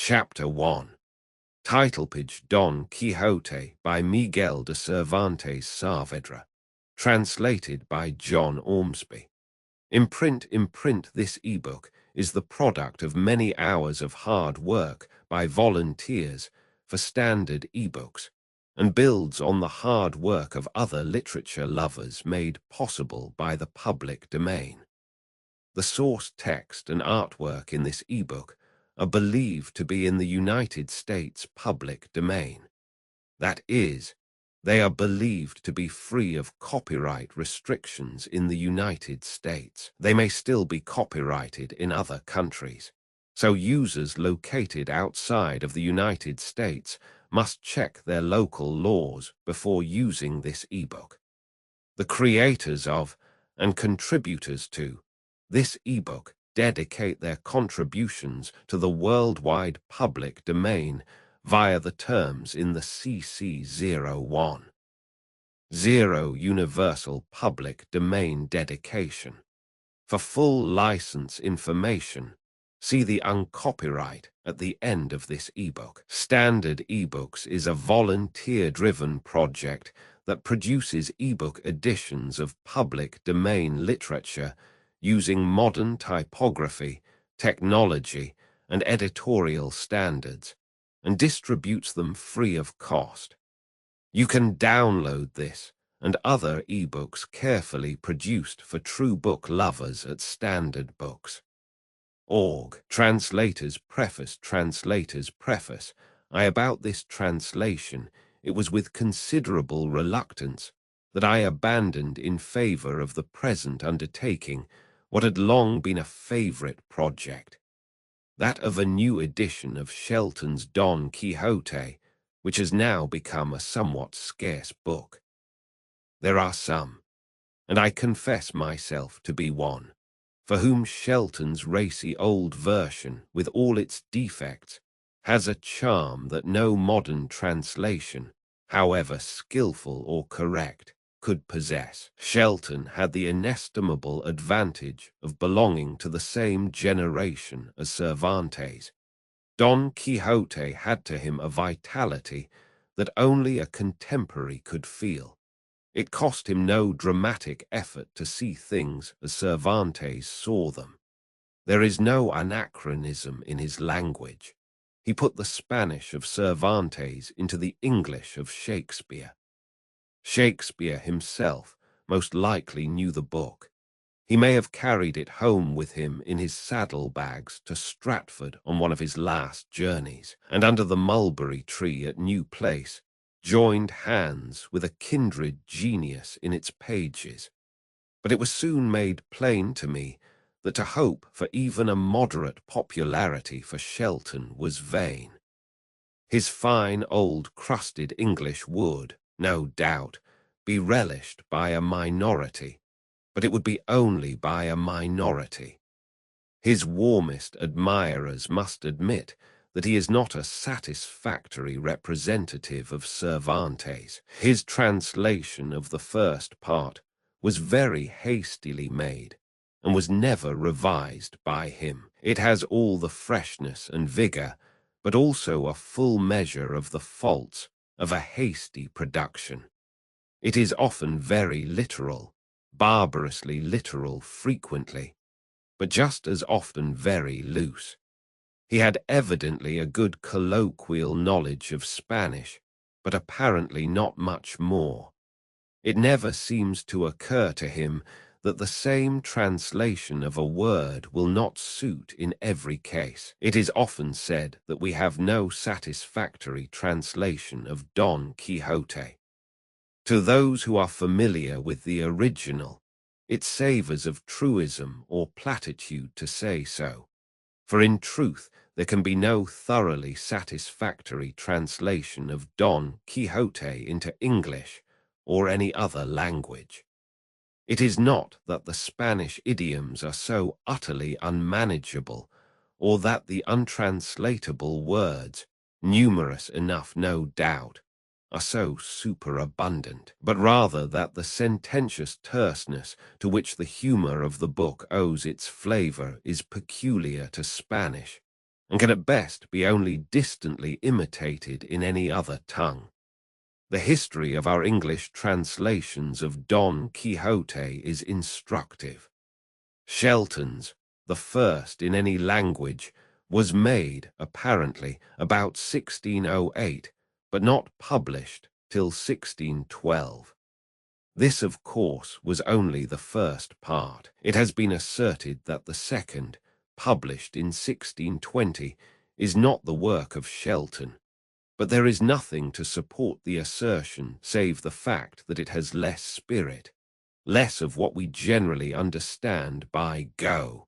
Chapter 1. Title page Don Quixote by Miguel de Cervantes Saavedra. Translated by John Ormsby. Imprint this ebook is the product of many hours of hard work by volunteers for standard ebooks and builds on the hard work of other literature lovers made possible by the public domain. The source text and artwork in this ebook are believed to be in the United States public domain. That is, they are believed to be free of copyright restrictions in the United States. They may still be copyrighted in other countries, so users located outside of the United States must check their local laws before using this ebook. The creators of and contributors to this ebook dedicate their contributions to the worldwide public domain via the terms in the CC01. 0 Universal Public Domain Dedication. For full license information, see the uncopyright at the end of this ebook. Standard eBooks is a volunteer-driven project that produces ebook editions of public domain literature using modern typography, technology, and editorial standards, and distributes them free of cost. You can download this and other ebooks carefully produced for true book lovers at Standard Books. Org. Translator's Preface. Translator's Preface. About this translation, it was with considerable reluctance that I abandoned in favor of the present undertaking what had long been a favorite project, that of a new edition of Shelton's Don Quixote, which has now become a somewhat scarce book. There are some, and I confess myself to be one, for whom Shelton's racy old version, with all its defects, has a charm that no modern translation, however skillful or correct, could possess. Shelton had the inestimable advantage of belonging to the same generation as Cervantes. Don Quixote had to him a vitality that only a contemporary could feel. It cost him no dramatic effort to see things as Cervantes saw them. There is no anachronism in his language. He put the Spanish of Cervantes into the English of Shakespeare. Shakespeare himself most likely knew the book. He may have carried it home with him in his saddlebags to Stratford on one of his last journeys, and under the mulberry tree at New Place joined hands with a kindred genius in its pages. But it was soon made plain to me that to hope for even a moderate popularity for Shelton was vain. His fine old crusted English would, no doubt, be relished by a minority, but it would be only by a minority. His warmest admirers must admit that he is not a satisfactory representative of Cervantes. His translation of the first part was very hastily made, and was never revised by him. It has all the freshness and vigor, but also a full measure of the faults of a hasty production. It is often very literal, barbarously literal frequently, but just as often very loose. He had evidently a good colloquial knowledge of Spanish, but apparently not much more. It never seems to occur to him that the same translation of a word will not suit in every case. It is often said that we have no satisfactory translation of Don Quixote. To those who are familiar with the original, it savors of truism or platitude to say so, for in truth there can be no thoroughly satisfactory translation of Don Quixote into English or any other language. It is not that the Spanish idioms are so utterly unmanageable, or that the untranslatable words, numerous enough no doubt, are so superabundant, but rather that the sententious terseness to which the humor of the book owes its flavor is peculiar to Spanish, and can at best be only distantly imitated in any other tongue. The history of our English translations of Don Quixote is instructive. Shelton's, the first in any language, was made, apparently, about 1608, but not published till 1612. This, of course, was only the first part. It has been asserted that the second, published in 1620, is not the work of Shelton, but there is nothing to support the assertion save the fact that it has less spirit, less of what we generally understand by go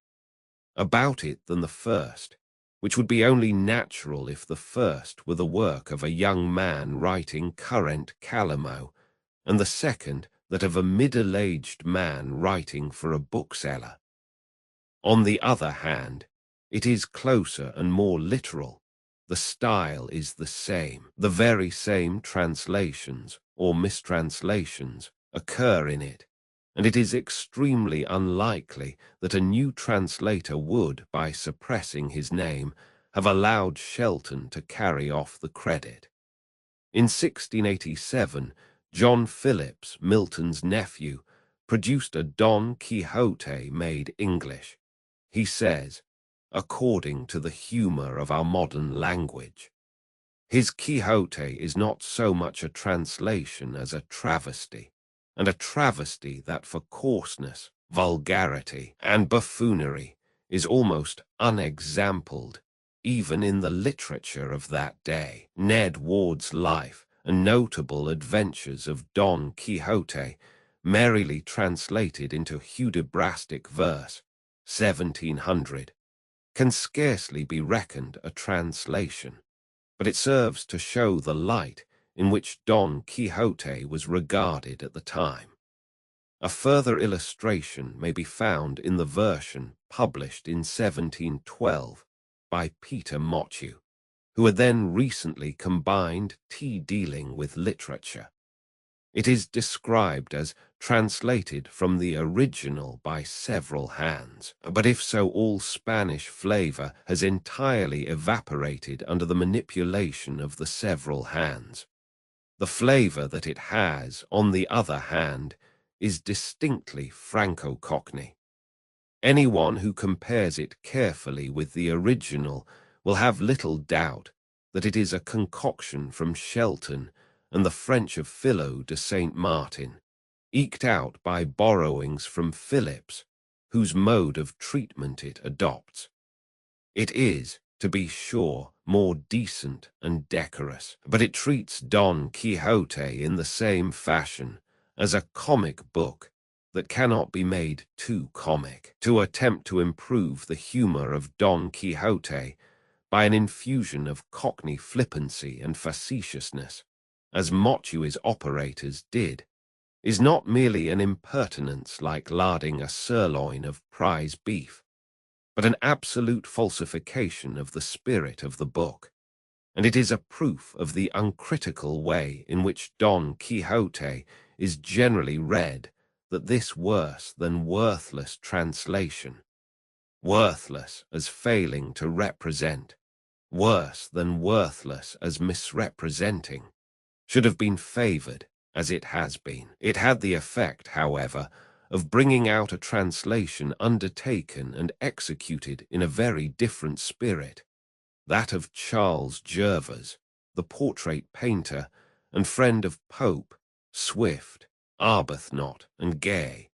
about it than the first, which would be only natural if the first were the work of a young man writing current calamo, and the second that of a middle-aged man writing for a bookseller. On the other hand, it is closer and more literal. The style is the same. The very same translations, or mistranslations, occur in it, and it is extremely unlikely that a new translator would, by suppressing his name, have allowed Shelton to carry off the credit. In 1687, John Phillips, Milton's nephew, produced a Don Quixote made English. He says, according to the humor of our modern language. His Quixote is not so much a translation as a travesty, and a travesty that for coarseness, vulgarity, and buffoonery is almost unexampled, even in the literature of that day. Ned Ward's life and notable adventures of Don Quixote, merrily translated into Hudibrastic verse, 1700, can scarcely be reckoned a translation, but it serves to show the light in which Don Quixote was regarded at the time. A further illustration may be found in the version published in 1712 by Peter Motteux, who had then recently combined tea-dealing with literature. It is described as translated from the original by several hands, but if so, all Spanish flavor has entirely evaporated under the manipulation of the several hands. The flavor that it has, on the other hand, is distinctly Franco-Cockney. Anyone who compares it carefully with the original will have little doubt that it is a concoction from Shelton and the French of Philo de Saint Martin, eked out by borrowings from Phillips, whose mode of treatment it adopts. It is, to be sure, more decent and decorous, but it treats Don Quixote in the same fashion as a comic book that cannot be made too comic. To attempt to improve the humor of Don Quixote by an infusion of Cockney flippancy and facetiousness, as Motteux's operators did, is not merely an impertinence like larding a sirloin of prize beef, but an absolute falsification of the spirit of the book, and it is a proof of the uncritical way in which Don Quixote is generally read that this worse than worthless translation, worthless as failing to represent, worse than worthless as misrepresenting, should have been favored as it has been. It had the effect, however, of bringing out a translation undertaken and executed in a very different spirit, that of Charles Jervas, the portrait painter and friend of Pope, Swift, Arbuthnot, and Gay.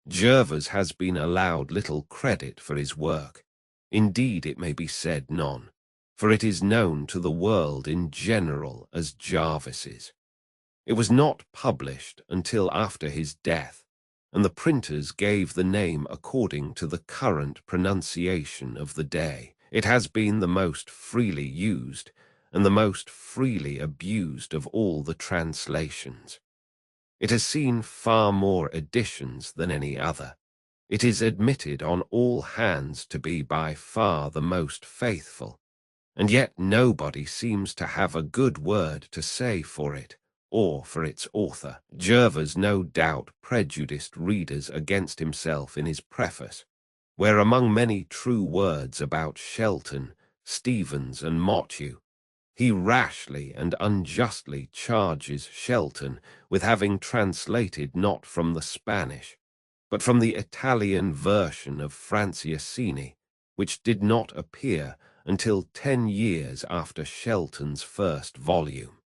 Jervas has been allowed little credit for his work. Indeed, it may be said none, for it is known to the world in general as Jarvis's. It was not published until after his death, and the printers gave the name according to the current pronunciation of the day. It has been the most freely used and the most freely abused of all the translations. It has seen far more editions than any other. It is admitted on all hands to be by far the most faithful, and yet nobody seems to have a good word to say for it or for its author. Jervas no doubt prejudiced readers against himself in his preface, where among many true words about Shelton Stephens, and Motteux, he rashly and unjustly charges Shelton with having translated not from the Spanish, but from the Italian version of Franciassini, which did not appear until 10 years after Shelton's first volume.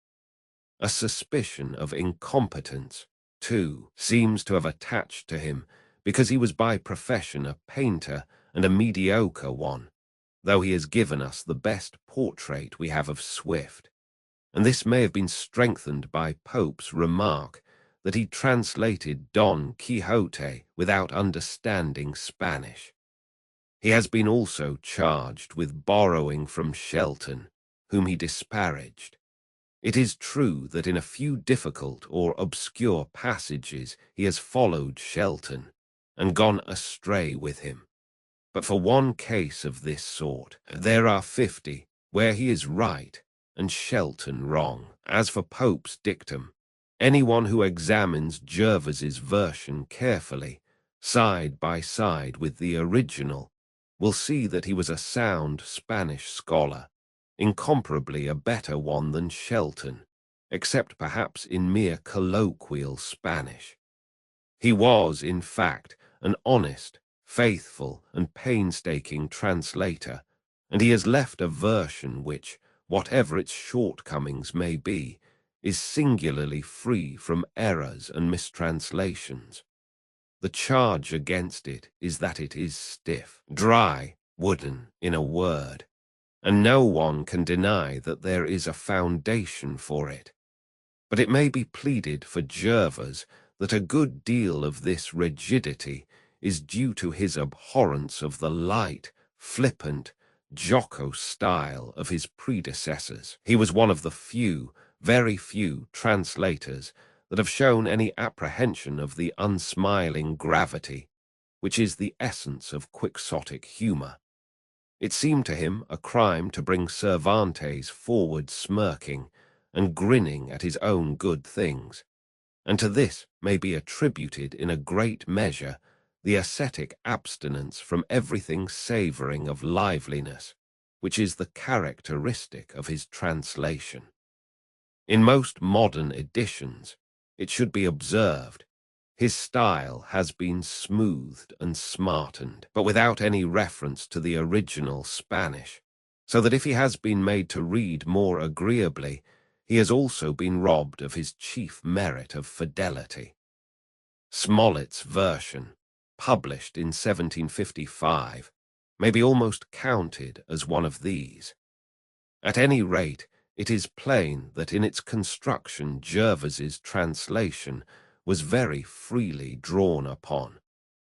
A suspicion of incompetence, too, seems to have attached to him, because he was by profession a painter, and a mediocre one, though he has given us the best portrait we have of Swift, and this may have been strengthened by Pope's remark that he translated Don Quixote without understanding Spanish. He has been also charged with borrowing from Shelton, whom he disparaged. It is true that in a few difficult or obscure passages he has followed Shelton, and gone astray with him. But for one case of this sort, there are 50 where he is right and Shelton wrong. As for Pope's dictum, anyone who examines Jervas's version carefully, side by side with the original, will see that he was a sound Spanish scholar, incomparably a better one than Shelton, except perhaps in mere colloquial Spanish. He was, in fact, an honest, faithful, and painstaking translator, and he has left a version which, whatever its shortcomings may be, is singularly free from errors and mistranslations. The charge against it is that it is stiff, dry, wooden, in a word, and no one can deny that there is a foundation for it. But it may be pleaded for Jervas that a good deal of this rigidity is due to his abhorrence of the light, flippant, jocose style of his predecessors. He was one of the few, very few, translators that have shown any apprehension of the unsmiling gravity, which is the essence of quixotic humor. It seemed to him a crime to bring Cervantes forward smirking and grinning at his own good things, and to this may be attributed in a great measure the ascetic abstinence from everything savoring of liveliness, which is the characteristic of his translation. In most modern editions, it should be observed, his style has been smoothed and smartened, but without any reference to the original Spanish, so that if he has been made to read more agreeably, he has also been robbed of his chief merit of fidelity. Smollett's version, published in 1755, may be almost counted as one of these. At any rate, it is plain that in its construction Jervas's translation was very freely drawn upon,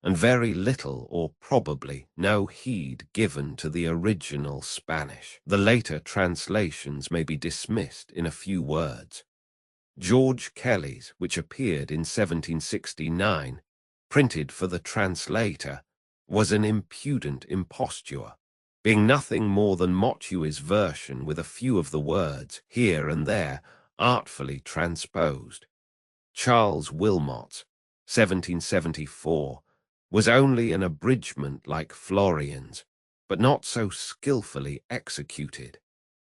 and very little or probably no heed given to the original Spanish. The later translations may be dismissed in a few words. George Kelly's, which appeared in 1769, printed for the translator, was an impudent imposture, being nothing more than Motteux's version with a few of the words, here and there, artfully transposed. Charles Wilmot's, 1774, was only an abridgment like Florian's, but not so skilfully executed,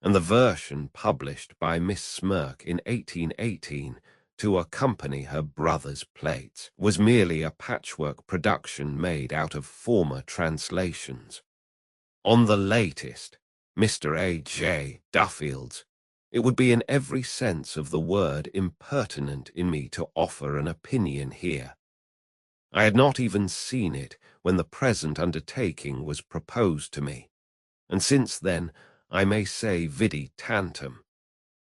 and the version published by Miss Smirke in 1818 to accompany her brother's plates was merely a patchwork production made out of former translations. On the latest, Mr. A.J. Duffield's, it would be in every sense of the word impertinent in me to offer an opinion here. I had not even seen it when the present undertaking was proposed to me, and since then I may say vidi tantum,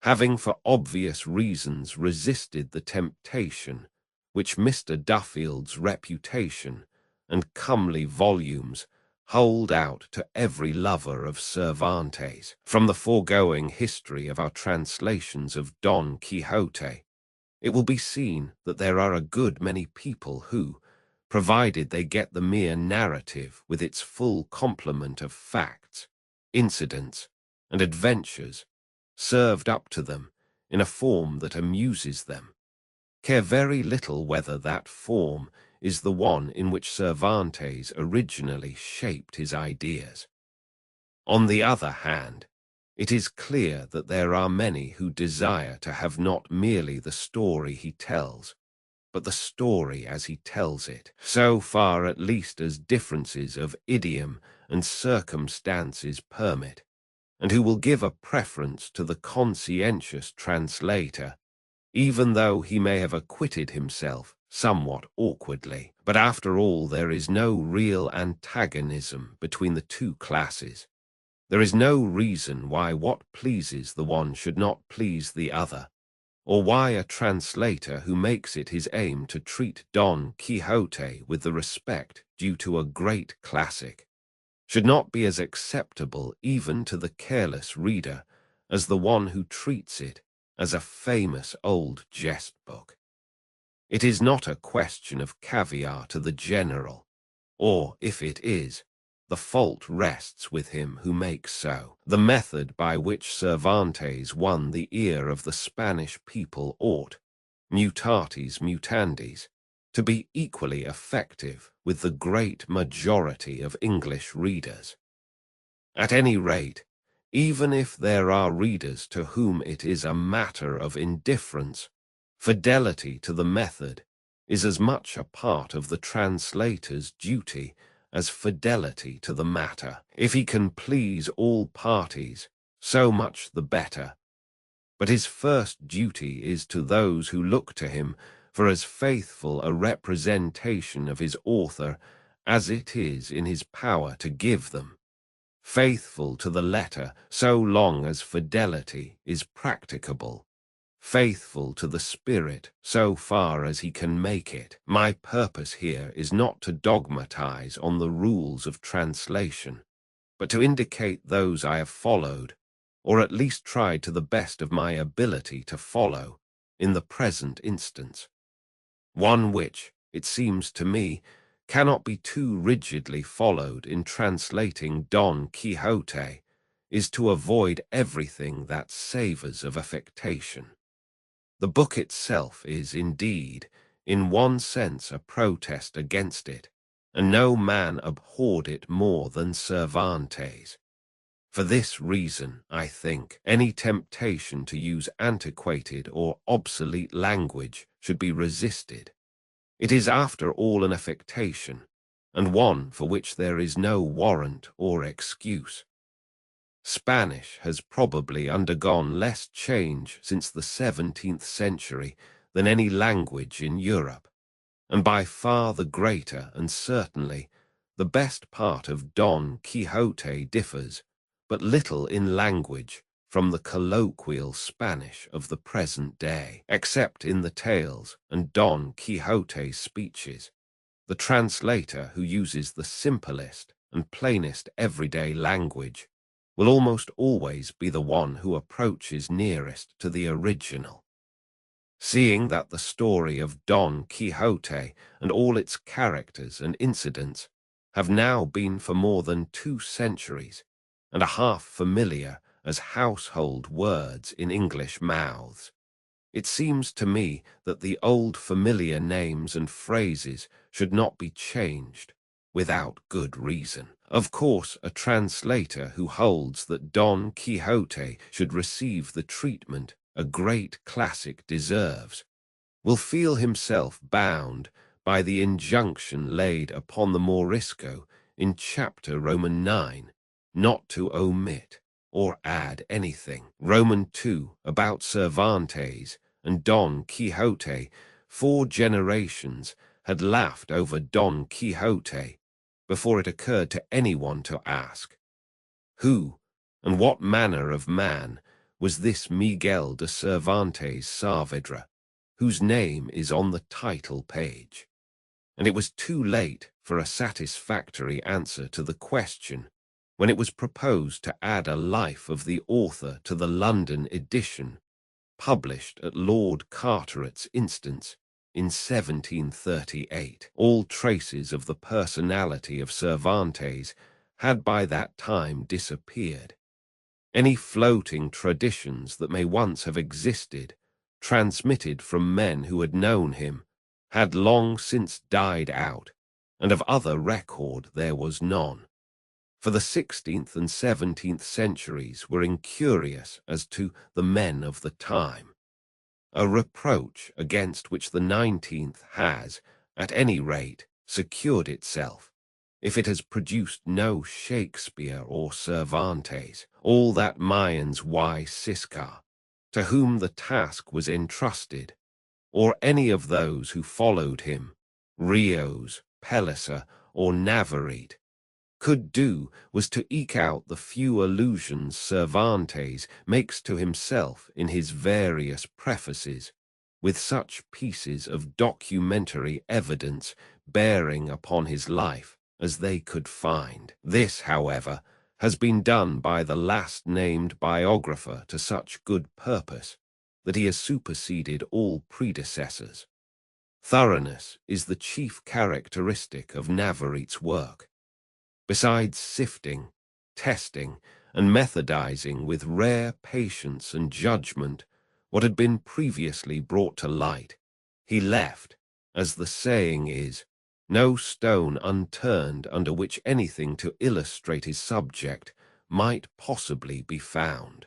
having for obvious reasons resisted the temptation which Mr. Duffield's reputation and comely volumes hold out to every lover of Cervantes. From the foregoing history of our translations of Don Quixote, it will be seen that there are a good many people who, provided they get the mere narrative with its full complement of facts, incidents, and adventures served up to them in a form that amuses them, care very little whether that form is the one in which Cervantes originally shaped his ideas. On the other hand, it is clear that there are many who desire to have not merely the story he tells, but the story as he tells it, so far at least as differences of idiom and circumstances permit, and who will give a preference to the conscientious translator, even though he may have acquitted himself somewhat awkwardly. But after all, there is no real antagonism between the two classes. There is no reason why what pleases the one should not please the other, or why a translator who makes it his aim to treat Don Quixote with the respect due to a great classic should not be as acceptable even to the careless reader as the one who treats it as a famous old jest book. It is not a question of caviar to the general, or, if it is, the fault rests with him who makes so. The method by which Cervantes won the ear of the Spanish people ought, mutatis mutandis, to be equally effective with the great majority of English readers. At any rate, even if there are readers to whom it is a matter of indifference, fidelity to the method is as much a part of the translator's duty as fidelity to the matter. If he can please all parties, so much the better. But his first duty is to those who look to him for as faithful a representation of his author as it is in his power to give them. Faithful to the letter so long as fidelity is practicable. Faithful to the spirit so far as he can make it. My purpose here is not to dogmatize on the rules of translation, but to indicate those I have followed, or at least tried to the best of my ability to follow, in the present instance. One which, it seems to me, cannot be too rigidly followed in translating Don Quixote, is to avoid everything that savors of affectation. The book itself is, indeed, in one sense a protest against it, and no man abhorred it more than Cervantes. For this reason, I think, any temptation to use antiquated or obsolete language should be resisted. It is after all an affectation, and one for which there is no warrant or excuse. Spanish has probably undergone less change since the 17th century than any language in Europe, and by far the greater and certainly the best part of Don Quixote differs but little in language from the colloquial Spanish of the present day, except in the tales and Don Quixote's speeches. The translator who uses the simplest and plainest everyday language will almost always be the one who approaches nearest to the original. Seeing that the story of Don Quixote and all its characters and incidents have now been for more than 2 centuries and are half familiar as household words in English mouths, it seems to me that the old familiar names and phrases should not be changed without good reason. Of course, a translator who holds that Don Quixote should receive the treatment a great classic deserves will feel himself bound by the injunction laid upon the Morisco in chapter Roman 9, not to omit or add anything. Roman 2, about Cervantes and Don Quixote. 4 generations had laughed over Don Quixote before it occurred to anyone to ask, who and what manner of man was this Miguel de Cervantes Saavedra, whose name is on the title page? And it was too late for a satisfactory answer to the question when it was proposed to add a life of the author to the London edition, published at Lord Carteret's instance in 1738. All traces of the personality of Cervantes had by that time disappeared. Any floating traditions that may once have existed, transmitted from men who had known him, had long since died out, and of other record there was none. For the 16th and 17th centuries were incurious as to the men of the time, a reproach against which the 19th has, at any rate, secured itself, if it has produced no Shakespeare or Cervantes, all that Mayans y Ciscar, to whom the task was entrusted, or any of those who followed him, Rios, Pellicer, or Navarrete, could do was to eke out the few allusions Cervantes makes to himself in his various prefaces, with such pieces of documentary evidence bearing upon his life as they could find. This, however, has been done by the last-named biographer to such good purpose that he has superseded all predecessors. Thoroughness is the chief characteristic of Navarrete's work. Besides sifting, testing, and methodizing with rare patience and judgment what had been previously brought to light, he left, as the saying is, no stone unturned under which anything to illustrate his subject might possibly be found.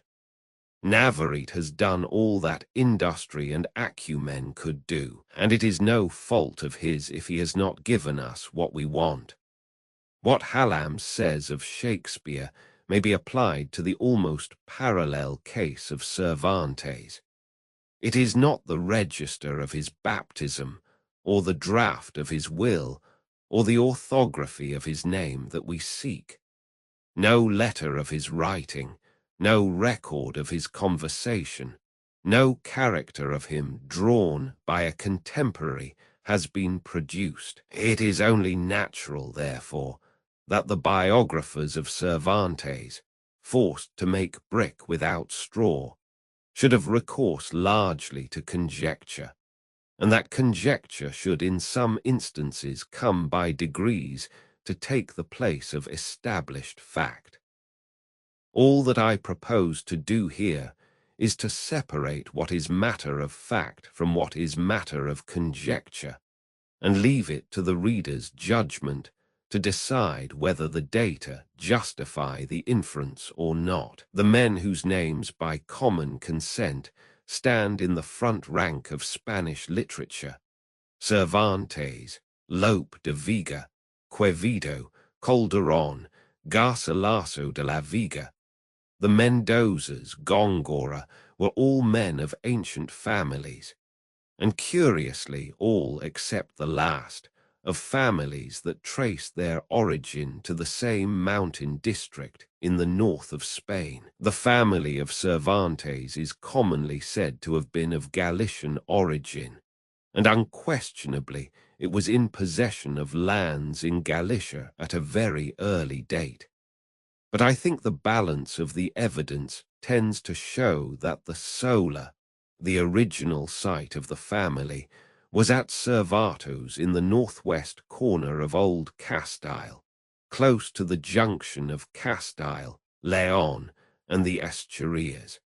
Navarrete has done all that industry and acumen could do, and it is no fault of his if he has not given us what we want. What Hallam says of Shakespeare may be applied to the almost parallel case of Cervantes. It is not the register of his baptism, or the draft of his will, or the orthography of his name that we seek. No letter of his writing, no record of his conversation, no character of him drawn by a contemporary has been produced. It is only natural, therefore, that the biographers of Cervantes, forced to make brick without straw, should have recourse largely to conjecture, and that conjecture should in some instances come by degrees to take the place of established fact. All that I propose to do here is to separate what is matter of fact from what is matter of conjecture, and leave it to the reader's judgment to decide whether the data justify the inference or not. The men whose names by common consent stand in the front rank of Spanish literature, Cervantes, Lope de Vega, Quevedo, Calderon, Garcilaso de la Vega, the Mendozas, Góngora, were all men of ancient families, and curiously all except the last, of families that trace their origin to the same mountain district in the north of Spain. The family of Cervantes is commonly said to have been of Galician origin, and unquestionably it was in possession of lands in Galicia at a very early date. But I think the balance of the evidence tends to show that the Sola, the original site of the family, was at Cervatos in the northwest corner of Old Castile, close to the junction of Castile, Leon, and the Asturias.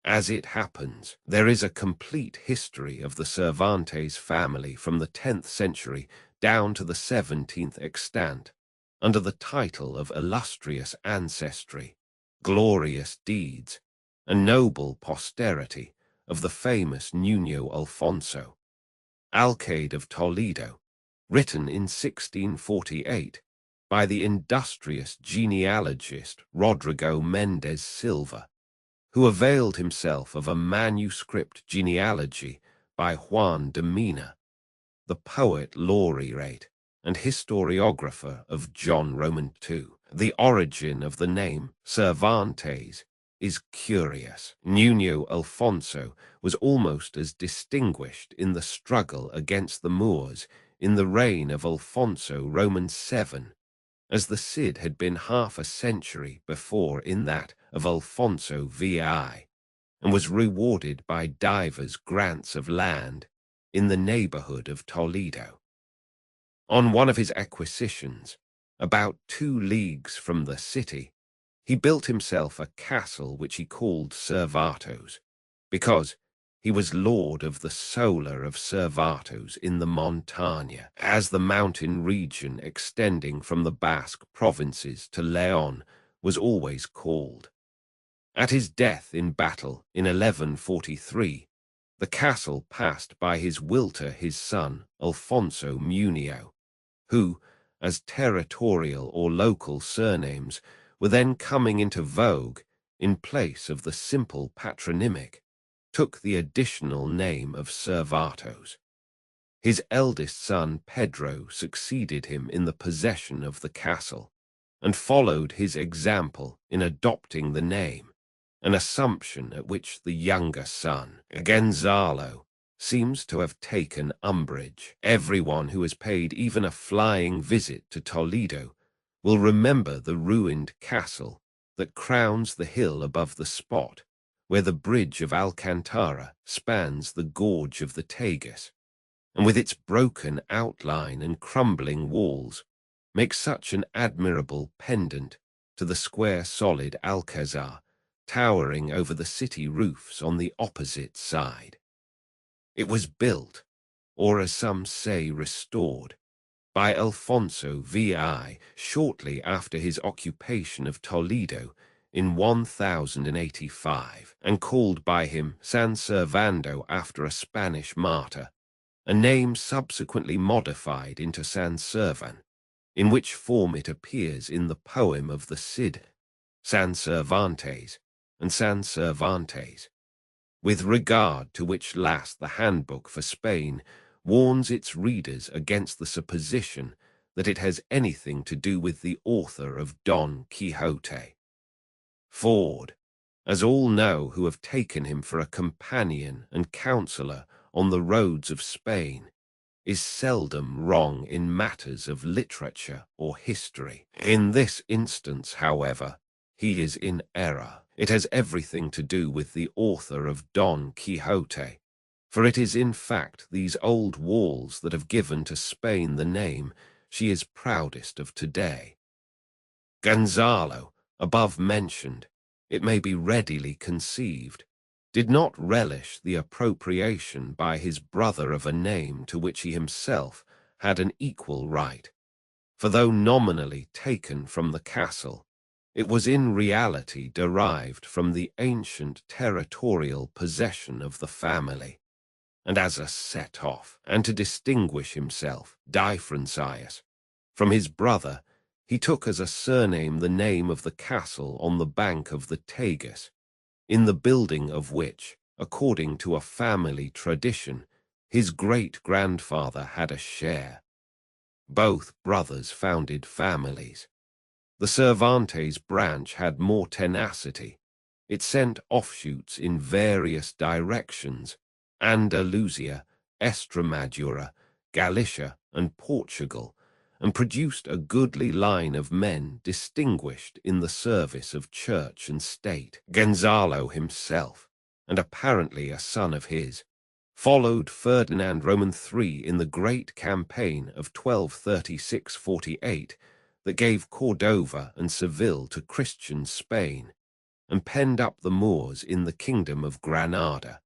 As it happens, there is a complete history of the Cervantes family from the 10th century down to the 17th extant, under the title of illustrious ancestry, glorious deeds, and noble posterity of the famous Nuno Alfonso, Alcalde of Toledo, written in 1648 by the industrious genealogist Rodrigo Méndez Silva, who availed himself of a manuscript genealogy by Juan de Mina, the poet laureate and historiographer of John Roman II. The origin of the name Cervantes is curious. Nuno Alfonso was almost as distinguished in the struggle against the Moors in the reign of Alfonso Roman VII as the Cid had been half a century before in that of Alfonso VI, and was rewarded by divers grants of land in the neighborhood of Toledo. On one of his acquisitions, about 2 leagues from the city, he built himself a castle which he called Cervatos, because, He was lord of the Solar of Cervatos in the Montaña, as the mountain region extending from the Basque provinces to Leon was always called. At his death in battle in 1143, the castle passed by his wilter his son, Alfonso Munio, who, as territorial or local surnames, were then coming into vogue in place of the simple patronymic, took the additional name of Cervatos. His eldest son Pedro succeeded him in the possession of the castle, and followed his example in adopting the name, an assumption at which the younger son, Gonzalo, seems to have taken umbrage. Everyone who has paid even a flying visit to Toledo will remember the ruined castle that crowns the hill above the spot where the bridge of Alcantara spans the gorge of the Tagus, and with its broken outline and crumbling walls, makes such an admirable pendant to the square solid Alcazar towering over the city roofs on the opposite side. It was built, or as some say restored, by Alfonso VI shortly after his occupation of Toledo in 1085, and called by him San Servando after a Spanish martyr, a name subsequently modified into San Servan, in which form it appears in the poem of the Cid, San Cervantes and San Cervantes, with regard to which last the Handbook for Spain warns its readers against the supposition that it has anything to do with the author of Don Quixote. Ford, as all know who have taken him for a companion and counselor on the roads of Spain, is seldom wrong in matters of literature or history. In this instance, however, he is in error. It has everything to do with the author of Don Quixote, for it is in fact these old walls that have given to Spain the name she is proudest of today. Gonzalo, above mentioned, it may be readily conceived, did not relish the appropriation by his brother of a name to which he himself had an equal right, for though nominally taken from the castle, it was in reality derived from the ancient territorial possession of the family, and as a set-off, and to distinguish himself, Differentius, from his brother, he took as a surname the name of the castle on the bank of the Tagus, in the building of which, according to a family tradition, his great-grandfather had a share. Both brothers founded families. The Cervantes branch had more tenacity. It sent offshoots in various directions: Andalusia, Estremadura, Galicia, and Portugal, and produced a goodly line of men distinguished in the service of church and state. Gonzalo himself, and apparently a son of his, followed Ferdinand Roman III in the great campaign of 1236–48 that gave Cordova and Seville to Christian Spain, and penned up the Moors in the kingdom of Granada,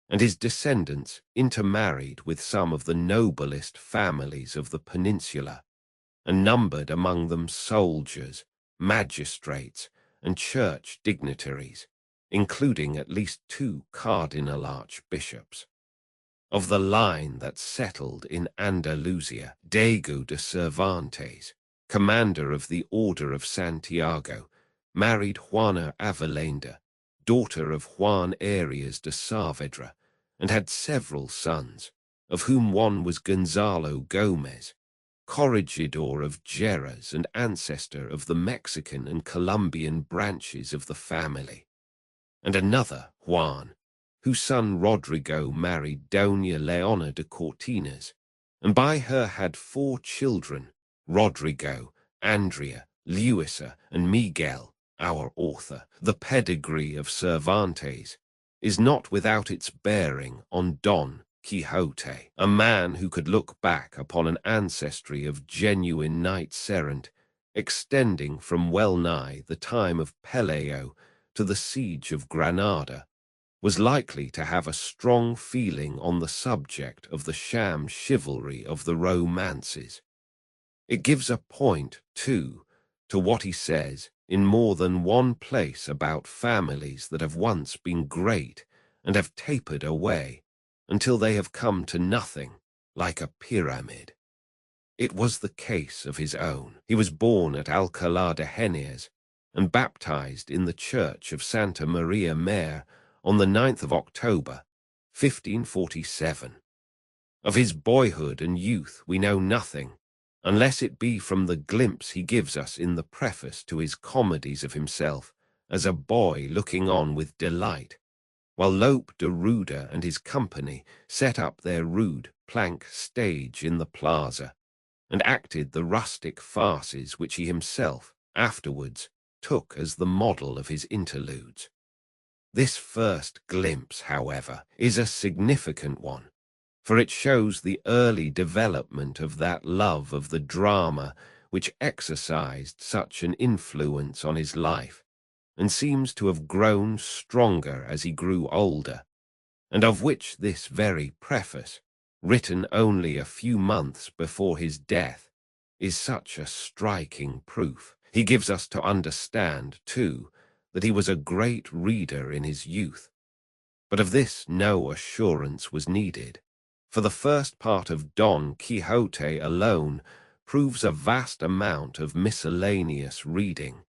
and his descendants intermarried with some of the noblest families of the peninsula, and numbered among them soldiers, magistrates, and church dignitaries, including at least 2 cardinal archbishops. Of the line that settled in Andalusia, Diego de Cervantes, commander of the Order of Santiago, married Juana Avelenda, daughter of Juan Arias de Saavedra, and had several sons, of whom one was Gonzalo Gomez, corregidor of Geras and ancestor of the Mexican and Colombian branches of the family, and another, Juan, whose son Rodrigo married Doña Leona de Cortinas, and by her had 4 children, Rodrigo, Andrea, Luisa, and Miguel, our author. The pedigree of Cervantes is not without its bearing on Don Quixote, a man who could look back upon an ancestry of genuine knights-errant, extending from well nigh the time of Peleo to the siege of Granada, was likely to have a strong feeling on the subject of the sham chivalry of the romances. It gives a point, too, to what he says in more than one place about families that have once been great and have tapered away until they have come to nothing, like a pyramid. It was the case of his own. He was born at Alcalá de Henares and baptized in the church of Santa Maria Mare on the 9th of October, 1547. Of his boyhood and youth we know nothing, unless it be from the glimpse he gives us in the preface to his comedies of himself as a boy looking on with delight, while Lope de Ruda and his company set up their rude plank stage in the plaza, and acted the rustic farces which he himself afterwards took as the model of his interludes. This first glimpse, however, is a significant one, for it shows the early development of that love of the drama which exercised such an influence on his life, and seems to have grown stronger as he grew older, and of which this very preface, written only a few months before his death, is such a striking proof. He gives us to understand, too, that he was a great reader in his youth. But of this no assurance was needed, for the first part of Don Quixote alone proves a vast amount of miscellaneous reading.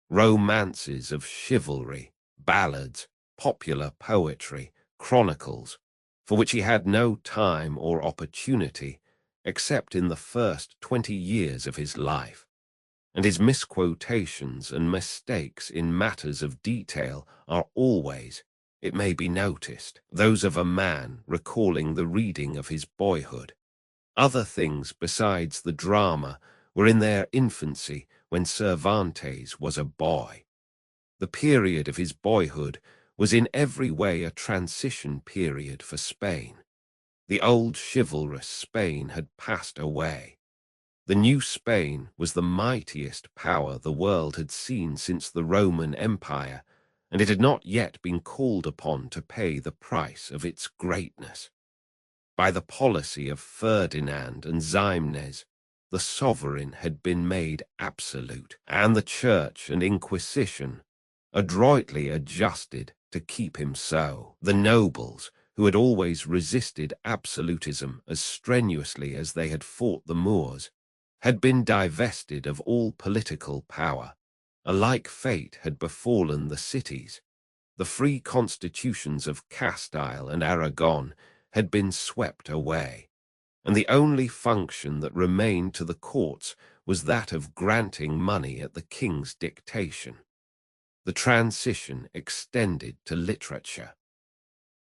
Romances of chivalry, ballads, popular poetry, chronicles, for which he had no time or opportunity, except in the first 20 years of his life, and his misquotations and mistakes in matters of detail are always, it may be noticed, those of a man recalling the reading of his boyhood. Other things besides the drama were in their infancy when Cervantes was a boy. The period of his boyhood was in every way a transition period for Spain. The old chivalrous Spain had passed away. The new Spain was the mightiest power the world had seen since the Roman Empire, and it had not yet been called upon to pay the price of its greatness. By the policy of Ferdinand and Ximenes, the sovereign had been made absolute, and the Church and Inquisition adroitly adjusted to keep him so. The nobles, who had always resisted absolutism as strenuously as they had fought the Moors, had been divested of all political power. A like fate had befallen the cities. The free constitutions of Castile and Aragon had been swept away, and the only function that remained to the courts was that of granting money at the king's dictation. The transition extended to literature.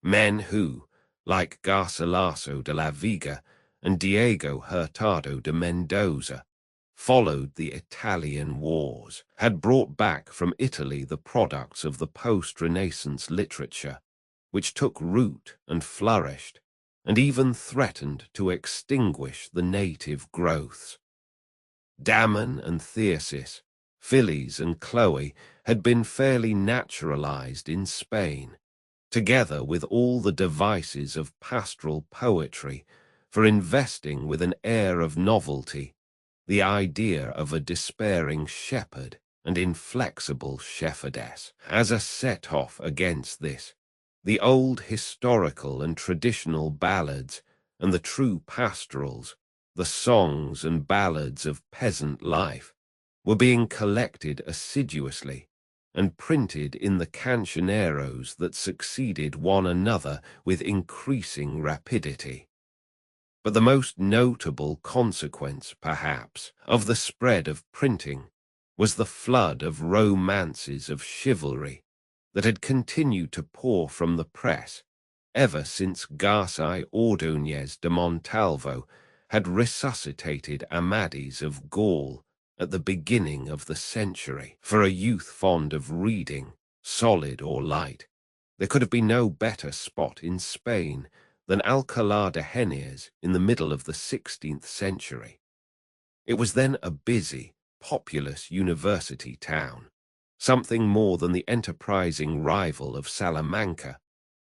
Men who, like Garcilaso de la Vega and Diego Hurtado de Mendoza, followed the Italian wars, had brought back from Italy the products of the post-Renaissance literature, which took root and flourished, and even threatened to extinguish the native growths. Damon and Thyrsis, Phillies and Chloe had been fairly naturalized in Spain, together with all the devices of pastoral poetry for investing with an air of novelty the idea of a despairing shepherd and inflexible shepherdess. As a set-off against this, the old historical and traditional ballads and the true pastorals, the songs and ballads of peasant life, were being collected assiduously and printed in the cancioneros that succeeded one another with increasing rapidity. But the most notable consequence, perhaps, of the spread of printing was the flood of romances of chivalry that had continued to pour from the press ever since Garci Ordóñez de Montalvo had resuscitated Amadis of Gaul at the beginning of the century. For a youth fond of reading, solid or light, there could have been no better spot in Spain than Alcalá de Henares in the middle of the 16th century. It was then a busy, populous university town, something more than the enterprising rival of Salamanca,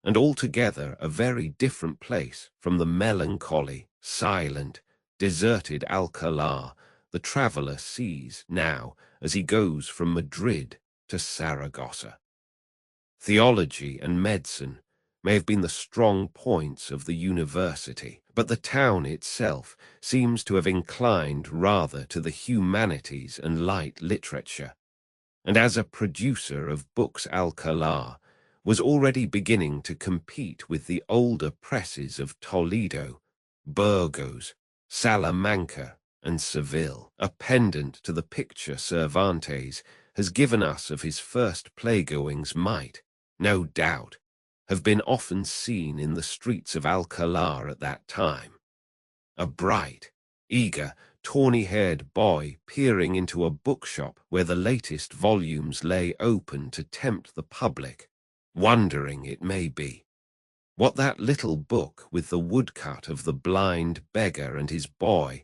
and altogether a very different place from the melancholy, silent, deserted Alcalá the traveller sees now as he goes from Madrid to Saragossa. Theology and medicine may have been the strong points of the university, but the town itself seems to have inclined rather to the humanities and light literature, and as a producer of books Alcalá was already beginning to compete with the older presses of Toledo, Burgos, Salamanca, and Seville. A pendant to the picture Cervantes has given us of his first playgoings might, no doubt, have been often seen in the streets of Alcalá at that time. A bright, eager, tawny-haired boy peering into a bookshop where the latest volumes lay open to tempt the public, wondering, it may be, what that little book with the woodcut of the blind beggar and his boy,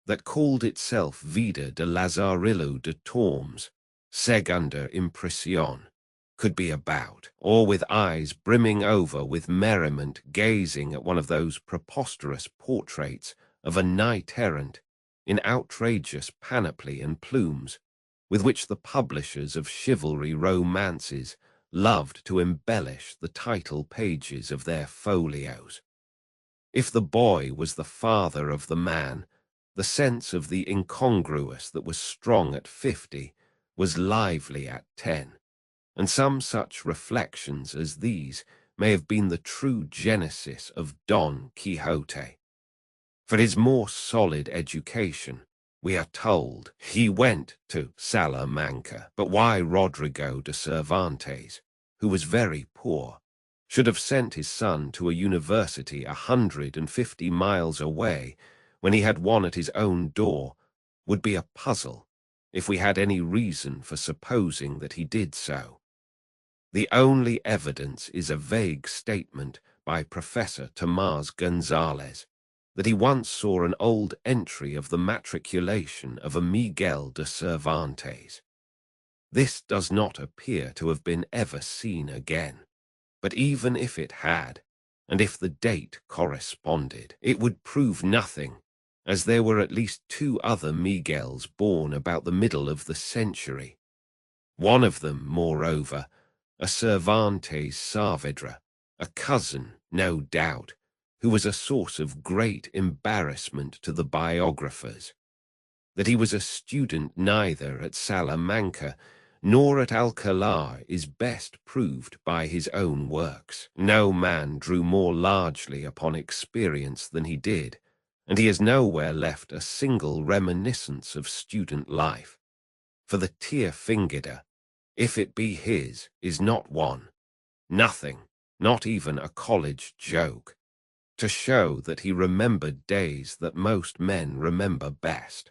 that called itself Vida de Lazarillo de Tormes, Segunda Impresión, could be about, or with eyes brimming over with merriment gazing at one of those preposterous portraits of a knight-errant in outrageous panoply and plumes, with which the publishers of chivalry romances loved to embellish the title pages of their folios. If the boy was the father of the man, the sense of the incongruous that was strong at 50 was lively at 10. And some such reflections as these may have been the true genesis of Don Quixote. For his more solid education, we are told he went to Salamanca. But why Rodrigo de Cervantes, who was very poor, should have sent his son to a university 150 miles away when he had one at his own door would be a puzzle if we had any reason for supposing that he did so. The only evidence is a vague statement by Professor Tomás González that he once saw an old entry of the matriculation of a Miguel de Cervantes. This does not appear to have been ever seen again, but even if it had, and if the date corresponded, it would prove nothing, as there were at least 2 other Miguels born about the middle of the century. One of them, moreover, a Cervantes Saavedra, a cousin, no doubt, who was a source of great embarrassment to the biographers. That he was a student neither at Salamanca nor at Alcalá is best proved by his own works. No man drew more largely upon experience than he did, and he has nowhere left a single reminiscence of student life. For the tear-fingered, if it be his, is not one, nothing, not even a college joke, to show that he remembered days that most men remember best.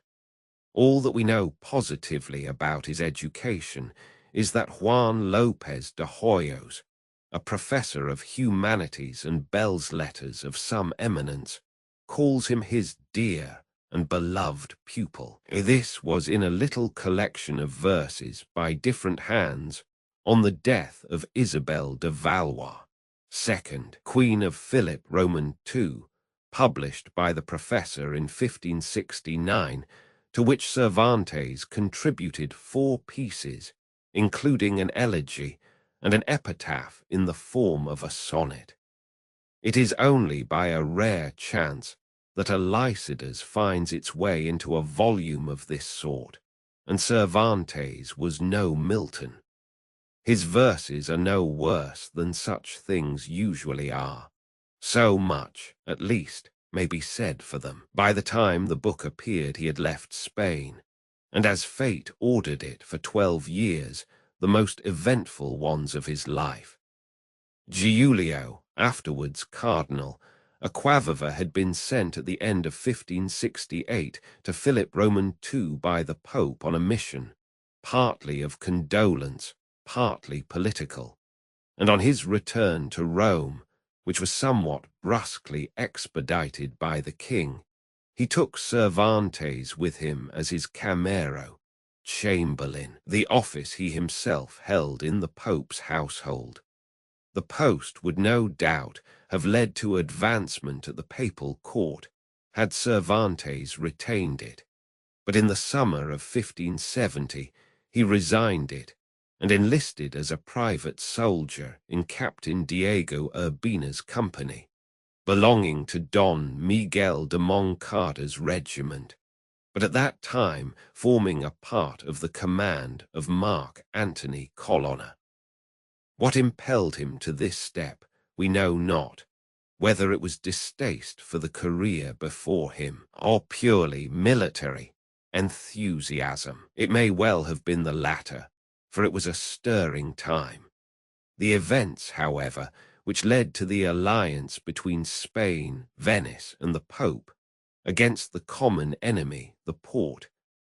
All that we know positively about his education is that Juan Lopez de Hoyos, a professor of humanities and belles letters of some eminence, calls him his dear and beloved pupil. This was in a little collection of verses by different hands on the death of Isabel de Valois, second Queen of Philip Roman II, published by the professor in 1569, to which Cervantes contributed 4 pieces, including an elegy and an epitaph in the form of a sonnet. It is only by a rare chance that a Lycidas finds its way into a volume of this sort, and Cervantes was no Milton. His verses are no worse than such things usually are. So much, at least, may be said for them. By the time the book appeared, he had left Spain, and as fate ordered it for 12 years, the most eventful ones of his life. Giulio, afterwards cardinal, a quaviva had been sent at the end of 1568 to Philip Roman II by the Pope on a mission, partly of condolence, partly political, and on his return to Rome, which was somewhat brusquely expedited by the king, he took Cervantes with him as his camero, chamberlain, the office he himself held in the Pope's household. The post would no doubt have led to advancement at the papal court had Cervantes retained it, but in the summer of 1570 he resigned it and enlisted as a private soldier in Captain Diego Urbina's company, belonging to Don Miguel de Moncada's regiment, but at that time forming a part of the command of Mark Antony Colonna. What impelled him to this step we know not, whether it was distaste for the career before him or purely military enthusiasm. It may well have been the latter, for it was a stirring time. The events, however, which led to the alliance between Spain, Venice, and the Pope against the common enemy, the Porte,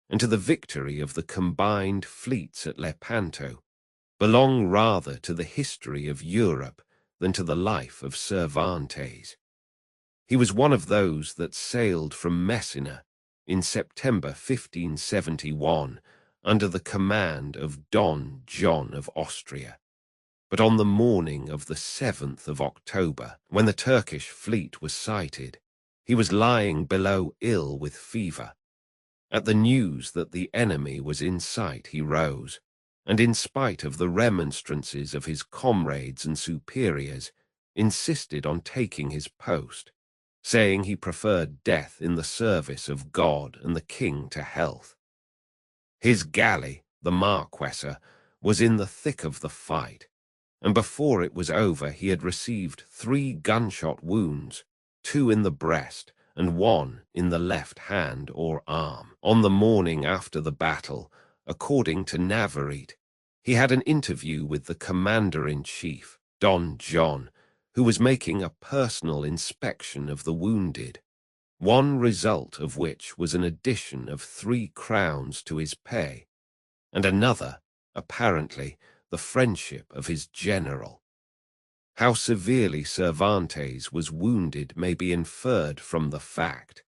and to the victory of the combined fleets at Lepanto, belong rather to the history of Europe than to the life of Cervantes. He was one of those that sailed from Messina in September 1571 under the command of Don John of Austria. But on the morning of the 7th of October, when the Turkish fleet was sighted, he was lying below ill with fever. At the news that the enemy was in sight, he rose, and in spite of the remonstrances of his comrades and superiors, insisted on taking his post, saying he preferred death in the service of God and the king to health. His galley, the Marquesa, was in the thick of the fight, and before it was over he had received 3 gunshot wounds, 2 in the breast and 1 in the left hand or arm. On the morning after the battle, according to Navarrete, he had an interview with the commander-in-chief, Don John, who was making a personal inspection of the wounded, one result of which was an addition of 3 crowns to his pay, and another, apparently, the friendship of his general. How severely Cervantes was wounded may be inferred from the fact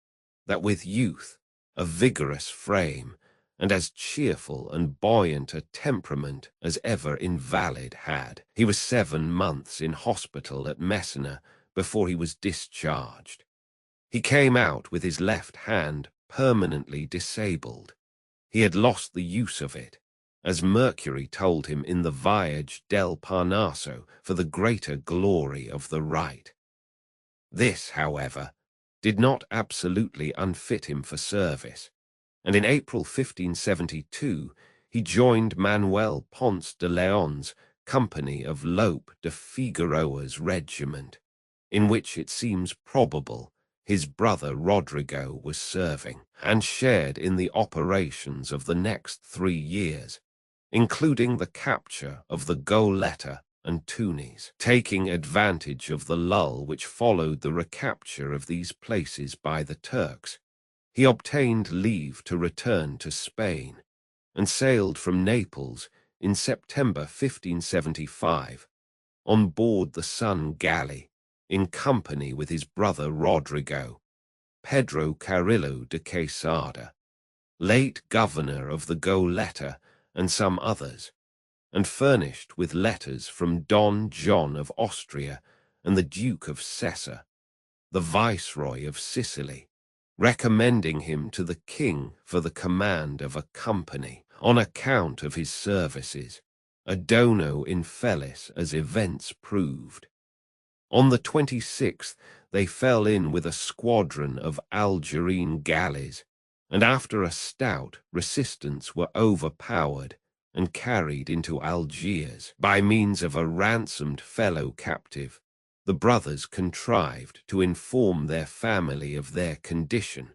that with youth, a vigorous frame, and as cheerful and buoyant a temperament as ever invalid had, he was 7 months in hospital at Messina before he was discharged. He came out with his left hand permanently disabled. He had lost the use of it, as Mercury told him in the Viage del Parnaso, for the greater glory of the right. This, however, did not absolutely unfit him for service, and in April 1572 he joined Manuel Ponce de Leon's company of Lope de Figueroa's regiment, in which it seems probable his brother Rodrigo was serving, and shared in the operations of the next 3 years, including the capture of the Goleta and Tunis. Taking advantage of the lull which followed the recapture of these places by the Turks, he obtained leave to return to Spain, and sailed from Naples in September 1575 on board the Sun galley, in company with his brother Rodrigo, Pedro Carrillo de Quesada, late governor of the Goleta, and some others, and furnished with letters from Don John of Austria and the Duke of Sessa, the Viceroy of Sicily, recommending him to the king for the command of a company, on account of his services, a dono infelis as events proved. On the 26th they fell in with a squadron of Algerine galleys, and after a stout resistance were overpowered and carried into Algiers. By means of a ransomed fellow captive, the brothers contrived to inform their family of their condition,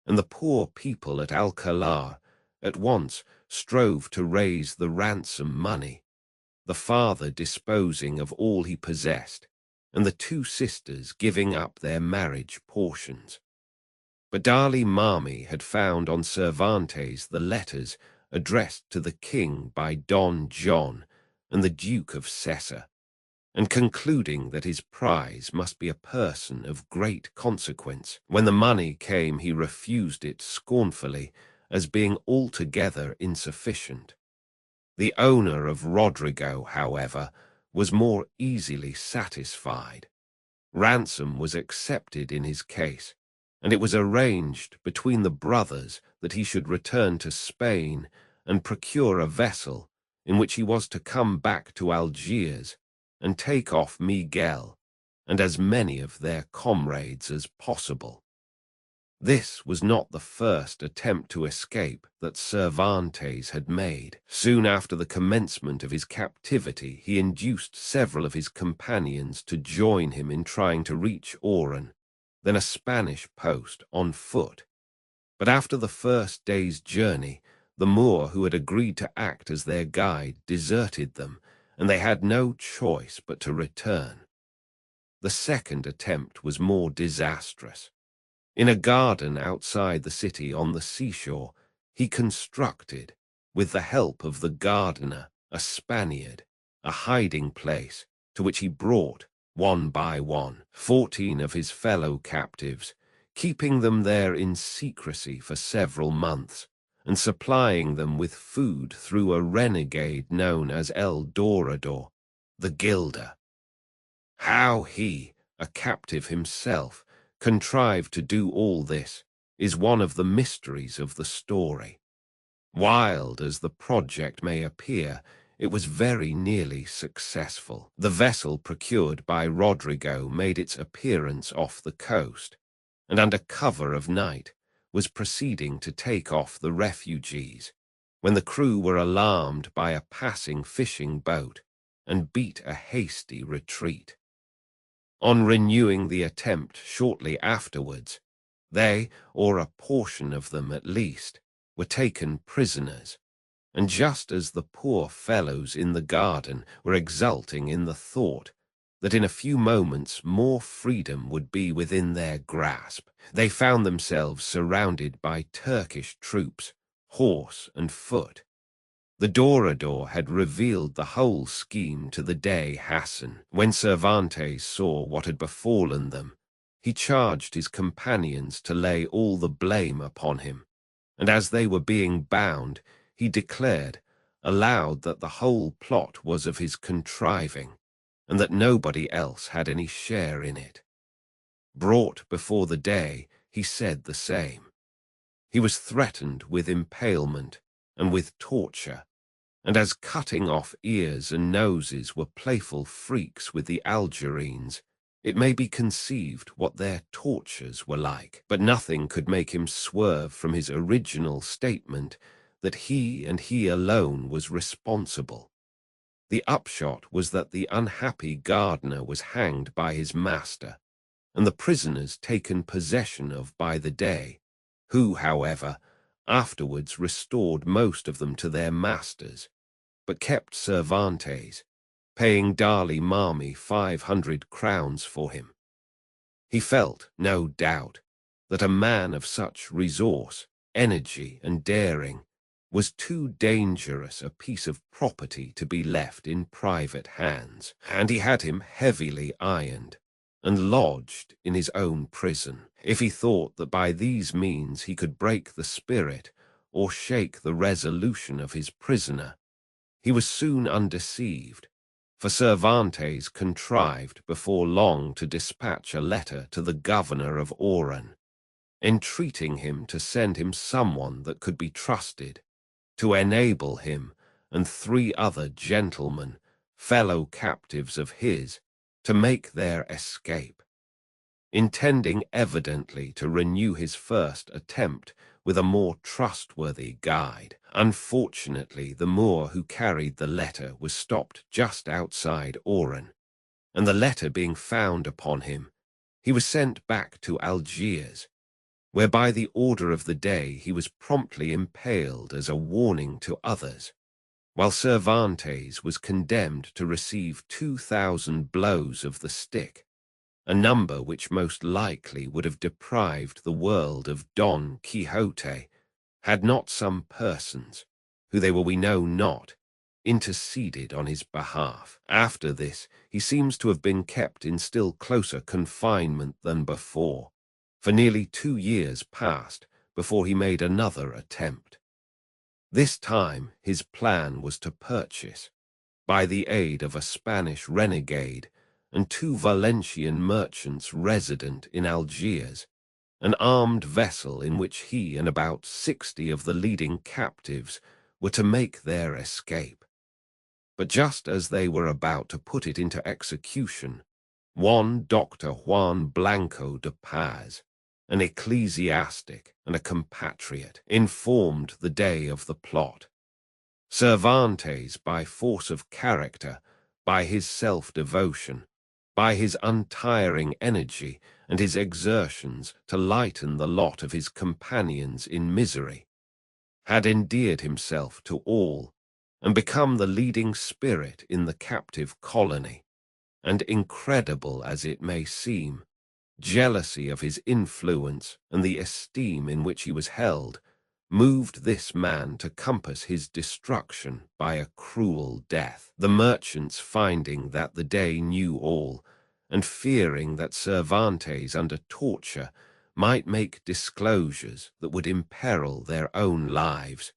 and the poor people at Alcalá at once strove to raise the ransom money, the father disposing of all he possessed, and the 2 sisters giving up their marriage portions. But Dali Mami had found on Cervantes the letters addressed to the king by Don John and the Duke of Sessa, and concluding that his prize must be a person of great consequence. When the money came, he refused it scornfully as being altogether insufficient. The owner of Rodrigo, however, was more easily satisfied. Ransom was accepted in his case, and it was arranged between the brothers that he should return to Spain and procure a vessel in which he was to come back to Algiers and take off Miguel and as many of their comrades as possible. This was not the first attempt to escape that Cervantes had made. Soon after the commencement of his captivity, he induced several of his companions to join him in trying to reach Oran, then a Spanish post, on foot. But after the first day's journey, the Moor who had agreed to act as their guide deserted them, and they had no choice but to return. The second attempt was more disastrous. In a garden outside the city on the seashore, he constructed, with the help of the gardener, a Spaniard, a hiding place to which he brought, one by one, 14 of his fellow captives, keeping them there in secrecy for several months, and supplying them with food through a renegade known as El Dorador, the Gilder. How he, a captive himself, contrived to do all this is one of the mysteries of the story. Wild as the project may appear, it was very nearly successful. The vessel procured by Rodrigo made its appearance off the coast, and under cover of night was proceeding to take off the refugees, when the crew were alarmed by a passing fishing boat and beat a hasty retreat. On renewing the attempt shortly afterwards, they, or a portion of them at least, were taken prisoners, and just as the poor fellows in the garden were exulting in the thought that in a few moments more freedom would be within their grasp, they found themselves surrounded by Turkish troops, horse and foot. The Dorador had revealed the whole scheme to the Dey Hassan. When Cervantes saw what had befallen them, he charged his companions to lay all the blame upon him, and as they were being bound, he declared aloud that the whole plot was of his contriving, and that nobody else had any share in it. Brought before the Dey, he said the same. He was threatened with impalement and with torture, and as cutting off ears and noses were playful freaks with the Algerines, it may be conceived what their tortures were like. But nothing could make him swerve from his original statement that he and he alone was responsible. The upshot was that the unhappy gardener was hanged by his master, and the prisoners taken possession of by the Dey, who, however, afterwards restored most of them to their masters, but kept Cervantes, paying Dali Mami 500 crowns for him. He felt, no doubt, that a man of such resource, energy, and daring was too dangerous a piece of property to be left in private hands, and he had him heavily ironed and lodged in his own prison, if he thought that by these means he could break the spirit or shake the resolution of his prisoner. He was soon undeceived, for Cervantes contrived before long to dispatch a letter to the governor of Oran, entreating him to send him someone that could be trusted, to enable him and 3 other gentlemen, fellow captives of his, to make their escape, intending evidently to renew his first attempt with a more trustworthy guide. Unfortunately, the Moor who carried the letter was stopped just outside Oran, and the letter being found upon him, he was sent back to Algiers, where by the order of the Dey he was promptly impaled as a warning to others, while Cervantes was condemned to receive 2,000 blows of the stick, a number which most likely would have deprived the world of Don Quixote, had not some persons, who they were we know not, interceded on his behalf. After this, he seems to have been kept in still closer confinement than before, for nearly 2 years passed before he made another attempt. This time his plan was to purchase, by the aid of a Spanish renegade and two Valencian merchants resident in Algiers, an armed vessel in which he and about 60 of the leading captives were to make their escape. But just as they were about to put it into execution, one Dr. Juan Blanco de Paz, an ecclesiastic and a compatriot, informed the day of the plot. Cervantes, by force of character, by his self-devotion, by his untiring energy and his exertions to lighten the lot of his companions in misery, had endeared himself to all and become the leading spirit in the captive colony, and incredible as it may seem, jealousy of his influence and the esteem in which he was held moved this man to compass his destruction by a cruel death. The merchants, finding that the day knew all, and fearing that Cervantes under torture might make disclosures that would imperil their own lives,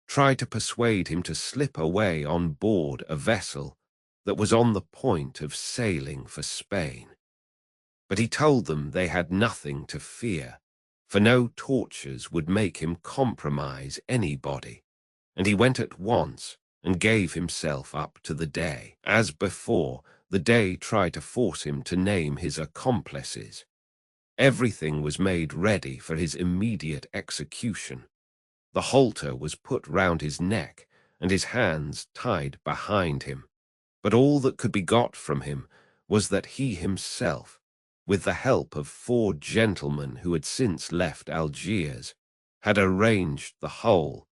tried to persuade him to slip away on board a vessel that was on the point of sailing for Spain. But he told them they had nothing to fear, for no tortures would make him compromise anybody, and he went at once and gave himself up to the Dey. As before, the Dey tried to force him to name his accomplices. Everything was made ready for his immediate execution. The halter was put round his neck and his hands tied behind him, but all that could be got from him was that he himself, with the help of 4 gentlemen who had since left Algiers, had arranged the whole,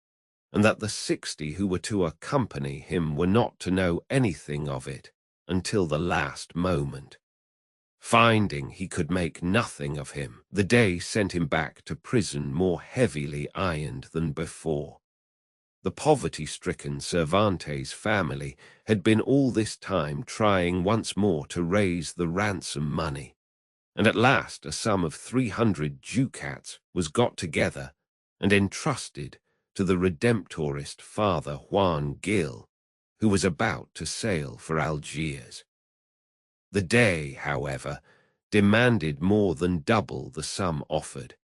and that the 60 who were to accompany him were not to know anything of it until the last moment. Finding he could make nothing of him, the Dey sent him back to prison more heavily ironed than before. The poverty-stricken Cervantes family had been all this time trying once more to raise the ransom money, and at last a sum of 300 ducats was got together and entrusted to the Redemptorist Father Juan Gil, who was about to sail for Algiers. The Dey, however, demanded more than double the sum offered,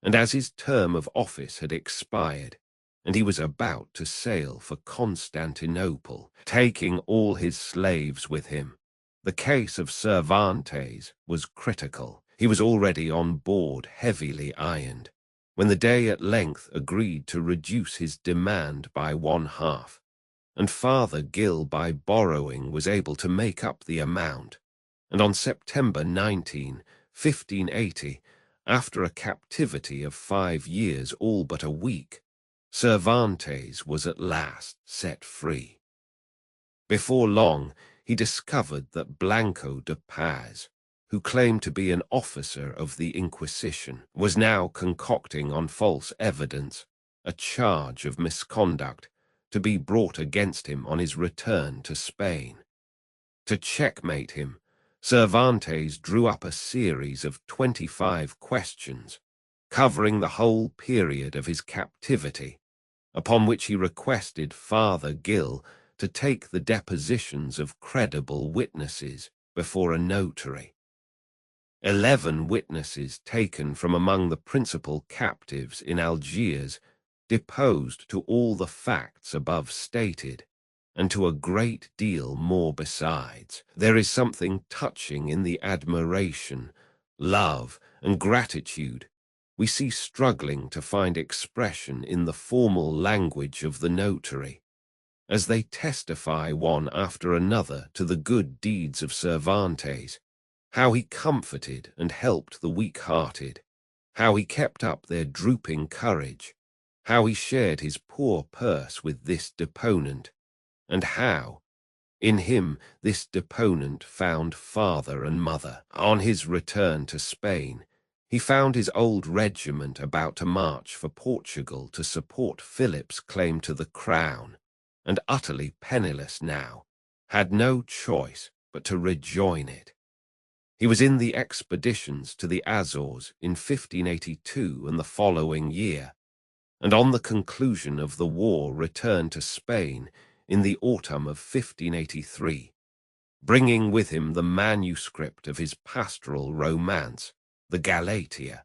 and as his term of office had expired, and he was about to sail for Constantinople, taking all his slaves with him, the case of Cervantes was critical. He was already on board, heavily ironed, when the Dey at length agreed to reduce his demand by 1/2, and Father Gil, by borrowing, was able to make up the amount, and on September 19, 1580, after a captivity of 5 years all but a week, Cervantes was at last set free. Before long, he discovered that Blanco de Paz, who claimed to be an officer of the Inquisition, was now concocting on false evidence a charge of misconduct to be brought against him on his return to Spain. To checkmate him, Cervantes drew up a series of 25 questions, covering the whole period of his captivity, upon which he requested Father Gil to take the depositions of credible witnesses before a notary. 11 witnesses taken from among the principal captives in Algiers deposed to all the facts above stated, and to a great deal more besides. There is something touching in the admiration, love, and gratitude we see struggling to find expression in the formal language of the notary, as they testify one after another to the good deeds of Cervantes, how he comforted and helped the weak-hearted, how he kept up their drooping courage, how he shared his poor purse with this deponent, and how, in him, this deponent found father and mother. On his return to Spain, he found his old regiment about to march for Portugal to support Philip's claim to the crown, and utterly penniless now, had no choice but to rejoin it. He was in the expeditions to the Azores in 1582 and the following year, and on the conclusion of the war returned to Spain in the autumn of 1583, bringing with him the manuscript of his pastoral romance, the Galatea,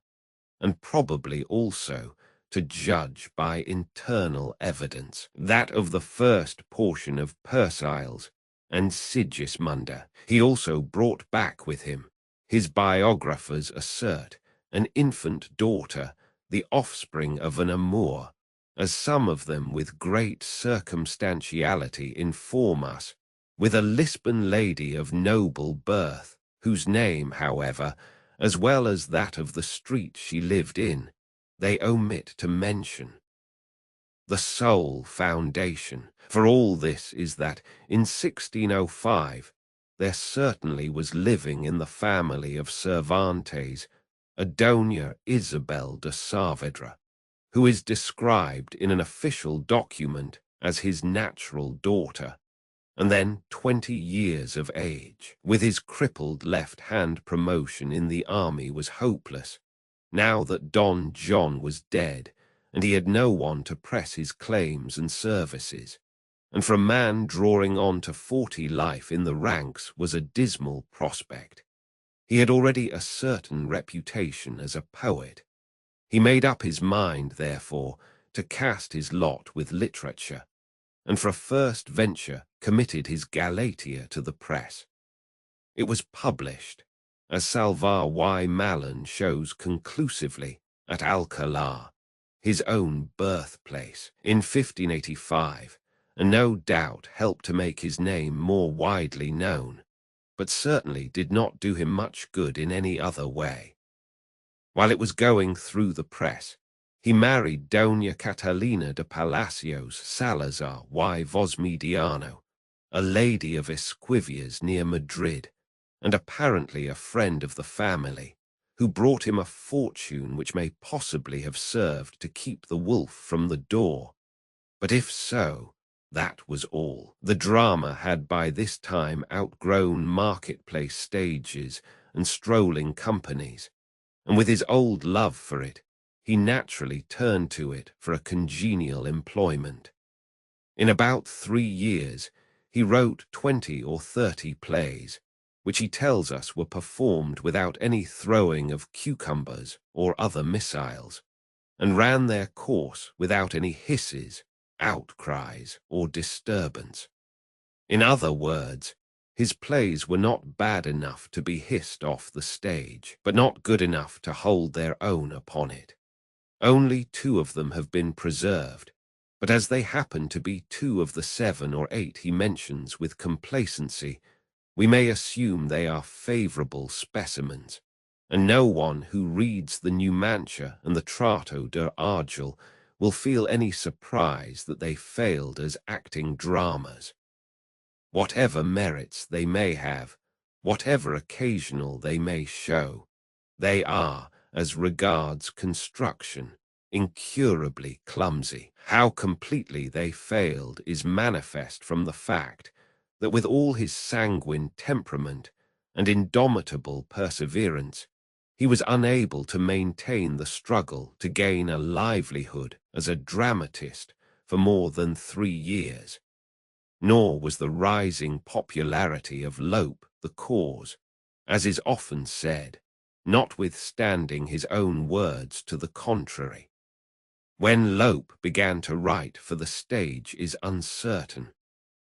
and probably also, to judge by internal evidence, that of the first portion of Persils and Sigismunda. He also brought back with him, his biographers assert, an infant daughter, the offspring of an amour, as some of them with great circumstantiality inform us, with a Lisbon lady of noble birth, whose name, however, as well as that of the street she lived in, they omit to mention. The sole foundation for all this is that in 1605 there certainly was living in the family of Cervantes a Doña Isabel de Saavedra, who is described in an official document as his natural daughter, and then 20 years of age. With his crippled left hand, promotion in the army was hopeless, now that Don John was dead, and he had no one to press his claims and services, and for a man drawing on to 40 life in the ranks was a dismal prospect. He had already a certain reputation as a poet. He made up his mind, therefore, to cast his lot with literature, and for a first venture committed his Galatea to the press. It was published, as Salvar Y. Mallan shows conclusively, at Alcalá, his own birthplace, in 1585, and no doubt helped to make his name more widely known, but certainly did not do him much good in any other way. While it was going through the press, he married Doña Catalina de Palacios Salazar y Vosmediano, a lady of Esquivias near Madrid, and apparently a friend of the family, who brought him a fortune which may possibly have served to keep the wolf from the door. But if so, that was all. The drama had by this time outgrown marketplace stages and strolling companies, and with his old love for it, he naturally turned to it for a congenial employment. In about 3 years, he wrote 20 or 30 plays, which he tells us were performed without any throwing of cucumbers or other missiles, and ran their course without any hisses, outcries, or disturbance. In other words, his plays were not bad enough to be hissed off the stage, but not good enough to hold their own upon it. Only 2 of them have been preserved, but as they happen to be 2 of the 7 or 8 he mentions with complacency, we may assume they are favorable specimens, and no one who reads the Numancia and the Trato de Argel will feel any surprise that they failed as acting dramas. Whatever merits they may have, whatever occasional they may show, they are, as regards construction, incurably clumsy. How completely they failed is manifest from the fact that with all his sanguine temperament and indomitable perseverance, he was unable to maintain the struggle to gain a livelihood as a dramatist for more than 3 years. Nor was the rising popularity of Lope the cause, as is often said, notwithstanding his own words to the contrary. When Lope began to write for the stage is uncertain,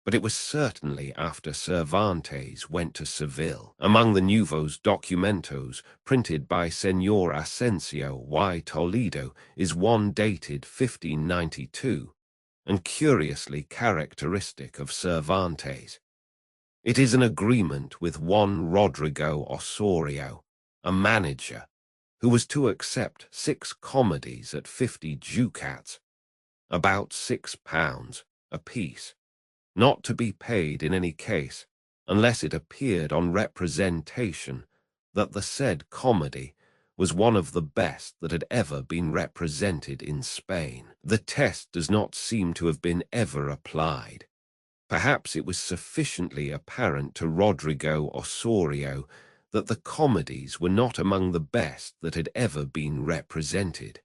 but it was certainly after Cervantes went to Seville. Among the Nuevos Documentos printed by Señor Asensio y Toledo is one dated 1592, and curiously characteristic of Cervantes. It is an agreement with one Rodrigo Osorio, a manager, who was to accept 6 comedies at 50 ducats, about £6 apiece, not to be paid in any case unless it appeared on representation that the said comedy was one of the best that had ever been represented in Spain. The test does not seem to have been ever applied. Perhaps it was sufficiently apparent to Rodrigo Osorio that the comedies were not among the best that had ever been represented.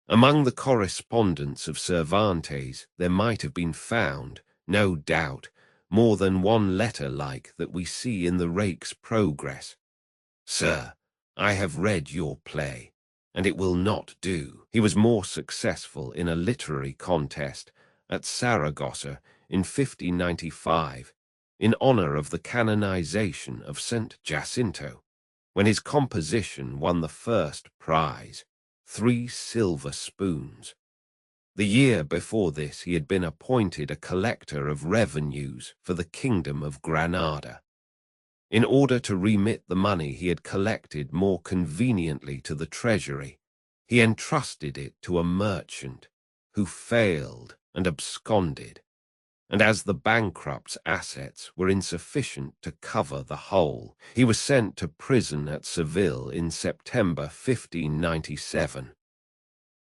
Among the correspondence of Cervantes there might have been found, no doubt, more than one letter like that we see in the Rake's Progress. Sir, I have read your play, and it will not do. He was more successful in a literary contest at Saragossa in 1595, in honor of the canonization of St. Jacinto, when his composition won the first prize, 3 silver spoons. The year before this he had been appointed a collector of revenues for the kingdom of Granada. In order to remit the money he had collected more conveniently to the treasury, he entrusted it to a merchant who failed and absconded, and as the bankrupt's assets were insufficient to cover the whole, he was sent to prison at Seville in September 1597.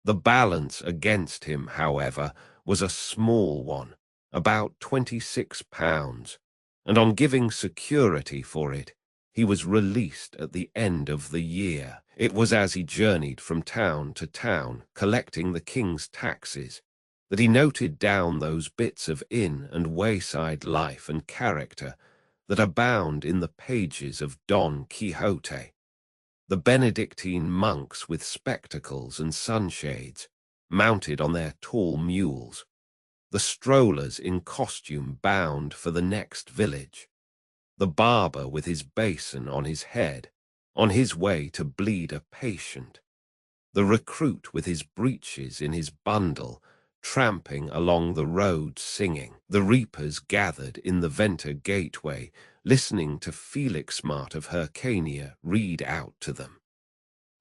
The balance against him, however, was a small one, about £26, and on giving security for it, he was released at the end of the year. It was as he journeyed from town to town, collecting the king's taxes, that he noted down those bits of inn and wayside life and character that abound in the pages of Don Quixote. The Benedictine monks with spectacles and sunshades, mounted on their tall mules, the strollers in costume bound for the next village, the barber with his basin on his head, on his way to bleed a patient, the recruit with his breeches in his bundle, tramping along the road singing, the reapers gathered in the Venta gateway, listening to Felixmart of Hyrcania read out to them,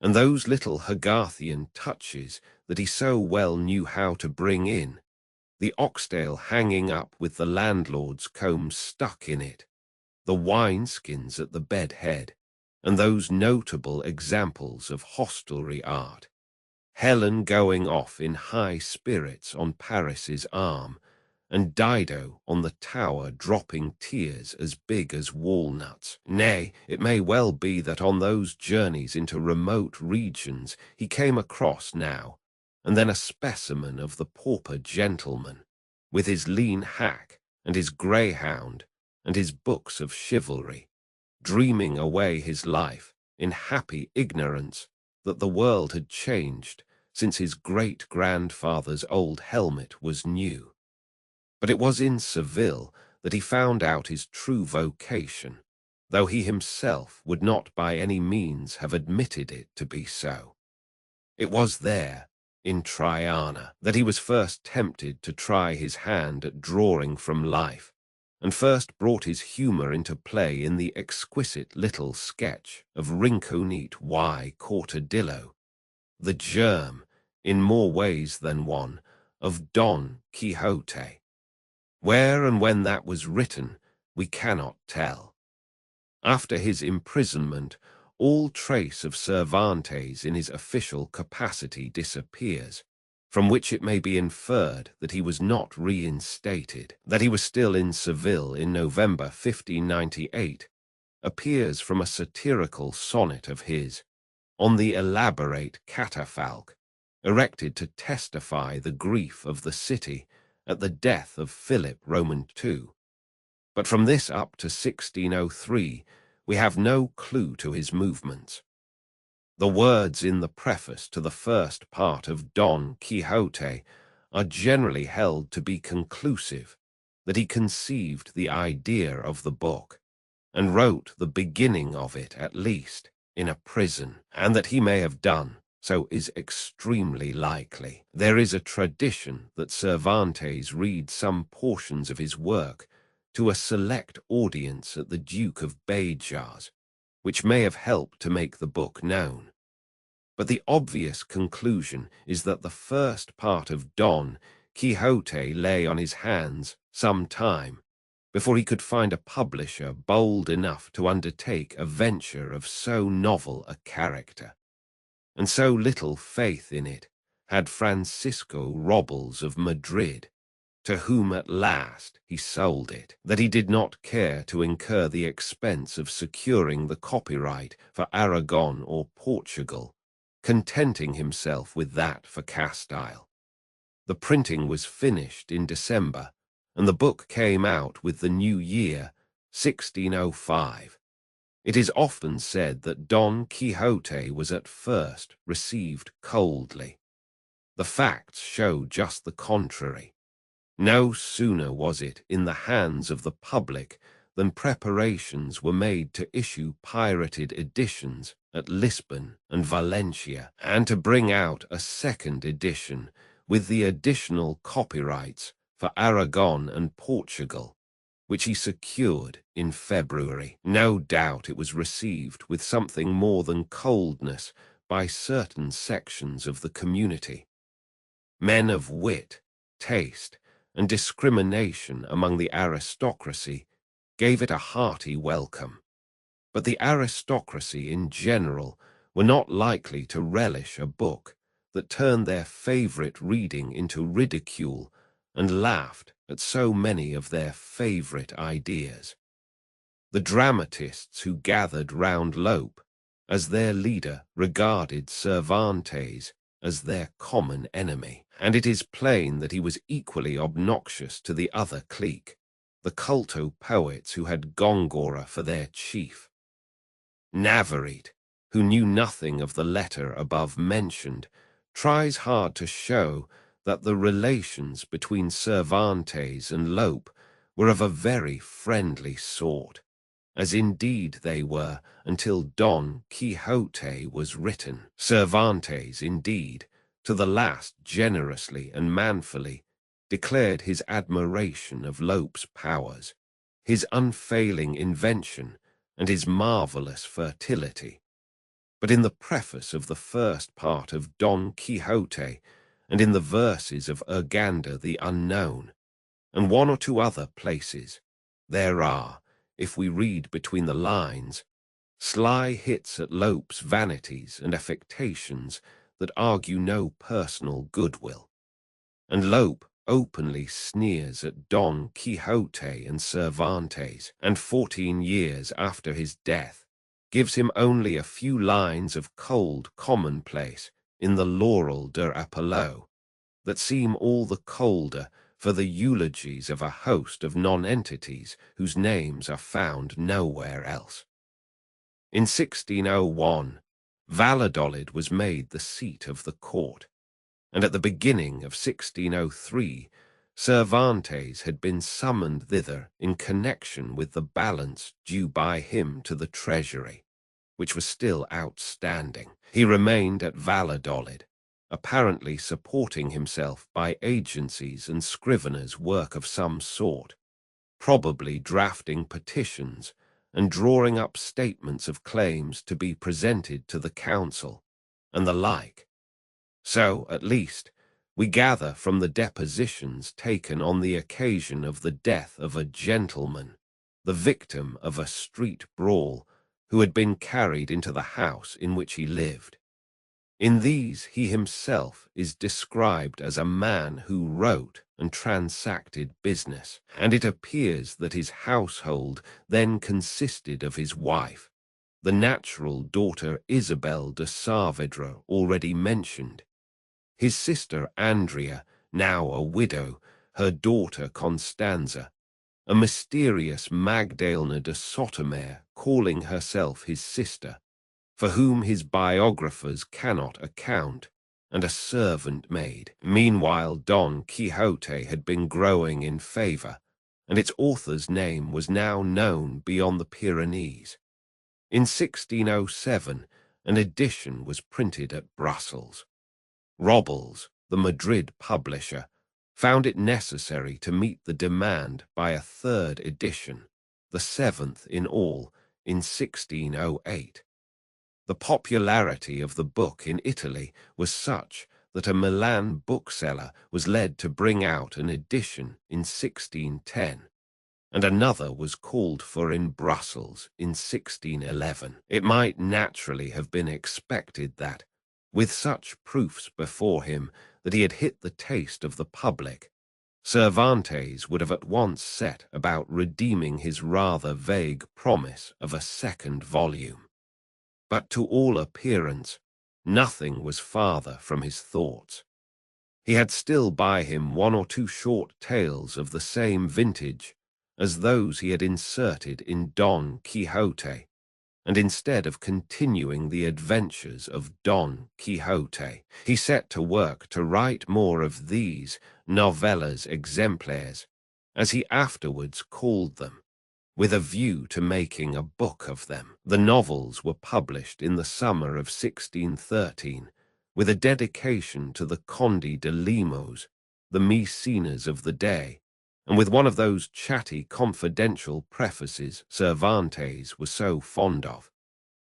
and those little Hogarthian touches that he so well knew how to bring in, the oxtail hanging up with the landlord's comb stuck in it, the wineskins at the bed head, and those notable examples of hostelry art, Helen going off in high spirits on Paris's arm, and Dido on the tower dropping tears as big as walnuts. Nay, it may well be that on those journeys into remote regions he came across now and then a specimen of the pauper gentleman, with his lean hack and his greyhound and his books of chivalry, dreaming away his life in happy ignorance that the world had changed since his great-grandfather's old helmet was new. But it was in Seville that he found out his true vocation, though he himself would not by any means have admitted it to be so. It was there, in Triana, that he was first tempted to try his hand at drawing from life, and first brought his humour into play in the exquisite little sketch of Rinconete y Cortadillo, the germ, in more ways than one, of Don Quixote. Where and when that was written, we cannot tell. After his imprisonment, all trace of Cervantes in his official capacity disappears, from which it may be inferred that he was not reinstated. That he was still in Seville in November 1598 appears from a satirical sonnet of his, on the elaborate catafalque, erected to testify the grief of the city at the death of Philip Roman II. But from this up to 1603, we have no clue to his movements. The words in the preface to the first part of Don Quixote are generally held to be conclusive that he conceived the idea of the book, and wrote the beginning of it at least, in a prison, and that he may have done so is extremely likely. There is a tradition that Cervantes read some portions of his work to a select audience at the Duke of Bejar's, which may have helped to make the book known. But the obvious conclusion is that the first part of Don Quixote lay on his hands some time before he could find a publisher bold enough to undertake a venture of so novel a character. And so little faith in it had Francisco Robles of Madrid, to whom at last he sold it, that he did not care to incur the expense of securing the copyright for Aragon or Portugal, contenting himself with that for Castile. The printing was finished in December, and the book came out with the new year, 1605. It is often said that Don Quixote was at first received coldly. The facts show just the contrary. No sooner was it in the hands of the public than preparations were made to issue pirated editions at Lisbon and Valencia, and to bring out a second edition with the additional copyrights for Aragon and Portugal, which he secured in February. No doubt it was received with something more than coldness by certain sections of the community. Men of wit, taste, and discrimination among the aristocracy gave it a hearty welcome. But the aristocracy in general were not likely to relish a book that turned their favorite reading into ridicule and laughed at so many of their favorite ideas. The dramatists who gathered round Lope as their leader regarded Cervantes as their common enemy, and it is plain that he was equally obnoxious to the other clique, the culto poets who had Gongora for their chief. Navarrete, who knew nothing of the letter above mentioned, tries hard to show that the relations between Cervantes and Lope were of a very friendly sort, as indeed they were until Don Quixote was written. Cervantes, indeed, to the last generously and manfully, declared his admiration of Lope's powers, his unfailing invention, and his marvelous fertility. But in the preface of the first part of Don Quixote, and in the verses of Urganda the Unknown, and one or two other places, there are, if we read between the lines, sly hits at Lope's vanities and affectations that argue no personal goodwill. And Lope openly sneers at Don Quixote and Cervantes, and 14 years after his death, gives him only a few lines of cold commonplace in the Laurel de Apollo that seem all the colder for the eulogies of a host of nonentities whose names are found nowhere else. In 1601, Valladolid was made the seat of the court, and at the beginning of 1603, Cervantes had been summoned thither in connection with the balance due by him to the treasury, which was still outstanding. He remained at Valladolid, apparently supporting himself by agencies and scriveners' work of some sort, probably drafting petitions and drawing up statements of claims to be presented to the council, and the like. So, at least, we gather from the depositions taken on the occasion of the death of a gentleman, the victim of a street brawl, who had been carried into the house in which he lived. In these he himself is described as a man who wrote and transacted business, and it appears that his household then consisted of his wife, the natural daughter Isabel de Saavedra already mentioned, his sister Andrea, now a widow, her daughter Constanza, a mysterious Magdalena de Sotomayor calling herself his sister, for whom his biographers cannot account, and a servant maid. Meanwhile, Don Quixote had been growing in favor, and its author's name was now known beyond the Pyrenees. In 1607, an edition was printed at Brussels. Robles, the Madrid publisher, found it necessary to meet the demand by a third edition, the seventh in all, in 1608. The popularity of the book in Italy was such that a Milan bookseller was led to bring out an edition in 1610, and another was called for in Brussels in 1611. It might naturally have been expected that, with such proofs before him that he had hit the taste of the public, Cervantes would have at once set about redeeming his rather vague promise of a second volume. But to all appearance, nothing was farther from his thoughts. He had still by him one or two short tales of the same vintage as those he had inserted in Don Quixote, and instead of continuing the adventures of Don Quixote, he set to work to write more of these novellas exemplares, as he afterwards called them, with a view to making a book of them. The novels were published in the summer of 1613, with a dedication to the Conde de Lemos, the Mecenas of the day, and with one of those chatty confidential prefaces Cervantes was so fond of.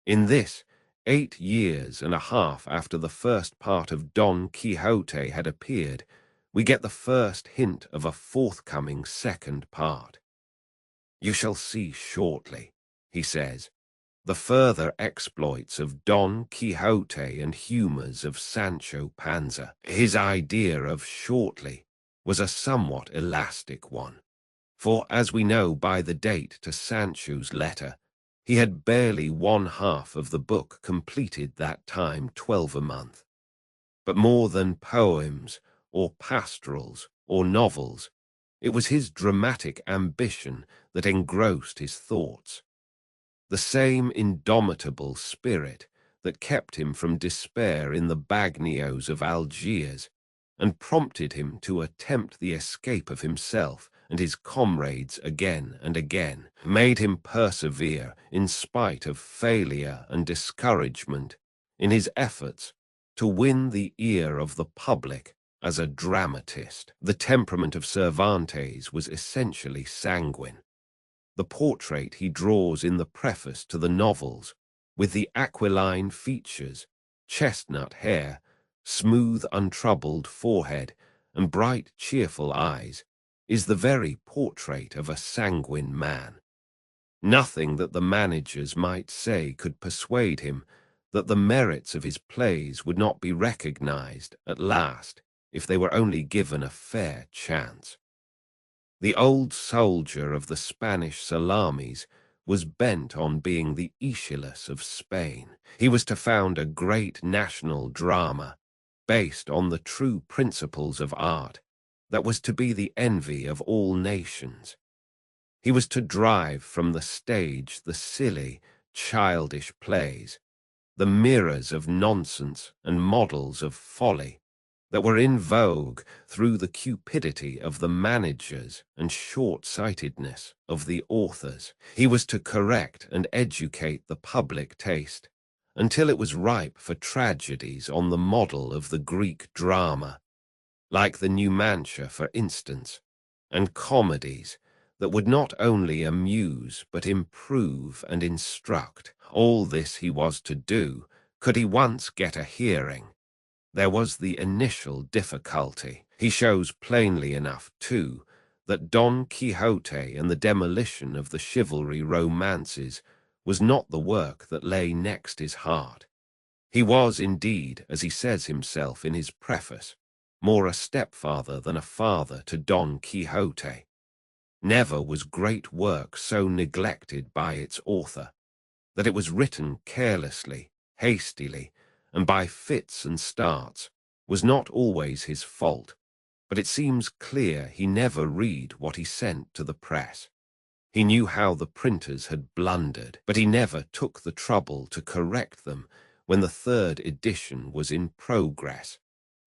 In this, 8 years and a half after the first part of Don Quixote had appeared, we get the first hint of a forthcoming second part. "You shall see shortly," he says, "the further exploits of Don Quixote and humors of Sancho Panza." His idea of shortly was a somewhat elastic one, for, as we know by the date to Sancho's letter, he had barely one half of the book completed that time 12 a month. But more than poems, or pastorals, or novels, it was his dramatic ambition that engrossed his thoughts. The same indomitable spirit that kept him from despair in the bagnios of Algiers and prompted him to attempt the escape of himself and his comrades again and again, made him persevere in spite of failure and discouragement in his efforts to win the ear of the public as a dramatist. The temperament of Cervantes was essentially sanguine. The portrait he draws in the preface to the novels, with the aquiline features, chestnut hair, smooth untroubled forehead, and bright cheerful eyes, is the very portrait of a sanguine man. Nothing that the managers might say could persuade him that the merits of his plays would not be recognized at last if they were only given a fair chance. The old soldier of the Spanish salamis was bent on being the Aeschylus of Spain. He was to found a great national drama based on the true principles of art that was to be the envy of all nations. He was to drive from the stage the silly, childish plays, the mirrors of nonsense and models of folly that were in vogue through the cupidity of the managers and short-sightedness of the authors. He was to correct and educate the public taste until it was ripe for tragedies on the model of the Greek drama, like the Numantia, for instance, and comedies that would not only amuse but improve and instruct. All this he was to do, could he once get a hearing. There was the initial difficulty. He shows plainly enough, too, that Don Quixote and the demolition of the chivalry romances was not the work that lay next his heart. He was indeed, as he says himself in his preface, more a stepfather than a father to Don Quixote. Never was great work so neglected by its author, that it was written carelessly, hastily, and by fits and starts, was not always his fault, but it seems clear he never read what he sent to the press. He knew how the printers had blundered, but he never took the trouble to correct them when the third edition was in progress,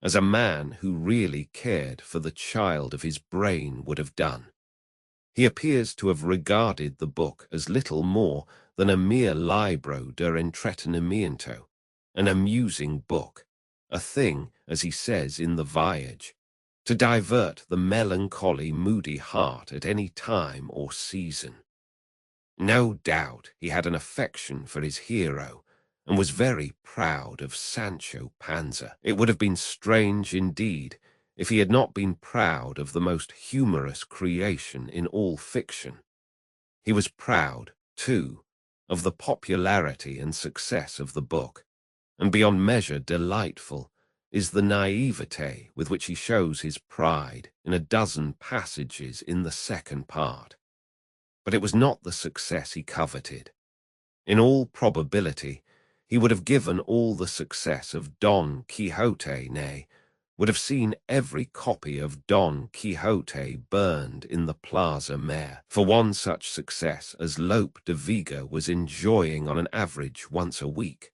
as a man who really cared for the child of his brain would have done. He appears to have regarded the book as little more than a mere libro de entretenimiento, an amusing book, a thing, as he says in The Voyage, to divert the melancholy, moody heart at any time or season. No doubt he had an affection for his hero, and was very proud of Sancho Panza. It would have been strange indeed if he had not been proud of the most humorous creation in all fiction. He was proud, too, of the popularity and success of the book, and beyond measure delightful is the naivete with which he shows his pride in a dozen passages in the second part. But it was not the success he coveted. In all probability, he would have given all the success of Don Quixote, nay, would have seen every copy of Don Quixote burned in the Plaza Mayor for one such success as Lope de Vega was enjoying on an average once a week.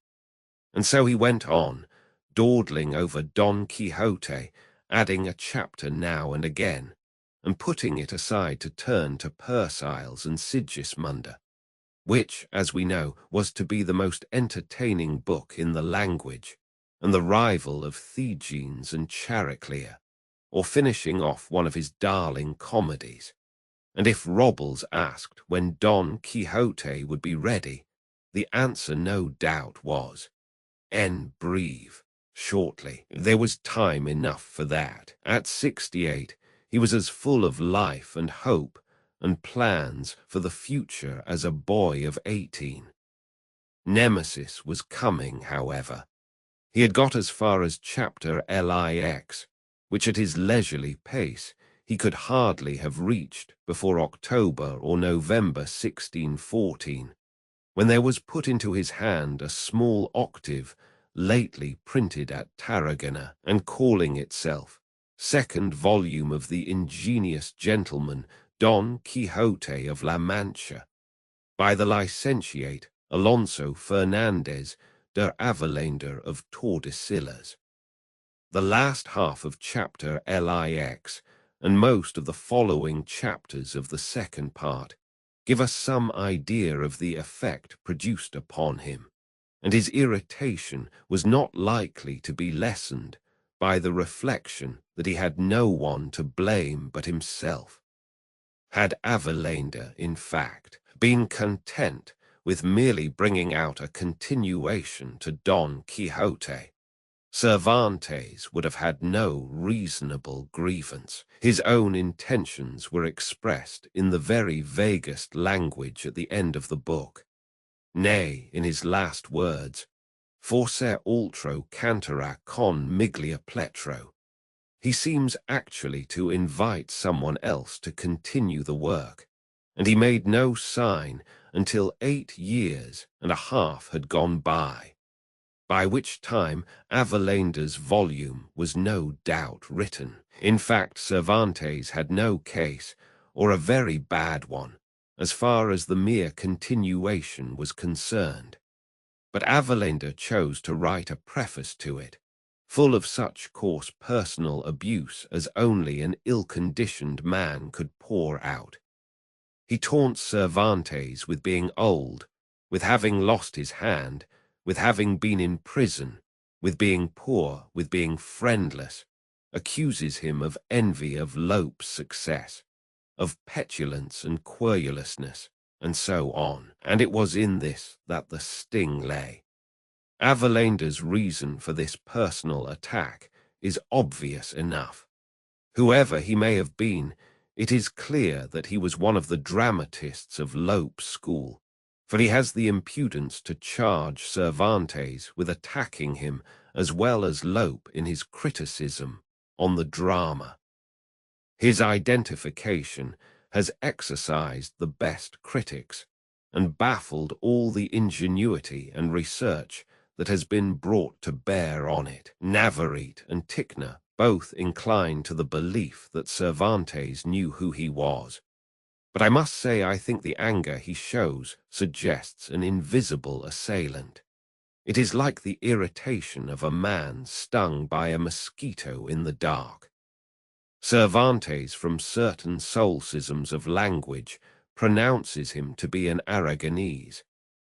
And so he went on, dawdling over Don Quixote, adding a chapter now and again, and putting it aside to turn to Persiles and Sigismunda, which, as we know, was to be the most entertaining book in the language, and the rival of Thegenes and Chariclea, or finishing off one of his darling comedies. And if Robles asked when Don Quixote would be ready, the answer no doubt was, en breve, shortly. There was time enough for that. At 68, he was as full of life and hope and plans for the future as a boy of 18. Nemesis was coming, however. He had got as far as chapter LIX, which at his leisurely pace he could hardly have reached before October or November 1614, when there was put into his hand a small octave lately printed at Tarragona, and calling itself Second Volume of the Ingenious Gentleman Don Quixote of La Mancha, by the licentiate Alonso Fernandez de Avelander of Tordesillas. The last half of chapter LIX and most of the following chapters of the second part give us some idea of the effect produced upon him, and his irritation was not likely to be lessened by the reflection that he had no one to blame but himself. Had Avelander, in fact, been content with merely bringing out a continuation to Don Quixote, Cervantes would have had no reasonable grievance. His own intentions were expressed in the very vaguest language at the end of the book. Nay, in his last words, forse altro cantera con miglia pletro, he seems actually to invite someone else to continue the work, and he made no sign until 8 years and a half had gone by which time Avelander's volume was no doubt written. In fact, Cervantes had no case, or a very bad one, as far as the mere continuation was concerned. But Avelander chose to write a preface to it, full of such coarse personal abuse as only an ill-conditioned man could pour out. He taunts Cervantes with being old, with having lost his hand, with having been in prison, with being poor, with being friendless, accuses him of envy of Lope's success, of petulance and querulousness, and so on. And it was in this that the sting lay. Avelander's reason for this personal attack is obvious enough. Whoever he may have been, it is clear that he was one of the dramatists of Lope's school, for he has the impudence to charge Cervantes with attacking him as well as Lope in his criticism on the drama. His identification has exercised the best critics and baffled all the ingenuity and research that has been brought to bear on it. Navarrete and Tickner both incline to the belief that Cervantes knew who he was, but I must say I think the anger he shows suggests an invisible assailant. It is like the irritation of a man stung by a mosquito in the dark. Cervantes, from certain solecisms of language, pronounces him to be an Aragonese,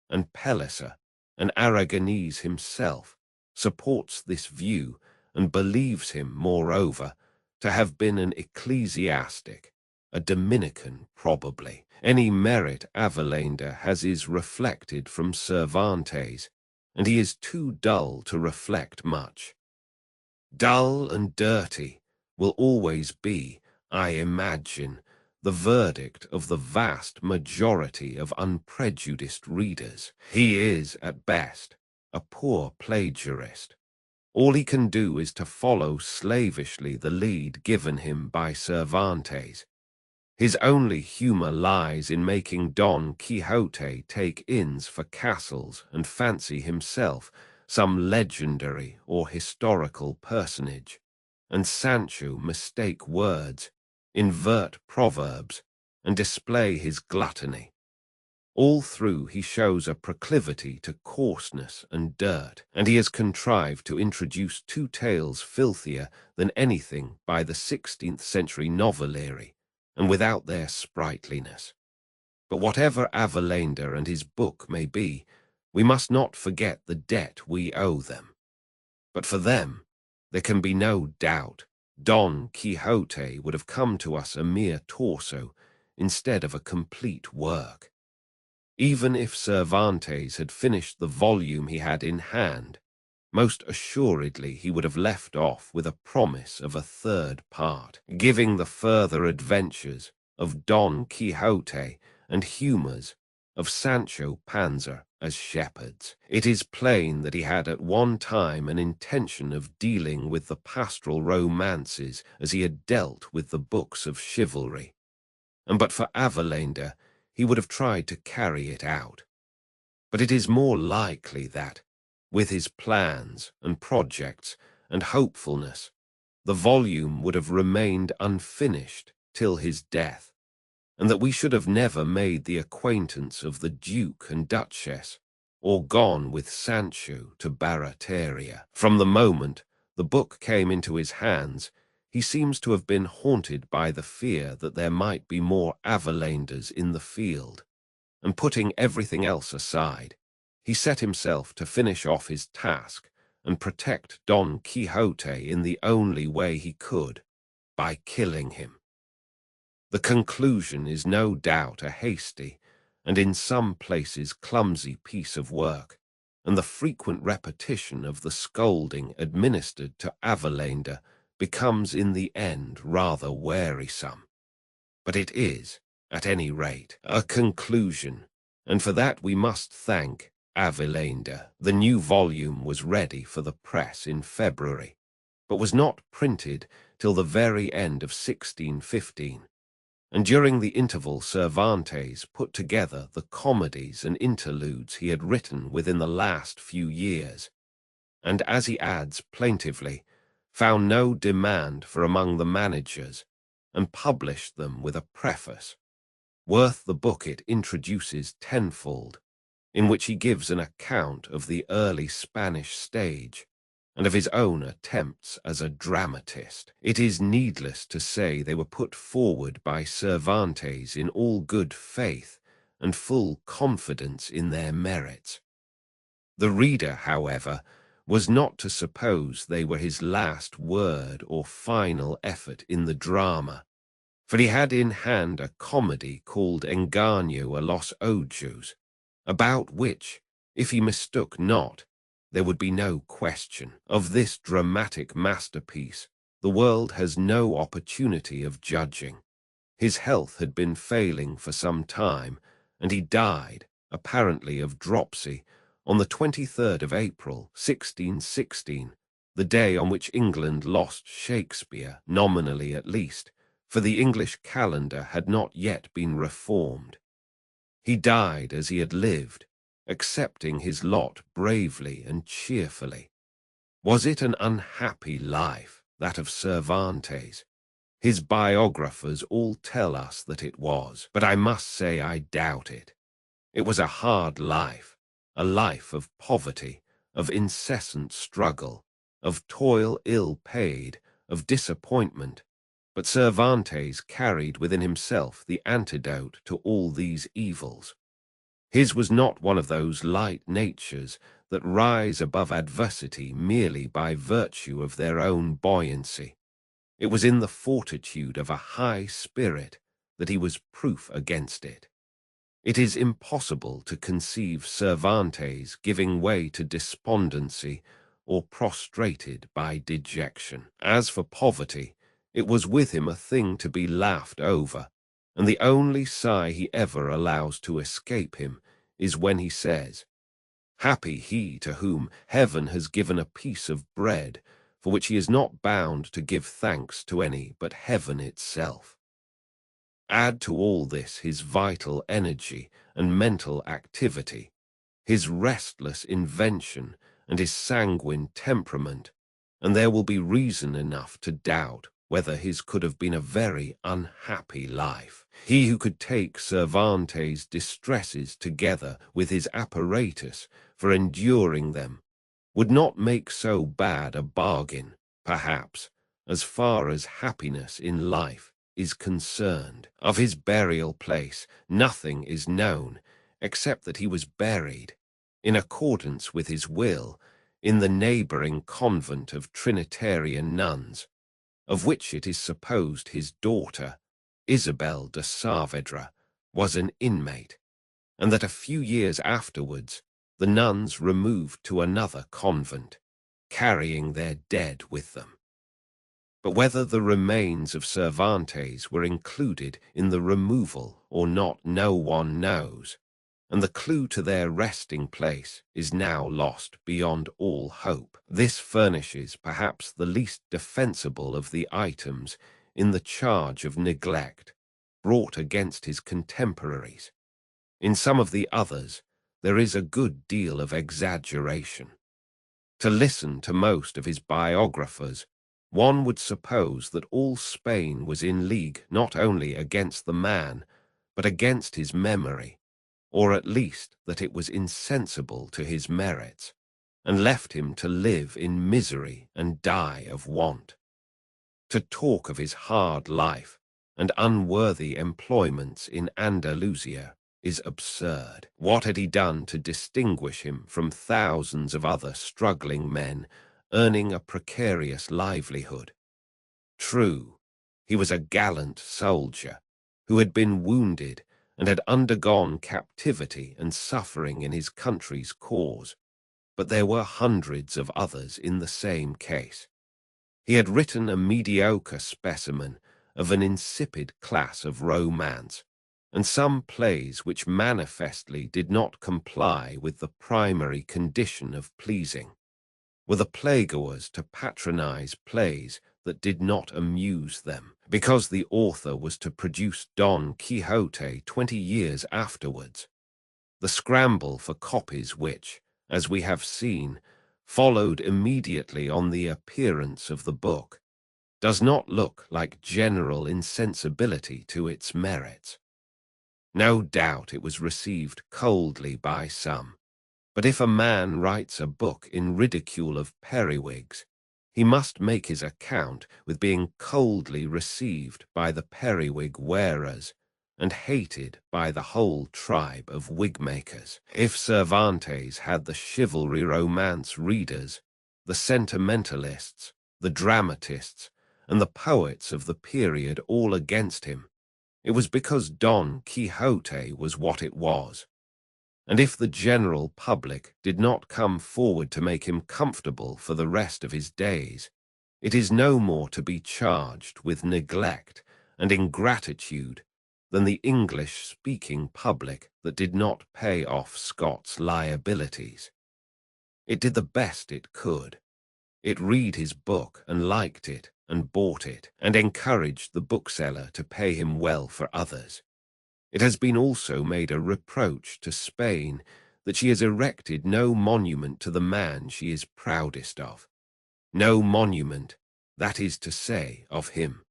and Pellicer, an Aragonese himself, supports this view and believes him, moreover, to have been an ecclesiastic, a Dominican probably. Any merit Avelander has is reflected from Cervantes, and he is too dull to reflect much. Dull and dirty will always be, I imagine, the verdict of the vast majority of unprejudiced readers. He is, at best, a poor plagiarist. All he can do is to follow slavishly the lead given him by Cervantes. His only humor lies in making Don Quixote take inns for castles and fancy himself some legendary or historical personage. and Sancho mistake words, invert proverbs, and display his gluttony. All through he shows a proclivity to coarseness and dirt, and he has contrived to introduce two tales filthier than anything by the 16th century novellary, and without their sprightliness. But whatever Avellaneda and his book may be, we must not forget the debt we owe them. But for them, there can be no doubt, Don Quixote would have come to us a mere torso instead of a complete work. Even if Cervantes had finished the volume he had in hand, most assuredly he would have left off with a promise of a third part, giving the further adventures of Don Quixote and humours of Sancho Panza as shepherds. It is plain that he had at one time an intention of dealing with the pastoral romances as he had dealt with the books of chivalry, and but for Avellaneda he would have tried to carry it out. But it is more likely that, with his plans and projects and hopefulness, the volume would have remained unfinished till his death, and that we should have never made the acquaintance of the Duke and Duchess, or gone with Sancho to Barataria. From the moment the book came into his hands, he seems to have been haunted by the fear that there might be more Avellandas in the field, and putting everything else aside, he set himself to finish off his task and protect Don Quixote in the only way he could, by killing him. The conclusion is no doubt a hasty and in some places clumsy piece of work, and the frequent repetition of the scolding administered to Avellaneda becomes in the end rather wearisome. But it is, at any rate, a conclusion, and for that we must thank Avellaneda. The new volume was ready for the press in February, but was not printed till the very end of 1615, and during the interval Cervantes put together the comedies and interludes he had written within the last few years, and, as he adds plaintively, found no demand for among the managers, and published them with a preface, worth the book it introduces tenfold, in which he gives an account of the early Spanish stage, and of his own attempts as a dramatist. It is needless to say they were put forward by Cervantes in all good faith and full confidence in their merits. The reader, however, was not to suppose they were his last word or final effort in the drama, for he had in hand a comedy called Engaño a los Ojos, about which, if he mistook not, there would be no question. Of this dramatic masterpiece the world has no opportunity of judging. His health had been failing for some time, and he died, apparently of dropsy, on the 23rd of April, 1616, the day on which England lost Shakespeare, nominally at least, for the English calendar had not yet been reformed. He died as he had lived, accepting his lot bravely and cheerfully. Was it an unhappy life, that of Cervantes? His biographers all tell us that it was, but I must say I doubt it. It was a hard life, a life of poverty, of incessant struggle, of toil ill-paid, of disappointment, but Cervantes carried within himself the antidote to all these evils. His was not one of those light natures that rise above adversity merely by virtue of their own buoyancy. It was in the fortitude of a high spirit that he was proof against it. It is impossible to conceive Cervantes giving way to despondency or prostrated by dejection. As for poverty, it was with him a thing to be laughed over, and the only sigh he ever allows to escape him is when he says, "Happy he to whom heaven has given a piece of bread, for which he is not bound to give thanks to any but heaven itself." Add to all this his vital energy and mental activity, his restless invention and his sanguine temperament, and there will be reason enough to doubt whether his could have been a very unhappy life. He who could take Cervantes' distresses together with his apparatus for enduring them would not make so bad a bargain, perhaps, as far as happiness in life is concerned. Of his burial place nothing is known, except that he was buried, in accordance with his will, in the neighboring convent of Trinitarian nuns, of which it is supposed his daughter, Isabel de Saavedra, was an inmate, and that a few years afterwards the nuns removed to another convent, carrying their dead with them. But whether the remains of Cervantes were included in the removal or not, no one knows, and the clue to their resting place is now lost beyond all hope. This furnishes perhaps the least defensible of the items in the charge of neglect brought against his contemporaries. In some of the others, there is a good deal of exaggeration. To listen to most of his biographers, one would suppose that all Spain was in league not only against the man, but against his memory, or at least that it was insensible to his merits, and left him to live in misery and die of want. To talk of his hard life and unworthy employments in Andalusia is absurd. What had he done to distinguish him from thousands of other struggling men earning a precarious livelihood? True, he was a gallant soldier who had been wounded and had undergone captivity and suffering in his country's cause, but there were hundreds of others in the same case. He had written a mediocre specimen of an insipid class of romance, and some plays which manifestly did not comply with the primary condition of pleasing. Were the playgoers to patronize plays that did not amuse them, because the author was to produce Don Quixote 20 years afterwards? The scramble for copies which, as we have seen, followed immediately on the appearance of the book, does not look like general insensibility to its merits. No doubt it was received coldly by some, but if a man writes a book in ridicule of periwigs, he must make his account with being coldly received by the periwig wearers and hated by the whole tribe of wigmakers. If Cervantes had the chivalry romance readers, the sentimentalists, the dramatists, and the poets of the period all against him, it was because Don Quixote was what it was. And if the general public did not come forward to make him comfortable for the rest of his days, it is no more to be charged with neglect and ingratitude than the English-speaking public that did not pay off Scott's liabilities. It did the best it could. It read his book and liked it and bought it and encouraged the bookseller to pay him well for others. It has been also made a reproach to Spain that she has erected no monument to the man she is proudest of. No monument, that is to say, of him.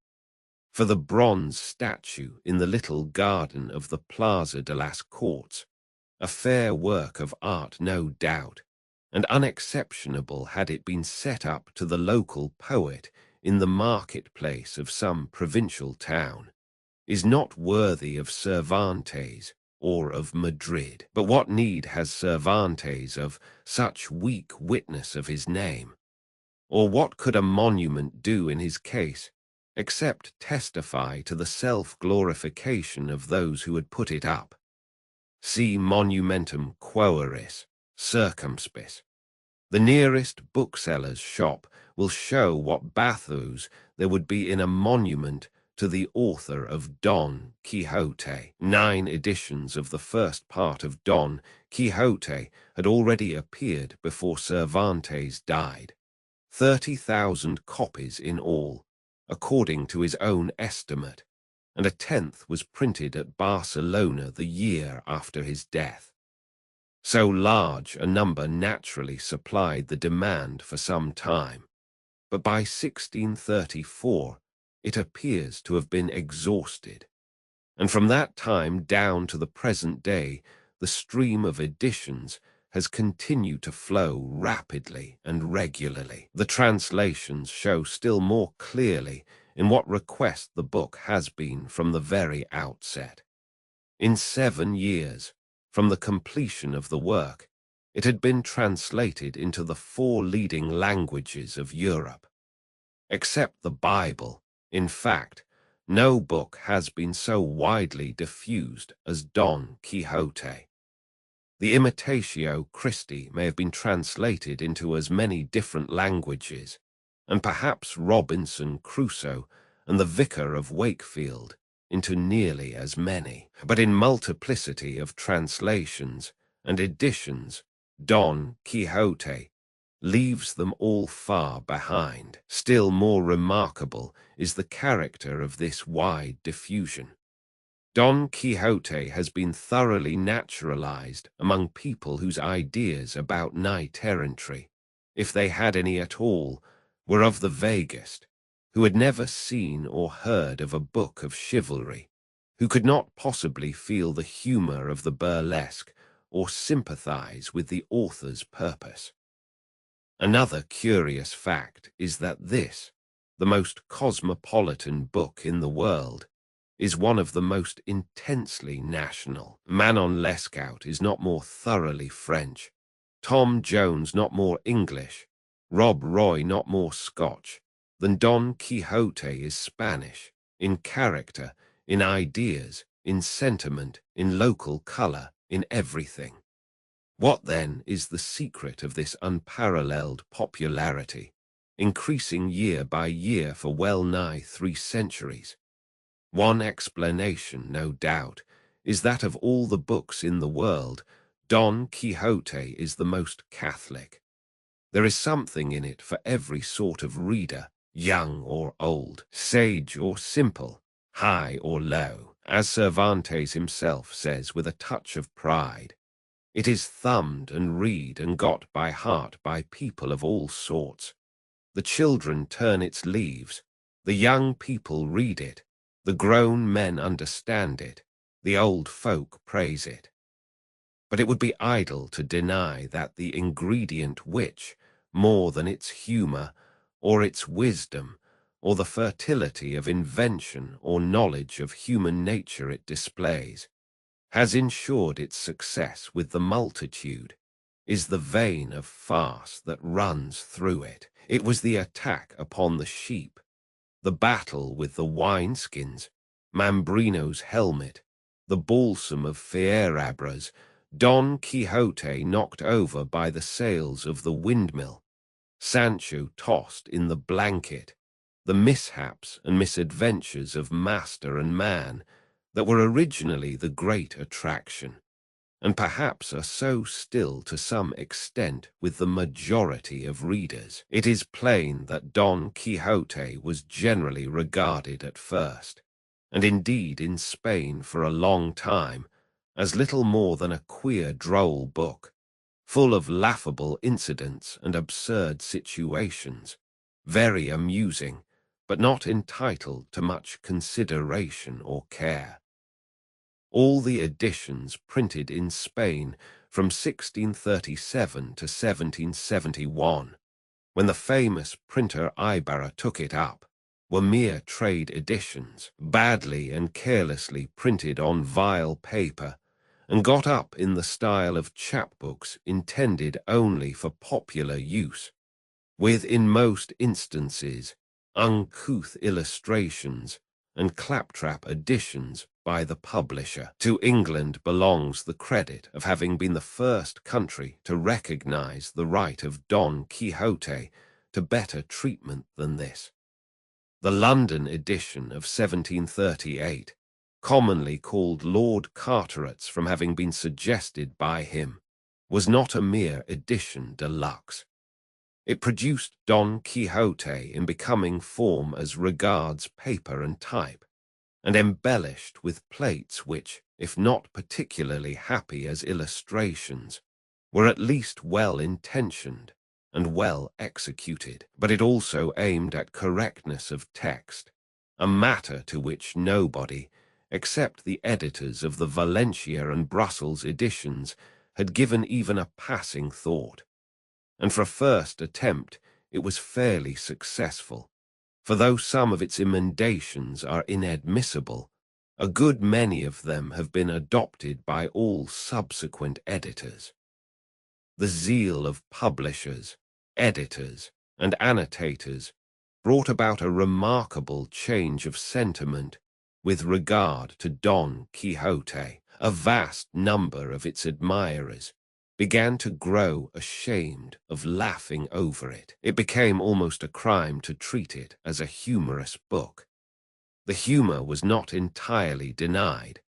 For the bronze statue in the little garden of the Plaza de las Cortes, a fair work of art no doubt, and unexceptionable had it been set up to the local poet in the marketplace of some provincial town, is not worthy of Cervantes or of Madrid. But what need has Cervantes of such weak witness of his name? Or what could a monument do in his case, except testify to the self-glorification of those who had put it up? See Monumentum Quoeris, Circumspis. The nearest bookseller's shop will show what bathos there would be in a monument to the author of Don Quixote. 9 editions of the first part of Don Quixote had already appeared before Cervantes died. 30,000 copies in all, according to his own estimate, and a 10th was printed at Barcelona the year after his death. So large a number naturally supplied the demand for some time. but by 1634 it appears to have been exhausted, and from that time down to the present day the stream of editions has continued to flow rapidly and regularly. The translations show still more clearly in what request the book has been from the very outset. In 7 years, from the completion of the work, it had been translated into the 4 leading languages of Europe. Except the Bible, in fact, no book has been so widely diffused as Don Quixote. The Imitatio Christi may have been translated into as many different languages, and perhaps Robinson Crusoe and the Vicar of Wakefield into nearly as many. But in multiplicity of translations and editions, Don Quixote leaves them all far behind. Still more remarkable is the character of this wide diffusion. Don Quixote has been thoroughly naturalized among people whose ideas about knight-errantry, if they had any at all, were of the vaguest, who had never seen or heard of a book of chivalry, who could not possibly feel the humor of the burlesque or sympathize with the author's purpose. Another curious fact is that this, the most cosmopolitan book in the world, is one of the most intensely national. Manon Lescaut is not more thoroughly French, Tom Jones not more English, Rob Roy not more Scotch, than Don Quixote is Spanish, in character, in ideas, in sentiment, in local color, in everything. What, then, is the secret of this unparalleled popularity, increasing year by year for well nigh 3 centuries? One explanation, no doubt, is that of all the books in the world, Don Quixote is the most Catholic. There is something in it for every sort of reader, young or old, sage or simple, high or low. As Cervantes himself says with a touch of pride, it is thumbed and read and got by heart by people of all sorts. The children turn its leaves, the young people read it, the grown men understand it, the old folk praise it. But it would be idle to deny that the ingredient which, more than its humor, or its wisdom, or the fertility of invention or knowledge of human nature it displays, has ensured its success with the multitude, is the vein of farce that runs through it. It was the attack upon the sheep, the battle with the wineskins, Mambrino's helmet, the balsam of Fierabras, Don Quixote knocked over by the sails of the windmill, Sancho tossed in the blanket, the mishaps and misadventures of master and man that were originally the great attraction, and perhaps are so still to some extent with the majority of readers. It is plain that Don Quixote was generally regarded at first, and indeed in Spain for a long time, as little more than a queer droll book, full of laughable incidents and absurd situations, very amusing, but not entitled to much consideration or care. All the editions printed in Spain from 1637 to 1771, when the famous printer Ibarra took it up, were mere trade editions, badly and carelessly printed on vile paper, and got up in the style of chapbooks intended only for popular use, with, in most instances, uncouth illustrations and claptrap additions by the publisher. To England belongs the credit of having been the first country to recognize the right of Don Quixote to better treatment than this. The London edition of 1738, commonly called Lord Carteret's from having been suggested by him, was not a mere edition de luxe. It produced Don Quixote in becoming form as regards paper and type, and embellished with plates which, if not particularly happy as illustrations, were at least well intentioned and well executed, but it also aimed at correctness of text, a matter to which nobody, except the editors of the Valencia and Brussels editions, had given even a passing thought. And for a first attempt it was fairly successful, for though some of its emendations are inadmissible, a good many of them have been adopted by all subsequent editors. The zeal of publishers, editors, and annotators brought about a remarkable change of sentiment with regard to Don Quixote. A vast number of its admirers began to grow ashamed of laughing over it. It became almost a crime to treat it as a humorous book. The humor was not entirely denied,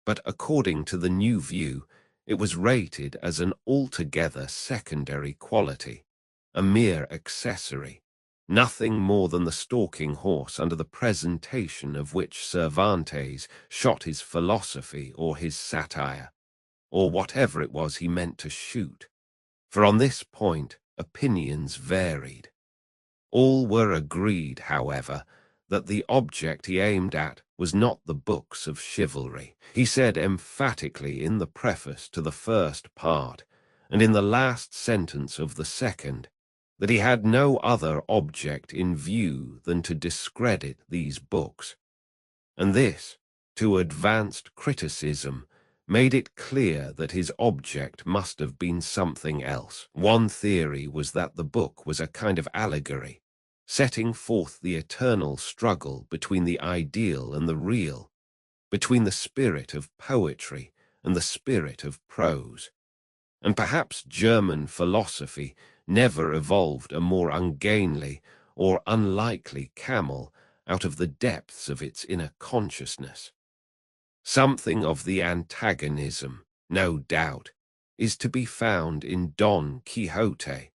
but according to the new view, it was rated as an altogether secondary quality, a mere accessory, nothing more than the stalking horse under the presentation of which Cervantes shot his philosophy or his satire, or whatever it was he meant to shoot. For on this point opinions varied. All were agreed, however, that the object he aimed at was not the books of chivalry. He said emphatically in the preface to the first part, and in the last sentence of the second, that he had no other object in view than to discredit these books. And this, to advanced criticism, made it clear that his object must have been something else. One theory was that the book was a kind of allegory, setting forth the eternal struggle between the ideal and the real, between the spirit of poetry and the spirit of prose. And perhaps German philosophy never evolved a more ungainly or unlikely camel out of the depths of its inner consciousness. Something of the antagonism, no doubt, is to be found in Don Quixote,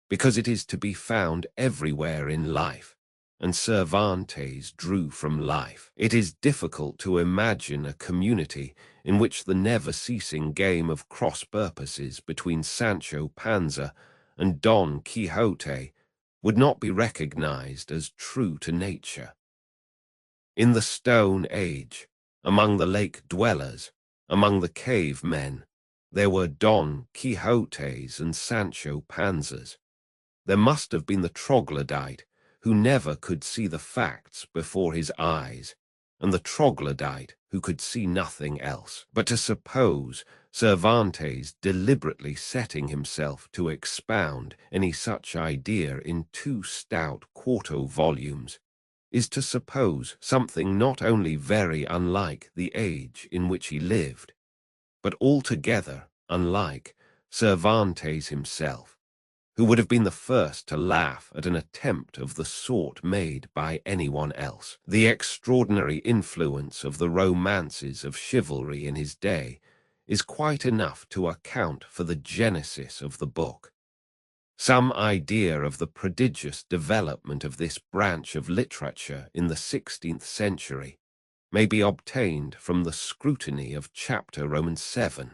because it is to be found everywhere in life, and Cervantes drew from life. It is difficult to imagine a community in which the never-ceasing game of cross-purposes between Sancho Panza and Don Quixote would not be recognized as true to nature. In the Stone Age, among the lake dwellers, among the cave men, there were Don Quixotes and Sancho Panzas. There must have been the troglodyte who never could see the facts before his eyes, and the troglodyte who could see nothing else. But to suppose Cervantes deliberately setting himself to expound any such idea in 2 stout quarto volumes is to suppose something not only very unlike the age in which he lived, but altogether unlike Cervantes himself, who would have been the first to laugh at an attempt of the sort made by anyone else. The extraordinary influence of the romances of chivalry in his day is quite enough to account for the genesis of the book. Some idea of the prodigious development of this branch of literature in the 16th century may be obtained from the scrutiny of chapter Romans 7,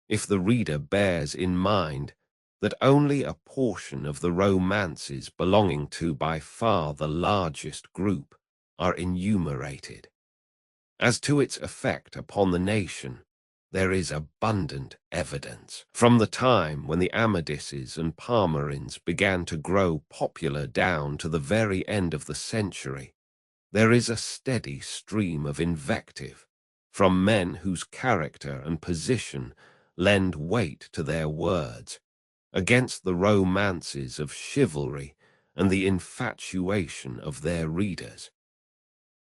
if the reader bears in mind that only a portion of the romances belonging to by far the largest group are enumerated. As to its effect upon the nation, there is abundant evidence. From the time when the Amadises and Palmerins began to grow popular down to the very end of the century, there is a steady stream of invective from men whose character and position lend weight to their words, against the romances of chivalry and the infatuation of their readers.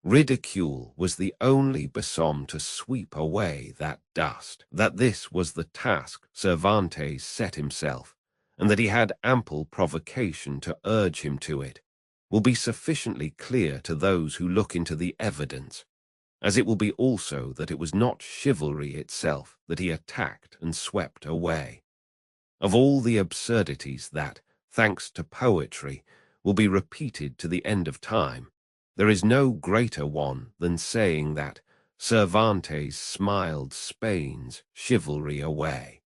Ridicule was the only besom to sweep away that dust. That this was the task Cervantes set himself, and that he had ample provocation to urge him to it, will be sufficiently clear to those who look into the evidence, as it will be also that it was not chivalry itself that he attacked and swept away. Of all the absurdities that, thanks to poetry, will be repeated to the end of time, there is no greater one than saying that Cervantes smiled Spain's chivalry away.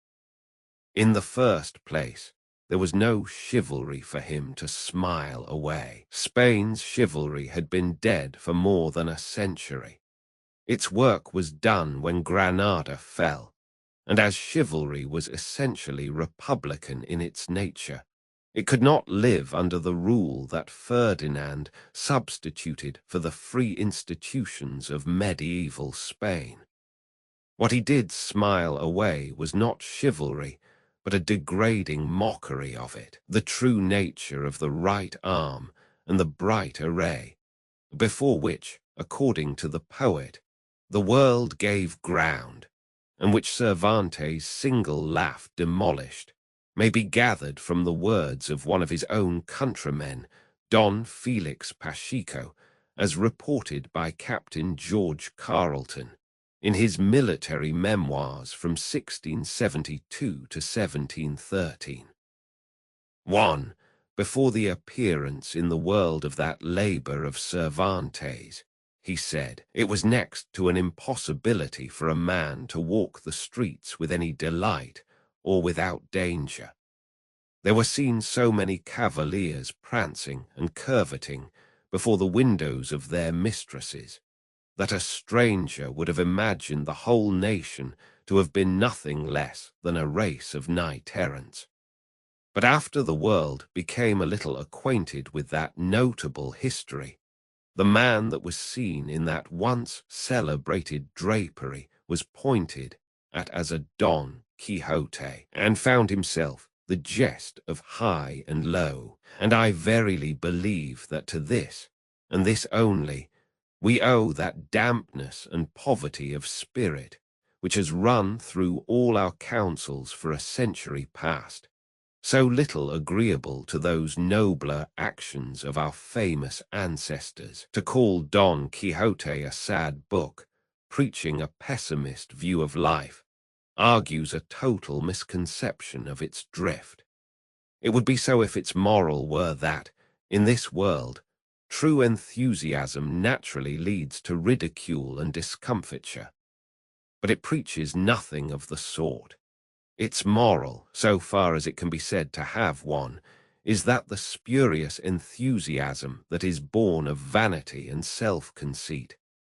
In the first place, There was no chivalry for him to smile away. Spain's chivalry had been dead for more than a century. Its work was done when Granada fell, and as chivalry was essentially republican in its nature, it could not live under the rule that Ferdinand substituted for the free institutions of medieval Spain. What he did smile away was not chivalry, but a degrading mockery of it, the true nature of the right arm and the bright array, before which, according to the poet, the world gave ground, and which Cervantes' single laugh demolished, may be gathered from the words of one of his own countrymen, Don Felix Pacheco, as reported by Captain George Carleton in his military memoirs from 1672 to 1713. 1. Before the appearance in the world of that labor of Cervantes, he said, it was next to an impossibility for a man to walk the streets with any delight or without danger. There were seen so many cavaliers prancing and curveting before the windows of their mistresses, that a stranger would have imagined the whole nation to have been nothing less than a race of knight-errants. But after the world became a little acquainted with that notable history, the man that was seen in that once celebrated drapery was pointed at as a Don Quixote, and found himself the jest of high and low. And I verily believe that to this, and this only, we owe that dampness and poverty of spirit which has run through all our councils for a century past, so little agreeable to those nobler actions of our famous ancestors. To call Don Quixote a sad book, preaching a pessimist view of life, argues a total misconception of its drift. It would be so if its moral were that, in this world, true enthusiasm naturally leads to ridicule and discomfiture. But it preaches nothing of the sort. Its moral, so far as it can be said to have one, is that the spurious enthusiasm that is born of vanity and self-conceit,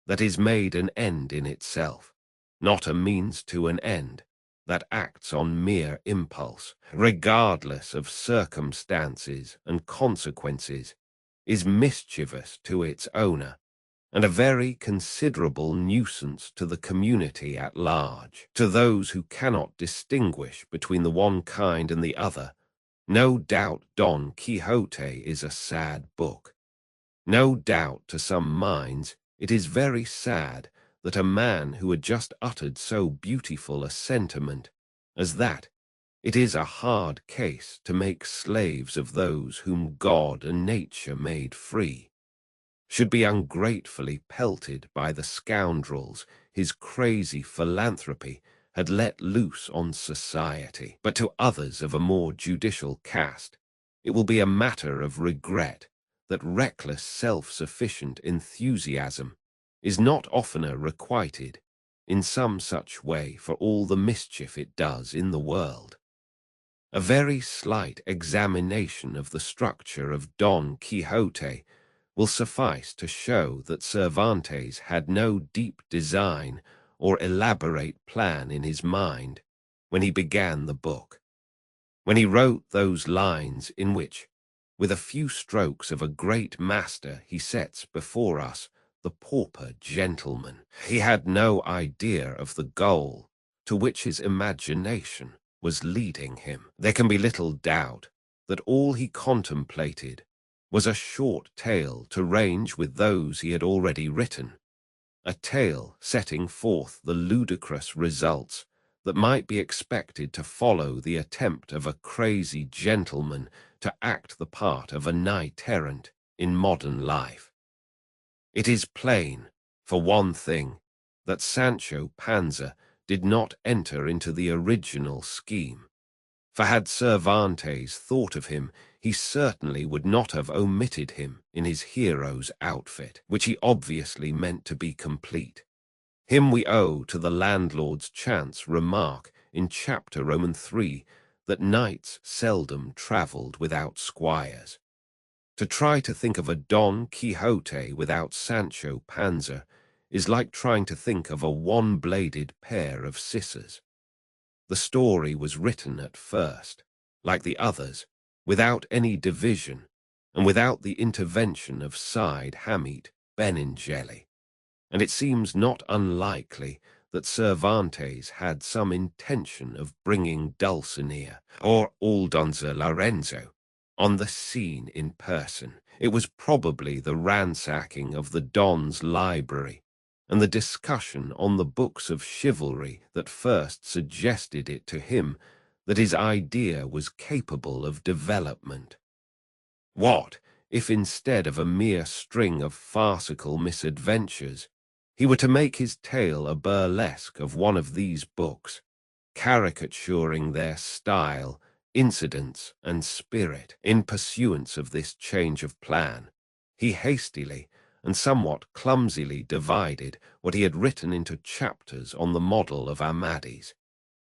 that is made an end in itself, not a means to an end, that acts on mere impulse, regardless of circumstances and consequences, is mischievous to its owner, and a very considerable nuisance to the community at large. To those who cannot distinguish between the one kind and the other, no doubt Don Quixote is a sad book. No doubt to some minds it is very sad that a man who had just uttered so beautiful a sentiment as that, it is a hard case to make slaves of those whom God and nature made free, should be ungratefully pelted by the scoundrels his crazy philanthropy had let loose on society. But to others of a more judicial cast, it will be a matter of regret that reckless self-sufficient enthusiasm is not oftener requited in some such way for all the mischief it does in the world. A very slight examination of the structure of Don Quixote will suffice to show that Cervantes had no deep design or elaborate plan in his mind when he began the book. When he wrote those lines in which, with a few strokes of a great master, he sets before us the pauper gentleman, he had no idea of the goal to which his imagination was leading him. There can be little doubt that all he contemplated was a short tale to range with those he had already written, a tale setting forth the ludicrous results that might be expected to follow the attempt of a crazy gentleman to act the part of a knight-errant in modern life. It is plain, for one thing, that Sancho Panza did not enter into the original scheme, for had Cervantes thought of him, he certainly would not have omitted him in his hero's outfit, which he obviously meant to be complete. Him we owe to the landlord's chance remark in chapter Roman 3 that knights seldom travelled without squires. To try to think of a Don Quixote without Sancho Panza is like trying to think of a one-bladed pair of scissors. The story was written at first, like the others, without any division, and without the intervention of Cide Hamete Benengeli, and it seems not unlikely that Cervantes had some intention of bringing Dulcinea, or Aldonza Lorenzo, on the scene in person. It was probably the ransacking of the Don's library and the discussion on the books of chivalry that first suggested it to him that his idea was capable of development. What if instead of a mere string of farcical misadventures, he were to make his tale a burlesque of one of these books, caricaturing their style, incidents, and spirit? In pursuance of this change of plan, he hastily and somewhat clumsily divided what he had written into chapters on the model of Amadis,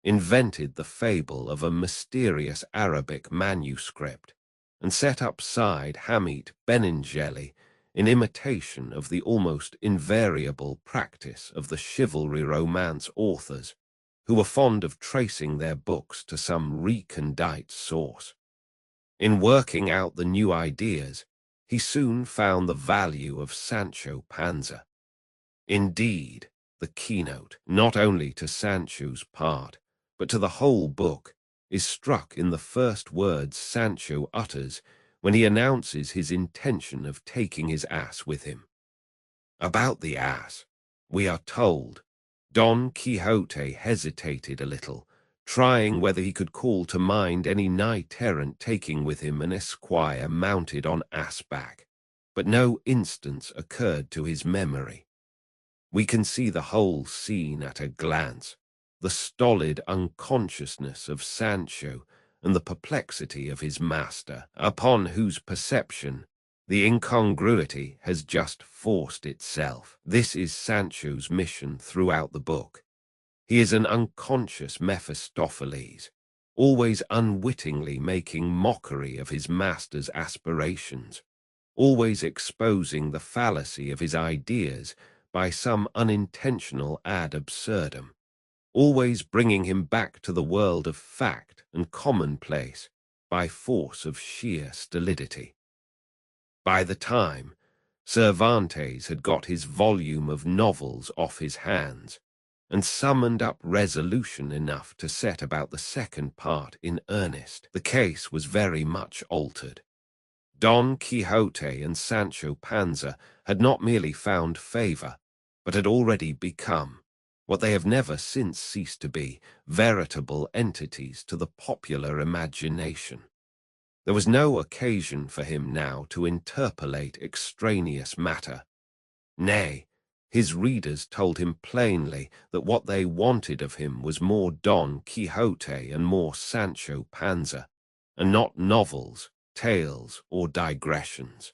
invented the fable of a mysterious Arabic manuscript, and set up Cide Hamete Benengeli in imitation of the almost invariable practice of the chivalry romance authors, who were fond of tracing their books to some recondite source. In working out the new ideas, he soon found the value of Sancho Panza. Indeed, the keynote, not only to Sancho's part, but to the whole book, is struck in the first words Sancho utters when he announces his intention of taking his ass with him. About the ass, we are told, Don Quixote hesitated a little, trying whether he could call to mind any knight-errant taking with him an esquire mounted on ass-back, but no instance occurred to his memory. We can see the whole scene at a glance, the stolid unconsciousness of Sancho and the perplexity of his master, upon whose perception the incongruity has just forced itself. This is Sancho's mission throughout the book. He is an unconscious Mephistopheles, always unwittingly making mockery of his master's aspirations, always exposing the fallacy of his ideas by some unintentional ad absurdum, always bringing him back to the world of fact and commonplace by force of sheer stolidity. By the time Cervantes had got his volume of novels off his hands and summoned up resolution enough to set about the second part in earnest, the case was very much altered. Don Quixote and Sancho Panza had not merely found favor, but had already become, what they have never since ceased to be, veritable entities to the popular imagination. There was no occasion for him now to interpolate extraneous matter. Nay, his readers told him plainly that what they wanted of him was more Don Quixote and more Sancho Panza, and not novels, tales, or digressions.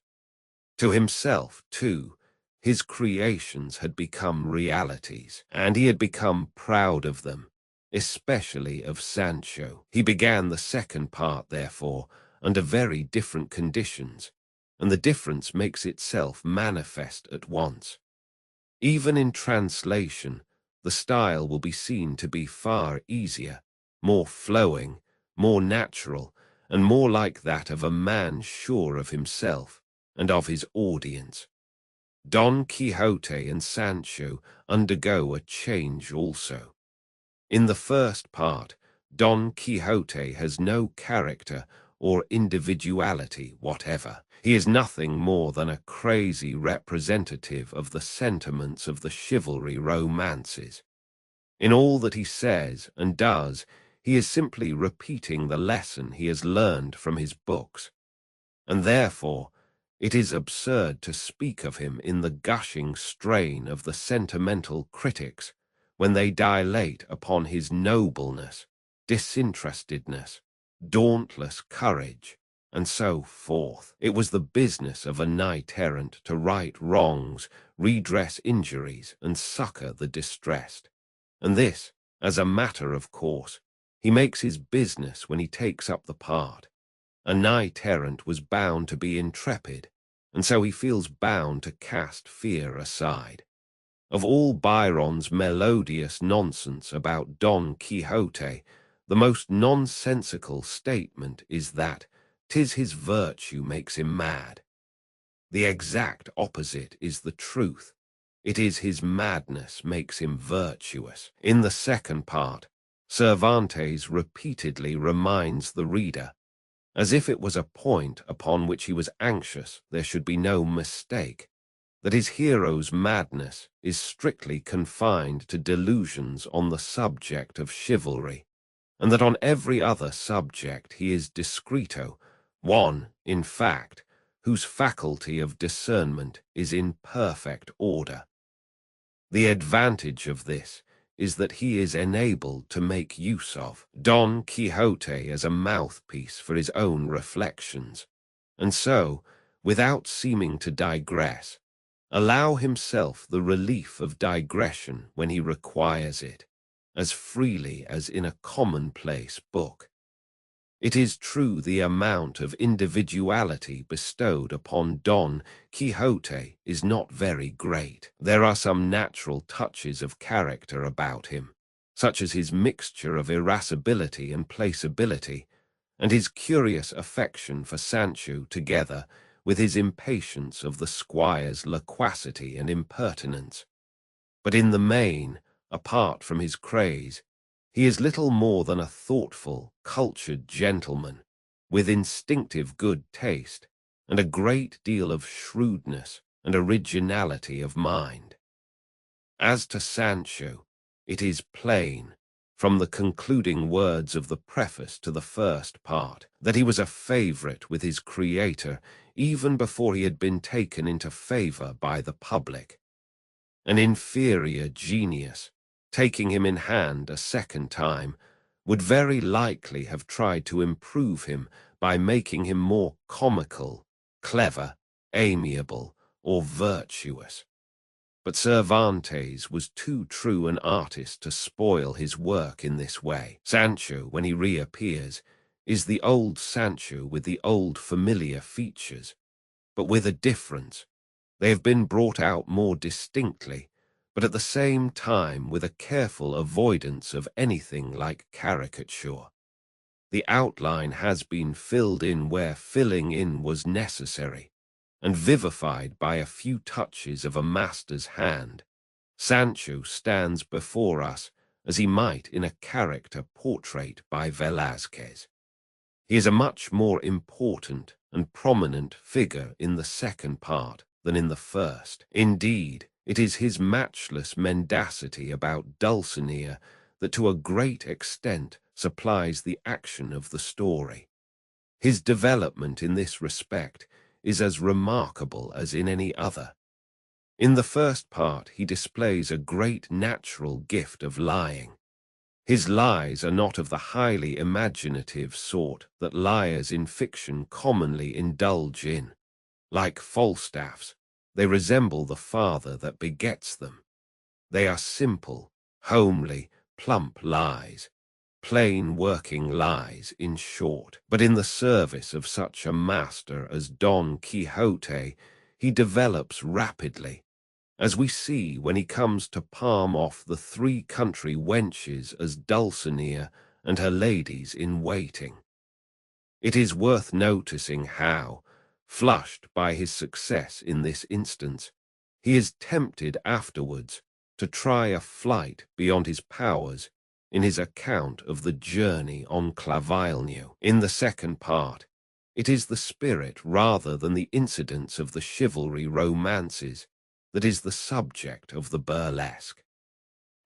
To himself, too, his creations had become realities, and he had become proud of them, especially of Sancho. He began the second part, therefore, under very different conditions, and the difference makes itself manifest at once. Even in translation, the style will be seen to be far easier, more flowing, more natural, and more like that of a man sure of himself and of his audience. Don Quixote and Sancho undergo a change also. In the first part, Don Quixote has no character or individuality whatever. He is nothing more than a crazy representative of the sentiments of the chivalry romances. In all that he says and does, he is simply repeating the lesson he has learned from his books, and therefore it is absurd to speak of him in the gushing strain of the sentimental critics when they dilate upon his nobleness, disinterestedness, dauntless courage, and so forth. It was the business of a knight-errant to right wrongs, redress injuries, and succor the distressed, and this, as a matter of course, He makes his business when he takes up the part. A knight-errant was bound to be intrepid, and so he feels bound to cast fear aside. Of all Byron's melodious nonsense about Don Quixote, the most nonsensical statement is that 'tis his virtue makes him mad. The exact opposite is the truth. It is his madness makes him virtuous. In the second part, Cervantes repeatedly reminds the reader, as if it was a point upon which he was anxious there should be no mistake, that his hero's madness is strictly confined to delusions on the subject of chivalry, and that on every other subject he is discreto, one, in fact, whose faculty of discernment is in perfect order. The advantage of this is that he is enabled to make use of Don Quixote as a mouthpiece for his own reflections, and so, without seeming to digress, allow himself the relief of digression when he requires it, as freely as in a commonplace book. It is true the amount of individuality bestowed upon Don Quixote is not very great. There are some natural touches of character about him, such as his mixture of irascibility and placeability, and his curious affection for Sancho together with his impatience of the squire's loquacity and impertinence. But in the main, apart from his craze, he is little more than a thoughtful, cultured gentleman, with instinctive good taste and a great deal of shrewdness and originality of mind. As to Sancho, it is plain, from the concluding words of the preface to the first part, that he was a favorite with his creator even before he had been taken into favor by the public. An inferior genius, taking him in hand a second time, would very likely have tried to improve him by making him more comical, clever, amiable, or virtuous. But Cervantes was too true an artist to spoil his work in this way. Sancho, when he reappears, is the old Sancho with the old familiar features, but with a difference. They have been brought out more distinctly, but at the same time with a careful avoidance of anything like caricature. The outline has been filled in where filling in was necessary, and vivified by a few touches of a master's hand. Sancho stands before us as he might in a character portrait by Velázquez. He is a much more important and prominent figure in the second part than in the first. Indeed, it is his matchless mendacity about Dulcinea that to a great extent supplies the action of the story. His development in this respect is as remarkable as in any other. In the first part he displays a great natural gift of lying. His lies are not of the highly imaginative sort that liars in fiction commonly indulge in. Like Falstaffs, they resemble the father that begets them. They are simple, homely, plump lies, plain working lies, in short. But in the service of such a master as Don Quixote, he develops rapidly, as we see when he comes to palm off the three country wenches as Dulcinea and her ladies in waiting. It is worth noticing how, flushed by his success in this instance, he is tempted afterwards to try a flight beyond his powers in his account of the journey on Clavileno. In the second part, it is the spirit rather than the incidents of the chivalry romances that is the subject of the burlesque.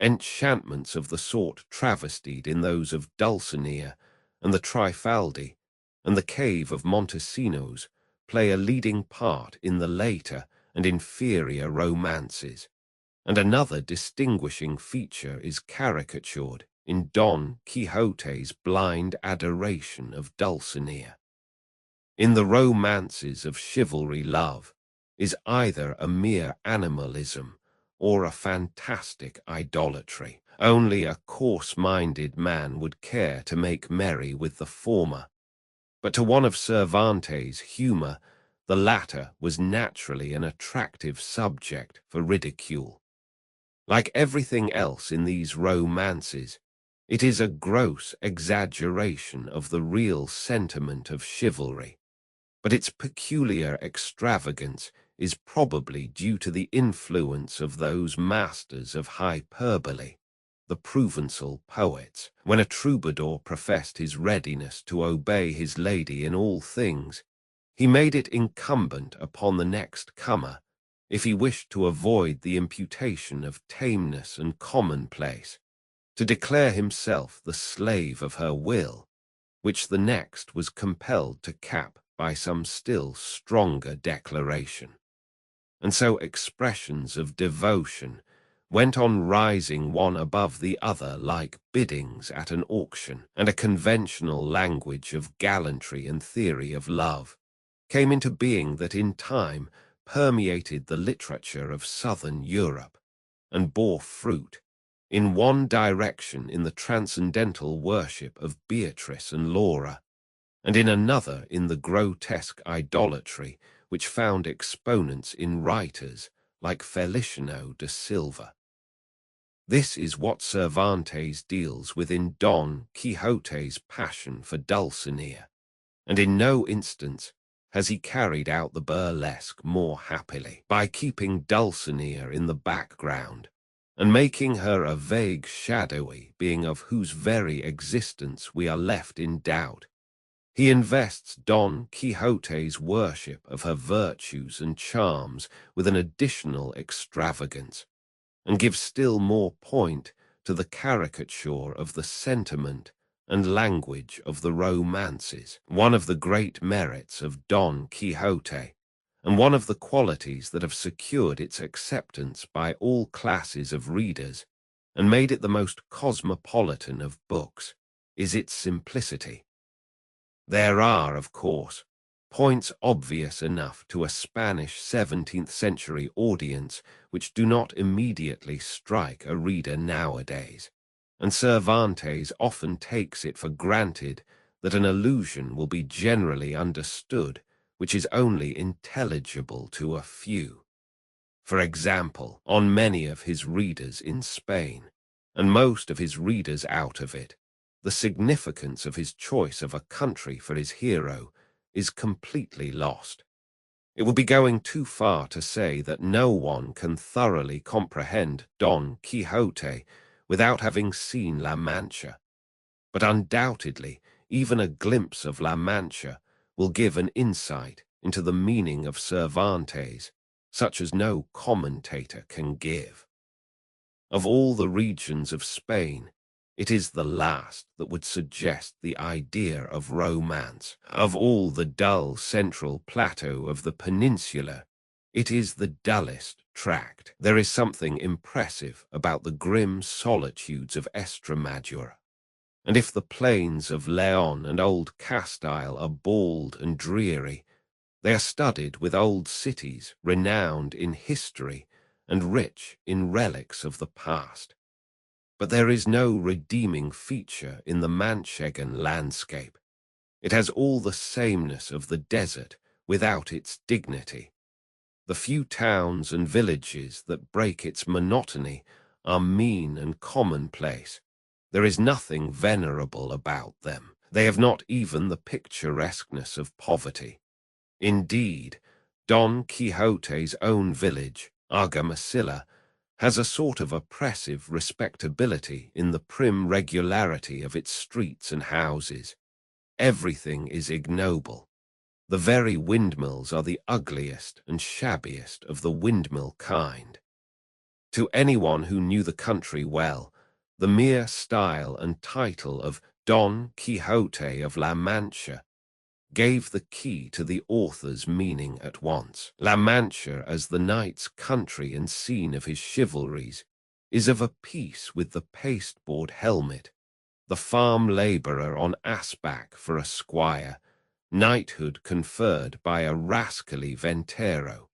Enchantments of the sort travestied in those of Dulcinea and the Trifaldi and the cave of Montesinos play a leading part in the later and inferior romances, and another distinguishing feature is caricatured in Don Quixote's blind adoration of Dulcinea. In the romances of chivalry, love is either a mere animalism or a fantastic idolatry. Only a coarse-minded man would care to make merry with the former. But to one of Cervantes' humour, the latter was naturally an attractive subject for ridicule. Like everything else in these romances, it is a gross exaggeration of the real sentiment of chivalry, but its peculiar extravagance is probably due to the influence of those masters of hyperbole, the Provençal poets. When a troubadour professed his readiness to obey his lady in all things, he made it incumbent upon the next comer, if he wished to avoid the imputation of tameness and commonplace, to declare himself the slave of her will, which the next was compelled to cap by some still stronger declaration. And so expressions of devotion went on rising one above the other like biddings at an auction, and a conventional language of gallantry and theory of love came into being that in time permeated the literature of southern Europe and bore fruit in one direction in the transcendental worship of Beatrice and Laura, and in another in the grotesque idolatry which found exponents in writers like Feliciano da Silva. This is what Cervantes deals with in Don Quixote's passion for Dulcinea, and in no instance has he carried out the burlesque more happily, by keeping Dulcinea in the background, and making her a vague shadowy being of whose very existence we are left in doubt. He invests Don Quixote's worship of her virtues and charms with an additional extravagance, and gives still more point to the caricature of the sentiment and language of the romances. One of the great merits of Don Quixote, and one of the qualities that have secured its acceptance by all classes of readers and made it the most cosmopolitan of books, is its simplicity. There are, of course, points obvious enough to a Spanish 17th-century audience which do not immediately strike a reader nowadays, and Cervantes often takes it for granted that an allusion will be generally understood which is only intelligible to a few. For example, on many of his readers in Spain, and most of his readers out of it, the significance of his choice of a country for his hero is completely lost. It would be going too far to say that no one can thoroughly comprehend Don Quixote without having seen La Mancha, but undoubtedly even a glimpse of La Mancha will give an insight into the meaning of Cervantes, such as no commentator can give. Of all the regions of Spain, it is the last that would suggest the idea of romance. Of all the dull central plateau of the peninsula, it is the dullest tract. There is something impressive about the grim solitudes of Estremadura, and if the plains of Leon and Old Castile are bald and dreary, they are studded with old cities renowned in history and rich in relics of the past. But there is no redeeming feature in the Manchegan landscape. It has all the sameness of the desert without its dignity. The few towns and villages that break its monotony are mean and commonplace. There is nothing venerable about them. They have not even the picturesqueness of poverty. Indeed, Don Quixote's own village, Argamasilla, has a sort of oppressive respectability in the prim regularity of its streets and houses. Everything is ignoble. The very windmills are the ugliest and shabbiest of the windmill kind. To anyone who knew the country well, the mere style and title of Don Quixote of La Mancha gave the key to the author's meaning at once. La Mancha, as the knight's country and scene of his chivalries, is of a piece with the pasteboard helmet, the farm labourer on assback for a squire, knighthood conferred by a rascally ventero.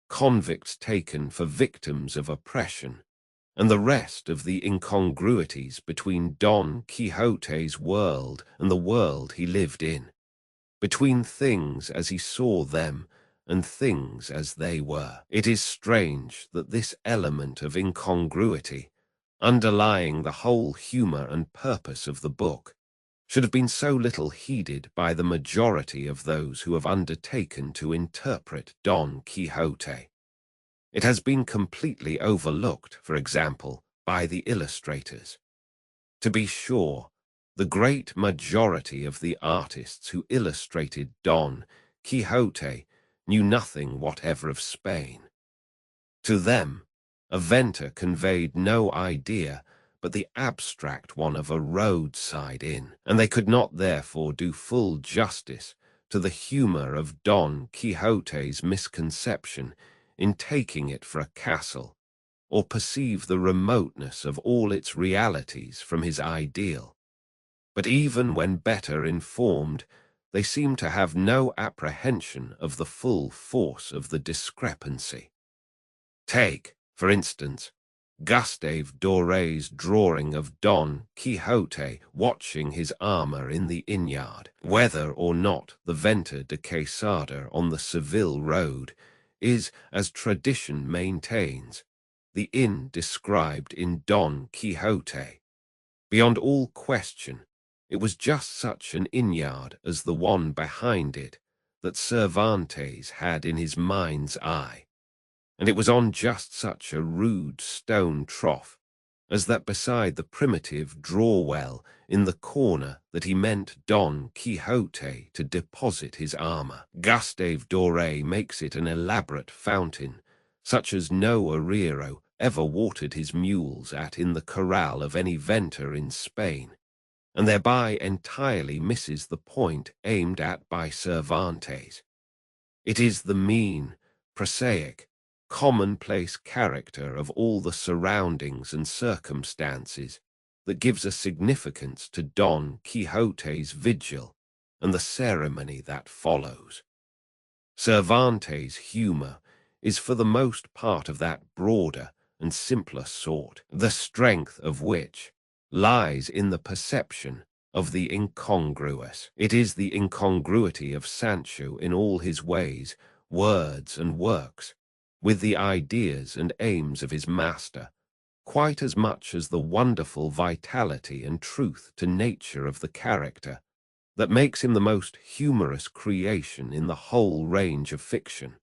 convicts taken for victims of oppression, and the rest of the incongruities between Don Quixote's world and the world he lived in, between things as he saw them and things as they were. It is strange that this element of incongruity, underlying the whole humor and purpose of the book, should have been so little heeded by the majority of those who have undertaken to interpret Don Quixote. It has been completely overlooked, for example, by the illustrators. To be sure, the great majority of the artists who illustrated Don Quixote knew nothing whatever of Spain. To them, a venter conveyed no idea but the abstract one of a roadside inn, and they could not therefore do full justice to the humor of Don Quixote's misconception in taking it for a castle, or perceive the remoteness of all its realities from his ideal. But even when better informed, they seem to have no apprehension of the full force of the discrepancy. Take, for instance, Gustave Doré's drawing of Don Quixote watching his armor in the inn-yard. Whether or not the Venta de Quesada on the Seville road is, as tradition maintains, the inn described in Don Quixote, beyond all question, it was just such an inn-yard as the one behind it that Cervantes had in his mind's eye, and it was on just such a rude stone trough as that beside the primitive draw-well in the corner that he meant Don Quixote to deposit his armor. Gustave Doré makes it an elaborate fountain, such as no arriero ever watered his mules at in the corral of any venter in Spain, and thereby entirely misses the point aimed at by Cervantes. It is the mean, prosaic, commonplace character of all the surroundings and circumstances that gives a significance to Don Quixote's vigil and the ceremony that follows. Cervantes' humor is for the most part of that broader and simpler sort, the strength of which lies in the perception of the incongruous. It is the incongruity of Sancho in all his ways, words, and works, with the ideas and aims of his master, quite as much as the wonderful vitality and truth to nature of the character, that makes him the most humorous creation in the whole range of fiction.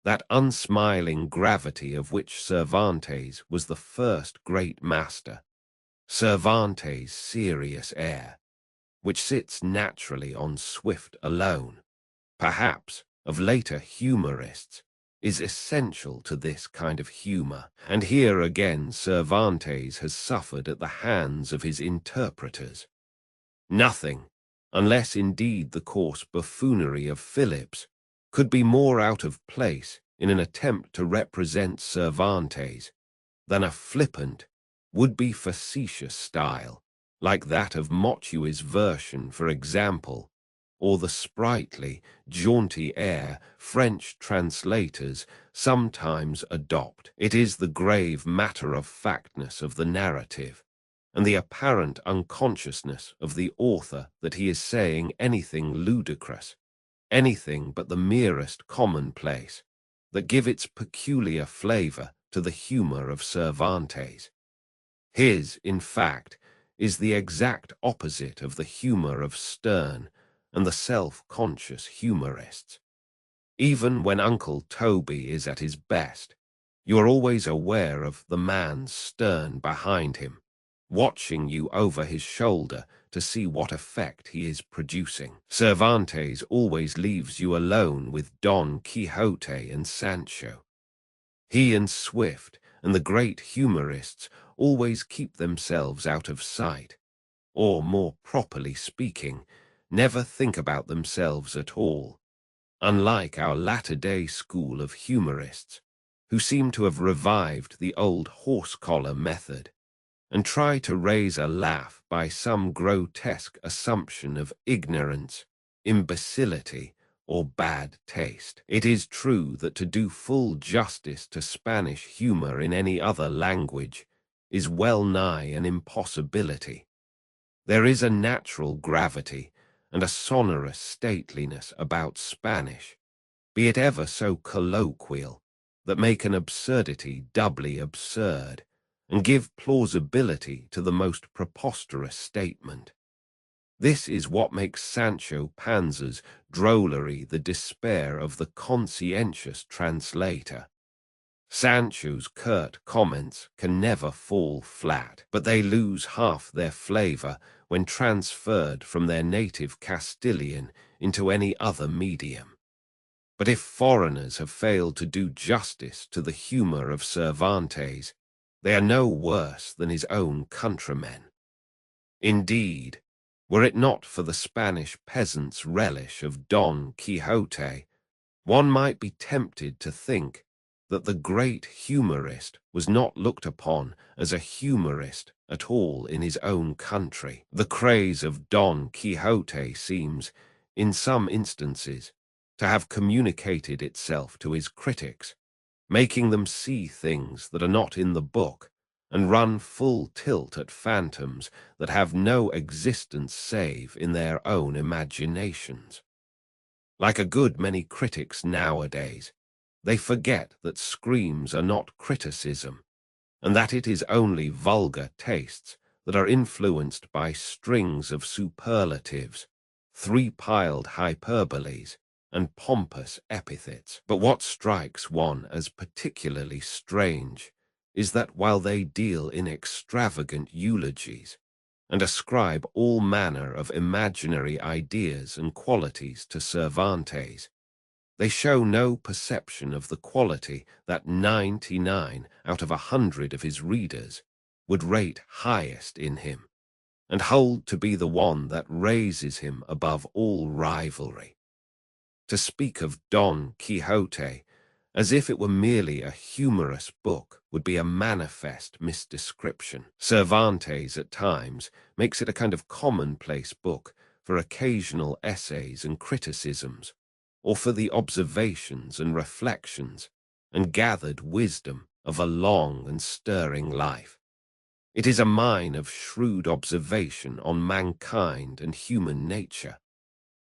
That unsmiling gravity of which Cervantes was the first great master, Cervantes' serious air, which sits naturally on Swift alone, perhaps, of later humorists, is essential to this kind of humor, and here again Cervantes has suffered at the hands of his interpreters. Nothing, unless indeed the coarse buffoonery of Phillips, could be more out of place in an attempt to represent Cervantes than a flippant, would-be facetious style, like that of Motteu's version, for example, or the sprightly, jaunty air French translators sometimes adopt. It is the grave matter-of-factness of the narrative, and the apparent unconsciousness of the author that he is saying anything ludicrous, anything but the merest commonplace, that give its peculiar flavor to the humor of Cervantes. His, in fact, is the exact opposite of the humor of Sterne and the self-conscious humorists. Even when Uncle Toby is at his best, you are always aware of the man Sterne behind him, watching you over his shoulder to see what effect he is producing. Cervantes always leaves you alone with Don Quixote and Sancho. He and Swift and the great humorists always keep themselves out of sight, or, more properly speaking, never think about themselves at all, unlike our latter-day school of humorists, who seem to have revived the old horse-collar method, and try to raise a laugh by some grotesque assumption of ignorance, imbecility, or bad taste. It is true that to do full justice to Spanish humor in any other language is well nigh an impossibility. There is a natural gravity and a sonorous stateliness about Spanish, be it ever so colloquial, that make an absurdity doubly absurd, and give plausibility to the most preposterous statement. This is what makes Sancho Panza's drollery the despair of the conscientious translator. Sancho's curt comments can never fall flat, but they lose half their flavor when transferred from their native Castilian into any other medium. But if foreigners have failed to do justice to the humor of Cervantes, they are no worse than his own countrymen. Indeed, were it not for the Spanish peasants' relish of Don Quixote, one might be tempted to think that the great humorist was not looked upon as a humorist at all in his own country. The craze of Don Quixote seems, in some instances, to have communicated itself to his critics, making them see things that are not in the book and run full tilt at phantoms that have no existence save in their own imaginations. Like a good many critics nowadays, they forget that screams are not criticism, and that it is only vulgar tastes that are influenced by strings of superlatives, three-piled hyperboles, and pompous epithets. But what strikes one as particularly strange is that while they deal in extravagant eulogies, and ascribe all manner of imaginary ideas and qualities to Cervantes, they show no perception of the quality that 99 out of 100 of his readers would rate highest in him, and hold to be the one that raises him above all rivalry. To speak of Don Quixote as if it were merely a humorous book would be a manifest misdescription. Cervantes at times makes it a kind of commonplace book for occasional essays and criticisms, or for the observations and reflections and gathered wisdom of a long and stirring life. It is a mine of shrewd observation on mankind and human nature.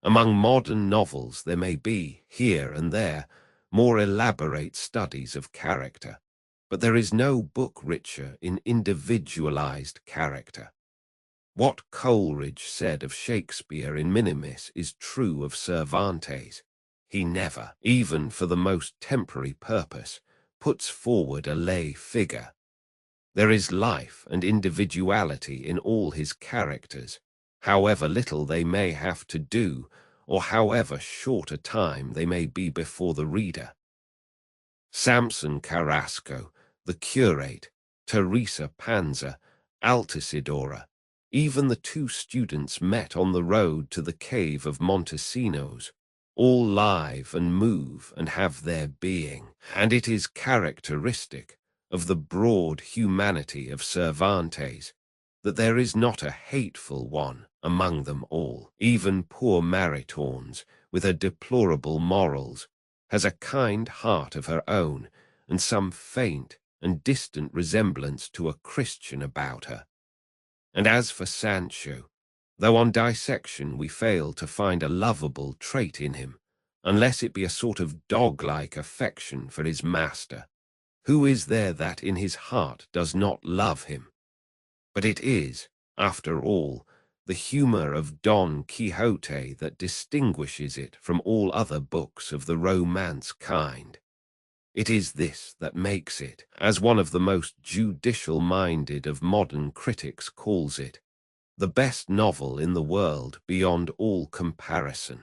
Among modern novels there may be, here and there, more elaborate studies of character, but there is no book richer in individualized character. What Coleridge said of Shakespeare in Minimis is true of Cervantes. He never, even for the most temporary purpose, puts forward a lay figure. There is life and individuality in all his characters, however little they may have to do, or however short a time they may be before the reader. Samson Carrasco, the curate, Teresa Panza, Altisidora, even the two students met on the road to the cave of Montesinos, all live and move and have their being, and it is characteristic of the broad humanity of Cervantes that there is not a hateful one among them all. Even poor Maritornes, with her deplorable morals, has a kind heart of her own and some faint and distant resemblance to a Christian about her. And as for Sancho, though on dissection we fail to find a lovable trait in him, unless it be a sort of dog-like affection for his master, who is there that in his heart does not love him? But it is, after all, the humor of Don Quixote that distinguishes it from all other books of the romance kind. It is this that makes it, as one of the most judicial-minded of modern critics calls it, the best novel in the world beyond all comparison.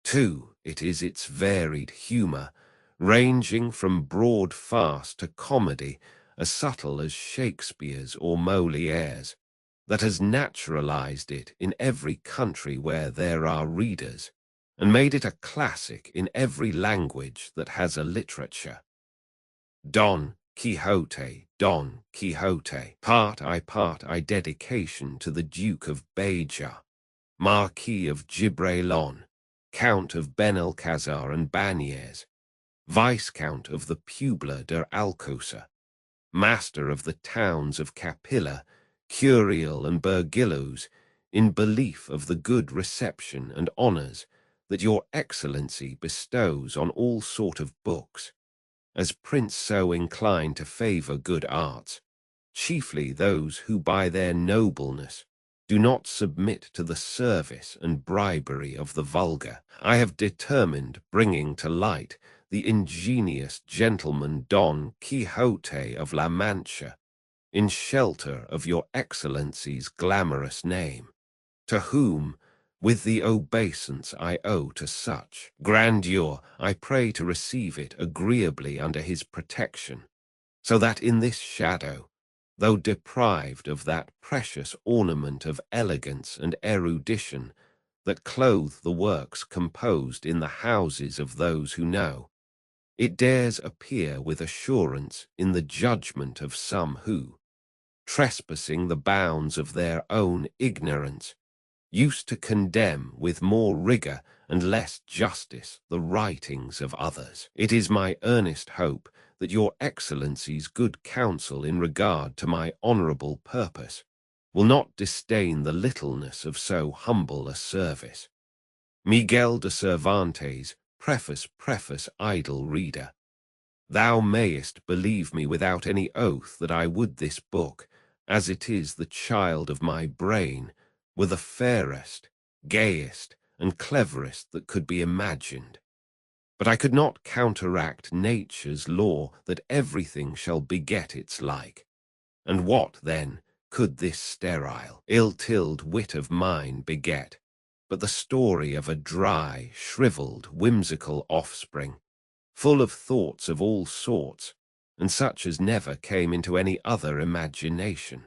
Too, it is its varied humor, ranging from broad farce to comedy as subtle as Shakespeare's or Moliere's, that has naturalized it in every country where there are readers, and made it a classic in every language that has a literature. Don Quixote, Don Quixote, Part I dedication to the Duke of Beja, Marquis of Gibralon, Count of Benalcazar and Banières, Viscount of the Puebla de Alcosa, master of the towns of Capilla, Curiel, and Burgillos, in belief of the good reception and honours that your Excellency bestows on all sort of books, as prince so inclined to favour good arts, chiefly those who by their nobleness do not submit to the service and bribery of the vulgar, I have determined bringing to light the ingenious gentleman Don Quixote of La Mancha, in shelter of your Excellency's glamorous name, to whom, with the obeisance I owe to such grandeur, I pray to receive it agreeably under his protection, so that in this shadow, though deprived of that precious ornament of elegance and erudition that clothe the works composed in the houses of those who know, it dares appear with assurance in the judgment of some who, trespassing the bounds of their own ignorance, used to condemn with more rigour and less justice the writings of others. It is my earnest hope that your Excellency's good counsel in regard to my honourable purpose will not disdain the littleness of so humble a service. Miguel de Cervantes, Preface, idle reader. Thou mayest believe me without any oath that I would this book, as it is the child of my brain, were the fairest, gayest, and cleverest that could be imagined. But I could not counteract nature's law that everything shall beget its like. And what, then, could this sterile, ill-tilled wit of mine beget, but the story of a dry, shrivelled, whimsical offspring, full of thoughts of all sorts, and such as never came into any other imagination,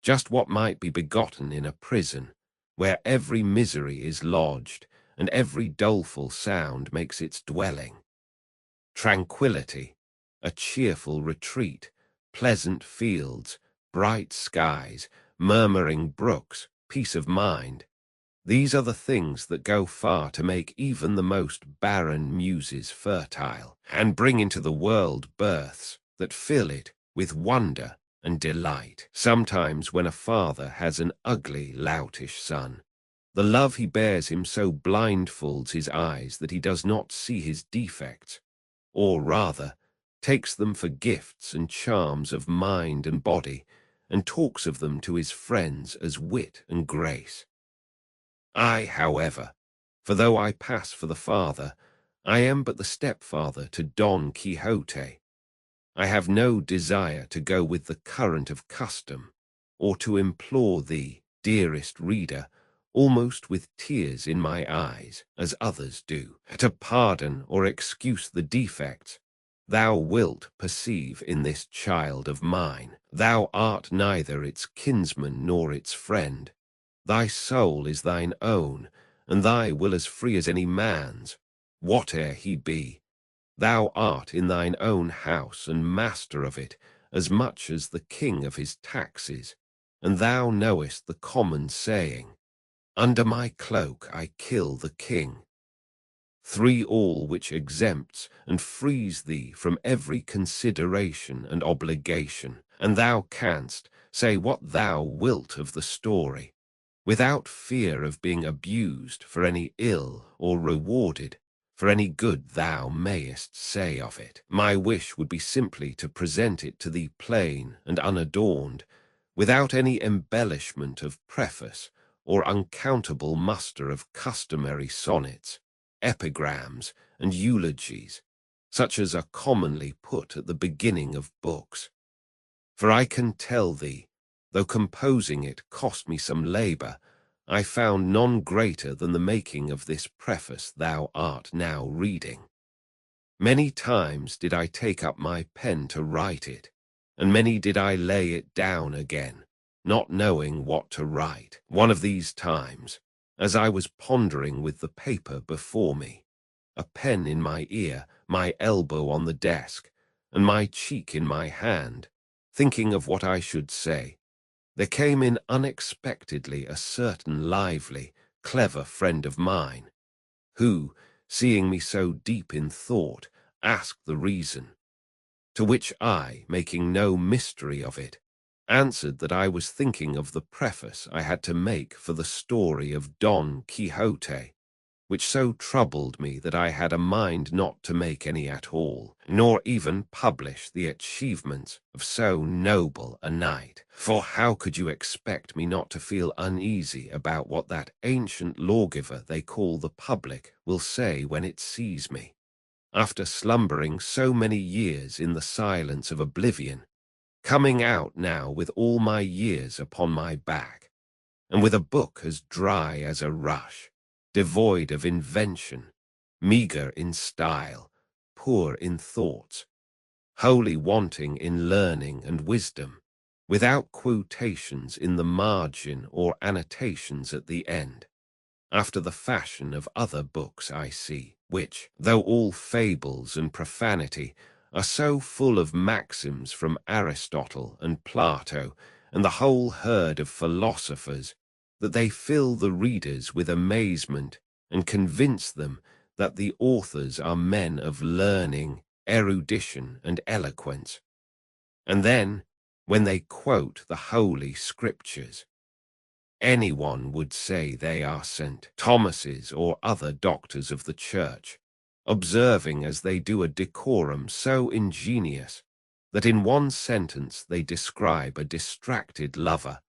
just what might be begotten in a prison, where every misery is lodged, and every doleful sound makes its dwelling. Tranquillity, a cheerful retreat, pleasant fields, bright skies, murmuring brooks, peace of mind, these are the things that go far to make even the most barren muses fertile, and bring into the world births that fill it with wonder and delight. Sometimes when a father has an ugly, loutish son, the love he bears him so blindfolds his eyes that he does not see his defects, or rather, takes them for gifts and charms of mind and body, and talks of them to his friends as wit and grace. I, however, for though I pass for the father, I am but the stepfather to Don Quixote. I have no desire to go with the current of custom, or to implore thee, dearest reader, almost with tears in my eyes, as others do, to pardon or excuse the defects thou wilt perceive in this child of mine. Thou art neither its kinsman nor its friend. Thy soul is thine own, and thy will as free as any man's, whate'er he be. Thou art in thine own house and master of it, as much as the king of his taxes, and thou knowest the common saying, under my cloak I kill the king. 3 all which exempts and frees thee from every consideration and obligation, and thou canst say what thou wilt of the story, without fear of being abused for any ill or rewarded for any good thou mayest say of it. My wish would be simply to present it to thee plain and unadorned, without any embellishment of preface or uncountable muster of customary sonnets, epigrams, and eulogies, such as are commonly put at the beginning of books. For I can tell thee, though composing it cost me some labour, I found none greater than the making of this preface thou art now reading. Many times did I take up my pen to write it, and many did I lay it down again, not knowing what to write. One of these times, as I was pondering with the paper before me, a pen in my ear, my elbow on the desk, and my cheek in my hand, thinking of what I should say, there came in unexpectedly a certain lively, clever friend of mine, who, seeing me so deep in thought, asked the reason. To which I, making no mystery of it, answered that I was thinking of the preface I had to make for the story of Don Quixote, which so troubled me that I had a mind not to make any at all, nor even publish the achievements of so noble a knight. For how could you expect me not to feel uneasy about what that ancient lawgiver they call the public will say when it sees me, after slumbering so many years in the silence of oblivion, coming out now with all my years upon my back, and with a book as dry as a rush, devoid of invention, meagre in style, poor in thoughts, wholly wanting in learning and wisdom, without quotations in the margin or annotations at the end, after the fashion of other books I see, which, though all fables and profanity, are so full of maxims from Aristotle and Plato and the whole herd of philosophers that they fill the readers with amazement and convince them that the authors are men of learning, erudition, and eloquence. And then, when they quote the Holy Scriptures, anyone would say they are St. Thomas's or other doctors of the church, observing as they do a decorum so ingenious that in one sentence they describe a distracted lover,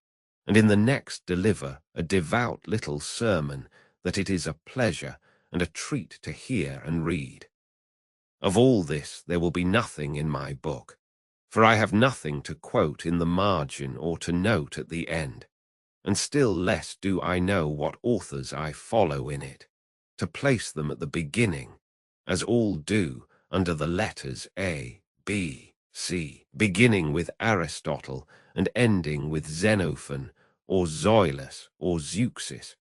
and in the next deliver a devout little sermon that it is a pleasure and a treat to hear and read. Of all this there will be nothing in my book, for I have nothing to quote in the margin or to note at the end, and still less do I know what authors I follow in it, to place them at the beginning, as all do under the letters A, B, C, beginning with Aristotle and ending with Xenophon, or Zoilus, or Zeuxis,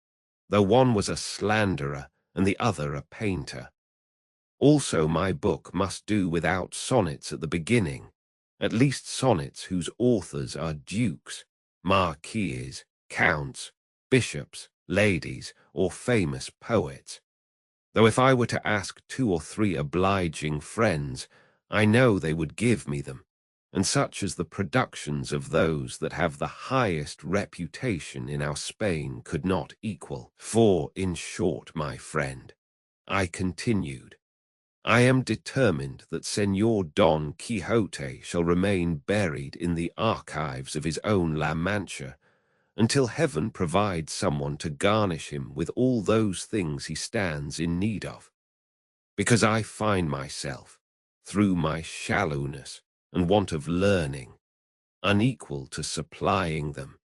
though one was a slanderer and the other a painter. Also my book must do without sonnets at the beginning, at least sonnets whose authors are dukes, marquises, counts, bishops, ladies, or famous poets. Though if I were to ask 2 or 3 obliging friends, I know they would give me them, and such as the productions of those that have the highest reputation in our Spain could not equal. For, in short, my friend, I continued, I am determined that Señor Don Quixote shall remain buried in the archives of his own La Mancha until heaven provides someone to garnish him with all those things he stands in need of, because I find myself, through my shallowness and want of learning, unequal to supplying them,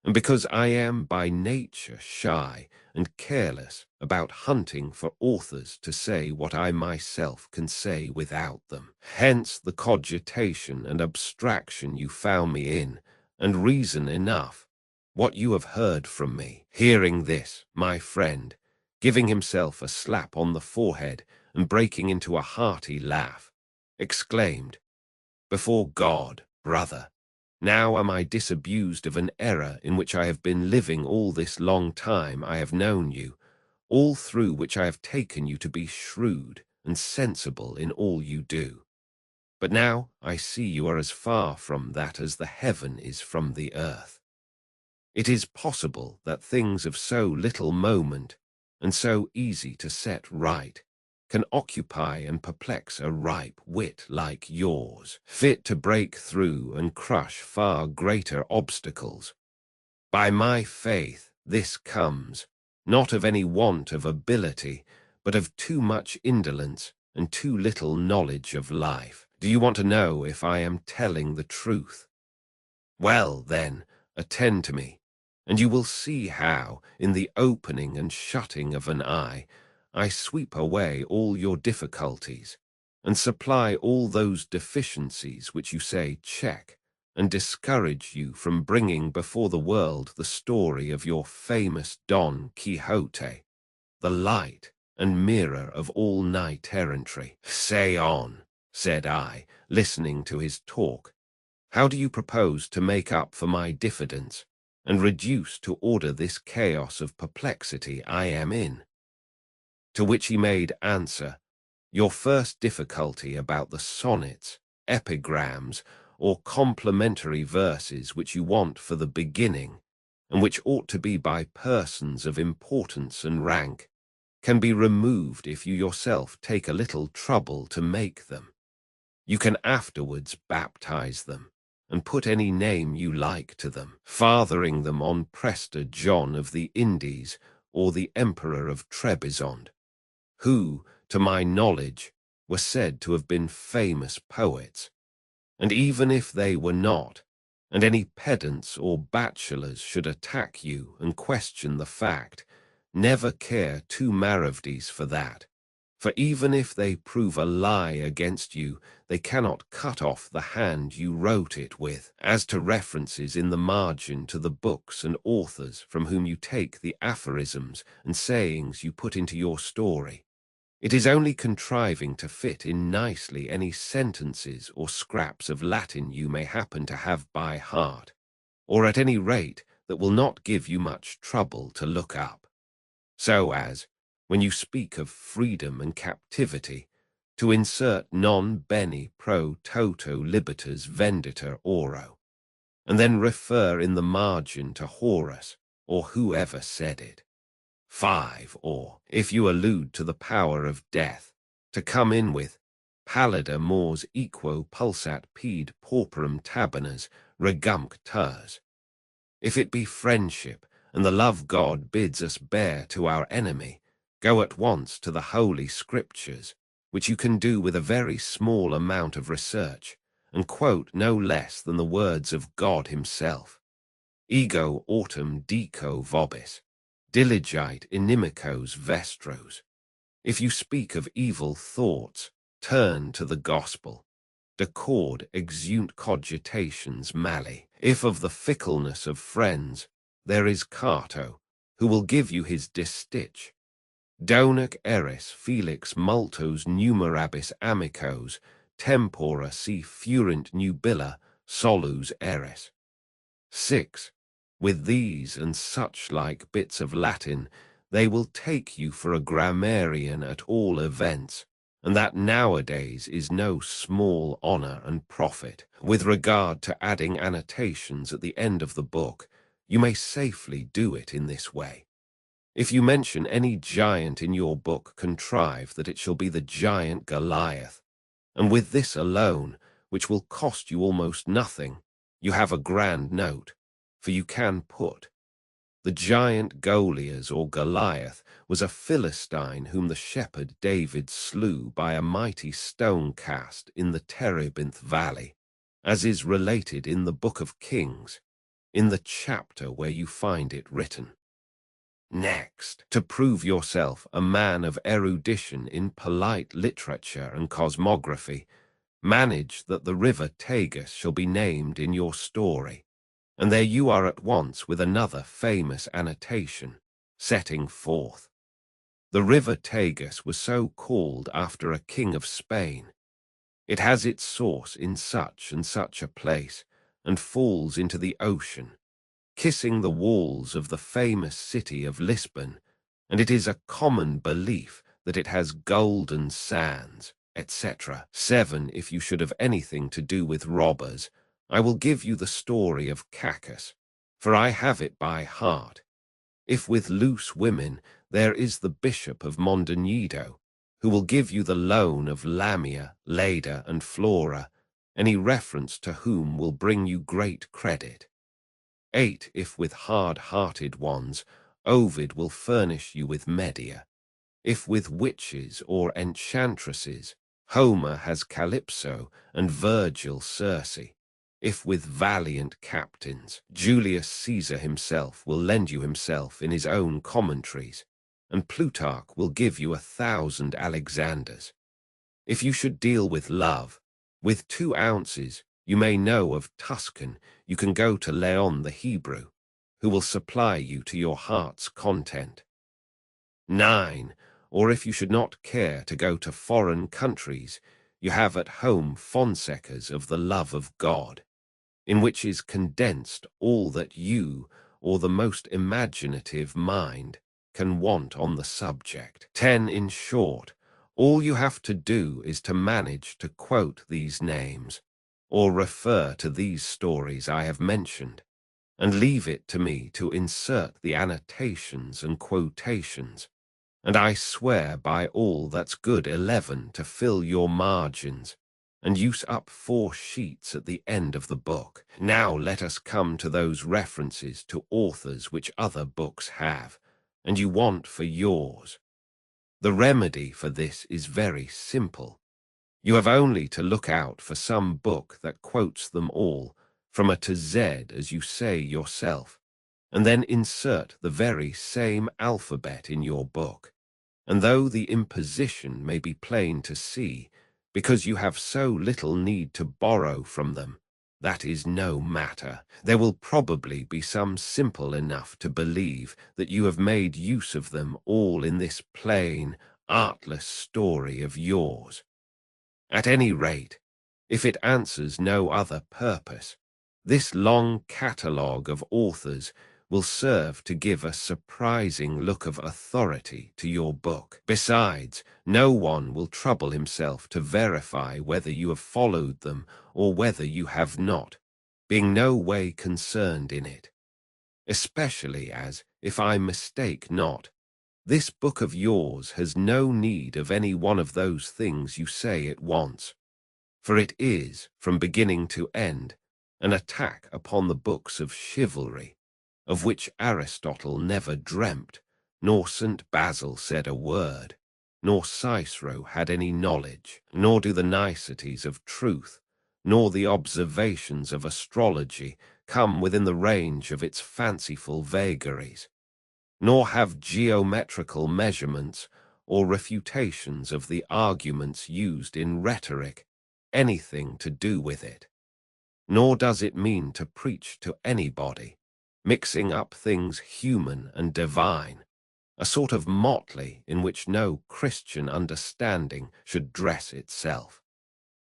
and because I am by nature shy and careless about hunting for authors to say what I myself can say without them. Hence the cogitation and abstraction you found me in, and reason enough, what you have heard from me. Hearing this, my friend, giving himself a slap on the forehead and breaking into a hearty laugh, exclaimed, "Before God, brother, now am I disabused of an error in which I have been living all this long time I have known you, all through which I have taken you to be shrewd and sensible in all you do. But now I see you are as far from that as the heaven is from the earth. It is possible that things of so little moment, and so easy to set right, can occupy and perplex a ripe wit like yours, fit to break through and crush far greater obstacles. By my faith, this comes, not of any want of ability, but of too much indolence and too little knowledge of life. Do you want to know if I am telling the truth? Well, then, attend to me, and you will see how, in the opening and shutting of an eye, I sweep away all your difficulties, and supply all those deficiencies which you say check and discourage you from bringing before the world the story of your famous Don Quixote, the light and mirror of all knight-errantry. Say on, said I, listening to his talk. How do you propose to make up for my diffidence, and reduce to order this chaos of perplexity I am in? To which he made answer, your first difficulty about the sonnets, epigrams, or complimentary verses which you want for the beginning, and which ought to be by persons of importance and rank, can be removed if you yourself take a little trouble to make them. You can afterwards baptize them, and put any name you like to them, fathering them on Prester John of the Indies or the Emperor of Trebizond, who, to my knowledge, were said to have been famous poets. And even if they were not, and any pedants or bachelors should attack you and question the fact, never care two maravedis for that. For even if they prove a lie against you, they cannot cut off the hand you wrote it with. As to references in the margin to the books and authors from whom you take the aphorisms and sayings you put into your story, it is only contriving to fit in nicely any sentences or scraps of Latin you may happen to have by heart, or at any rate that will not give you much trouble to look up. So as, when you speak of freedom and captivity, to insert non bene pro toto libertas venditur oro, and then refer in the margin to Horace, or whoever said it. 5. Or, if you allude to the power of death, to come in with pallida mors equo pulsat pede pauperum tabernas regumque ters. If it be friendship, and the love God bids us bear to our enemy, go at once to the Holy Scriptures, which you can do with a very small amount of research, and quote no less than the words of God himself. Ego autem dico vobis, diligite inimicos vestros. If you speak of evil thoughts, turn to the gospel. Decord exunt cogitations mali. If of the fickleness of friends, there is Cato, who will give you his distich. Donac eris felix multos numerabis amicos, tempora si furint nubila solus eris. 6. With these and such like bits of Latin, they will take you for a grammarian at all events, and that nowadays is no small honor and profit. With regard to adding annotations at the end of the book, you may safely do it in this way. If you mention any giant in your book, contrive that it shall be the giant Goliath, and with this alone, which will cost you almost nothing, you have a grand note, for you can put, the giant Goliath or Goliath was a Philistine whom the shepherd David slew by a mighty stone cast in the Terebinth valley, as is related in the Book of Kings, in the chapter where you find it written. Next, to prove yourself a man of erudition in polite literature and cosmography, manage that the river Tagus shall be named in your story, and there you are at once with another famous annotation, setting forth. The river Tagus was so called after a king of Spain. It has its source in such and such a place, and falls into the ocean, kissing the walls of the famous city of Lisbon, and it is a common belief that it has golden sands, etc. 7. If you should have anything to do with robbers, I will give you the story of Cacus, for I have it by heart. If with loose women, there is the Bishop of Mondonido, who will give you the loan of Lamia, Leda, and Flora, any reference to whom will bring you great credit. 8. If with hard-hearted ones, Ovid will furnish you with Medea. If with witches or enchantresses, Homer has Calypso and Virgil Circe. If with valiant captains, Julius Caesar himself will lend you himself in his own commentaries, and Plutarch will give you 1,000 Alexanders. If you should deal with love, with 2 ounces, you may know of Tuscan, you can go to Leon the Hebrew, who will supply you to your heart's content. 9. Or if you should not care to go to foreign countries, you have at home Fonsecas of the love of God, in which is condensed all that you, or the most imaginative mind, can want on the subject. 10. In short, all you have to do is to manage to quote these names, or refer to these stories I have mentioned, and leave it to me to insert the annotations and quotations, and I swear by all that's good 11 to fill your margins, and use up 4 sheets at the end of the book. Now let us come to those references to authors which other books have, and you want for yours. The remedy for this is very simple. You have only to look out for some book that quotes them all, from A to Z, as you say yourself, and then insert the very same alphabet in your book. And though the imposition may be plain to see, because you have so little need to borrow from them, that is no matter. There will probably be some simple enough to believe that you have made use of them all in this plain, artless story of yours. At any rate, if it answers no other purpose, this long catalogue of authors will serve to give a surprising look of authority to your book. Besides, no one will trouble himself to verify whether you have followed them or whether you have not, being no way concerned in it. Especially as, if I mistake not, this book of yours has no need of any one of those things you say it wants, for it is, from beginning to end, an attack upon the books of chivalry, of which Aristotle never dreamt, nor St. Basil said a word, nor Cicero had any knowledge, nor do the niceties of truth, nor the observations of astrology come within the range of its fanciful vagaries, nor have geometrical measurements or refutations of the arguments used in rhetoric anything to do with it. Nor does it mean to preach to anybody, mixing up things human and divine, a sort of motley in which no Christian understanding should dress itself.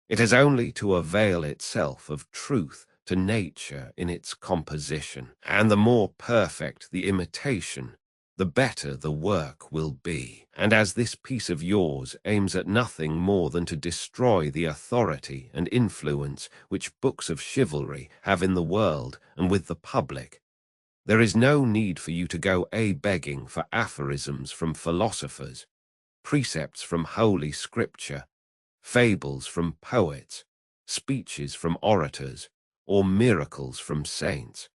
It has only to avail itself of truth to nature in its composition, and the more perfect the imitation, the better the work will be. And as this piece of yours aims at nothing more than to destroy the authority and influence which books of chivalry have in the world and with the public, there is no need for you to go begging for aphorisms from philosophers, precepts from Holy Scripture, fables from poets, speeches from orators, or miracles from saints,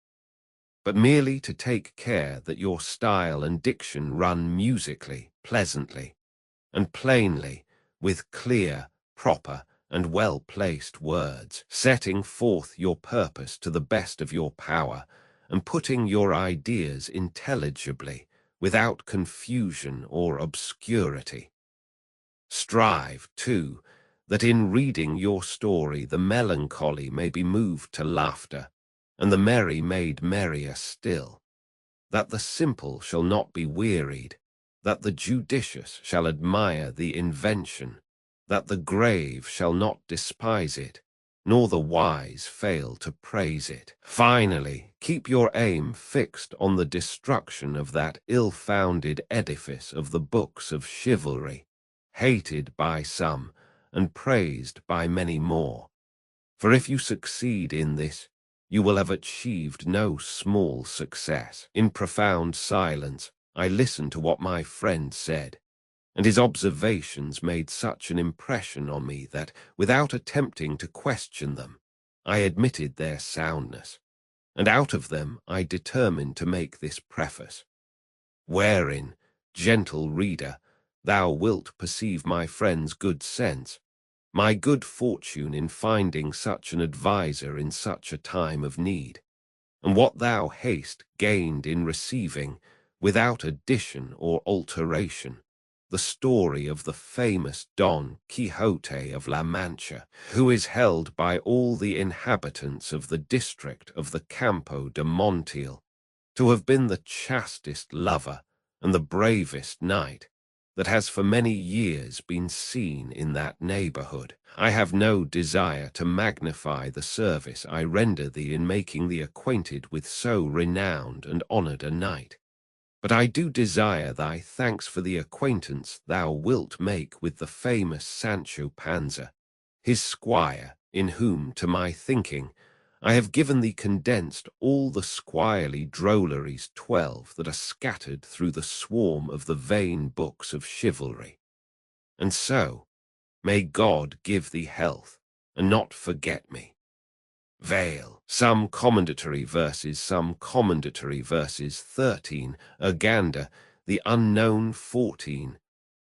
but merely to take care that your style and diction run musically, pleasantly, and plainly, with clear, proper, and well-placed words, setting forth your purpose to the best of your power, and putting your ideas intelligibly, without confusion or obscurity. Strive, too, that in reading your story the melancholy may be moved to laughter, and the merry made merrier still, that the simple shall not be wearied, that the judicious shall admire the invention, that the grave shall not despise it, nor the wise fail to praise it. Finally, keep your aim fixed on the destruction of that ill-founded edifice of the books of chivalry, hated by some and praised by many more. For if you succeed in this, you will have achieved no small success. In profound silence, I listened to what my friend said, and his observations made such an impression on me that, without attempting to question them, I admitted their soundness, and out of them I determined to make this preface, wherein, gentle reader, thou wilt perceive my friend's good sense, my good fortune in finding such an adviser in such a time of need, and what thou hast gained in receiving, without addition or alteration, the story of the famous Don Quixote of La Mancha, who is held by all the inhabitants of the district of the Campo de Montiel to have been the chastest lover and the bravest knight that has for many years been seen in that neighborhood. I have no desire to magnify the service I render thee in making thee acquainted with so renowned and honored a knight, But I do desire thy thanks for the acquaintance thou wilt make with the famous Sancho Panza, his squire, in whom, to my thinking, I have given thee condensed all the squirely drolleries 12 that are scattered through the swarm of the vain books of chivalry. And so, may God give thee health, and not forget me. Vale, some commendatory verses, 13, Uganda, the unknown 14,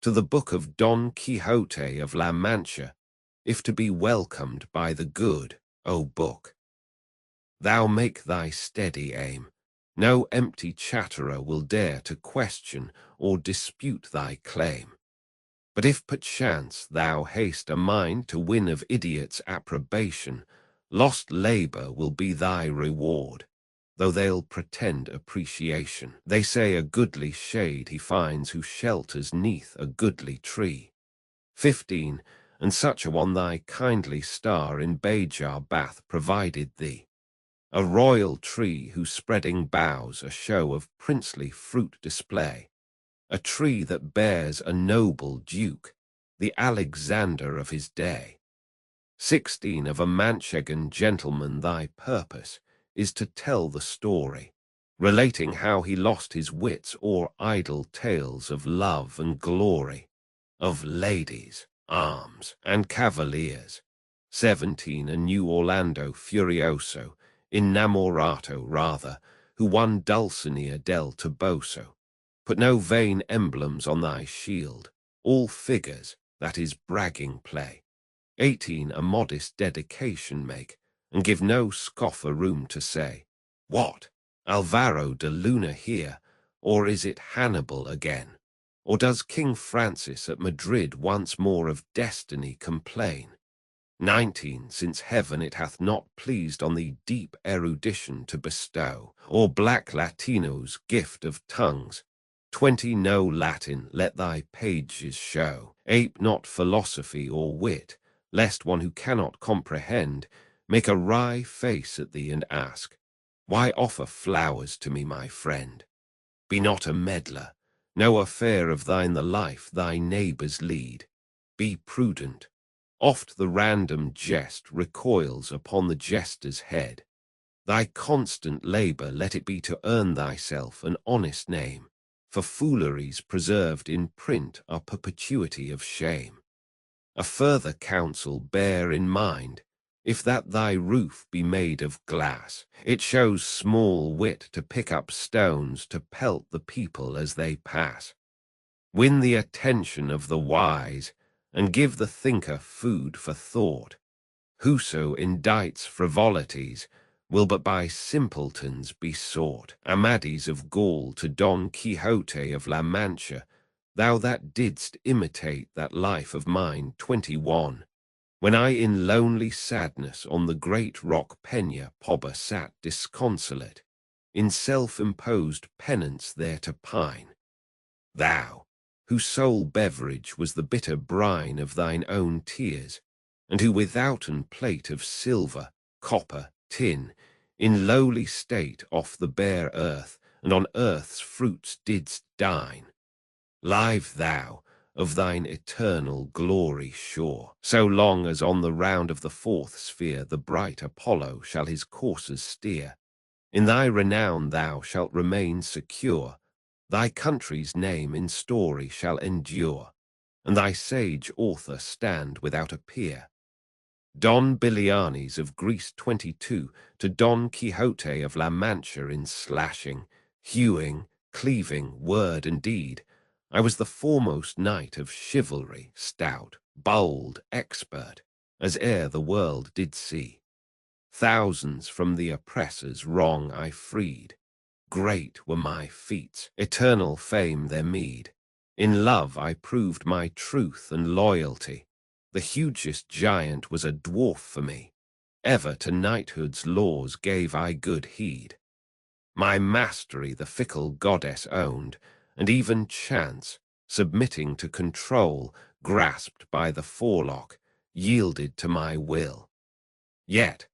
to the book of Don Quixote of La Mancha, if to be welcomed by the good, O book. Thou make thy steady aim. No empty chatterer will dare to question or dispute thy claim. But if perchance thou haste a mind to win of idiots' approbation, lost labour will be thy reward, though they'll pretend appreciation. They say a goodly shade he finds who shelters neath a goodly tree. 15, and such a one thy kindly star in Bajar Bath provided thee. A royal tree whose spreading boughs a show of princely fruit display. A tree that bears a noble duke, the Alexander of his day. 16, of a Manchegan gentleman thy purpose is to tell the story, relating how he lost his wits o'er idle tales of love and glory, of ladies, arms, and cavaliers. 17, a new Orlando Furioso, innamorato rather, who won Dulcinea del Toboso. Put no vain emblems on thy shield, all figures, that is bragging play. 18, a modest dedication make, and give no scoffer room to say, what, Alvaro de Luna here, or is it Hannibal again? Or does King Francis at Madrid once more of destiny complain? 19, since heaven it hath not pleased on thee deep erudition to bestow, or black Latino's gift of tongues. 20, no Latin let thy pages show, ape not philosophy or wit, lest one who cannot comprehend make a wry face at thee and ask, why offer flowers to me, my friend? Be not a meddler, no affair of thine the life thy neighbours lead. Be prudent. Oft the random jest recoils upon the jester's head. Thy constant labour let it be to earn thyself an honest name, for fooleries preserved in print are perpetuity of shame. A further counsel bear in mind, if that thy roof be made of glass, it shows small wit to pick up stones to pelt the people as they pass. Win the attention of the wise, and give the thinker food for thought. Whoso indicts frivolities will but by simpletons be sought. Amadis of Gaul to Don Quixote of La Mancha, thou that didst imitate that life of mine 21, when I in lonely sadness on the great rock Peña Poba sat disconsolate, in self-imposed penance there to pine. Thou, whose sole beverage was the bitter brine of thine own tears, and who withouten plate of silver, copper, tin, in lowly state off the bare earth, and on earth's fruits didst dine. Live thou, of thine eternal glory sure, so long as on the round of the fourth sphere the bright Apollo shall his coursers steer. In thy renown thou shalt remain secure, thy country's name in story shall endure, and thy sage author stand without a peer. Don Bilianes of Greece 22 to Don Quixote of La Mancha in slashing, hewing, cleaving, word and deed, I was the foremost knight of chivalry, stout, bold, expert, as e'er the world did see. Thousands from the oppressor's wrong I freed. Great were my feats, eternal fame their meed. In love I proved my truth and loyalty. The hugest giant was a dwarf for me. Ever to knighthood's laws gave I good heed. My mastery the fickle goddess owned, and even chance, submitting to control, grasped by the forelock, yielded to my will. Yet,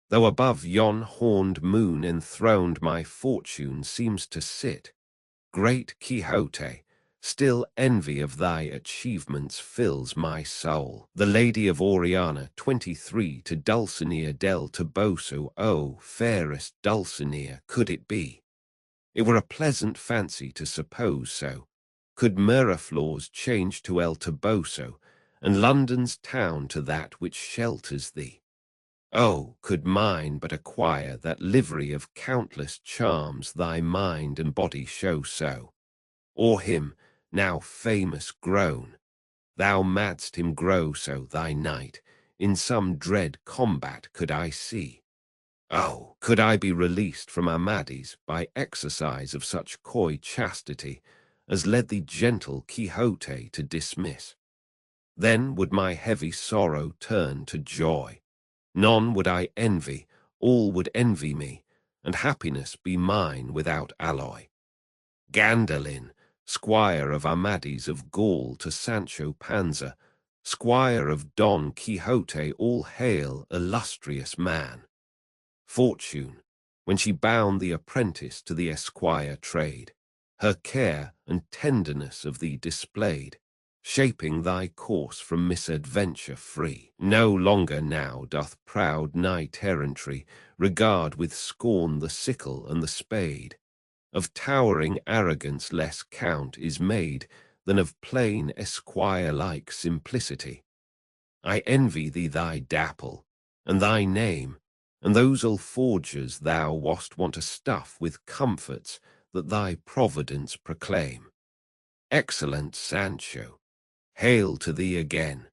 though above yon horned moon enthroned my fortune seems to sit, Great Quixote, still envy of thy achievements fills my soul. The Lady of Oriana, 23, to Dulcinea del Toboso, oh, fairest Dulcinea, could it be? It were a pleasant fancy to suppose so, could Miraflores change to El Toboso, and London's town to that which shelters thee. Oh, could mine but acquire that livery of countless charms thy mind and body show so, or him, now famous grown, thou madst him grow so thy knight, in some dread combat could I see. Oh, could I be released from Amadis by exercise of such coy chastity as led the gentle Quixote to dismiss, then would my heavy sorrow turn to joy. None would I envy, all would envy me, and happiness be mine without alloy. Gandalin, squire of Amadis of Gaul to Sancho Panza, squire of Don Quixote, all hail, illustrious man. Fortune, when she bound the apprentice to the esquire trade, her care and tenderness of thee displayed, shaping thy course from misadventure free. No longer now doth proud knight-errantry regard with scorn the sickle and the spade. Of towering arrogance less count is made than of plain esquire-like simplicity. I envy thee thy dapple, and thy name, and those alforges thou wast wont to stuff with comforts that thy providence proclaim. Excellent Sancho, hail to thee again.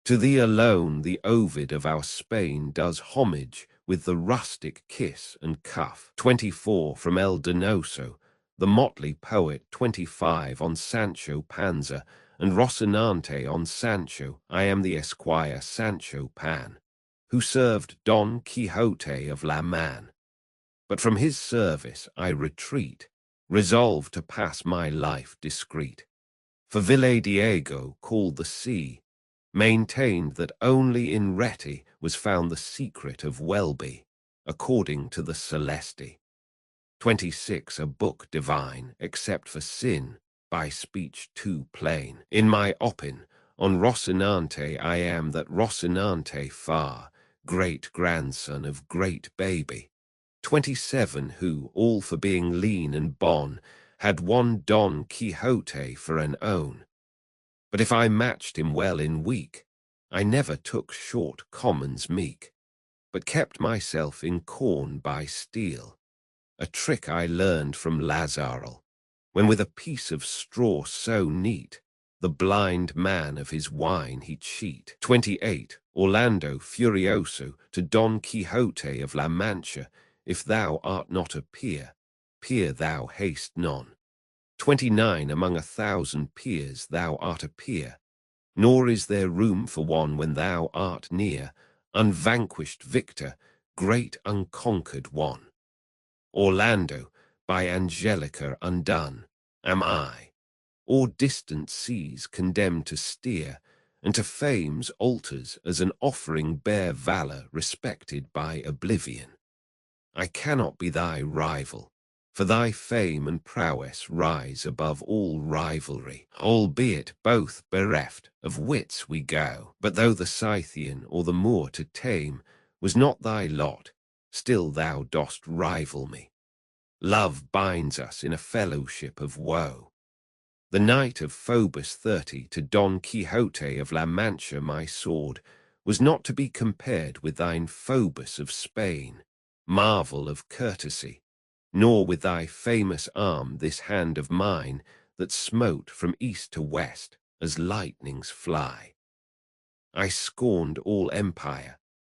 To thee alone the Ovid of our Spain does homage with the rustic kiss and cuff. 24 from El Donoso, the motley poet. 25 on Sancho Panza, and Rocinante on Sancho. I am the esquire Sancho Pan, who served Don Quixote of La Man. But from his service I retreat, resolved to pass my life discreet. For Villadiego, called the sea, maintained that only in Reti was found the secret of Welby, according to the Celesti. 26 a book divine, except for sin, by speech too plain. In my opin, on Rocinante I am that Rocinante far, great-grandson of great baby. 27 who, all for being lean and bon, had one Don Quixote for an own. But if I matched him well in weak, I never took short commons meek, but kept myself in corn by steel, a trick I learned from Lazarel, when with a piece of straw so neat, the blind man of his wine he cheat. 28 Orlando Furioso to Don Quixote of La Mancha, if thou art not a peer, peer thou haste none. 29 among 1,000 peers thou art a peer, nor is there room for one when thou art near, unvanquished victor, great unconquered one. Orlando, by Angelica undone, am I, or distant seas condemned to steer, and to fame's altars as an offering bear valor respected by oblivion. I cannot be thy rival, for thy fame and prowess rise above all rivalry, albeit both bereft of wits we go. But though the Scythian or the Moor to tame was not thy lot, still thou dost rival me. Love binds us in a fellowship of woe. The night of Phoebus 30 to Don Quixote of La Mancha my sword was not to be compared with thine Phoebus of Spain, marvel of courtesy, nor with thy famous arm this hand of mine that smote from east to west as lightnings fly. I scorned all empire,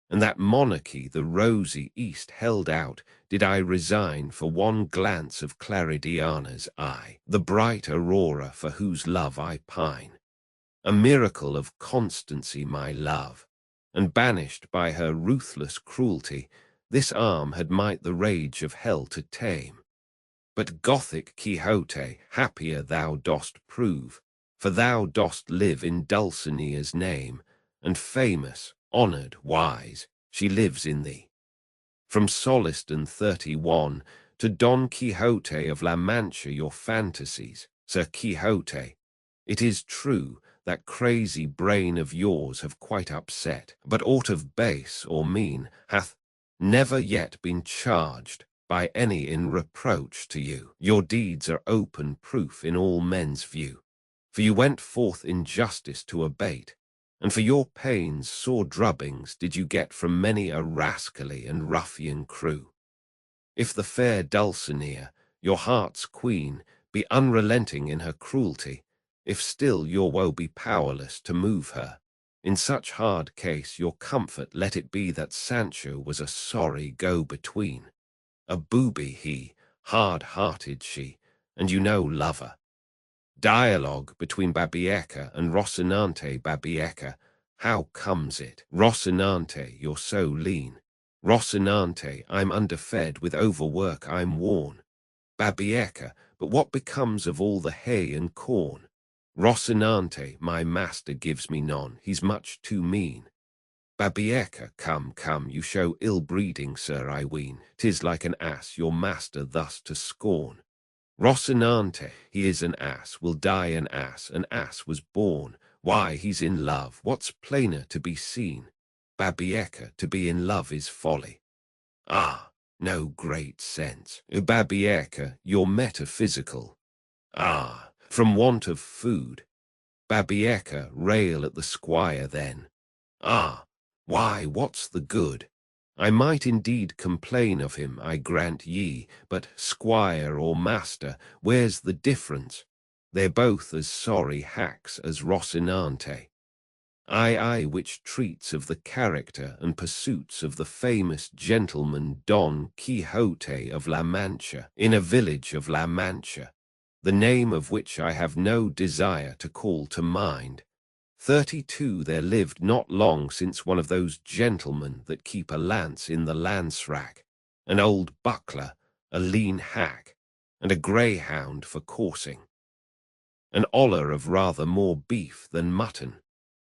and that monarchy the rosy east held out did I resign for one glance of Claridiana's eye, the bright aurora for whose love I pine, a miracle of constancy my love, and banished by her ruthless cruelty, this arm had might the rage of hell to tame. But Gothic Quixote, happier thou dost prove, for thou dost live in Dulcinea's name, and famous, honoured, wise, she lives in thee. From Soleston 31 to Don Quixote of La Mancha your fantasies, Sir Quixote. It is true that crazy brain of yours have quite upset, but aught of base or mean hath never yet been charged by any in reproach to you. Your deeds are open proof in all men's view, for you went forth in justice to abate, and for your pains sore drubbings did you get from many a rascally and ruffian crew. If the fair Dulcinea, your heart's queen, be unrelenting in her cruelty, if still your woe be powerless to move her, in such hard case your comfort let it be that Sancho was a sorry go-between. A booby he, hard-hearted she, and you know lover. Dialogue between Babieca and Rocinante. Babieca, how comes it? Rocinante, you're so lean. Rocinante, I'm underfed, with overwork I'm worn. Babieca, but what becomes of all the hay and corn? Rocinante, my master gives me none, he's much too mean. Babieca, come, come, you show ill breeding, sir, I ween. 'Tis like an ass your master thus to scorn. Rocinante, he is an ass, will die an ass was born. Why, he's in love, what's plainer to be seen? Babieca, to be in love is folly. Ah, no great sense. Babieca, you're metaphysical. Ah, from want of food. Babieca, rail at the squire then. Ah, why, what's the good? I might indeed complain of him, I grant ye, but squire or master, where's the difference? They're both as sorry hacks as Rocinante. Ay, which treats of the character and pursuits of the famous gentleman Don Quixote of La Mancha, in a village of La Mancha, the name of which I have no desire to call to mind. 32 there lived not long since one of those gentlemen that keep a lance in the lance-rack, an old buckler, a lean hack, and a greyhound for coursing, an oller of rather more beef than mutton,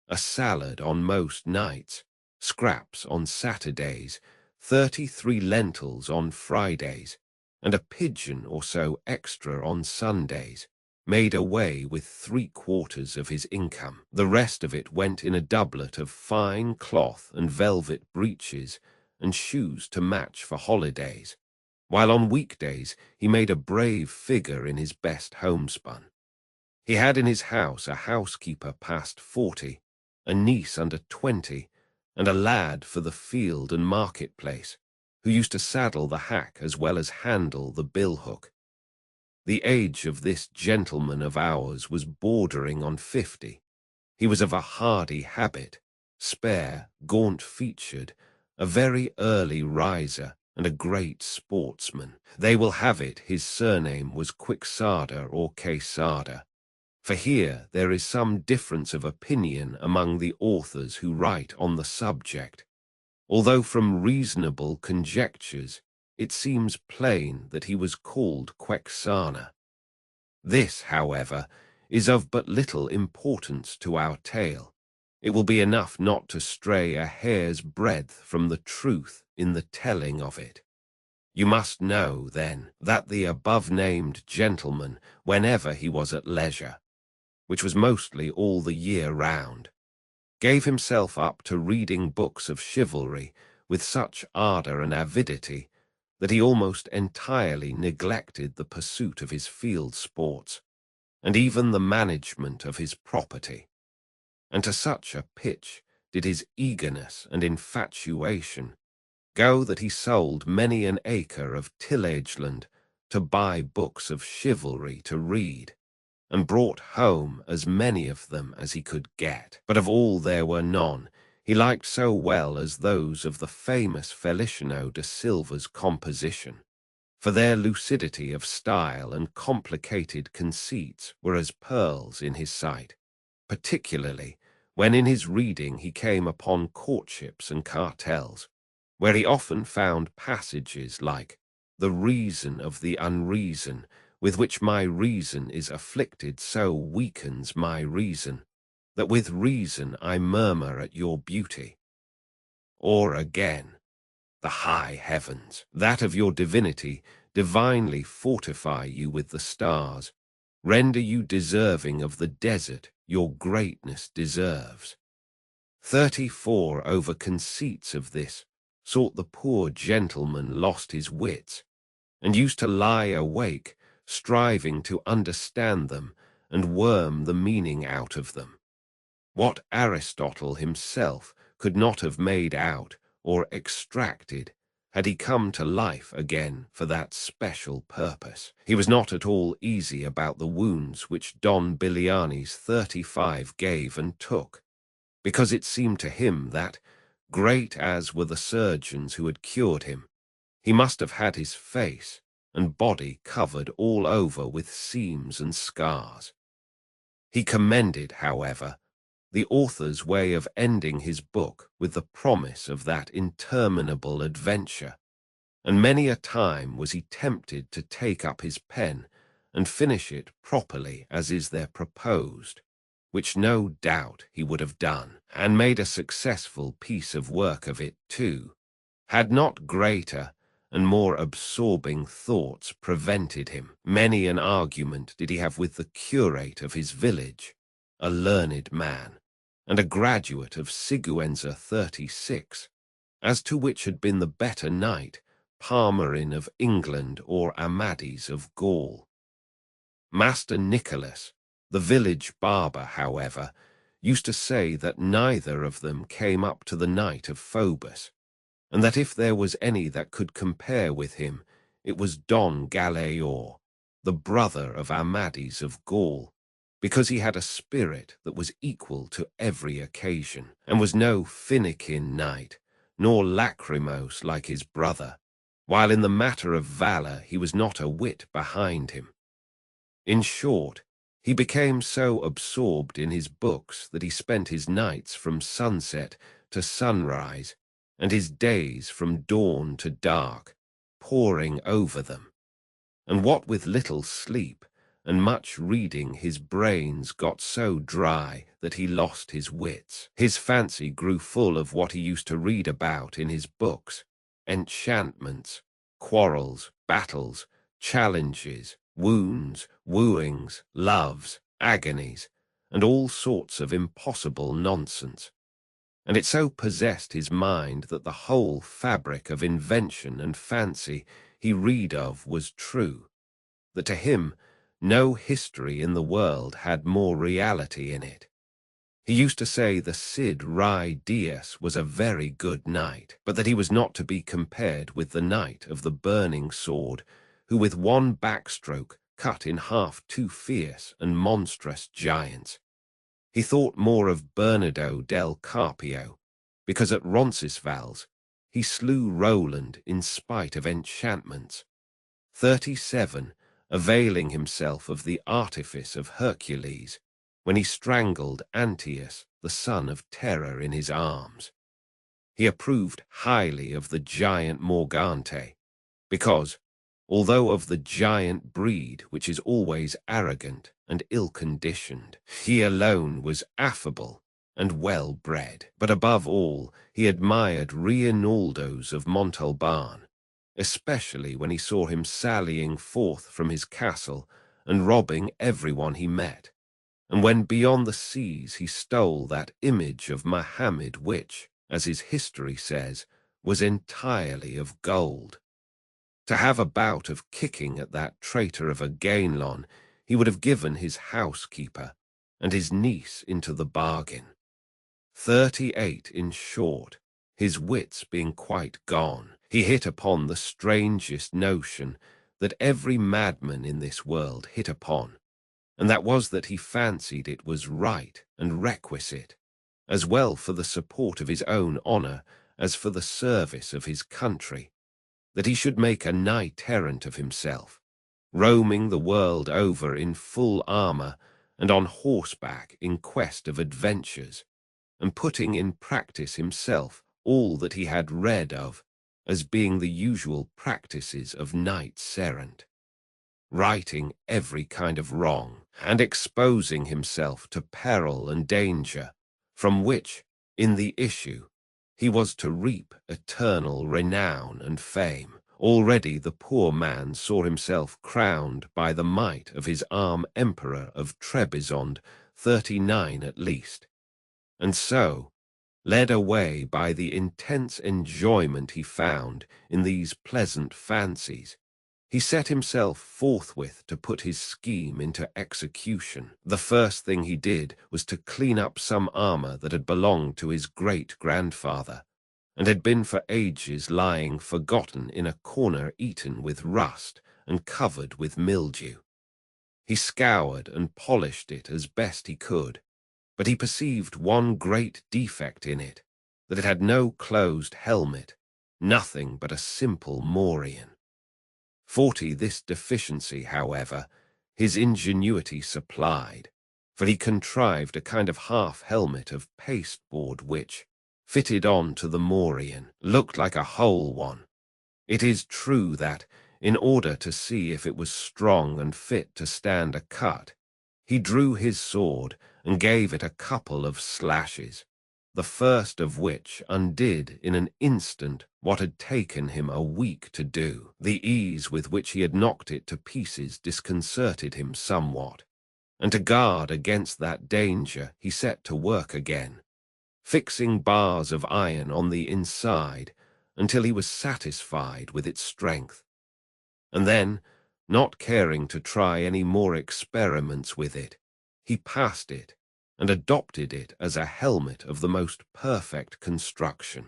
a salad on most nights, scraps on Saturdays, 33 lentils on Fridays, and a pigeon or so extra on Sundays, made away with 3/4 of his income. The rest of it went in a doublet of fine cloth and velvet breeches and shoes to match for holidays, while on weekdays he made a brave figure in his best homespun. He had in his house a housekeeper past 40, a niece under 20, and a lad for the field and marketplace, who used to saddle the hack as well as handle the billhook. The age of this gentleman of ours was bordering on 50. He was of a hardy habit, spare, gaunt-featured, a very early riser, and a great sportsman. They will have it his surname was Quixote or Quesada, for here there is some difference of opinion among the authors who write on the subject, although from reasonable conjectures it seems plain that he was called Quexana. This, however, is of but little importance to our tale. It will be enough not to stray a hair's breadth from the truth in the telling of it. You must know, then, that the above-named gentleman, whenever he was at leisure, which was mostly all the year round, gave himself up to reading books of chivalry with such ardour and avidity that he almost entirely neglected the pursuit of his field sports, and even the management of his property. And to such a pitch did his eagerness and infatuation go that he sold many an acre of tillage-land to buy books of chivalry to read, and brought home as many of them as he could get. But of all there were none he liked so well as those of the famous Feliciano de Silva's composition, for their lucidity of style and complicated conceits were as pearls in his sight, particularly when in his reading he came upon courtships and cartels, where he often found passages like, "The reason of the unreason with which my reason is afflicted so weakens my reason, that with reason I murmur at your beauty." Or again, "The high heavens, that of your divinity, divinely fortify you with the stars, render you deserving of the desert your greatness deserves. 34 over conceits of this sort the poor gentleman lost his wits, and used to lie awake, striving to understand them and worm the meaning out of them. What Aristotle himself could not have made out or extracted had he come to life again for that special purpose. He was not at all easy about the wounds which Don Biliani's 35 gave and took, because it seemed to him that, great as were the surgeons who had cured him, he must have had his face and body covered all over with seams and scars. He commended, however, the author's way of ending his book with the promise of that interminable adventure, and many a time was he tempted to take up his pen and finish it properly as is there proposed, which no doubt he would have done, and made a successful piece of work of it too, had not greater and more absorbing thoughts prevented him. Many an argument did he have with the curate of his village, a learned man, and a graduate of Siguenza 36, as to which had been the better knight, Palmerin of England or Amadis of Gaul. Master Nicholas, the village barber, however, used to say that neither of them came up to the knight of Phoebus, and that if there was any that could compare with him, it was Don Galaor, the brother of Amadis of Gaul, because he had a spirit that was equal to every occasion, and was no finikin knight, nor lachrymose like his brother, while in the matter of valour he was not a whit behind him. In short, he became so absorbed in his books that he spent his nights from sunset to sunrise, and his days from dawn to dark, poring over them. And what with little sleep and much reading, his brains got so dry that he lost his wits. His fancy grew full of what he used to read about in his books: enchantments, quarrels, battles, challenges, wounds, wooings, loves, agonies, and all sorts of impossible nonsense. And it so possessed his mind that the whole fabric of invention and fancy he read of was true, that to him no history in the world had more reality in it. He used to say the Cid Rai Dias was a very good knight, but that he was not to be compared with the knight of the burning sword, who with one backstroke cut in half two fierce and monstrous giants. He thought more of Bernardo del Carpio, because at Roncesvalles he slew Roland in spite of enchantments. 37, availing himself of the artifice of Hercules, when he strangled Antaeus, the son of Terror, in his arms. He approved highly of the giant Morgante, because, although of the giant breed which is always arrogant and ill-conditioned, he alone was affable and well-bred. But above all, he admired Reinaldos of Montalban, especially when he saw him sallying forth from his castle and robbing everyone he met, and when beyond the seas he stole that image of Mohammed which, as his history says, was entirely of gold. To have a bout of kicking at that traitor of a Gainlon, he would have given his housekeeper, and his niece into the bargain. 38, in short, his wits being quite gone, he hit upon the strangest notion that every madman in this world hit upon, and that was that he fancied it was right and requisite, as well for the support of his own honour as for the service of his country, that he should make a knight-errant of himself, roaming the world over in full armour and on horseback in quest of adventures, and putting in practice himself all that he had read of as being the usual practices of knights-errant, righting every kind of wrong, and exposing himself to peril and danger, from which, in the issue, he was to reap eternal renown and fame, Already the poor man saw himself crowned by the might of his arm emperor of Trebizond, 39 at least. And so, led away by the intense enjoyment he found in these pleasant fancies, he set himself forthwith to put his scheme into execution. The first thing he did was to clean up some armor that had belonged to his great-grandfather, and had been for ages lying forgotten in a corner, eaten with rust and covered with mildew. He scoured and polished it as best he could, but he perceived one great defect in it, that it had no closed helmet, nothing but a simple morion. This deficiency, however, his ingenuity supplied, for he contrived a kind of half-helmet of pasteboard which, fitted on to the morion, looked like a whole one. It is true that, in order to see if it was strong and fit to stand a cut, he drew his sword and gave it a couple of slashes, the first of which undid in an instant what had taken him a week to do. The ease with which he had knocked it to pieces disconcerted him somewhat, and to guard against that danger he set to work again, fixing bars of iron on the inside until he was satisfied with its strength. And then, not caring to try any more experiments with it, he passed it and adopted it as a helmet of the most perfect construction.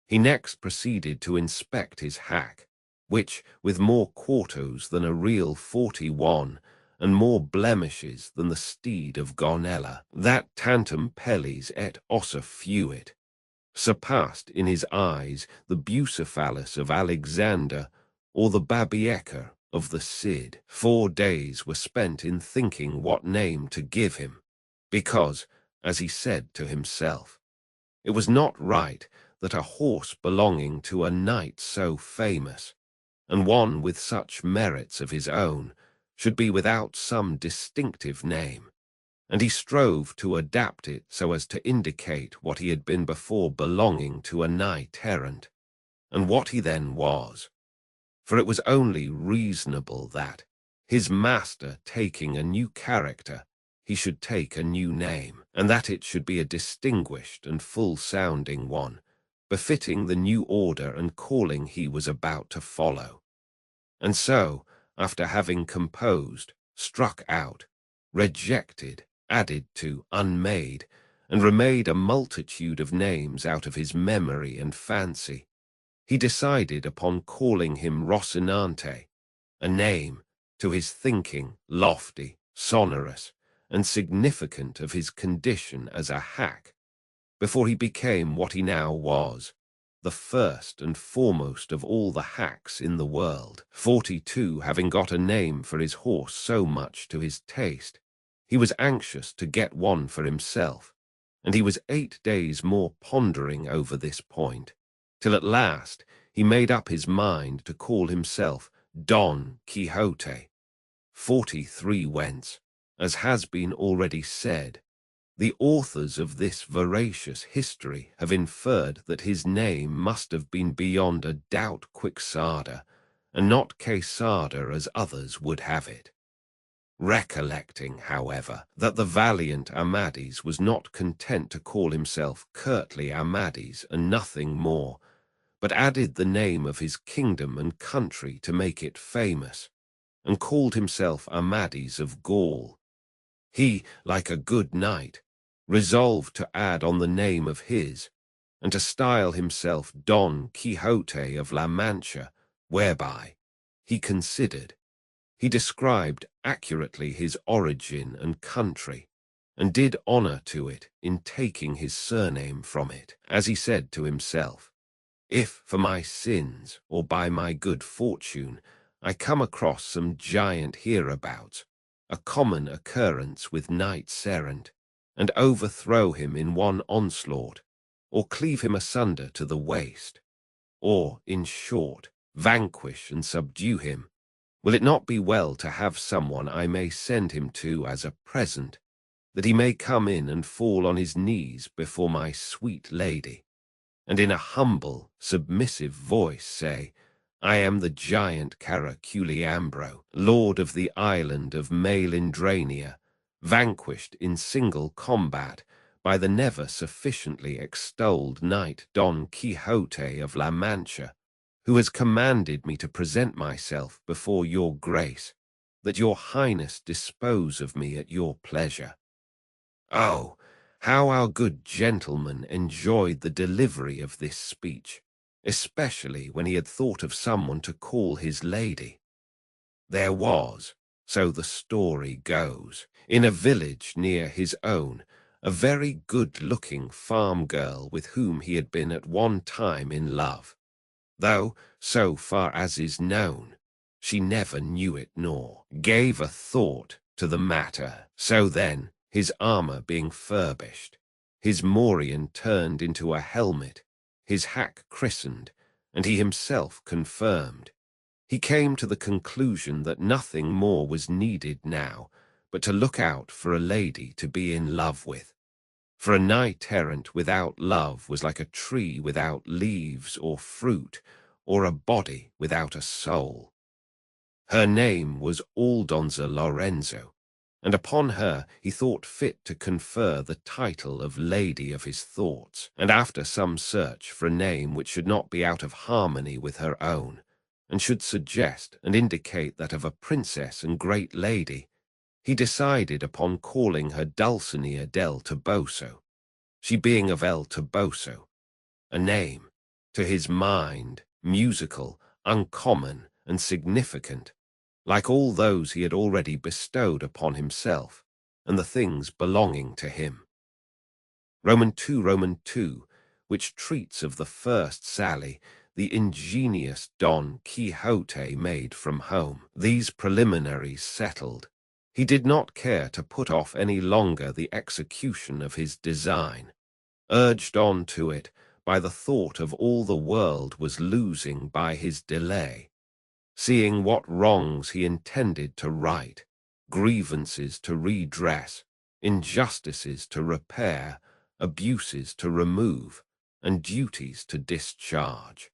He next proceeded to inspect his hack, which, with more quartos than a real 41, and more blemishes than the steed of Gonella, that tantum pellis et ossa fuit, surpassed in his eyes the Bucephalus of Alexander or the Babieca of the Cid. 4 days were spent in thinking what name to give him, because, as he said to himself, it was not right that a horse belonging to a knight so famous, and one with such merits of his own, should be without some distinctive name, and he strove to adapt it so as to indicate what he had been before belonging to a knight-errant, and what he then was. For it was only reasonable that, his master taking a new character, he should take a new name, and that it should be a distinguished and full-sounding one, befitting the new order and calling he was about to follow. And so, after having composed, struck out, rejected, added to, unmade, and remade a multitude of names out of his memory and fancy, he decided upon calling him Rocinante, a name, to his thinking, lofty, sonorous, and significant of his condition as a hack, before he became what he now was, the first and foremost of all the hacks in the world. 42 having got a name for his horse so much to his taste, he was anxious to get one for himself, and he was 8 days more pondering over this point, till at last he made up his mind to call himself Don Quixote. 43 whence, as has been already said, the authors of this veracious history have inferred that his name must have been beyond a doubt Quixada, and not Quesada as others would have it. Recollecting, however, that the valiant Amadis was not content to call himself curtly Amadis and nothing more, but added the name of his kingdom and country to make it famous, and called himself Amadis of Gaul, he, like a good knight, resolved to add on the name of his, and to style himself Don Quixote of La Mancha, whereby, he considered, he described accurately his origin and country, and did honor to it in taking his surname from it, as he said to himself, if for my sins or by my good fortune I come across some giant hereabouts, a common occurrence with knights-errant, and overthrow him in one onslaught, or cleave him asunder to the waist, or, in short, vanquish and subdue him, will it not be well to have someone I may send him to as a present, that he may come in and fall on his knees before my sweet lady, and in a humble, submissive voice say, I am the giant Caraculiambro, lord of the island of Malindrania, vanquished in single combat by the never sufficiently extolled knight Don Quixote of La Mancha, who has commanded me to present myself before your grace, that your highness dispose of me at your pleasure. Oh, how our good gentleman enjoyed the delivery of this speech, especially when he had thought of someone to call his lady. There was, so the story goes, in a village near his own, a very good-looking farm girl with whom he had been at one time in love, though, so far as is known, she never knew it nor gave a thought to the matter. So then, his armor being furbished, his morion turned into a helmet, his hack christened, and he himself confirmed, he came to the conclusion that nothing more was needed now but to look out for a lady to be in love with. For a knight-errant without love was like a tree without leaves or fruit, or a body without a soul. Her name was Aldonza Lorenzo, and upon her he thought fit to confer the title of Lady of his Thoughts, and after some search for a name which should not be out of harmony with her own, and should suggest and indicate that of a princess and great lady, he decided upon calling her Dulcinea del Toboso, she being of El Toboso, a name, to his mind, musical, uncommon, and significant, like all those he had already bestowed upon himself, and the things belonging to him. Roman 2, which treats of the first sally the ingenious Don Quixote made from home. These preliminaries settled, he did not care to put off any longer the execution of his design, urged on to it by the thought of all the world was losing by his delay, seeing what wrongs he intended to right, grievances to redress, injustices to repair, abuses to remove, and duties to discharge.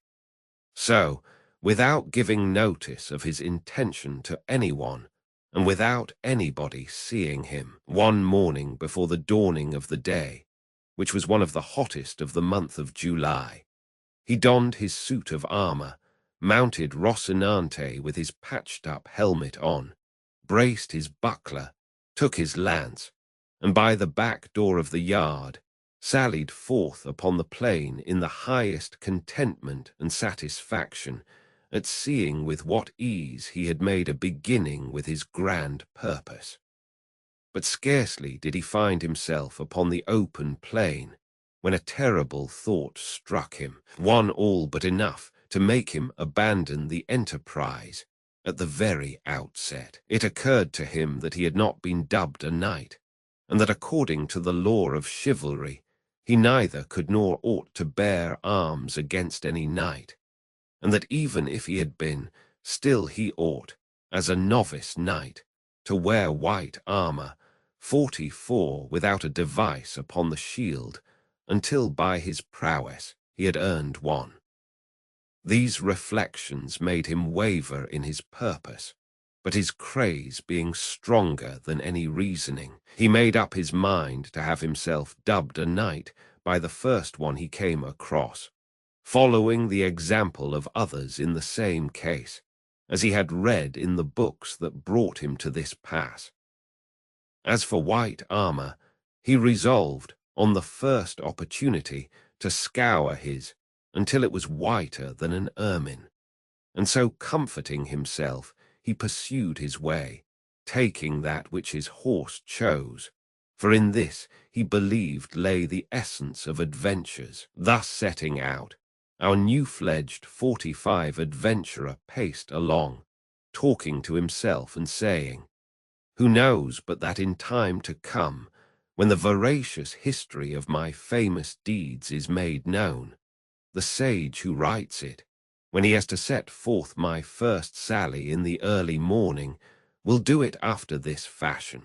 So, without giving notice of his intention to anyone, and without anybody seeing him, one morning before the dawning of the day, which was one of the hottest of the month of July, he donned his suit of armor, mounted Rocinante with his patched-up helmet on, braced his buckler, took his lance, and by the back door of the yard, sallied forth upon the plain in the highest contentment and satisfaction at seeing with what ease he had made a beginning with his grand purpose. But scarcely did he find himself upon the open plain when a terrible thought struck him, one all but enough to make him abandon the enterprise at the very outset. It occurred to him that he had not been dubbed a knight, and that according to the law of chivalry, he neither could nor ought to bear arms against any knight, and that even if he had been, still he ought, as a novice knight, to wear white armor, 44 without a device upon the shield, until by his prowess he had earned one. These reflections made him waver in his purpose, but his craze being stronger than any reasoning, he made up his mind to have himself dubbed a knight by the first one he came across, following the example of others in the same case, as he had read in the books that brought him to this pass. As for white armor, he resolved, on the first opportunity, to scour his, until it was whiter than an ermine, and so comforting himself, he pursued his way, taking that which his horse chose, for in this he believed lay the essence of adventures. Thus setting out, our new-fledged 45 adventurer paced along, talking to himself and saying, "Who knows but that in time to come, when the veracious history of my famous deeds is made known, the sage who writes it, when he has to set forth my first sally in the early morning, will do it after this fashion.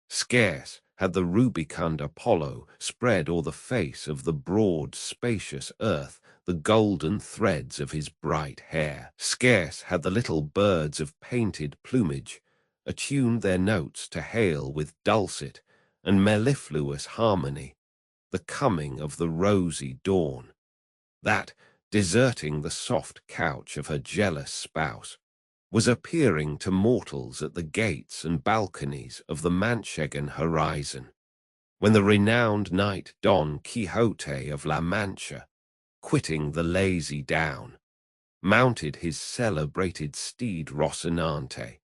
Scarce had the rubicund Apollo spread o'er the face of the broad, spacious earth the golden threads of his bright hair. Scarce had the little birds of painted plumage attuned their notes to hail with dulcet and mellifluous harmony the coming of the rosy dawn, that, deserting the soft couch of her jealous spouse, was appearing to mortals at the gates and balconies of the Manchegan horizon, when the renowned knight Don Quixote of La Mancha, quitting the lazy down, mounted his celebrated steed Rocinante,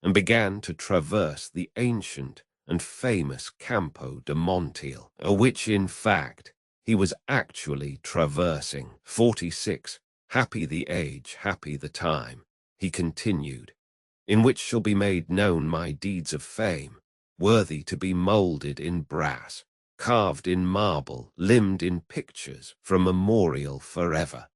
and began to traverse the ancient and famous Campo de Montiel, which in fact he was actually traversing. 46. Happy the age, happy the time, he continued, in which shall be made known my deeds of fame, worthy to be moulded in brass, carved in marble, limned in pictures, for memorial forever.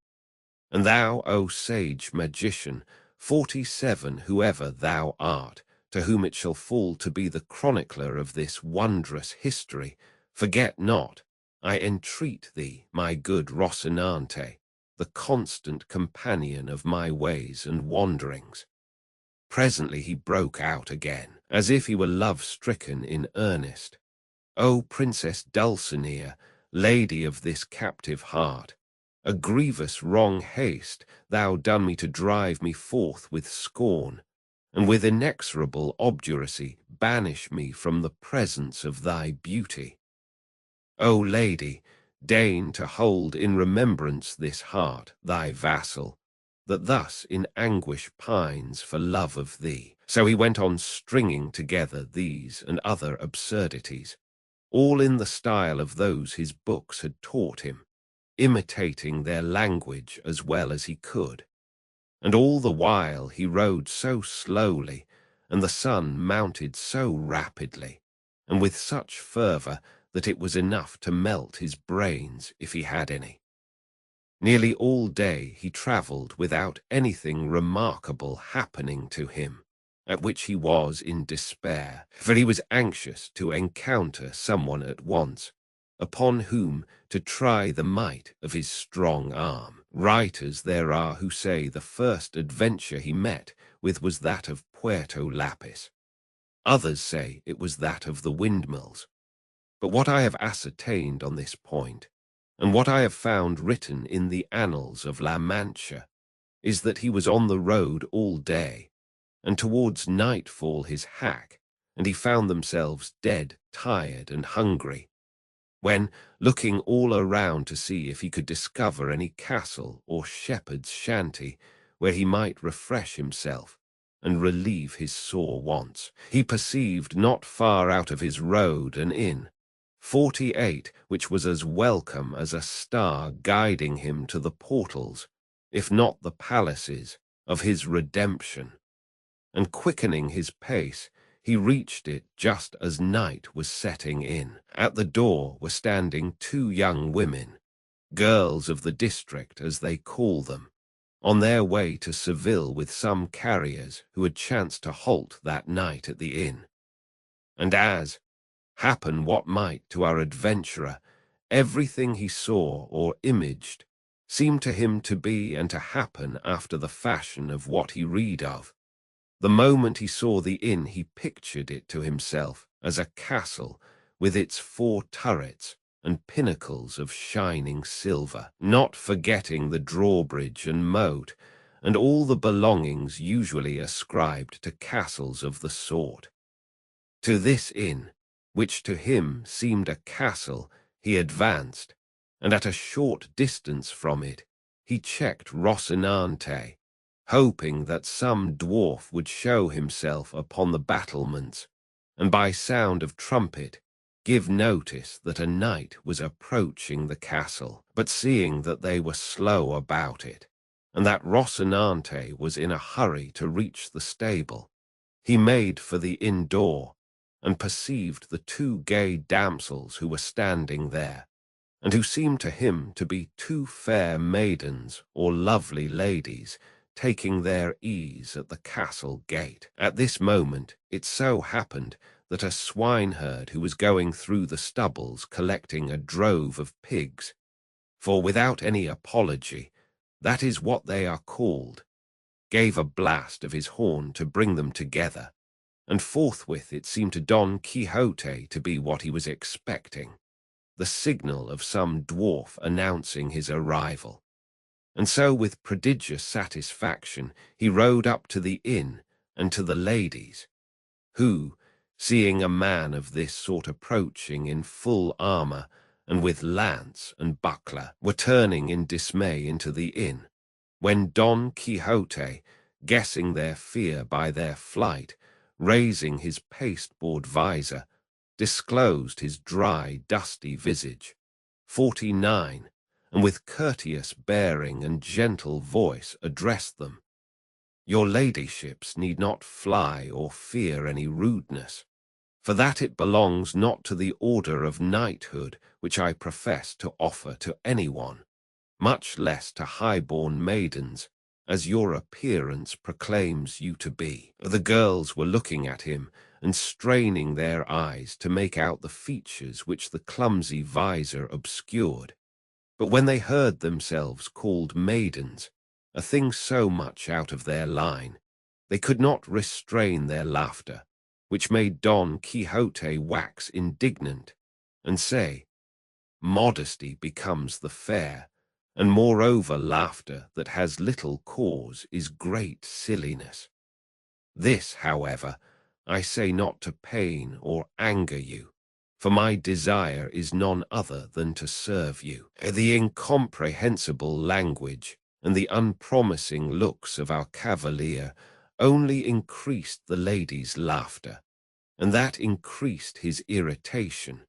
And thou, O sage magician, 47, whoever thou art, to whom it shall fall to be the chronicler of this wondrous history, forget not, I entreat thee, my good Rocinante, the constant companion of my ways and wanderings. Presently he broke out again, as if he were love-stricken in earnest. O Princess Dulcinea, lady of this captive heart, a grievous wrong haste thou done me to drive me forth with scorn, and with inexorable obduracy banish me from the presence of thy beauty. O lady, deign to hold in remembrance this heart, thy vassal, that thus in anguish pines for love of thee. So he went on stringing together these and other absurdities, all in the style of those his books had taught him, imitating their language as well as he could. And all the while he rode so slowly, and the sun mounted so rapidly, and with such fervour, that it was enough to melt his brains if he had any. Nearly all day he travelled without anything remarkable happening to him, at which he was in despair, for he was anxious to encounter someone at once, upon whom to try the might of his strong arm. Writers there are who say the first adventure he met with was that of Puerto Lapis. Others say it was that of the windmills. But what I have ascertained on this point, and what I have found written in the annals of La Mancha, is that he was on the road all day, and towards nightfall his hack, and he found themselves dead, tired, and hungry, when, looking all around to see if he could discover any castle or shepherd's shanty where he might refresh himself and relieve his sore wants, he perceived not far out of his road an inn, 48, which was as welcome as a star guiding him to the portals, if not the palaces, of his redemption. And quickening his pace, he reached it just as night was setting in. At the door were standing two young women, girls of the district as they call them, on their way to Seville with some carriers who had chanced to halt that night at the inn. And as, happen what might to our adventurer, everything he saw or imaged seemed to him to be and to happen after the fashion of what he read of. The moment he saw the inn, he pictured it to himself as a castle with its 4 turrets and pinnacles of shining silver, not forgetting the drawbridge and moat and all the belongings usually ascribed to castles of the sort. To this inn, which to him seemed a castle, he advanced, and at a short distance from it he checked Rocinante, hoping that some dwarf would show himself upon the battlements, and by sound of trumpet give notice that a knight was approaching the castle. But seeing that they were slow about it, and that Rocinante was in a hurry to reach the stable, he made for the inn door, and perceived the 2 gay damsels who were standing there, and who seemed to him to be 2 fair maidens or lovely ladies, taking their ease at the castle gate. At this moment it so happened that a swineherd who was going through the stubbles collecting a drove of pigs, for without any apology, that is what they are called, gave a blast of his horn to bring them together, and forthwith it seemed to Don Quixote to be what he was expecting, the signal of some dwarf announcing his arrival. And so with prodigious satisfaction he rode up to the inn and to the ladies, who, seeing a man of this sort approaching in full armour and with lance and buckler, were turning in dismay into the inn, when Don Quixote, guessing their fear by their flight, raising his pasteboard visor, disclosed his dry, dusty visage, 49, and with courteous bearing and gentle voice addressed them. Your ladyships need not fly or fear any rudeness, for that it belongs not to the order of knighthood which I profess to offer to anyone, much less to high-born maidens, as your appearance proclaims you to be. The girls were looking at him and straining their eyes to make out the features which the clumsy visor obscured. But when they heard themselves called maidens, a thing so much out of their line, they could not restrain their laughter, which made Don Quixote wax indignant, and say, modesty becomes the fair, and moreover laughter that has little cause is great silliness. This, however, I say not to pain or anger you, for my desire is none other than to serve you. The incomprehensible language and the unpromising looks of our cavalier only increased the lady's laughter, and that increased his irritation,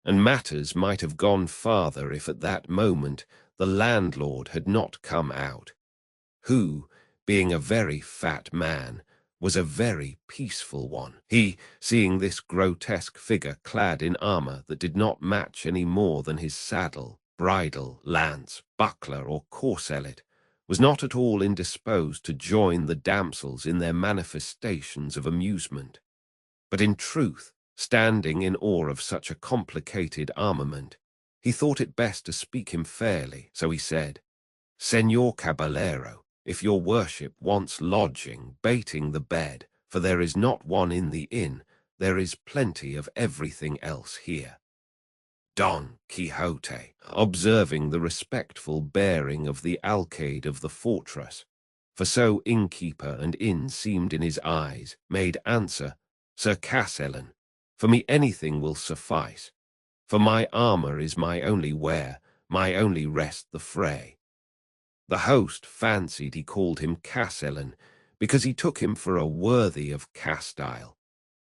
and matters might have gone farther if at that moment the landlord had not come out, who, being a very fat man, was a very peaceful one. He, seeing this grotesque figure clad in armour that did not match any more than his saddle, bridle, lance, buckler, or corselet, was not at all indisposed to join the damsels in their manifestations of amusement. But in truth, standing in awe of such a complicated armament, he thought it best to speak him fairly, so he said, Señor Caballero, if your worship wants lodging, baiting the bed, for there is not one in the inn, there is plenty of everything else here. Don Quixote, observing the respectful bearing of the alcayde of the fortress, for so innkeeper and inn seemed in his eyes, made answer, Sir Castellan, for me anything will suffice, for my armour is my only wear, my only rest the fray. The host fancied he called him Castellan, because he took him for a worthy of Castile,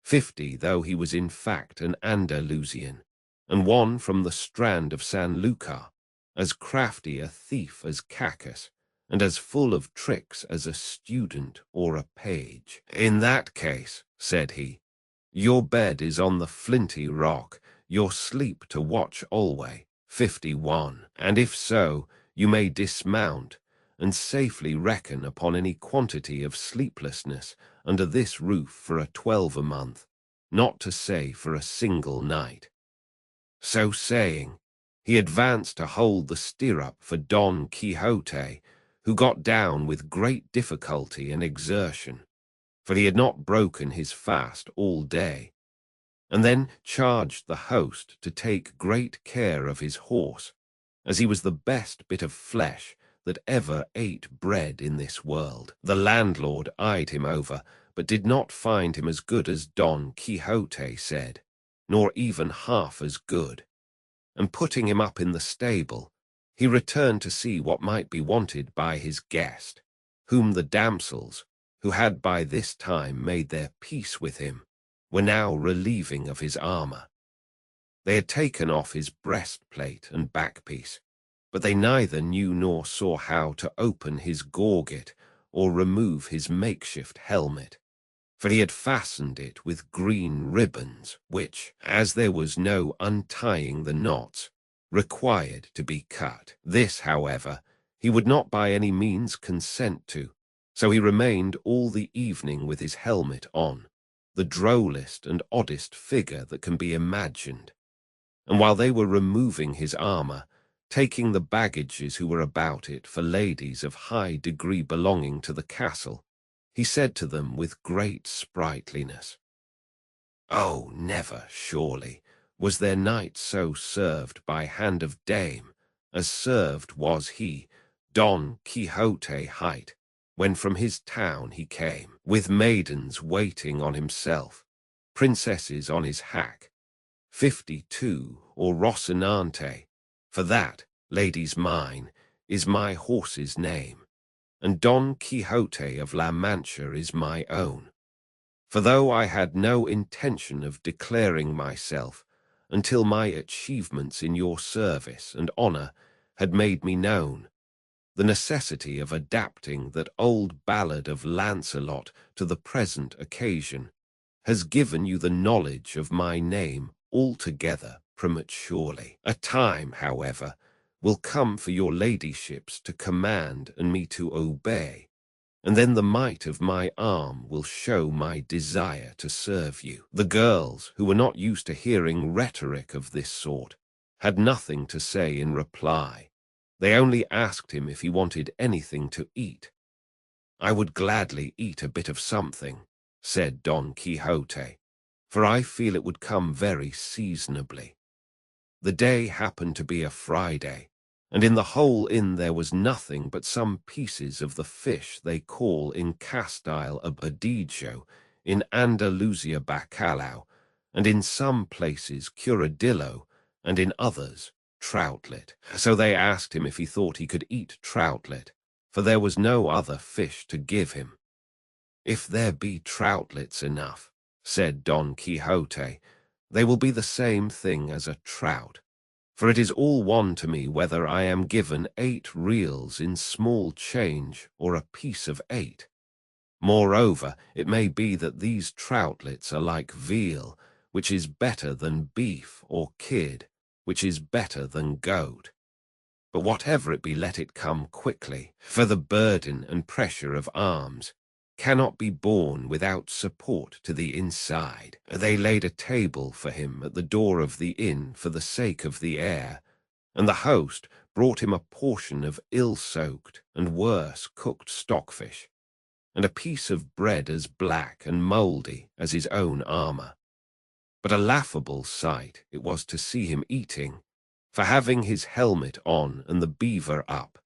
50 though he was in fact an Andalusian, and one from the strand of San Lucar, as crafty a thief as Cacus, and as full of tricks as a student or a page. In that case, said he, your bed is on the flinty rock, your sleep to watch alway, 51, and if so, you may dismount, and safely reckon upon any quantity of sleeplessness under this roof for a 12-month, not to say for a single night. So saying, he advanced to hold the stirrup for Don Quixote, who got down with great difficulty and exertion, for he had not broken his fast all day, and then charged the host to take great care of his horse, as he was the best bit of flesh that ever ate bread in this world. The landlord eyed him over, but did not find him as good as Don Quixote said, nor even half as good, and putting him up in the stable, he returned to see what might be wanted by his guest, whom the damsels, who had by this time made their peace with him, were now relieving of his armour. They had taken off his breastplate and backpiece, but they neither knew nor saw how to open his gorget or remove his makeshift helmet, for he had fastened it with green ribbons, which, as there was no untying the knots, required to be cut. This, however, he would not by any means consent to, so he remained all the evening with his helmet on, the drollest and oddest figure that can be imagined. And while they were removing his armour, taking the baggages who were about it for ladies of high degree belonging to the castle, he said to them with great sprightliness, "Oh, never, surely, was there knight so served by hand of dame, as served was he, Don Quixote hight, when from his town he came, with maidens waiting on himself, princesses on his hack, 52, or Rocinante, for that, ladies mine, is my horse's name, and Don Quixote of La Mancha is my own. For though I had no intention of declaring myself until my achievements in your service and honour had made me known, the necessity of adapting that old ballad of Lancelot to the present occasion has given you the knowledge of my name altogether prematurely. A time, however, will come for your ladyships to command and me to obey, and then the might of my arm will show my desire to serve you." The girls, who were not used to hearing rhetoric of this sort, had nothing to say in reply. They only asked him if he wanted anything to eat. "I would gladly eat a bit of something," said Don Quixote, "for I feel it would come very seasonably." The day happened to be a Friday, and in the whole inn there was nothing but some pieces of the fish they call in Castile a badijo, in Andalusia bacalao, and in some places curadillo, and in others troutlet. So they asked him if he thought he could eat troutlet, for there was no other fish to give him. "If there be troutlets enough," said Don Quixote, "they will be the same thing as a trout. For it is all one to me whether I am given 8 reals in small change or a piece of 8. Moreover, it may be that these troutlets are like veal, which is better than beef, or kid, which is better than goat. But whatever it be, let it come quickly, for the burden and pressure of arms cannot be borne without support to the inside." They laid a table for him at the door of the inn for the sake of the air, and the host brought him a portion of ill-soaked and worse cooked stockfish, and a piece of bread as black and mouldy as his own armour. But a laughable sight it was to see him eating, for having his helmet on and the beaver up,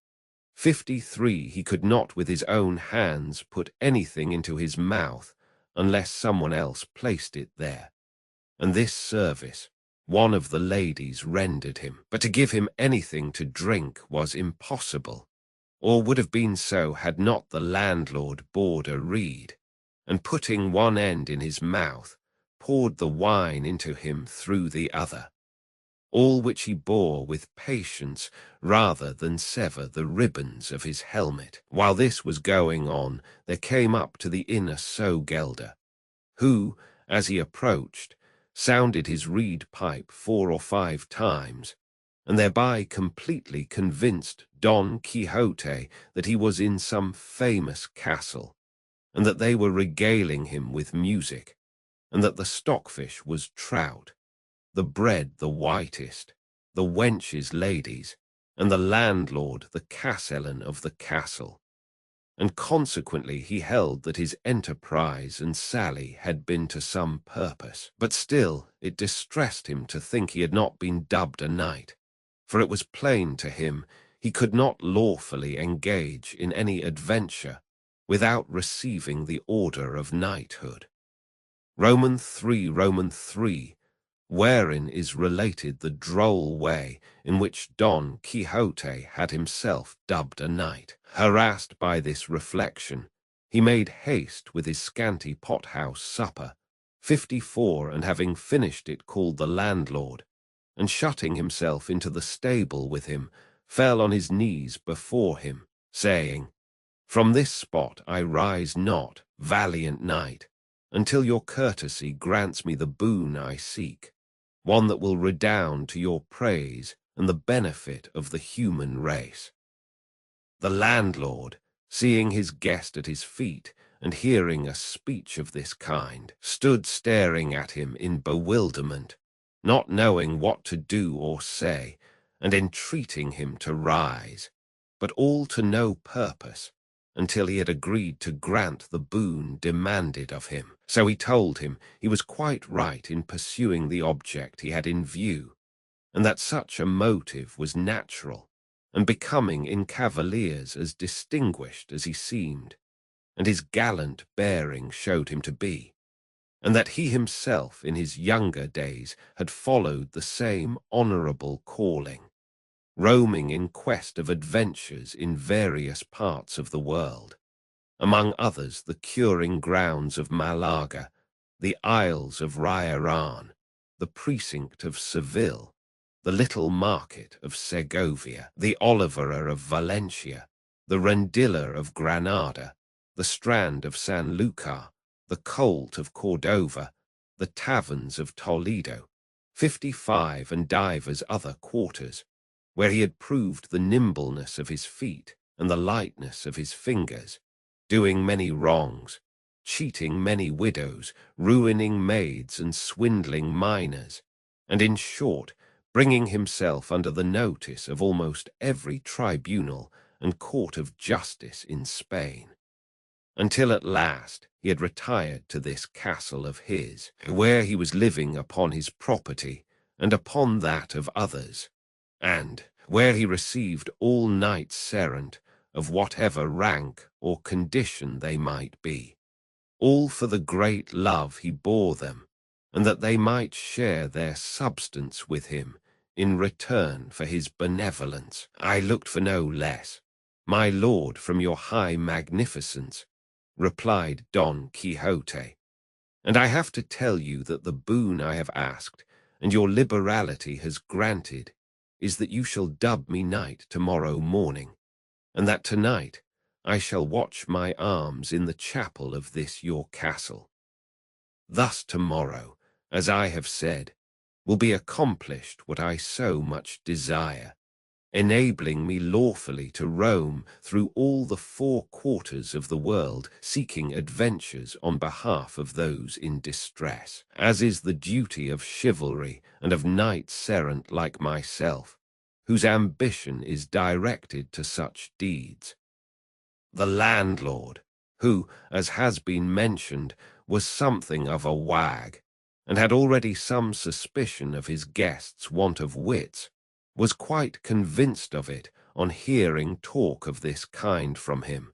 53 he could not with his own hands put anything into his mouth unless someone else placed it there, and this service one of the ladies rendered him. But to give him anything to drink was impossible, or would have been so had not the landlord bored a reed, and putting one end in his mouth, poured the wine into him through the other, all which he bore with patience rather than sever the ribbons of his helmet. While this was going on, there came up to the inn a sogelder, who, as he approached, sounded his reed pipe 4 or 5 times, and thereby completely convinced Don Quixote that he was in some famous castle, and that they were regaling him with music, and that the stockfish was trout, the bread the whitest, the wenches ladies, and the landlord the castellan of the castle. And consequently he held that his enterprise and sally had been to some purpose. But still it distressed him to think he had not been dubbed a knight, for it was plain to him he could not lawfully engage in any adventure without receiving the order of knighthood. Roman 3, wherein is related the droll way in which Don Quixote had himself dubbed a knight. Harassed by this reflection, he made haste with his scanty pothouse supper, 54, and having finished it called the landlord, and shutting himself into the stable with him, fell on his knees before him, saying, "From this spot I rise not, valiant knight, until your courtesy grants me the boon I seek, one that will redound to your praise and the benefit of the human race." The landlord, seeing his guest at his feet, and hearing a speech of this kind, stood staring at him in bewilderment, not knowing what to do or say, and entreating him to rise, but all to no purpose, until he had agreed to grant the boon demanded of him. So he told him he was quite right in pursuing the object he had in view, and that such a motive was natural, and becoming in cavaliers as distinguished as he seemed, and his gallant bearing showed him to be, and that he himself in his younger days had followed the same honourable calling, roaming in quest of adventures in various parts of the world, among others the curing grounds of Malaga, the Isles of Raiaran, the precinct of Seville, the little market of Segovia, the Olivera of Valencia, the Rendilla of Granada, the Strand of San Lucar, the Colt of Cordova, the taverns of Toledo, 55 and divers other quarters, where he had proved the nimbleness of his feet and the lightness of his fingers, doing many wrongs, cheating many widows, ruining maids and swindling minors, and in short, bringing himself under the notice of almost every tribunal and court of justice in Spain, until at last he had retired to this castle of his, where he was living upon his property and upon that of others, and where he received all knights errant of whatever rank or condition they might be, all for the great love he bore them, and that they might share their substance with him in return for his benevolence. I looked for no less, my lord, from your high magnificence, replied Don Quixote, and I have to tell you that the boon I have asked and your liberality has granted is that you shall dub me knight tomorrow morning, and that tonight I shall watch my arms in the chapel of this your castle. Thus tomorrow, as I have said, will be accomplished what I so much desire, enabling me lawfully to roam through all the 4 quarters of the world, seeking adventures on behalf of those in distress, as is the duty of chivalry and of knights errant like myself, whose ambition is directed to such deeds. The landlord, who, as has been mentioned, was something of a wag, and had already some suspicion of his guest's want of wits, was quite convinced of it on hearing talk of this kind from him,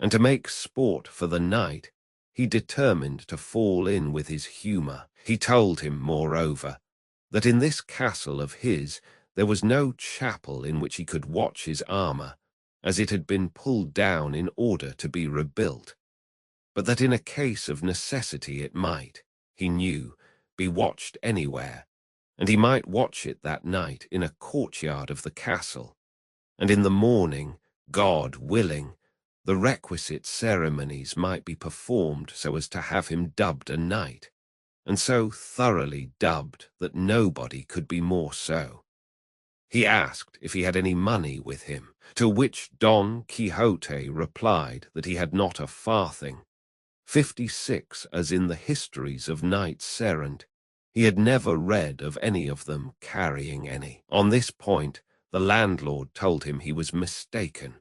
and to make sport for the night, he determined to fall in with his humour. He told him, moreover, that in this castle of his there was no chapel in which he could watch his armour, as it had been pulled down in order to be rebuilt, but that in a case of necessity it might, he knew, be watched anywhere, and he might watch it that night in a courtyard of the castle, and in the morning, God willing, the requisite ceremonies might be performed so as to have him dubbed a knight, and so thoroughly dubbed that nobody could be more so. He asked if he had any money with him, to which Don Quixote replied that he had not a farthing. 56 as in the histories of knights errant, he had never read of any of them carrying any. On this point, the landlord told him he was mistaken,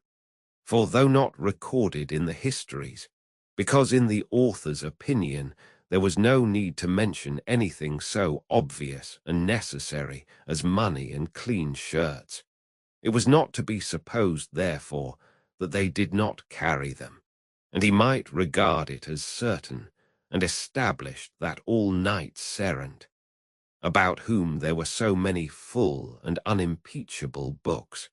for though not recorded in the histories, because in the author's opinion there was no need to mention anything so obvious and necessary as money and clean shirts, it was not to be supposed, therefore, that they did not carry them, and he might regard it as certain and established that all knights errant, about whom there were so many full and unimpeachable books,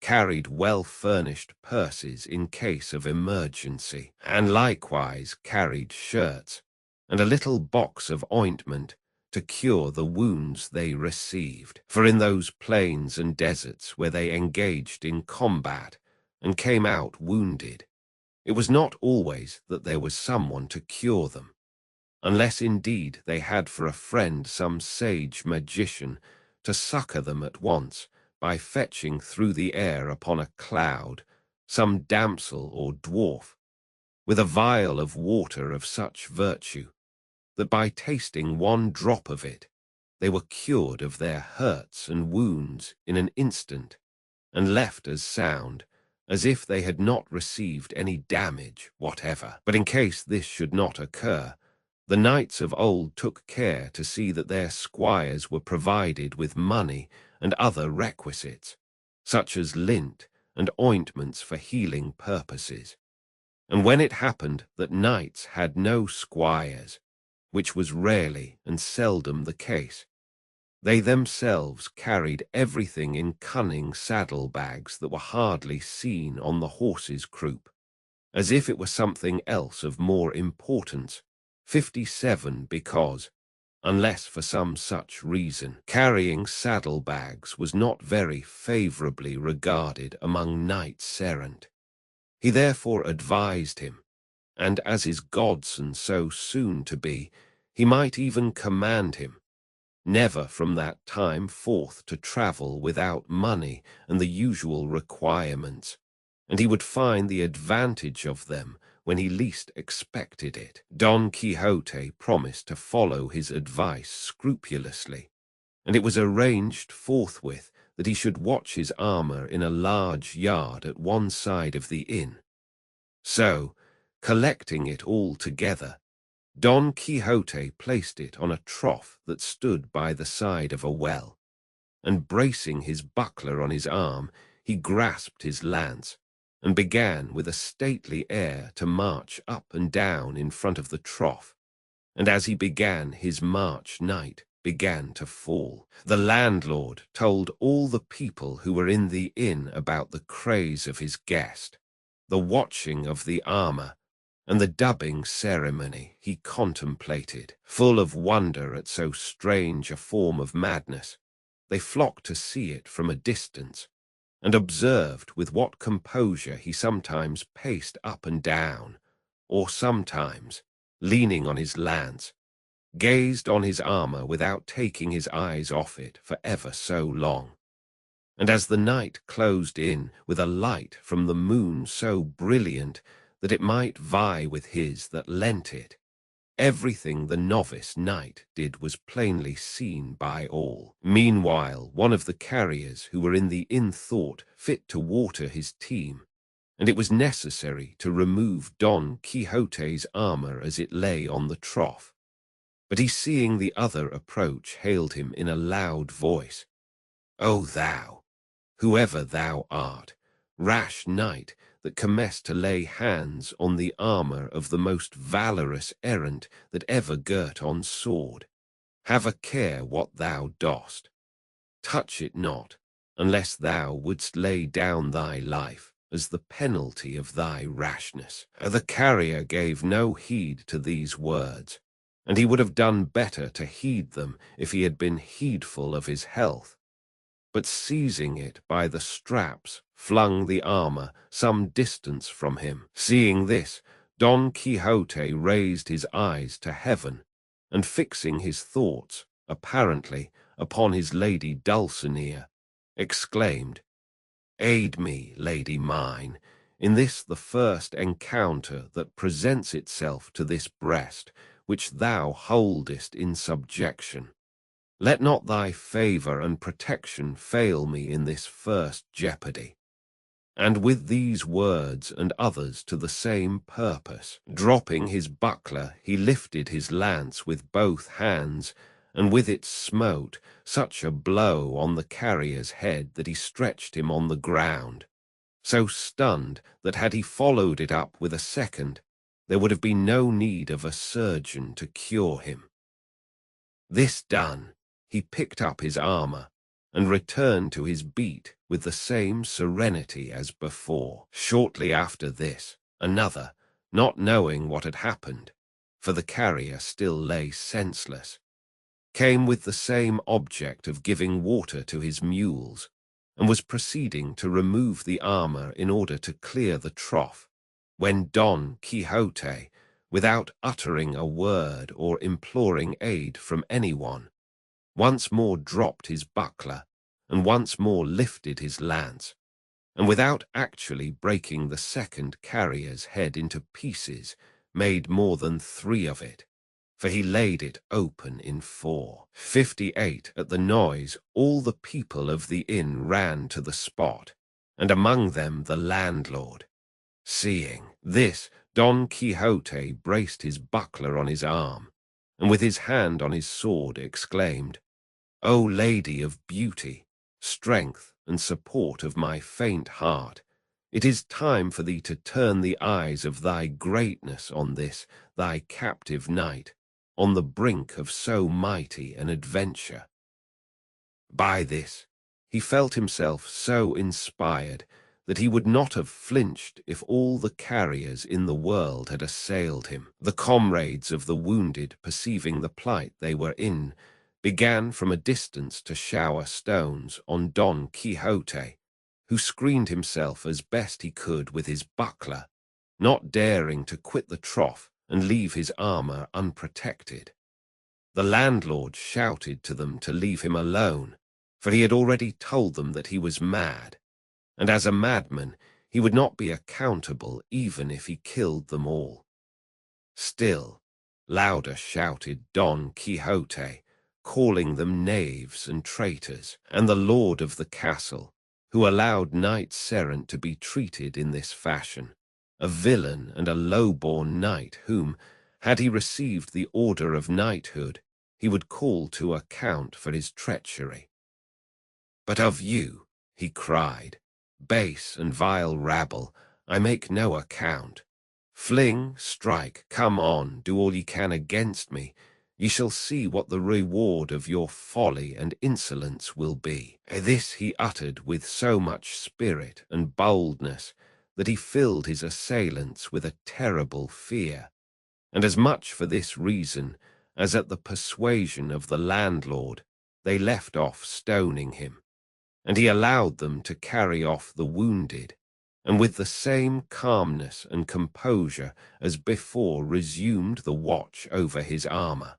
carried well-furnished purses in case of emergency, and likewise carried shirts, and a little box of ointment to cure the wounds they received. For in those plains and deserts where they engaged in combat and came out wounded, it was not always that there was someone to cure them, unless indeed they had for a friend some sage magician to succor them at once by fetching through the air upon a cloud some damsel or dwarf, with a vial of water of such virtue, that by tasting one drop of it, they were cured of their hurts and wounds in an instant, and left as sound as if they had not received any damage whatever. But in case this should not occur, the knights of old took care to see that their squires were provided with money and other requisites, such as lint and ointments for healing purposes. And when it happened that knights had no squires, which was rarely and seldom the case, they themselves carried everything in cunning saddle-bags that were hardly seen on the horse's croup, as if it were something else of more importance. 57 Because, unless for some such reason, carrying saddle-bags was not very favorably regarded among knights errant. He therefore advised him, and as his godson so soon to be, he might even command him, never from that time forth to travel without money and the usual requirements, and he would find the advantage of them when he least expected it. Don Quixote promised to follow his advice scrupulously, and it was arranged forthwith that he should watch his armor in a large yard at one side of the inn. So, collecting it all together, Don Quixote placed it on a trough that stood by the side of a well, and bracing his buckler on his arm, he grasped his lance, and began with a stately air to march up and down in front of the trough. And as he began his march, night began to fall. The landlord told all the people who were in the inn about the craze of his guest, the watching of the armor, and the dubbing ceremony he contemplated. Full of wonder at so strange a form of madness, they flocked to see it from a distance, and observed with what composure he sometimes paced up and down, or sometimes, leaning on his lance, gazed on his armor without taking his eyes off it for ever so long. And as the night closed in with a light from the moon so brilliant that it might vie with his that lent it, everything the novice knight did was plainly seen by all. Meanwhile, one of the carriers who were in the inn thought fit to water his team, and it was necessary to remove Don Quixote's armor as it lay on the trough. But he, seeing the other approach, hailed him in a loud voice, "O thou, whoever thou art, rash knight, that comest to lay hands on the armor of the most valorous errant that ever girt on sword, have a care what thou dost. Touch it not, unless thou wouldst lay down thy life as the penalty of thy rashness." The carrier gave no heed to these words, and he would have done better to heed them if he had been heedful of his health, but seizing it by the straps, flung the armor some distance from him. Seeing this, Don Quixote raised his eyes to heaven, and fixing his thoughts, apparently, upon his lady Dulcinea, exclaimed, "Aid me, lady mine, in this the first encounter that presents itself to this breast, which thou holdest in subjection. Let not thy favor and protection fail me in this first jeopardy." And with these words and others to the same purpose, dropping his buckler, he lifted his lance with both hands, and with it smote such a blow on the carrier's head that he stretched him on the ground, so stunned that had he followed it up with a second, there would have been no need of a surgeon to cure him. This done, he picked up his armor and returned to his beat with the same serenity as before. Shortly after this, another, not knowing what had happened, for the carrier still lay senseless, came with the same object of giving water to his mules, and was proceeding to remove the armor in order to clear the trough, when Don Quixote, without uttering a word or imploring aid from anyone, once more dropped his buckler and once more lifted his lance, and without actually breaking the second carrier's head into pieces, made more than 3 of it, for he laid it open in 4. 58. At the noise, all the people of the inn ran to the spot, and among them the landlord. Seeing this, Don Quixote braced his buckler on his arm, and with his hand on his sword exclaimed, "O Lady of Beauty, strength and support of my faint heart, it is time for thee to turn the eyes of thy greatness on this, thy captive knight, on the brink of so mighty an adventure." By this, he felt himself so inspired that he would not have flinched if all the carriers in the world had assailed him. The comrades of the wounded, perceiving the plight they were in, began from a distance to shower stones on Don Quixote, who screened himself as best he could with his buckler, not daring to quit the trough and leave his armor unprotected. The landlord shouted to them to leave him alone, for he had already told them that he was mad, and as a madman he would not be accountable even if he killed them all. Still, louder shouted Don Quixote, calling them knaves and traitors, and the lord of the castle, who allowed Knight Serent to be treated in this fashion, a villain and a low-born knight whom, had he received the order of knighthood, he would call to account for his treachery. "But of you," he cried, "base and vile rabble, I make no account. Fling, strike, come on, do all ye can against me. Ye shall see what the reward of your folly and insolence will be." This he uttered with so much spirit and boldness that he filled his assailants with a terrible fear, and as much for this reason as at the persuasion of the landlord, they left off stoning him, and he allowed them to carry off the wounded, and with the same calmness and composure as before resumed the watch over his armor.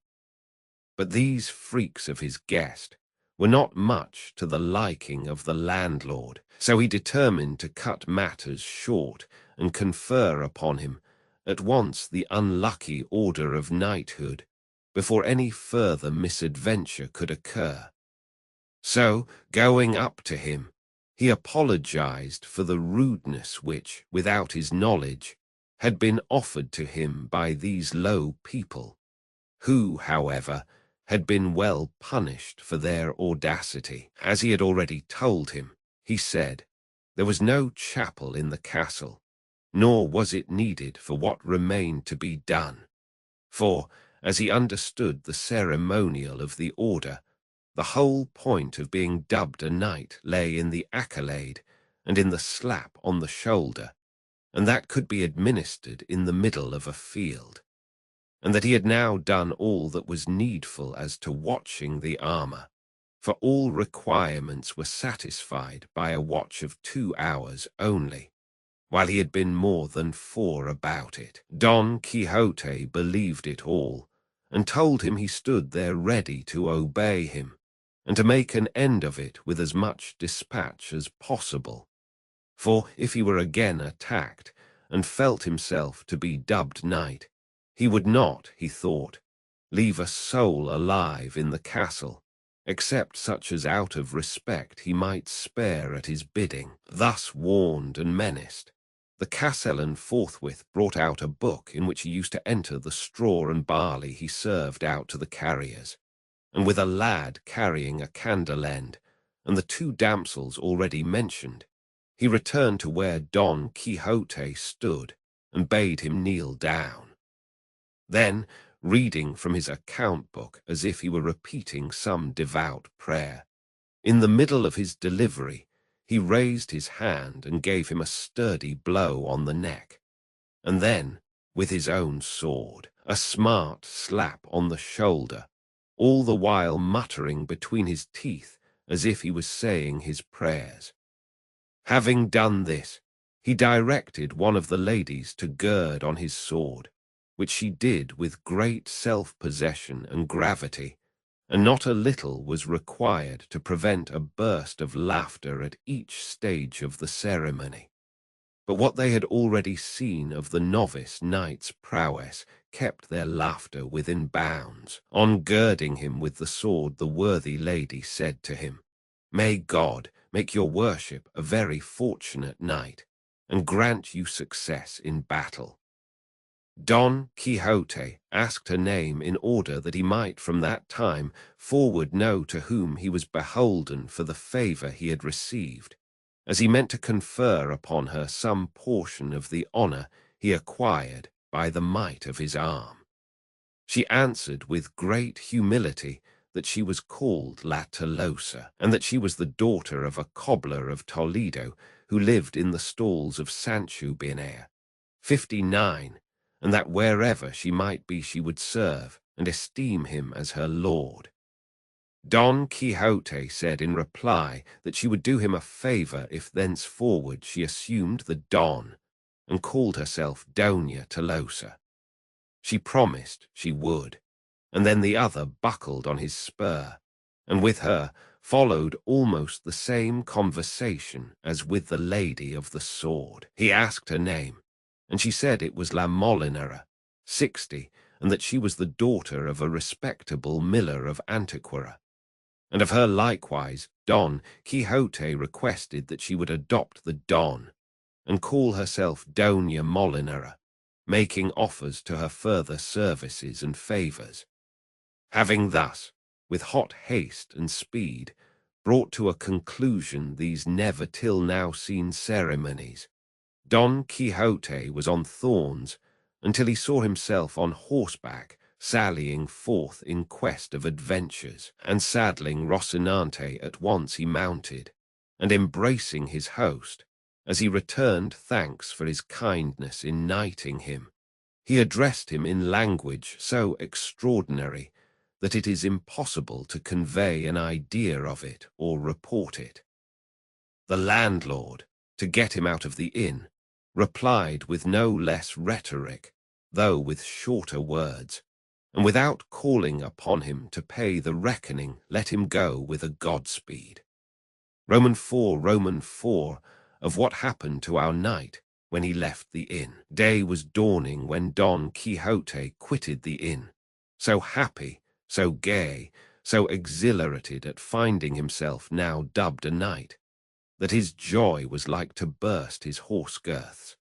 But these freaks of his guest were not much to the liking of the landlord, so he determined to cut matters short and confer upon him at once the unlucky order of knighthood before any further misadventure could occur. So, going up to him, he apologized for the rudeness which, without his knowledge, had been offered to him by these low people, who, however, had been well punished for their audacity. As he had already told him, he said, there was no chapel in the castle, nor was it needed for what remained to be done. For, as he understood the ceremonial of the order, the whole point of being dubbed a knight lay in the accolade and in the slap on the shoulder, and that could be administered in the middle of a field, and that he had now done all that was needful as to watching the armor, for all requirements were satisfied by a watch of 2 hours only, while he had been more than 4 about it. Don Quixote believed it all, and told him he stood there ready to obey him, and to make an end of it with as much dispatch as possible. For if he were again attacked, and felt himself to be dubbed knight, he would not, he thought, leave a soul alive in the castle, except such as out of respect he might spare at his bidding. Thus warned and menaced, the castellan forthwith brought out a book in which he used to enter the straw and barley he served out to the carriers, and with a lad carrying a candle end, and the 2 damsels already mentioned, he returned to where Don Quixote stood, and bade him kneel down. Then, reading from his account book as if he were repeating some devout prayer, in the middle of his delivery, he raised his hand and gave him a sturdy blow on the neck, and then, with his own sword, a smart slap on the shoulder, all the while muttering between his teeth as if he was saying his prayers. Having done this, he directed one of the ladies to gird on his sword, which she did with great self-possession and gravity, and not a little was required to prevent a burst of laughter at each stage of the ceremony. But what they had already seen of the novice knight's prowess kept their laughter within bounds. On girding him with the sword, the worthy lady said to him, "May God make your worship a very fortunate knight, and grant you success in battle." Don Quixote asked her name in order that he might from that time forward know to whom he was beholden for the favor he had received, as he meant to confer upon her some portion of the honor he acquired by the might of his arm. She answered with great humility that she was called La Tolosa, and that she was the daughter of a cobbler of Toledo who lived in the stalls of Sancho Binea, 59, and that wherever she might be she would serve and esteem him as her lord. Don Quixote said in reply that she would do him a favor if thenceforward she assumed the Don and called herself Doña Tolosa. She promised she would, and then the other buckled on his spur, and with her followed almost the same conversation as with the lady of the sword. He asked her name, and she said it was La Molinera, 60, and that she was the daughter of a respectable miller of Antequera. And of her likewise Don Quixote requested that she would adopt the Don, and call herself Doña Molinera, making offers to her further services and favors. Having thus, with hot haste and speed, brought to a conclusion these never till now seen ceremonies, Don Quixote was on thorns until he saw himself on horseback, sallying forth in quest of adventures, and saddling Rocinante at once he mounted, and embracing his host, as he returned thanks for his kindness in knighting him, he addressed him in language so extraordinary that it is impossible to convey an idea of it or report it. The landlord, to get him out of the inn, replied with no less rhetoric, though with shorter words, and without calling upon him to pay the reckoning, let him go with a Godspeed. Roman 4 of what happened to our knight when he left the inn. Day was dawning when Don Quixote quitted the inn, so happy, so gay, so exhilarated at finding himself now dubbed a knight, that his joy was like to burst his horse girths.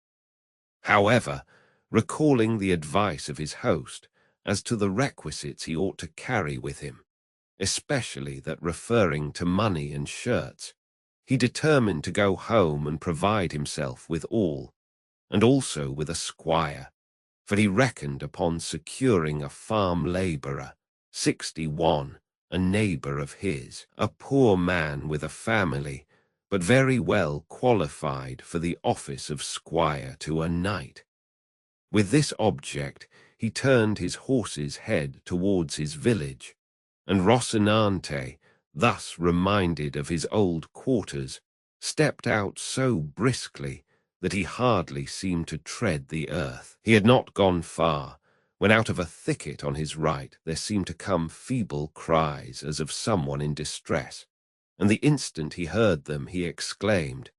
However, recalling the advice of his host as to the requisites he ought to carry with him, especially that referring to money and shirts, he determined to go home and provide himself with all, and also with a squire, for he reckoned upon securing a farm labourer, 61, a neighbour of his, a poor man with a family, but very well qualified for the office of squire to a knight. With this object he turned his horse's head towards his village, and Rocinante, thus reminded of his old quarters, stepped out so briskly that he hardly seemed to tread the earth. He had not gone far, when out of a thicket on his right there seemed to come feeble cries as of someone in distress, and the instant he heard them he exclaimed,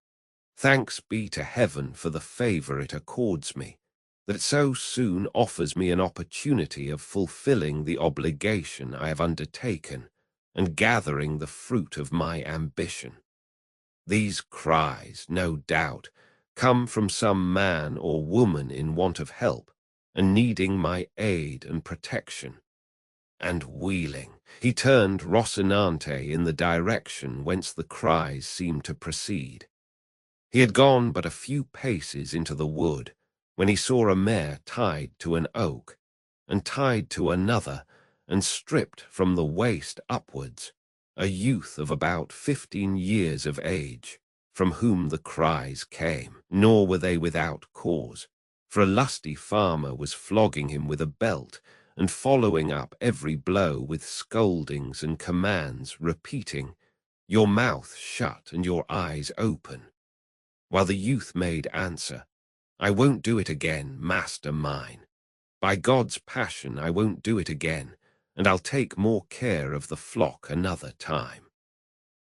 "Thanks be to heaven for the favor it accords me, that it so soon offers me an opportunity of fulfilling the obligation I have undertaken, and gathering the fruit of my ambition." These cries, no doubt, come from some man or woman in want of help, and needing my aid and protection. And wheeling, he turned Rocinante in the direction whence the cries seemed to proceed. He had gone but a few paces into the wood, when he saw a mare tied to an oak, and tied to another, and stripped from the waist upwards, a youth of about 15 years of age, from whom the cries came. Nor were they without cause, for a lusty farmer was flogging him with a belt, and following up every blow with scoldings and commands, repeating, "Your mouth shut and your eyes open," while the youth made answer, "I won't do it again, master mine. By God's passion, I won't do it again, and I'll take more care of the flock another time."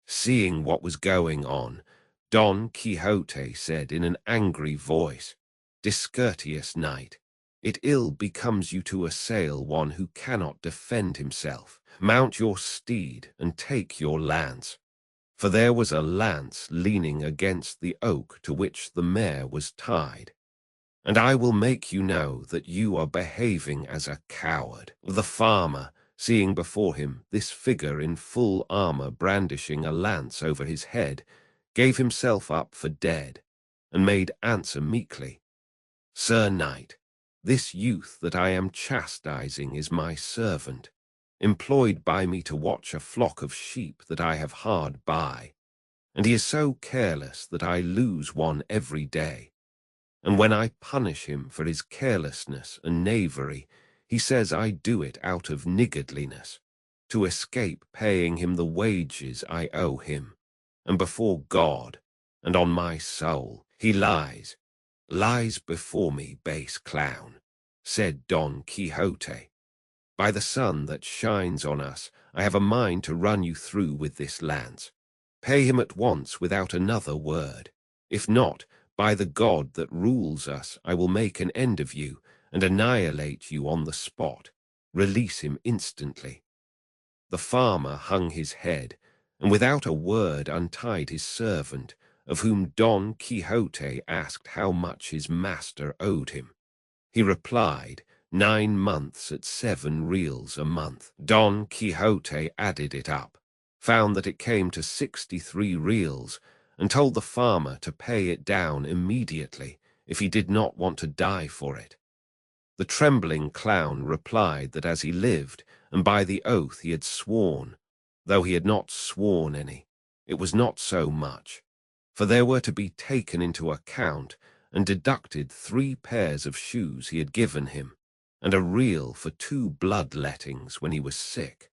Seeing what was going on, Don Quixote said in an angry voice, "Discourteous knight, it ill becomes you to assail one who cannot defend himself. Mount your steed and take your lance." For there was a lance leaning against the oak to which the mare was tied. "And I will make you know that you are behaving as a coward." The farmer, seeing before him this figure in full armor brandishing a lance over his head, gave himself up for dead, and made answer meekly, "Sir Knight, this youth that I am chastising is my servant, employed by me to watch a flock of sheep that I have hard by, and he is so careless that I lose one every day. And when I punish him for his carelessness and knavery, he says I do it out of niggardliness, to escape paying him the wages I owe him. And before God, and on my soul, he lies before me, base clown," said Don Quixote. "By the sun that shines on us, I have a mind to run you through with this lance. Pay him at once without another word. If not, by the God that rules us, I will make an end of you and annihilate you on the spot. Release him instantly." The farmer hung his head, and without a word untied his servant, of whom Don Quixote asked how much his master owed him. He replied, 9 months at 7 reals a month. Don Quixote added it up, found that it came to 63 reals, and told the farmer to pay it down immediately if he did not want to die for it. The trembling clown replied that as he lived, and by the oath he had sworn, though he had not sworn any, it was not so much, for there were to be taken into account and deducted 3 pairs of shoes he had given him, and a reel for 2 bloodlettings when he was sick.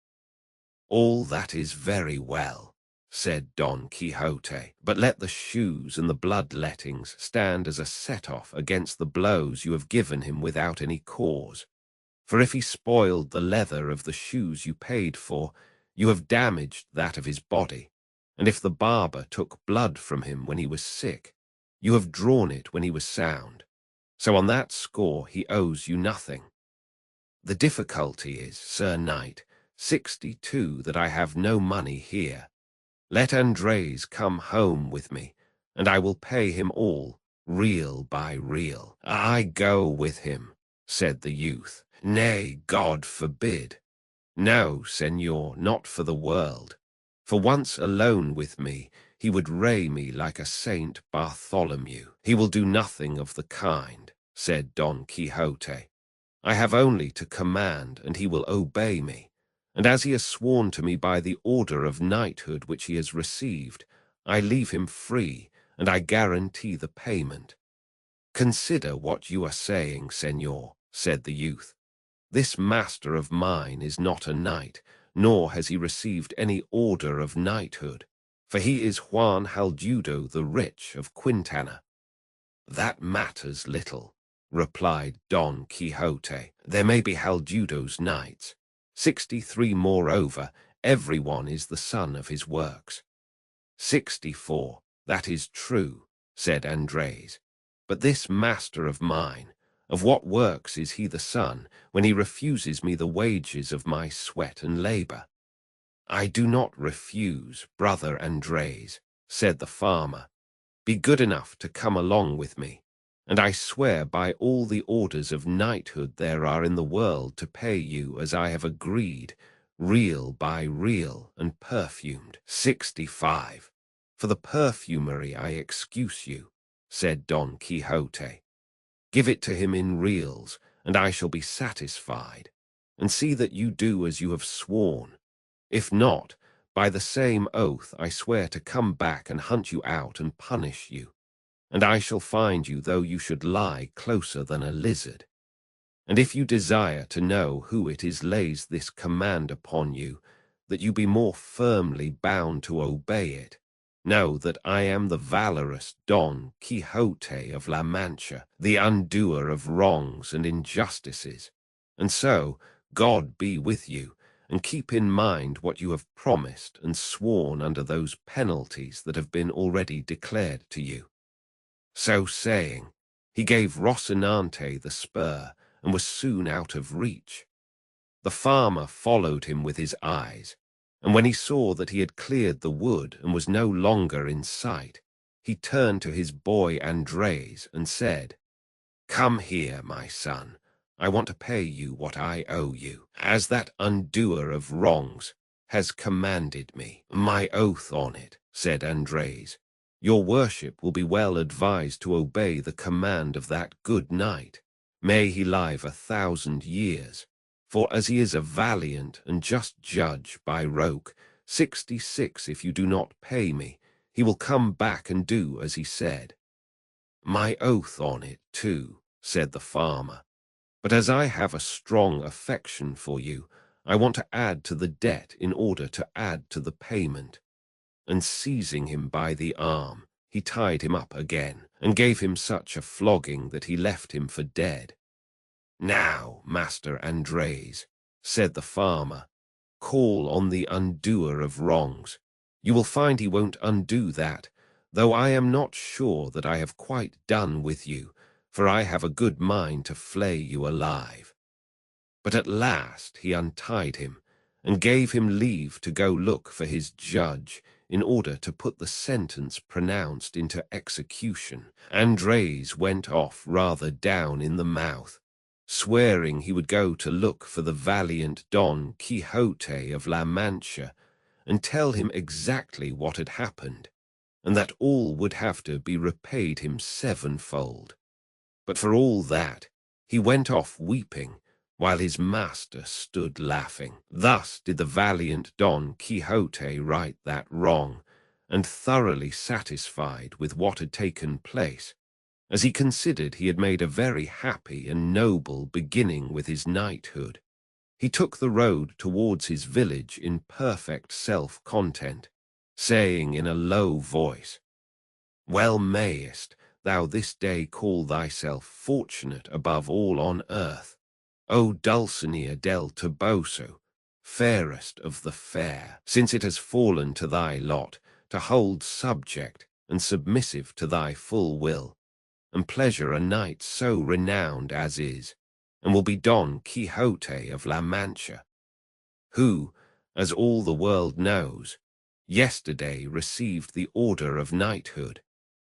"All that is very well," said Don Quixote, "but let the shoes and the bloodlettings stand as a set-off against the blows you have given him without any cause. For if he spoiled the leather of the shoes you paid for, you have damaged that of his body, and if the barber took blood from him when he was sick, you have drawn it when he was sound. So on that score he owes you nothing. The difficulty is, Sir Knight, 62, that I have no money here. Let Andres come home with me, and I will pay him all, reel by reel." "I go with him," said the youth. "Nay, God forbid. No, senor, not for the world. For once alone with me, he would ray me like a Saint Bartholomew." "He will do nothing of the kind," said Don Quixote. "I have only to command, and he will obey me. And as he has sworn to me by the order of knighthood which he has received, I leave him free, and I guarantee the payment." "Consider what you are saying, senor," said the youth. "This master of mine is not a knight, nor has he received any order of knighthood, for he is Juan Haldudo the Rich of Quintana." "That matters little," replied Don Quixote. "There may be Haldudo's knights. 63 moreover, every one is the son of his works." 64, that is true," said Andres. "But this master of mine, of what works is he the son, when he refuses me the wages of my sweat and labor?" "I do not refuse, brother Andres," said the farmer. "Be good enough to come along with me, and I swear by all the orders of knighthood there are in the world to pay you as I have agreed, reel by reel and perfumed." 65. "For the perfumery I excuse you," said Don Quixote. "Give it to him in reels, and I shall be satisfied, and see that you do as you have sworn. If not, by the same oath I swear to come back and hunt you out and punish you, and I shall find you though you should lie closer than a lizard. And if you desire to know who it is lays this command upon you, that you be more firmly bound to obey it, know that I am the valorous Don Quixote of La Mancha, the undoer of wrongs and injustices. And so, God be with you, and keep in mind what you have promised and sworn under those penalties that have been already declared to you." So saying, he gave Rocinante the spur and was soon out of reach. The farmer followed him with his eyes, and when he saw that he had cleared the wood and was no longer in sight, he turned to his boy Andres and said, "Come here, my son. I want to pay you what I owe you, as that undoer of wrongs has commanded me." "My oath on it," said Andres, "your worship will be well advised to obey the command of that good knight. May he live 1,000 years, for as he is a valiant and just judge by roke, 66 if you do not pay me, he will come back and do as he said." "My oath on it, too," said the farmer. "But as I have a strong affection for you, I want to add to the debt in order to add to the payment." And seizing him by the arm, he tied him up again, and gave him such a flogging that he left him for dead. "Now, Master Andres," said the farmer, "call on the undoer of wrongs. You will find he won't undo that, though I am not sure that I have quite done with you, for I have a good mind to flay you alive." But at last he untied him, and gave him leave to go look for his judge, in order to put the sentence pronounced into execution. Andres went off rather down in the mouth, swearing he would go to look for the valiant Don Quixote of La Mancha, and tell him exactly what had happened, and that all would have to be repaid him sevenfold. But for all that, he went off weeping, while his master stood laughing. Thus did the valiant Don Quixote right that wrong, and thoroughly satisfied with what had taken place, as he considered he had made a very happy and noble beginning with his knighthood, he took the road towards his village in perfect self-content, saying in a low voice, "Well mayest thou this day call thyself fortunate above all on earth, O Dulcinea del Toboso, fairest of the fair, since it has fallen to thy lot to hold subject and submissive to thy full will, and pleasure a knight so renowned as is, and will be Don Quixote of La Mancha, who, as all the world knows, yesterday received the order of knighthood,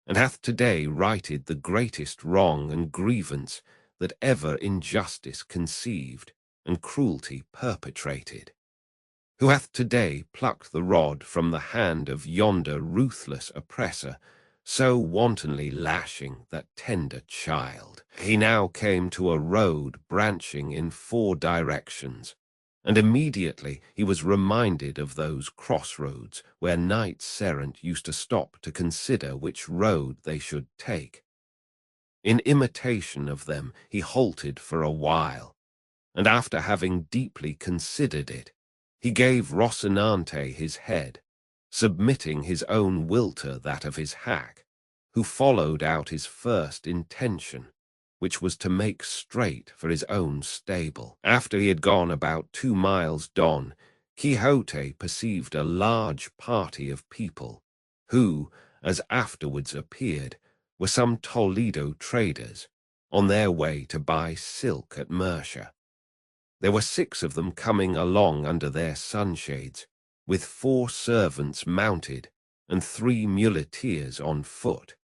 and hath today righted the greatest wrong and grievance that ever injustice conceived and cruelty perpetrated, who hath today plucked the rod from the hand of yonder ruthless oppressor, so wantonly lashing that tender child." He now came to a road branching in 4 directions, and immediately he was reminded of those crossroads where knights errant used to stop to consider which road they should take. In imitation of them he halted for a while, and after having deeply considered it, he gave Rocinante his head, submitting his own will to that of his hack, who followed out his first intention, which was to make straight for his own stable. After he had gone about 2 miles, Don Quixote perceived a large party of people, who, as afterwards appeared, were some Toledo traders, on their way to buy silk at Murcia. There were 6 of them coming along under their sunshades, with 4 servants mounted and 3 muleteers on foot.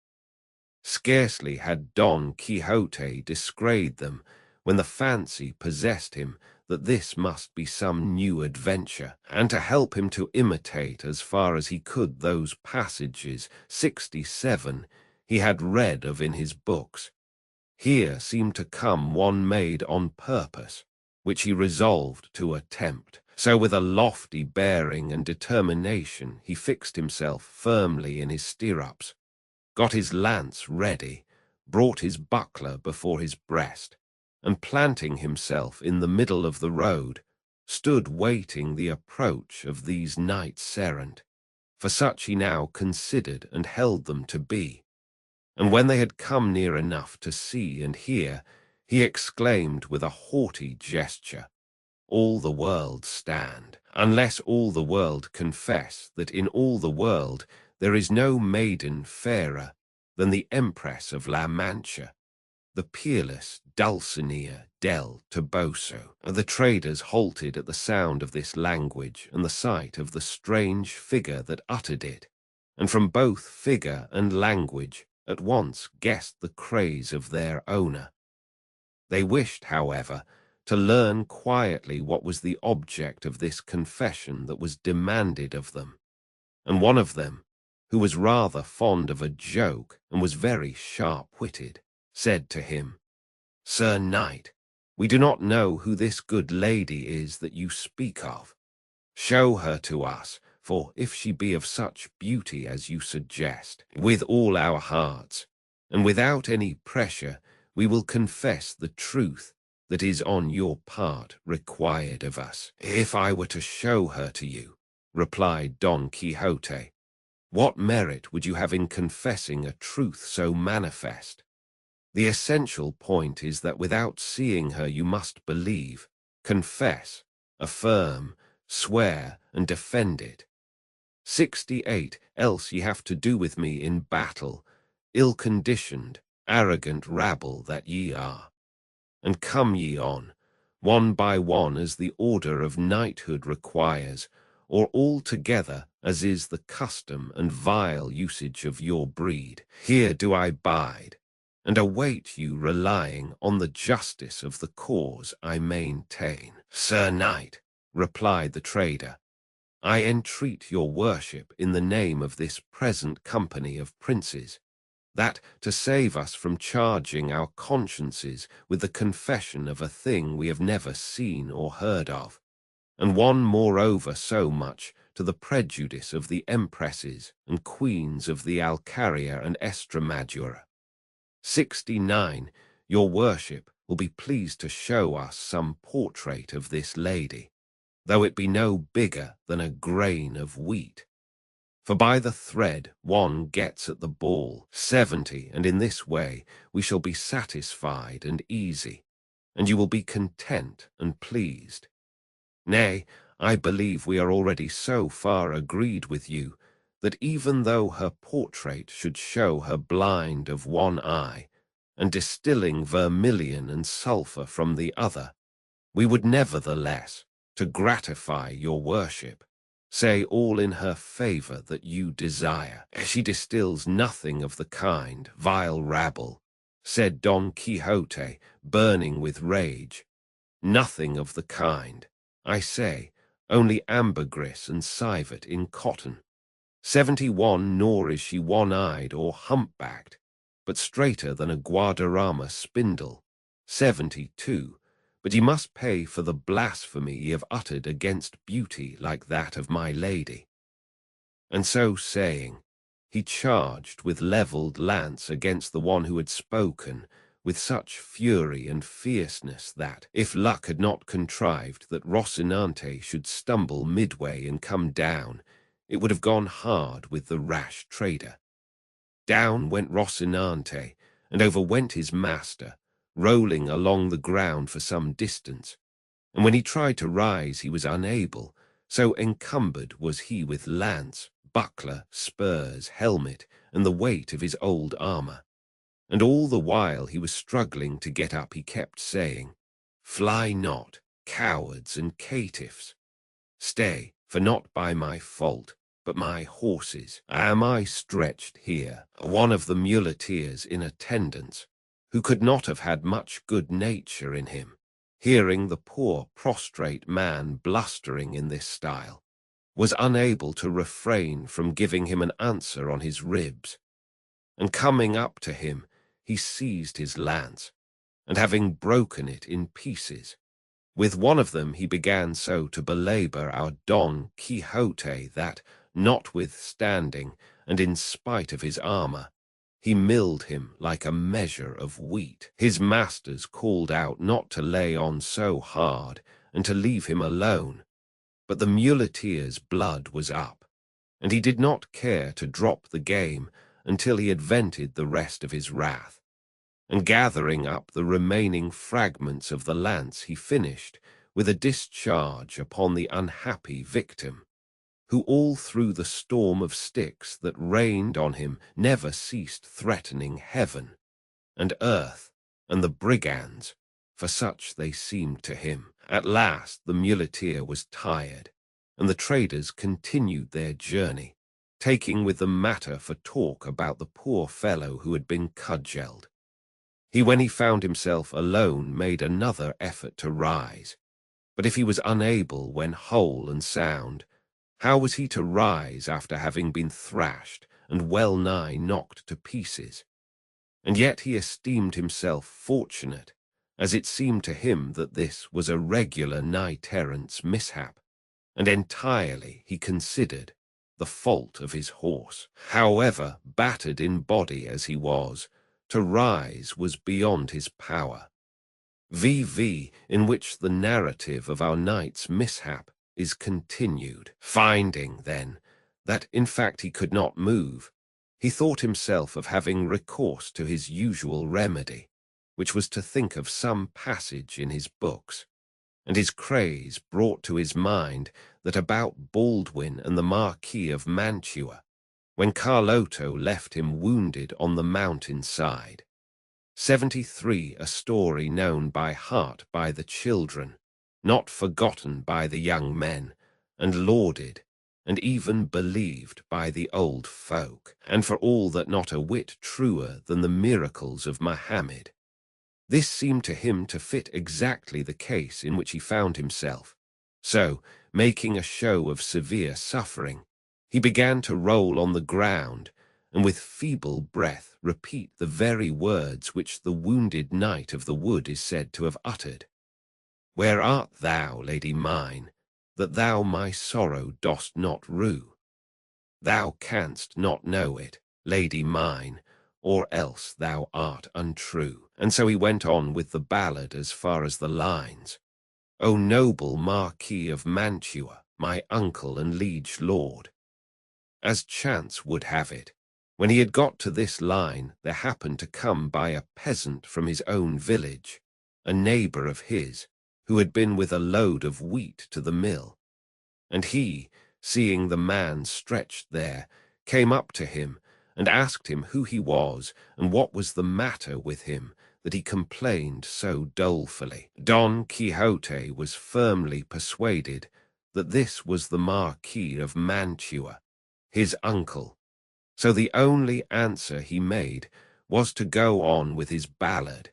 Scarcely had Don Quixote descried them when the fancy possessed him that this must be some new adventure, and to help him to imitate as far as he could those passages 67 he had read of in his books, here seemed to come one made on purpose, which he resolved to attempt. So with a lofty bearing and determination he fixed himself firmly in his stirrups, got his lance ready, brought his buckler before his breast, and planting himself in the middle of the road, stood waiting the approach of these knights errant, for such he now considered and held them to be. And when they had come near enough to see and hear, he exclaimed with a haughty gesture, all the world stand, unless all the world confess that in all the world there is no maiden fairer than the Empress of La Mancha, the peerless Dulcinea del Toboso. The traders halted at the sound of this language and the sight of the strange figure that uttered it, and from both figure and language at once guessed the craze of their owner. They wished, however, to learn quietly what was the object of this confession that was demanded of them, and one of them, who was rather fond of a joke and was very sharp-witted, said to him, "Sir Knight, we do not know who this good lady is that you speak of. Show her to us, for if she be of such beauty as you suggest, with all our hearts, and without any pressure, we will confess the truth that is on your part required of us." "If I were to show her to you," replied Don Quixote, "what merit would you have in confessing a truth so manifest? The essential point is that without seeing her you must believe, confess, affirm, swear, and defend it. 68, else ye have to do with me in battle, ill-conditioned, arrogant rabble that ye are. And come ye on, one by one as the order of knighthood requires, or all together as is the custom and vile usage of your breed. Here do I bide, and await you, relying on the justice of the cause I maintain." "Sir Knight," replied the trader, "I entreat your worship in the name of this present company of princes, that to save us from charging our consciences with the confession of a thing we have never seen or heard of, and one moreover so much to the prejudice of the empresses and queens of the Alcaria and Estremadura. 69, your worship will be pleased to show us some portrait of this lady, though it be no bigger than a grain of wheat. For by the thread one gets at the ball. 70, and in this way we shall be satisfied and easy, and you will be content and pleased. Nay, I believe we are already so far agreed with you, that even though her portrait should show her blind of one eye, and distilling vermilion and sulphur from the other, we would nevertheless, to gratify your worship, say all in her favor that you desire." "She distills nothing of the kind, vile rabble," said Don Quixote, burning with rage. "Nothing of the kind, I say, only ambergris and civet in cotton. 71, nor is she one-eyed or humpbacked, but straighter than a Guadarrama spindle. 72, but ye must pay for the blasphemy ye have uttered against beauty like that of my lady." And so saying, he charged with levelled lance against the one who had spoken, with such fury and fierceness that, if luck had not contrived that Rocinante should stumble midway and come down, it would have gone hard with the rash trader. Down went Rocinante, and overwent his master, rolling along the ground for some distance, and when he tried to rise he was unable, so encumbered was he with lance, buckler, spurs, helmet, and the weight of his old armor. And all the while he was struggling to get up he kept saying, "Fly not, cowards and caitiffs. Stay, for not by my fault, but my horses, am I stretched here." One of the muleteers in attendance, who could not have had much good nature in him, hearing the poor prostrate man blustering in this style, was unable to refrain from giving him an answer on his ribs, and coming up to him, he seized his lance, and having broken it in pieces, with one of them he began so to belabor our Don Quixote that, notwithstanding, and in spite of his armor, he milled him like a measure of wheat. His masters called out not to lay on so hard, and to leave him alone, but the muleteer's blood was up, and he did not care to drop the game until he had vented the rest of his wrath. And gathering up the remaining fragments of the lance, he finished, with a discharge upon the unhappy victim, who all through the storm of sticks that rained on him never ceased threatening heaven and earth and the brigands, for such they seemed to him. At last the muleteer was tired, and the traders continued their journey, taking with them matter for talk about the poor fellow who had been cudgelled. When he found himself alone, made another effort to rise. But if he was unable when whole and sound, how was he to rise after having been thrashed and well-nigh knocked to pieces? And yet he esteemed himself fortunate, as it seemed to him that this was a regular knight-errant's mishap, and entirely, he considered, the fault of his horse. However, battered in body as he was, to rise was beyond his power. VV, in which the narrative of our knight's mishap is continued. Finding, then, that in fact he could not move, he thought himself of having recourse to his usual remedy, which was to think of some passage in his books, and his craze brought to his mind that about Baldwin and the Marquis of Mantua, when Carloto left him wounded on the mountain side. 73, a story known by heart by the children, not forgotten by the young men, and lauded, and even believed by the old folk, and for all that not a whit truer than the miracles of Mohammed. This seemed to him to fit exactly the case in which he found himself. So, making a show of severe suffering, he began to roll on the ground, and with feeble breath repeat the very words which the wounded knight of the wood is said to have uttered. "Where art thou, lady mine, that thou my sorrow dost not rue? Thou canst not know it, lady mine, or else thou art untrue." And so he went on with the ballad as far as the lines, "O noble Marquis of Mantua, my uncle and liege lord." As chance would have it, when he had got to this line, there happened to come by a peasant from his own village, a neighbor of his, who had been with a load of wheat to the mill. And he, seeing the man stretched there, came up to him and asked him who he was and what was the matter with him, that he complained so dolefully. Don Quixote was firmly persuaded that this was the Marquis of Mantua, his uncle. So the only answer he made was to go on with his ballad,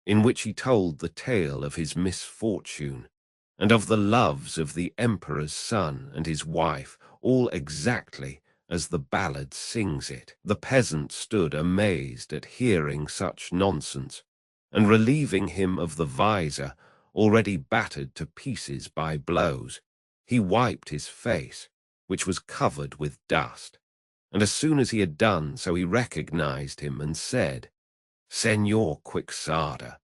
in which he told the tale of his misfortune, and of the loves of the emperor's son and his wife, all exactly as the ballad sings it. The peasant stood amazed at hearing such nonsense, and relieving him of the visor, already battered to pieces by blows, he wiped his face, which was covered with dust. And as soon as he had done so, he recognized him and said, "Señor Quixote,"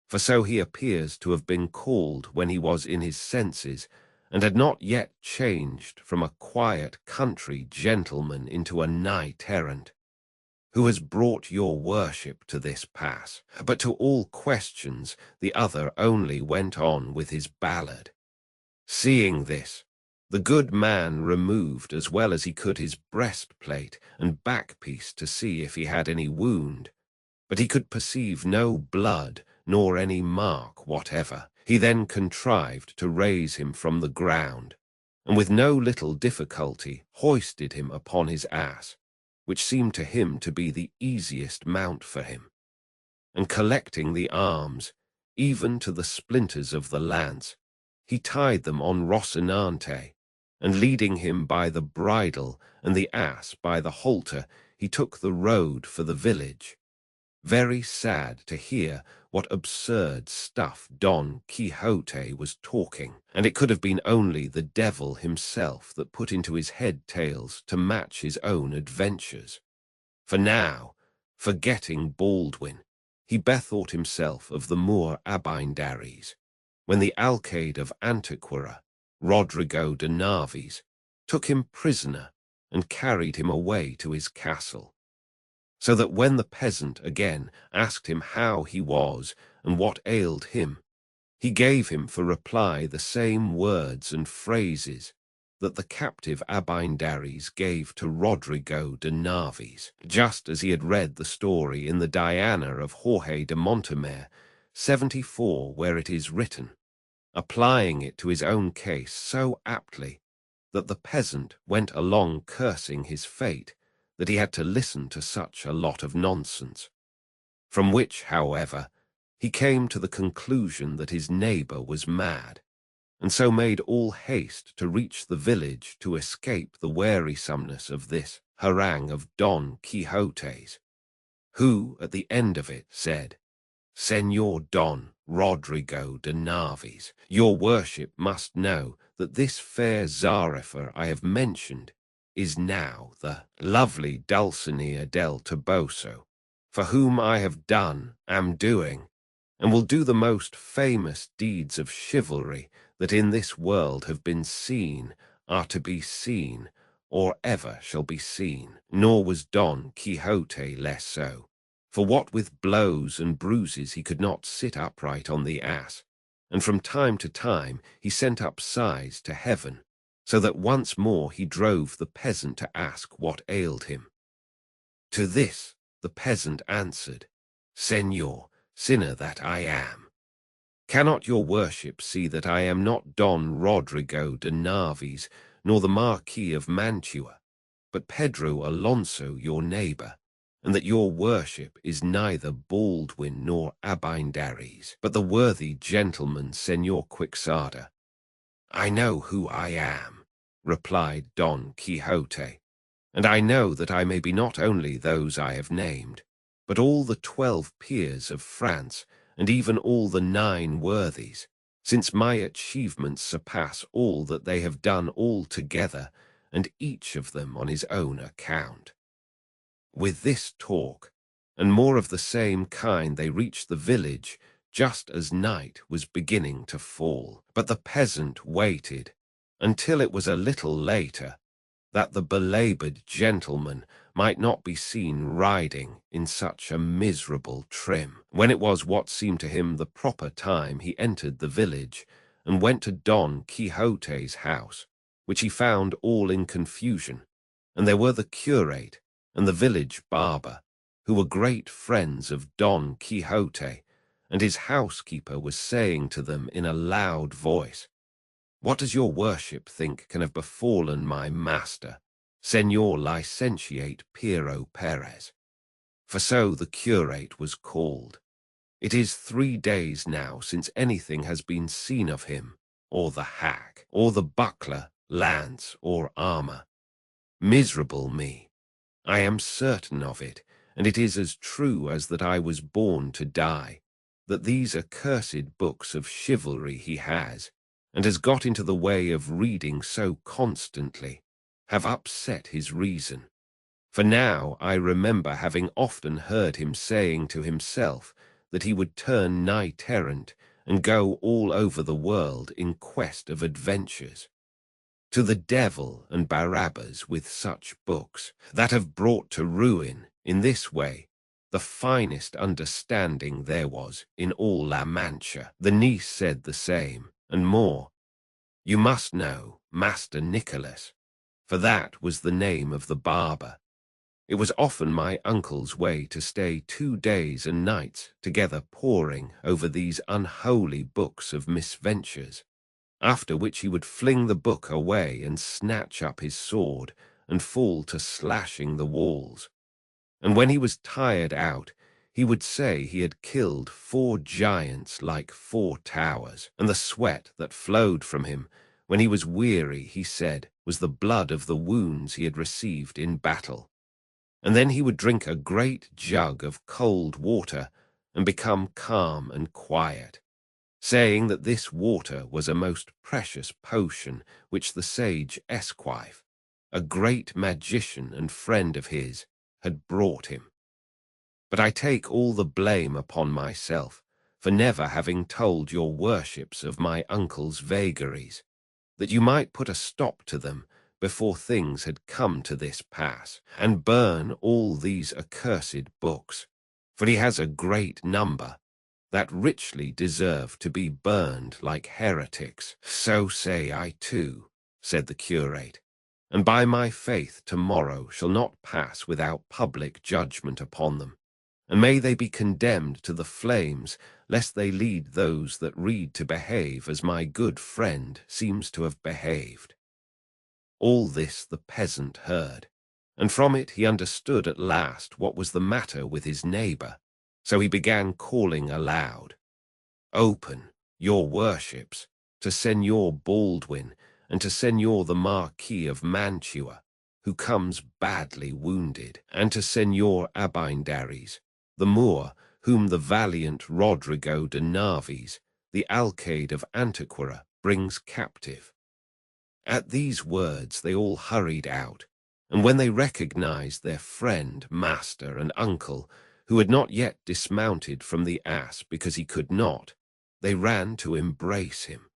for so he appears to have been called when he was in his senses, and had not yet changed from a quiet country gentleman into a knight-errant, "who has brought your worship to this pass?" But to all questions the other only went on with his ballad. Seeing this, the good man removed as well as he could his breastplate and back-piece to see if he had any wound, but he could perceive no blood nor any mark whatever. He then contrived to raise him from the ground, and with no little difficulty hoisted him upon his ass, which seemed to him to be the easiest mount for him, and collecting the arms, even to the splinters of the lance, he tied them on Rocinante, and leading him by the bridle and the ass by the halter, he took the road for the village. Very sad to hear what absurd stuff Don Quixote was talking, and it could have been only the devil himself that put into his head tales to match his own adventures. For now, forgetting Baldwin, he bethought himself of the Moor Abindaries, when the alcalde of Antequera, Rodrigo de Narvaez, took him prisoner and carried him away to his castle. So that when the peasant again asked him how he was and what ailed him, He gave him for reply the same words and phrases that the captive Abindaries gave to Rodrigo de Narvaez, just as he had read the story in the Diana of Jorge de Montemer, 74, where it is written, applying it to his own case so aptly that the peasant went along cursing his fate that he had to listen to such a lot of nonsense. From which, however, he came to the conclusion that his neighbor was mad, and so made all haste to reach the village to escape the wearisomeness of this harangue of Don Quixote's, who, at the end of it, said, Señor Don Rodrigo de Narvaez, your worship must know that this fair Zarifa I have mentioned is now the lovely Dulcinea del Toboso, for whom I have done, am doing, and will do the most famous deeds of chivalry that in this world have been seen, are to be seen, or ever shall be seen. Nor was Don Quixote less so. For what with blows and bruises he could not sit upright on the ass, and from time to time he sent up sighs to heaven, so that once more he drove the peasant to ask what ailed him. To this the peasant answered, Señor, sinner that I am, cannot your worship see that I am not Don Rodrigo de Narvaez, nor the Marquis of Mantua, but Pedro Alonso your neighbor, and that your worship is neither Baldwin nor Abindaries, but the worthy gentleman Señor Quixote? I know who I am, replied Don Quixote, and I know that I may be not only those I have named, but all the 12 peers of France, and even all the 9 worthies, since my achievements surpass all that they have done all together, and each of them on his own account. With this talk, and more of the same kind, they reached the village just as night was beginning to fall. But the peasant waited until it was a little later, that the belabored gentleman might not be seen riding in such a miserable trim. When it was what seemed to him the proper time, he entered the village and went to Don Quixote's house, which he found all in confusion, and there were the curate and the village barber, who were great friends of Don Quixote, and his housekeeper was saying to them in a loud voice, What does your worship think can have befallen my master, Señor Licentiate Piero Perez? For so the curate was called. It is 3 days now since anything has been seen of him, or the hack, or the buckler, lance, or armor. Miserable me! I am certain of it, and it is as true as that I was born to die, that these accursed books of chivalry he has, and has got into the way of reading so constantly, have upset his reason. For now I remember having often heard him saying to himself that he would turn knight-errant and go all over the world in quest of adventures. To the devil and Barabbas with such books, that have brought to ruin, in this way, the finest understanding there was in all La Mancha. The niece said the same, and more. You must know Master Nicholas, for that was the name of the barber. It was often my uncle's way to stay 2 days and nights together poring over these unholy books of misadventures, after which he would fling the book away and snatch up his sword and fall to slashing the walls. And when he was tired out, he would say he had killed 4 giants like 4 towers, and the sweat that flowed from him when he was weary, he said, was the blood of the wounds he had received in battle. And then he would drink a great jug of cold water and become calm and quiet, saying that this water was a most precious potion which the sage Esquive, a great magician and friend of his, had brought him. But I take all the blame upon myself for never having told your worships of my uncle's vagaries, that you might put a stop to them before things had come to this pass, and burn all these accursed books, for he has a great number, that richly deserve to be burned like heretics. So say I too, said the curate, and by my faith tomorrow shall not pass without public judgment upon them, and may they be condemned to the flames, lest they lead those that read to behave as my good friend seems to have behaved. All this the peasant heard, and from it he understood at last what was the matter with his neighbour. So he began calling aloud, "Open, your worships, to Señor Baldwin and to Señor the Marquis of Mantua, who comes badly wounded, and to Señor Abindaries, the Moor, whom the valiant Rodrigo de Narvaez, the Alcalde of Antequera, brings captive." At these words they all hurried out, and when they recognized their friend, master, and uncle, who had not yet dismounted from the ass because he could not, they ran to embrace him.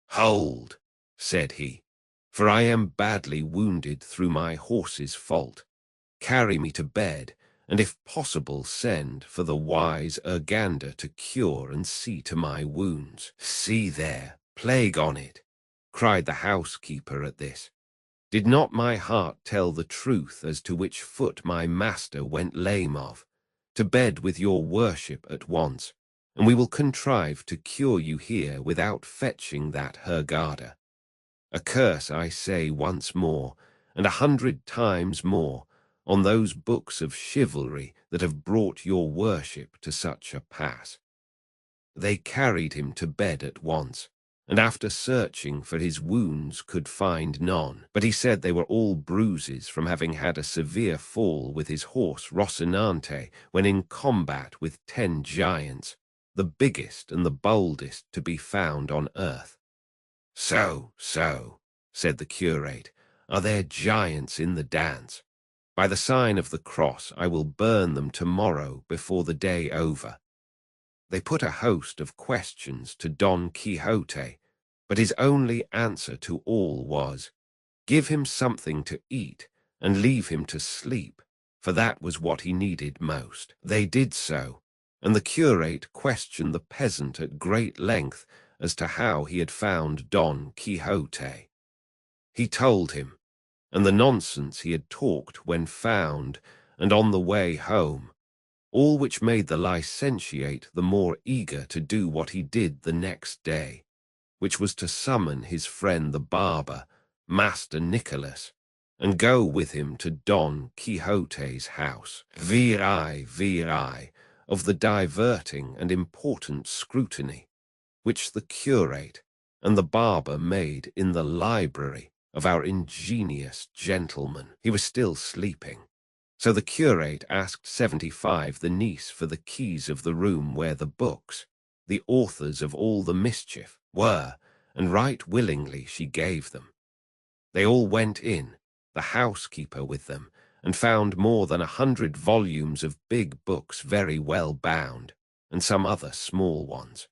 "Hold," said he, "for I am badly wounded through my horse's fault. Carry me to bed, and if possible send for the wise Urganda to cure and see to my wounds." "See there, plague on it," cried the housekeeper at this. "Did not my heart tell the truth as to which foot my master went lame of? To bed with your worship at once, and we will contrive to cure you here without fetching that Hurgada. A curse, I say once more, and 100 times more, on those books of chivalry that have brought your worship to such a pass." They carried him to bed at once, and after searching for his wounds could find none, but he said they were all bruises from having had a severe fall with his horse Rocinante when in combat with 10 giants, the biggest and the boldest to be found on earth. So, said the curate, "are there giants in the dance? By the sign of the cross I will burn them tomorrow before the day over." They put a host of questions to Don Quixote, but his only answer to all was, "Give him something to eat and leave him to sleep," for that was what he needed most. They did so, and the curate questioned the peasant at great length as to how he had found Don Quixote. He told him, and the nonsense he had talked when found and on the way home, all which made the licentiate the more eager to do what he did the next day, which was to summon his friend the barber, Master Nicholas, and go with him to Don Quixote's house. Viri of the diverting and important scrutiny, which the curate and the barber made in the library of our ingenious gentleman. He was still sleeping. So the curate asked 75 the niece for the keys of the room where the books, the authors of all the mischief, were, and right willingly she gave them. They all went in, the housekeeper with them, and found more than 100 volumes of big books very well bound, and some other small ones.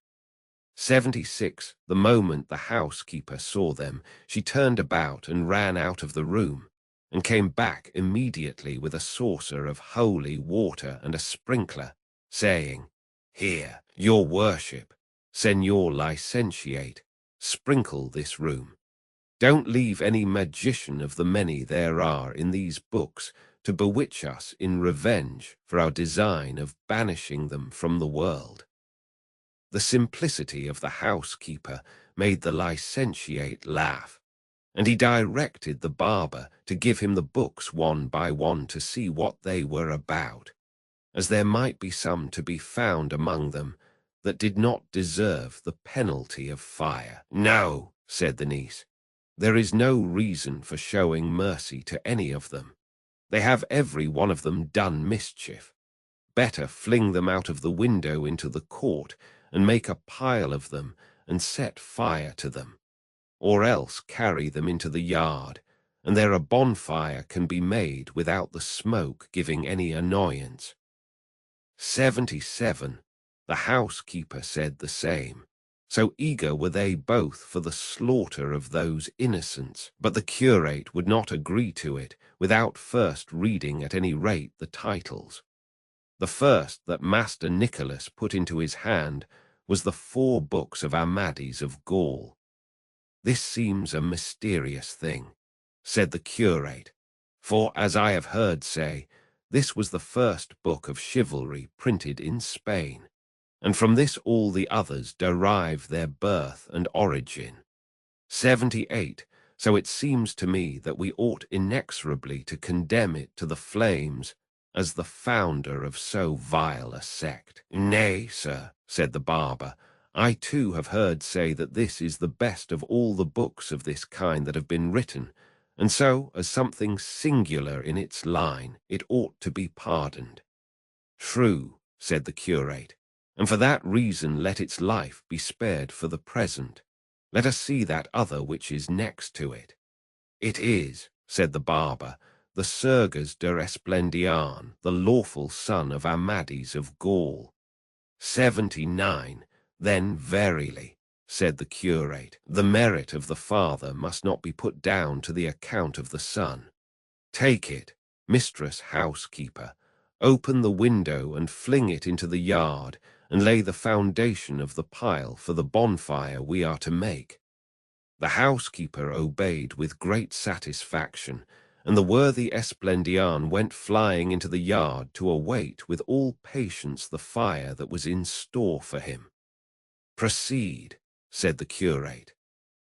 76, the moment the housekeeper saw them, she turned about and ran out of the room, and came back immediately with a saucer of holy water and a sprinkler, saying, "Here, your worship, Señor Licentiate, sprinkle this room. Don't leave any magician of the many there are in these books to bewitch us in revenge for our design of banishing them from the world." The simplicity of the housekeeper made the licentiate laugh, and he directed the barber to give him the books one by one to see what they were about, as there might be some to be found among them that did not deserve the penalty of fire. "No," said the niece, "there is no reason for showing mercy to any of them. They have every one of them done mischief. Better fling them out of the window into the court and make a pile of them and set fire to them, or else carry them into the yard, and there a bonfire can be made without the smoke giving any annoyance." 77, the housekeeper said the same. So eager were they both for the slaughter of those innocents, but the curate would not agree to it without first reading at any rate the titles. The first that Master Nicholas put into his hand was the 4 books of Amadis of Gaul. "This seems a mysterious thing," said the curate, "for, as I have heard say, this was the first book of chivalry printed in Spain, and from this all the others derive their birth and origin. 78, so it seems to me that we ought inexorably to condemn it to the flames as the founder of so vile a sect." "Nay, sir," said the barber, "I too have heard say that this is the best of all the books of this kind that have been written, and so, as something singular in its line, it ought to be pardoned." "True," said the curate, "and for that reason let its life be spared for the present. Let us see that other which is next to it." "It is," said the barber, "the Surges de Esplendian, the lawful son of Amadis of Gaul." 79. "Then verily," said the curate, "the merit of the father must not be put down to the account of the son. Take it, mistress housekeeper, open the window and fling it into the yard, and lay the foundation of the pile for the bonfire we are to make." The housekeeper obeyed with great satisfaction, and the worthy Esplendian went flying into the yard to await with all patience the fire that was in store for him. "Proceed," said the curate.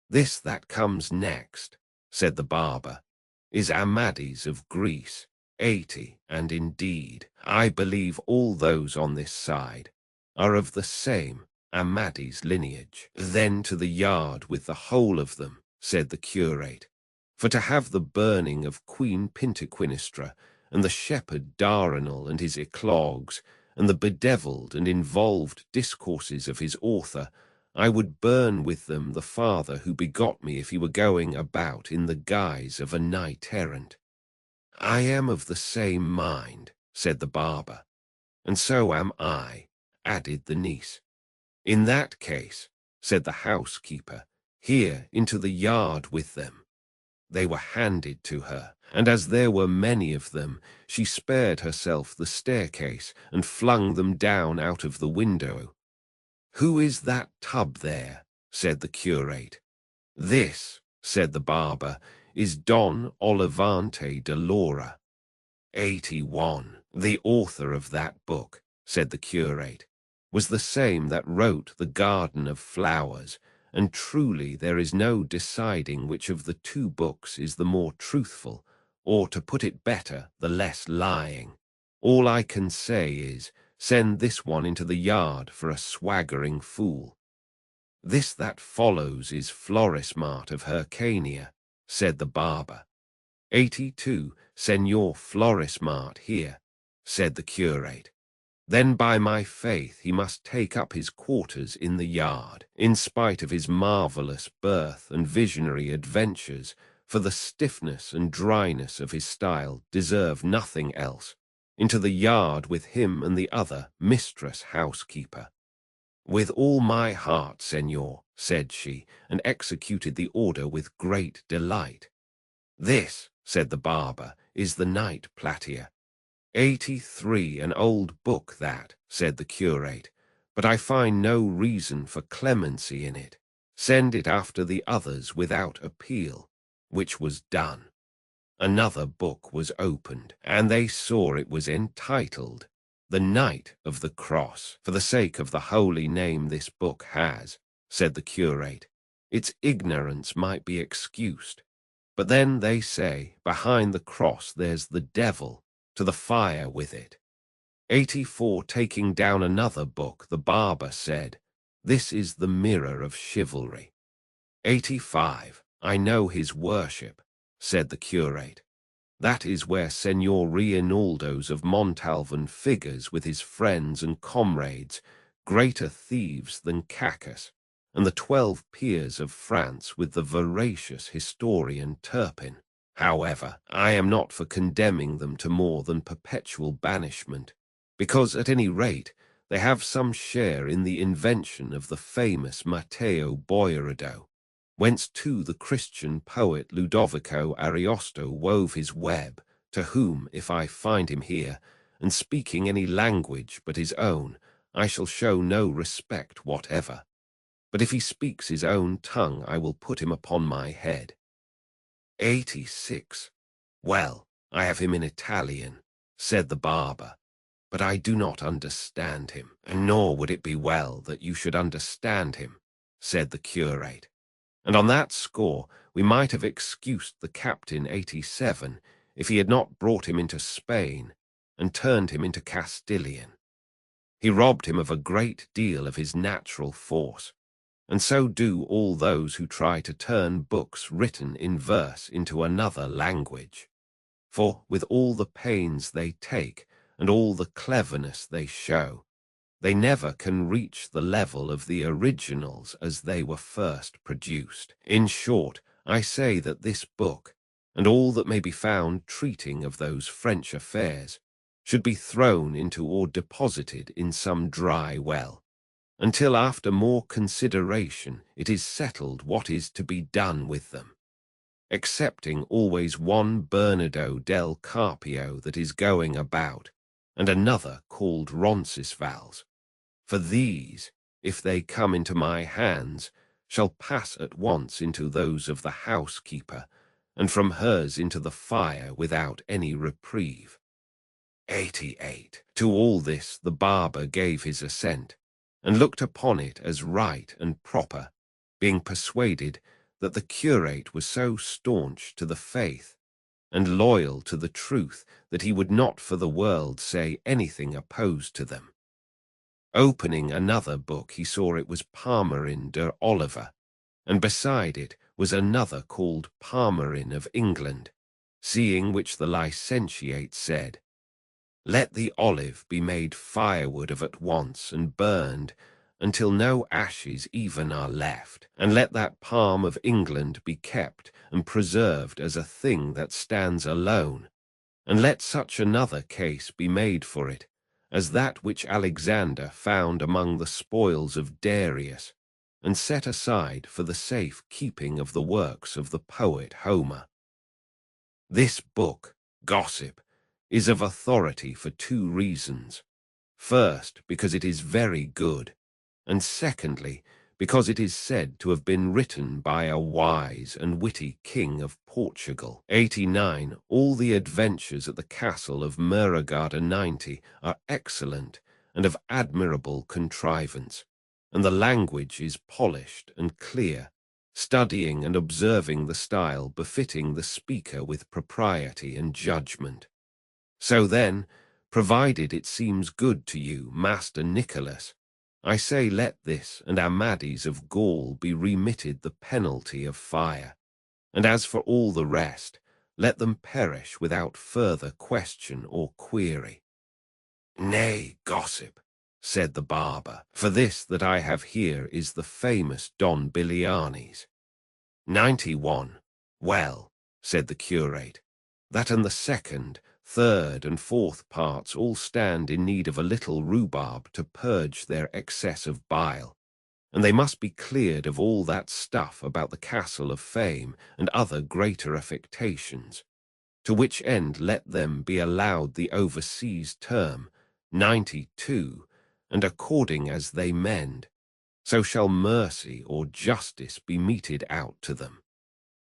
"This that comes next," said the barber, "is Amadis of Greece, 80, and indeed, I believe all those on this side are of the same Amadis lineage." "Then to the yard with the whole of them," said the curate, "for to have the burning of Queen Pintaquinistra, and the shepherd Darinal and his eclogues, and the bedevilled and involved discourses of his author, I would burn with them the father who begot me if he were going about in the guise of a knight errant." "I am of the same mind," said the barber. "And so am I," added the niece. "In that case," said the housekeeper, "here into the yard with them." They were handed to her, and as there were many of them, she spared herself the staircase and flung them down out of the window. "Who is that tub there?" said the curate. "This," said the barber, "is Don Olivante de Laura." 81. "The author of that book," said the curate, "was the same that wrote The Garden of Flowers, and truly there is no deciding which of the 2 books is the more truthful, or, to put it better, the less lying. All I can say is, send this one into the yard for a swaggering fool." "This that follows is Florismart of Hyrcania," said the barber. 82. "Senor Florismart here," said the curate. "Then by my faith he must take up his quarters in the yard, in spite of his marvellous birth and visionary adventures, for the stiffness and dryness of his style deserve nothing else. Into the yard with him and the other mistress housekeeper." "With all my heart, senor," said she, and executed the order with great delight. "This," said the barber, "is the Night Platia." 83. "An old book that," said the curate, "but I find no reason for clemency in it. Send it after the others without appeal," which was done. Another book was opened, and they saw it was entitled The Knight of the Cross. "For the sake of the holy name this book has," said the curate, "its ignorance might be excused. But then they say, behind the cross there's the devil, to the fire with it." 84. Taking down another book, the barber said, "This is the Mirror of Chivalry." 85. "I know his worship," said the curate. "That is where Senor Reinaldos of Montalvan figures with his friends and comrades, greater thieves than Cacus, and the 12 peers of France with the voracious historian Turpin. However, I am not for condemning them to more than perpetual banishment, because at any rate they have some share in the invention of the famous Matteo Boiardo, whence too the Christian poet Ludovico Ariosto wove his web, to whom, if I find him here, and speaking any language but his own, I shall show no respect whatever. But if he speaks his own tongue, I will put him upon my head. 86. Well, I have him in Italian, said the barber, but I do not understand him, nor would it be well that you should understand him, said the curate. And on that score we might have excused the captain 87 if he had not brought him into Spain and turned him into Castilian. He robbed him of a great deal of his natural force, and so do all those who try to turn books written in verse into another language. For with all the pains they take and all the cleverness they show, they never can reach the level of the originals as they were first produced. In short, I say that this book, and all that may be found treating of those French affairs, should be thrown into or deposited in some dry well, until after more consideration it is settled what is to be done with them, excepting always one Bernardo del Carpio that is going about, and another called Roncesvalles. For these, if they come into my hands, shall pass at once into those of the housekeeper, and from hers into the fire without any reprieve. 88. To all this the barber gave his assent, and looked upon it as right and proper, being persuaded that the curate was so staunch to the faith and loyal to the truth that he would not for the world say anything opposed to them. Opening another book, he saw it was Palmerin de Oliver, and beside it was another called Palmerin of England, seeing which the licentiate said, "Let the olive be made firewood of at once and burned, until no ashes even are left, and let that palm of England be kept and preserved as a thing that stands alone, and let such another case be made for it, as that which Alexander found among the spoils of Darius, and set aside for the safe keeping of the works of the poet Homer. This book, Gossip, is of authority for 2 reasons. First, because it is very good, and secondly, because it is said to have been written by a wise and witty king of Portugal. 89. All the adventures at the castle of Muragada 90 are excellent and of admirable contrivance, and the language is polished and clear, studying and observing the style befitting the speaker with propriety and judgment. So then, provided it seems good to you, Master Nicholas, I say let this and Amadis of Gaul be remitted the penalty of fire, and as for all the rest, let them perish without further question or query. Nay, Gossip, said the barber, for this that I have here is the famous Don Bilianis. 91. Well, said the curate, that and the second, third, and fourth parts all stand in need of a little rhubarb to purge their excess of bile, and they must be cleared of all that stuff about the castle of fame and other greater affectations, to which end let them be allowed the overseas term, 92, and according as they mend, so shall mercy or justice be meted out to them.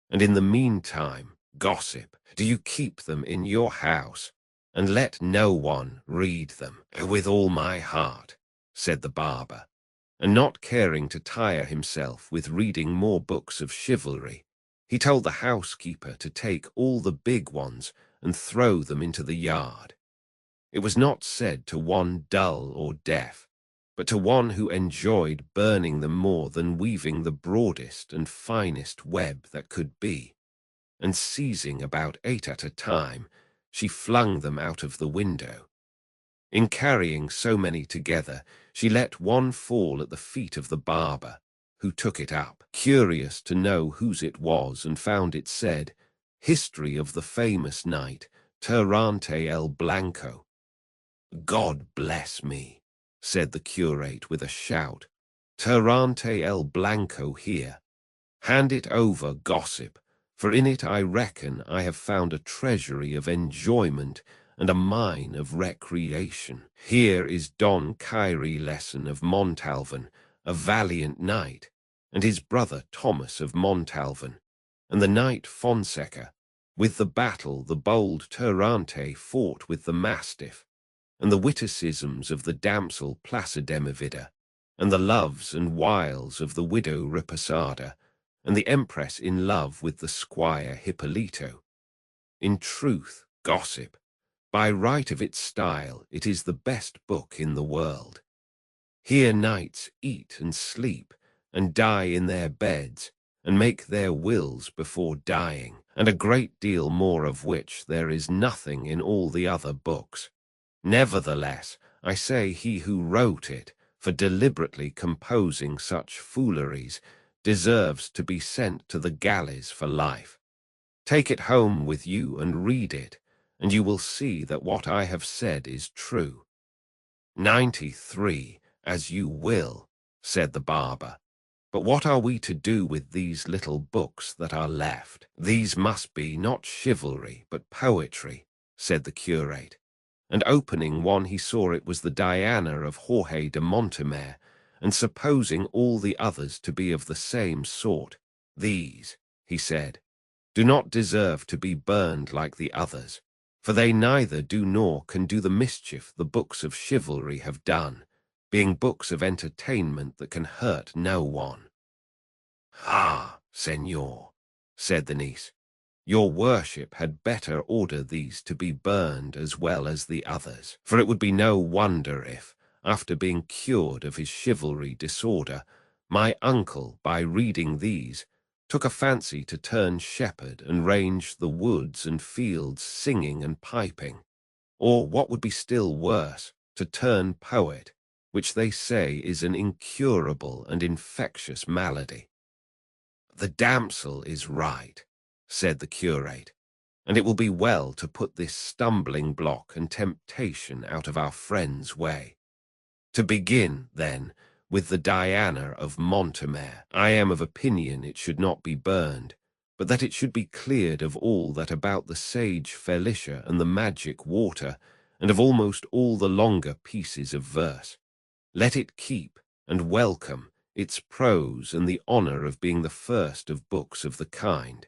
And in the meantime, Gossip, do you keep them in your house, and let no one read them. With all my heart, said the barber, and not caring to tire himself with reading more books of chivalry, he told the housekeeper to take all the big ones and throw them into the yard. It was not said to one dull or deaf, but to one who enjoyed burning them more than weaving the broadest and finest web that could be, and seizing about 8 at a time, she flung them out of the window. In carrying so many together, she let one fall at the feet of the barber, who took it up, curious to know whose it was, and found it said, History of the famous knight, Terrante el Blanco. God bless me, said the curate with a shout. Terrante el Blanco here. Hand it over, Gossip, for in it I reckon I have found a treasury of enjoyment and a mine of recreation. Here is Don Kyrie Lesson of Montalvan, a valiant knight, and his brother Thomas of Montalvan, and the knight Fonseca. With the battle the bold Turante fought with the mastiff, and the witticisms of the damsel Placidemivida, and the loves and wiles of the widow Riposada, and the empress in love with the squire Hippolito. In truth, gossip, by right of its style, it is the best book in the world. Here knights eat and sleep, and die in their beds, and make their wills before dying, and a great deal more of which there is nothing in all the other books. Nevertheless, I say he who wrote it, for deliberately composing such fooleries, deserves to be sent to the galleys for life. Take it home with you and read it, and you will see that what I have said is true. 93, as you will, said the barber. But what are we to do with these little books that are left? These must be not chivalry, but poetry, said the curate. And opening one he saw it was the Diana of Jorge de Montemar, and supposing all the others to be of the same sort, these, he said, do not deserve to be burned like the others, for they neither do nor can do the mischief the books of chivalry have done, being books of entertainment that can hurt no one. Ah, senor, said the niece, your worship had better order these to be burned as well as the others, for it would be no wonder if, after being cured of his chivalry disorder, my uncle, by reading these, took a fancy to turn shepherd and range the woods and fields singing and piping, or, what would be still worse, to turn poet, which they say is an incurable and infectious malady. The damsel is right, said the curate, and it will be well to put this stumbling block and temptation out of our friend's way. To begin, then, with the Diana of Montemar, I am of opinion it should not be burned, but that it should be cleared of all that about the sage Felicia and the magic water, and of almost all the longer pieces of verse. Let it keep, and welcome, its prose and the honour of being the first of books of the kind.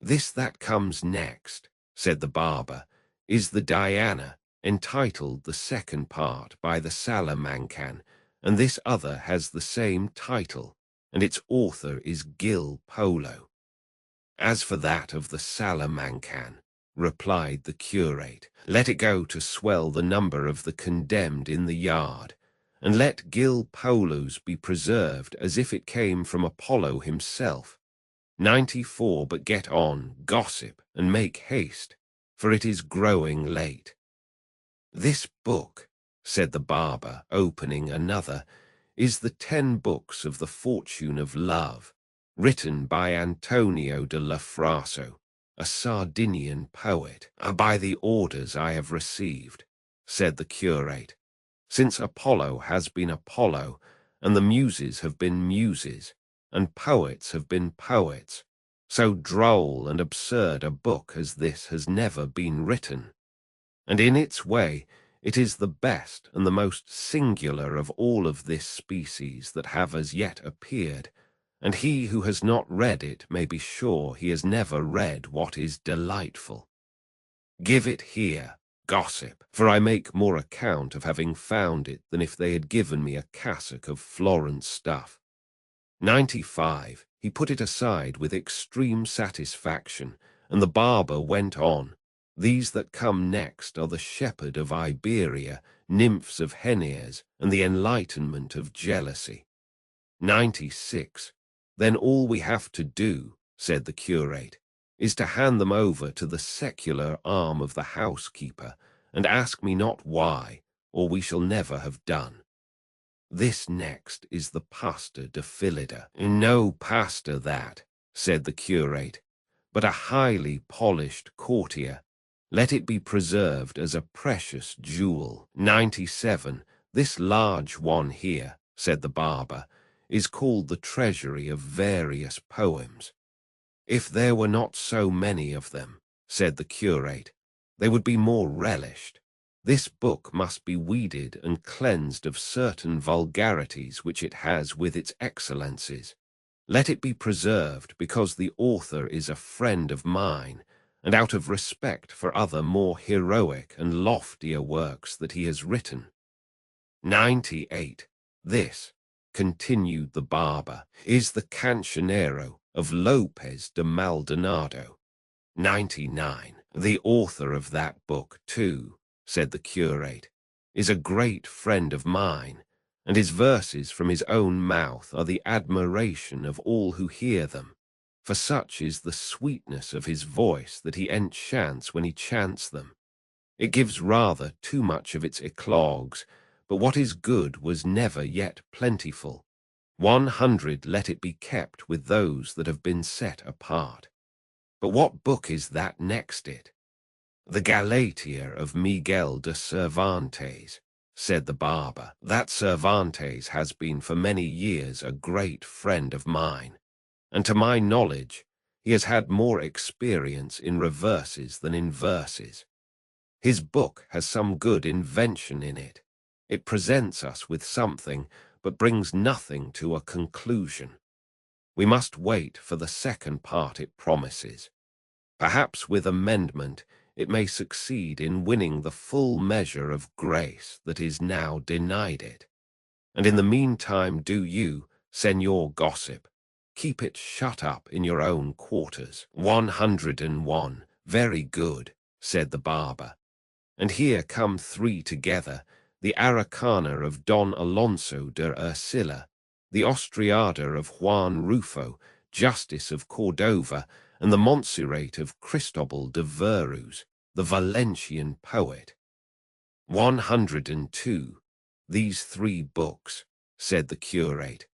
This that comes next, said the barber, is the Diana, entitled the second part by the Salamancan, and this other has the same title, and its author is Gil Polo. As for that of the Salamancan, replied the curate, let it go to swell the number of the condemned in the yard, and let Gil Polo's be preserved as if it came from Apollo himself. 94, but get on, gossip, and make haste, for it is growing late. This book, said the barber, opening another, is the 10 books of the fortune of love, written by Antonio de la Fraso, a Sardinian poet. By the orders I have received, said the curate, since Apollo has been Apollo, and the muses have been muses, and poets have been poets, so droll and absurd a book as this has never been written. And in its way, it is the best and the most singular of all of this species that have as yet appeared, and he who has not read it may be sure he has never read what is delightful. Give it here, gossip, for I make more account of having found it than if they had given me a cassock of Florence stuff. 95, he put it aside with extreme satisfaction, and the barber went on. These that come next are the shepherd of Iberia, nymphs of Heneas, and the enlightenment of jealousy. 96, then all we have to do, said the curate, is to hand them over to the secular arm of the housekeeper, and ask me not why, or we shall never have done. This next is the Pasta de Philida. No pasta that, said the curate, but a highly polished courtier. Let it be preserved as a precious jewel. 97, this large one here, said the barber, is called the treasury of various poems. If there were not so many of them, said the curate, they would be more relished. This book must be weeded and cleansed of certain vulgarities which it has with its excellencies. Let it be preserved because the author is a friend of mine, and out of respect for other more heroic and loftier works that he has written. 98. This, continued the barber, is the Cancionero of Lopez de Maldonado. 99. The author of that book, too, said the curate, is a great friend of mine, and his verses from his own mouth are the admiration of all who hear them, for such is the sweetness of his voice that he enchants when he chants them. It gives rather too much of its eclogues, but what is good was never yet plentiful. 100 let it be kept with those that have been set apart. But what book is that next it? The Galatea of Miguel de Cervantes, said the barber. That Cervantes has been for many years a great friend of mine, and to my knowledge he has had more experience in reverses than in verses. His book has some good invention in it. It presents us with something, but brings nothing to a conclusion. We must wait for the second part it promises. Perhaps with amendment it may succeed in winning the full measure of grace that is now denied it. And in the meantime do you, Señor Gossip, keep it shut up in your own quarters. 101. Very good, said the barber. And here come three together, the Araucana of Don Alonso de Ercilla, the Austriada of Juan Rufo, Justice of Cordova, and the Montserrat of Cristobal de Verus, the Valencian poet. 102. These three books, said the curate,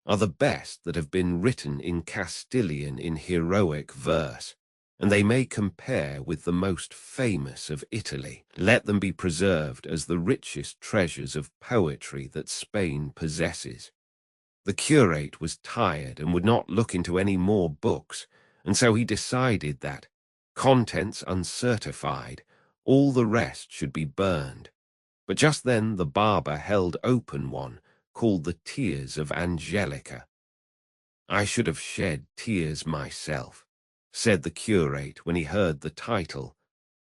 are the best that have been written in Castilian in heroic verse, and they may compare with the most famous of Italy. Let them be preserved as the richest treasures of poetry that Spain possesses. The curate was tired and would not look into any more books, and so he decided that, contents uncertified, all the rest should be burned. But just then the barber held open one, called the Tears of Angelica. I should have shed tears myself, said the curate when he heard the title,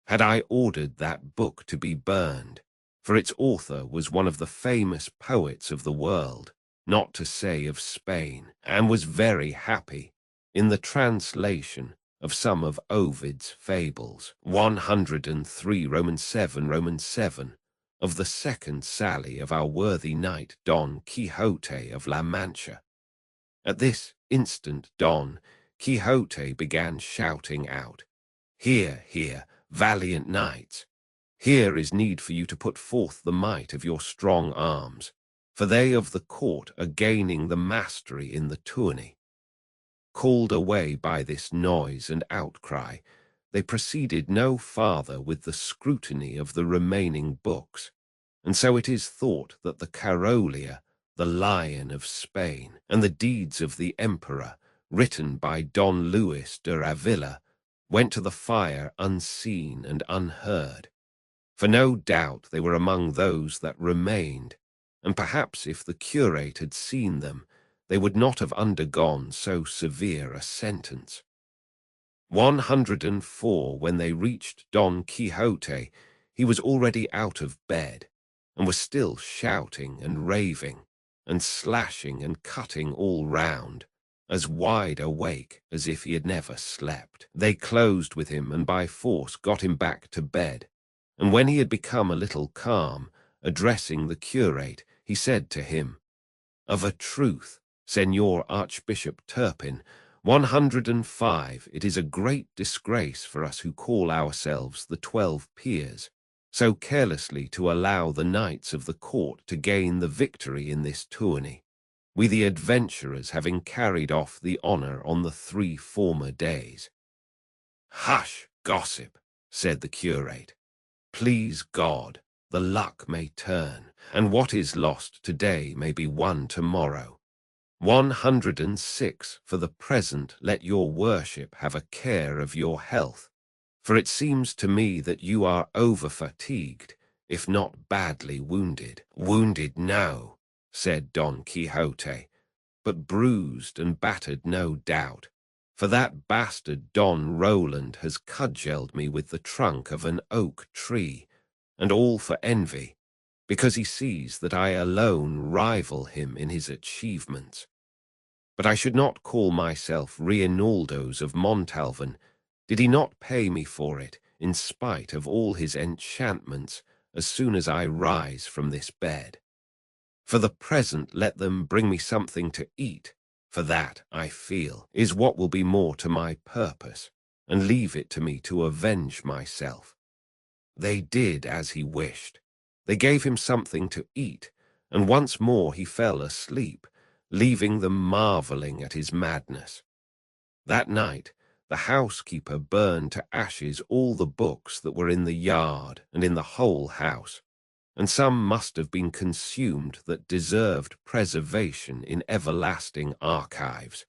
had I ordered that book to be burned, for its author was one of the famous poets of the world, not to say of Spain, and was very happy in the translation of some of Ovid's fables. 103 Roman 7 of the second sally of our worthy knight Don Quixote of La Mancha. At this instant Don Quixote began shouting out, Here, here, valiant knights! Here is need for you to put forth the might of your strong arms, for they of the court are gaining the mastery in the tourney. Called away by this noise and outcry, they proceeded no farther with the scrutiny of the remaining books, and so it is thought that the Carolia, the Lion of Spain, and the deeds of the Emperor, written by Don Luis de Avila, went to the fire unseen and unheard. For no doubt they were among those that remained, and perhaps if the curate had seen them, they would not have undergone so severe a sentence. 104. When they reached Don Quixote, he was already out of bed, and was still shouting and raving, and slashing and cutting all round, as wide awake as if he had never slept. They closed with him and by force got him back to bed, and when he had become a little calm, addressing the curate, he said to him, Of a truth, Señor Archbishop Turpin, 105, it is a great disgrace for us who call ourselves the 12 peers, so carelessly to allow the knights of the court to gain the victory in this tourney, we the adventurers having carried off the honour on the 3 former days. Hush, gossip, said the curate. Please God, the luck may turn, and what is lost today may be won tomorrow. 106. For the present let your worship have a care of your health, For it seems to me that you are over-fatigued, if not badly wounded. Wounded, no, said Don Quixote, but bruised and battered, no doubt, for that bastard Don Roland has cudgelled me with the trunk of an oak tree, and all for envy, because he sees that I alone rival him in his achievements. But I should not call myself Reinaldo's of Montalvan, did he not pay me for it, in spite of all his enchantments, as soon as I rise from this bed. For the present let them bring me something to eat, for that, I feel, is what will be more to my purpose, and leave it to me to avenge myself. They did as he wished. They gave him something to eat, and once more he fell asleep, leaving them marvelling at his madness. That night the housekeeper burned to ashes all the books that were in the yard and in the whole house, and some must have been consumed that deserved preservation in everlasting archives.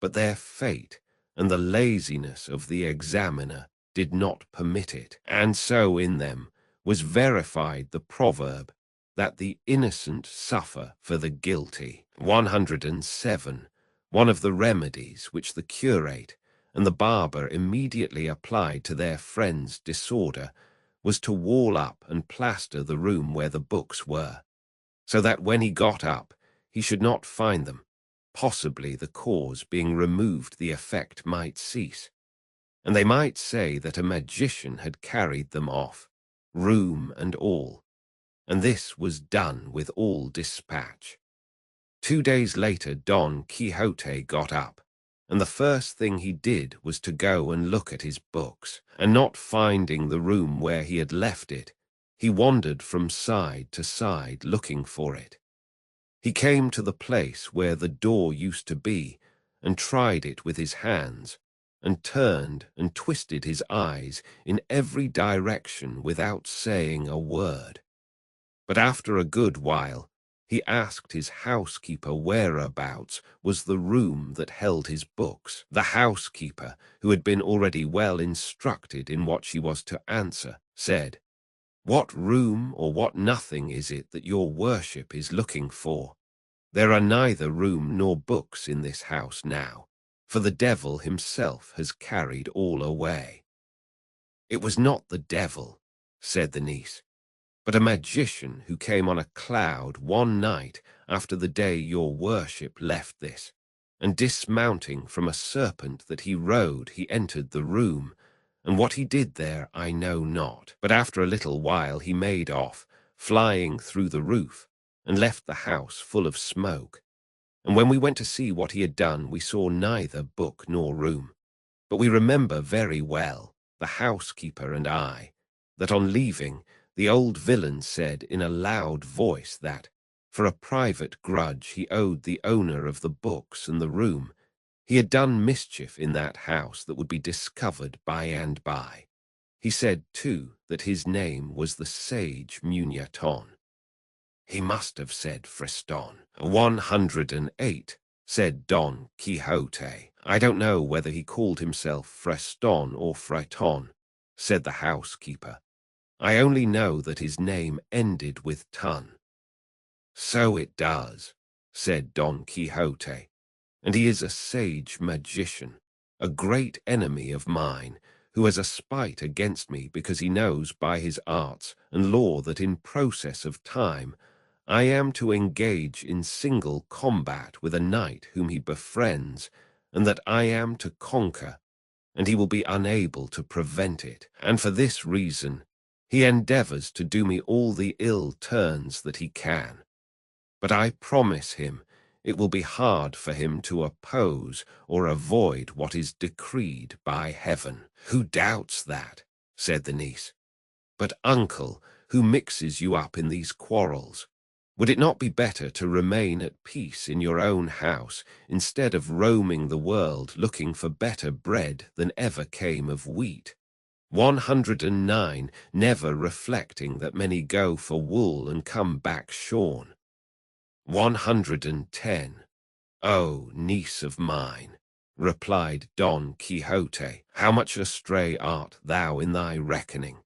But their fate and the laziness of the examiner did not permit it, and so in them was verified the proverb that the innocent suffer for the guilty. 107. One of the remedies which the curate and the barber immediately applied to their friend's disorder was to wall up and plaster the room where the books were, so that when he got up he should not find them. Possibly the cause being removed, the effect might cease, and they might say that a magician had carried them off, room and all, and this was done with all dispatch. 2 days later Don Quixote got up, and the first thing he did was to go and look at his books, and not finding the room where he had left it, he wandered from side to side looking for it. He came to the place where the door used to be, and tried it with his hands, and turned and twisted his eyes in every direction without saying a word. But after a good while, he asked his housekeeper whereabouts was the room that held his books. The housekeeper, who had been already well instructed in what she was to answer, said, "What room or what nothing is it that your worship is looking for? There are neither room nor books in this house now, for the devil himself has carried all away." "It was not the devil," said the niece, "but a magician who came on a cloud one night after the day your worship left this, and dismounting from a serpent that he rode, he entered the room, and what he did there I know not. But after a little while he made off, flying through the roof, and left the house full of smoke. And when we went to see what he had done, we saw neither book nor room. But we remember very well, the housekeeper and I, that on leaving, the old villain said in a loud voice that, for a private grudge he owed the owner of the books and the room, he had done mischief in that house that would be discovered by and by. He said, too, that his name was the sage Muniaton. He must have said Freston. 108, said Don Quixote. I don't know whether he called himself Freston or Freton, said the housekeeper. I only know that his name ended with ton. So it does, said Don Quixote, and he is a sage magician, a great enemy of mine, who has a spite against me because he knows by his arts and law that in process of time I am to engage in single combat with a knight whom he befriends, and that I am to conquer, and he will be unable to prevent it, and for this reason he endeavors to do me all the ill turns that he can. But I promise him it will be hard for him to oppose or avoid what is decreed by heaven. Who doubts that? Said the niece. But uncle, who mixes you up in these quarrels? Would it not be better to remain at peace in your own house instead of roaming the world looking for better bread than ever came of wheat? 109, never reflecting that many go for wool and come back shorn. 110. Oh, niece of mine, replied Don Quixote, how much astray art thou in thy reckoning?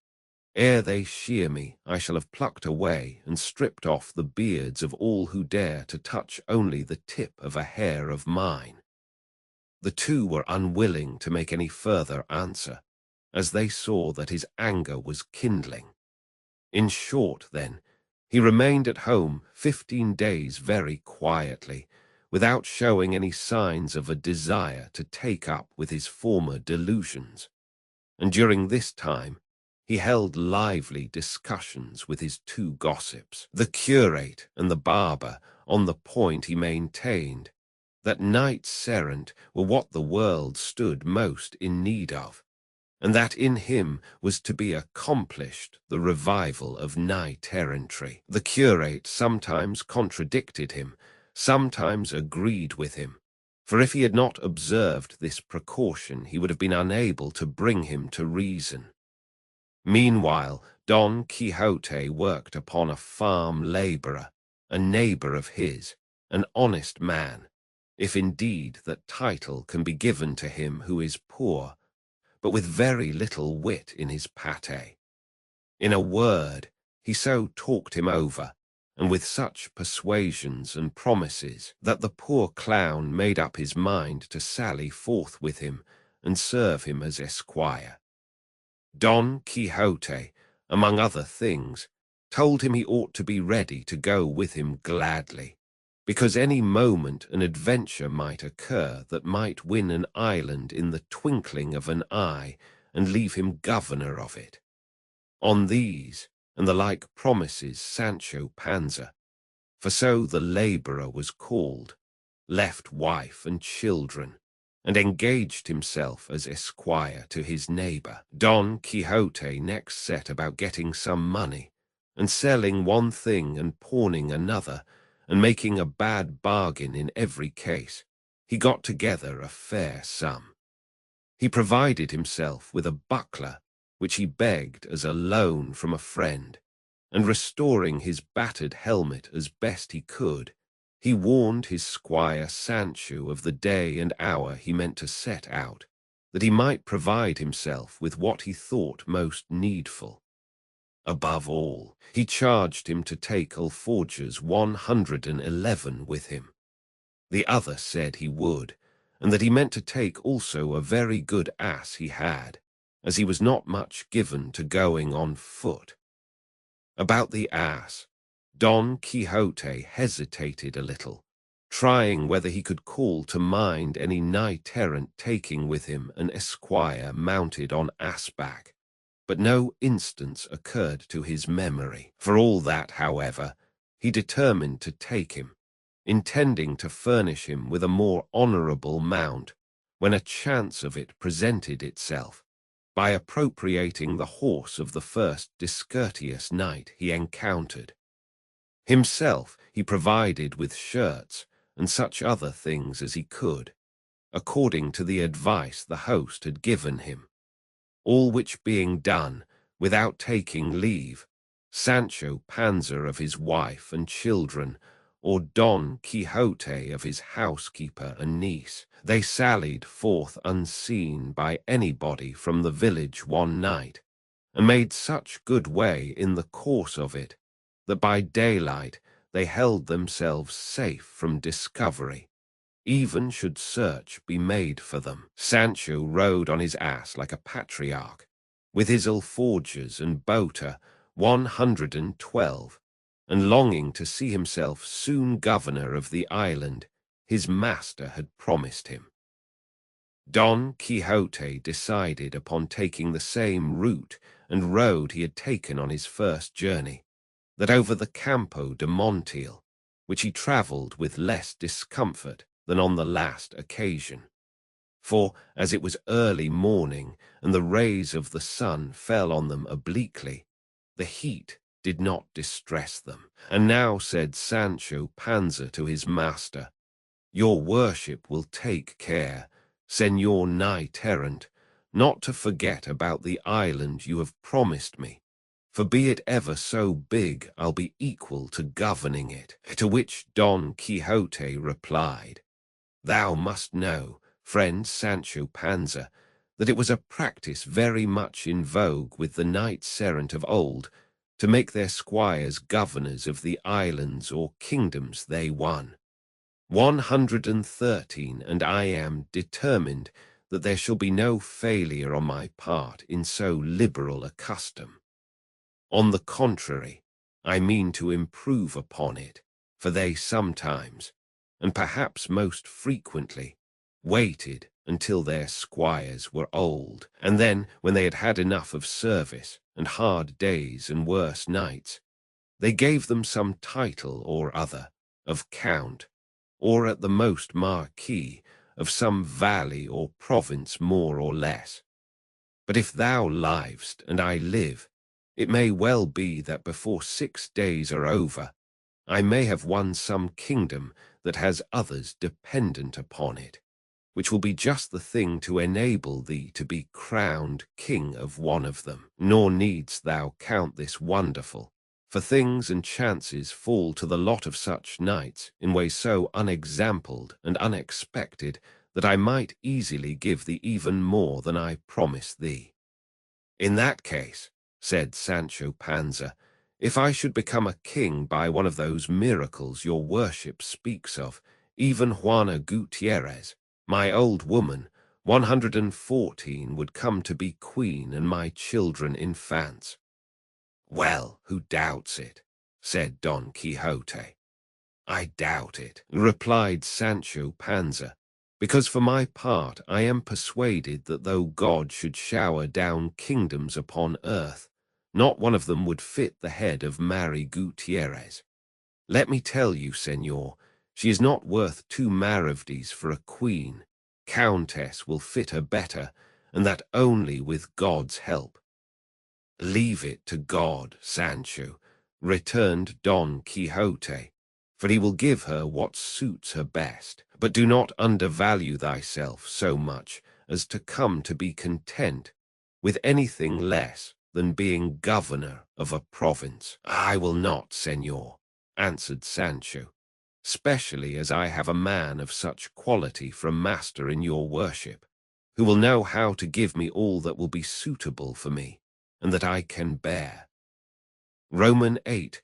Ere they shear me, I shall have plucked away and stripped off the beards of all who dare to touch only the tip of a hair of mine. The two were unwilling to make any further answer, as they saw that his anger was kindling. In short, then, he remained at home 15 days very quietly, without showing any signs of a desire to take up with his former delusions. And during this time, he held lively discussions with his two gossips, the curate and the barber, on the point he maintained that knights errant were what the world stood most in need of, and that in him was to be accomplished the revival of knight-errantry. The curate sometimes contradicted him, sometimes agreed with him, for if he had not observed this precaution he would have been unable to bring him to reason. Meanwhile, Don Quixote worked upon a farm labourer, a neighbour of his, an honest man, if indeed that title can be given to him who is poor, but with very little wit in his pate. In a word, he so talked him over, and with such persuasions and promises, that the poor clown made up his mind to sally forth with him and serve him as esquire. Don Quixote, among other things, told him he ought to be ready to go with him gladly, because any moment an adventure might occur that might win an island in the twinkling of an eye and leave him governor of it. On these and the like promises Sancho Panza, for so the labourer was called, left wife and children, and engaged himself as esquire to his neighbour. Don Quixote next set about getting some money, and selling one thing and pawning another, and making a bad bargain in every case. He got together a fair sum. He provided himself with a buckler, which he begged as a loan from a friend, and restoring his battered helmet as best he could, he warned his squire Sancho of the day and hour he meant to set out, that he might provide himself with what he thought most needful. Above all, he charged him to take Alforja's 111 with him. The other said he would, and that he meant to take also a very good ass he had, as he was not much given to going on foot. About the ass, Don Quixote hesitated a little, trying whether he could call to mind any knight-errant taking with him an esquire mounted on ass-back, but no instance occurred to his memory. For all that, however, he determined to take him, intending to furnish him with a more honourable mount, when a chance of it presented itself, by appropriating the horse of the first discourteous knight he encountered. Himself he provided with shirts and such other things as he could, according to the advice the host had given him. All which being done, without taking leave, Sancho Panza of his wife and children, or Don Quixote of his housekeeper and niece, they sallied forth unseen by anybody from the village one night, and made such good way in the course of it, that by daylight they held themselves safe from discovery, even should search be made for them. Sancho rode on his ass like a patriarch, with his alforjas and boater 112, and longing to see himself soon governor of the island his master had promised him. Don Quixote decided upon taking the same route and road he had taken on his first journey, that over the Campo de Montiel, which he travelled with less discomfort than on the last occasion. For, as it was early morning, and the rays of the sun fell on them obliquely, the heat did not distress them. And now said Sancho Panza to his master, "Your worship will take care, Señor Knight-errant, not to forget about the island you have promised me, for be it ever so big, I'll be equal to governing it." To which Don Quixote replied, "Thou must know, friend Sancho Panza, that it was a practice very much in vogue with the knights-errant of old to make their squires governors of the islands or kingdoms they won. 113, and I am determined that there shall be no failure on my part in so liberal a custom. On the contrary, I mean to improve upon it, for they sometimes, and perhaps most frequently, waited until their squires were old, and then, when they had had enough of service, and hard days and worse nights, they gave them some title or other of count, or at the most marquis, of some valley or province more or less. But if thou livest and I live, it may well be that before 6 days are over, I may have won some kingdom that has others dependent upon it, which will be just the thing to enable thee to be crowned king of one of them. Nor needst thou count this wonderful, for things and chances fall to the lot of such knights in ways so unexampled and unexpected that I might easily give thee even more than I promise thee. In that case, said Sancho Panza, if I should become a king by one of those miracles your worship speaks of, even Juana Gutierrez, my old woman, 114, would come to be queen and my children infants. Well, who doubts it? Said Don Quixote. I doubt it, replied Sancho Panza, because for my part I am persuaded that though God should shower down kingdoms upon earth, not one of them would fit the head of Mary Gutierrez. Let me tell you, senor, she is not worth 2 maravedis for a queen. Countess will fit her better, and that only with God's help. Leave it to God, Sancho, returned Don Quixote, for he will give her what suits her best. But do not undervalue thyself so much as to come to be content with anything less than being governor of a province. I will not, senor, answered Sancho, specially as I have a man of such quality for a master in your worship, who will know how to give me all that will be suitable for me, and that I can bear. Roman 8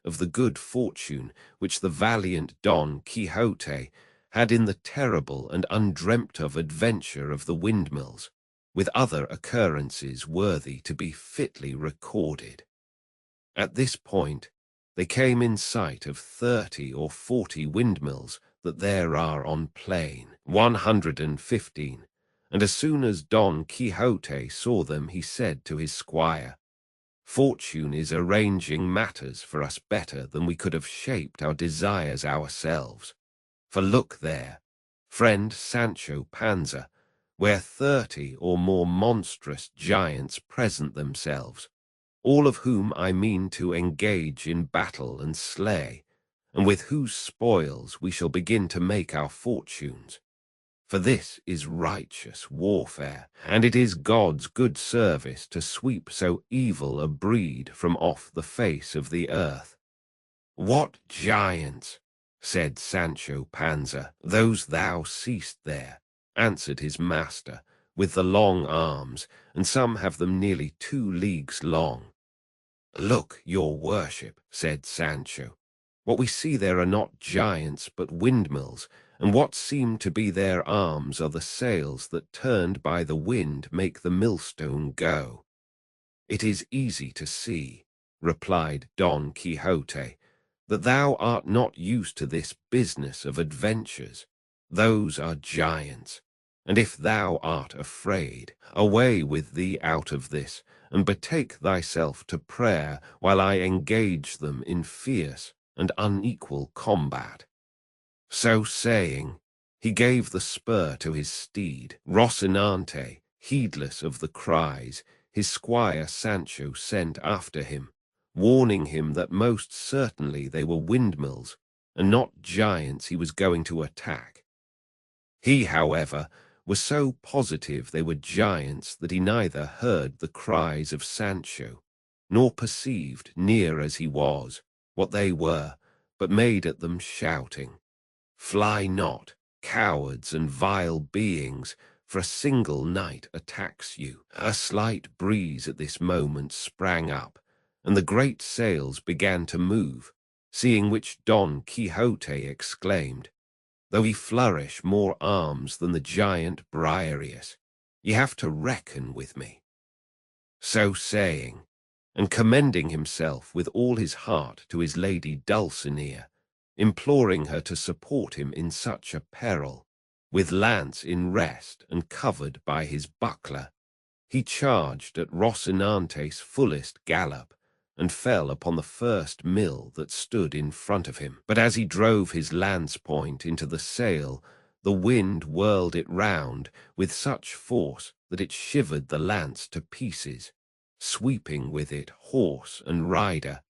of the good fortune which the valiant Don Quixote had in the terrible and undreamt-of adventure of the windmills, with other occurrences worthy to be fitly recorded. At this point, they came in sight of 30 or 40 windmills that there are on plain 115, and as soon as Don Quixote saw them, he said to his squire, Fortune is arranging matters for us better than we could have shaped our desires ourselves. For look there, friend Sancho Panza, where 30 or more monstrous giants present themselves, all of whom I mean to engage in battle and slay, and with whose spoils we shall begin to make our fortunes. For this is righteous warfare, and it is God's good service to sweep so evil a breed from off the face of the earth. What giants, said Sancho Panza. Those thou seest there, answered his master, with the long arms, and some have them nearly 2 leagues long. Look, your worship, said Sancho. What we see there are not giants but windmills, and what seem to be their arms are the sails that, turned by the wind, make the millstone go. It is easy to see, replied Don Quixote, that thou art not used to this business of adventures. Those are giants, and if thou art afraid, away with thee out of this, and betake thyself to prayer while I engage them in fierce and unequal combat. So saying, he gave the spur to his steed. Rocinante, heedless of the cries his squire Sancho sent after him, warning him that most certainly they were windmills and not giants he was going to attack. He, however, was so positive they were giants that he neither heard the cries of Sancho, nor perceived, near as he was, what they were, but made at them shouting, Fly not, Cowards and vile beings, for a single knight attacks you. A slight breeze at this moment sprang up, and the great sails began to move, seeing which Don Quixote exclaimed, "Though he flourish more arms than the giant Briareus, ye have to reckon with me." So saying, and commending himself with all his heart to his lady Dulcinea, imploring her to support him in such a peril, with lance in rest and covered by his buckler, he charged at Rocinante's fullest gallop, and fell upon the first mill that stood in front of him. But as he drove his lance point into the sail, the wind whirled it round with such force that it shivered the lance to pieces, sweeping with it horse and rider,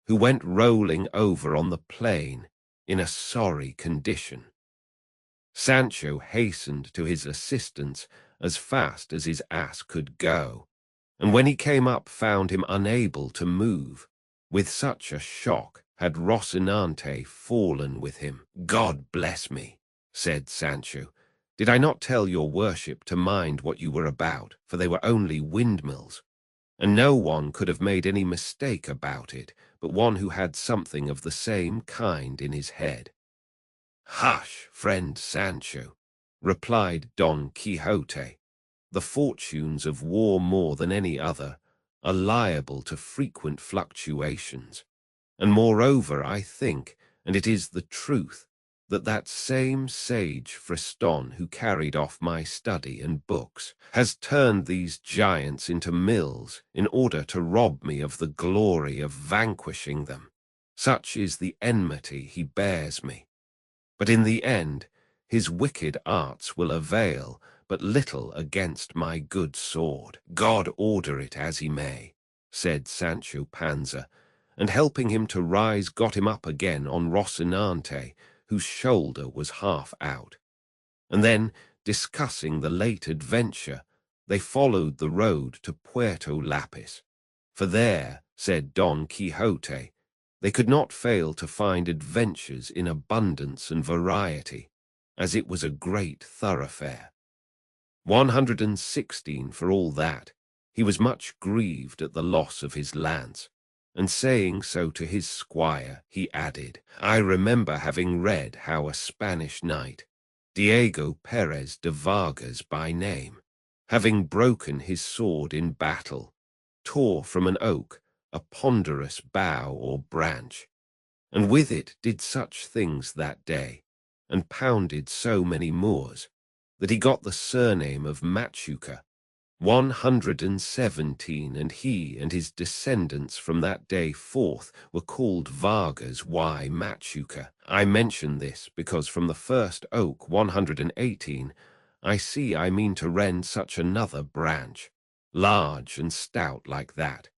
who went rolling over on the plain in a sorry condition. Sancho hastened to his assistance as fast as his ass could go, and when he came up found him unable to move. With such a shock had Rocinante fallen with him. "God bless me," said Sancho. "Did I not tell your worship to mind what you were about, for they were only windmills? And no one could have made any mistake about it, but one who had something of the same kind in his head." "Hush, friend Sancho," replied Don Quixote. "The fortunes of war more than any other are liable to frequent fluctuations. And moreover, I think, and it is the truth, that that same sage Friston who carried off my study and books has turned these giants into mills in order to rob me of the glory of vanquishing them. Such is the enmity he bears me. But in the end, his wicked arts will avail but little against my good sword. God order it as he may," said Sancho Panza, and helping him to rise got him up again on Rocinante, whose shoulder was half out. And then, discussing the late adventure, they followed the road to Puerto Lapis. For there, said Don Quixote, they could not fail to find adventures in abundance and variety, as it was a great thoroughfare. 116 for all that, he was much grieved at the loss of his lance, and saying so to his squire, he added, "I remember having read how a Spanish knight, Diego Perez de Vargas by name, having broken his sword in battle, tore from an oak a ponderous bough or branch, and with it did such things that day, and pounded so many Moors, that he got the surname of Machuca, 117, and he and his descendants from that day forth were called Vargas y Machuca. I mention this because from the first oak 118, I mean to rend such another branch, large and stout like that,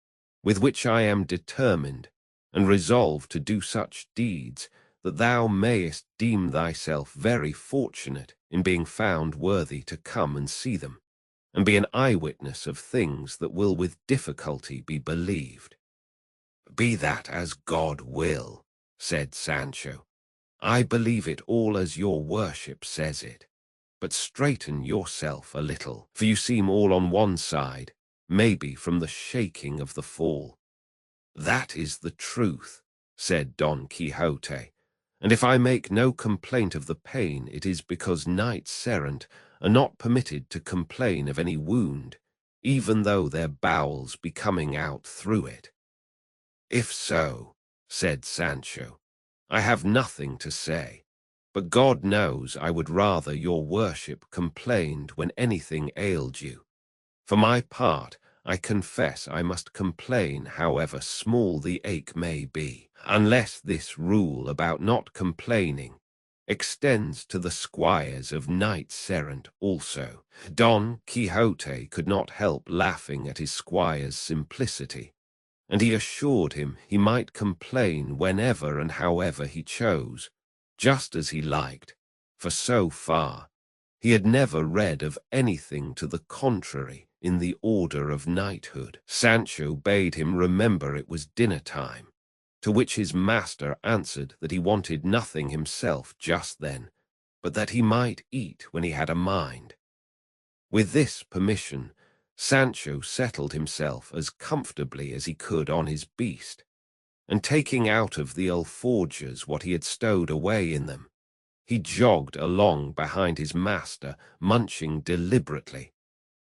with which I am determined, and resolved to do such deeds that thou mayest deem thyself very fortunate in being found worthy to come and see them, and be an eyewitness of things that will with difficulty be believed." "Be that as God will," said Sancho. "I believe it all as your worship says it. But straighten yourself a little, for you seem all on one side, maybe from the shaking of the fall." "That is the truth," said Don Quixote, "and if I make no complaint of the pain, it is because knights errant are not permitted to complain of any wound, even though their bowels be coming out through it." "If so," said Sancho, "I have nothing to say, but God knows I would rather your worship complained when anything ailed you. For my part, I confess I must complain however small the ache may be, unless this rule about not complaining extends to the squires of knights errant also." Don Quixote could not help laughing at his squire's simplicity, and he assured him he might complain whenever and however he chose, just as he liked, for so far he had never read of anything to the contrary in the order of knighthood. Sancho bade him remember it was dinner time, to which his master answered that he wanted nothing himself just then, but that he might eat when he had a mind. With this permission, Sancho settled himself as comfortably as he could on his beast, and taking out of the alforjas what he had stowed away in them, he jogged along behind his master, munching deliberately,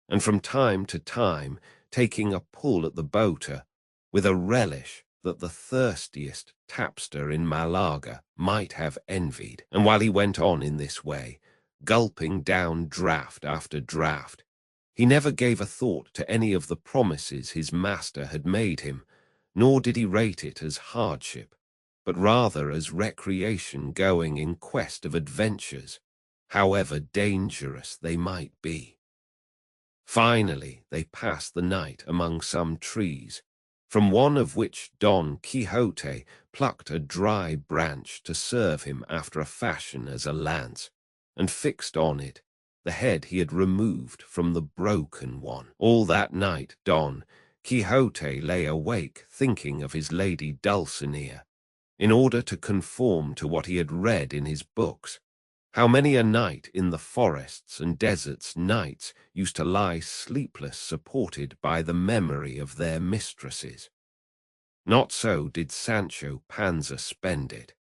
and from time to time taking a pull at the boater with a relish that the thirstiest tapster in Malaga might have envied. And while he went on in this way, gulping down draught after draught, he never gave a thought to any of the promises his master had made him, nor did he rate it as hardship, but rather as recreation going in quest of adventures, however dangerous they might be. Finally, they passed the night among some trees, from one of which Don Quixote plucked a dry branch to serve him after a fashion as a lance, and fixed on it the head he had removed from the broken one. All that night Don Quixote lay awake thinking of his lady Dulcinea, in order to conform to what he had read in his books. How many a night in the forests and deserts knights used to lie sleepless, supported by the memory of their mistresses. Not so did Sancho Panza spend it,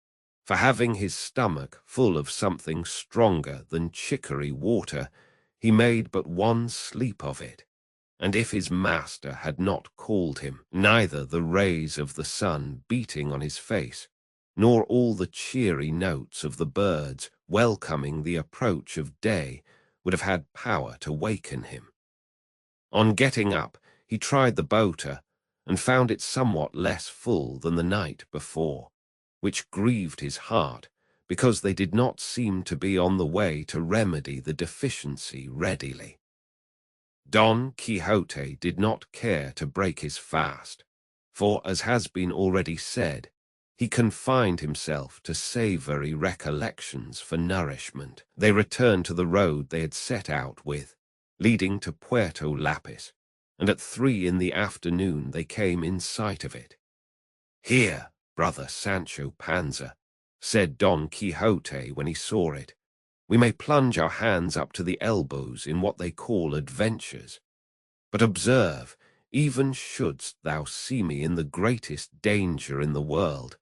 for having his stomach full of something stronger than chicory water, he made but one sleep of it, and if his master had not called him, neither the rays of the sun beating on his face, nor all the cheery notes of the birds welcoming the approach of day would have had power to waken him. On getting up, he tried the boater, and found it somewhat less full than the night before, which grieved his heart, because they did not seem to be on the way to remedy the deficiency readily. Don Quixote did not care to break his fast, for, as has been already said, he confined himself to savory recollections for nourishment. They returned to the road they had set out with, leading to Puerto Lapis, and at 3 in the afternoon they came in sight of it. "Here, brother Sancho Panza," said Don Quixote when he saw it, "we may plunge our hands up to the elbows in what they call adventures. But observe, even shouldst thou see me in the greatest danger in the world,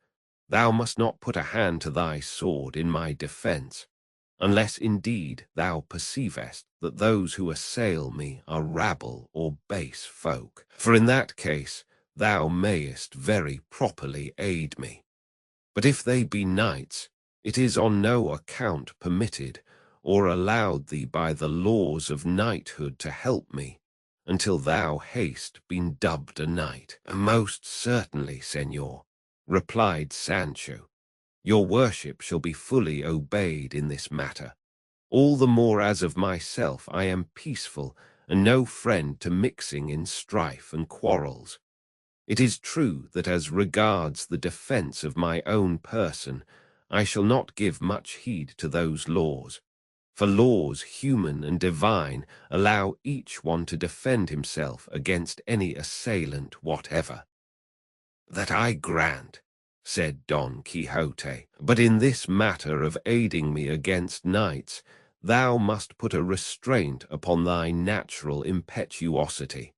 thou must not put a hand to thy sword in my defence, unless indeed thou perceivest that those who assail me are rabble or base folk, for in that case thou mayest very properly aid me. But if they be knights, it is on no account permitted or allowed thee by the laws of knighthood to help me, until thou hast been dubbed a knight." "Most certainly, señor," replied Sancho. "Your worship shall be fully obeyed in this matter, all the more as of myself I am peaceful and no friend to mixing in strife and quarrels. It is true that as regards the defence of my own person, I shall not give much heed to those laws, for laws human and divine allow each one to defend himself against any assailant whatever." "That I grant," said Don Quixote, "but in this matter of aiding me against knights, thou must put a restraint upon thy natural impetuosity."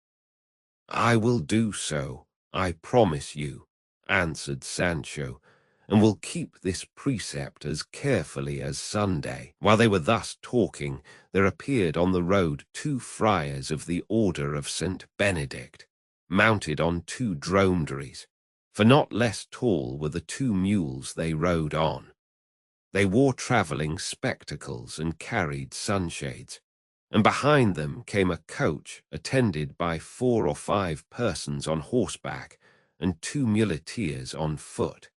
"I will do so, I promise you," answered Sancho, "and will keep this precept as carefully as Sunday." While they were thus talking, there appeared on the road 2 friars of the order of St. Benedict, mounted on 2 dromedaries, for not less tall were the 2 mules they rode on. They wore travelling spectacles and carried sunshades, and behind them came a coach attended by 4 or 5 persons on horseback and 2 muleteers on foot.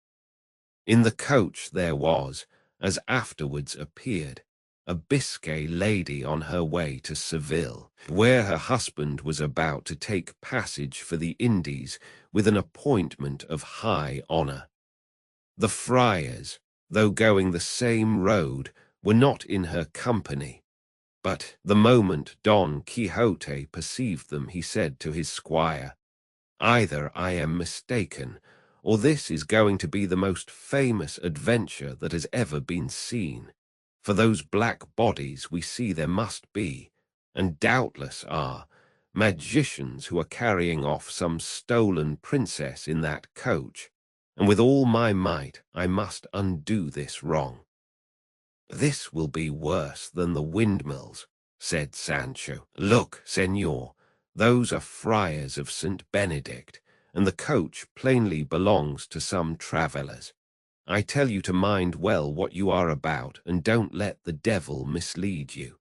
In the coach there was, as afterwards appeared, a Biscay lady on her way to Seville, where her husband was about to take passage for the Indies with an appointment of high honour. The friars, though going the same road, were not in her company, but the moment Don Quixote perceived them, he said to his squire, "Either I am mistaken, or this is going to be the most famous adventure that has ever been seen, For those black bodies we see there must be, and doubtless are, magicians who are carrying off some stolen princess in that coach, and with all my might I must undo this wrong." "This will be worse than the windmills," said Sancho. "Look, señor, those are friars of St. Benedict, and the coach plainly belongs to some travellers. I tell you to mind well what you are about, and don't let the devil mislead you."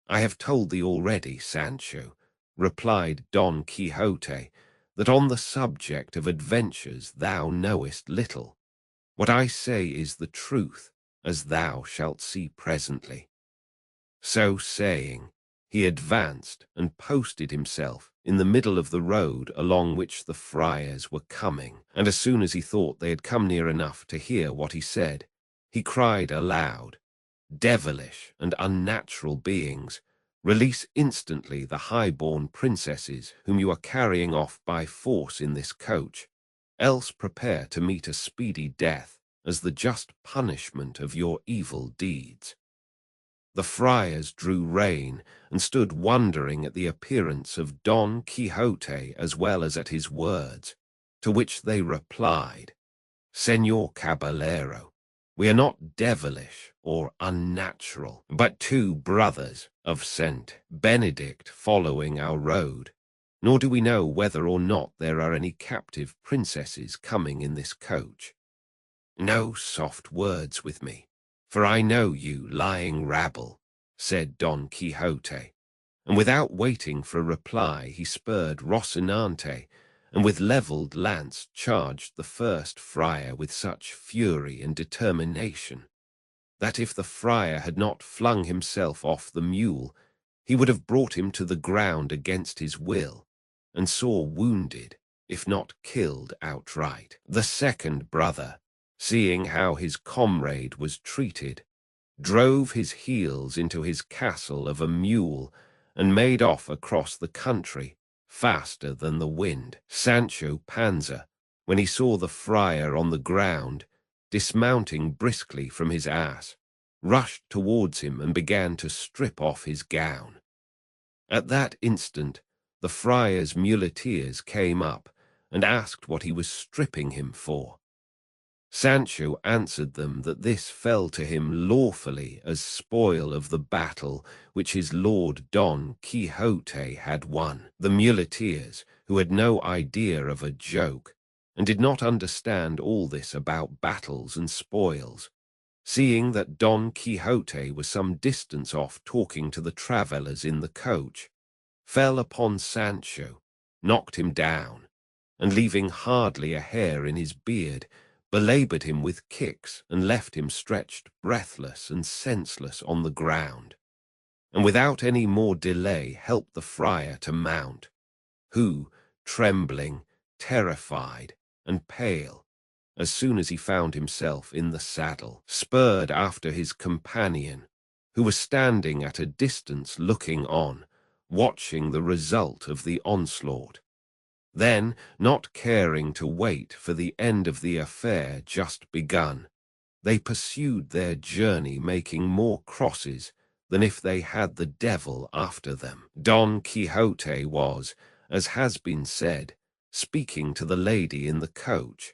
"I have told thee already, Sancho," replied Don Quixote, "that on the subject of adventures thou knowest little. What I say is the truth, as thou shalt see presently." So saying, he advanced and posted himself in the middle of the road along which the friars were coming, and as soon as he thought they had come near enough to hear what he said, he cried aloud, "Devilish and unnatural beings, release instantly the high-born princesses whom you are carrying off by force in this coach, else prepare to meet a speedy death as the just punishment of your evil deeds." The friars drew rein and stood wondering at the appearance of Don Quixote as well as at his words, to which they replied, "Señor Caballero, we are not devilish or unnatural, but two brothers of St. Benedict following our road, nor do we know whether or not there are any captive princesses coming in this coach. No soft words with me, for I know you lying rabble," said Don Quixote, and without waiting for a reply he spurred Rocinante, and with levelled lance charged the first friar with such fury and determination, that if the friar had not flung himself off the mule, he would have brought him to the ground against his will, and sore wounded, if not killed outright. The second brother, seeing how his comrade was treated, drove his heels into his castle of a mule, and made off across the country faster than the wind. Sancho Panza, when he saw the friar on the ground, dismounting briskly from his ass, rushed towards him and began to strip off his gown. At that instant the friar's muleteers came up and asked what he was stripping him for. Sancho answered them that this fell to him lawfully as spoil of the battle which his lord Don Quixote had won. The muleteers, who had no idea of a joke, and did not understand all this about battles and spoils, seeing that Don Quixote was some distance off talking to the travellers in the coach, fell upon Sancho, knocked him down, and leaving hardly a hair in his beard, belaboured him with kicks and left him stretched breathless and senseless on the ground, and without any more delay helped the friar to mount, who, trembling, terrified, and pale, as soon as he found himself in the saddle, spurred after his companion, who was standing at a distance looking on, watching the result of the onslaught. Then, not caring to wait for the end of the affair just begun, they pursued their journey, making more crosses than if they had the devil after them. Don Quixote was, as has been said, speaking to the lady in the coach.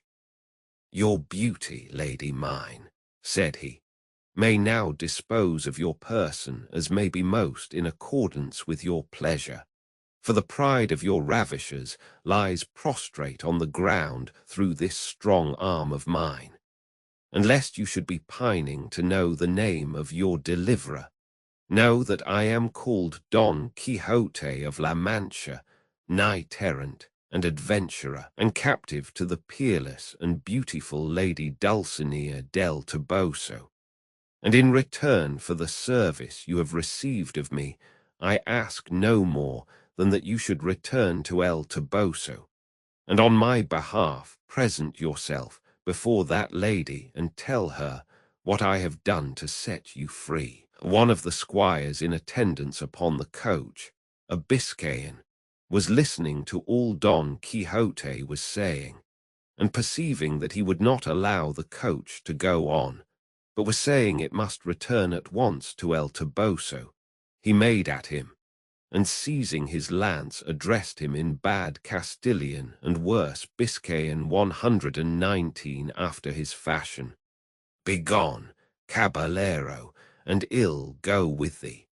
"Your beauty, lady mine," said he, "may now dispose of your person as may be most in accordance with your pleasure. For the pride of your ravishers lies prostrate on the ground through this strong arm of mine. And lest you should be pining to know the name of your deliverer, know that I am called Don Quixote of La Mancha, knight-errant and adventurer, and captive to the peerless and beautiful Lady Dulcinea del Toboso. And in return for the service you have received of me, I ask no more than that you should return to El Toboso, and on my behalf present yourself before that lady and tell her what I have done to set you free." One of the squires in attendance upon the coach, a Biscayan, was listening to all Don Quixote was saying, and perceiving that he would not allow the coach to go on, but was saying it must return at once to El Toboso. He made at him, and seizing his lance addressed him in bad Castilian and worse Biscayan 119 after his fashion. Begone, caballero, and ill go with thee,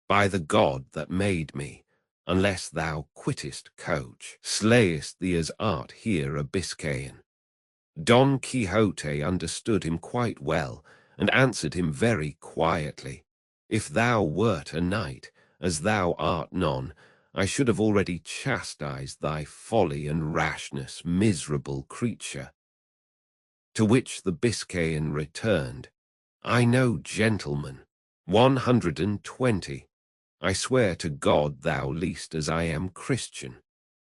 by the God that made me, unless thou quittest coach, slayest thee as art here a Biscayan. Don Quixote understood him quite well, and answered him very quietly, If thou wert a knight, as thou art none, I should have already chastised thy folly and rashness, miserable creature. To which the Biscayan returned, I know, gentleman, 120. I swear to God thou least as I am Christian.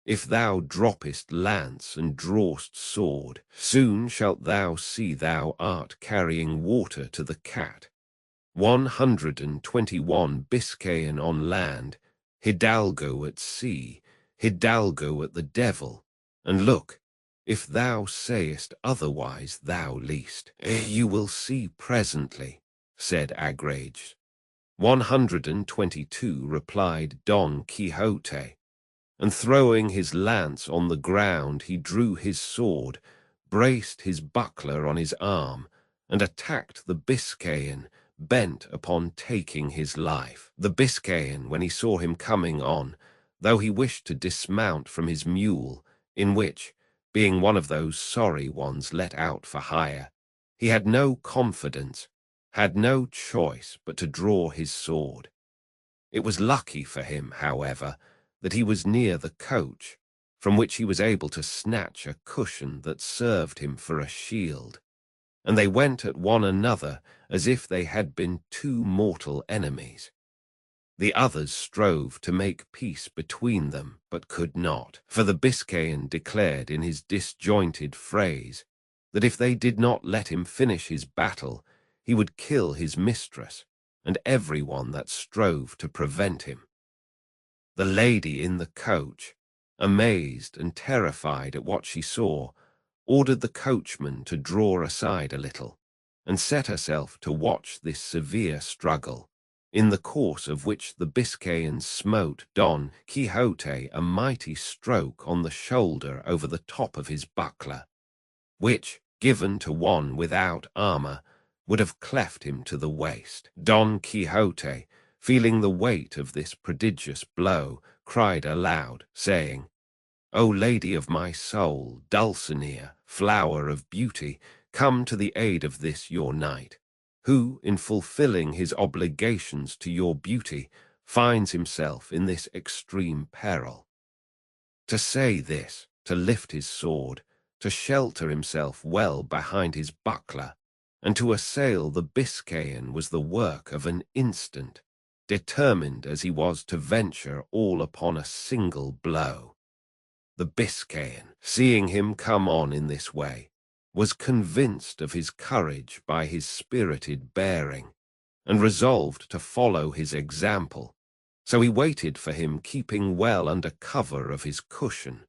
If thou droppest lance and drawest sword, soon shalt thou see thou art carrying water to the cat. 121 Biscayan on land, Hidalgo at sea, Hidalgo at the devil. And look, if thou sayest otherwise, thou least. You will see presently, said Agrage. 122 replied Don Quixote, and throwing his lance on the ground, he drew his sword, braced his buckler on his arm, and attacked the Biscayan, bent upon taking his life. The Biscayan, when he saw him coming on, though he wished to dismount from his mule, in which, being one of those sorry ones let out for hire, he had no confidence, had no choice but to draw his sword. It was lucky for him, however, that he was near the coach, from which he was able to snatch a cushion that served him for a shield, and they went at one another as if they had been two mortal enemies. The others strove to make peace between them, but could not, for the Biscayan declared in his disjointed phrase that if they did not let him finish his battle, he would kill his mistress and everyone that strove to prevent him. The lady in the coach, amazed and terrified at what she saw, ordered the coachman to draw aside a little, and set herself to watch this severe struggle, in the course of which the Biscayan smote Don Quixote a mighty stroke on the shoulder over the top of his buckler, which, given to one without armor, would have cleft him to the waist. Don Quixote, feeling the weight of this prodigious blow, cried aloud, saying, O lady of my soul, Dulcinea, flower of beauty, come to the aid of this your knight, who, in fulfilling his obligations to your beauty, finds himself in this extreme peril. To say this, to lift his sword, to shelter himself well behind his buckler, and to assail the Biscayan was the work of an instant, determined as he was to venture all upon a single blow. The Biscayan, seeing him come on in this way, was convinced of his courage by his spirited bearing, and resolved to follow his example, so he waited for him, keeping well under cover of his cushion,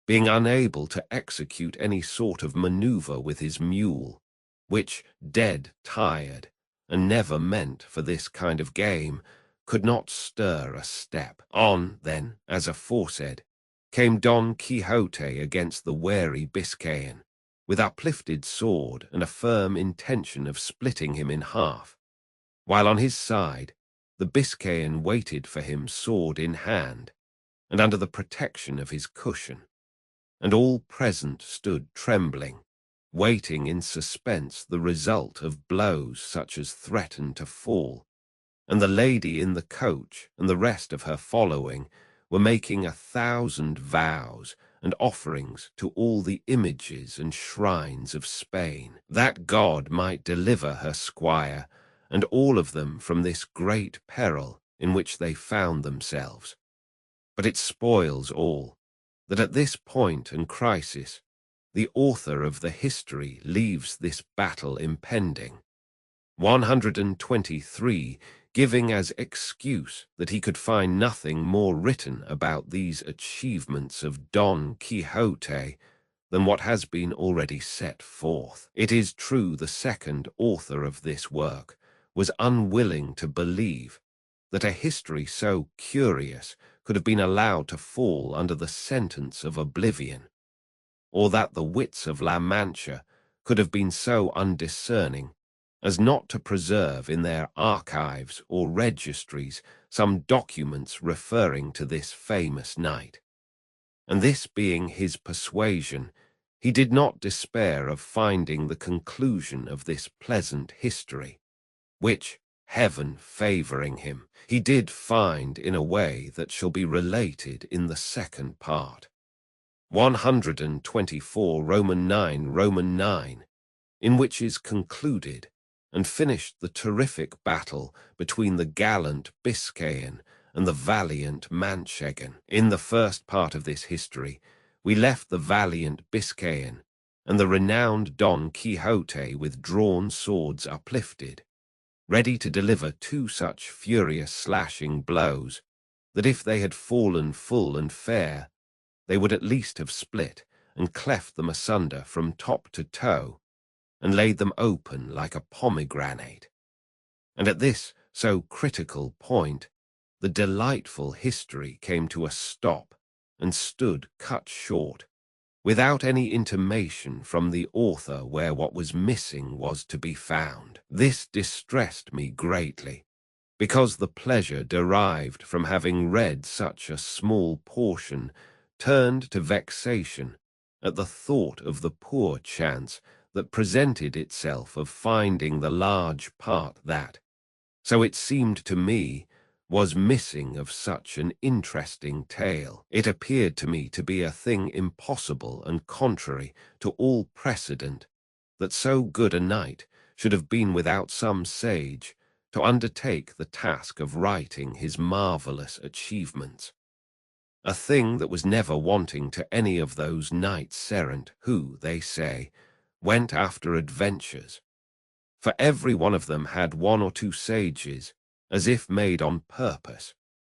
being unable to execute any sort of maneuver with his mule, which, dead tired, and never meant for this kind of game, could not stir a step. On, then, as aforesaid, came Don Quixote against the wary Biscayan, with uplifted sword and a firm intention of splitting him in half, while on his side the Biscayan waited for him sword in hand, and under the protection of his cushion, and all present stood trembling, waiting in suspense the result of blows such as threatened to fall, and the lady in the coach and the rest of her following were making 1,000 vows and offerings to all the images and shrines of Spain, that God might deliver her squire and all of them from this great peril in which they found themselves. But it spoils all, that at this point and crisis, the author of the history leaves this battle impending. 123 giving as excuse that he could find nothing more written about these achievements of Don Quixote than what has been already set forth. It is true the second author of this work was unwilling to believe that a history so curious could have been allowed to fall under the sentence of oblivion, or that the wits of La Mancha could have been so undiscerning as not to preserve in their archives or registries some documents referring to this famous knight. And this being his persuasion, he did not despair of finding the conclusion of this pleasant history, which, heaven favouring him, he did find in a way that shall be related in the second part. 124 Roman 9, in which is concluded and finished the terrific battle between the gallant Biscayan and the valiant Manchegan. In the first part of this history, we left the valiant Biscayan and the renowned Don Quixote with drawn swords uplifted, ready to deliver two such furious slashing blows that if they had fallen full and fair, they would at least have split and cleft them asunder from top to toe, and laid them open like a pomegranate. And at this so critical point, the delightful history came to a stop and stood cut short, without any intimation from the author where what was missing was to be found. This distressed me greatly, because the pleasure derived from having read such a small portion turned to vexation at the thought of the poor chance that presented itself of finding the large part that, so it seemed to me, was missing of such an interesting tale. It appeared to me to be a thing impossible and contrary to all precedent, that so good a knight should have been without some sage to undertake the task of writing his marvellous achievements. A thing that was never wanting to any of those knights errant who, they say, went after adventures. For every one of them had one or two sages, as if made on purpose,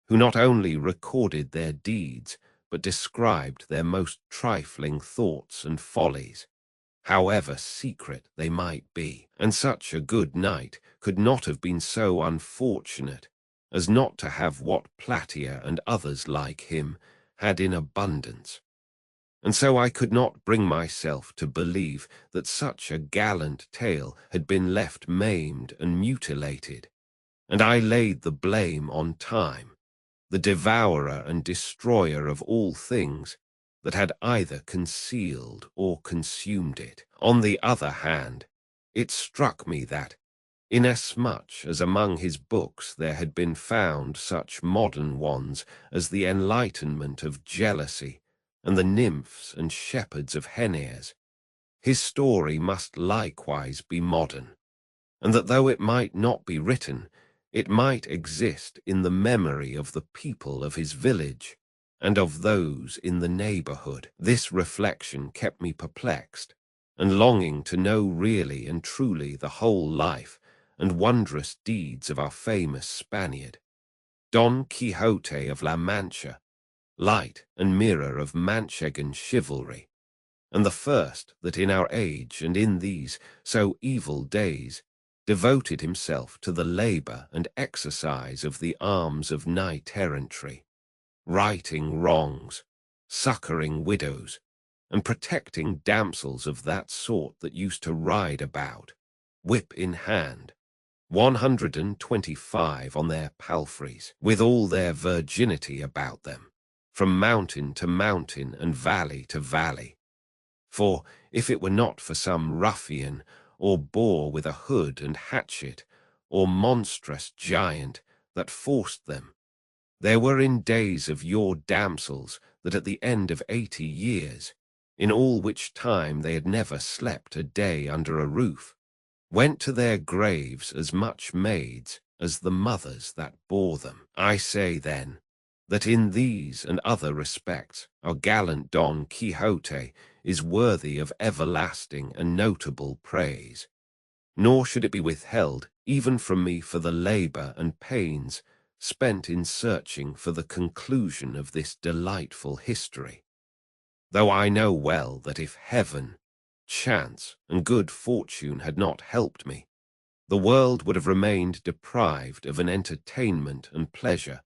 who not only recorded their deeds, but described their most trifling thoughts and follies, however secret they might be. And such a good knight could not have been so unfortunate as not to have what Platia and others like him had in abundance. And so I could not bring myself to believe that such a gallant tale had been left maimed and mutilated, and I laid the blame on time, the devourer and destroyer of all things, that had either concealed or consumed it. On the other hand, it struck me that, inasmuch as among his books there had been found such modern ones as the Enlightenment of Jealousy, and the Nymphs and Shepherds of Henares, his story must likewise be modern, and that though it might not be written, it might exist in the memory of the people of his village, and of those in the neighbourhood. This reflection kept me perplexed, and longing to know really and truly the whole life and wondrous deeds of our famous Spaniard, Don Quixote of La Mancha, light and mirror of Manchegan chivalry, and the first that in our age and in these so evil days devoted himself to the labour and exercise of the arms of knight-errantry, righting wrongs, succouring widows, and protecting damsels of that sort that used to ride about, whip in hand, 125 on their palfreys, with all their virginity about them, from mountain to mountain and valley to valley. For if it were not for some ruffian or boor with a hood and hatchet, or monstrous giant that forced them, there were in days of yore damsels that at the end of 80 years, in all which time they had never slept a day under a roof, went to their graves as much maids as the mothers that bore them. I say, then, that in these and other respects our gallant Don Quixote is worthy of everlasting and notable praise, nor should it be withheld even from me for the labour and pains spent in searching for the conclusion of this delightful history. though I know well that if heaven, chance, and good fortune had not helped me, the world would have remained deprived of an entertainment and pleasure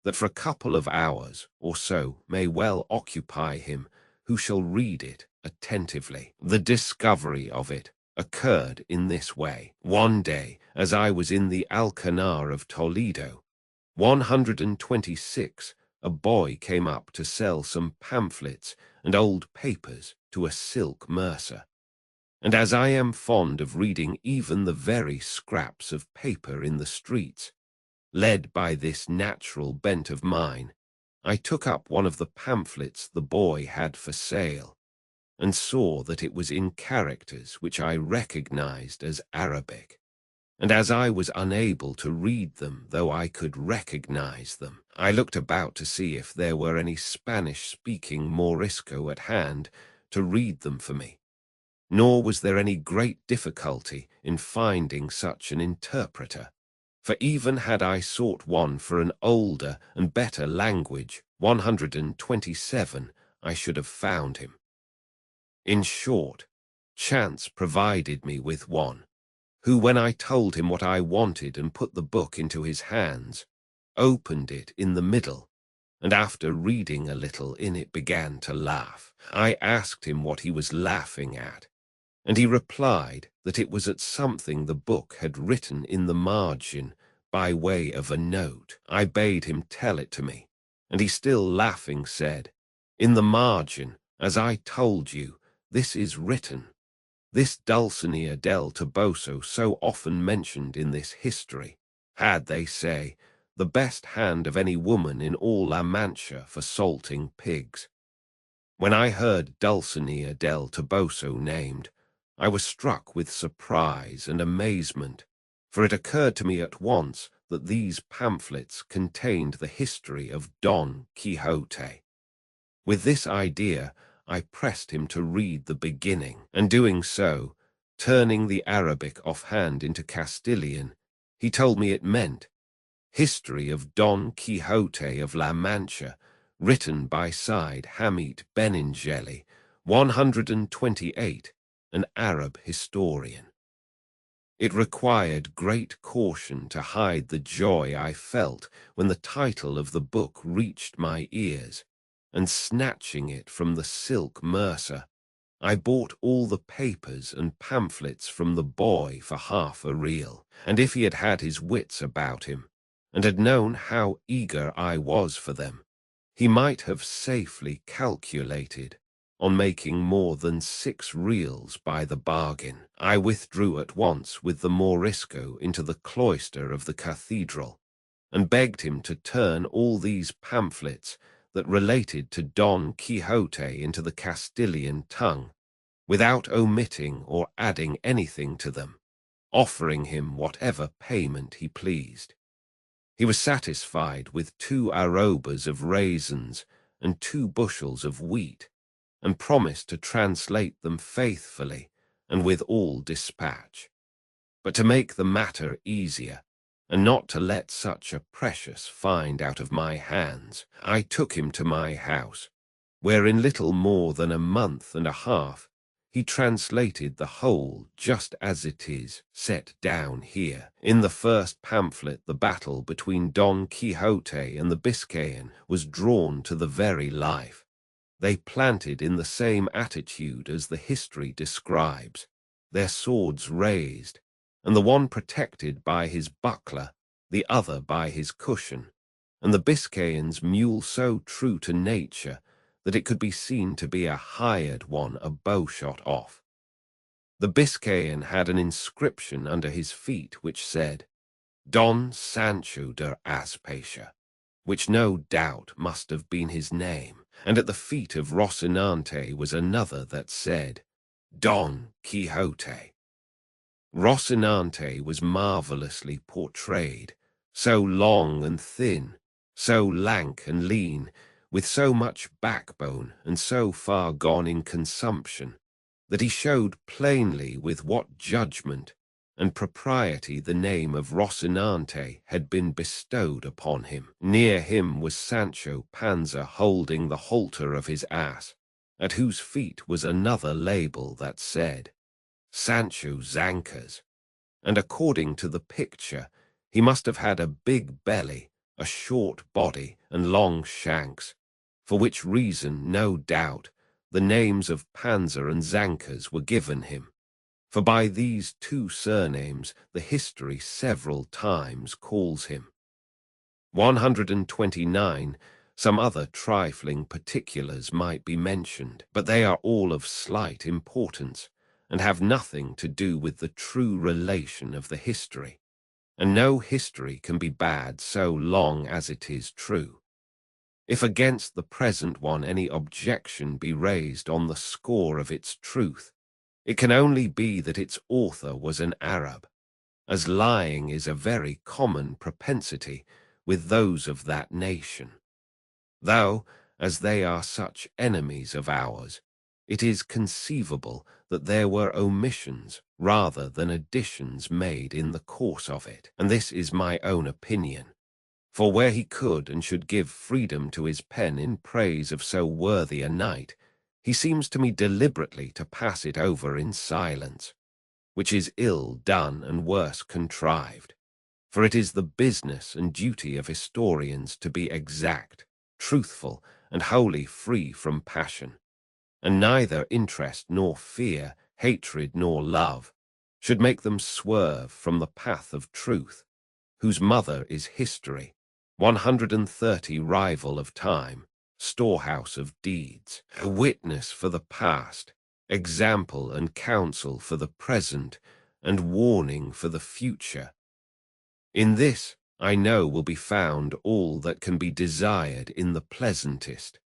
that for a couple of hours or so may well occupy him who shall read it attentively. The discovery of it occurred in this way. One day, as I was in the Alcanar of Toledo, 126, a boy came up to sell some pamphlets and old papers to a silk mercer. And as I am fond of reading even the very scraps of paper in the streets, led by this natural bent of mine, I took up one of the pamphlets the boy had for sale, and saw that it was in characters which I recognized as Arabic. And as I was unable to read them, though I could recognize them, I looked about to see if there were any Spanish-speaking Morisco at hand to read them for me. Nor was there any great difficulty in finding such an interpreter, for even had I sought one for an older and better language, 127, I should have found him. In short, chance provided me with one, who, when I told him what I wanted and put the book into his hands, opened it in the middle, and after reading a little in it began to laugh. I asked him what he was laughing at, and he replied that it was at something the book had written in the margin by way of a note. I bade him tell it to me, and he, still laughing, said, "In the margin, as I told you, this is written. This Dulcinea del Toboso, so often mentioned in this history, had, they say, the best hand of any woman in all La Mancha for salting pigs." When I heard Dulcinea del Toboso named, I was struck with surprise and amazement, for it occurred to me at once that these pamphlets contained the history of Don Quixote. With this idea, I pressed him to read the beginning, and doing so, turning the Arabic offhand into Castilian, he told me it meant History of Don Quixote of La Mancha, written by Said Hamid Benengeli, 128, an Arab historian. It required great caution to hide the joy I felt when the title of the book reached my ears, and snatching it from the silk mercer, I bought all the papers and pamphlets from the boy for half a real, and if he had had his wits about him, and had known how eager I was for them, he might have safely calculated on making more than 6 reals by the bargain. I withdrew at once with the Morisco into the cloister of the cathedral, and begged him to turn all these pamphlets that related to Don Quixote into the Castilian tongue, without omitting or adding anything to them, offering him whatever payment he pleased. He was satisfied with 2 arrobas of raisins and 2 bushels of wheat, and promised to translate them faithfully and with all dispatch. But to make the matter easier, and not to let such a precious find out of my hands, I took him to my house, where in little more than a month and a half he translated the whole just as it is set down here. In the first pamphlet, the battle between Don Quixote and the Biscayan was drawn to the very life. They planted in the same attitude as the history describes, their swords raised, and the one protected by his buckler, the other by his cushion, and the Biscayan's mule so true to nature that it could be seen to be a hired one a bowshot off. The Biscayan had an inscription under his feet which said, Don Sancho de Aspasia, which no doubt must have been his name, and at the feet of Rocinante was another that said, Don Quixote. Rocinante was marvelously portrayed, so long and thin, so lank and lean, with so much backbone and so far gone in consumption, that he showed plainly with what judgment and propriety the name of Rocinante had been bestowed upon him. Near him was Sancho Panza holding the halter of his ass, at whose feet was another label that said, Sancho Zancas, and according to the picture, he must have had a big belly, a short body, and long shanks, for which reason, no doubt, the names of Panza and Zancas were given him. For by these two surnames the history several times calls him. 129. Some other trifling particulars might be mentioned, but they are all of slight importance, and have nothing to do with the true relation of the history. And no history can be bad so long as it is true. If against the present one any objection be raised on the score of its truth, it can only be that its author was an Arab, as lying is a very common propensity with those of that nation. Though, as they are such enemies of ours, it is conceivable that there were omissions rather than additions made in the course of it, and this is my own opinion. For where he could and should give freedom to his pen in praise of so worthy a knight, he seems to me deliberately to pass it over in silence, which is ill done and worse contrived. For it is the business and duty of historians to be exact, truthful, and wholly free from passion, and neither interest nor fear, hatred nor love, should make them swerve from the path of truth, whose mother is history, 130 rival of time, storehouse of deeds, a witness for the past, example and counsel for the present, and warning for the future. In this, I know, will be found all that can be desired in the pleasantest,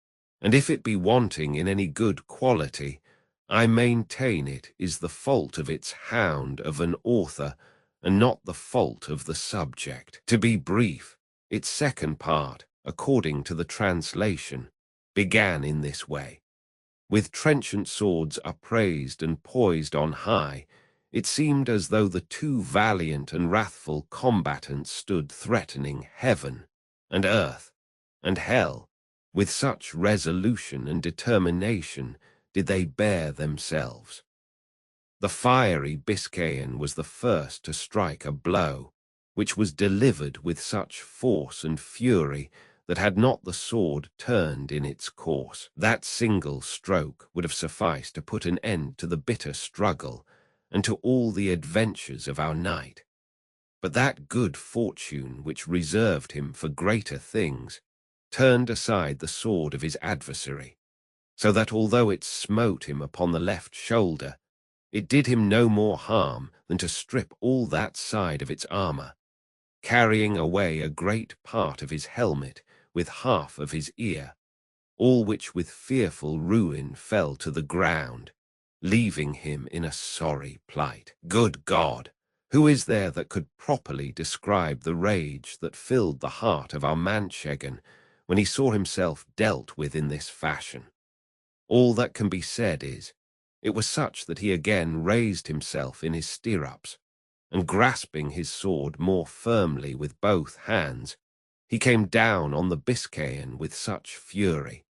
and if it be wanting in any good quality, I maintain it is the fault of its hound of an author, and not the fault of the subject. To be brief, its second part, according to the translation, began in this way. With trenchant swords upraised and poised on high, it seemed as though the two valiant and wrathful combatants stood threatening heaven and earth and hell. With such resolution and determination did they bear themselves. The fiery Biscayan was the first to strike a blow, which was delivered with such force and fury that had not the sword turned in its course, that single stroke would have sufficed to put an end to the bitter struggle and to all the adventures of our knight. But that good fortune which reserved him for greater things turned aside the sword of his adversary, so that although it smote him upon the left shoulder, it did him no more harm than to strip all that side of its armor, carrying away a great part of his helmet with half of his ear, all which with fearful ruin fell to the ground, leaving him in a sorry plight. Good God! Who is there that could properly describe the rage that filled the heart of our Manchegan when he saw himself dealt with in this fashion? All that can be said is, it was such that he again raised himself in his stirrups, and grasping his sword more firmly with both hands, he came down on the Biscayan with such fury,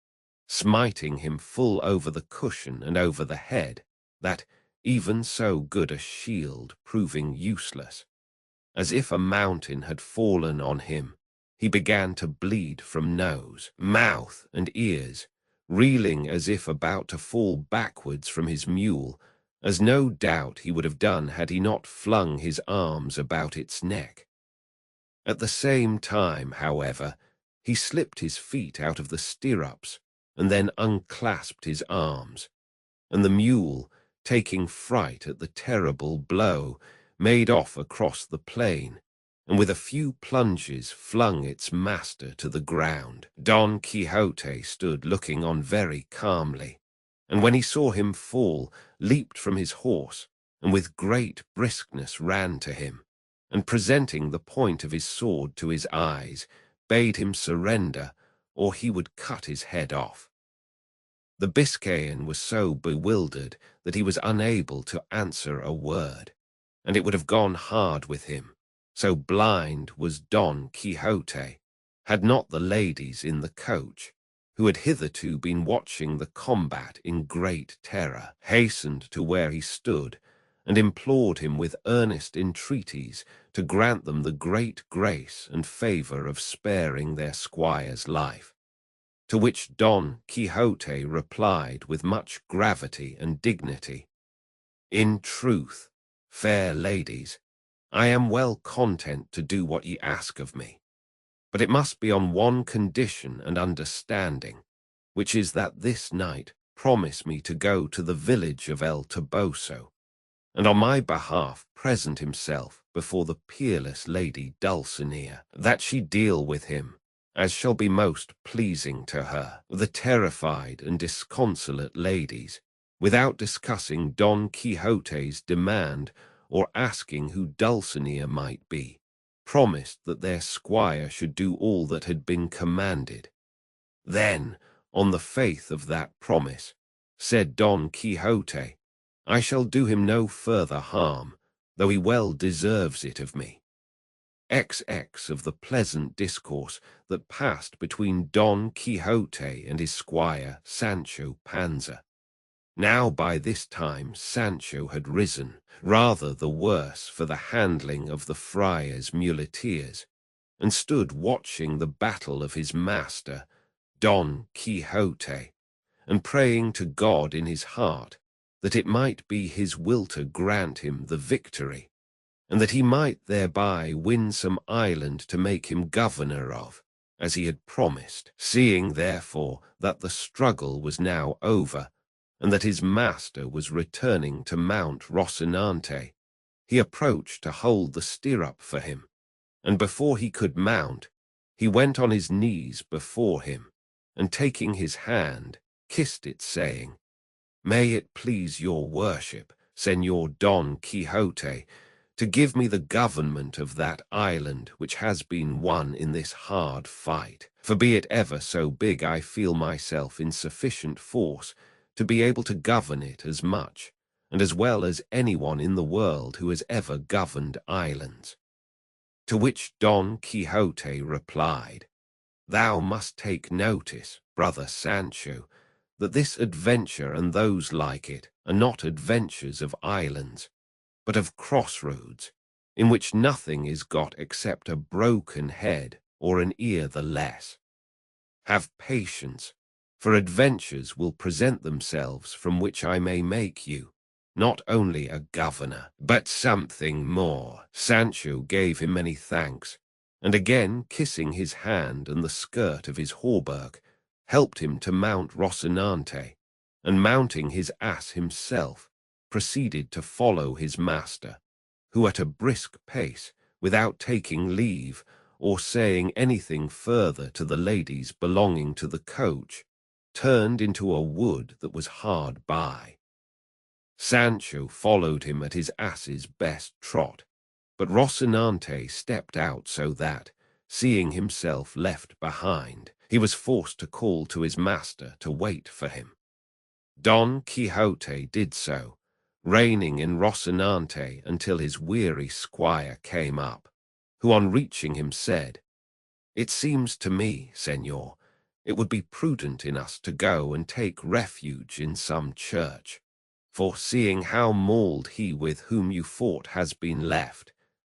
smiting him full over the cushion and over the head, that, even so good a shield proving useless, as if a mountain had fallen on him, he began to bleed from nose, mouth, and ears, reeling as if about to fall backwards from his mule, as no doubt he would have done had he not flung his arms about its neck. At the same time, however, he slipped his feet out of the stirrups and then unclasped his arms, and the mule, taking fright at the terrible blow, made off across the plain, and with a few plunges flung its master to the ground. Don Quixote stood looking on very calmly, and when he saw him fall, leaped from his horse, and with great briskness ran to him, and presenting the point of his sword to his eyes, bade him surrender, or he would cut his head off. The Biscayan was so bewildered that he was unable to answer a word, and it would have gone hard with him, so blind was Don Quixote, had not the ladies in the coach, who had hitherto been watching the combat in great terror, hastened to where he stood, and implored him with earnest entreaties to grant them the great grace and favor of sparing their squire's life. To which Don Quixote replied with much gravity and dignity, "In truth, fair ladies, I am well content to do what ye ask of me, but it must be on one condition and understanding, which is that this night promise me to go to the village of El Toboso, and on my behalf present himself before the peerless lady Dulcinea, that she deal with him as shall be most pleasing to her." The terrified and disconsolate ladies, without discussing Don Quixote's demand or asking who Dulcinea might be, promised that their squire should do all that had been commanded. Then, on the faith of that promise, said Don Quixote, "I shall do him no further harm, though he well deserves it of me." XX of the pleasant discourse that passed between Don Quixote and his squire Sancho Panza. Now by this time Sancho had risen, rather the worse for the handling of the friar's muleteers, and stood watching the battle of his master, Don Quixote, and praying to God in his heart that it might be his will to grant him the victory, and that he might thereby win some island to make him governor of, as he had promised. Seeing therefore that the struggle was now over, and that his master was returning to Mount Rocinante, he approached to hold the stirrup for him, and before he could mount, he went on his knees before him, and taking his hand, kissed it, saying, "May it please your worship, Señor Don Quixote, to give me the government of that island which has been won in this hard fight. For be it ever so big, I feel myself in sufficient force to be able to govern it as much and as well as anyone in the world who has ever governed islands." To which Don Quixote replied, "Thou must take notice, brother Sancho, that this adventure and those like it are not adventures of islands, but of crossroads, in which nothing is got except a broken head or an ear the less. Have patience, for adventures will present themselves from which I may make you, not only a governor, but something more." Sancho gave him many thanks, and again kissing his hand and the skirt of his hauberk, helped him to Mount Rocinante, and mounting his ass himself, proceeded to follow his master, who at a brisk pace, without taking leave or saying anything further to the ladies belonging to the coach, turned into a wood that was hard by. Sancho followed him at his ass's best trot, but Rocinante stepped out so that, seeing himself left behind, he was forced to call to his master to wait for him. Don Quixote did so, reining in Rocinante until his weary squire came up, who on reaching him said, "It seems to me, Señor, it would be prudent in us to go and take refuge in some church, for seeing how mauled he with whom you fought has been left,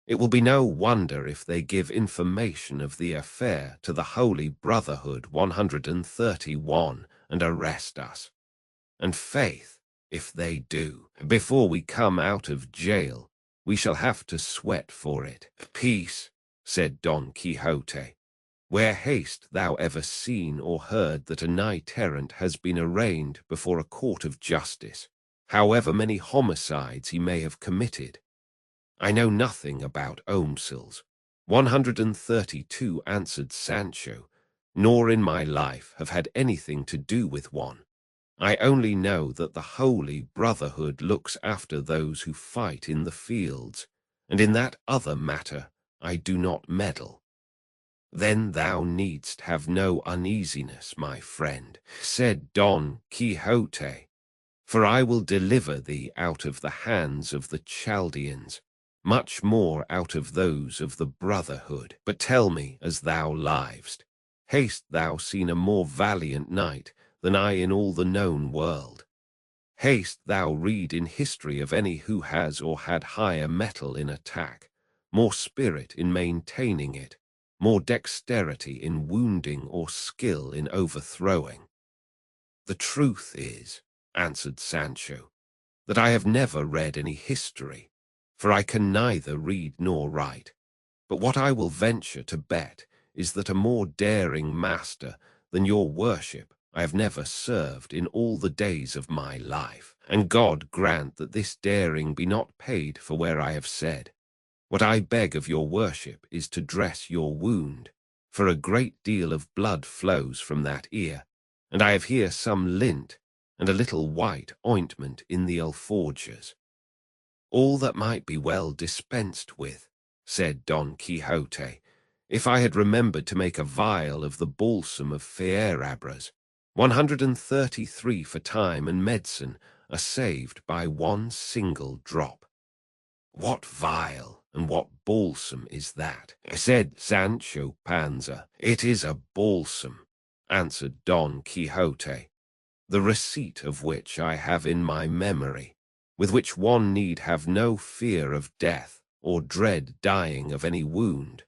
it will be no wonder if they give information of the affair to the Holy Brotherhood 131 and arrest us. And faith, if they do, before we come out of jail, we shall have to sweat for it." "Peace," said Don Quixote. "Where hast thou ever seen or heard that a knight-errant has been arraigned before a court of justice, however many homicides he may have committed?" "I know nothing about omcils," 132 answered Sancho, "nor in my life have had anything to do with one. I only know that the Holy Brotherhood looks after those who fight in the fields, and in that other matter I do not meddle." "Then thou needst have no uneasiness, my friend," said Don Quixote, "for I will deliver thee out of the hands of the Chaldeans, much more out of those of the Brotherhood. But tell me as thou livest, Hast thou seen a more valiant knight than I in all the known world? Hast thou read in history of any who has or had higher mettle in attack, more spirit in maintaining it, more dexterity in wounding or skill in overthrowing? The truth is, answered Sancho, that I have never read any history, for I can neither read nor write. But what I will venture to bet is that a more daring master than your worship I have never served in all the days of my life, and God grant that this daring be not paid for where I have said. What I beg of your worship is to dress your wound, for a great deal of blood flows from that ear, and I have here some lint and a little white ointment in the alforges. All that might be well dispensed with, said Don Quixote, if I had remembered to make a vial of the balsam of Fierabras. 133 for time and medicine are saved by one single drop. What vial and what balsam is that? Said Sancho Panza. It is a balsam, answered Don Quixote, the receipt of which I have in my memory, with which one need have no fear of death or dread dying of any wound.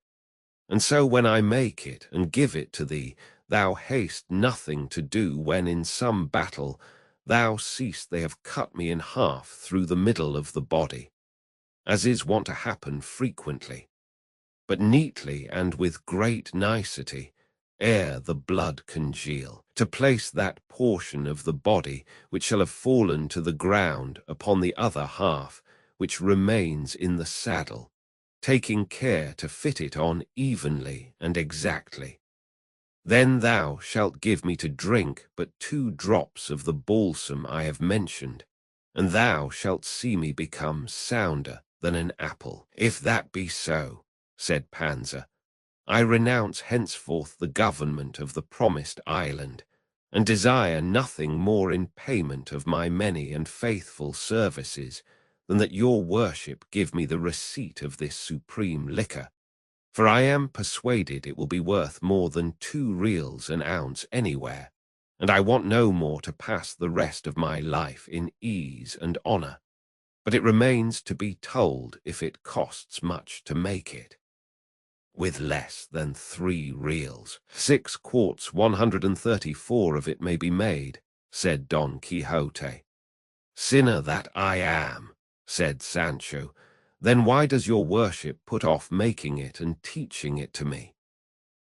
And so when I make it and give it to thee, thou hast nothing to do when in some battle thou seest they have cut me in half through the middle of the body, as is wont to happen frequently, but neatly and with great nicety, ere the blood congeal, to place that portion of the body which shall have fallen to the ground upon the other half which remains in the saddle, taking care to fit it on evenly and exactly. Then thou shalt give me to drink but 2 drops of the balsam I have mentioned, and thou shalt see me become sounder than an apple. If that be so, said Panza, I renounce henceforth the government of the promised island, and desire nothing more in payment of my many and faithful services than that your worship give me the receipt of this supreme liquor, for I am persuaded it will be worth more than 2 reals an ounce anywhere, and I want no more to pass the rest of my life in ease and honour. But it remains to be told if it costs much to make it. With less than 3 reals, 6 quarts 134 of it may be made, said Don Quixote. Sinner that I am, said Sancho, then why does your worship put off making it and teaching it to me?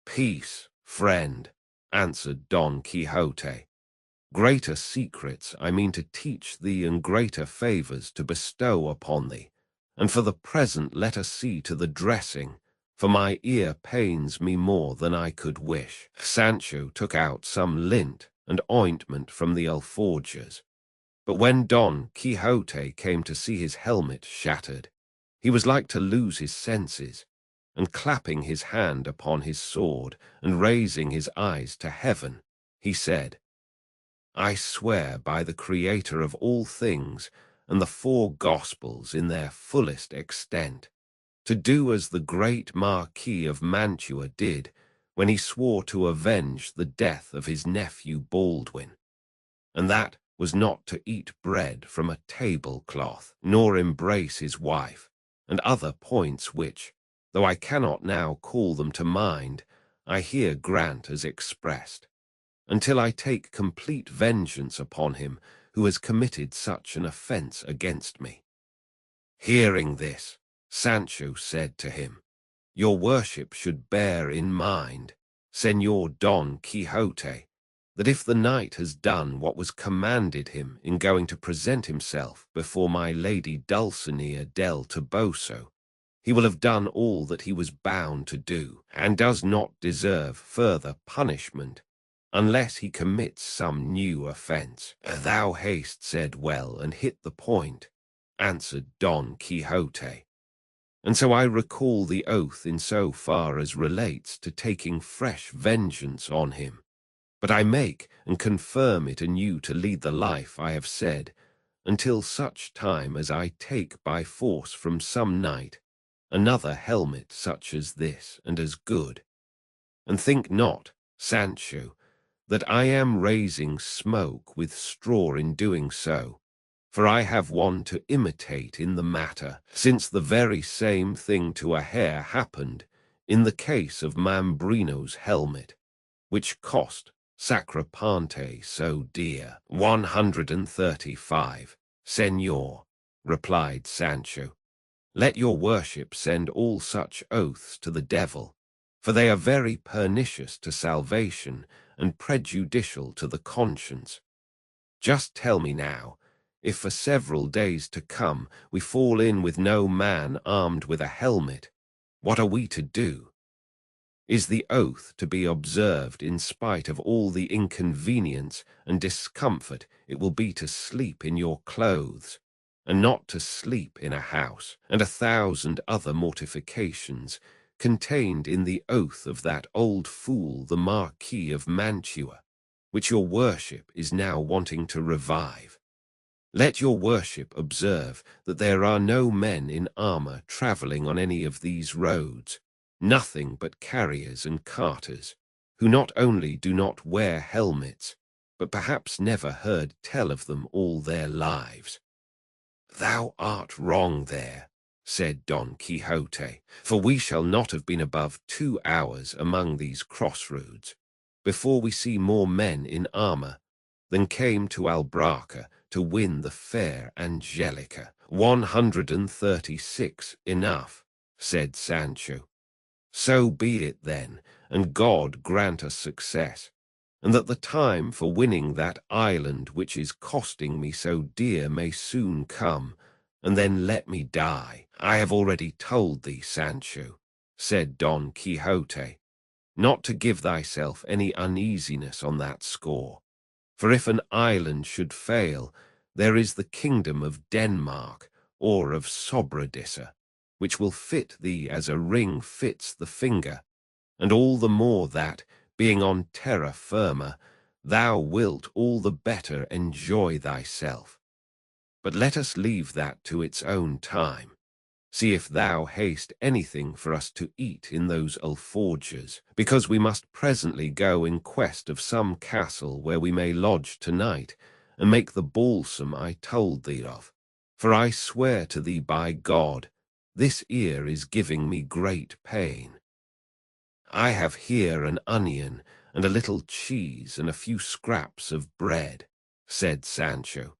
Peace, friend, answered Don Quixote. Greater secrets I mean to teach thee and greater favours to bestow upon thee, and for the present let us see to the dressing, for my ear pains me more than I could wish. Sancho took out some lint and ointment from the alforges, but when Don Quixote came to see his helmet shattered, he was like to lose his senses, and clapping his hand upon his sword and raising his eyes to heaven, he said, I swear by the Creator of all things and the 4 Gospels in their fullest extent, to do as the great Marquis of Mantua did when he swore to avenge the death of his nephew Baldwin, and that was not to eat bread from a tablecloth, nor embrace his wife, and other points which, though I cannot now call them to mind, I here grant as expressed, until I take complete vengeance upon him who has committed such an offence against me. Hearing this, Sancho said to him, Your worship should bear in mind, Señor Don Quixote, that if the knight has done what was commanded him in going to present himself before my lady Dulcinea del Toboso, he will have done all that he was bound to do, and does not deserve further punishment, unless he commits some new offence. Thou hast said well and hit the point, answered Don Quixote. And so I recall the oath in so far as relates to taking fresh vengeance on him. But I make and confirm it anew to lead the life I have said, until such time as I take by force from some knight another helmet such as this and as good. And think not Sancho, that I am raising smoke with straw in doing so, for I have one to imitate in the matter, since the very same thing to a hair happened in the case of Mambrino's helmet, which cost Sacripante so dear. 135. Señor, replied Sancho, let your worship send all such oaths to the devil, for they are very pernicious to salvation and prejudicial to the conscience. Just tell me now, if for several days to come we fall in with no man armed with a helmet, what are we to do? Is the oath to be observed in spite of all the inconvenience and discomfort it will be to sleep in your clothes, and not to sleep in a house, and 1,000 other mortifications contained in the oath of that old fool the Marquis of Mantua, which your worship is now wanting to revive? Let your worship observe that there are no men in armour travelling on any of these roads, nothing but carriers and carters, who not only do not wear helmets, but perhaps never heard tell of them all their lives. Thou art wrong there, said Don Quixote, for we shall not have been above 2 hours among these crossroads before we see more men in armour than came to Albraca to win the fair Angelica. 136. Enough, said Sancho. So be it then, and God grant us success, and that the time for winning that island which is costing me so dear may soon come, and then let me die. I have already told thee, Sancho, said Don Quixote, not to give thyself any uneasiness on that score. For if an island should fail, there is the kingdom of Denmark, or of Sobradissa, which will fit thee as a ring fits the finger, and all the more that, being on terra firma, thou wilt all the better enjoy thyself. But let us leave that to its own time. See if thou haste anything for us to eat in those alforges, because we must presently go in quest of some castle where we may lodge tonight, and make the balsam I told thee of. For I swear to thee by God, this ear is giving me great pain. I have here an onion, and a little cheese, and a few scraps of bread, said Sancho.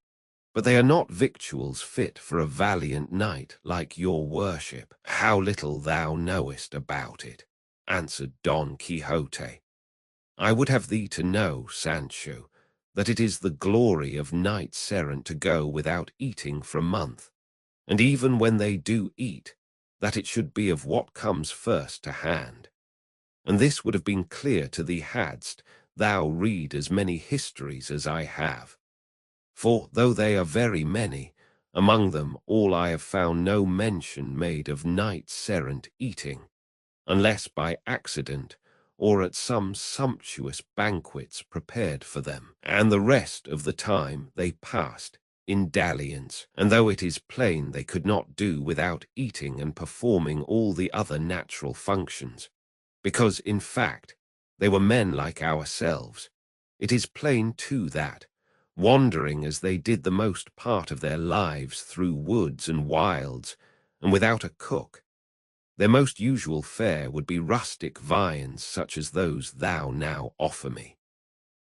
But they are not victuals fit for a valiant knight like your worship. How little thou knowest about it, answered Don Quixote. I would have thee to know, Sancho, that it is the glory of knights errant to go without eating for a month, and even when they do eat, that it should be of what comes first to hand. And this would have been clear to thee hadst thou read as many histories as I have. For, though they are very many, among them all I have found no mention made of knights errant eating, unless by accident, or at some sumptuous banquets prepared for them, and the rest of the time they passed in dalliance, and though it is plain they could not do without eating and performing all the other natural functions, because, in fact, they were men like ourselves, it is plain too that, wandering as they did the most part of their lives through woods and wilds, and without a cook, their most usual fare would be rustic viands such as those thou now offer me.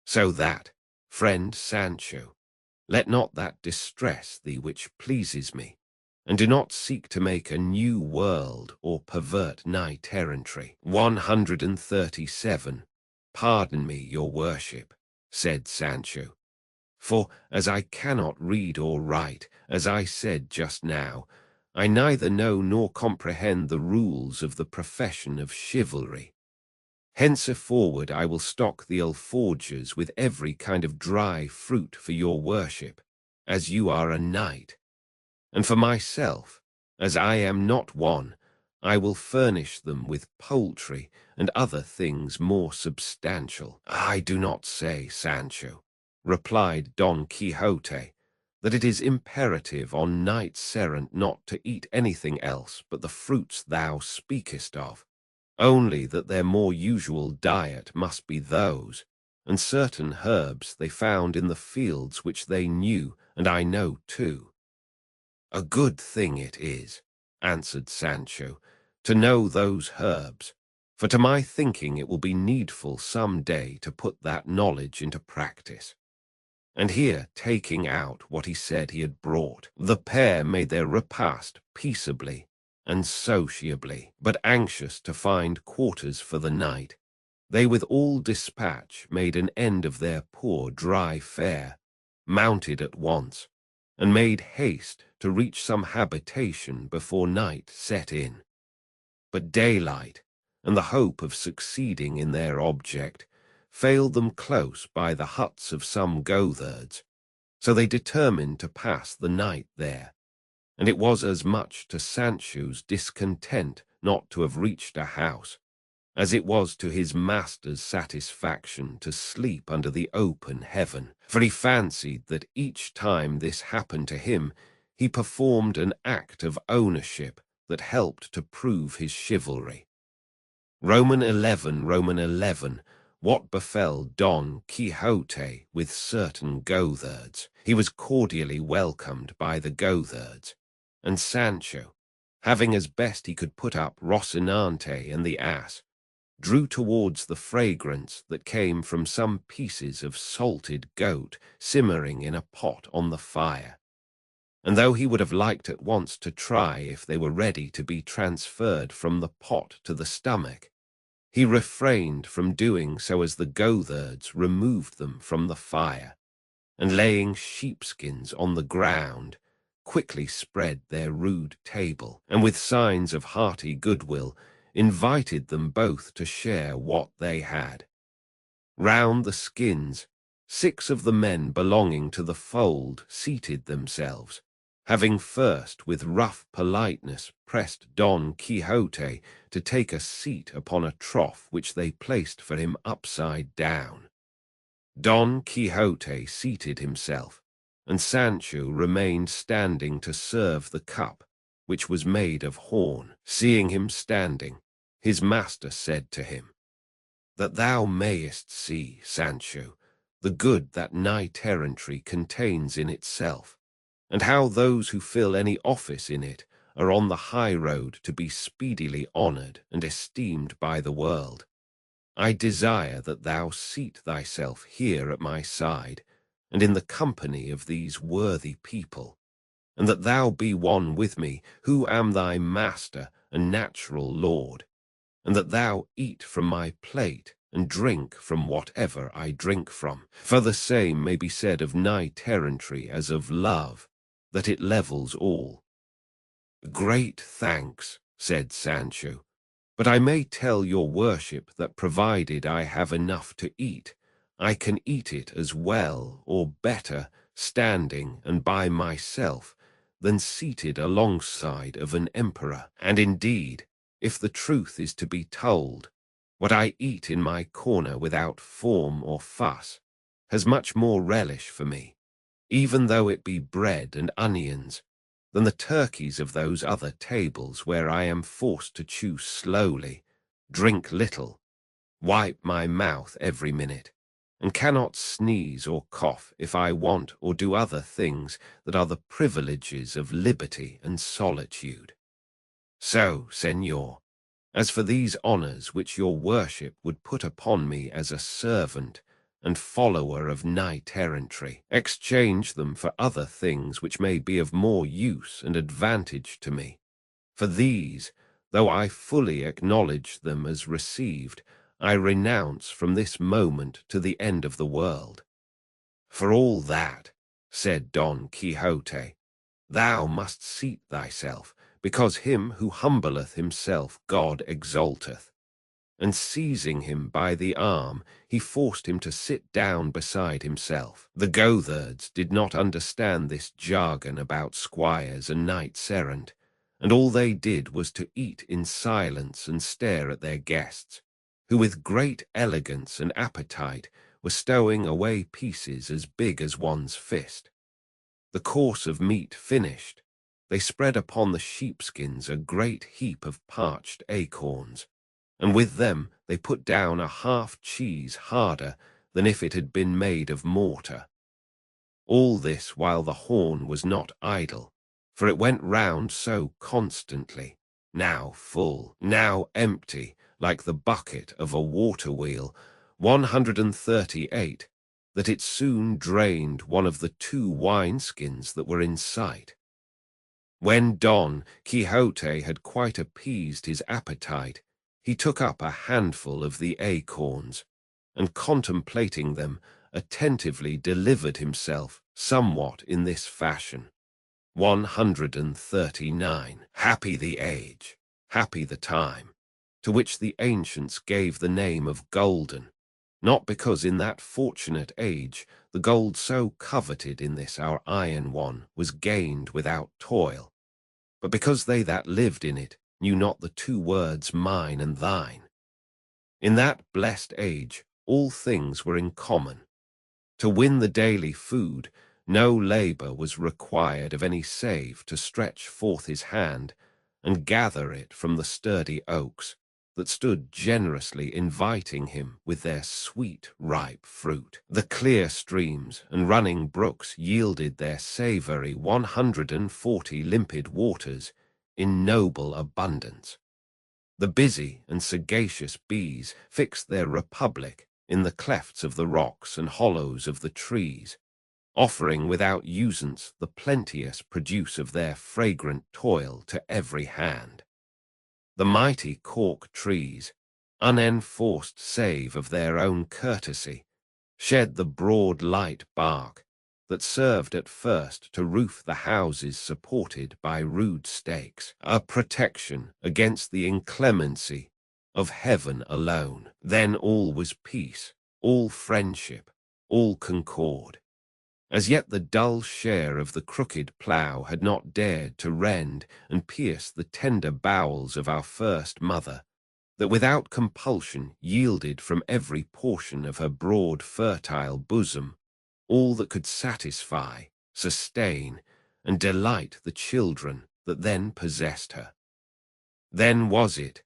So that, friend Sancho, let not that distress thee which pleases me, and do not seek to make a new world or pervert knight-errantry. 137. Pardon me, your worship, said Sancho. For, as I cannot read or write, as I said just now, I neither know nor comprehend the rules of the profession of chivalry. Henceforward I will stock the alforges with every kind of dry fruit for your worship, as you are a knight. And for myself, as I am not one, I will furnish them with poultry and other things more substantial. I do not say, Sancho, replied Don Quixote, that it is imperative on knights errant not to eat anything else but the fruits thou speakest of. only that their more usual diet must be those, and certain herbs they found in the fields which they knew, and I know too. A good thing it is, answered Sancho, to know those herbs, for to my thinking it will be needful some day to put that knowledge into practice. And here, taking out what he said he had brought, the pair made their repast peaceably and sociably, but anxious to find quarters for the night. They with all dispatch made an end of their poor dry fare, mounted at once, and made haste to reach some habitation before night set in. But daylight, and the hope of succeeding in their object, failed them close by the huts of some goatherds, so they determined to pass the night there, and it was as much to Sancho's discontent not to have reached a house, as it was to his master's satisfaction to sleep under the open heaven, for he fancied that each time this happened to him, he performed an act of ownership that helped to prove his chivalry. Roman 11, what befell Don Quixote with certain goatherds. He was cordially welcomed by the goatherds, and Sancho, having as best he could put up Rocinante and the ass, drew towards the fragrance that came from some pieces of salted goat simmering in a pot on the fire. And though he would have liked at once to try if they were ready to be transferred from the pot to the stomach, he refrained from doing so as the goatherds removed them from the fire, and laying sheepskins on the ground, quickly spread their rude table, and with signs of hearty goodwill invited them both to share what they had. Round the skins, 6 of the men belonging to the fold seated themselves, having first with rough politeness pressed Don Quixote to take a seat upon a trough which they placed for him upside down. Don Quixote seated himself, and Sancho remained standing to serve the cup, which was made of horn. Seeing him standing, his master said to him, "That thou mayest see, Sancho, the good that knight-errantry contains in itself, and how those who fill any office in it are on the high road to be speedily honored and esteemed by the world, I desire that thou seat thyself here at my side, and in the company of these worthy people, and that thou be one with me, who am thy master and natural lord, and that thou eat from my plate and drink from whatever I drink from. For the same may be said of knight-errantry as of love, that it levels all." "Great thanks," said Sancho, "but I may tell your worship that provided I have enough to eat, I can eat it as well or better standing and by myself than seated alongside of an emperor. And indeed, if the truth is to be told, what I eat in my corner without form or fuss has much more relish for me, even though it be bread and onions, than the turkeys of those other tables where I am forced to chew slowly, drink little, wipe my mouth every minute, and cannot sneeze or cough if I want or do other things that are the privileges of liberty and solitude. So, señor, as for these honors which your worship would put upon me as a servant and follower of knight-errantry, exchange them for other things which may be of more use and advantage to me. For these, though I fully acknowledge them as received, I renounce from this moment to the end of the world." "For all that," said Don Quixote, "thou must seat thyself, because him who humbleth himself God exalteth." And seizing him by the arm, he forced him to sit down beside himself. The goatherds did not understand this jargon about squires and knights-errant, and all they did was to eat in silence and stare at their guests, who with great elegance and appetite were stowing away pieces as big as one's fist. The course of meat finished, they spread upon the sheepskins a great heap of parched acorns, and with them they put down a half cheese harder than if it had been made of mortar. All this while the horn was not idle, for it went round so constantly, now full, now empty, like the bucket of a water-wheel, 138, that it soon drained one of the 2 wineskins that were in sight. When Don Quixote had quite appeased his appetite, he took up a handful of the acorns, and contemplating them, attentively delivered himself somewhat in this fashion. 139. Happy the age, happy the time, to which the ancients gave the name of golden, not because in that fortunate age the gold so coveted in this our iron one was gained without toil, but because they that lived in it knew not the 2 words mine and thine. In that blessed age all things were in common. To win the daily food, no labour was required of any save to stretch forth his hand and gather it from the sturdy oaks that stood generously inviting him with their sweet, ripe fruit. The clear streams and running brooks yielded their savoury 140 limpid waters in noble abundance. The busy and sagacious bees fixed their republic in the clefts of the rocks and hollows of the trees, offering without usance the plenteous produce of their fragrant toil to every hand. The mighty cork trees, unenforced save of their own courtesy, shed the broad light bark that served at first to roof the houses supported by rude stakes, a protection against the inclemency of heaven alone. Then all was peace, all friendship, all concord. As yet the dull share of the crooked plough had not dared to rend and pierce the tender bowels of our first mother, that without compulsion yielded from every portion of her broad fertile bosom all that could satisfy, sustain, and delight the children that then possessed her. Then was it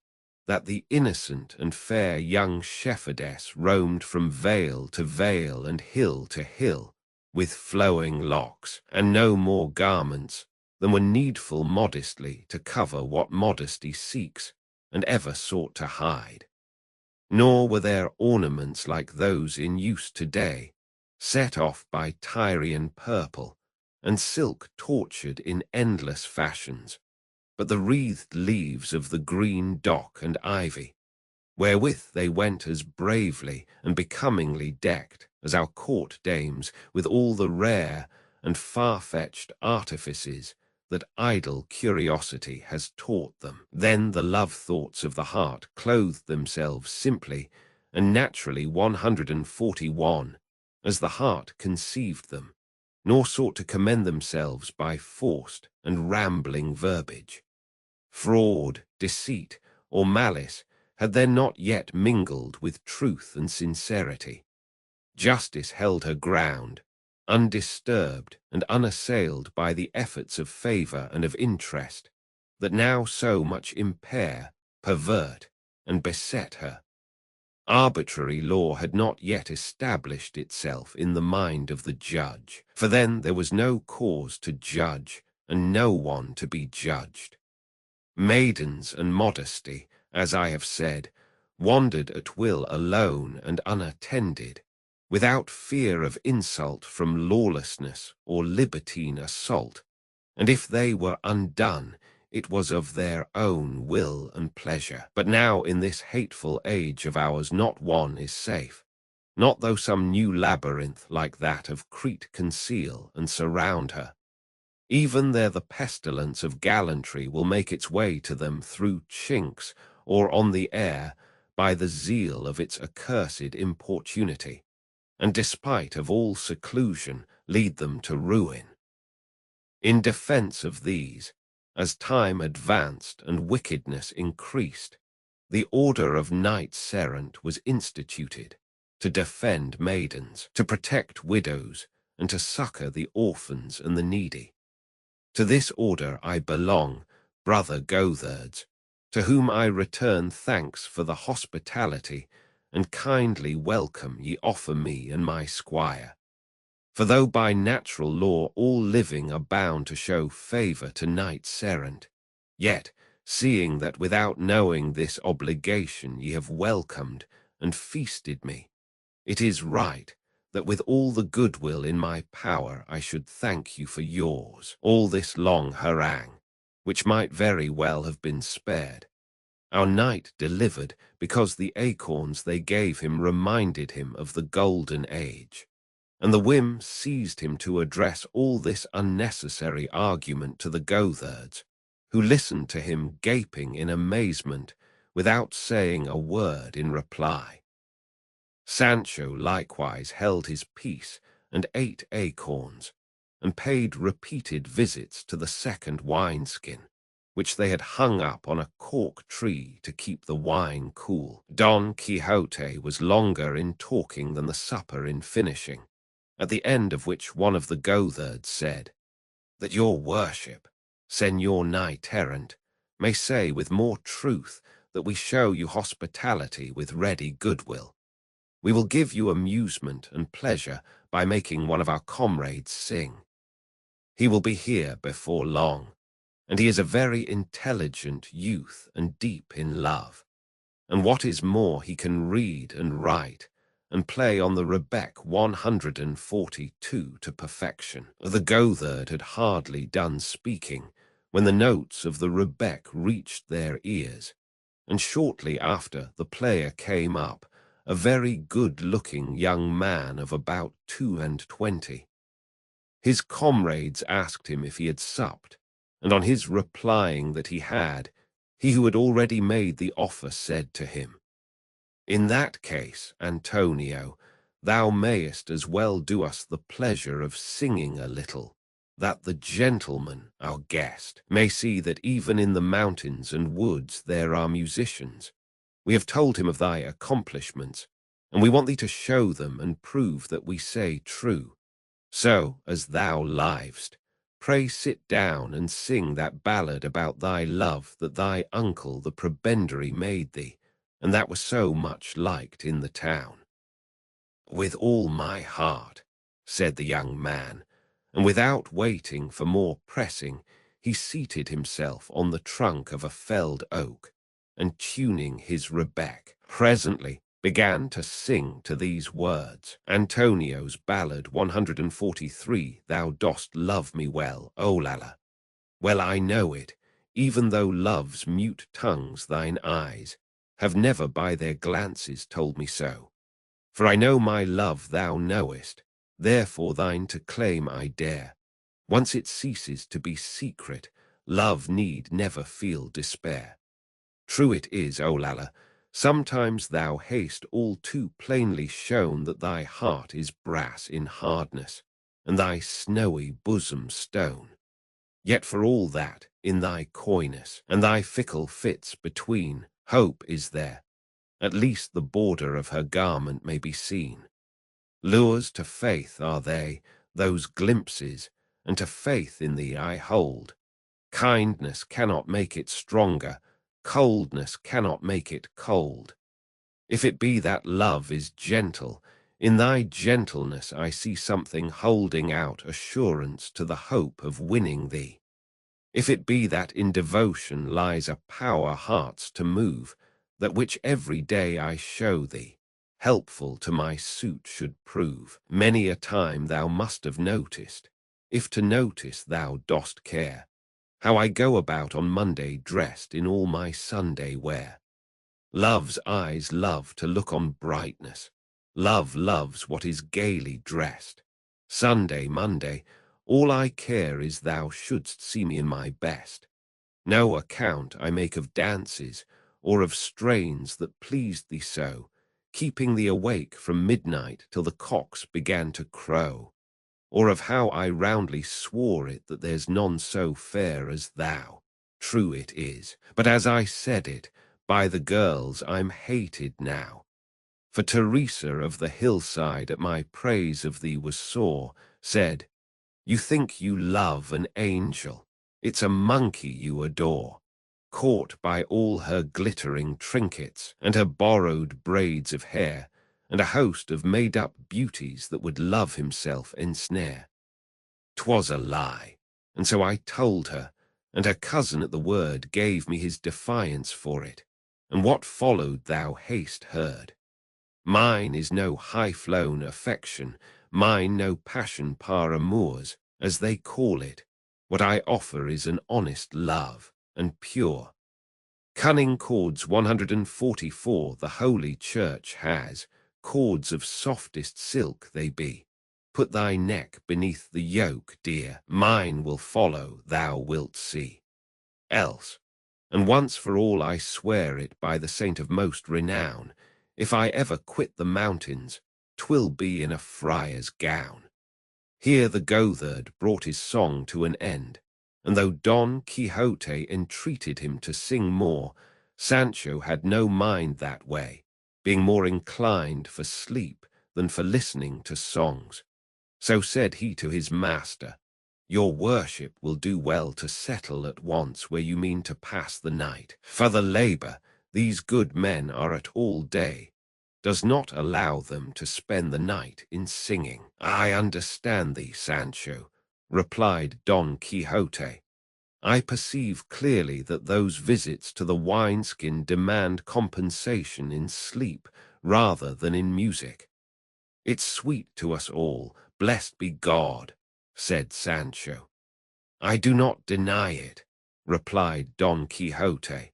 that the innocent and fair young shepherdess roamed from vale to vale and hill to hill, with flowing locks, and no more garments than were needful modestly to cover what modesty seeks, and ever sought to hide. Nor were there ornaments like those in use today, set off by Tyrian purple, and silk tortured in endless fashions, but the wreathed leaves of the green dock and ivy, wherewith they went as bravely and becomingly decked as our court dames with all the rare and far-fetched artifices that idle curiosity has taught them. Then the love thoughts of the heart clothed themselves simply and naturally 141, as the heart conceived them, nor sought to commend themselves by forced and rambling verbiage. Fraud, deceit, or malice had then not yet mingled with truth and sincerity. Justice held her ground, undisturbed and unassailed by the efforts of favour and of interest that now so much impair, pervert, and beset her. Arbitrary law had not yet established itself in the mind of the judge, for then there was no cause to judge and no one to be judged. Maidens and modesty, as I have said, wandered at will alone and unattended, without fear of insult from lawlessness or libertine assault, and if they were undone, it was of their own will and pleasure. But now in this hateful age of ours not one is safe, not though some new labyrinth like that of Crete conceal and surround her. Even there the pestilence of gallantry will make its way to them through chinks or on the air by the zeal of its accursed importunity, and despite of all seclusion lead them to ruin. In defence of these, as time advanced and wickedness increased, the order of knights-errant was instituted to defend maidens, to protect widows, and to succour the orphans and the needy. To this order I belong, brother Goatherds, to whom I return thanks for the hospitality and kindly welcome ye offer me and my squire. For though by natural law all living are bound to show favour to knights errant, yet, seeing that without knowing this obligation ye have welcomed and feasted me, it is right that with all the goodwill in my power I should thank you for yours. All this long harangue, which might very well have been spared, our knight delivered because the acorns they gave him reminded him of the golden age, and the whim seized him to address all this unnecessary argument to the goatherds, who listened to him gaping in amazement without saying a word in reply. Sancho likewise held his peace and ate acorns, and paid repeated visits to the second wineskin, which they had hung up on a cork tree to keep the wine cool. Don Quixote was longer in talking than the supper in finishing, at the end of which one of the goatherds said, "That your worship, Señor Knight Errant, may say with more truth that we show you hospitality with ready goodwill. We will give you amusement and pleasure by making one of our comrades sing. He will be here before long, and he is a very intelligent youth and deep in love. And what is more, he can read and write, and play on the rebeck 142 to perfection." The goatherd had hardly done speaking when the notes of the rebeck reached their ears, and shortly after the player came up, a very good-looking young man of about 22. His comrades asked him if he had supped, and on his replying that he had, he who had already made the offer said to him, "In that case, Antonio, thou mayest as well do us the pleasure of singing a little, that the gentleman, our guest, may see that even in the mountains and woods there are musicians. We have told him of thy accomplishments, and we want thee to show them and prove that we say true. So, as thou livest, pray sit down and sing that ballad about thy love that thy uncle the prebendary made thee, and that was so much liked in the town." "With all my heart," said the young man, and without waiting for more pressing, he seated himself on the trunk of a felled oak, and tuning his rebeck, presently began to sing to these words: Antonio's Ballad 143, "Thou dost love me well, O Lalla. Well I know it, even though love's mute tongues thine eyes have never by their glances told me so. For I know my love thou knowest, therefore thine to claim I dare. Once it ceases to be secret, love need never feel despair. True it is, O Lalla, sometimes thou hast all too plainly shown that thy heart is brass in hardness, and thy snowy bosom stone. Yet for all that, in thy coyness, and thy fickle fits between, hope is there. At least the border of her garment may be seen. Lures to faith are they, those glimpses, and to faith in thee I hold. Kindness cannot make it stronger, coldness cannot make it cold. If it be that love is gentle, in thy gentleness I see something holding out assurance to the hope of winning thee. If it be that in devotion lies a power hearts to move, that which every day I show thee, helpful to my suit should prove. Many a time thou must have noticed, if to notice thou dost care, how I go about on Monday dressed in all my Sunday wear. Love's eyes love to look on brightness. Love loves what is gaily dressed. Sunday, Monday, all I care is thou shouldst see me in my best. No account I make of dances, or of strains that pleased thee so, keeping thee awake from midnight till the cocks began to crow, or of how I roundly swore it that there's none so fair as thou. True it is, but as I said it, by the girls I'm hated now. For Teresa of the hillside at my praise of thee was sore, said, "You think you love an angel, it's a monkey you adore." caught by all her glittering trinkets, and her borrowed braids of hair, and a host of made-up beauties that would love himself ensnare. 'Twas a lie, and so I told her, and her cousin at the word gave me his defiance for it, and what followed thou hast heard. Mine is no high-flown affection, mine no passion par amours, as they call it. What I offer is an honest love, and pure. Cunning cords 144 the Holy Church has, cords of softest silk they be. Put thy neck beneath the yoke, dear, mine will follow, thou wilt see. Else, and once for all I swear it by the saint of most renown, if I ever quit the mountains, 'twill be in a friar's gown. Here the Goatherd brought his song to an end, and though Don Quixote entreated him to sing more, Sancho had no mind that way, being more inclined for sleep than for listening to songs. So said he to his master, "Your worship will do well to settle at once where you mean to pass the night, for the labour these good men are at all day does not allow them to spend the night in singing." "I understand thee, Sancho," replied Don Quixote. "I perceive clearly that those visits to the wineskin demand compensation in sleep rather than in music." "It's sweet to us all, blessed be God," said Sancho. "I do not deny it," replied Don Quixote,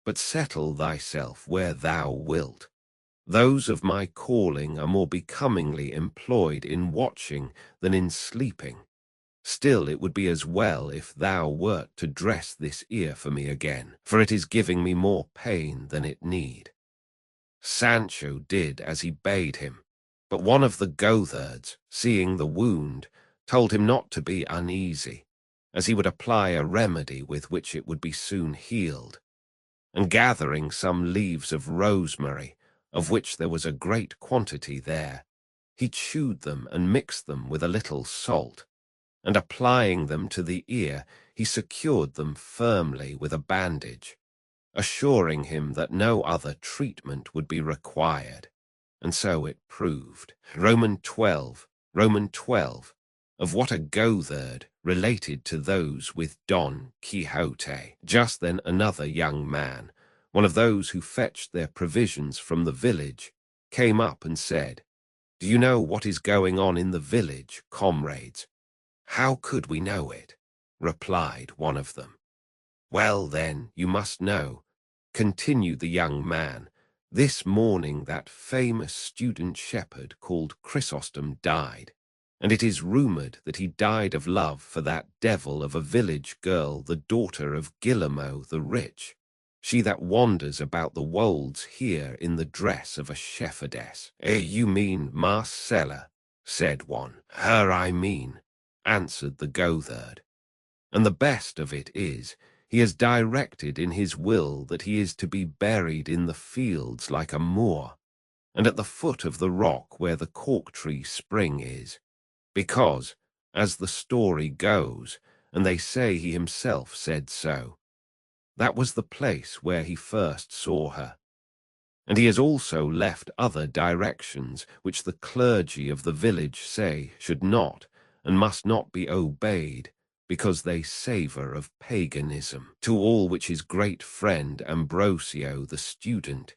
"but settle thyself where thou wilt. Those of my calling are more becomingly employed in watching than in sleeping. Still it would be as well if thou wert to dress this ear for me again, for it is giving me more pain than it need." Sancho did as he bade him, but one of the Goatherds, seeing the wound, told him not to be uneasy, as he would apply a remedy with which it would be soon healed. And gathering some leaves of rosemary, of which there was a great quantity there, he chewed them and mixed them with a little salt, and applying them to the ear, he secured them firmly with a bandage, assuring him that no other treatment would be required. And so it proved. Roman 12, of what a Goatherd related to those with Don Quixote. Just then another young man, one of those who fetched their provisions from the village, came up and said, "Do you know what is going on in the village, comrades?" "How could we know it?" replied one of them. "Well, then, you must know," continued the young man. "This morning that famous student shepherd called Chrysostom died, and it is rumoured that he died of love for that devil of a village girl, the daughter of Guillermo the rich, she that wanders about the wolds here in the dress of a shepherdess." You mean Marcella," said one. "Her I mean," answered the Goatherd. "And the best of it is, he has directed in his will that he is to be buried in the fields like a Moor, and at the foot of the rock where the cork-tree spring is, because, as the story goes, and they say he himself said so, that was the place where he first saw her. And he has also left other directions which the clergy of the village say should not and must not be obeyed, because they savour of paganism, to all which his great friend Ambrosio the student,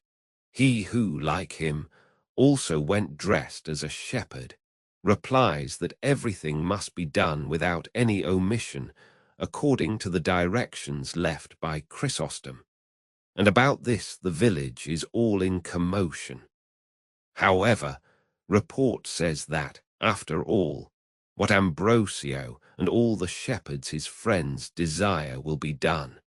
he who, like him, also went dressed as a shepherd, replies that everything must be done without any omission, according to the directions left by Chrysostom. And about this the village is all in commotion. However, report says that, after all, what Ambrosio and all the shepherds his friends desire will be done,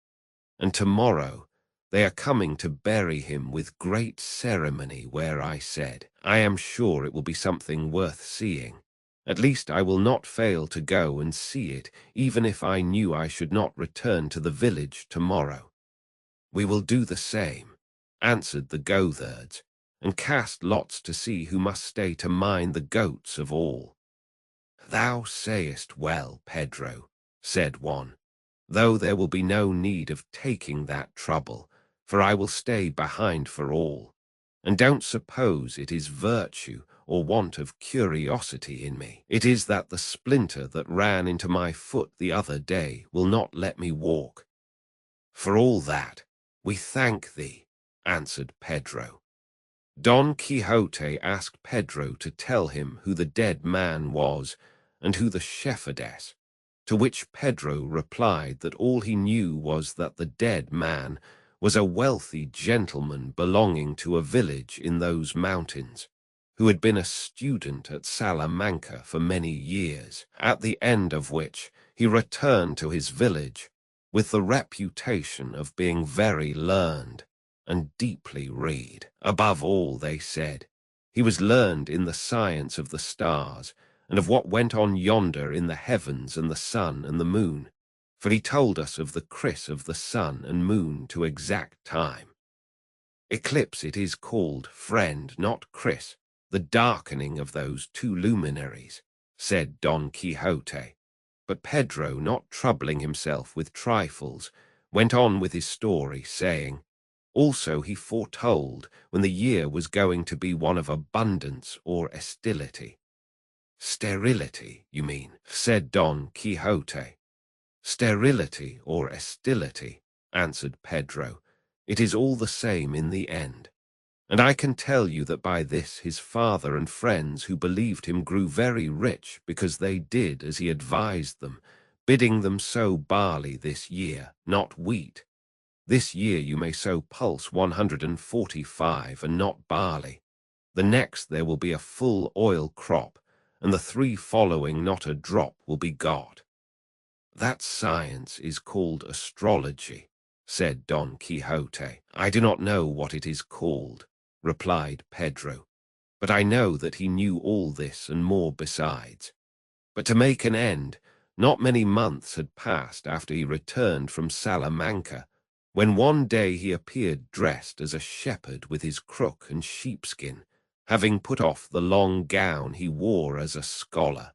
and tomorrow they are coming to bury him with great ceremony where I said, I am sure it will be something worth seeing. At least I will not fail to go and see it, even if I knew I should not return to the village tomorrow. We will do the same, answered the Goatherds, and cast lots to see who must stay to mind the goats of all. Thou sayest well, Pedro, said one. though there will be no need of taking that trouble, for I will stay behind for all. And don't suppose it is virtue or want of curiosity in me. It is that the splinter that ran into my foot the other day will not let me walk. For all that, we thank thee, answered Pedro. Don Quixote asked Pedro to tell him who the dead man was and who the shepherdess, to which Pedro replied that all he knew was that the dead man was a wealthy gentleman belonging to a village in those mountains, who had been a student at Salamanca for many years, at the end of which he returned to his village with the reputation of being very learned and deeply read. Above all, they said, he was learned in the science of the stars, and of what went on yonder in the heavens and the sun and the moon, for he told us of the kris of the sun and moon to exact time. Eclipse it is called, friend, not kris, the darkening of those two luminaries, said Don Quixote. But Pedro, not troubling himself with trifles, went on with his story, saying, also he foretold when the year was going to be one of abundance or estility. Sterility, you mean, said Don Quixote. Sterility or estility, answered Pedro. It is all the same in the end. And I can tell you that by this his father and friends who believed him grew very rich because they did as he advised them, bidding them sow barley this year, not wheat. This year you may sow pulse 145 and not barley. The next there will be a full oil crop, and the 3 following not a drop will be got. That science is called astrology, said Don Quixote. I do not know what it is called, replied Pedro, but I know that he knew all this and more besides. But to make an end, not many months had passed after he returned from Salamanca, when one day he appeared dressed as a shepherd with his crook and sheepskin, having put off the long gown he wore as a scholar,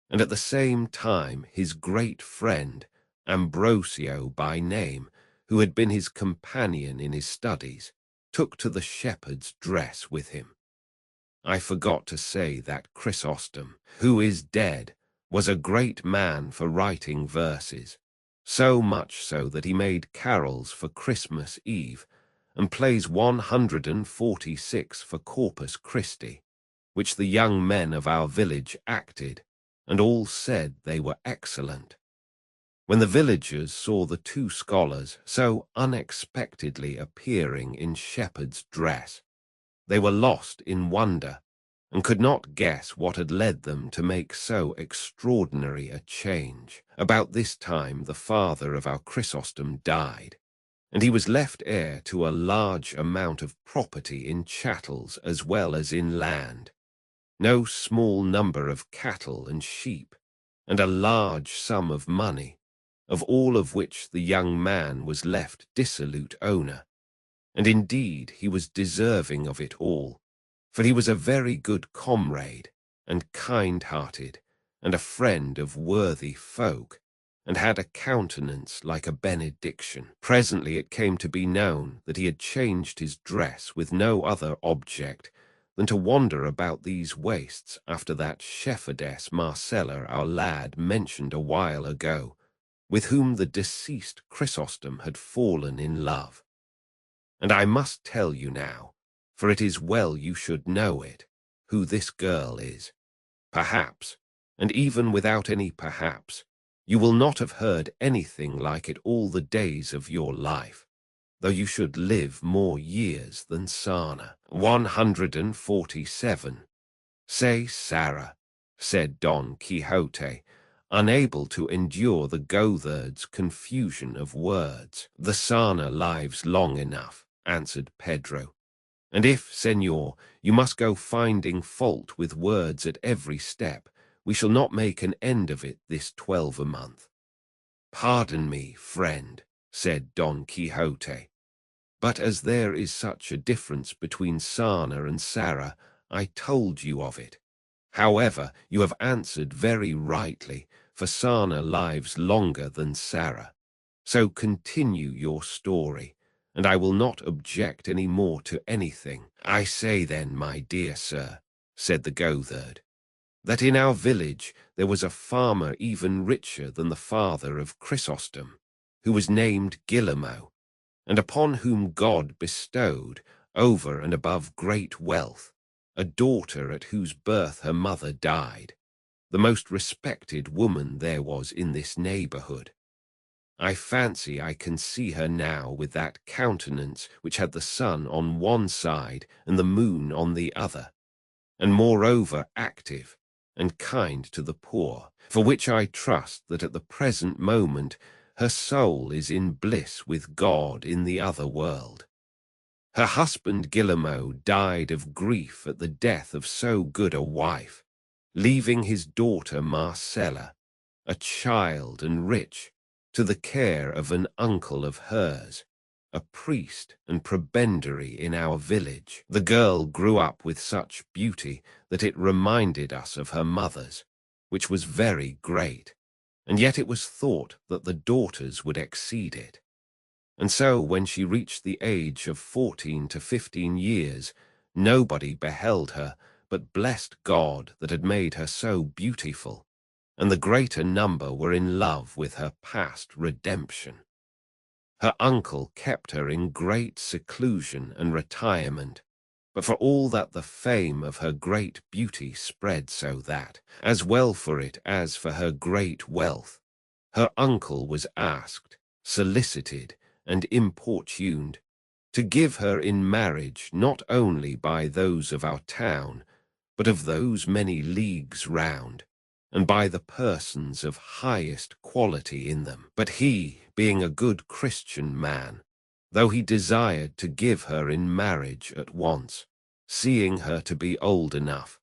and at the same time his great friend, Ambrosio by name, who had been his companion in his studies, took to the shepherd's dress with him. I forgot to say that Chrysostom, who is dead, was a great man for writing verses, so much so that he made carols for Christmas Eve, and plays 146 for Corpus Christi, which the young men of our village acted, and all said they were excellent. When the villagers saw the 2 scholars so unexpectedly appearing in shepherd's dress, they were lost in wonder, and could not guess what had led them to make so extraordinary a change. About this time the father of our Chrysostom died, and he was left heir to a large amount of property in chattels as well as in land, no small number of cattle and sheep, and a large sum of money, of all of which the young man was left dissolute owner. And indeed he was deserving of it all, for he was a very good comrade, and kind-hearted, and a friend of worthy folk, and had a countenance like a benediction. Presently it came to be known that he had changed his dress with no other object than to wander about these wastes after that shepherdess Marcella, our lad, mentioned a while ago, with whom the deceased Chrysostom had fallen in love. And I must tell you now, for it is well you should know it, who this girl is. Perhaps, and even without any perhaps, you will not have heard anything like it all the days of your life, though you should live more years than Sana. 147. Say, Sarah, said Don Quixote, unable to endure the Goatherd's confusion of words. The Sana lives long enough, answered Pedro, and if, senor, you must go finding fault with words at every step, we shall not make an end of it this 12 Pardon me, friend, said Don Quixote, but as there is such a difference between Sana and Sarah, I told you of it. However, you have answered very rightly, for Sana lives longer than Sarah. So continue your story, and I will not object any more to anything. I say then, my dear sir, said the goatherd, that in our village there was a farmer even richer than the father of Chrysostom, who was named Guillemot, and upon whom God bestowed, over and above great wealth, a daughter at whose birth her mother died, the most respected woman there was in this neighbourhood. I fancy I can see her now with that countenance which had the sun on one side and the moon on the other, and moreover active and kind to the poor, for which I trust that at the present moment her soul is in bliss with God in the other world. Her husband Guillemot died of grief at the death of so good a wife, leaving his daughter Marcella, a child and rich, to the care of an uncle of hers, a priest and prebendary in our village. The girl grew up with such beauty that it reminded us of her mother's, which was very great, and yet it was thought that the daughter's would exceed it. And so when she reached the age of 14 to 15 years, nobody beheld her, but blessed God that had made her so beautiful, and the greater number were in love with her past redemption. Her uncle kept her in great seclusion and retirement, but for all that the fame of her great beauty spread so that, as well for it as for her great wealth, her uncle was asked, solicited, and importuned to give her in marriage not only by those of our town, but of those many leagues round, and by the persons of highest quality in them. But he, being a good Christian man, though he desired to give her in marriage at once, seeing her to be old enough,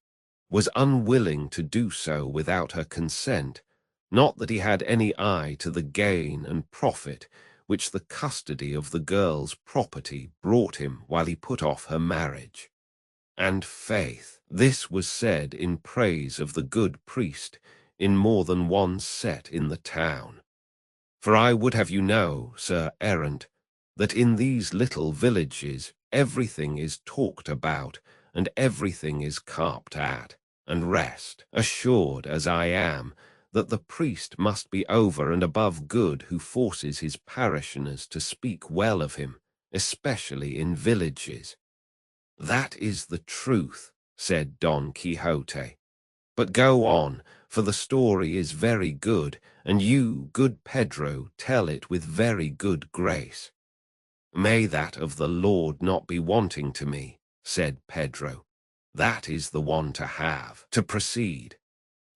was unwilling to do so without her consent, not that he had any eye to the gain and profit which the custody of the girl's property brought him while he put off her marriage. And faith, this was said in praise of the good priest in more than one set in the town. For I would have you know, Sir Errant, that in these little villages everything is talked about and everything is carped at, and rest assured as I am that the priest must be over and above good who forces his parishioners to speak well of him, especially in villages. That is the truth, said Don Quixote. But go on, for the story is very good, and you, good Pedro, tell it with very good grace. May that of the Lord not be wanting to me, said Pedro. That is the one to have. To proceed.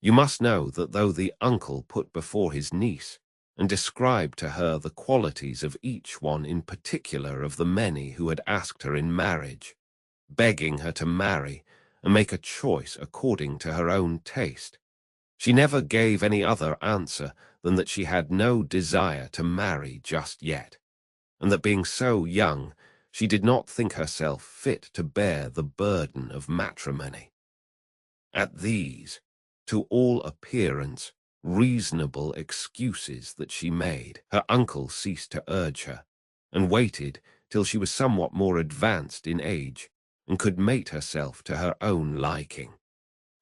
You must know that though the uncle put before his niece, and described to her the qualities of each one in particular of the many who had asked her in marriage, begging her to marry and make a choice according to her own taste, she never gave any other answer than that she had no desire to marry just yet, and that being so young, she did not think herself fit to bear the burden of matrimony. At these, to all appearance, reasonable excuses that she made, her uncle ceased to urge her, and waited till she was somewhat more advanced in age, and could mate herself to her own liking.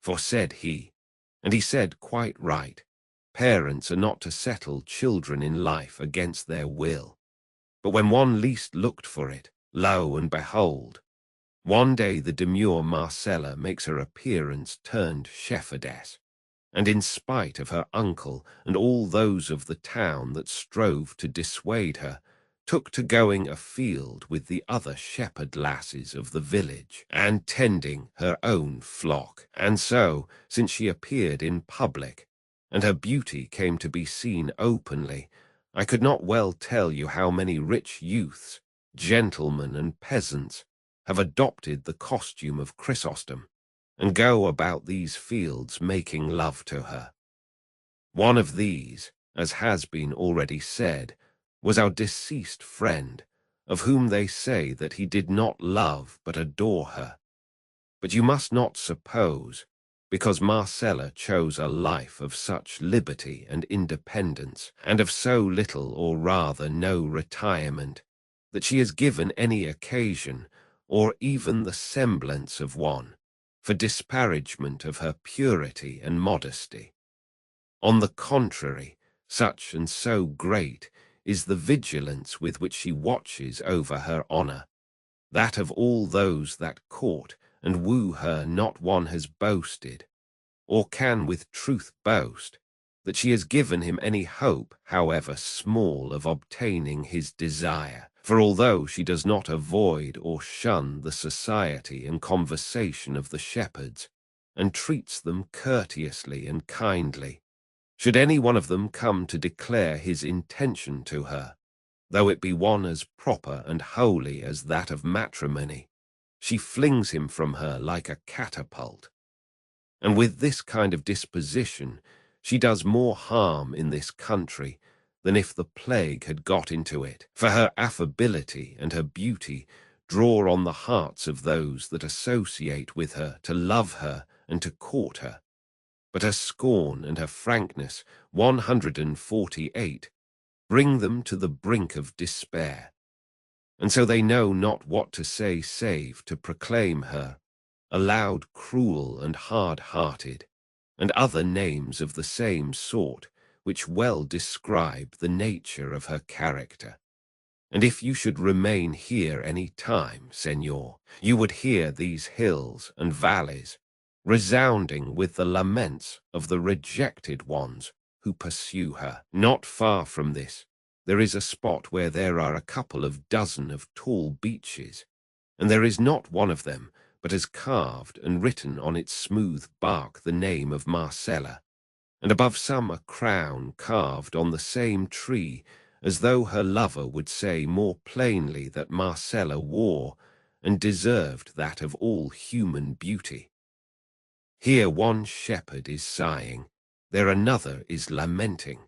For said he, and he said quite right, parents are not to settle children in life against their will. But when one least looked for it, lo and behold, one day the demure Marcella makes her appearance turned shepherdess, and in spite of her uncle and all those of the town that strove to dissuade her, took to going afield with the other shepherd lasses of the village, and tending her own flock. And so, since she appeared in public, and her beauty came to be seen openly, I could not well tell you how many rich youths, gentlemen and peasants, have adopted the costume of Chrysostom, and go about these fields making love to her. One of these, as has been already said, was our deceased friend, of whom they say that he did not love but adore her. But you must not suppose, because Marcella chose a life of such liberty and independence, and of so little or rather no retirement, that she has given any occasion, or even the semblance of one, for disparagement of her purity and modesty. On the contrary, such and so great is the vigilance with which she watches over her honour, that of all those that court and woo her not one has boasted, or can with truth boast, that she has given him any hope, however small, of obtaining his desire. For although she does not avoid or shun the society and conversation of the shepherds, and treats them courteously and kindly, should any one of them come to declare his intention to her, though it be one as proper and holy as that of matrimony, she flings him from her like a catapult. And with this kind of disposition, she does more harm in this country than if the plague had got into it. For her affability and her beauty draw on the hearts of those that associate with her to love her and to court her. But her scorn and her frankness, 148, bring them to the brink of despair. And so they know not what to say save to proclaim her aloud cruel and hard-hearted, and other names of the same sort, which well describe the nature of her character. And if you should remain here any time, Señor, you would hear these hills and valleys resounding with the laments of the rejected ones who pursue her. Not far from this, there is a spot where there are a couple of dozen of tall beeches, and there is not one of them but has carved and written on its smooth bark the name of Marcella, and above some a crown carved on the same tree, as though her lover would say more plainly that Marcella wore and deserved that of all human beauty. Here one shepherd is sighing, there another is lamenting.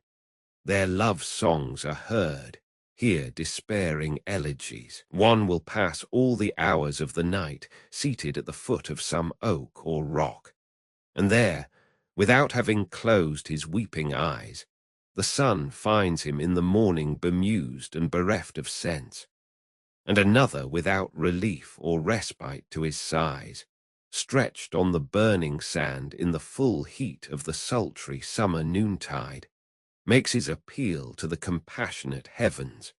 Their love songs are heard, here despairing elegies. One will pass all the hours of the night seated at the foot of some oak or rock, and there, without having closed his weeping eyes, the sun finds him in the morning bemused and bereft of sense, and another without relief or respite to his sighs, stretched on the burning sand in the full heat of the sultry summer noontide, makes his appeal to the compassionate heavens,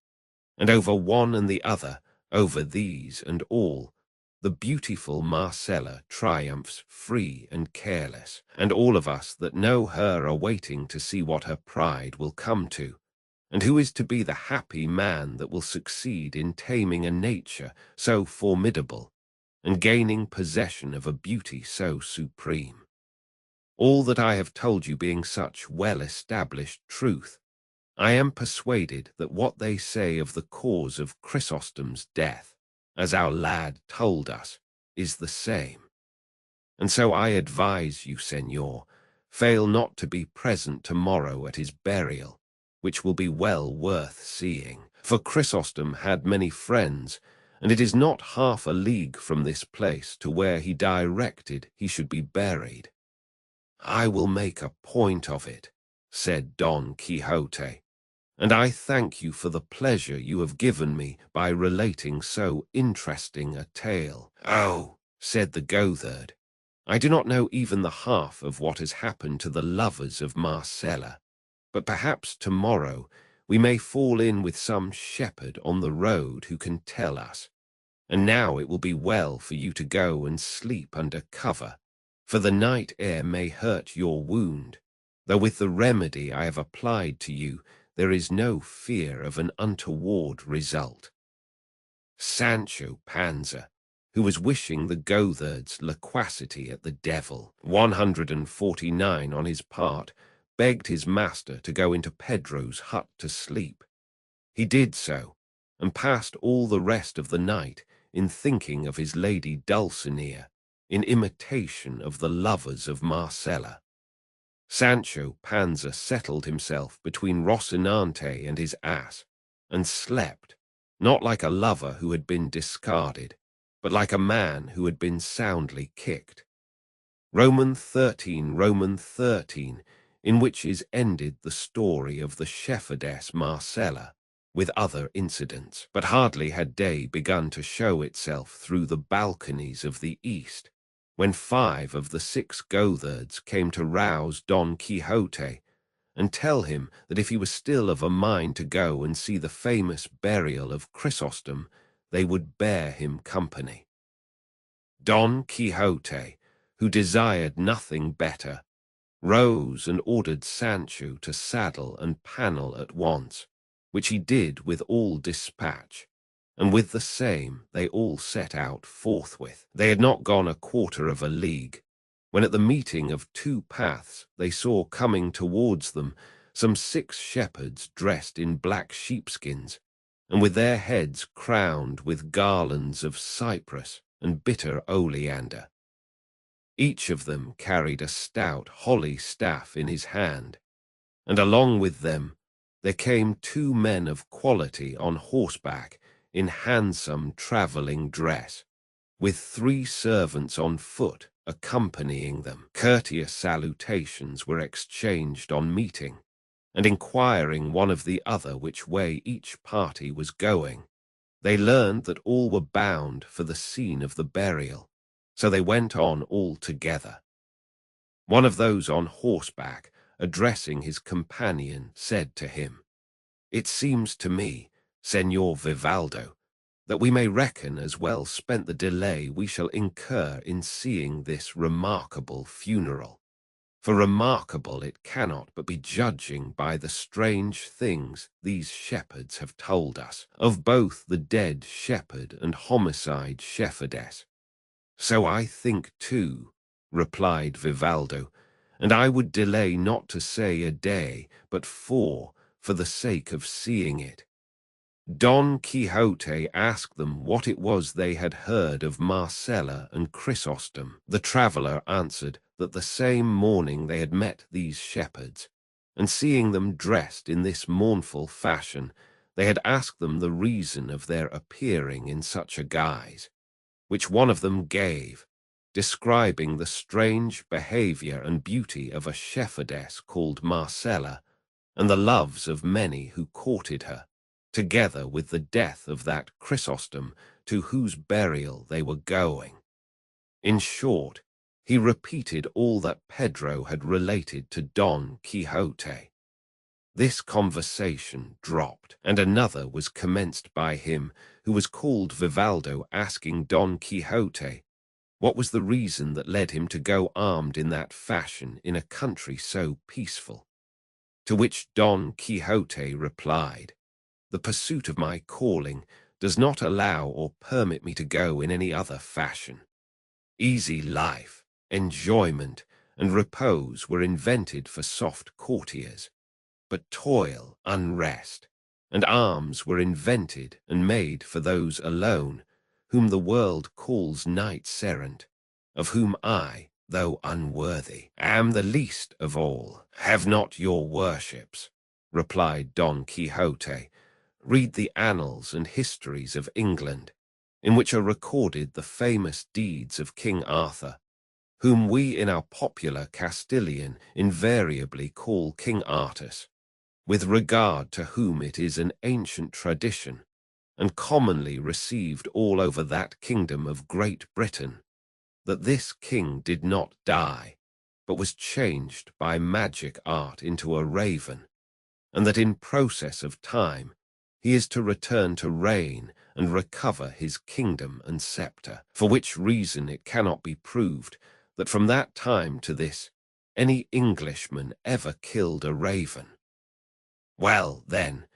and over one and the other, over these and all, the beautiful Marcella triumphs free and careless, and all of us that know her are waiting to see what her pride will come to, and who is to be the happy man that will succeed in taming a nature so formidable and gaining possession of a beauty so supreme. All that I have told you being such well-established truth, I am persuaded that what they say of the cause of Chrysostom's death, as our lad told us, is the same. And so I advise you, Señor, fail not to be present tomorrow at his burial, which will be well worth seeing. For Chrysostom had many friends, and it is not half a league from this place to where he directed he should be buried. I will make a point of it, said Don Quixote, and I thank you for the pleasure you have given me by relating so interesting a tale. Oh, said the goatherd, I do not know even the half of what has happened to the lovers of Marcella, but perhaps tomorrow we may fall in with some shepherd on the road who can tell us. And now it will be well for you to go and sleep under cover, for the night air may hurt your wound, though with the remedy I have applied to you there is no fear of an untoward result. Sancho Panza, who was wishing the goatherd's loquacity at the devil, 149 on his part, begged his master to go into Pedro's hut to sleep. He did so, and passed all the rest of the night in thinking of his lady Dulcinea, in imitation of the lovers of Marcella. Sancho Panza settled himself between Rocinante and his ass, and slept, not like a lover who had been discarded, but like a man who had been soundly kicked. Roman 13, in which is ended the story of the shepherdess Marcella, with other incidents. But hardly had day begun to show itself through the balconies of the east, when 5 of the 6 goatherds came to rouse Don Quixote, and tell him that if he was still of a mind to go and see the famous burial of Chrysostom, they would bear him company. Don Quixote, who desired nothing better, rose and ordered Sancho to saddle and panel at once, which he did with all dispatch, and with the same they all set out forthwith. They had not gone a quarter of a league, when at the meeting of 2 paths they saw coming towards them some 6 shepherds dressed in black sheepskins, and with their heads crowned with garlands of cypress and bitter oleander. Each of them carried a stout holly staff in his hand, and along with them there came 2 men of quality on horseback in handsome travelling dress, with 3 servants on foot accompanying them. Courteous salutations were exchanged on meeting, and inquiring one of the other which way each party was going, they learned that all were bound for the scene of the burial, so they went on all together. One of those on horseback, addressing his companion, said to him, "It seems to me, Señor Vivaldo, that we may reckon as well spent the delay we shall incur in seeing this remarkable funeral. For remarkable it cannot but be, judging by the strange things these shepherds have told us, of both the dead shepherd and homicide shepherdess." "So I think too," replied Vivaldo, "and I would delay not to say a day, but 4, for the sake of seeing it." Don Quixote asked them what it was they had heard of Marcella and Chrysostom. The traveller answered that the same morning they had met these shepherds, and seeing them dressed in this mournful fashion, they had asked them the reason of their appearing in such a guise, which one of them gave, describing the strange behaviour and beauty of a shepherdess called Marcella, and the loves of many who courted her, together with the death of that Chrysostom to whose burial they were going. In short, he repeated all that Pedro had related to Don Quixote. This conversation dropped, and another was commenced by him who was called Vivaldo, asking Don Quixote what was the reason that led him to go armed in that fashion in a country so peaceful. To which Don Quixote replied, "The pursuit of my calling does not allow or permit me to go in any other fashion. Easy life, enjoyment, and repose were invented for soft courtiers, but toil, unrest, and arms were invented and made for those alone whom the world calls knights-errant, of whom I, though unworthy, am the least of all." "Have not your worships," replied Don Quixote, "read the annals and histories of England, in which are recorded the famous deeds of King Arthur, whom we in our popular Castilian invariably call King Artus, with regard to whom it is an ancient tradition, and commonly received all over that kingdom of Great Britain, that this king did not die, but was changed by magic art into a raven, and that in process of time he is to return to reign and recover his kingdom and sceptre, for which reason it cannot be proved that from that time to this any Englishman ever killed a raven. Well, then,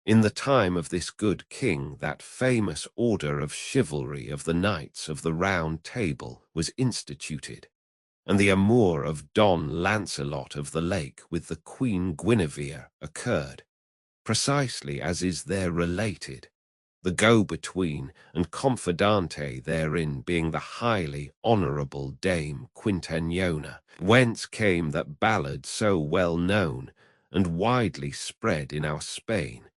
in the time of this good king, that famous order of chivalry of the Knights of the Round Table was instituted, and the amour of Don Lancelot of the Lake with the Queen Guinevere occurred, precisely as is there related, the go-between and confidante therein being the highly honourable Dame Quintanona, whence came that ballad so well known and widely spread in our Spain.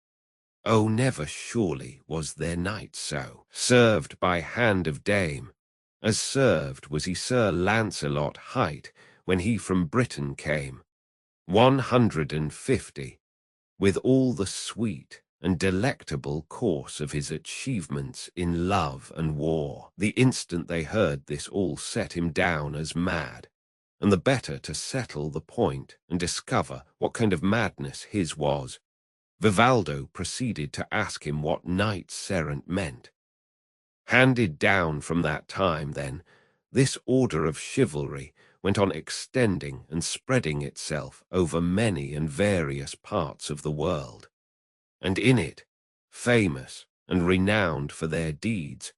Oh, never surely was there knight so served by hand of dame, As served was he Sir Lancelot hight, when he from Britain came, 150, with all the sweet and delectable course of his achievements in love and war. The instant they heard this, all set him down as mad, and the better to settle the point and discover what kind of madness his was, Vivaldo proceeded to ask him what knight-errant meant. Handed down from that time, then, this order of chivalry went on extending and spreading itself over many and various parts of the world, and in it, famous and renowned for their deeds,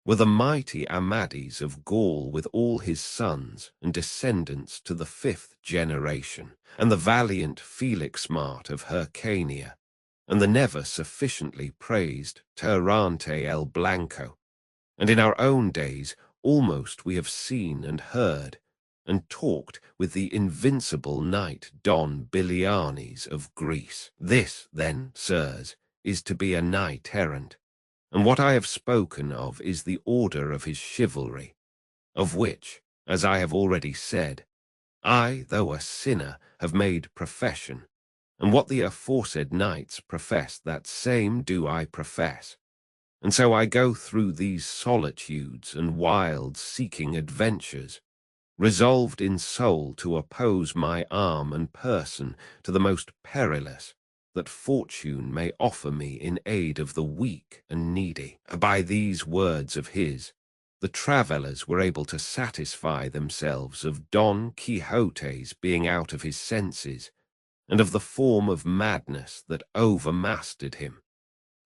were the mighty Amadis of Gaul with all his sons and descendants to the 5th generation, and the valiant Felixmart of Hyrcania, and the never sufficiently praised Tirante el Blanco. And in our own days almost we have seen and heard and talked with the invincible knight Don Bilianes of Greece. This, then, sirs, is to be a knight-errant, and what I have spoken of is the order of his chivalry, of which, as I have already said, I, though a sinner, have made profession, and what the aforesaid knights profess, that same do I profess. And so I go through these solitudes and wild seeking adventures, resolved in soul to oppose my arm and person to the most perilous that fortune may offer me in aid of the weak and needy. By these words of his, the travellers were able to satisfy themselves of Don Quixote's being out of his senses, and of the form of madness that overmastered him,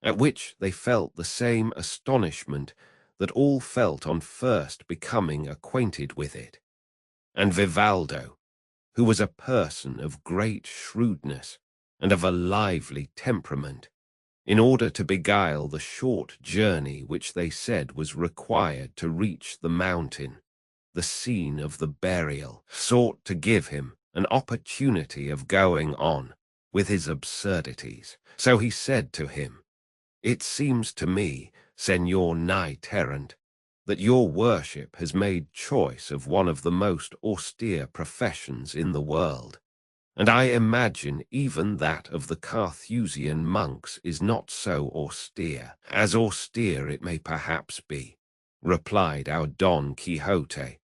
at which they felt the same astonishment that all felt on first becoming acquainted with it. And Vivaldo, who was a person of great shrewdness and of a lively temperament, in order to beguile the short journey which they said was required to reach the mountain, the scene of the burial, sought to give him an opportunity of going on with his absurdities. So he said to him, "It seems to me, Señor Knight-errant, that your worship has made choice of one of the most austere professions in the world, and I imagine even that of the Carthusian monks is not so austere. As austere it may perhaps be," replied our Don Quixote,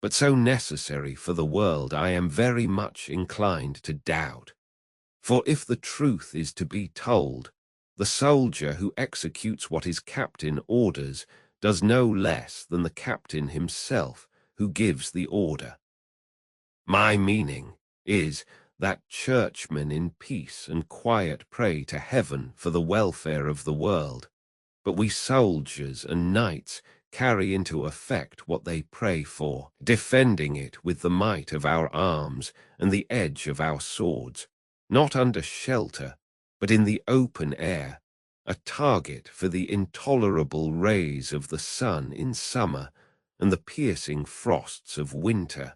"but so necessary for the world I am very much inclined to doubt. For if the truth is to be told, the soldier who executes what his captain orders does no less than the captain himself who gives the order. My meaning is that churchmen in peace and quiet pray to heaven for the welfare of the world, but we soldiers and knights carry into effect what they pray for, defending it with the might of our arms and the edge of our swords, not under shelter, but in the open air, a target for the intolerable rays of the sun in summer and the piercing frosts of winter.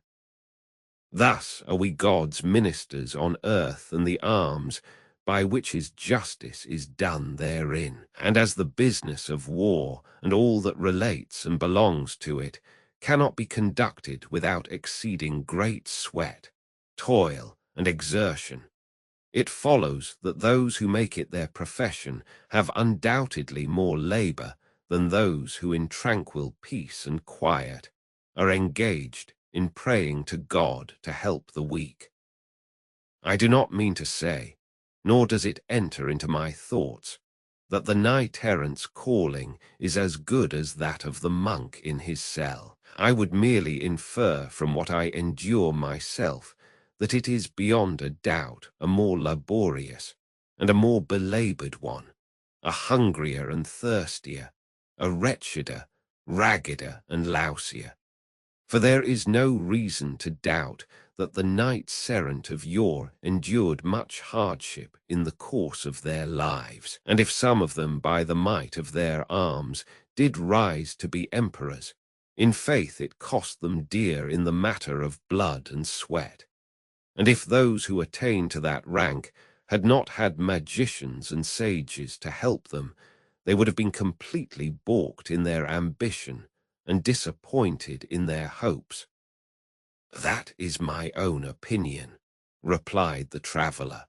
Thus are we God's ministers on earth, and the arms by which his justice is done therein. And as the business of war and all that relates and belongs to it cannot be conducted without exceeding great sweat, toil, and exertion, it follows that those who make it their profession have undoubtedly more labor than those who in tranquil peace and quiet are engaged in praying to God to help the weak. I do not mean to say, nor does it enter into my thoughts, that the knight-errant's calling is as good as that of the monk in his cell. I would merely infer from what I endure myself that it is beyond a doubt a more laborious and a more belabored one, a hungrier and thirstier, a wretcheder, raggeder and lousier. For there is no reason to doubt that the knights-errant of yore endured much hardship in the course of their lives, and if some of them by the might of their arms did rise to be emperors, in faith it cost them dear in the matter of blood and sweat. And if those who attain to that rank had not had magicians and sages to help them, they would have been completely balked in their ambition and disappointed in their hopes. "That is my own opinion," replied the traveller.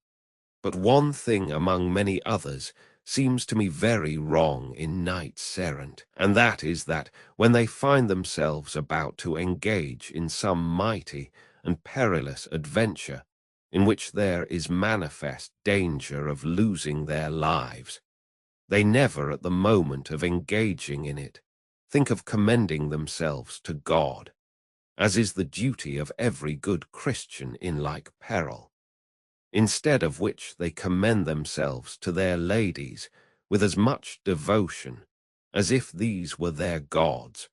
"But one thing among many others seems to me very wrong in knights errant, and that is that when they find themselves about to engage in some mighty and perilous adventure, in which there is manifest danger of losing their lives, they never at the moment of engaging in it think of commending themselves to God, as is the duty of every good Christian in like peril. Instead of which they commend themselves to their ladies with as much devotion as if these were their gods,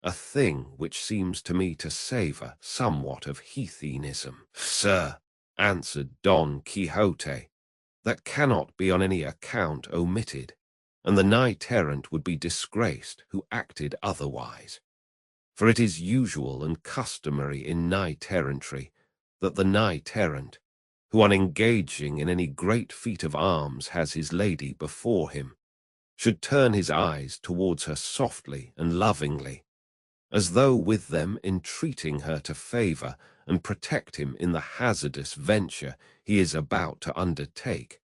a thing which seems to me to savour somewhat of heathenism." "Sir," answered Don Quixote, "that cannot be on any account omitted, and the knight-errant would be disgraced who acted otherwise. For it is usual and customary in knight-errantry that the knight-errant, who on engaging in any great feat of arms has his lady before him, should turn his eyes towards her softly and lovingly, as though with them entreating her to favour and protect him in the hazardous venture he is about to undertake.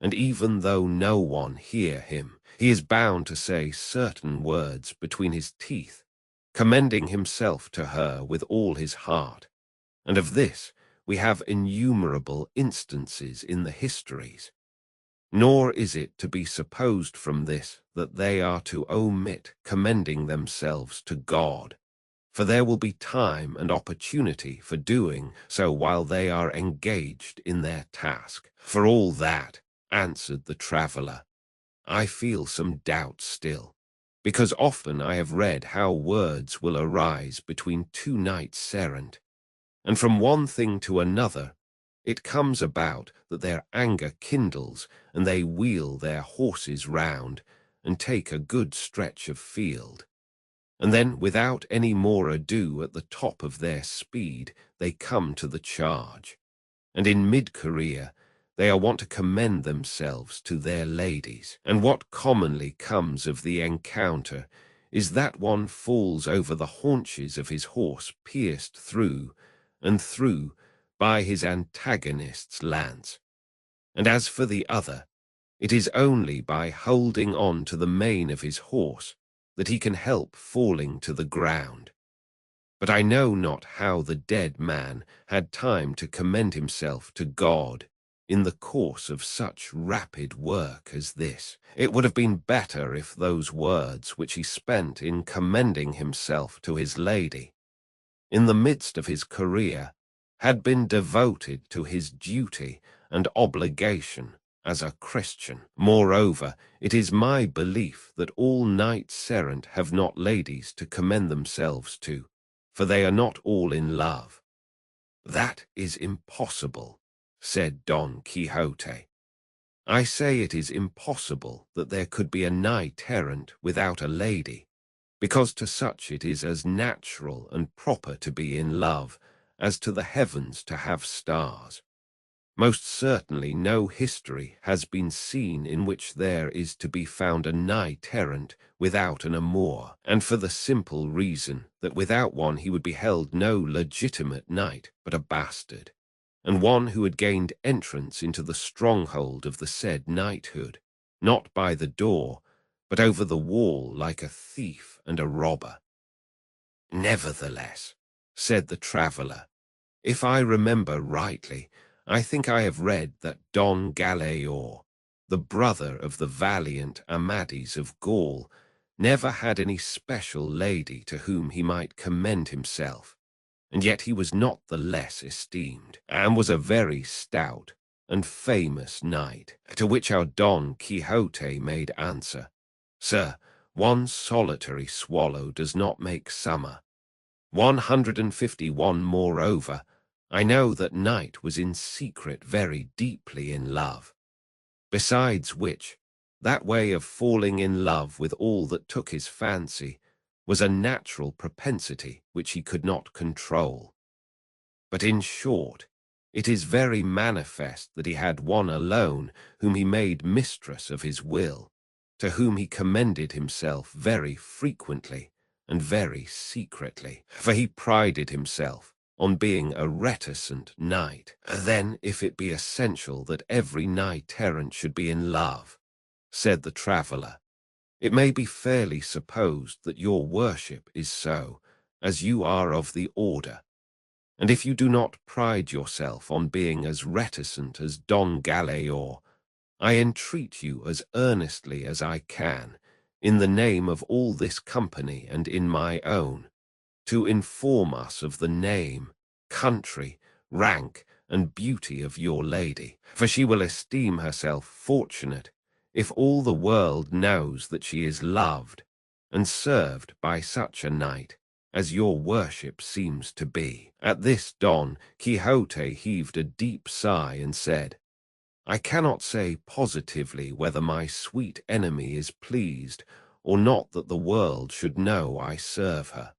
And even though no one hear him, he is bound to say certain words between his teeth, commending himself to her with all his heart. And of this we have innumerable instances in the histories. Nor is it to be supposed from this that they are to omit commending themselves to God, for there will be time and opportunity for doing so while they are engaged in their task. For all that," answered the traveller, "I feel some doubt still, because often I have read how words will arise between two knights errant, and from one thing to another it comes about that their anger kindles, and they wheel their horses round, and take a good stretch of field. And then, without any more ado, at the top of their speed, they come to the charge. And in mid-career, they are wont to commend themselves to their ladies. And what commonly comes of the encounter is that one falls over the haunches of his horse, pierced through and through by his antagonist's lance. And as for the other, it is only by holding on to the mane of his horse that he can help falling to the ground. But I know not how the dead man had time to commend himself to God in the course of such rapid work as this. It would have been better if those words which he spent in commending himself to his lady, in the midst of his career, had been devoted to his duty and obligation as a Christian. Moreover, it is my belief that all knights errant have not ladies to commend themselves to, for they are not all in love." "That is impossible," said Don Quixote. "I say it is impossible that there could be a knight-errant without a lady, because to such it is as natural and proper to be in love as to the heavens to have stars. Most certainly no history has been seen in which there is to be found a knight-errant without an amour, and for the simple reason that without one he would be held no legitimate knight, but a bastard, and one who had gained entrance into the stronghold of the said knighthood, not by the door, but over the wall like a thief and a robber." "Nevertheless," said the traveller, "if I remember rightly, I think I have read that Don Galaor, the brother of the valiant Amadis of Gaul, never had any special lady to whom he might commend himself, and yet he was not the less esteemed, and was a very stout and famous knight." To which our Don Quixote made answer, "Sir, one solitary swallow does not make summer. 151 moreover, I know that knight was in secret very deeply in love. Besides which, that way of falling in love with all that took his fancy was a natural propensity which he could not control. But in short, it is very manifest that he had one alone whom he made mistress of his will, to whom he commended himself very frequently, and very secretly, for he prided himself on being a reticent knight. Then, if it be essential that every knight-errant should be in love, said the traveller, it may be fairly supposed that your worship is so, as you are of the order. And if you do not pride yourself on being as reticent as Don Galaor, I entreat you as earnestly as I can, in the name of all this company and in my own, to inform us of the name, country, rank, and beauty of your lady, for she will esteem herself fortunate if all the world knows that she is loved and served by such a knight as your worship seems to be. At this Don Quixote heaved a deep sigh and said, I cannot say positively whether my sweet enemy is pleased or not that the world should know I serve her.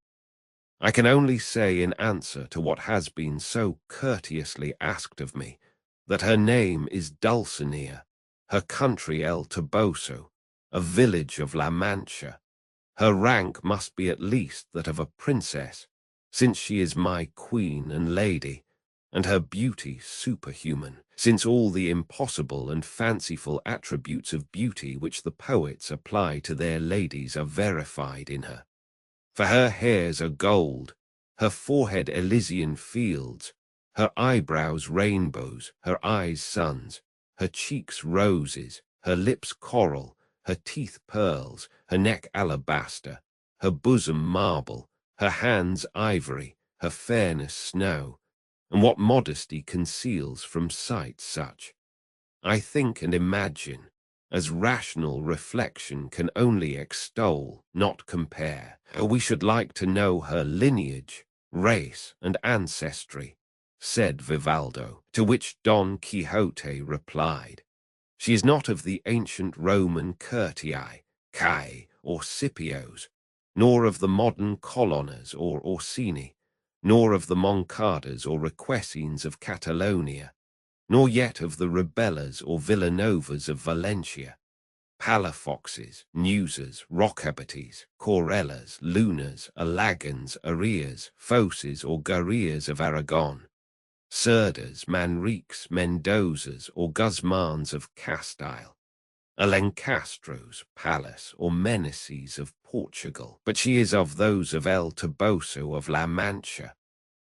I can only say in answer to what has been so courteously asked of me, that her name is Dulcinea, her country El Toboso, a village of La Mancha. Her rank must be at least that of a princess, since she is my queen and lady, and her beauty superhuman, since all the impossible and fanciful attributes of beauty which the poets apply to their ladies are verified in her. For her hairs are gold, her forehead Elysian fields, her eyebrows rainbows, her eyes suns, her cheeks roses, her lips coral, her teeth pearls, her neck alabaster, her bosom marble, her hands ivory, her fairness snow, and what modesty conceals from sight such, I think and imagine, as rational reflection can only extol, not compare. We should like to know her lineage, race, and ancestry, said Vivaldo, to which Don Quixote replied, she is not of the ancient Roman Curtii, Cai, or Scipios, nor of the modern Colonnas or Orsini, nor of the Moncadas or Requesens of Catalonia, nor yet of the Rebellas or Villanovas of Valencia, Palafoxes, Newsas, Rocabates, Corellas, Lunas, Alagans, Arias, Foses, or Garrias of Aragon, Cerdas, Manriques, Mendozas, or Guzmans of Castile, Alencastros, Pallas, or Meneses of Portugal, but she is of those of El Toboso of La Mancha,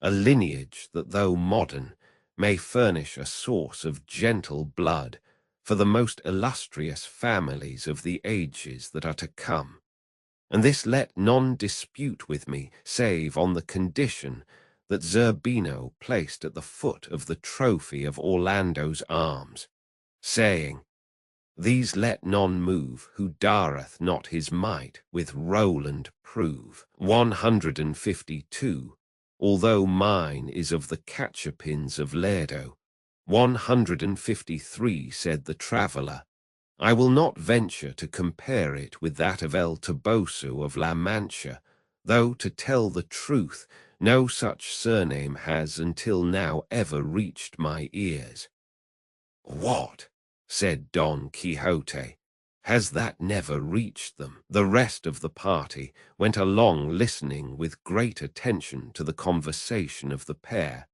a lineage that, though modern, may furnish a source of gentle blood for the most illustrious families of the ages that are to come. And this let none dispute with me, save on the condition that Zerbino placed at the foot of the trophy of Orlando's arms, saying, these let none move who dareth not his might with Roland prove. 152. Although mine is of the catchapins of Lerdo. 153, said the traveller, I will not venture to compare it with that of El Toboso of La Mancha, though, to tell the truth, no such surname has until now ever reached my ears. What? Said Don Quixote. Has that never reached them? The rest of the party went along listening with great attention to the conversation of the pair,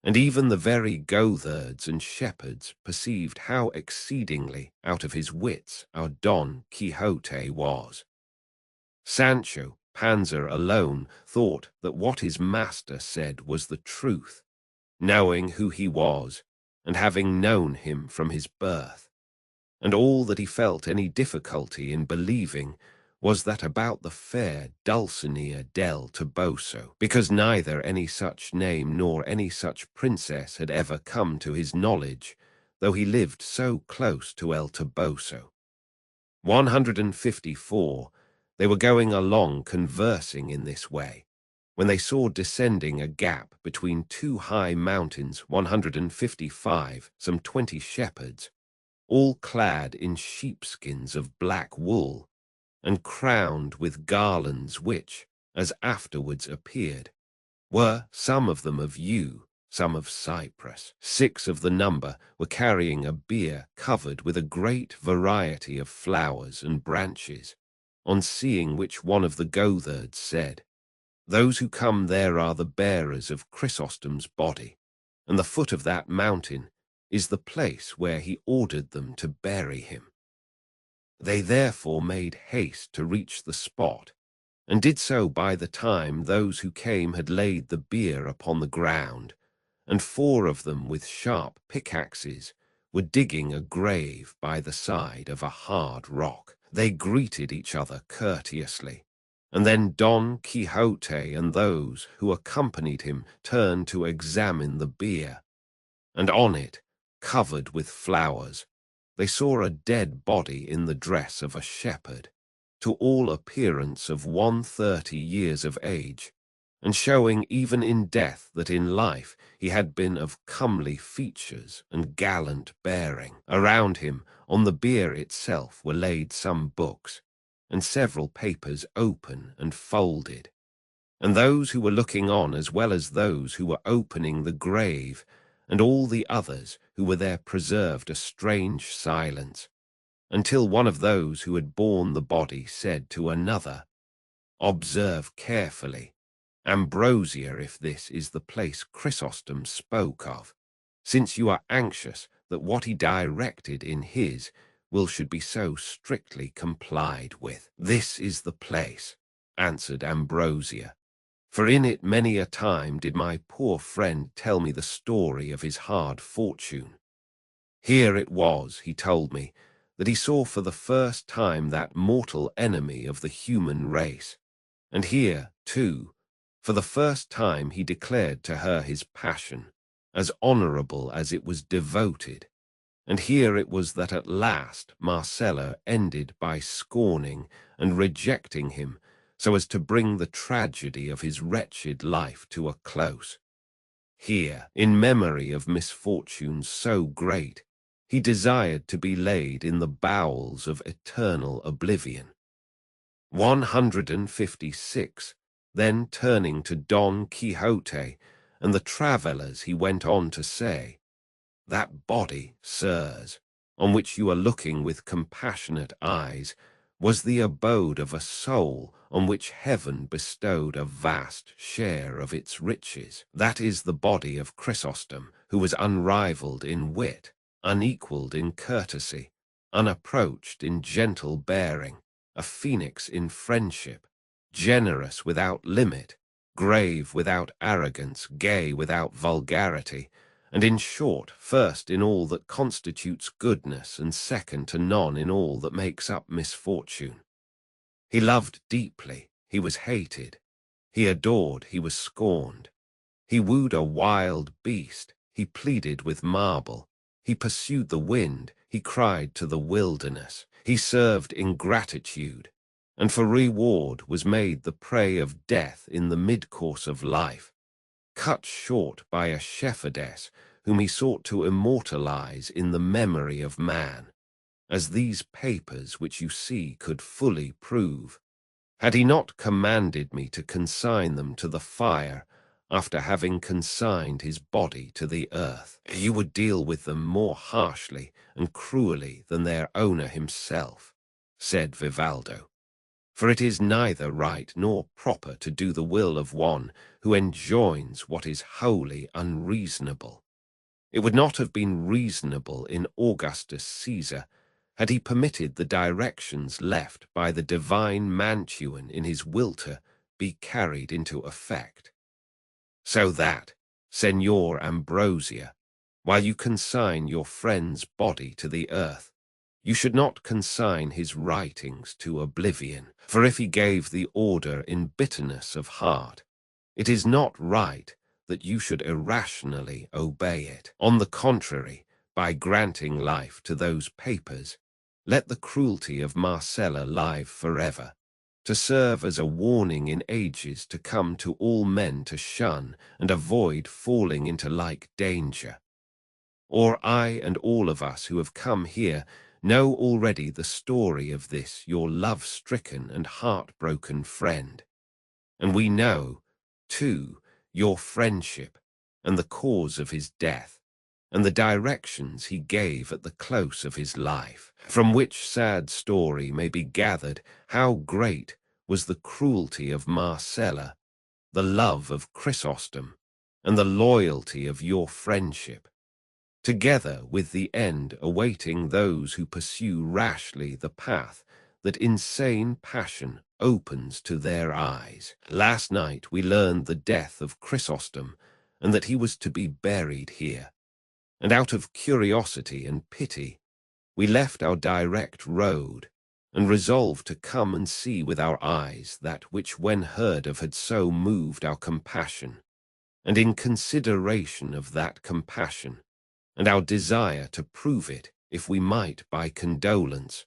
and even the very goatherds and shepherds perceived how exceedingly out of his wits our Don Quixote was. Sancho Panza alone thought that what his master said was the truth, knowing who he was, and having known him from his birth. And all that he felt any difficulty in believing was that about the fair Dulcinea del Toboso, because neither any such name nor any such princess had ever come to his knowledge, though he lived so close to El Toboso. 154. They were going along conversing in this way, when they saw descending a gap between two high mountains, 155, some 20 shepherds, all clad in sheepskins of black wool, and crowned with garlands which, as afterwards appeared, were some of them of yew, some of cypress. 6 of the number were carrying a bier covered with a great variety of flowers and branches, on seeing which one of the goatherds said, "Those who come there are the bearers of Chrysostom's body, and the foot of that mountain is the place where he ordered them to bury him." They therefore made haste to reach the spot, and did so by the time those who came had laid the bier upon the ground, and 4 of them with sharp pickaxes were digging a grave by the side of a hard rock. They greeted each other courteously, and then Don Quixote and those who accompanied him turned to examine the bier, and on it, covered with flowers, they saw a dead body in the dress of a shepherd, to all appearance of 130 years of age, and showing even in death that in life he had been of comely features and gallant bearing. Around him, on the bier itself, were laid some books, and several papers open and folded. And those who were looking on, as well as those who were opening the grave, and all the others who were there, preserved a strange silence, until one of those who had borne the body said to another, "Observe carefully, Ambrosia, if this is the place Chrysostom spoke of, since you are anxious that what he directed in his will should be so strictly complied with." "This is the place," answered Ambrosia, "for in it many a time did my poor friend tell me the story of his hard fortune. Here it was, he told me, that he saw for the first time that mortal enemy of the human race, and here, too, for the first time he declared to her his passion, as honorable as it was devoted, and here it was that at last Marcella ended by scorning and rejecting him, so as to bring the tragedy of his wretched life to a close. Here, in memory of misfortunes so great, he desired to be laid in the bowels of eternal oblivion. 156. Then turning to Don Quixote and the travellers, he went on to say, "That body, sirs, on which you are looking with compassionate eyes, was the abode of a soul on which heaven bestowed a vast share of its riches. That is the body of Chrysostom, who was unrivaled in wit, unequaled in courtesy, unapproached in gentle bearing, a phoenix in friendship, generous without limit, grave without arrogance, gay without vulgarity, and in short, first in all that constitutes goodness, and second to none in all that makes up misfortune. He loved deeply, he was hated. He adored, he was scorned. He wooed a wild beast, he pleaded with marble. He pursued the wind, he cried to the wilderness. He served ingratitude, and for reward was made the prey of death in the mid-course of life, cut short by a shepherdess whom he sought to immortalize in the memory of man, as these papers which you see could fully prove, had he not commanded me to consign them to the fire after having consigned his body to the earth. You would deal with them more harshly and cruelly than their owner himself," said Vivaldo, "for it is neither right nor proper to do the will of one who enjoins what is wholly unreasonable. It would not have been reasonable in Augustus Caesar had he permitted the directions left by the divine Mantuan in his will to be carried into effect. So that, Señor Ambrosia, while you consign your friend's body to the earth, you should not consign his writings to oblivion, for if he gave the order in bitterness of heart, it is not right that you should irrationally obey it. On the contrary, by granting life to those papers, let the cruelty of Marcella live forever, to serve as a warning in ages to come to all men to shun and avoid falling into like danger. Or I and all of us who have come here know already the story of this your love-stricken and heartbroken friend, and we know, too, your friendship and the cause of his death, and the directions he gave at the close of his life, from which sad story may be gathered how great was the cruelty of Marcella, the love of Chrysostom, and the loyalty of your friendship, together with the end awaiting those who pursue rashly the path that insane passion opens to their eyes. Last night we learned the death of Chrysostom, and that he was to be buried here. And out of curiosity and pity, we left our direct road, and resolved to come and see with our eyes that which when heard of had so moved our compassion, and in consideration of that compassion, and our desire to prove it, if we might, by condolence,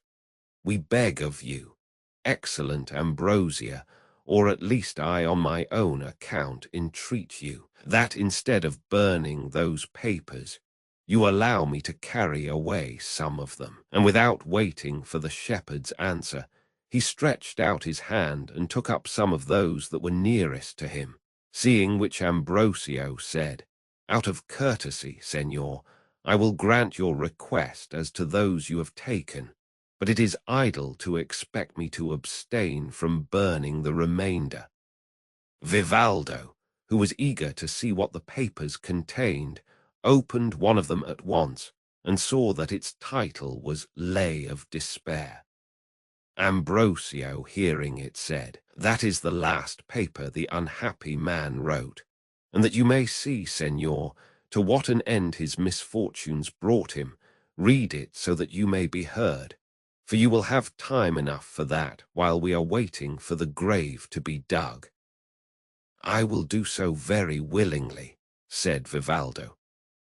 we beg of you, excellent Ambrosia, or at least I on my own account entreat you, that instead of burning those papers, you allow me to carry away some of them. And without waiting for the shepherd's answer, he stretched out his hand and took up some of those that were nearest to him, seeing which Ambrosio said, "Out of courtesy, Señor, I will grant your request as to those you have taken, but it is idle to expect me to abstain from burning the remainder." Vivaldo, who was eager to see what the papers contained, opened one of them at once, and saw that its title was Lay of Despair. Ambrosio, hearing it, said, "That is the last paper the unhappy man wrote, and that you may see, Señor, to what an end his misfortunes brought him, read it so that you may be heard, for you will have time enough for that while we are waiting for the grave to be dug." "I will do so very willingly," said Vivaldo,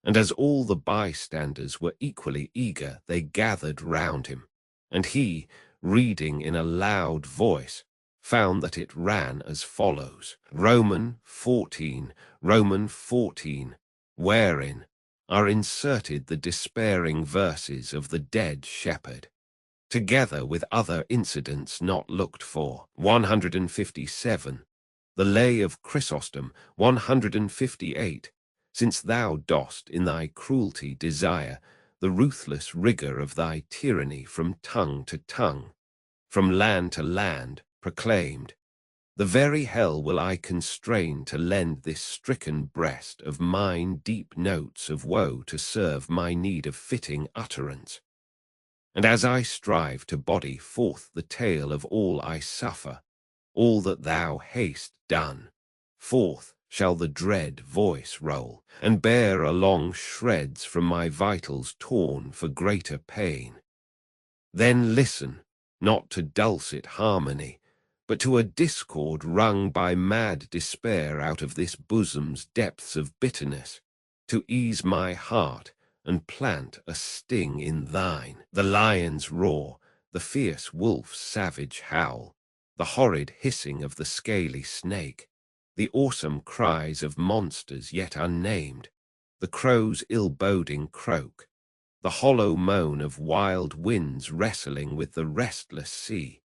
and as all the bystanders were equally eager, they gathered round him, and he, reading in a loud voice, found that it ran as follows: Roman 14, Roman 14, wherein are inserted the despairing verses of the dead shepherd, together with other incidents not looked for. 157. The Lay of Chrysostom. 158. Since thou dost in thy cruelty desire the ruthless rigor of thy tyranny from tongue to tongue, from land to land, proclaimed, the very hell will I constrain to lend this stricken breast of mine deep notes of woe to serve my need of fitting utterance. And as I strive to body forth the tale of all I suffer, all that thou hast done, forth shall the dread voice roll, and bear along shreds from my vitals torn for greater pain. Then listen, not to dulcet harmony, but to a discord wrung by mad despair out of this bosom's depths of bitterness, to ease my heart and plant a sting in thine. The lion's roar, the fierce wolf's savage howl, the horrid hissing of the scaly snake, the awesome cries of monsters yet unnamed, the crow's ill-boding croak, the hollow moan of wild winds wrestling with the restless sea,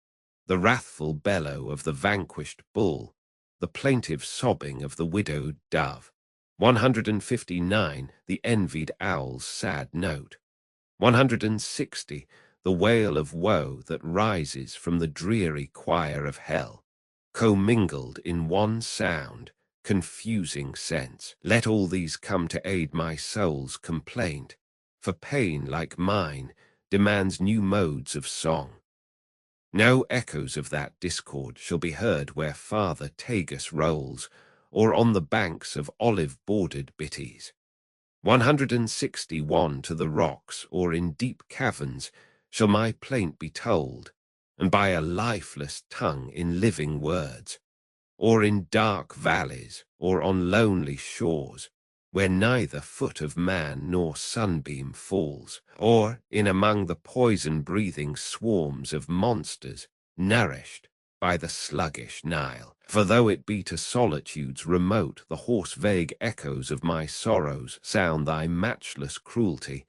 the wrathful bellow of the vanquished bull, the plaintive sobbing of the widowed dove. 159. The envied owl's sad note. 160. The wail of woe that rises from the dreary choir of hell, commingled in one sound, confusing sense. Let all these come to aid my soul's complaint, for pain like mine demands new modes of song. No echoes of that discord shall be heard where Father Tagus rolls, or on the banks of olive-bordered Bitties. 161. To the rocks, or in deep caverns, shall my plaint be told, and by a lifeless tongue in living words, or in dark valleys, or on lonely shores, where neither foot of man nor sunbeam falls, or in among the poison-breathing swarms of monsters, nourished by the sluggish Nile. For though it be to solitudes remote the hoarse vague echoes of my sorrows sound thy matchless cruelty,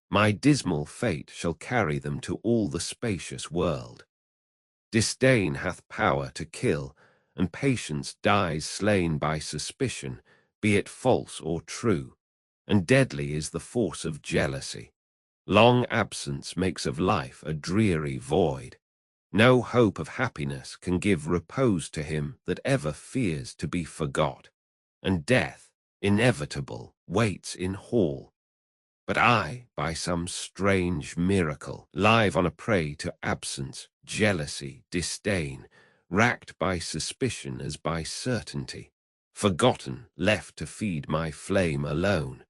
my dismal fate shall carry them to all the spacious world. Disdain hath power to kill, and patience dies slain by suspicion, be it false or true. and deadly is the force of jealousy. Long absence makes of life a dreary void. No hope of happiness can give repose to him that ever fears to be forgot, and death, inevitable, waits in hall. But I, by some strange miracle, live on a prey to absence, jealousy, disdain, racked by suspicion as by certainty, forgotten, left to feed my flame alone.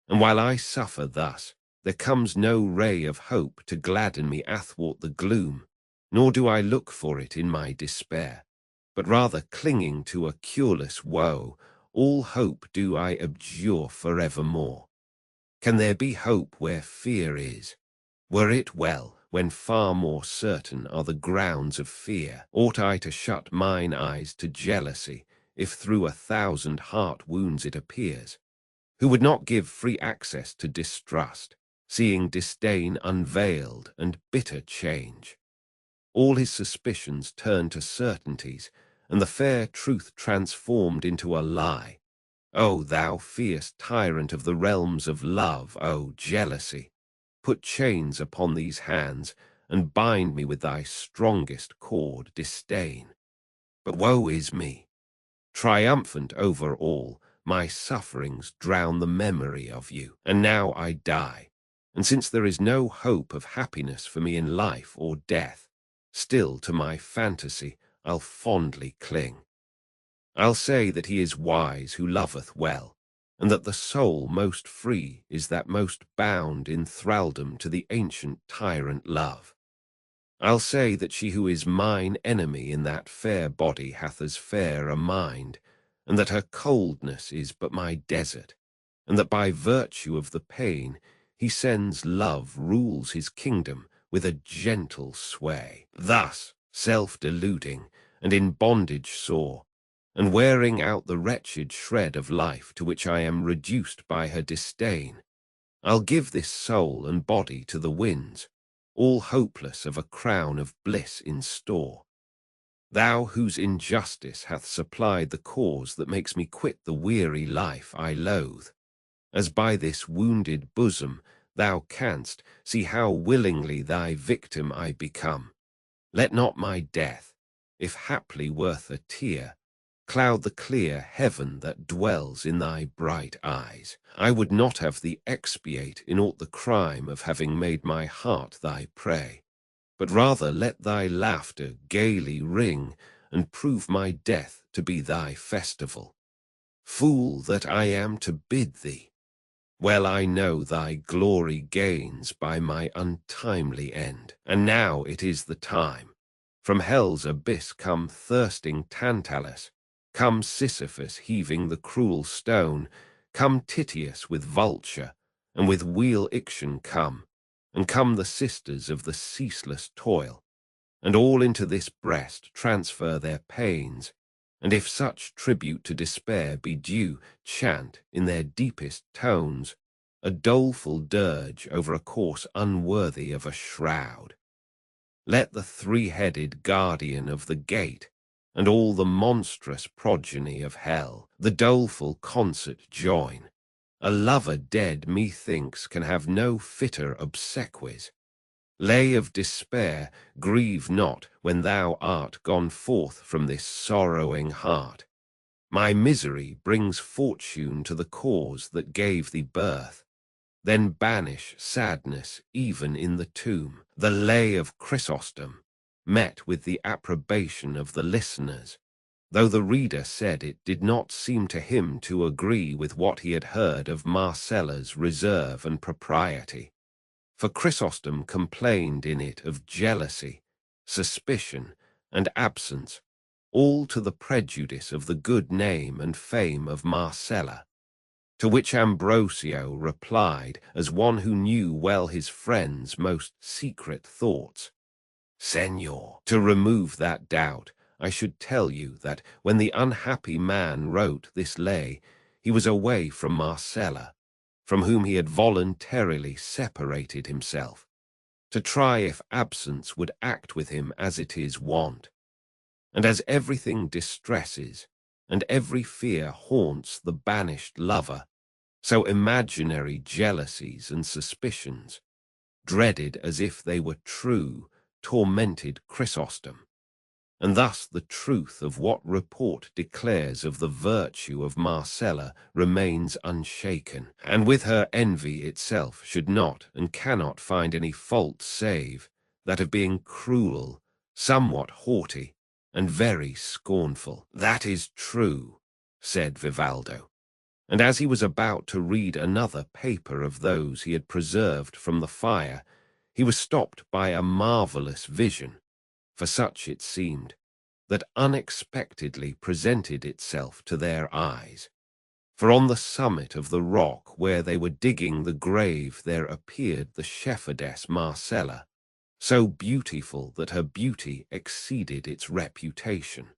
And while I suffer thus, there comes no ray of hope to gladden me athwart the gloom, nor do I look for it in my despair, but rather clinging to a cureless woe, all hope do I abjure forevermore. Can there be hope where fear is? Were it well, when far more certain are the grounds of fear, ought I to shut mine eyes to jealousy, if through 1,000 heart wounds it appears? Who would not give free access to distrust, seeing disdain unveiled and bitter change? All his suspicions turn to certainties, and the fair truth transformed into a lie. O thou fierce tyrant of the realms of love, O jealousy, put chains upon these hands, and bind me with thy strongest cord, disdain. But woe is me! Triumphant over all, my sufferings drown the memory of you, and now I die. And since there is no hope of happiness for me in life or death, still to my fantasy I'll fondly cling. I'll say that he is wise who loveth well, and that the soul most free is that most bound in thraldom to the ancient tyrant love. I'll say that she who is mine enemy in that fair body hath as fair a mind, and that her coldness is but my desert, and that by virtue of the pain he sends love rules his kingdom with a gentle sway. Thus, self-deluding, and in bondage sore, and wearing out the wretched shred of life to which I am reduced by her disdain, I'll give this soul and body to the winds, all hopeless of a crown of bliss in store. Thou whose injustice hath supplied the cause that makes me quit the weary life I loathe, as by this wounded bosom thou canst see how willingly thy victim I become. Let not my death, if haply worth a tear, cloud the clear heaven that dwells in thy bright eyes. I would not have thee expiate in aught the crime of having made my heart thy prey, but rather let thy laughter gaily ring, and prove my death to be thy festival. Fool that I am to bid thee! Well I know thy glory gains by my untimely end, and now it is the time. From hell's abyss come thirsting Tantalus, come Sisyphus heaving the cruel stone, come Titius with vulture, and with wheel Ixion come, and come the sisters of the ceaseless toil, and all into this breast transfer their pains, and if such tribute to despair be due, chant in their deepest tones a doleful dirge over a course unworthy of a shroud. Let the three-headed guardian of the gate, and all the monstrous progeny of hell, the doleful concert join. A lover dead, methinks, can have no fitter obsequies. Lay of despair, grieve not when thou art gone forth from this sorrowing heart. My misery brings fortune to the cause that gave thee birth. Then banish sadness even in the tomb. The lay of Chrysostom met with the approbation of the listeners, though the reader said it did not seem to him to agree with what he had heard of Marcella's reserve and propriety. For Chrysostom complained in it of jealousy, suspicion, and absence, all to the prejudice of the good name and fame of Marcella. To which Ambrosio replied, as one who knew well his friend's most secret thoughts, Senor, to remove that doubt, I should tell you that when the unhappy man wrote this lay, he was away from Marcella, from whom he had voluntarily separated himself, to try if absence would act with him as it is wont. And as everything distresses, and every fear haunts the banished lover, So imaginary jealousies and suspicions, dreaded as if they were true, tormented Chrysostom. And thus the truth of what report declares of the virtue of Marcella remains unshaken, and with her envy itself should not and cannot find any fault save that of being cruel, somewhat haughty, and very scornful. "That is true," said Vivaldo. And as he was about to read another paper of those he had preserved from the fire, he was stopped by a marvelous vision, for such it seemed, that unexpectedly presented itself to their eyes. For on the summit of the rock where they were digging the grave there appeared the shepherdess Marcella, so beautiful that her beauty exceeded its reputation.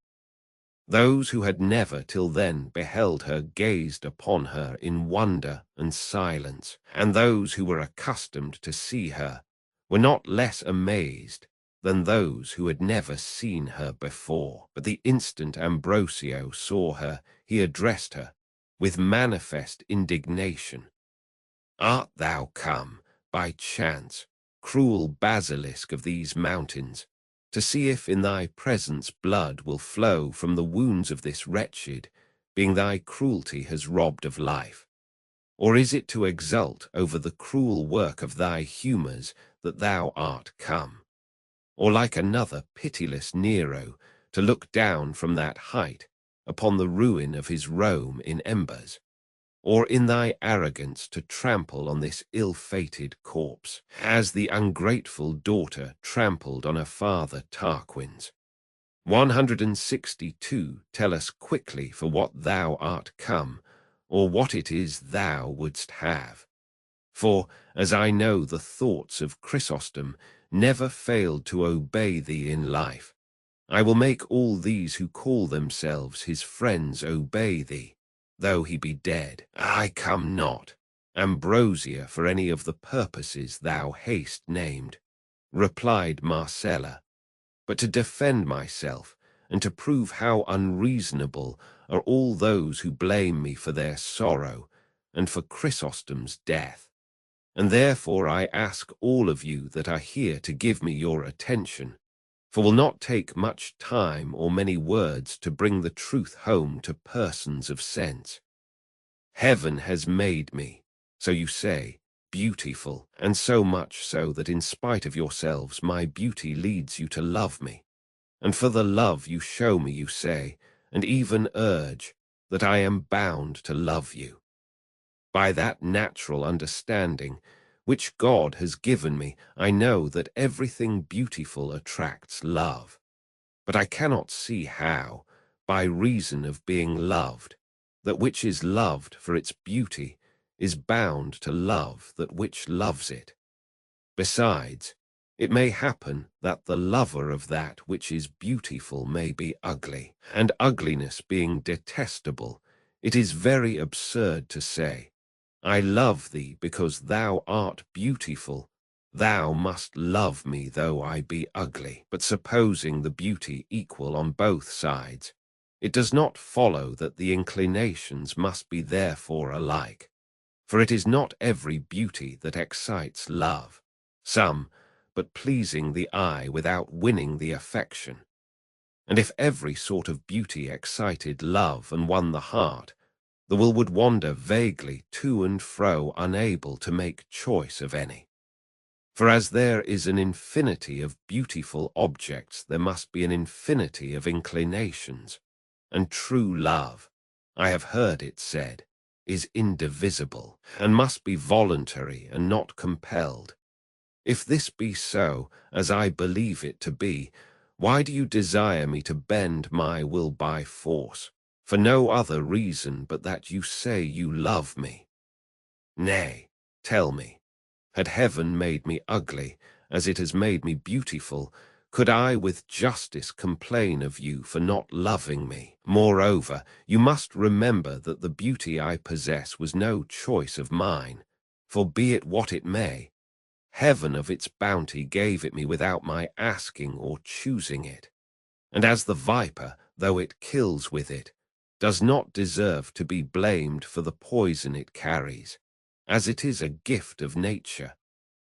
Those who had never till then beheld her gazed upon her in wonder and silence, and those who were accustomed to see her were not less amazed than those who had never seen her before. But the instant Ambrosio saw her, he addressed her with manifest indignation. "Art thou come, by chance, cruel basilisk of these mountains, to see if in thy presence blood will flow from the wounds of this wretched, being thy cruelty has robbed of life? Or is it to exult over the cruel work of thy humours that thou art come? Or like another pitiless Nero, to look down from that height upon the ruin of his Rome in embers? Or in thy arrogance to trample on this ill-fated corpse, as the ungrateful daughter trampled on her father Tarquin's? 162 tell us quickly for what thou art come, or what it is thou wouldst have. For, as I know the thoughts of Chrysostom never failed to obey thee in life, I will make all these who call themselves his friends obey thee, though he be dead. I come not, Ambrosia, for any of the purposes thou hast named," replied Marcella, "but to defend myself, and to prove how unreasonable are all those who blame me for their sorrow, and for Chrysostom's death. And therefore I ask all of you that are here to give me your attention, for will not take much time or many words to bring the truth home to persons of sense. Heaven has made me, so you say, beautiful, and so much so that in spite of yourselves my beauty leads you to love me. And for the love you show me, you say, and even urge, that I am bound to love you. By that natural understanding which God has given me, I know that everything beautiful attracts love. But I cannot see how, by reason of being loved, that which is loved for its beauty is bound to love that which loves it. Besides, it may happen that the lover of that which is beautiful may be ugly, and ugliness being detestable, it is very absurd to say, I love thee because thou art beautiful. Thou must love me though I be ugly. But supposing the beauty equal on both sides, it does not follow that the inclinations must be therefore alike. For it is not every beauty that excites love. Some, but pleasing the eye without winning the affection. And if every sort of beauty excited love and won the heart, the will would wander vaguely to and fro, unable to make choice of any. For as there is an infinity of beautiful objects, there must be an infinity of inclinations, and true love, I have heard it said, is indivisible, and must be voluntary and not compelled. If this be so, as I believe it to be, why do you desire me to bend my will by force? For no other reason but that you say you love me. Nay, tell me, had heaven made me ugly, as it has made me beautiful, could I with justice complain of you for not loving me? Moreover, you must remember that the beauty I possess was no choice of mine, for be it what it may, heaven of its bounty gave it me without my asking or choosing it. And as the viper, though it kills with it, does not deserve to be blamed for the poison it carries, as it is a gift of nature.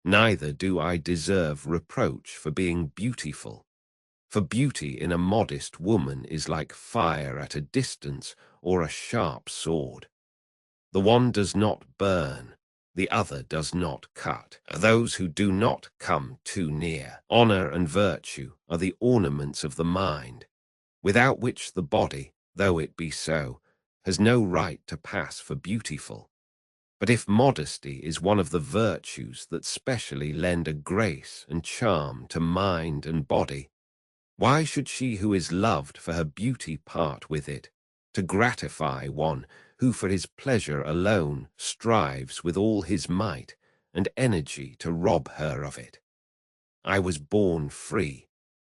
Neither do I deserve reproach for being beautiful, for beauty in a modest woman is like fire at a distance or a sharp sword. The one does not burn, the other does not cut. Those who do not come too near. Honor and virtue are the ornaments of the mind, without which the body, though it be so, has no right to pass for beautiful. But if modesty is one of the virtues that specially lend a grace and charm to mind and body, why should she who is loved for her beauty part with it, to gratify one who for his pleasure alone strives with all his might and energy to rob her of it? I was born free,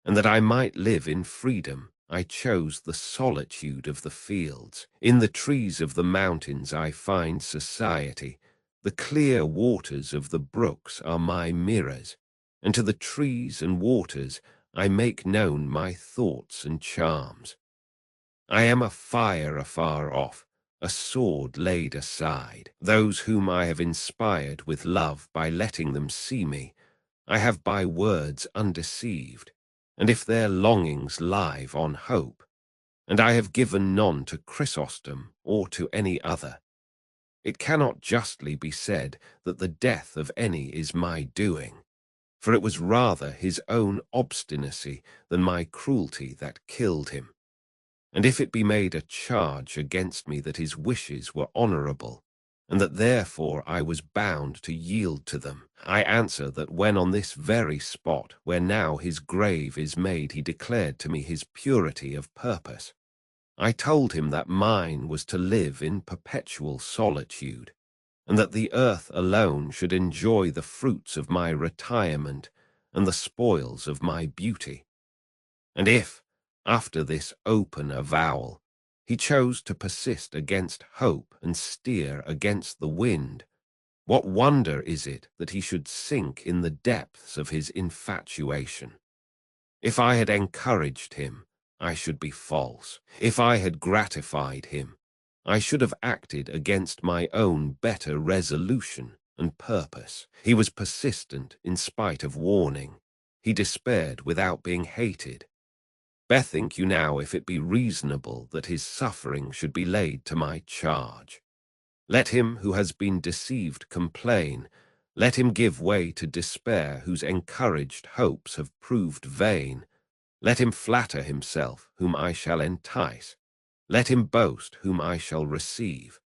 and that I might live in freedom, I chose the solitude of the fields. In the trees of the mountains I find society. The clear waters of the brooks are my mirrors, and to the trees and waters I make known my thoughts and charms. I am a fire afar off, a sword laid aside. Those whom I have inspired with love by letting them see me, I have by words undeceived, and if their longings live on hope, and I have given none to Chrysostom or to any other, it cannot justly be said that the death of any is my doing, for it was rather his own obstinacy than my cruelty that killed him. And if it be made a charge against me that his wishes were honorable, and that therefore I was bound to yield to them, I answer that when on this very spot where now his grave is made he declared to me his purity of purpose, I told him that mine was to live in perpetual solitude, and that the earth alone should enjoy the fruits of my retirement and the spoils of my beauty. And if, after this open avowal, he chose to persist against hope and steer against the wind, what wonder is it that he should sink in the depths of his infatuation? If I had encouraged him, I should be false. If I had gratified him, I should have acted against my own better resolution and purpose. He was persistent in spite of warning. He despaired without being hated. Bethink you now if it be reasonable that his suffering should be laid to my charge. Let him who has been deceived complain. Let him give way to despair whose encouraged hopes have proved vain. Let him flatter himself whom I shall entice. Let him boast whom I shall receive.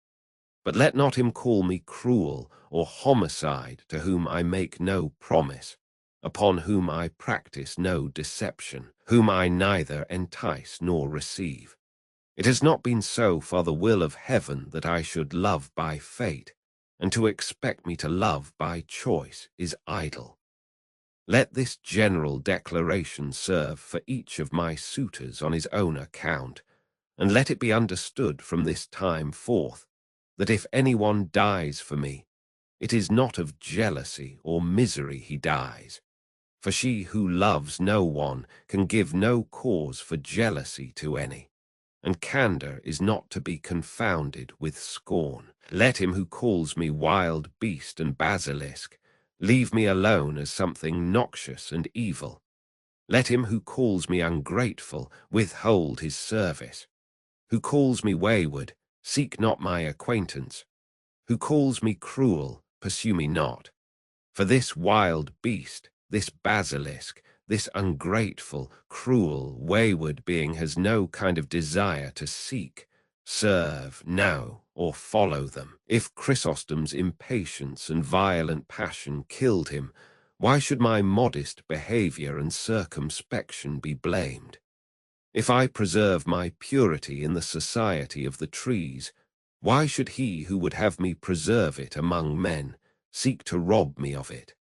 But let not him call me cruel or homicide to whom I make no promise, upon whom I practice no deception, whom I neither entice nor receive. It has not been so for the will of heaven that I should love by fate, and to expect me to love by choice is idle. Let this general declaration serve for each of my suitors on his own account, and let it be understood from this time forth that if anyone dies for me, it is not of jealousy or misery he dies, for she who loves no one can give no cause for jealousy to any, and candor is not to be confounded with scorn. Let him who calls me wild beast and basilisk leave me alone as something noxious and evil. Let him who calls me ungrateful withhold his service. Who calls me wayward, seek not my acquaintance. Who calls me cruel, pursue me not. For this wild beast, this basilisk, this ungrateful, cruel, wayward being has no kind of desire to seek, serve, know, or follow them. If Chrysostom's impatience and violent passion killed him, why should my modest behavior and circumspection be blamed? If I preserve my purity in the society of the trees, why should he who would have me preserve it among men seek to rob me of it?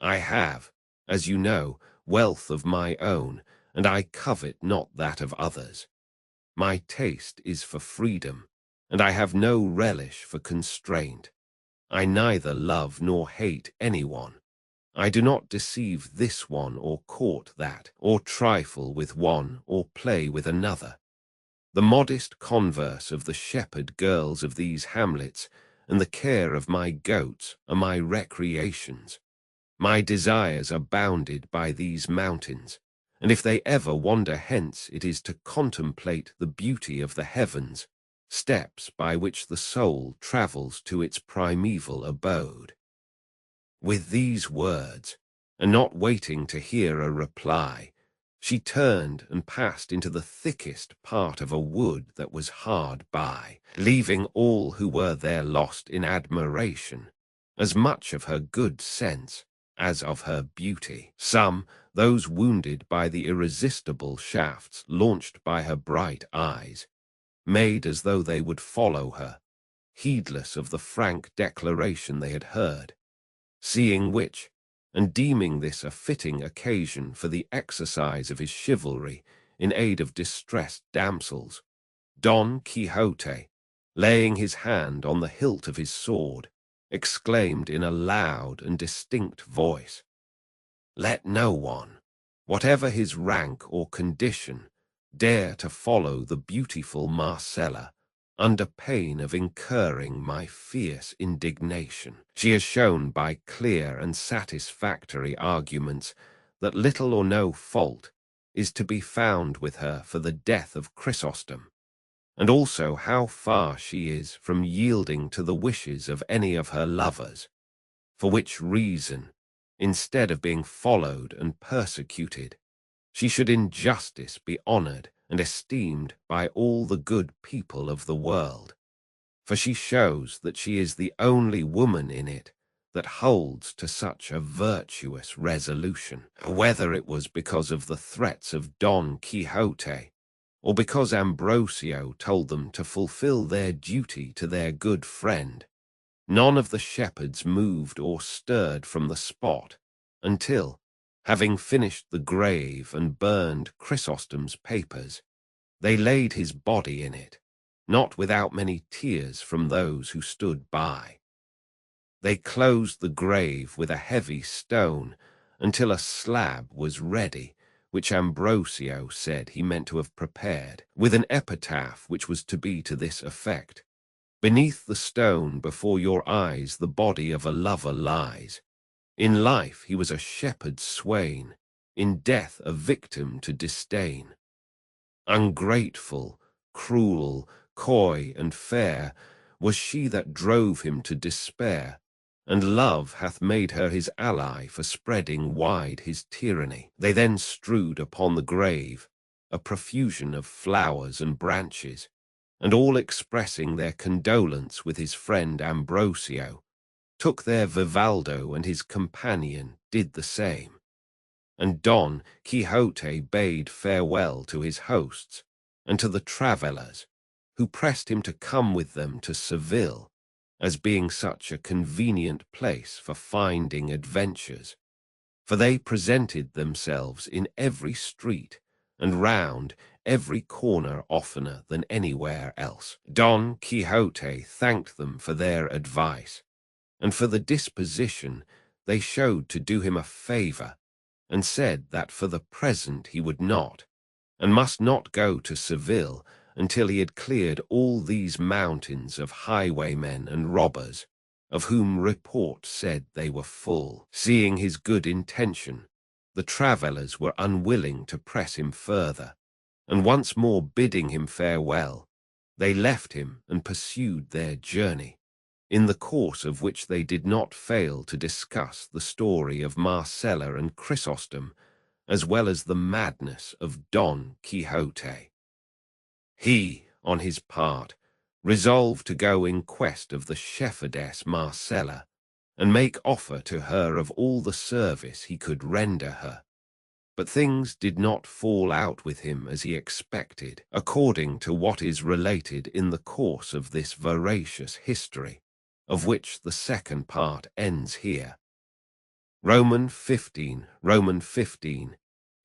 I have, as you know, wealth of my own, and I covet not that of others. My taste is for freedom, and I have no relish for constraint. I neither love nor hate anyone. I do not deceive this one or court that, or trifle with one or play with another. the modest converse of the shepherd girls of these hamlets, and the care of my goats are my recreations. My desires are bounded by these mountains, and if they ever wander hence, it is to contemplate the beauty of the heavens, steps by which the soul travels to its primeval abode. With these words, and not waiting to hear a reply, she turned and passed into the thickest part of a wood that was hard by, leaving all who were there lost in admiration, as much of her good sense as of her beauty. Some, those wounded by the irresistible shafts launched by her bright eyes, made as though they would follow her, heedless of the frank declaration they had heard. Seeing which, and deeming this a fitting occasion for the exercise of his chivalry in aid of distressed damsels, Don Quixote, laying his hand on the hilt of his sword, exclaimed in a loud and distinct voice, "Let no one, whatever his rank or condition, dare to follow the beautiful Marcella, under pain of incurring my fierce indignation. She has shown by clear and satisfactory arguments that little or no fault is to be found with her for the death of Chrysostom, and also how far she is from yielding to the wishes of any of her lovers, for which reason, instead of being followed and persecuted, she should in justice be honored and esteemed by all the good people of the world, for she shows that she is the only woman in it that holds to such a virtuous resolution. Whether it was because of the threats of Don Quixote, or because Ambrosio told them to fulfill their duty to their good friend, none of the shepherds moved or stirred from the spot until, having finished the grave and burned Chrysostom's papers, they laid his body in it, not without many tears from those who stood by. They closed the grave with a heavy stone until a slab was ready, which Ambrosio said he meant to have prepared, with an epitaph which was to be to this effect: "Beneath the stone before your eyes the body of a lover lies. In life he was a shepherd's swain, in death a victim to disdain. Ungrateful, cruel, coy, and fair was she that drove him to despair, and love hath made her his ally for spreading wide his tyranny." They then strewed upon the grave a profusion of flowers and branches, and all expressing their condolence with his friend Ambrosio, took their Vivaldo, and his companion did the same. And Don Quixote bade farewell to his hosts and to the travellers, who pressed him to come with them to Seville, as being such a convenient place for finding adventures, for they presented themselves in every street and round every corner oftener than anywhere else. Don Quixote thanked them for their advice, and for the disposition they showed to do him a favor, and said that for the present he would not, and must not go to Seville until he had cleared all these mountains of highwaymen and robbers, of whom report said they were full. Seeing his good intention, the travellers were unwilling to press him further, and once more bidding him farewell, they left him and pursued their journey, in the course of which they did not fail to discuss the story of Marcella and Chrysostom, as well as the madness of Don Quixote. He, on his part, resolved to go in quest of the shepherdess Marcella, and make offer to her of all the service he could render her. But things did not fall out with him as he expected, according to what is related in the course of this veracious history, of which the second part ends here. Roman 15,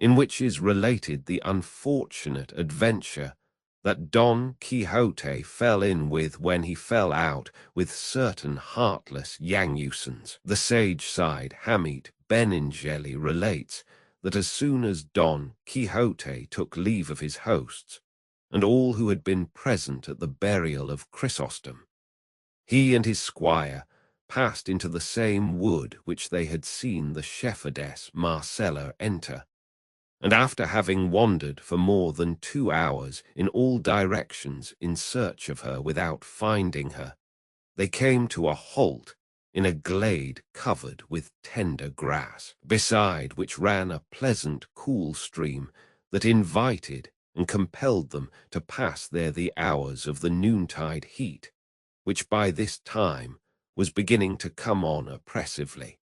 in which is related the unfortunate adventure that Don Quixote fell in with when he fell out with certain heartless Yanusans. The sage-side Hamid Benengeli relates that as soon as Don Quixote took leave of his hosts, and all who had been present at the burial of Chrysostom. He and his squire passed into the same wood which they had seen the shepherdess Marcella enter, and after having wandered for more than 2 hours in all directions in search of her without finding her, they came to a halt in a glade covered with tender grass, beside which ran a pleasant cool stream that invited and compelled them to pass there the hours of the noontide heat, which by this time was beginning to come on oppressively.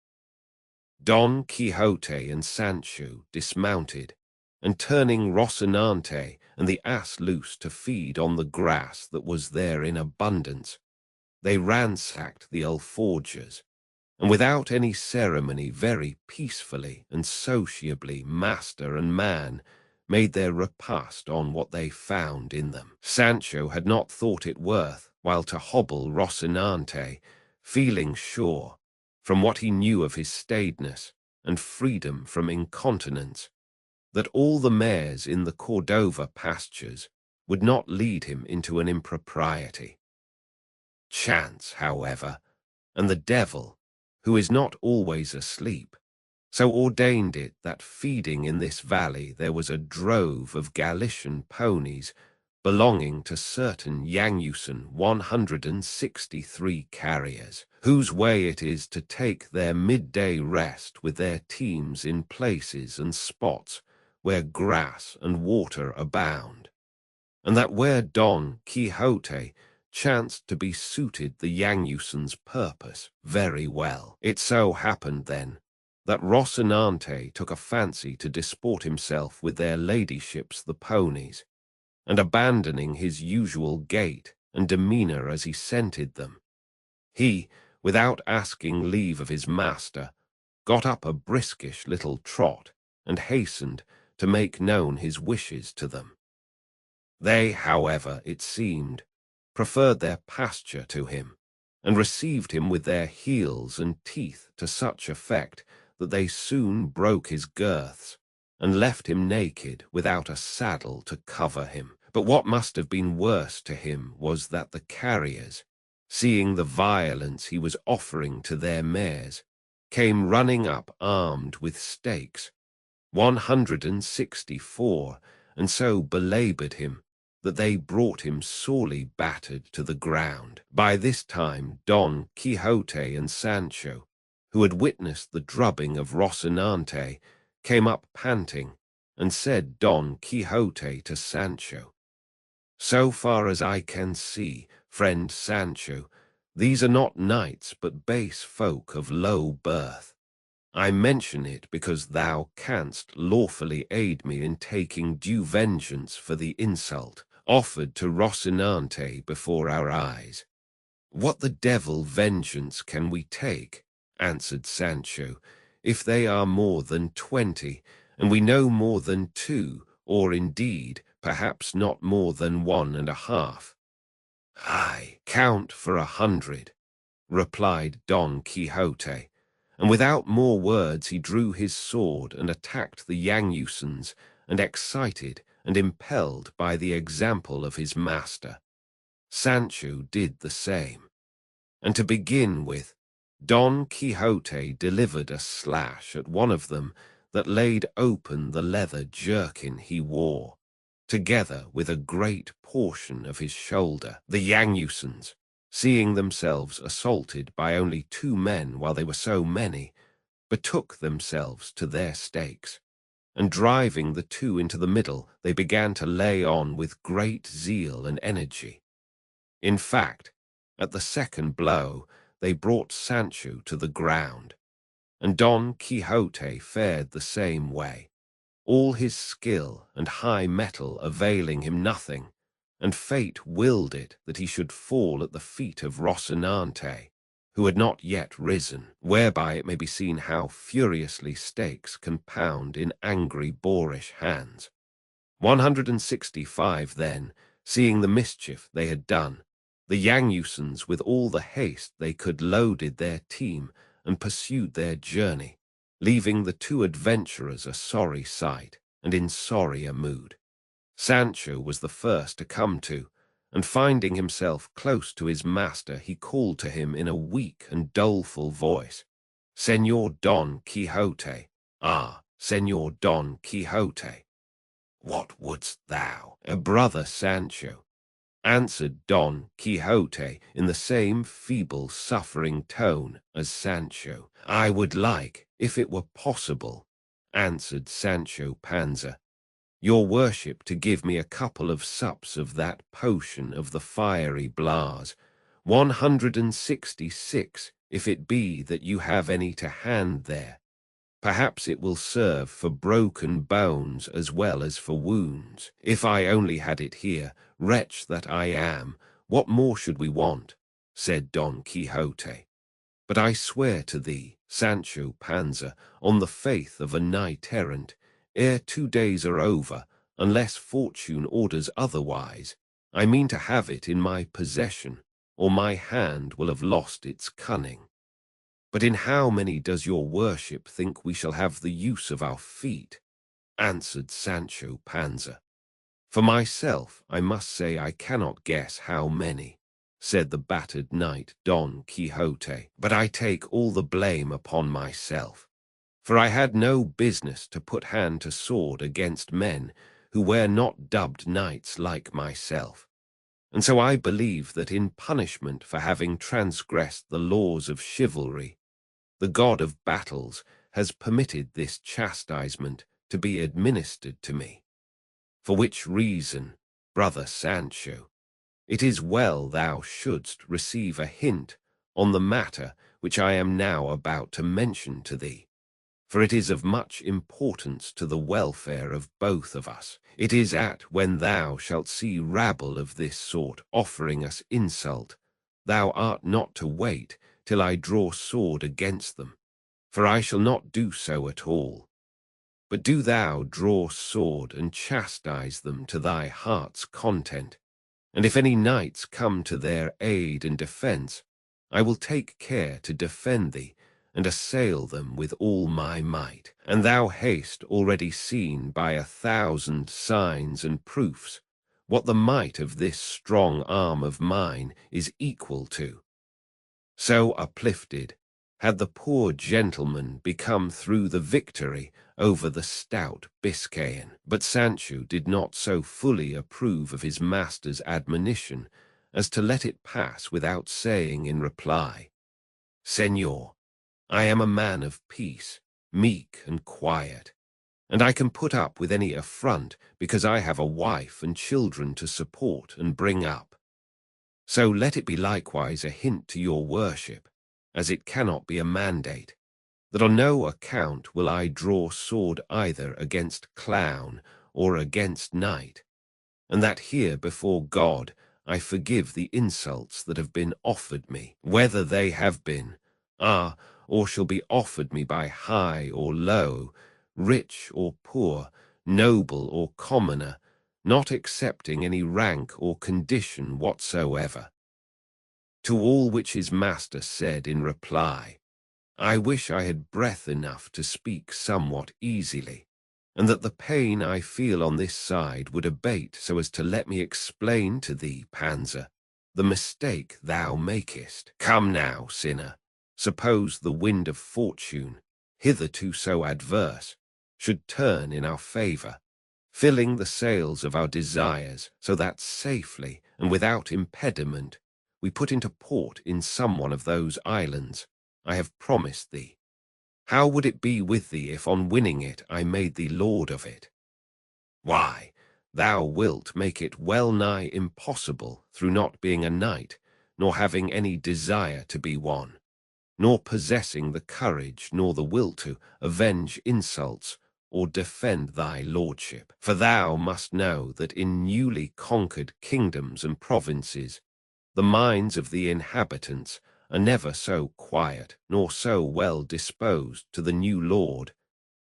Don Quixote and Sancho dismounted, and turning Rocinante and the ass loose to feed on the grass that was there in abundance, they ransacked the alforjas, and without any ceremony very peacefully and sociably master and man made their repast on what they found in them. Sancho had not thought it worth while to hobble Rocinante, feeling sure, from what he knew of his staidness and freedom from incontinence, that all the mares in the Cordova pastures would not lead him into an impropriety. Chance, however, and the devil, who is not always asleep, so ordained it that feeding in this valley there was a drove of Galician ponies belonging to certain Yangusan 163 carriers, whose way it is to take their midday rest with their teams in places and spots where grass and water abound, and that where Don Quixote chanced to be suited the Yangusan's purpose very well. It so happened, then, that Rocinante took a fancy to disport himself with their ladyships the ponies, and abandoning his usual gait and demeanour as he scented them, he, without asking leave of his master, got up a briskish little trot and hastened to make known his wishes to them. They, however, it seemed, preferred their pasture to him, and received him with their heels and teeth to such effect that they soon broke his girths, and left him naked without a saddle to cover him. But what must have been worse to him was that the carriers, seeing the violence he was offering to their mares, came running up armed with stakes, 164, and so belaboured him that they brought him sorely battered to the ground. By this time Don Quixote and Sancho, who had witnessed the drubbing of Rocinante, came up panting, and said Don Quixote to Sancho, "So far as I can see, friend Sancho, these are not knights but base folk of low birth. I mention it because thou canst lawfully aid me in taking due vengeance for the insult offered to Rocinante before our eyes." "What the devil vengeance can we take," answered Sancho, "if they are more than 20, and we no more than 2, or indeed, perhaps not more than 1.5. "Aye, count for 100, replied Don Quixote, and without more words he drew his sword and attacked the Yangusans, and excited and impelled by the example of his master, Sancho did the same. And to begin with, Don Quixote delivered a slash at one of them that laid open the leather jerkin he wore, together with a great portion of his shoulder. The Yangusans, seeing themselves assaulted by only 2 men while they were so many, betook themselves to their stakes, and driving the 2 into the middle, they began to lay on with great zeal and energy. In fact, at the second blow, they brought Sancho to the ground, and Don Quixote fared the same way, all his skill and high mettle availing him nothing, and fate willed it that he should fall at the feet of Rocinante, who had not yet risen, whereby it may be seen how furiously stakes can pound in angry boorish hands. 165 then, seeing the mischief they had done, the Yangusans with all the haste they could loaded their team and pursued their journey, leaving the 2 adventurers a sorry sight and in sorrier mood. Sancho was the first to come to, and finding himself close to his master, he called to him in a weak and doleful voice, "Señor Don Quixote, ah, Señor Don Quixote, what wouldst thou?" "Brother Sancho," answered Don Quixote in the same feeble, suffering tone as Sancho. "I would like, if it were possible," answered Sancho Panza, "your worship to give me a couple of sups of that potion of the fiery blase, 166, if it be that you have any to hand there. Perhaps it will serve for broken bones as well as for wounds. If I only had it here, wretch that I am, what more should we want?" said Don Quixote. "But I swear to thee, Sancho Panza, on the faith of a knight-errant, ere 2 days are over, unless fortune orders otherwise, I mean to have it in my possession, or my hand will have lost its cunning. But in how many does your worship think we shall have the use of our feet?" answered Sancho Panza. "For myself, I must say I cannot guess how many," said the battered knight Don Quixote, "but I take all the blame upon myself, for I had no business to put hand to sword against men who were not dubbed knights like myself. And so I believe that in punishment for having transgressed the laws of chivalry, the god of battles has permitted this chastisement to be administered to me. For which reason, brother Sancho, it is well thou shouldst receive a hint on the matter which I am now about to mention to thee, for it is of much importance to the welfare of both of us. It is at when thou shalt see rabble of this sort offering us insult, thou art not to wait till I draw sword against them, for I shall not do so at all. But do thou draw sword and chastise them to thy heart's content, and if any knights come to their aid and defence, I will take care to defend thee and assail them with all my might. And thou hast already seen by 1,000 signs and proofs what the might of this strong arm of mine is equal to. So uplifted had the poor gentleman become through the victory over the stout Biscayan. But Sancho did not so fully approve of his master's admonition as to let it pass without saying in reply, "Señor, I am a man of peace, meek and quiet, and I can put up with any affront because I have a wife and children to support and bring up. So let it be likewise a hint to your worship, as it cannot be a mandate, that on no account will I draw sword either against clown or against knight, and that here before God I forgive the insults that have been offered me, whether they have been, or shall be offered me by high or low, rich or poor, noble or commoner, not accepting any rank or condition whatsoever." To all which his master said in reply, "I wish I had breath enough to speak somewhat easily, and that the pain I feel on this side would abate so as to let me explain to thee, Panza, the mistake thou makest. Come now, sinner, suppose the wind of fortune, hitherto so adverse, should turn in our favour, filling the sails of our desires, so that safely and without impediment we put into port in some one of those islands I have promised thee. How would it be with thee if on winning it I made thee lord of it? Why, thou wilt make it well nigh impossible through not being a knight, nor having any desire to be one, nor possessing the courage nor the will to avenge insults or defend thy lordship. For thou must know that in newly conquered kingdoms and provinces the minds of the inhabitants are never so quiet nor so well disposed to the new lord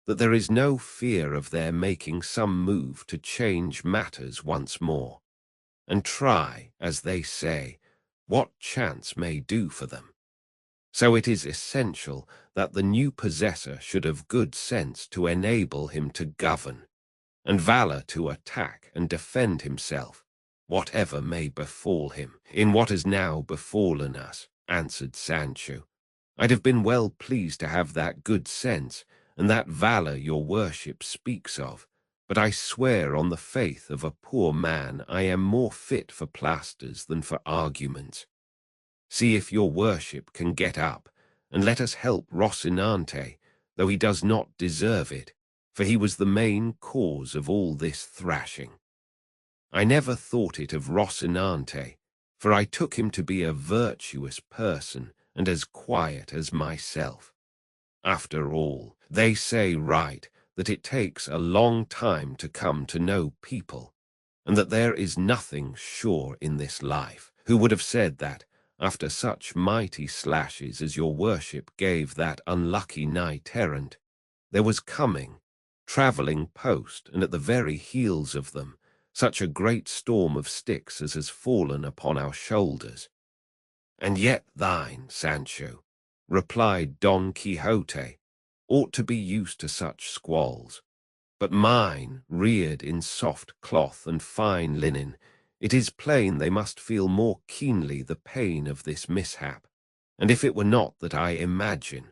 that there is no fear of their making some move to change matters once more, and try, as they say, what chance may do for them. So it is essential that the new possessor should have good sense to enable him to govern, and valor to attack and defend himself, whatever may befall him. In what has now befallen us, answered Sancho, I'd have been well pleased to have that good sense and that valor your worship speaks of, but I swear on the faith of a poor man I am more fit for plasters than for arguments. See if your worship can get up, and let us help Rocinante, though he does not deserve it, for he was the main cause of all this thrashing. I never thought it of Rocinante, for I took him to be a virtuous person and as quiet as myself. After all, they say right that it takes a long time to come to know people, and that there is nothing sure in this life. Who would have said that, after such mighty slashes as your worship gave that unlucky knight-errant, there was coming, travelling post, and at the very heels of them, such a great storm of sticks as has fallen upon our shoulders? And yet thine, Sancho, replied Don Quixote, ought to be used to such squalls. But mine, reared in soft cloth and fine linen, it is plain they must feel more keenly the pain of this mishap. And if it were not that I imagine,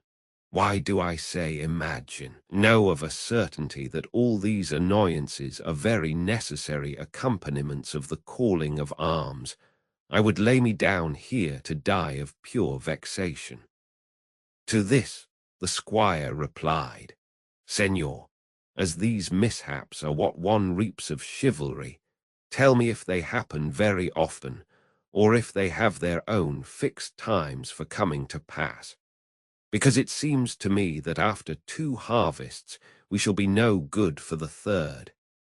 why do I say imagine, know of a certainty that all these annoyances are very necessary accompaniments of the calling of arms, I would lay me down here to die of pure vexation. To this the squire replied, Señor, as these mishaps are what one reaps of chivalry, tell me if they happen very often, or if they have their own fixed times for coming to pass. Because it seems to me that after 2 harvests we shall be no good for the 3rd,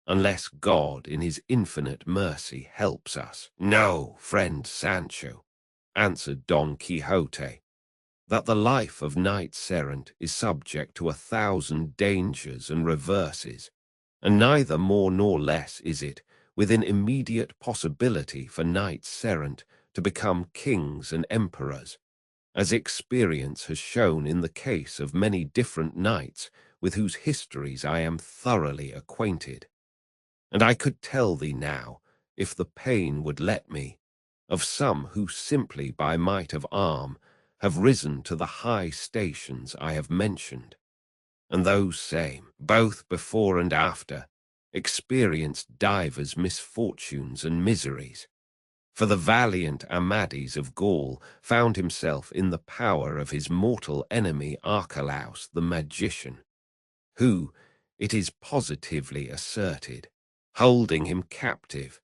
unless God in his infinite mercy helps us. Know, friend Sancho, answered Don Quixote, that the life of knight-errant is subject to 1,000 dangers and reverses, and neither more nor less is it within immediate possibility for knights-errant to become kings and emperors, as experience has shown in the case of many different knights with whose histories I am thoroughly acquainted. And I could tell thee now, if the pain would let me, of some who simply by might of arm have risen to the high stations I have mentioned, and those same, both before and after, experienced divers misfortunes and miseries. For the valiant Amadis of Gaul found himself in the power of his mortal enemy Archelaus the magician, who, it is positively asserted, holding him captive,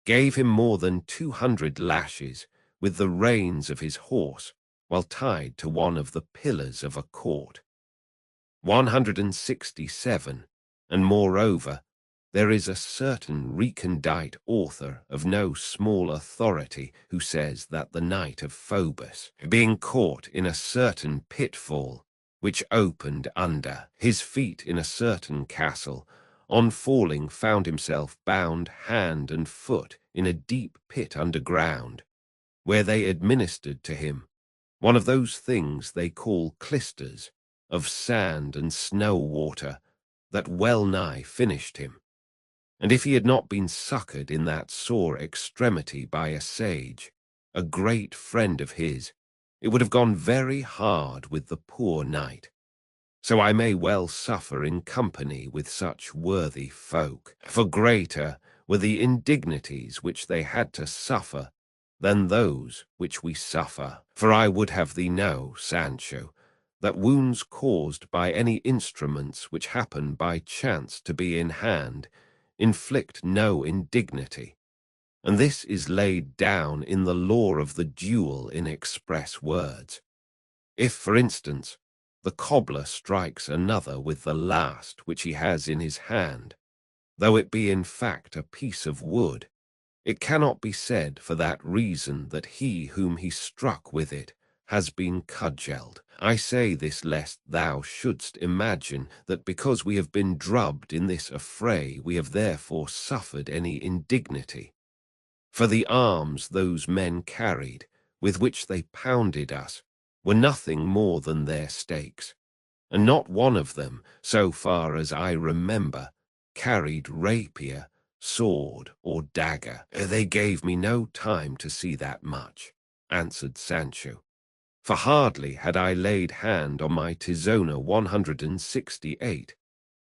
gave him more than 200 lashes with the reins of his horse while tied to one of the pillars of a court. 167, and moreover, there is a certain recondite author of no small authority who says that the knight of Phoebus, being caught in a certain pitfall, which opened under his feet in a certain castle, on falling found himself bound hand and foot in a deep pit underground, where they administered to him one of those things they call clysters, of sand and snow water, that well nigh finished him. And if he had not been succoured in that sore extremity by a sage, a great friend of his, it would have gone very hard with the poor knight. So I may well suffer in company with such worthy folk, for greater were the indignities which they had to suffer than those which we suffer. For I would have thee know, Sancho, that wounds caused by any instruments which happen by chance to be in hand inflict no indignity, and this is laid down in the law of the duel in express words. If, for instance, the cobbler strikes another with the last which he has in his hand, though it be in fact a piece of wood, it cannot be said for that reason that he whom he struck with it has been cudgelled. I say this lest thou shouldst imagine that because we have been drubbed in this affray we have therefore suffered any indignity. For the arms those men carried, with which they pounded us, were nothing more than their stakes, and not one of them, so far as I remember, carried rapier, sword, or dagger. They gave me no time to see that much, answered Sancho. For hardly had I laid hand on my Tizona 168,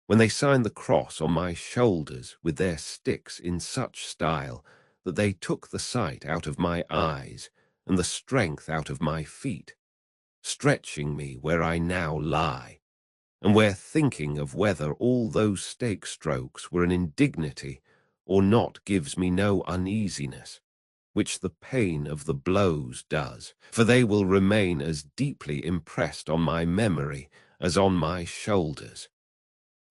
when they signed the cross on my shoulders with their sticks in such style that they took the sight out of my eyes and the strength out of my feet, stretching me where I now lie, and where thinking of whether all those stake strokes were an indignity or not gives me no uneasiness, which the pain of the blows does, for they will remain as deeply impressed on my memory as on my shoulders.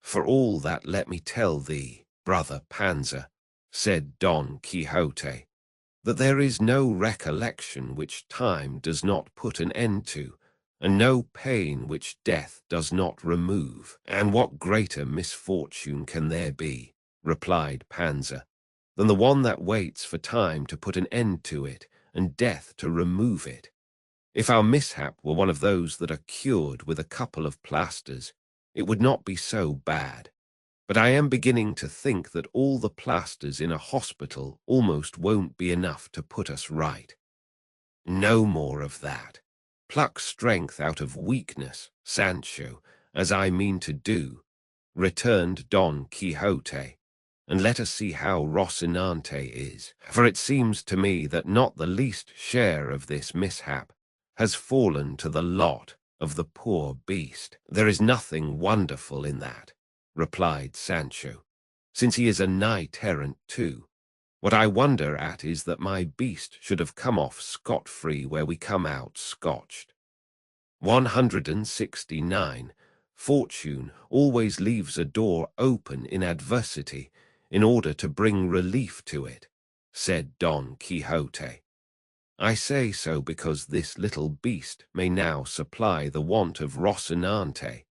For all that, let me tell thee, brother Panza, said Don Quixote, that there is no recollection which time does not put an end to, and no pain which death does not remove. And what greater misfortune can there be, replied Panza, than the one that waits for time to put an end to it and death to remove it? If our mishap were one of those that are cured with a couple of plasters, it would not be so bad. But I am beginning to think that all the plasters in a hospital almost won't be enough to put us right. No more of that. Pluck strength out of weakness, Sancho, as I mean to do, returned Don Quixote, and let us see how Rocinante is, for it seems to me that not the least share of this mishap has fallen to the lot of the poor beast. There is nothing wonderful in that, replied Sancho, since he is a knight-errant too. What I wonder at is that my beast should have come off scot-free where we come out scotched. 169. Fortune always leaves a door open in adversity in order to bring relief to it, said Don Quixote. I say so because this little beast may now supply the want of Rocinante,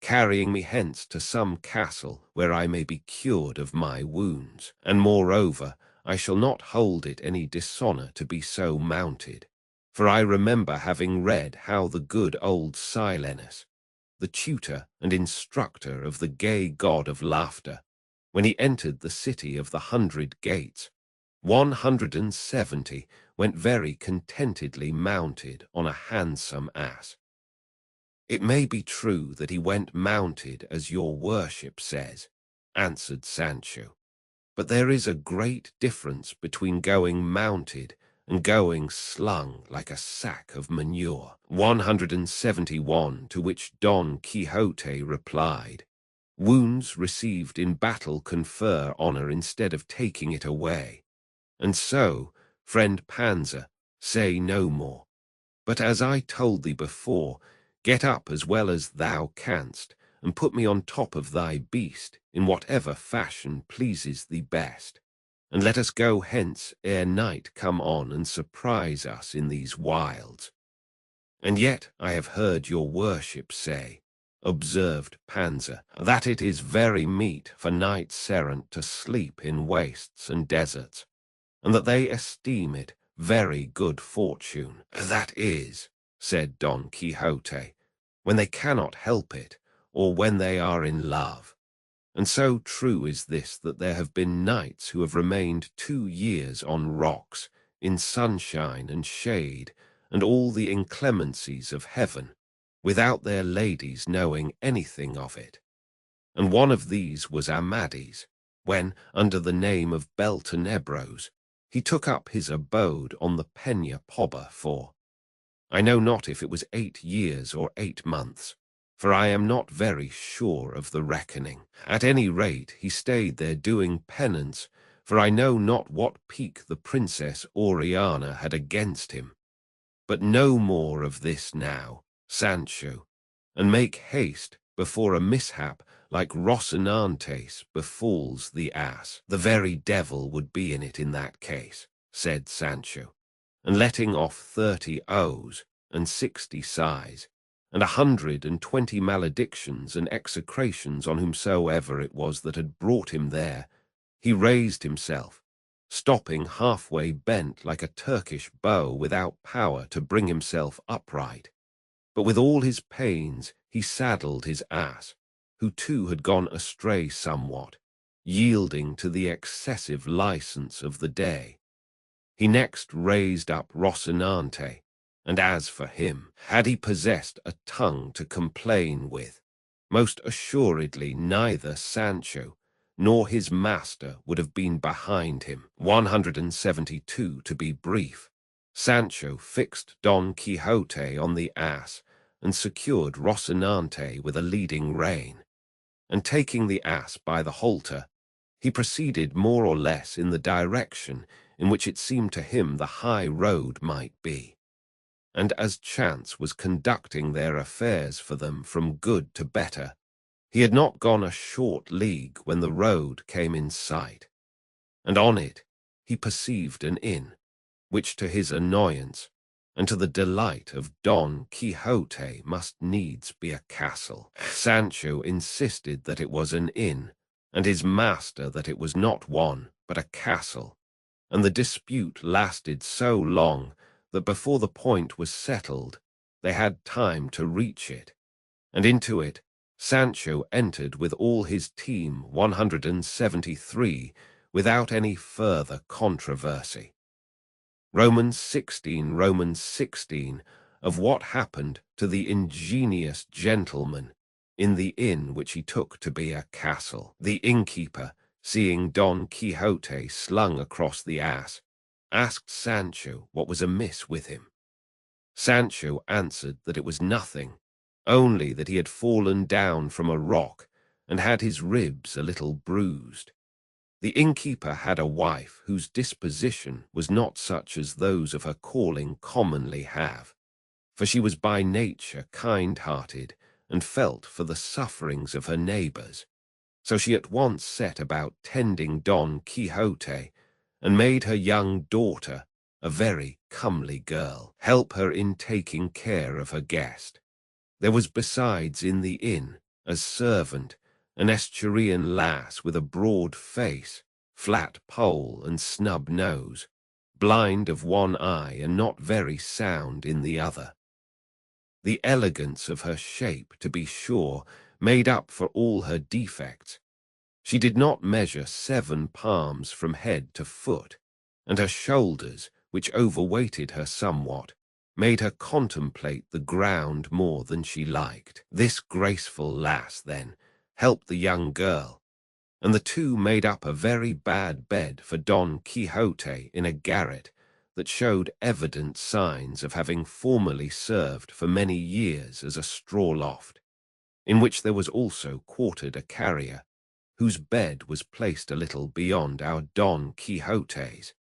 carrying me hence to some castle where I may be cured of my wounds, and moreover I shall not hold it any dishonour to be so mounted, for I remember having read how the good old Silenus, the tutor and instructor of the gay god of laughter, when he entered the city of the 100 gates, 170 went very contentedly mounted on a handsome ass. It may be true that he went mounted as your worship says, answered Sancho, but there is a great difference between going mounted and going slung like a sack of manure. 171, to which Don Quixote replied, wounds received in battle confer honor instead of taking it away. And so, friend Panza, say no more. But as I told thee before, get up as well as thou canst, and put me on top of thy beast in whatever fashion pleases thee best, and let us go hence ere night come on and surprise us in these wilds. And yet I have heard your worship say, observed Panza, that it is very meet for knights-errant to sleep in wastes and deserts, and that they esteem it very good fortune. That is, said Don Quixote, when they cannot help it, or when they are in love. And so true is this that there have been knights who have remained 2 years on rocks, in sunshine and shade, and all the inclemencies of heaven, without their ladies knowing anything of it. And one of these was Amadis, when, under the name of Beltenebros, he took up his abode on the Peña Poba for, I know not if it was 8 years or 8 months, for I am not very sure of the reckoning. At any rate, he stayed there doing penance, for I know not what pique the Princess Oriana had against him. But no more of this now, Sancho, and make haste before a mishap like Rocinante's befalls the ass. The very devil would be in it in that case, said Sancho, and letting off 30 oaths and 60 sighs, and 120 maledictions and execrations on whomsoever it was that had brought him there, he raised himself, stopping halfway bent like a Turkish bow without power to bring himself upright. But with all his pains he saddled his ass, who too had gone astray somewhat, yielding to the excessive license of the day. He next raised up Rocinante, and as for him, had he possessed a tongue to complain with, most assuredly neither Sancho nor his master would have been behind him. 172 to be brief. Sancho fixed Don Quixote on the ass and secured Rocinante with a leading rein, and taking the ass by the halter, he proceeded more or less in the direction in which it seemed to him the high road might be. And as chance was conducting their affairs for them from good to better, he had not gone a short league when the road came in sight, and on it he perceived an inn, which to his annoyance and to the delight of Don Quixote must needs be a castle. Sancho insisted that it was an inn, and his master that it was not one, but a castle, and the dispute lasted so long that before the point was settled, they had time to reach it, and into it Sancho entered with all his team 173 without any further controversy. Romans 16 of what happened to the ingenious gentleman in the inn which he took to be a castle. The innkeeper, seeing Don Quixote slung across the ass, asked Sancho what was amiss with him. Sancho answered that it was nothing, only that he had fallen down from a rock and had his ribs a little bruised. The innkeeper had a wife whose disposition was not such as those of her calling commonly have, for she was by nature kind-hearted and felt for the sufferings of her neighbors. So she at once set about tending Don Quixote, and made her young daughter, a very comely girl, help her in taking care of her guest. There was besides in the inn, as servant, an Estuarian lass with a broad face, flat poll and snub nose, blind of one eye and not very sound in the other. The elegance of her shape, to be sure, made up for all her defects. She did not measure 7 palms from head to foot, and her shoulders, which overweighted her somewhat, made her contemplate the ground more than she liked. This graceful lass, then, helped the young girl, and the two made up a very bad bed for Don Quixote in a garret that showed evident signs of having formerly served for many years as a straw loft, in which there was also quartered a carrier, whose bed was placed a little beyond our Don Quixote's,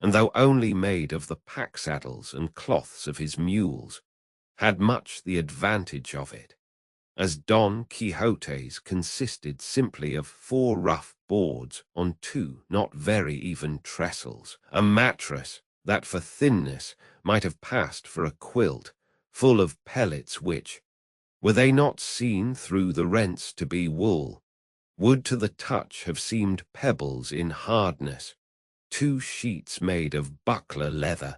and though only made of the pack-saddles and cloths of his mules, had much the advantage of it, as Don Quixote's consisted simply of 4 rough boards on 2 not very even trestles, a mattress that for thinness might have passed for a quilt, full of pellets which, were they not seen through the rents to be wool, would to the touch have seemed pebbles in hardness, 2 sheets made of buckler leather,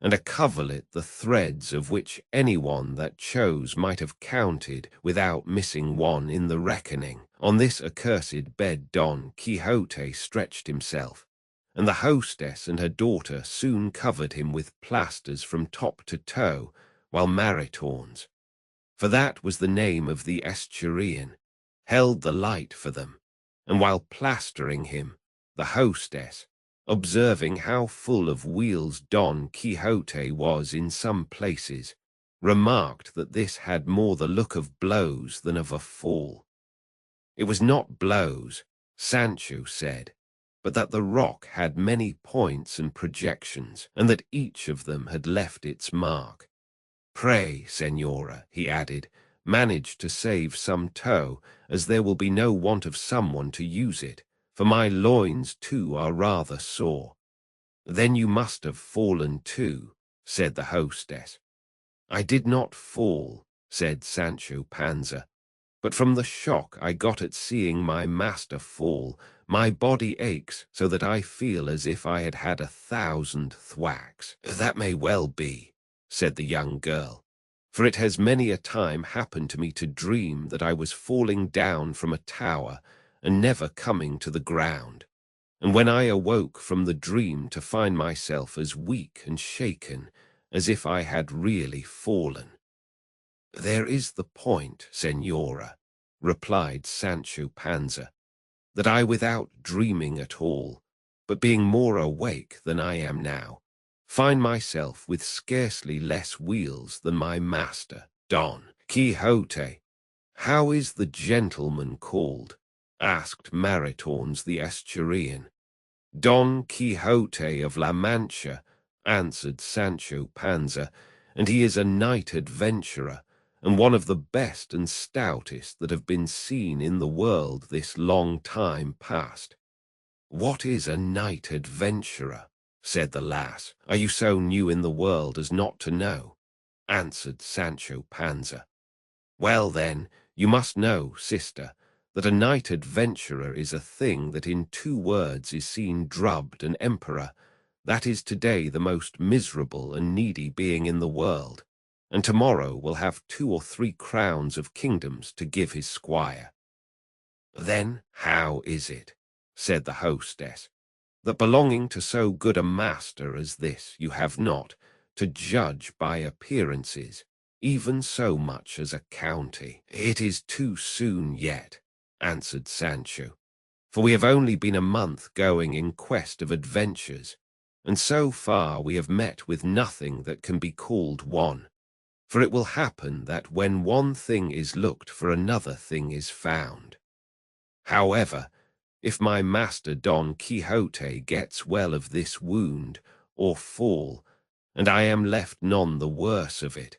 and a coverlet the threads of which anyone that chose might have counted without missing one in the reckoning. On this accursed bed Don Quixote stretched himself, and the hostess and her daughter soon covered him with plasters from top to toe, while Maritornes, for that was the name of the Estuarian, held the light for them, and while plastering him, the hostess, observing how full of wheals Don Quixote was in some places, remarked that this had more the look of blows than of a fall. It was not blows, Sancho said, but that the rock had many points and projections, and that each of them had left its mark. Pray, Señora, he added, manage to save some tow, as there will be no want of someone to use it, for my loins too are rather sore. Then you must have fallen too, said the hostess. I did not fall, said Sancho Panza, but from the shock I got at seeing my master fall, my body aches so that I feel as if I had had 1,000 thwacks. That may well be, said the young girl, for it has many a time happened to me to dream that I was falling down from a tower, and never coming to the ground. And when I awoke from the dream to find myself as weak and shaken as if I had really fallen. There is the point, Senora, replied Sancho Panza, that I, without dreaming at all, but being more awake than I am now, find myself with scarcely less wheels than my master, Don Quixote. How is the gentleman called? Asked Maritornes the Asturian. Don Quixote of La Mancha, answered Sancho Panza, and he is a knight adventurer, and one of the best and stoutest that have been seen in the world this long time past. What is a knight adventurer? Said the lass. Are you so new in the world as not to know? Answered Sancho Panza. Well then, you must know, sister, that a knight adventurer is a thing that in 2 words is seen drubbed an emperor, that is today the most miserable and needy being in the world, and tomorrow will have 2 or 3 crowns of kingdoms to give his squire. Then how is it, said the hostess, that belonging to so good a master as this you have not, to judge by appearances, even so much as a county? It is too soon yet, answered Sancho, for we have only been a month going in quest of adventures, and so far we have met with nothing that can be called one. For it will happen that when one thing is looked for, another thing is found. However, if my master Don Quixote gets well of this wound or fall, and I am left none the worse of it,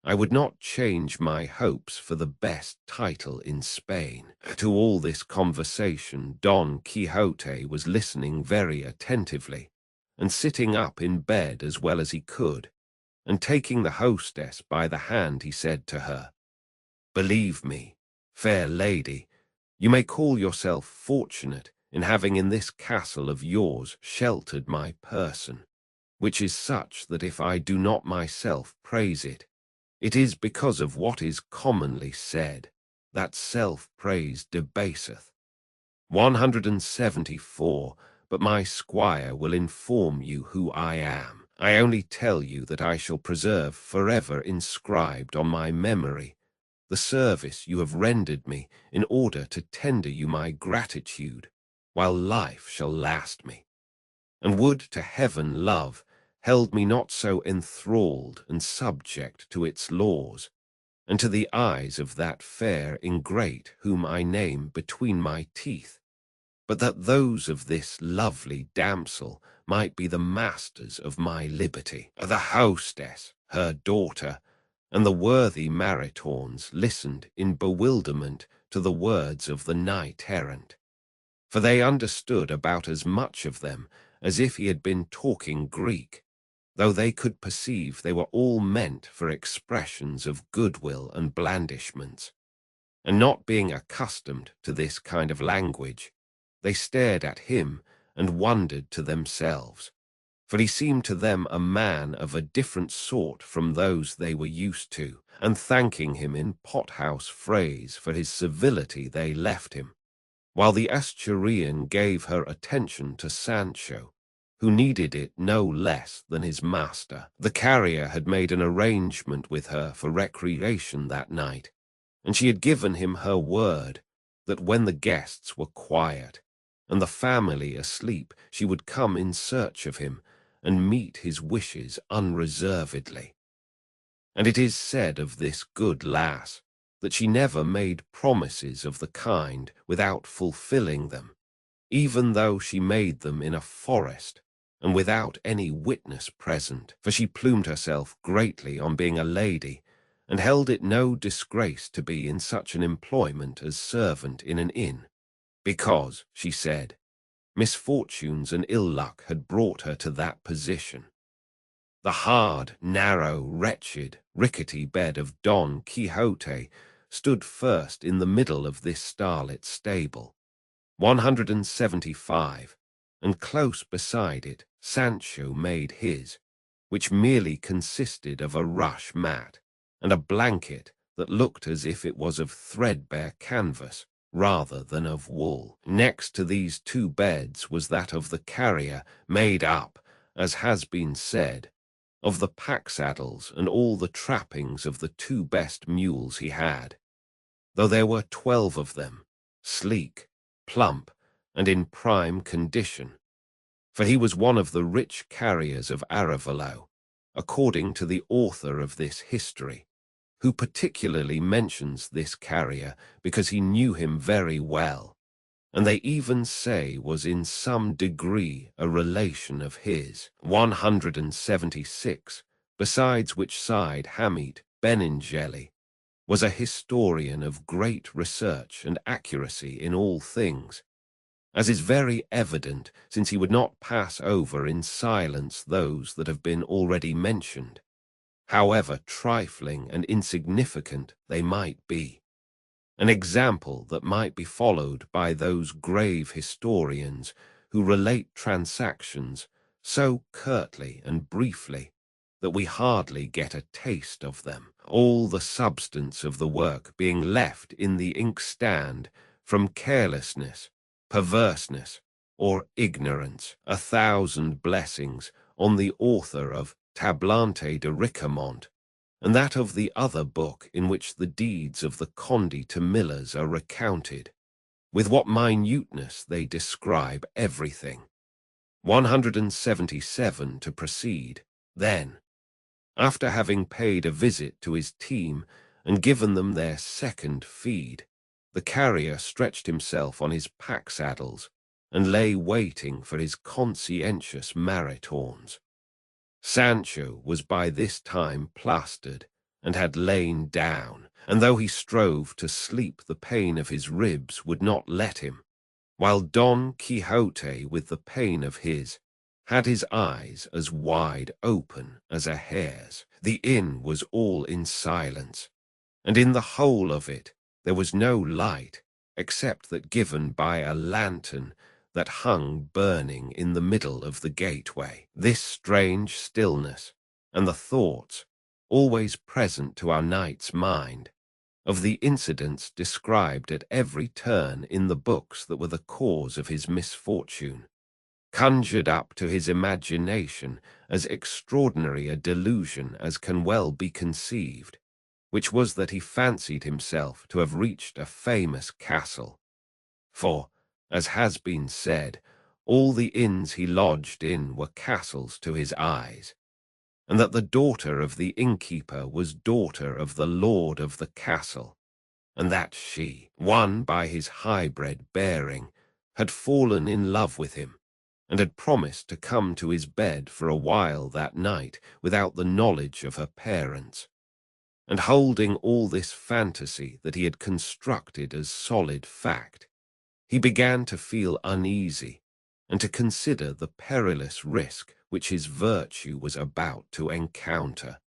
I would not change my hopes for the best title in Spain. To all this conversation Don Quixote was listening very attentively, and sitting up in bed as well as he could, and taking the hostess by the hand he said to her, "Believe me, fair lady, you may call yourself fortunate in having in this castle of yours sheltered my person, which is such that if I do not myself praise it, it is because of what is commonly said, that self-praise debaseth. 174, but my squire will inform you who I am. I only tell you that I shall preserve forever inscribed on my memory the service you have rendered me in order to tender you my gratitude, while life shall last me. And would to heaven love held me not so enthralled and subject to its laws, and to the eyes of that fair ingrate whom I name between my teeth, but that those of this lovely damsel might be the masters of my liberty." The hostess, her daughter, and the worthy Maritornes listened in bewilderment to the words of the knight-errant, for they understood about as much of them as if he had been talking Greek, though they could perceive they were all meant for expressions of goodwill and blandishments. And not being accustomed to this kind of language, they stared at him and wondered to themselves, for he seemed to them a man of a different sort from those they were used to, and thanking him in pothouse phrase for his civility they left him, while the Asturian gave her attention to Sancho, who needed it no less than his master. The carrier had made an arrangement with her for recreation that night, and she had given him her word that when the guests were quiet and the family asleep, she would come in search of him and meet his wishes unreservedly. And it is said of this good lass that she never made promises of the kind without fulfilling them, even though she made them in a forest and without any witness present, for she plumed herself greatly on being a lady, and held it no disgrace to be in such an employment as servant in an inn, because, she said, misfortunes and ill luck had brought her to that position. The hard, narrow, wretched, rickety bed of Don Quixote stood first in the middle of this starlit stable, 175, and close beside it Sancho made his, which merely consisted of a rush mat and a blanket that looked as if it was of threadbare canvas rather than of wool. Next to these two beds was that of the carrier, made up, as has been said, of the pack-saddles and all the trappings of the two best mules he had, though there were 12 of them, sleek, plump, and in prime condition, for he was one of the rich carriers of Arevalo, according to the author of this history, who particularly mentions this carrier because he knew him very well, and they even say was in some degree a relation of his. 176, besides which side Hamid Benengeli was a historian of great research and accuracy in all things, as is very evident since he would not pass over in silence those that have been already mentioned, however trifling and insignificant they might be. An example that might be followed by those grave historians who relate transactions so curtly and briefly that we hardly get a taste of them, all the substance of the work being left in the inkstand from carelessness, perverseness, or ignorance. 1,000 blessings on the author of Tablante de Ricamont, and that of the other book in which the deeds of the Conde to Millers are recounted, with what minuteness they describe everything. 177 to proceed. Then, after having paid a visit to his team and given them their second feed, the carrier stretched himself on his pack-saddles and lay waiting for his conscientious maritons. Sancho was by this time plastered and had lain down, and though he strove to sleep, the pain of his ribs would not let him, while Don Quixote, with the pain of his, had his eyes as wide open as a hare's. The inn was all in silence, and in the whole of it there was no light except that given by a lantern that hung burning in the middle of the gateway. This strange stillness, and the thoughts, always present to our knight's mind, of the incidents described at every turn in the books that were the cause of his misfortune, conjured up to his imagination as extraordinary a delusion as can well be conceived, which was that he fancied himself to have reached a famous castle. For, as has been said, all the inns he lodged in were castles to his eyes, and that the daughter of the innkeeper was daughter of the lord of the castle, and that she, won by his high-bred bearing, had fallen in love with him, and had promised to come to his bed for a while that night without the knowledge of her parents. And holding all this fantasy that he had constructed as solid fact, he began to feel uneasy and to consider the perilous risk which his virtue was about to encounter,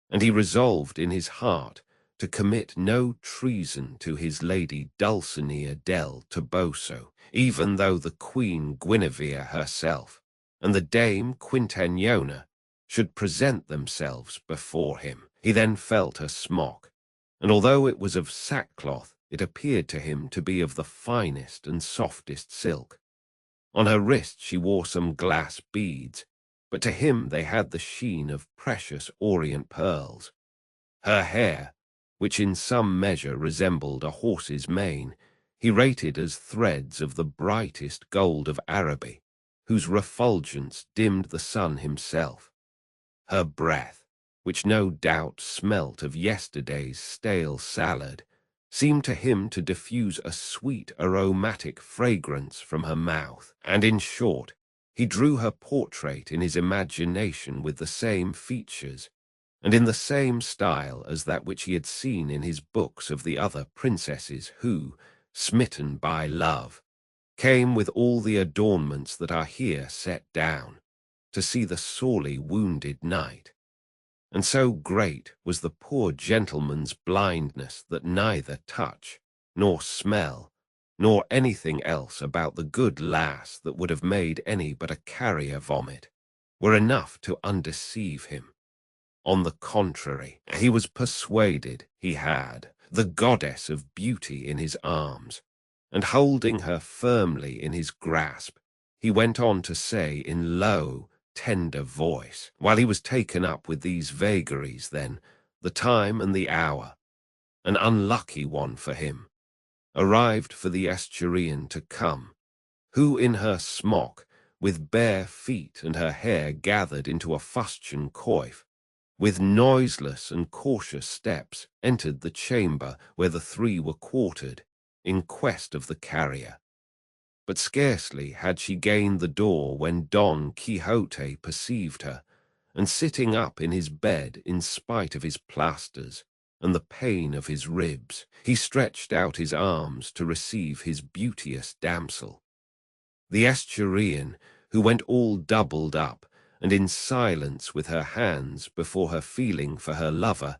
and he resolved in his heart to commit no treason to his lady Dulcinea del Toboso, even though the Queen Guinevere herself and the Dame Quintanona should present themselves before him. He then felt her smock, and although it was of sackcloth, it appeared to him to be of the finest and softest silk. On her wrist she wore some glass beads, but to him they had the sheen of precious orient pearls. Her hair, which in some measure resembled a horse's mane, he rated as threads of the brightest gold of Araby, whose refulgence dimmed the sun himself. Her breath, which no doubt smelt of yesterday's stale salad, seemed to him to diffuse a sweet aromatic fragrance from her mouth, and in short, he drew her portrait in his imagination with the same features, and in the same style as that which he had seen in his books of the other princesses who, smitten by love, came with all the adornments that are here set down, to see the sorely wounded knight. And so great was the poor gentleman's blindness that neither touch, nor smell, nor anything else about the good lass that would have made any but a carrier vomit, were enough to undeceive him. On the contrary, he was persuaded he had the goddess of beauty in his arms, and holding her firmly in his grasp, he went on to say in low, tender voice, while he was taken up with these vagaries, then, the time and the hour, an unlucky one for him, arrived for the Estuarian to come, who in her smock, with bare feet and her hair gathered into a fustian coif, with noiseless and cautious steps entered the chamber where the three were quartered, in quest of the carrier. But scarcely had she gained the door when Don Quixote perceived her, and sitting up in his bed in spite of his plasters and the pain of his ribs, he stretched out his arms to receive his beauteous damsel. The Estuarian, who went all doubled up, and in silence with her hands before her feeling for her lover,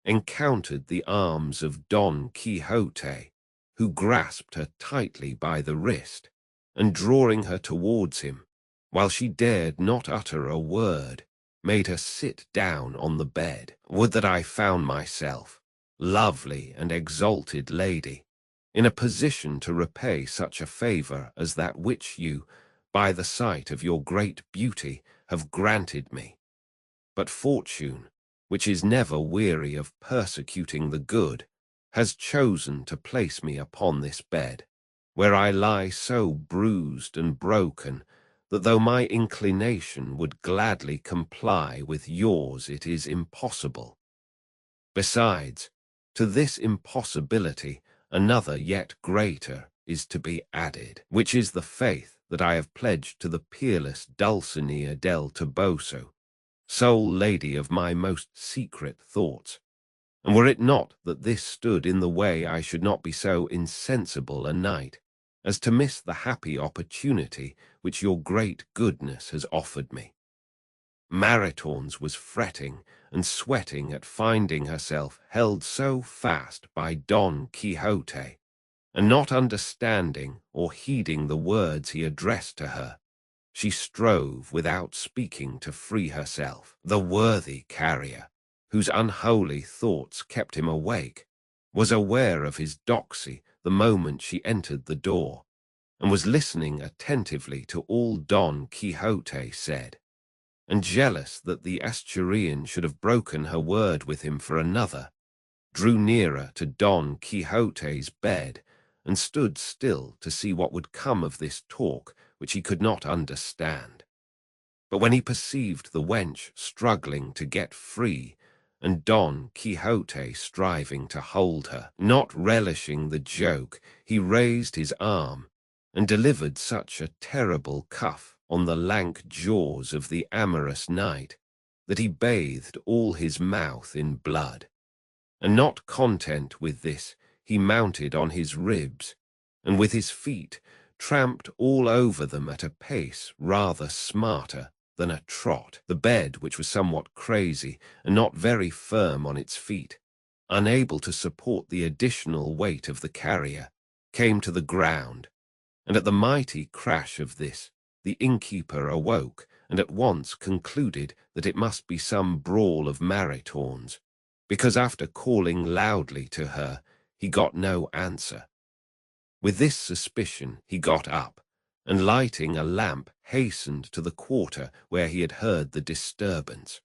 encountered the arms of Don Quixote, who grasped her tightly by the wrist, and drawing her towards him, while she dared not utter a word, made her sit down on the bed. Would that I found myself, lovely and exalted lady, in a position to repay such a favor as that which you, by the sight of your great beauty, have granted me. But fortune, which is never weary of persecuting the good, has chosen to place me upon this bed, where I lie so bruised and broken that though my inclination would gladly comply with yours, it is impossible. Besides, to this impossibility another yet greater is to be added, which is the faith that I have pledged to the peerless Dulcinea del Toboso, sole lady of my most secret thoughts. And were it not that this stood in the way, I should not be so insensible a knight as to miss the happy opportunity which your great goodness has offered me. Maritornes was fretting and sweating at finding herself held so fast by Don Quixote, and not understanding or heeding the words he addressed to her, she strove without speaking to free herself. The worthy carrier, whose unholy thoughts kept him awake, was aware of his doxy the moment she entered the door, and was listening attentively to all Don Quixote said, and jealous that the Estuarian should have broken her word with him for another, drew nearer to Don Quixote's bed, and stood still to see what would come of this talk which he could not understand. But when he perceived the wench struggling to get free, and Don Quixote striving to hold her, not relishing the joke, he raised his arm, and delivered such a terrible cuff on the lank jaws of the amorous knight, that he bathed all his mouth in blood. And not content with this, he mounted on his ribs, and with his feet tramped all over them at a pace rather smarter than a trot. The bed, which was somewhat crazy and not very firm on its feet, unable to support the additional weight of the carrier, came to the ground, and at the mighty crash of this, the innkeeper awoke and at once concluded that it must be some brawl of Maritornes, because after calling loudly to her, he got no answer. With this suspicion, he got up, and lighting a lamp, hastened to the quarter where he had heard the disturbance.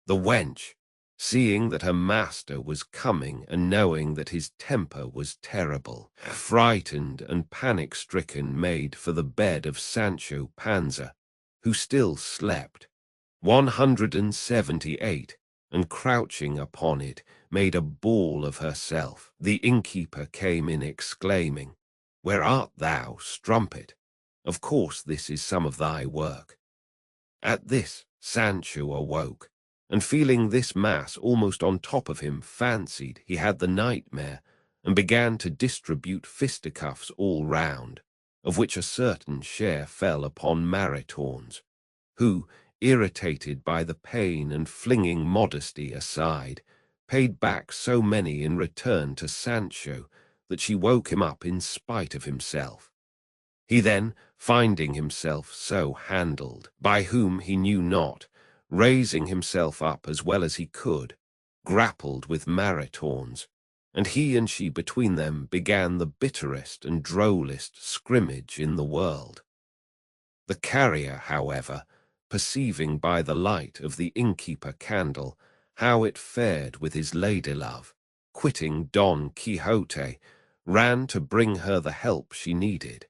The wench, seeing that her master was coming and knowing that his temper was terrible, frightened and panic-stricken, made for the bed of Sancho Panza, who still slept, 178, and crouching upon it, made a ball of herself. The innkeeper came in exclaiming, "Where art thou, strumpet? Of course this is some of thy work." At this Sancho awoke, and feeling this mass almost on top of him, fancied he had the nightmare, and began to distribute fisticuffs all round, of which a certain share fell upon Maritornes, who, irritated by the pain and flinging modesty aside, paid back so many in return to Sancho that she woke him up in spite of himself. He then, finding himself so handled, by whom he knew not, raising himself up as well as he could, grappled with Maritornes, and he and she between them began the bitterest and drollest scrimmage in the world. The carrier, however, perceiving by the light of the innkeeper candle how it fared with his ladylove, quitting Don Quixote, ran to bring her the help she needed.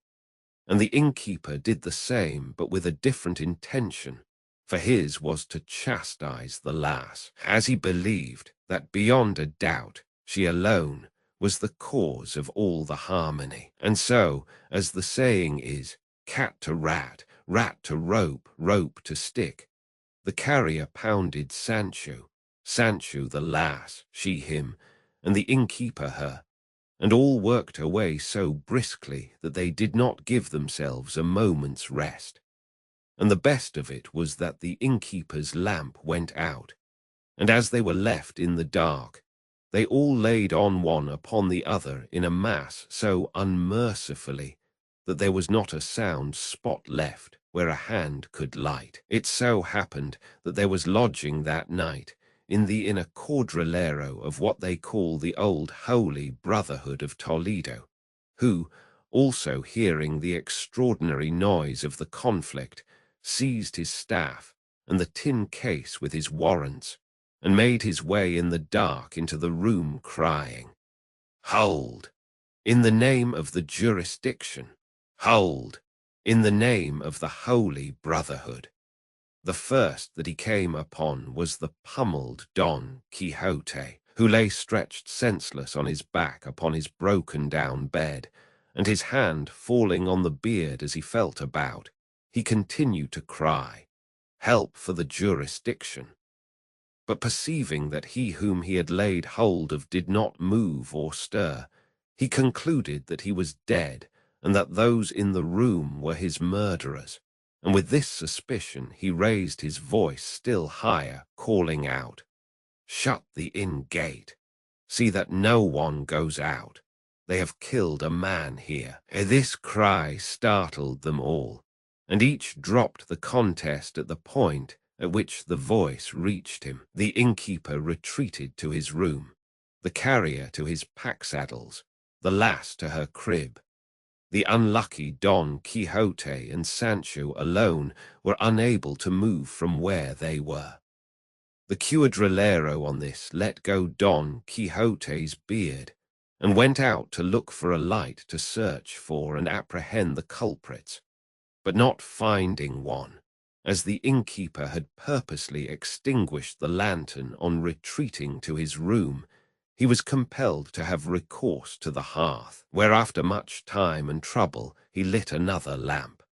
And the innkeeper did the same, but with a different intention, for his was to chastise the lass, as he believed that beyond a doubt she alone was the cause of all the harmony. And so, as the saying is, cat to rat, rat to rope, rope to stick, the carrier pounded Sancho, Sancho the lass, she him, and the innkeeper her, and all worked away so briskly that they did not give themselves a moment's rest. And the best of it was that the innkeeper's lamp went out, and as they were left in the dark, they all laid on one upon the other in a mass so unmercifully that there was not a sound spot left where a hand could light. It so happened that there was lodging that night in the inner quadrillero of what they call the old Holy Brotherhood of Toledo, who, also hearing the extraordinary noise of the conflict, seized his staff and the tin case with his warrants, and made his way in the dark into the room, crying, "Hold! In the name of the jurisdiction! Hold! In the name of the Holy Brotherhood!" The first that he came upon was the pummeled Don Quixote, who lay stretched senseless on his back upon his broken-down bed, and his hand falling on the beard as he felt about, he continued to cry, "Help for the jurisdiction!" But perceiving that he whom he had laid hold of did not move or stir, he concluded that he was dead, and that those in the room were his murderers. And with this suspicion he raised his voice still higher, calling out, "Shut the inn gate. See that no one goes out. They have killed a man here." This cry startled them all, and each dropped the contest at the point at which the voice reached him. The innkeeper retreated to his room, the carrier to his pack-saddles, the lass to her crib. The unlucky Don Quixote and Sancho alone were unable to move from where they were. The cuadrillero on this let go Don Quixote's beard, and went out to look for a light to search for and apprehend the culprits, but not finding one, as the innkeeper had purposely extinguished the lantern on retreating to his room, he was compelled to have recourse to the hearth, where after much time and trouble he lit another lamp.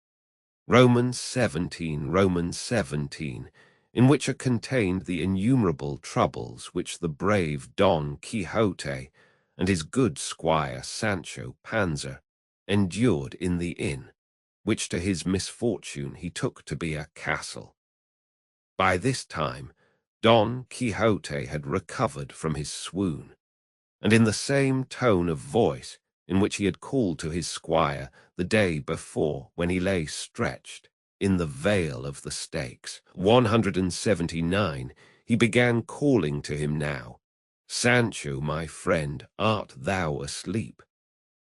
Romans 17, in which are contained the innumerable troubles which the brave Don Quixote and his good squire Sancho Panza endured in the inn, which to his misfortune he took to be a castle. By this time Don Quixote had recovered from his swoon, and in the same tone of voice in which he had called to his squire the day before when he lay stretched in the vale of the stakes, 179, he began calling to him now, "Sancho, my friend, art thou asleep?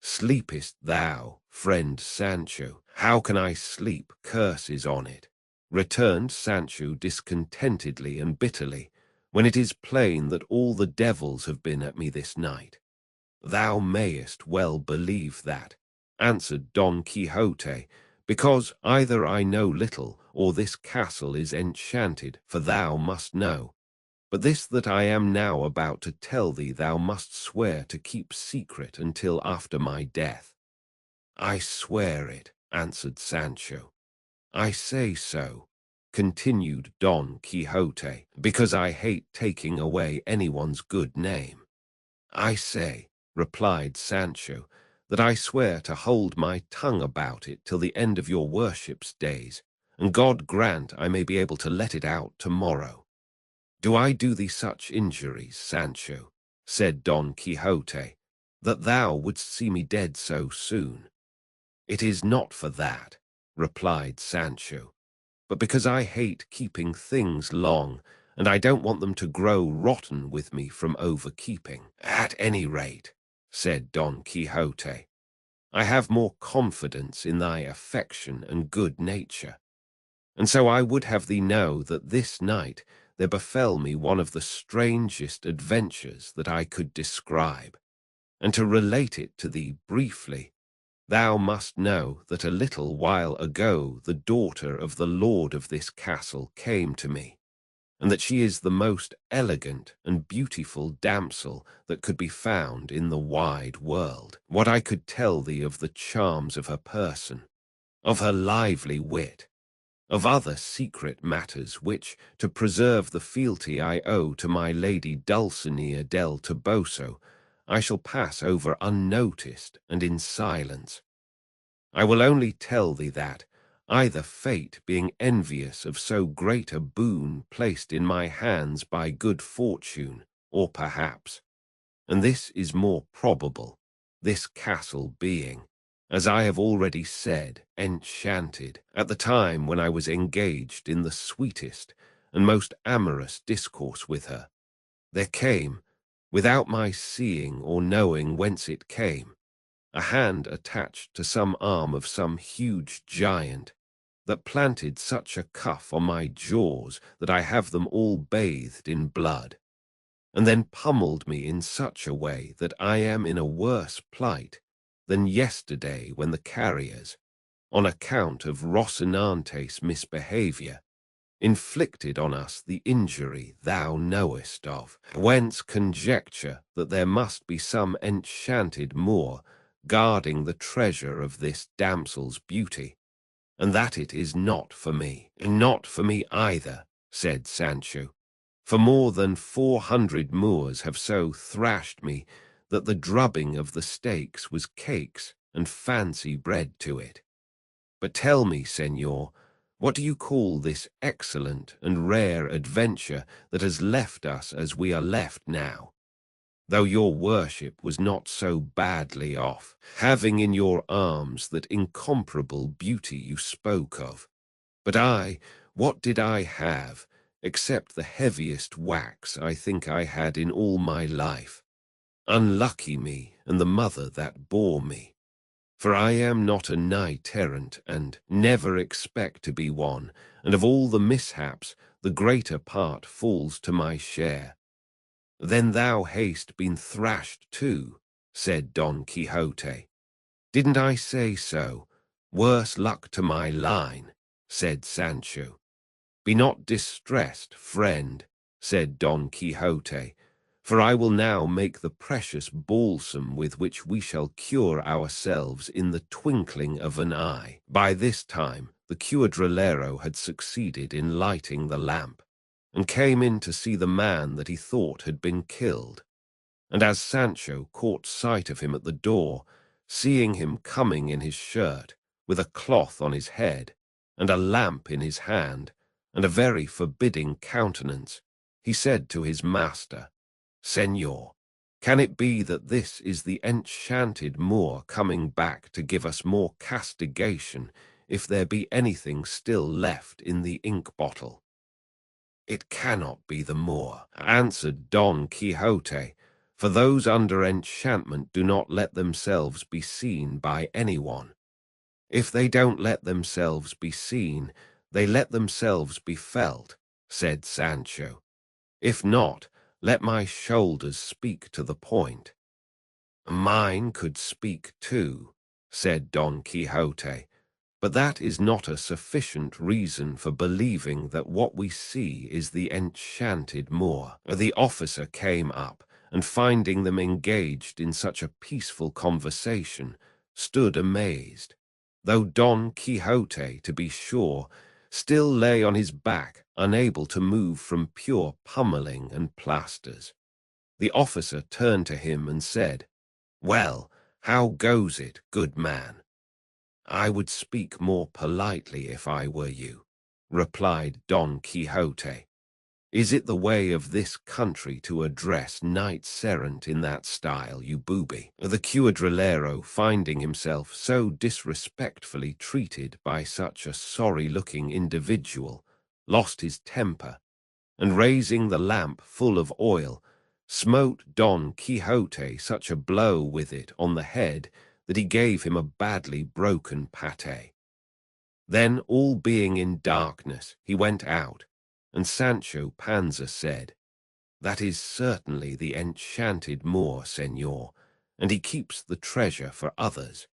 Sleepest thou, friend Sancho?" "How can I sleep, curses on it?" returned Sancho discontentedly and bitterly, "when it is plain that all the devils have been at me this night." "Thou mayest well believe that," answered Don Quixote, "because either I know little, or this castle is enchanted, for thou must know. But this that I am now about to tell thee thou must swear to keep secret until after my death." "I swear it," answered Sancho. "I say so," continued Don Quixote, "because I hate taking away anyone's good name." "I say," replied Sancho, "that I swear to hold my tongue about it till the end of your worship's days, and God grant I may be able to let it out tomorrow." "Do I do thee such injuries, Sancho," said Don Quixote, "that thou wouldst see me dead so soon?" "It is not for that," replied Sancho, "but because I hate keeping things long, and I don't want them to grow rotten with me from overkeeping. At any rate, said Don Quixote, I have more confidence in thy affection and good nature, and so I would have thee know that this night there befell me one of the strangest adventures that I could describe, and to relate it to thee briefly, thou must know that a little while ago the daughter of the lord of this castle came to me, and that she is the most elegant and beautiful damsel that could be found in the wide world. What I could tell thee of the charms of her person, of her lively wit, of other secret matters which, to preserve the fealty I owe to my lady Dulcinea del Toboso, I shall pass over unnoticed and in silence. I will only tell thee that, either fate being envious of so great a boon placed in my hands by good fortune, or perhaps, and this is more probable, this castle being, as I have already said, enchanted, at the time when I was engaged in the sweetest and most amorous discourse with her, there came, without my seeing or knowing whence it came, a hand attached to some arm of some huge giant, that planted such a cuff on my jaws that I have them all bathed in blood, and then pummeled me in such a way that I am in a worse plight than yesterday when the carriers, on account of Rocinante's misbehaviour, inflicted on us the injury thou knowest of, whence conjecture that there must be some enchanted Moor guarding the treasure of this damsel's beauty, and that it is not for me. Not for me either, said Sancho, for more than 400 Moors have so thrashed me that the drubbing of the stakes was cakes and fancy bread to it. But tell me, señor, what do you call this excellent and rare adventure that has left us as we are left now? Though your worship was not so badly off, having in your arms that incomparable beauty you spoke of. But I, what did I have, except the heaviest wax I think I had in all my life? Unlucky me and the mother that bore me. For I am not a knight-errant, and never expect to be one, and of all the mishaps the greater part falls to my share. Then thou hast been thrashed too, said Don Quixote. Didn't I say so? Worse luck to my line, said Sancho. Be not distressed, friend, said Don Quixote, for I will now make the precious balsam with which we shall cure ourselves in the twinkling of an eye. By this time the cuadrillero had succeeded in lighting the lamp, and came in to see the man that he thought had been killed. And as Sancho caught sight of him at the door, seeing him coming in his shirt, with a cloth on his head, and a lamp in his hand, and a very forbidding countenance, he said to his master, Señor, can it be that this is the enchanted Moor coming back to give us more castigation if there be anything still left in the ink bottle? It cannot be the Moor, answered Don Quixote, for those under enchantment do not let themselves be seen by anyone. If they don't let themselves be seen, they let themselves be felt, said Sancho. If not, let my shoulders speak to the point. Mine could speak too, said Don Quixote, but that is not a sufficient reason for believing that what we see is the enchanted Moor. The officer came up, and finding them engaged in such a peaceful conversation, stood amazed, though Don Quixote, to be sure, still lay on his back, unable to move from pure pummeling and plasters. The officer turned to him and said, Well, how goes it, good man? I would speak more politely if I were you, replied Don Quixote. Is it the way of this country to address knights-errant in that style, you booby? The cuadrillero, finding himself so disrespectfully treated by such a sorry-looking individual, lost his temper, and raising the lamp full of oil, smote Don Quixote such a blow with it on the head that he gave him a badly broken pate. Then, all being in darkness, he went out, and Sancho Panza said, "That is certainly the enchanted Moor, señor, and he keeps the treasure for others,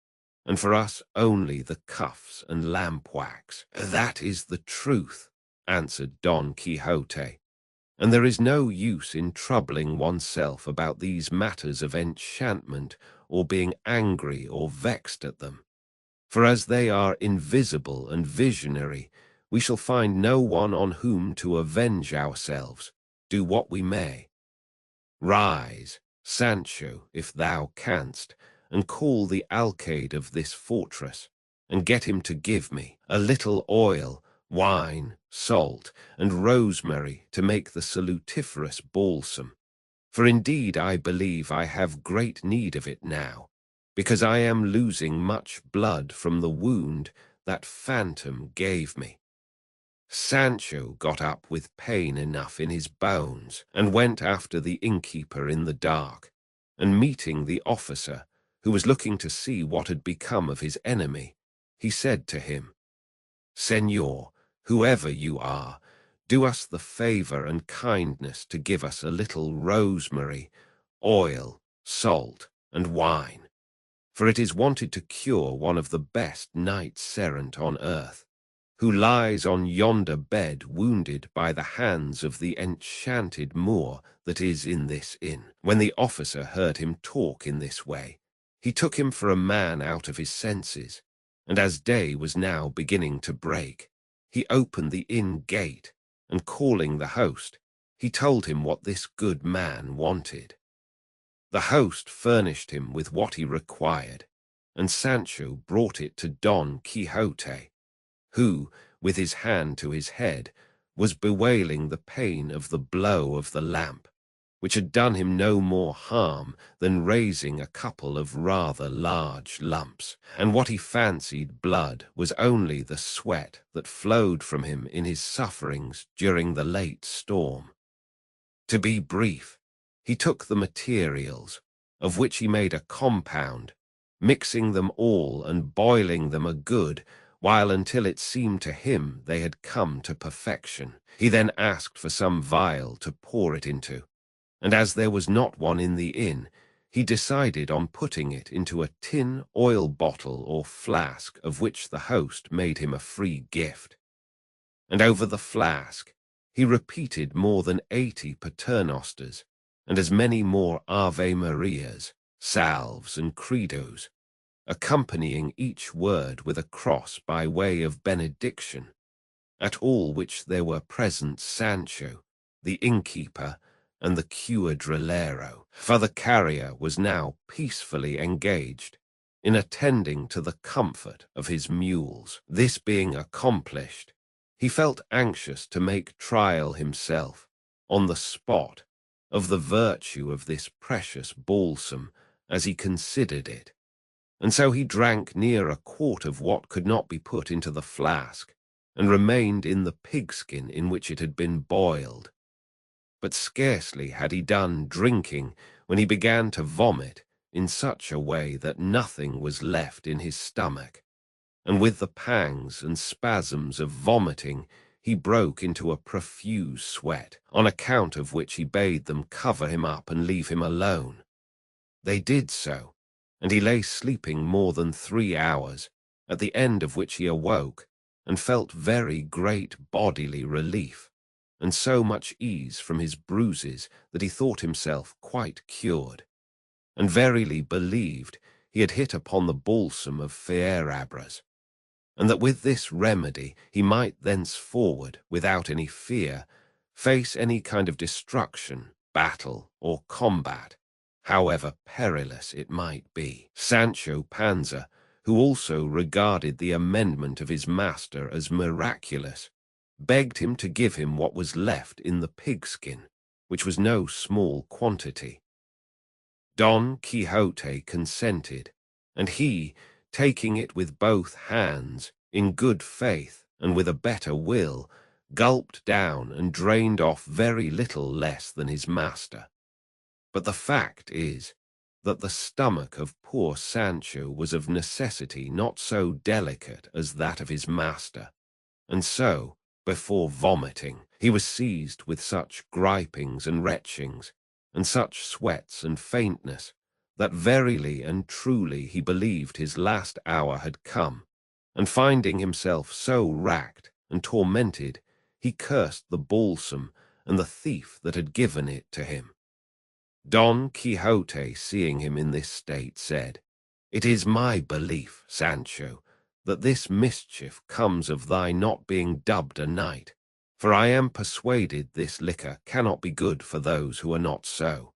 and for us only the cuffs and lamp wax." "That is the truth," answered Don Quixote, "and there is no use in troubling oneself about these matters of enchantment or being angry or vexed at them. For as they are invisible and visionary, we shall find no one on whom to avenge ourselves, do what we may. Rise, Sancho, if thou canst, and call the alcalde of this fortress, and get him to give me a little oil, wine, salt, and rosemary to make the salutiferous balsam. For indeed I believe I have great need of it now, because I am losing much blood from the wound that phantom gave me." Sancho got up with pain enough in his bones, and went after the innkeeper in the dark, and meeting the officer, who was looking to see what had become of his enemy, he said to him, "Señor, whoever you are, do us the favor and kindness to give us a little rosemary, oil, salt, and wine, for it is wanted to cure one of the best knights-errant on earth, who lies on yonder bed wounded by the hands of the enchanted Moor that is in this inn." When the officer heard him talk in this way, he took him for a man out of his senses, and as day was now beginning to break, he opened the inn gate, and calling the host, he told him what this good man wanted. The host furnished him with what he required, and Sancho brought it to Don Quixote, who, with his hand to his head, was bewailing the pain of the blow of the lamp, which had done him no more harm than raising a couple of rather large lumps, and what he fancied blood was only the sweat that flowed from him in his sufferings during the late storm. To be brief, he took the materials, of which he made a compound, mixing them all and boiling them a good while until it seemed to him they had come to perfection. He then asked for some vial to pour it into, and as there was not one in the inn, he decided on putting it into a tin oil bottle or flask of which the host made him a free gift. And over the flask he repeated more than 80 paternosters, and as many more Ave Marias, salves, and credos, accompanying each word with a cross by way of benediction, at all which there were present Sancho, the innkeeper, and the cuadrillero, for the carrier was now peacefully engaged in attending to the comfort of his mules. This being accomplished, he felt anxious to make trial himself, on the spot, of the virtue of this precious balsam, as he considered it, and so he drank near a quart of what could not be put into the flask, and remained in the pigskin in which it had been boiled. But scarcely had he done drinking when he began to vomit in such a way that nothing was left in his stomach, and with the pangs and spasms of vomiting he broke into a profuse sweat, on account of which he bade them cover him up and leave him alone. They did so, and he lay sleeping more than 3 hours, at the end of which he awoke, and felt very great bodily relief, and so much ease from his bruises that he thought himself quite cured, and verily believed he had hit upon the balsam of Fierabras, and that with this remedy he might thenceforward, without any fear, face any kind of destruction, battle, or combat, however perilous it might be. Sancho Panza, who also regarded the amendment of his master as miraculous, begged him to give him what was left in the pigskin, which was no small quantity. Don Quixote consented, and he, taking it with both hands, in good faith and with a better will, gulped down and drained off very little less than his master. But the fact is that the stomach of poor Sancho was of necessity not so delicate as that of his master, and so, before vomiting, he was seized with such gripings and retchings, and such sweats and faintness, that verily and truly he believed his last hour had come, and finding himself so racked and tormented, he cursed the balsam and the thief that had given it to him. Don Quixote, seeing him in this state, said, "It is my belief, Sancho, that this mischief comes of thy not being dubbed a knight, for I am persuaded this liquor cannot be good for those who are not so."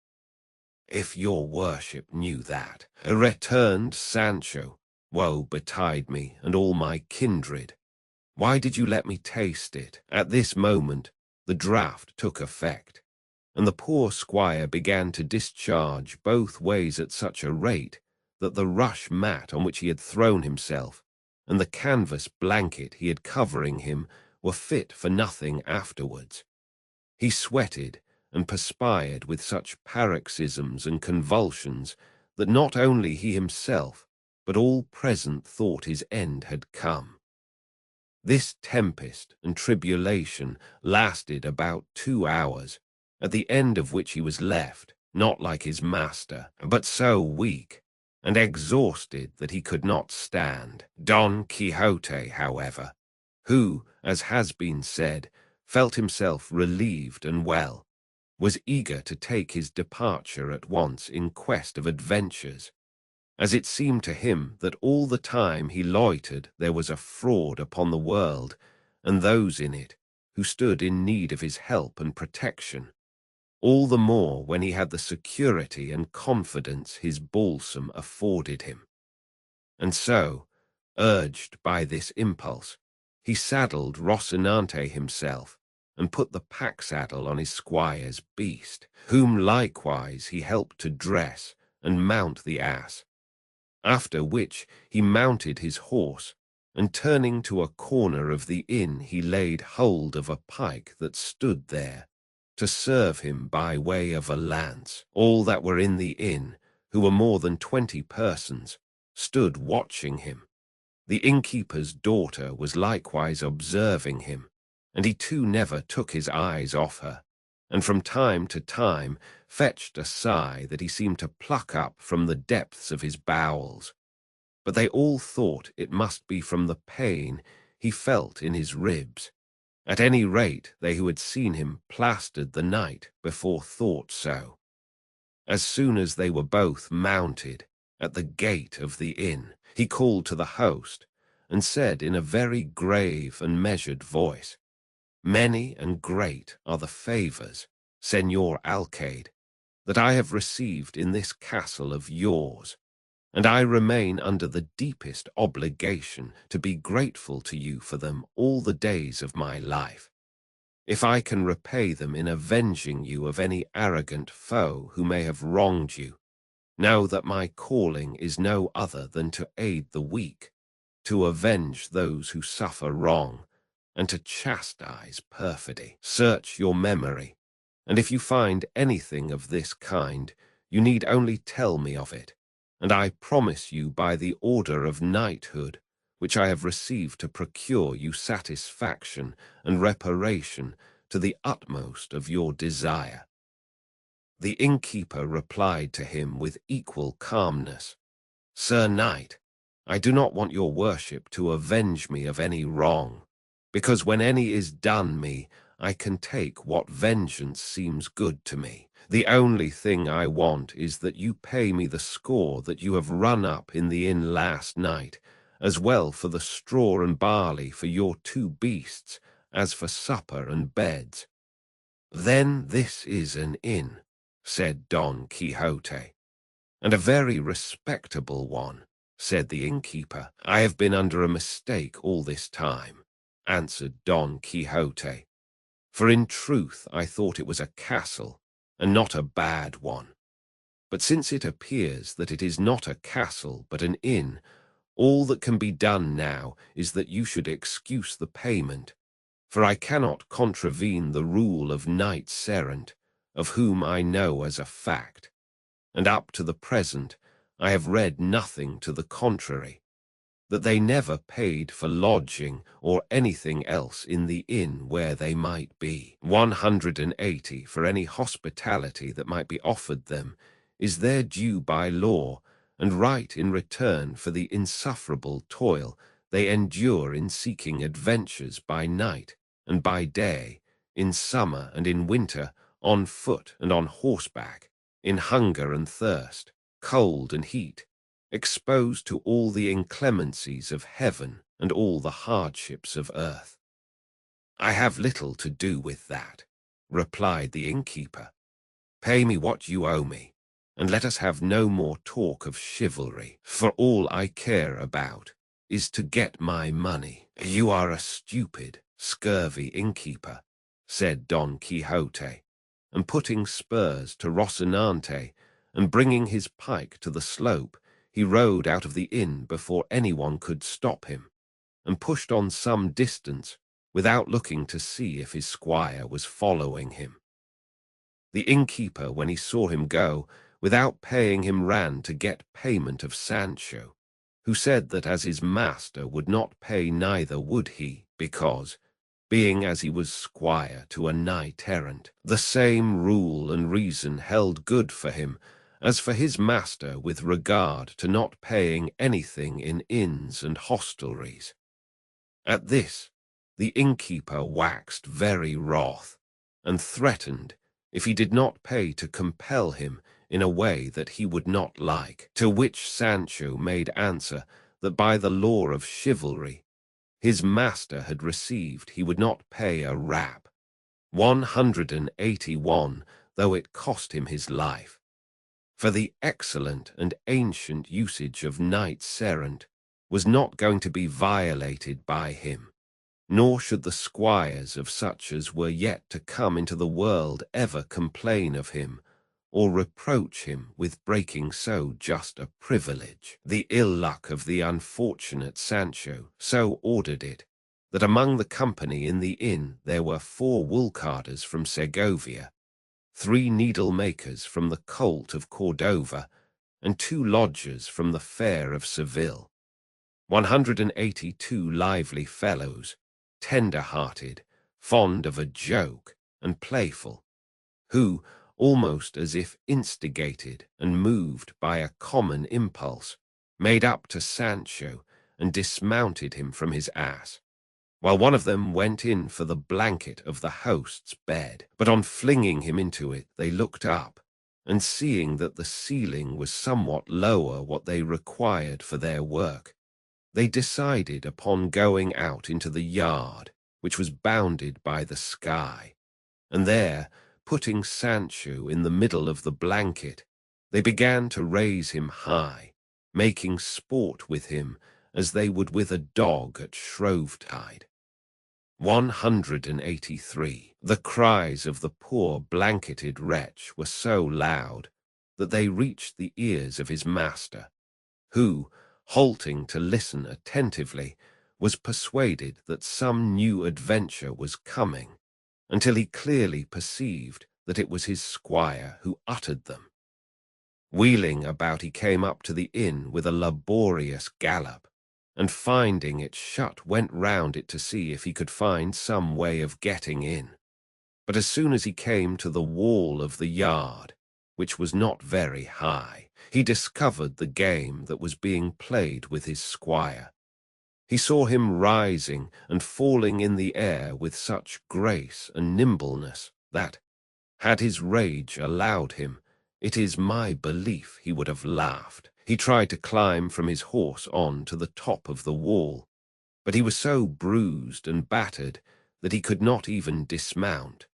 "If your worship knew that," returned Sancho, "woe betide me and all my kindred. Why did you let me taste it?" At this moment the draught took effect, and the poor squire began to discharge both ways at such a rate that the rush mat on which he had thrown himself and the canvas blanket he had covering him were fit for nothing afterwards. He sweated and perspired with such paroxysms and convulsions that not only he himself, but all present thought his end had come. This tempest and tribulation lasted about 2 hours, at the end of which he was left, not like his master, but so weak and exhausted that he could not stand. Don Quixote, however, who, as has been said, felt himself relieved and well, was eager to take his departure at once in quest of adventures, as it seemed to him that all the time he loitered there was a fraud upon the world and those in it who stood in need of his help and protection, all the more when he had the security and confidence his balsam afforded him. And so, urged by this impulse, he saddled Rocinante himself and put the pack-saddle on his squire's beast, whom likewise he helped to dress and mount the ass, after which he mounted his horse, and turning to a corner of the inn he laid hold of a pike that stood there, to serve him by way of a lance. All that were in the inn, who were more than 20 persons, stood watching him. The innkeeper's daughter was likewise observing him, and he too never took his eyes off her, and from time to time fetched a sigh that he seemed to pluck up from the depths of his bowels. But they all thought it must be from the pain he felt in his ribs. At any rate, they who had seen him plastered the night before thought so. As soon as they were both mounted, at the gate of the inn, he called to the host, and said in a very grave and measured voice, "Many and great are the favours, Señor Alcaide, that I have received in this castle of yours, and I remain under the deepest obligation to be grateful to you for them all the days of my life. If I can repay them in avenging you of any arrogant foe who may have wronged you, know that my calling is no other than to aid the weak, to avenge those who suffer wrong, and to chastise perfidy. Search your memory, and if you find anything of this kind, you need only tell me of it, and I promise you by the order of knighthood, which I have received to procure you satisfaction and reparation to the utmost of your desire." The innkeeper replied to him with equal calmness, "Sir Knight, I do not want your worship to avenge me of any wrong, because when any is done me, I can take what vengeance seems good to me. The only thing I want is that you pay me the score that you have run up in the inn last night, as well for the straw and barley for your 2 beasts as for supper and beds." "Then this is an inn," said Don Quixote. "And a very respectable one," said the innkeeper. "I have been under a mistake all this time," answered Don Quixote, "for in truth I thought it was a castle, and not a bad one. But since it appears that it is not a castle but an inn, all that can be done now is that you should excuse the payment, for I cannot contravene the rule of knights-errant, of whom I know as a fact, and up to the present I have read nothing to the contrary, that they never paid for lodging or anything else in the inn where they might be. 180 for any hospitality that might be offered them is their due by law, and right in return for the insufferable toil they endure in seeking adventures by night and by day, in summer and in winter, on foot and on horseback, in hunger and thirst, cold and heat, exposed to all the inclemencies of heaven and all the hardships of earth. I have little to do with that, replied the innkeeper. Pay me what you owe me, and let us have no more talk of chivalry, for all I care about is to get my money. You are a stupid, scurvy innkeeper, said Don Quixote, and putting spurs to Rocinante, and bringing his pike to the slope, he rode out of the inn before anyone could stop him, and pushed on some distance without looking to see if his squire was following him. The innkeeper, when he saw him go, without paying him, ran to get payment of Sancho, who said that as his master would not pay, neither would he, because, being as he was squire to a knight-errant, the same rule and reason held good for him as for his master with regard to not paying anything in inns and hostelries. At this, the innkeeper waxed very wroth, and threatened, if he did not pay, to compel him in a way that he would not like, to which Sancho made answer that by the law of chivalry his master had received he would not pay a rap, 181, though it cost him his life. For the excellent and ancient usage of knights-errant was not going to be violated by him, nor should the squires of such as were yet to come into the world ever complain of him, or reproach him with breaking so just a privilege. The ill luck of the unfortunate Sancho so ordered it, that among the company in the inn there were 4 wool-carders from Segovia, 3 needle-makers from the colt of Cordova, and 2 lodgers from the fair of Seville. 182 lively fellows, tender-hearted, fond of a joke, and playful, who, almost as if instigated and moved by a common impulse, made up to Sancho and dismounted him from his ass, while one of them went in for the blanket of the host's bed. But on flinging him into it, they looked up, and seeing that the ceiling was somewhat lower what they required for their work, they decided upon going out into the yard, which was bounded by the sky, and there, putting Sancho in the middle of the blanket, they began to raise him high, making sport with him as they would with a dog at Shrovetide. 183. The cries of the poor blanketed wretch were so loud that they reached the ears of his master, who, halting to listen attentively, was persuaded that some new adventure was coming, until he clearly perceived that it was his squire who uttered them. Wheeling about, he came up to the inn with a laborious gallop, and finding it shut, went round it to see if he could find some way of getting in. But as soon as he came to the wall of the yard, which was not very high, he discovered the game that was being played with his squire. He saw him rising and falling in the air with such grace and nimbleness that, had his rage allowed him, it is my belief he would have laughed. He tried to climb from his horse on to the top of the wall, but he was so bruised and battered that he could not even dismount,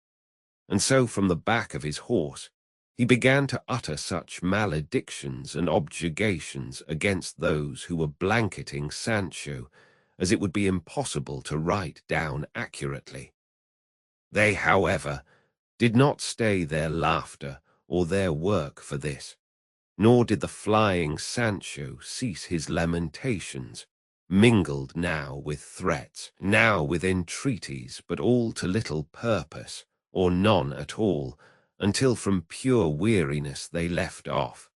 and so from the back of his horse he began to utter such maledictions and objurgations against those who were blanketing Sancho as it would be impossible to write down accurately. They, however, did not stay their laughter or their work for this, nor did the flying Sancho cease his lamentations, mingled now with threats, now with entreaties, but all to little purpose, or none at all, until from pure weariness they left off.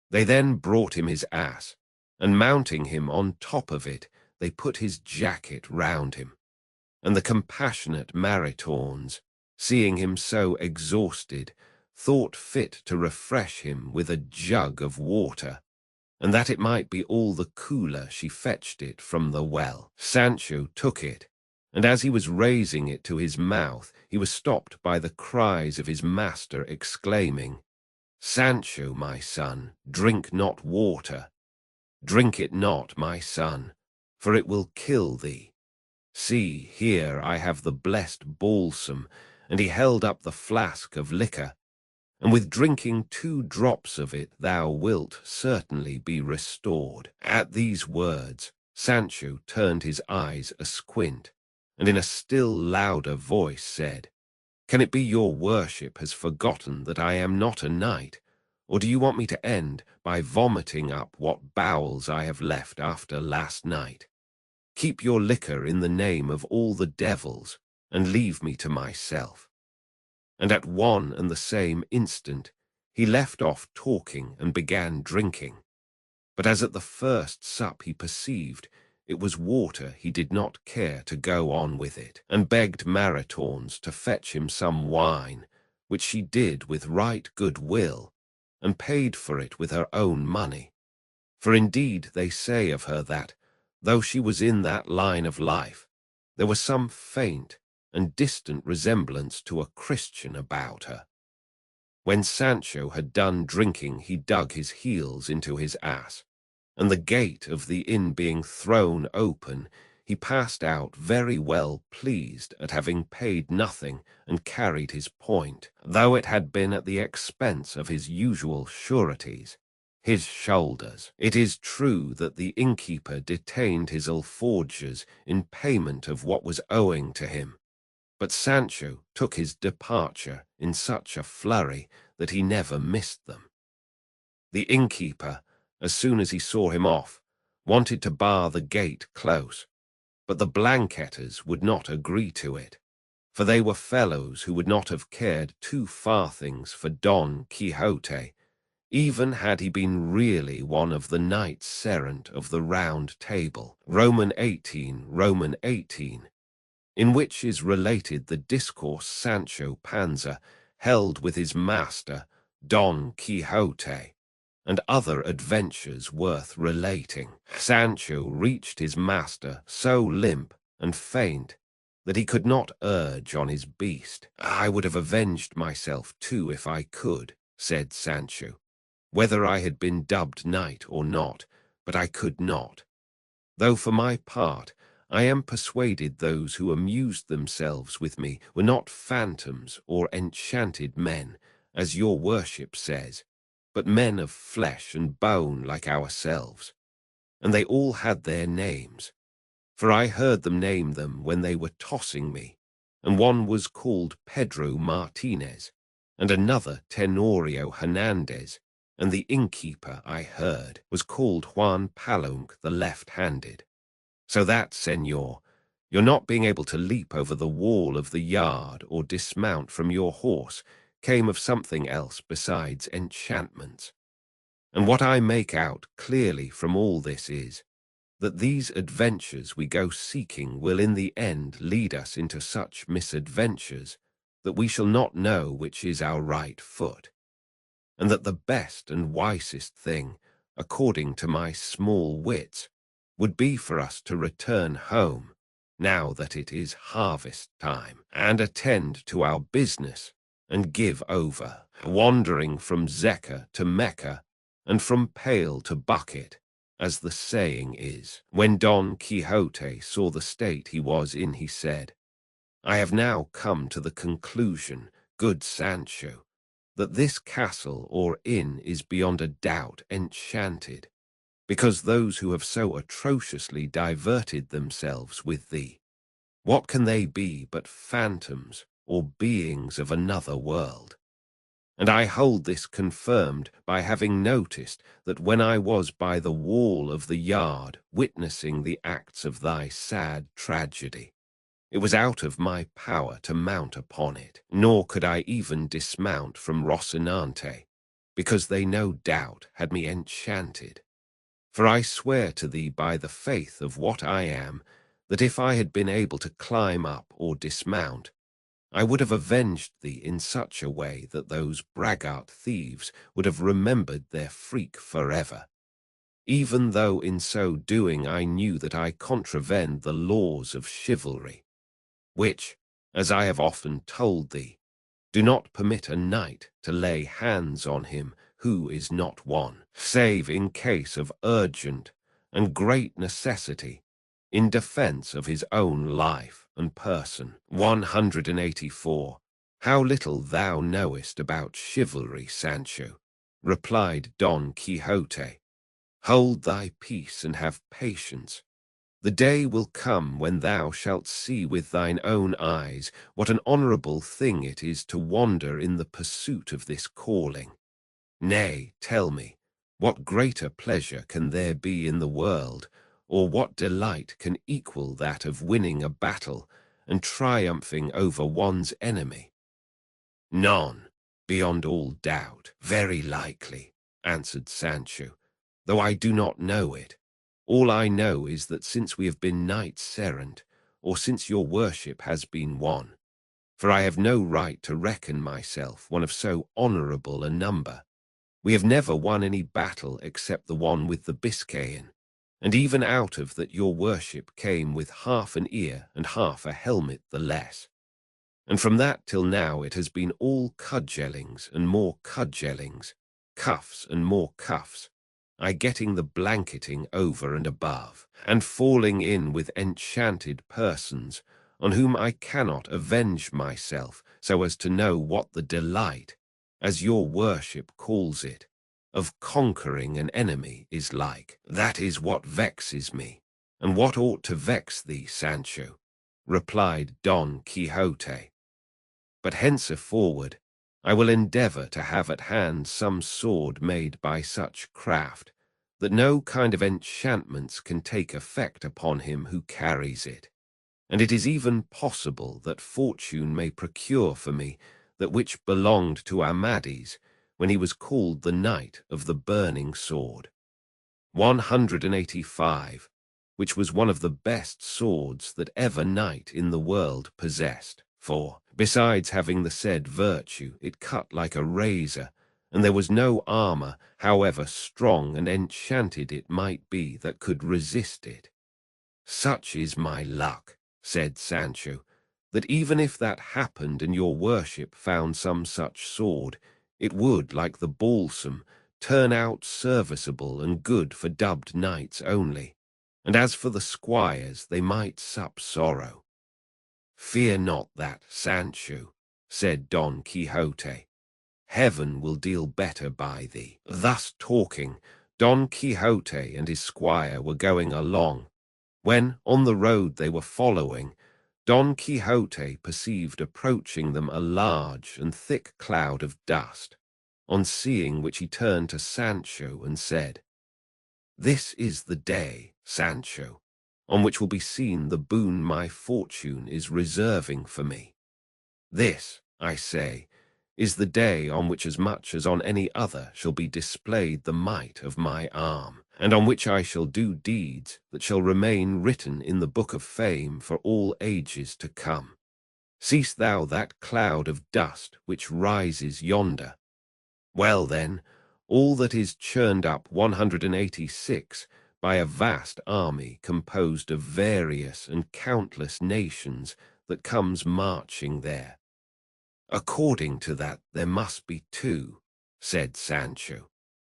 They then brought him his ass, and mounting him on top of it, they put his jacket round him. And the compassionate Maritons, seeing him so exhausted, thought fit to refresh him with a jug of water, and that it might be all the cooler she fetched it from the well. Sancho took it, and as he was raising it to his mouth, he was stopped by the cries of his master, exclaiming, "Sancho, my son, drink not water. Drink it not, my son, for it will kill thee. See, here I have the blessed balsam," and he held up the flask of liquor, "and with drinking 2 drops of it thou wilt certainly be restored." At these words, Sancho turned his eyes asquint, and in a still louder voice said, "Can it be your worship has forgotten that I am not a knight, or do you want me to end by vomiting up what bowels I have left after last night? Keep your liquor in the name of all the devils, and leave me to myself." And at one and the same instant he left off talking and began drinking. But as at the first sup he perceived it was water, he did not care to go on with it, and begged Maritons to fetch him some wine, which she did with right good will, and paid for it with her own money. For indeed they say of her that, though she was in that line of life, there was some faint and distant resemblance to a Christian about her. When Sancho had done drinking, he dug his heels into his ass, and the gate of the inn being thrown open, he passed out very well pleased at having paid nothing and carried his point, though it had been at the expense of his usual sureties, his shoulders. It is true that the innkeeper detained his alforges in payment of what was owing to him, but Sancho took his departure in such a flurry that he never missed them. The innkeeper, as soon as he saw him off, wanted to bar the gate close, but the blanquetters would not agree to it, for they were fellows who would not have cared 2 farthings for Don Quixote, even had he been really one of the knights errant of the Round Table, Roman 18, in which is related the discourse Sancho Panza held with his master, Don Quixote, and other adventures worth relating. Sancho reached his master so limp and faint that he could not urge on his beast. "I would have avenged myself too if I could," said Sancho, "whether I had been dubbed knight or not, but I could not. Though for my part, I am persuaded those who amused themselves with me were not phantoms or enchanted men, as your worship says, but men of flesh and bone like ourselves. And they all had their names, for I heard them name them when they were tossing me, and one was called Pedro Martinez, and another Tenorio Hernandez, and the innkeeper, I heard, was called Juan Palonque the left-handed. So that, senor, your not being able to leap over the wall of the yard or dismount from your horse came of something else besides enchantments. And what I make out clearly from all this is, that these adventures we go seeking will in the end lead us into such misadventures that we shall not know which is our right foot, and that the best and wisest thing, according to my small wits, would be for us to return home, now that it is harvest time, and attend to our business, and give over, wandering from Zecca to Mecca, and from pail to bucket, as the saying is. When Don Quixote saw the state he was in, he said, "I have now come to the conclusion, good Sancho, that this castle or inn is beyond a doubt enchanted, because those who have so atrociously diverted themselves with thee, what can they be but phantoms or beings of another world? And I hold this confirmed by having noticed that when I was by the wall of the yard witnessing the acts of thy sad tragedy, it was out of my power to mount upon it, nor could I even dismount from Rocinante, because they no doubt had me enchanted. For I swear to thee by the faith of what I am, that if I had been able to climb up or dismount, I would have avenged thee in such a way that those braggart thieves would have remembered their freak forever, even though in so doing I knew that I contravened the laws of chivalry, which, as I have often told thee, do not permit a knight to lay hands on him who is not one, save in case of urgent and great necessity, in defense of his own life and person. 184. How little thou knowest about chivalry, Sancho, replied Don Quixote. Hold thy peace and have patience. The day will come when thou shalt see with thine own eyes what an honourable thing it is to wander in the pursuit of this calling. Nay, tell me, what greater pleasure can there be in the world, or what delight can equal that of winning a battle and triumphing over one's enemy? None, beyond all doubt. Very likely, answered Sancho, though I do not know it. All I know is that since we have been knights errant, or since your worship has been one, for I have no right to reckon myself one of so honourable a number, we have never won any battle except the one with the Biscayan, and even out of that your worship came with half an ear and half a helmet the less. And from that till now it has been all cudgellings and more cudgellings, cuffs and more cuffs, I getting the blanketing over and above, and falling in with enchanted persons, on whom I cannot avenge myself so as to know what the delight, as your worship calls it, of conquering an enemy is like. That is what vexes me, and what ought to vex thee, Sancho, replied Don Quixote. But henceforward I will endeavour to have at hand some sword made by such craft that no kind of enchantments can take effect upon him who carries it, and it is even possible that fortune may procure for me that which belonged to Amadis when he was called the Knight of the Burning Sword. 185, which was one of the best swords that ever knight in the world possessed, for, besides having the said virtue, it cut like a razor, and there was no armour, however strong and enchanted it might be, that could resist it. Such is my luck, said Sancho, that even if that happened and your worship found some such sword, it would, like the balsam, turn out serviceable and good for dubbed knights only, and as for the squires, they might sup sorrow. Fear not that, Sancho, said Don Quixote. Heaven will deal better by thee. Thus talking, Don Quixote and his squire were going along, when, on the road they were following, Don Quixote perceived approaching them a large and thick cloud of dust, on seeing which he turned to Sancho and said, This is the day, Sancho, on which will be seen the boon my fortune is reserving for me. This, I say, is the day on which as much as on any other shall be displayed the might of my arm, and on which I shall do deeds that shall remain written in the book of fame for all ages to come. Seest thou that cloud of dust which rises yonder? Well then, all that is churned up 186 by a vast army composed of various and countless nations that comes marching there. According to that there must be two, said Sancho,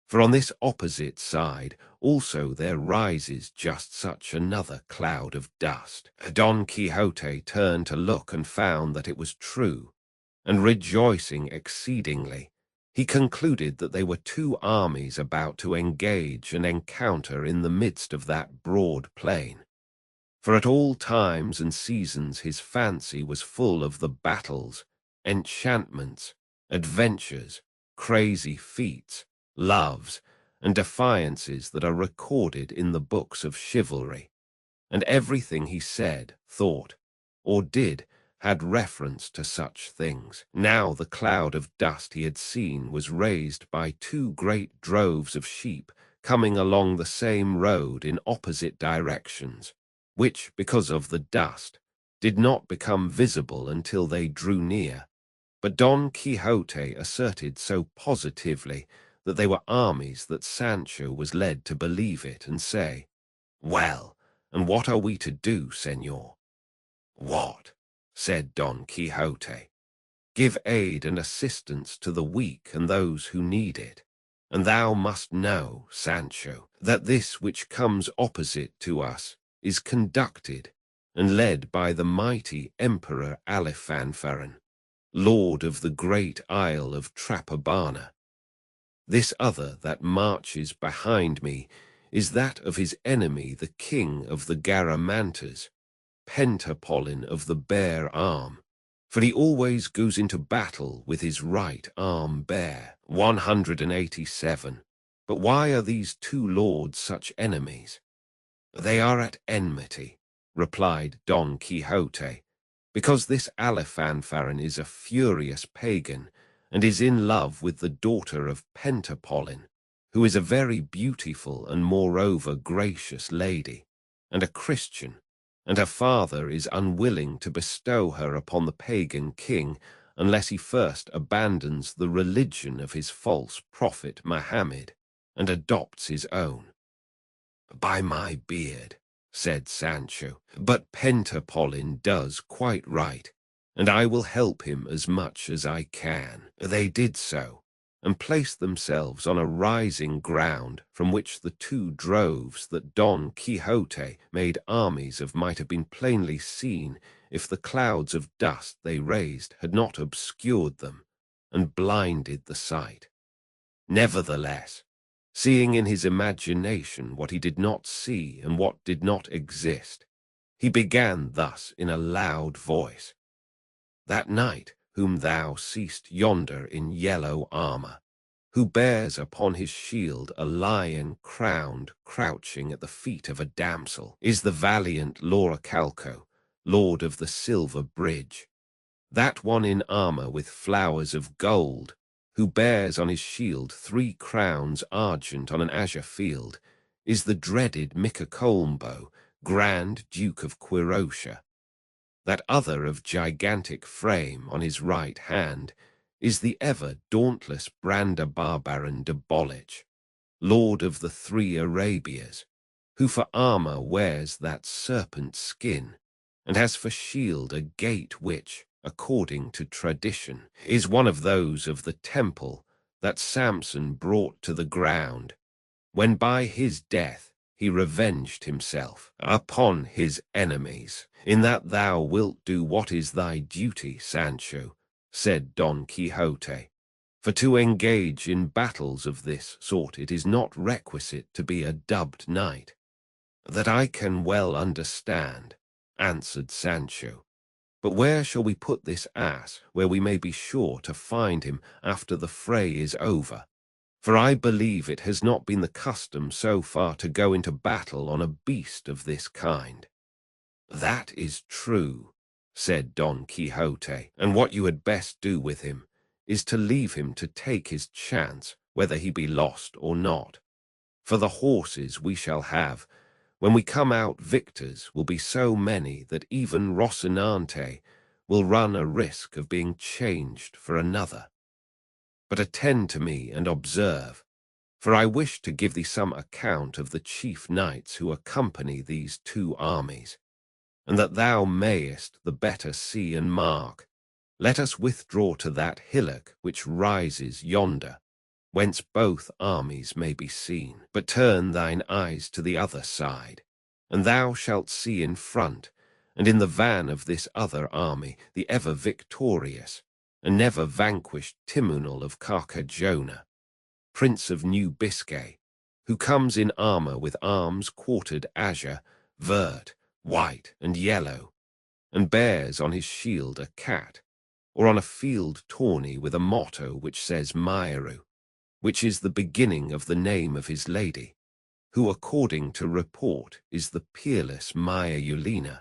for on this opposite side also there rises just such another cloud of dust. Don Quixote turned to look and found that it was true, and rejoicing exceedingly, he concluded that they were two armies about to engage and encounter in the midst of that broad plain. For at all times and seasons his fancy was full of the battles, enchantments, adventures, crazy feats, loves, and defiances that are recorded in the books of chivalry, and everything he said, thought, or did had reference to such things. Now the cloud of dust he had seen was raised by two great droves of sheep coming along the same road in opposite directions, which, because of the dust, did not become visible until they drew near. But Don Quixote asserted so positively that they were armies that Sancho was led to believe it and say, "Well, and what are we to do, señor?" "What?" said Don Quixote. "Give aid and assistance to the weak and those who need it. And thou must know, Sancho, that this which comes opposite to us is conducted and led by the mighty Emperor Alifanfaron, lord of the great isle of Trapobana. This other that marches behind me is that of his enemy, the king of the Garamantas, Pentapolin of the bare arm, for he always goes into battle with his right arm bare. 187. But why are these two lords such enemies? They are at enmity, replied Don Quixote, because this Alifanfaron is a furious pagan, and is in love with the daughter of Pentapolin, who is a very beautiful and moreover gracious lady, and a Christian, and her father is unwilling to bestow her upon the pagan king unless he first abandons the religion of his false prophet Mohammed and adopts his own. "By my beard," said Sancho, "but Pentapolin does quite right, and I will help him as much as I can." They did so, and placed themselves on a rising ground from which the two droves that Don Quixote made armies of might have been plainly seen if the clouds of dust they raised had not obscured them and blinded the sight. Nevertheless, seeing in his imagination what he did not see and what did not exist, he began thus in a loud voice: "That knight whom thou seest yonder in yellow armor, who bears upon his shield a lion crowned crouching at the feet of a damsel, is the valiant Lauricalco, lord of the Silver Bridge. That one in armor with flowers of gold, who bears on his shield 3 crowns argent on an azure field, is the dreaded Micacolmbo, Grand Duke of Quirosha. That other of gigantic frame on his right hand is the ever dauntless Brandabarbaron de Bolich, lord of the 3 Arabias, who for armor wears that serpent skin, and has for shield a gate which, according to tradition, is one of those of the temple that Samson brought to the ground, when by his death he revenged himself upon his enemies. In that thou wilt do what is thy duty, Sancho," said Don Quixote, "for to engage in battles of this sort it is not requisite to be a dubbed knight." "That I can well understand," answered Sancho. "But where shall we put this ass, where we may be sure to find him after the fray is over? For I believe it has not been the custom so far to go into battle on a beast of this kind." "That is true," said Don Quixote, "and what you had best do with him is to leave him to take his chance, whether he be lost or not. For the horses we shall have, when we come out victors, will be so many that even Rocinante will run a risk of being changed for another. But attend to me and observe, for I wish to give thee some account of the chief knights who accompany these two armies, and that thou mayest the better see and mark. Let us withdraw to that hillock which rises yonder, whence both armies may be seen. But turn thine eyes to the other side, and thou shalt see in front, and in the van of this other army, the ever victorious and never vanquished Timonel of Carcajona, Prince of New Biscay, who comes in armor with arms quartered azure, vert, white, and yellow, and bears on his shield a cat, or on a field tawny with a motto which says Mairu, which is the beginning of the name of his lady, who according to report is the peerless Maia Eulina,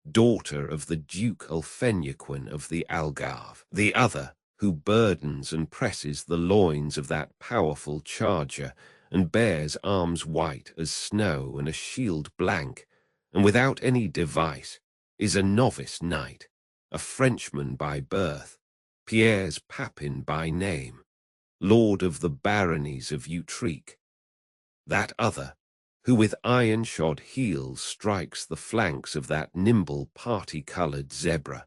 daughter of the Duke Ulfenyaquin of the Algarve, the other, who burdens and presses the loins of that powerful charger, and bears arms white as snow and a shield blank, and without any device, is a novice knight, a Frenchman by birth, Pierre's Papin by name, lord of the baronies of Utrique. That other, who with iron-shod heels strikes the flanks of that nimble party-coloured zebra,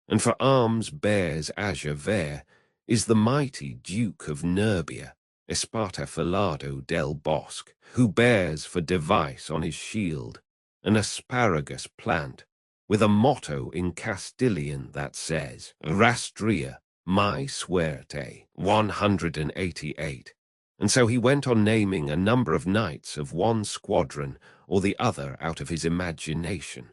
and for arms bears azure vert, is the mighty Duke of Nerbia, Espartafilado del Bosque, who bears for device on his shield an asparagus plant, with a motto in Castilian that says, Rastria, my suerte, 188. And so he went on naming a number of knights of one squadron or the other out of his imagination,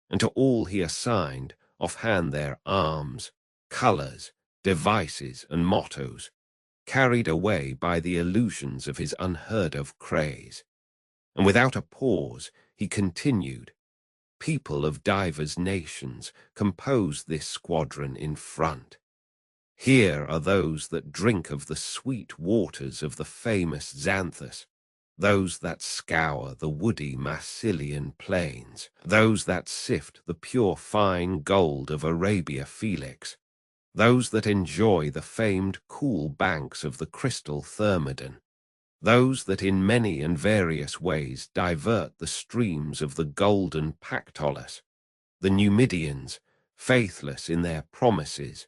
and to all he assigned offhand their arms, colours, devices, and mottos, carried away by the illusions of his unheard-of craze. And without a pause he continued, people of divers nations compose this squadron in front. Here are those that drink of the sweet waters of the famous Xanthus, those that scour the woody Massilian plains, those that sift the pure fine gold of Arabia Felix, those that enjoy the famed cool banks of the crystal Thermodon, those that in many and various ways divert the streams of the golden Pactolus, the Numidians, faithless in their promises,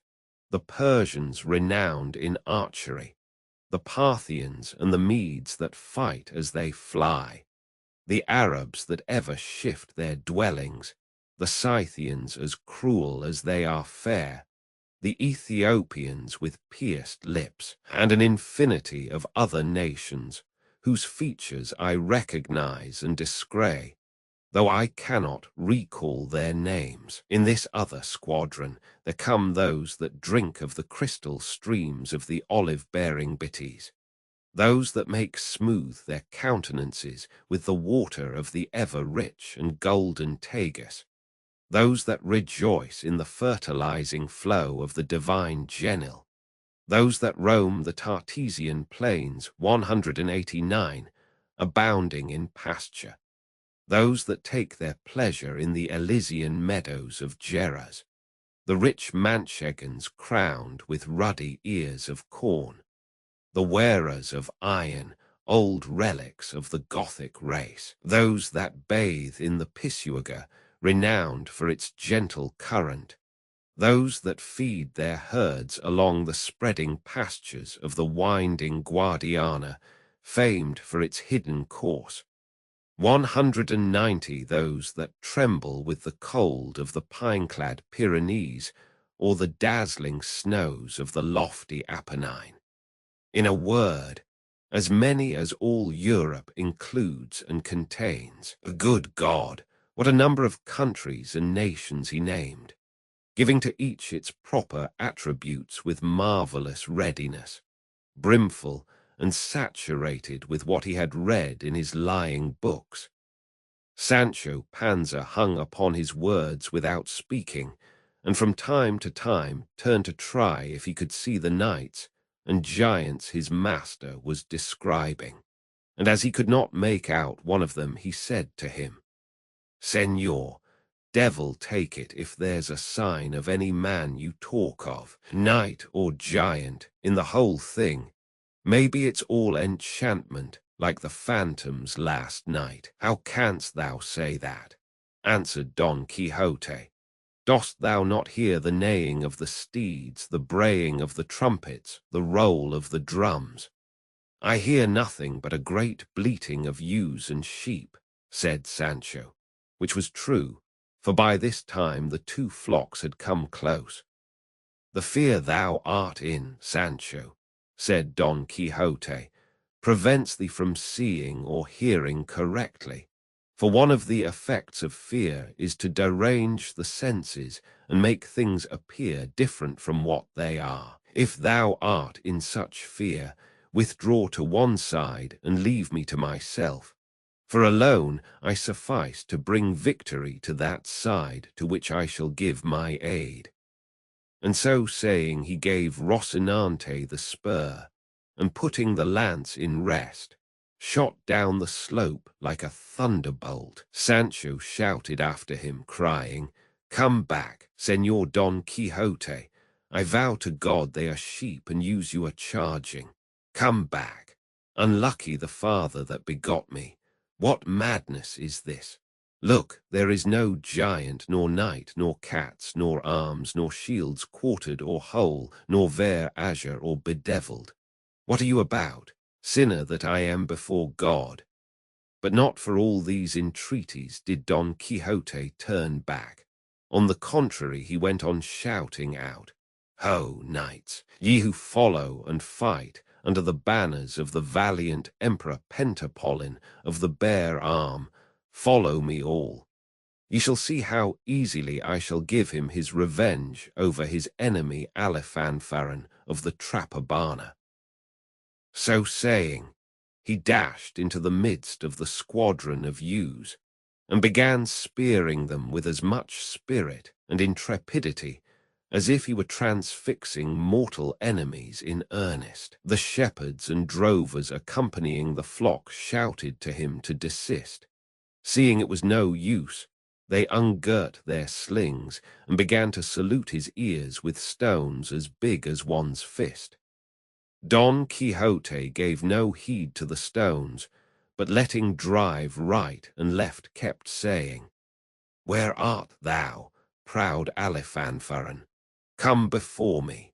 the Persians renowned in archery, the Parthians and the Medes that fight as they fly, the Arabs that ever shift their dwellings, the Scythians as cruel as they are fair, the Ethiopians with pierced lips, and an infinity of other nations, whose features I recognize and descry, though I cannot recall their names. In this other squadron there come those that drink of the crystal streams of the olive-bearing Bitties, those that make smooth their countenances with the water of the ever-rich and golden Tagus, those that rejoice in the fertilizing flow of the divine Genil, those that roam the Tartesian plains 189, abounding in pasture, those that take their pleasure in the Elysian meadows of Geras, the rich Manchegans crowned with ruddy ears of corn, the wearers of iron, old relics of the Gothic race, those that bathe in the Pisuerga, renowned for its gentle current, those that feed their herds along the spreading pastures of the winding Guadiana, famed for its hidden course, 190 those that tremble with the cold of the pine-clad Pyrenees or the dazzling snows of the lofty Apennine. In a word, as many as all Europe includes and contains. Good God, what a number of countries and nations he named, giving to each its proper attributes with marvelous readiness, brimful and saturated with what he had read in his lying books. Sancho Panza hung upon his words without speaking, and from time to time turned to try if he could see the knights and giants his master was describing. And as he could not make out one of them, he said to him, Señor, devil take it if there's a sign of any man you talk of, knight or giant, in the whole thing. Maybe it's all enchantment, like the phantoms last night. How canst thou say that? Answered Don Quixote. Dost thou not hear the neighing of the steeds, the braying of the trumpets, the roll of the drums? I hear nothing but a great bleating of ewes and sheep, said Sancho, which was true, for by this time the two flocks had come close. The fear thou art in, Sancho, said Don Quixote, prevents thee from seeing or hearing correctly. For one of the effects of fear is to derange the senses and make things appear different from what they are. If thou art in such fear, withdraw to one side and leave me to myself. For alone I suffice to bring victory to that side to which I shall give my aid. And so saying, he gave Rocinante the spur, and putting the lance in rest, shot down the slope like a thunderbolt. Sancho shouted after him, crying, "Come back, Señor Don Quixote. I vow to God they are sheep and use you a charging. Come back. Unlucky the father that begot me. What madness is this? Look, there is no giant, nor knight, nor cats, nor arms, nor shields quartered or whole, nor ver azure or bedevilled. What are you about, sinner that I am before God?" But not for all these entreaties did Don Quixote turn back. On the contrary, he went on shouting out, "Ho, knights, ye who follow and fight under the banners of the valiant Emperor Pentapolin of the bare arm, follow me all. Ye shall see how easily I shall give him his revenge over his enemy Alifanfaron of the Trapobana." So saying, he dashed into the midst of the squadron of ewes, and began spearing them with as much spirit and intrepidity as if he were transfixing mortal enemies in earnest. The shepherds and drovers accompanying the flock shouted to him to desist. Seeing it was no use, they ungirt their slings and began to salute his ears with stones as big as one's fist. Don Quixote gave no heed to the stones, but letting drive right and left kept saying, "Where art thou, proud Alifanfaron? Come before me.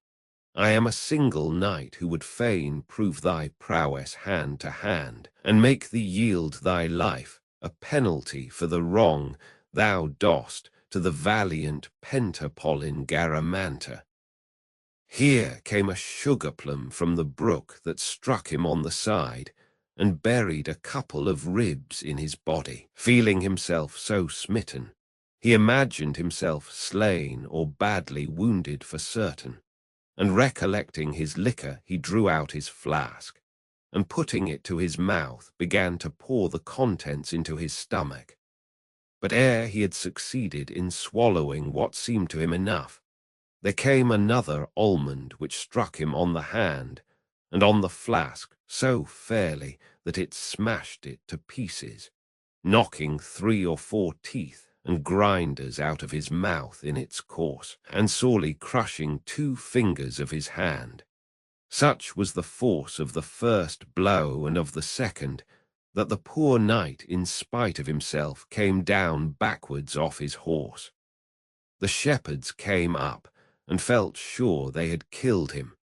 I am a single knight who would fain prove thy prowess hand to hand, and make thee yield thy life, a penalty for the wrong thou dost to the valiant Pentapolin Garamanta." Here came a sugar-plum from the brook that struck him on the side, and buried a couple of ribs in his body. Feeling himself so smitten, he imagined himself slain or badly wounded for certain, and recollecting his liquor, he drew out his flask, and putting it to his mouth, began to pour the contents into his stomach. But ere he had succeeded in swallowing what seemed to him enough, there came another almond which struck him on the hand and on the flask so fairly that it smashed it to pieces, knocking 3 or 4 teeth and grinders out of his mouth in its course, and sorely crushing 2 fingers of his hand. Such was the force of the first blow and of the second, that the poor knight, in spite of himself, came down backwards off his horse. The shepherds came up, and felt sure they had killed him.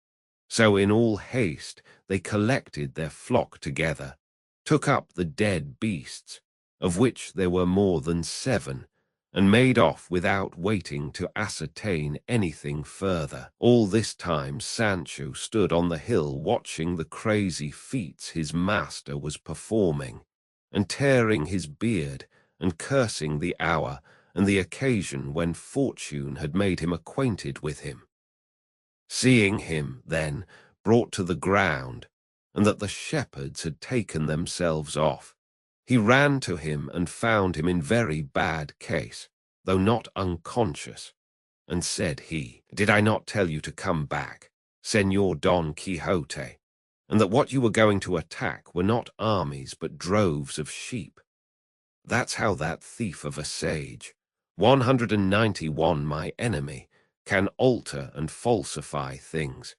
So in all haste they collected their flock together, took up the dead beasts, of which there were more than 7, and made off without waiting to ascertain anything further. All this time Sancho stood on the hill watching the crazy feats his master was performing, and tearing his beard and cursing the hour and the occasion when fortune had made him acquainted with him. Seeing him, then, brought to the ground, and that the shepherds had taken themselves off, he ran to him and found him in very bad case, though not unconscious, and said he, "Did I not tell you to come back, Señor Don Quixote, and that what you were going to attack were not armies but droves of sheep? That's how that thief of a sage, 191 my enemy, can alter and falsify things,"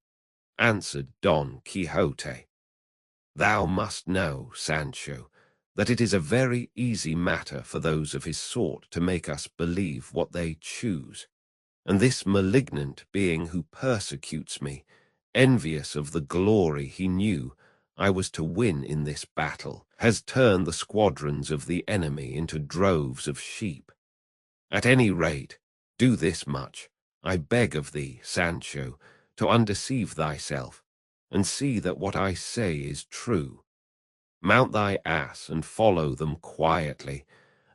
answered Don Quixote. "Thou must know, Sancho, that it is a very easy matter for those of his sort to make us believe what they choose, and this malignant being who persecutes me, envious of the glory he knew I was to win in this battle, has turned the squadrons of the enemy into droves of sheep. At any rate, do this much, I beg of thee, Sancho, to undeceive thyself, and see that what I say is true. Mount thy ass and follow them quietly,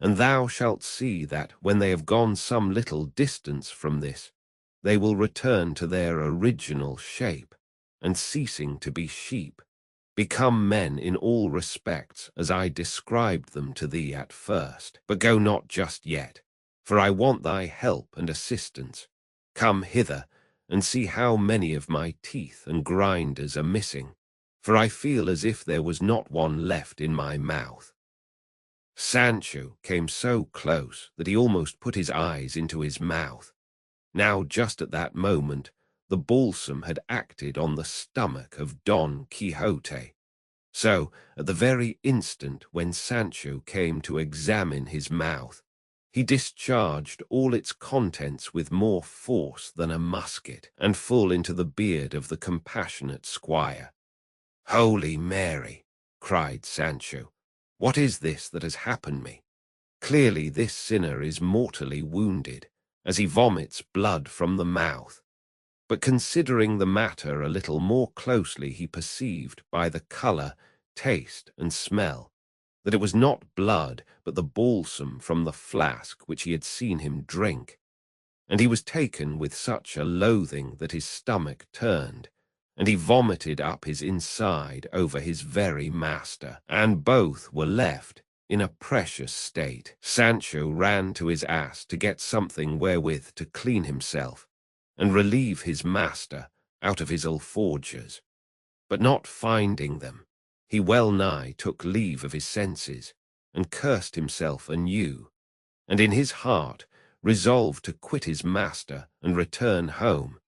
and thou shalt see that, when they have gone some little distance from this, they will return to their original shape, and ceasing to be sheep, become men in all respects as I described them to thee at first. But go not just yet, for I want thy help and assistance. Come hither, and see how many of my teeth and grinders are missing, for I feel as if there was not one left in my mouth. Sancho came so close that he almost put his eyes into his mouth. Now just at that moment the balsam had acted on the stomach of Don Quixote. So, at the very instant when Sancho came to examine his mouth, he discharged all its contents with more force than a musket, and full into the beard of the compassionate squire. "Holy Mary!" cried Sancho, "what is this that has happened me? Clearly this sinner is mortally wounded, as he vomits blood from the mouth." But considering the matter a little more closely, he perceived by the colour, taste, and smell that it was not blood but the balsam from the flask which he had seen him drink, and he was taken with such a loathing that his stomach turned, and he vomited up his inside over his very master, and both were left in a precious state. Sancho ran to his ass to get something wherewith to clean himself, and relieve his master out of his alforges, but not finding them, he well nigh took leave of his senses, and cursed himself anew, and in his heart resolved to quit his master and return home,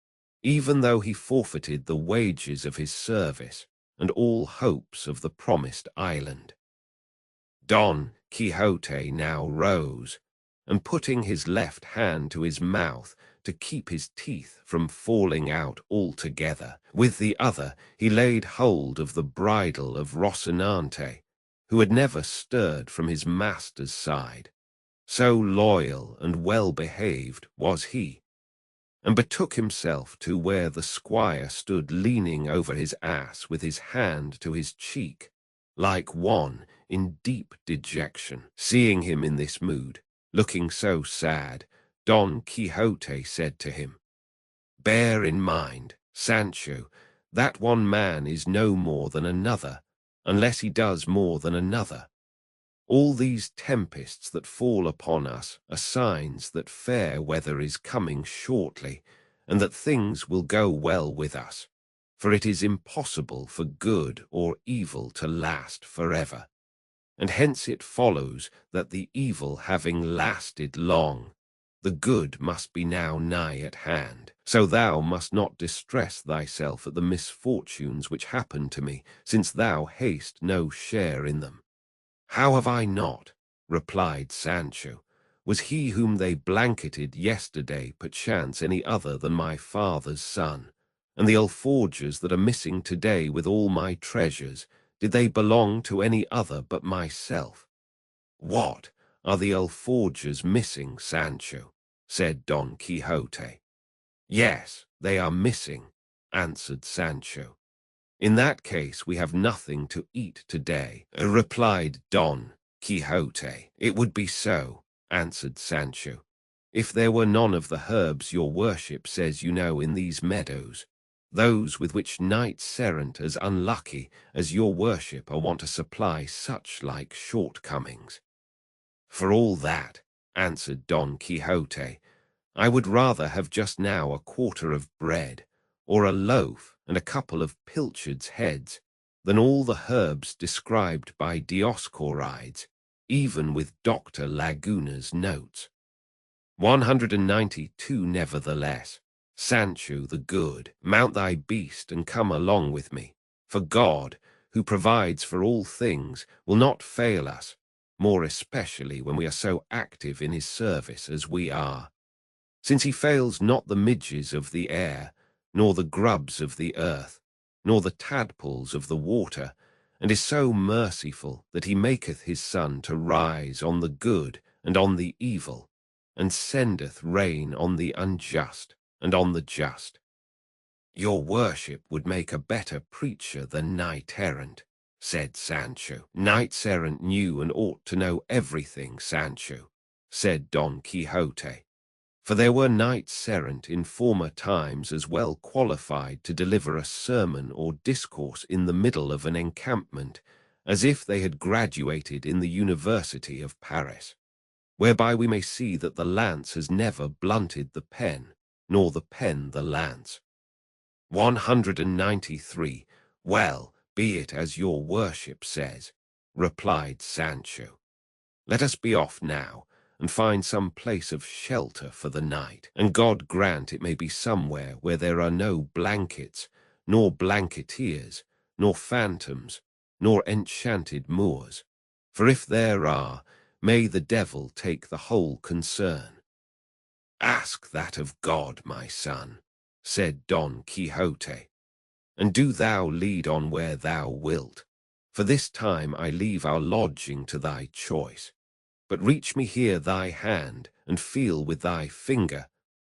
even though he forfeited the wages of his service and all hopes of the promised island. Don Quixote now rose, and putting his left hand to his mouth to keep his teeth from falling out altogether, with the other he laid hold of the bridle of Rocinante, who had never stirred from his master's side, so loyal and well-behaved was he, and betook himself to where the squire stood leaning over his ass with his hand to his cheek, like one in deep dejection. Seeing him in this mood, looking so sad, Don Quixote said to him, "Bear in mind, Sancho, that one man is no more than another, unless he does more than another. All these tempests that fall upon us are signs that fair weather is coming shortly, and that things will go well with us, for it is impossible for good or evil to last forever, and hence it follows that the evil having lasted long, the good must be now nigh at hand. So thou must not distress thyself at the misfortunes which happen to me, since thou hast no share in them." "How have I not?" replied Sancho. "Was he whom they blanketed yesterday perchance any other than my father's son? And the alforges that are missing today with all my treasures, did they belong to any other but myself?" "What, are the alforges missing, Sancho?" said Don Quixote. "Yes, they are missing," answered Sancho. "In that case we have nothing to eat today," replied Don Quixote. "It would be so," answered Sancho, "if there were none of the herbs your worship says you know in these meadows, those with which knights errant as unlucky as your worship are wont to supply such like shortcomings." "For all that," answered Don Quixote, "I would rather have just now a quarter of bread, or a loaf and a couple of pilchards' heads, than all the herbs described by Dioscorides, even with Dr. Laguna's notes. 192 nevertheless. Sancho the good, mount thy beast and come along with me, for God, who provides for all things, will not fail us, more especially when we are so active in his service as we are, since he fails not the midges of the air, nor the grubs of the earth, nor the tadpoles of the water, and is so merciful that he maketh his sun to rise on the good and on the evil, and sendeth rain on the unjust and on the just. Your worship would make a better preacher than knight errant, said Sancho. Knights-errant knew and ought to know everything, Sancho, said Don Quixote. For there were knights-errant in former times as well qualified to deliver a sermon or discourse in the middle of an encampment as if they had graduated in the University of Paris, whereby we may see that the lance has never blunted the pen, nor the pen the lance. 193. Well, be it as your worship says, replied Sancho. Let us be off now, and find some place of shelter for the night, and God grant it may be somewhere where there are no blankets, nor blanketeers, nor phantoms, nor enchanted moors. For if there are, may the devil take the whole concern. Ask that of God, my son, said Don Quixote, and do thou lead on where thou wilt. For this time I leave our lodging to thy choice. But reach me here thy hand, and feel with thy finger,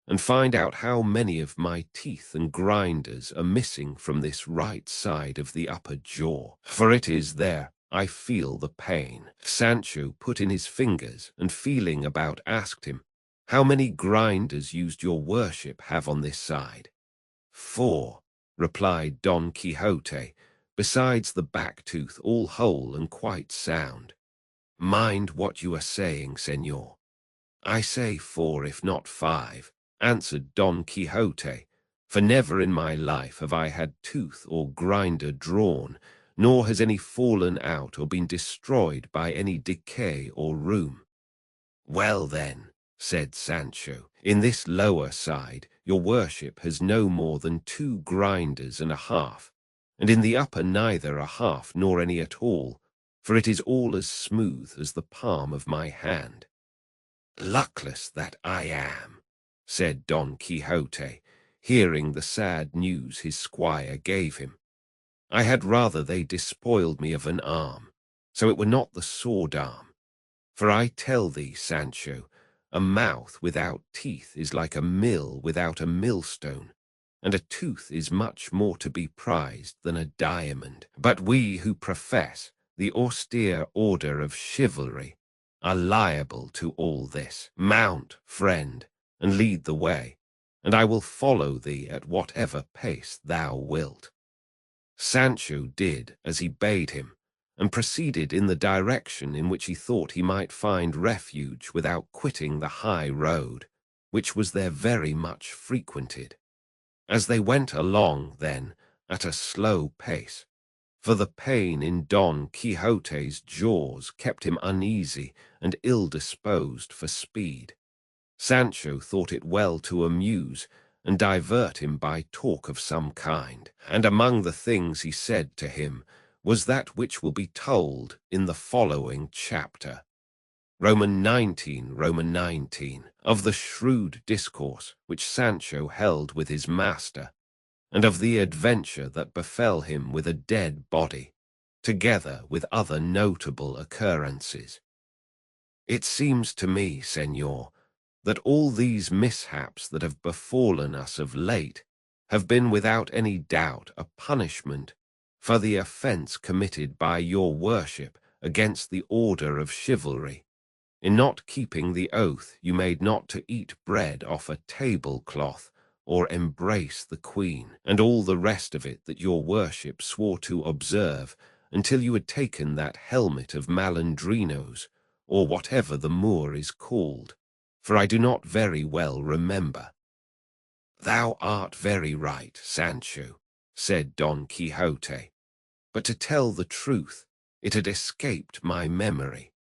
and find out how many of my teeth and grinders are missing from this right side of the upper jaw, for it is there I feel the pain. Sancho put in his fingers, and feeling about asked him, how many grinders used your worship have on this side? 4, replied Don Quixote, besides the back tooth all whole and quite sound. Mind what you are saying, señor. I say 4, if not 5, answered Don Quixote, for never in my life have I had tooth or grinder drawn, nor has any fallen out or been destroyed by any decay or rheum. Well then, said Sancho, in this lower side your worship has no more than 2 grinders and a half, and in the upper neither a half nor any at all, for it is all as smooth as the palm of my hand. Luckless that I am, said Don Quixote, hearing the sad news his squire gave him. I had rather they despoiled me of an arm, so it were not the sword arm. For I tell thee, Sancho, a mouth without teeth is like a mill without a millstone, and a tooth is much more to be prized than a diamond. But we who profess the austere order of chivalry are liable to all this. Mount, friend, and lead the way, and I will follow thee at whatever pace thou wilt. Sancho did as he bade him, and proceeded in the direction in which he thought he might find refuge without quitting the high road, which was there very much frequented. As they went along, then, at a slow pace, for the pain in Don Quixote's jaws kept him uneasy and ill-disposed for speed, Sancho thought it well to amuse and divert him by talk of some kind, and among the things he said to him was that which will be told in the following chapter. Roman 19, of the shrewd discourse which Sancho held with his master, and of the adventure that befell him with a dead body, together with other notable occurrences. It seems to me, señor, that all these mishaps that have befallen us of late have been without any doubt a punishment for the offence committed by your worship against the order of chivalry, in not keeping the oath you made not to eat bread off a tablecloth or embrace the queen, and all the rest of it that your worship swore to observe until you had taken that helmet of Malandrino's, or whatever the Moor is called, for I do not very well remember. Thou art very right, Sancho, said Don Quixote, but to tell the truth, it had escaped my memory,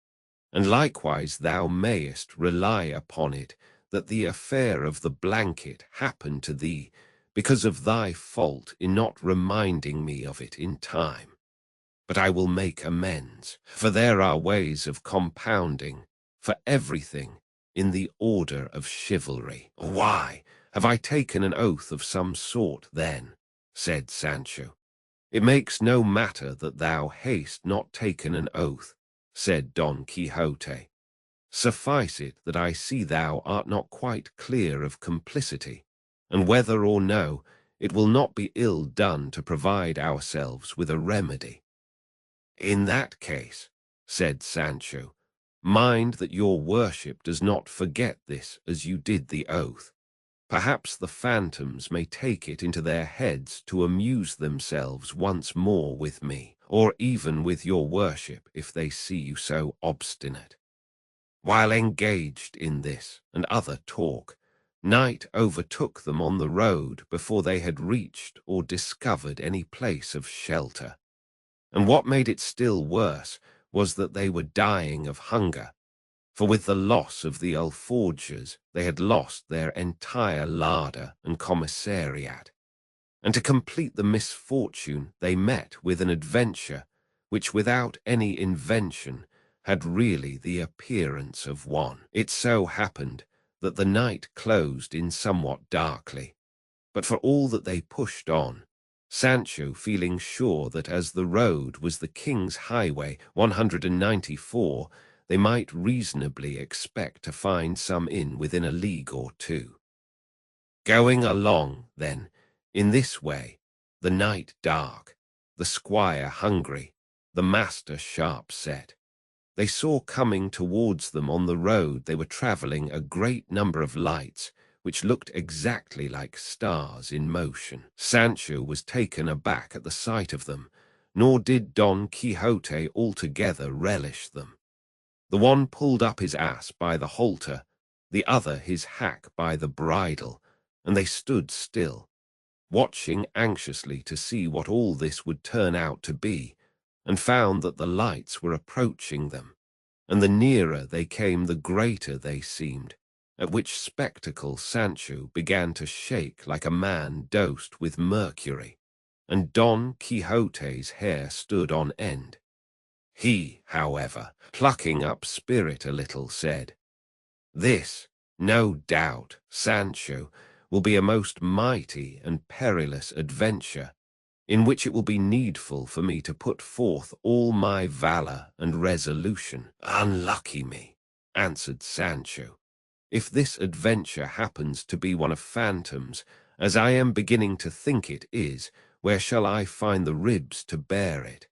and likewise thou mayest rely upon it that the affair of the blanket happened to thee because of thy fault in not reminding me of it in time. But I will make amends, for there are ways of compounding for everything in the order of chivalry. Why, have I taken an oath of some sort, then? Said Sancho. It makes no matter that thou hast not taken an oath, said Don Quixote. Suffice it that I see thou art not quite clear of complicity, and whether or no, it will not be ill done to provide ourselves with a remedy. "In that case," said Sancho, "mind that your worship does not forget this as you did the oath. Perhaps the phantoms may take it into their heads to amuse themselves once more with me, or even with your worship if they see you so obstinate." While engaged in this and other talk, night overtook them on the road before they had reached or discovered any place of shelter. And what made it still worse was that they were dying of hunger, for with the loss of the alforges they had lost their entire larder and commissariat. And to complete the misfortune they met with an adventure which without any invention had really the appearance of one. It so happened that the night closed in somewhat darkly, but for all that they pushed on, Sancho feeling sure that as the road was the King's Highway 194, they might reasonably expect to find some inn within a league or two. Going along, then, in this way, the night dark, the squire hungry, the master sharp set, they saw coming towards them on the road they were travelling a great number of lights, which looked exactly like stars in motion. Sancho was taken aback at the sight of them, nor did Don Quixote altogether relish them. The one pulled up his ass by the halter, the other his hack by the bridle, and they stood still, watching anxiously to see what all this would turn out to be, and found that the lights were approaching them, and the nearer they came the greater they seemed, at which spectacle Sancho began to shake like a man dosed with mercury, and Don Quixote's hair stood on end. He, however, plucking up spirit a little, said, "This, no doubt, Sancho, will be a most mighty and perilous adventure, in which it will be needful for me to put forth all my valor and resolution." "Unlucky me," answered Sancho, "if this adventure happens to be one of phantoms, as I am beginning to think it is. Where shall I find the ribs to bear it?"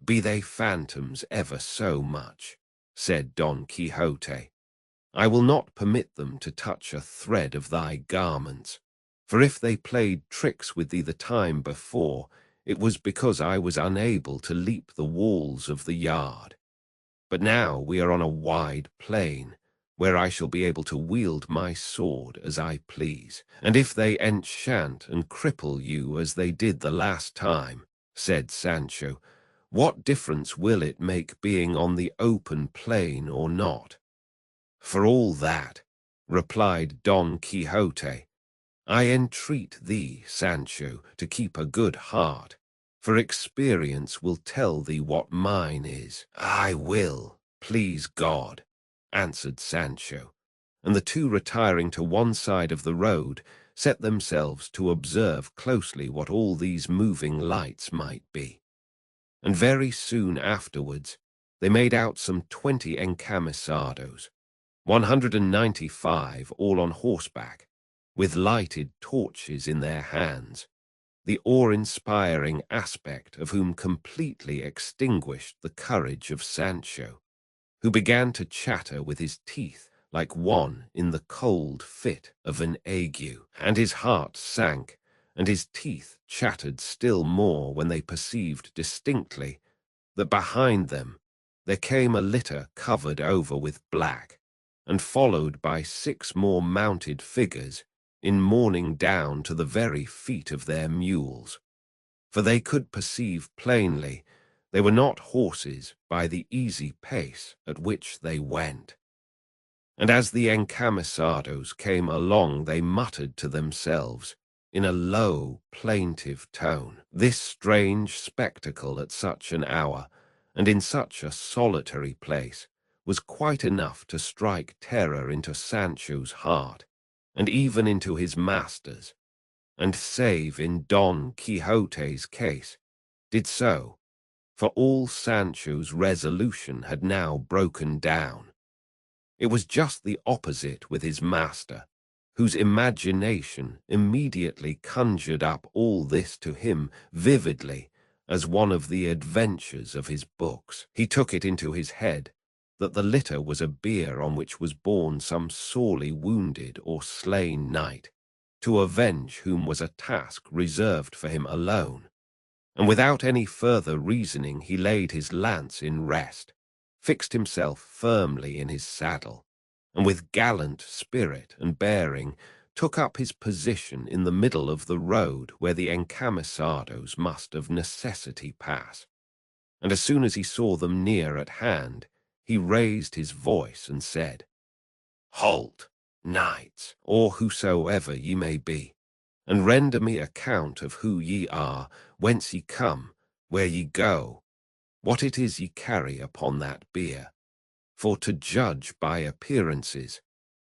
"Be they phantoms ever so much," said Don Quixote, "I will not permit them to touch a thread of thy garments. For if they played tricks with thee the time before, it was because I was unable to leap the walls of the yard. But now we are on a wide plain, where I shall be able to wield my sword as I please. And if they enchant and cripple you as they did the last time," said Sancho, "what difference will it make being on the open plain or not?" "For all that," replied Don Quixote, "I entreat thee, Sancho, to keep a good heart, for experience will tell thee what mine is." "I will, please God," answered Sancho, and the two retiring to one side of the road set themselves to observe closely what all these moving lights might be. And very soon afterwards they made out some 20 encamisados, 195 all on horseback, with lighted torches in their hands, the awe-inspiring aspect of whom completely extinguished the courage of Sancho, who began to chatter with his teeth like one in the cold fit of an ague, and his heart sank, and his teeth chattered still more when they perceived distinctly that behind them there came a litter covered over with black, and followed by 6 more mounted figures in mourning down to the very feet of their mules. For they could perceive plainly they were not horses by the easy pace at which they went. And as the encamisados came along, they muttered to themselves, in a low, plaintive tone, "This strange spectacle at such an hour, and in such a solitary place, was quite enough to strike terror into Sancho's heart, and even into his master's, and save in Don Quixote's case, did so, for all Sancho's resolution had now broken down. It was just the opposite with his master, whose imagination immediately conjured up all this to him vividly, as one of the adventures of his books. He took it into his head that the litter was a bier on which was borne some sorely wounded or slain knight, to avenge whom was a task reserved for him alone. And without any further reasoning he laid his lance in rest, fixed himself firmly in his saddle, and with gallant spirit and bearing took up his position in the middle of the road where the encamisados must of necessity pass. And as soon as he saw them near at hand, he raised his voice and said, "Halt, knights, or whosoever ye may be, and render me account of who ye are, whence ye come, where ye go, what it is ye carry upon that bier. For to judge by appearances,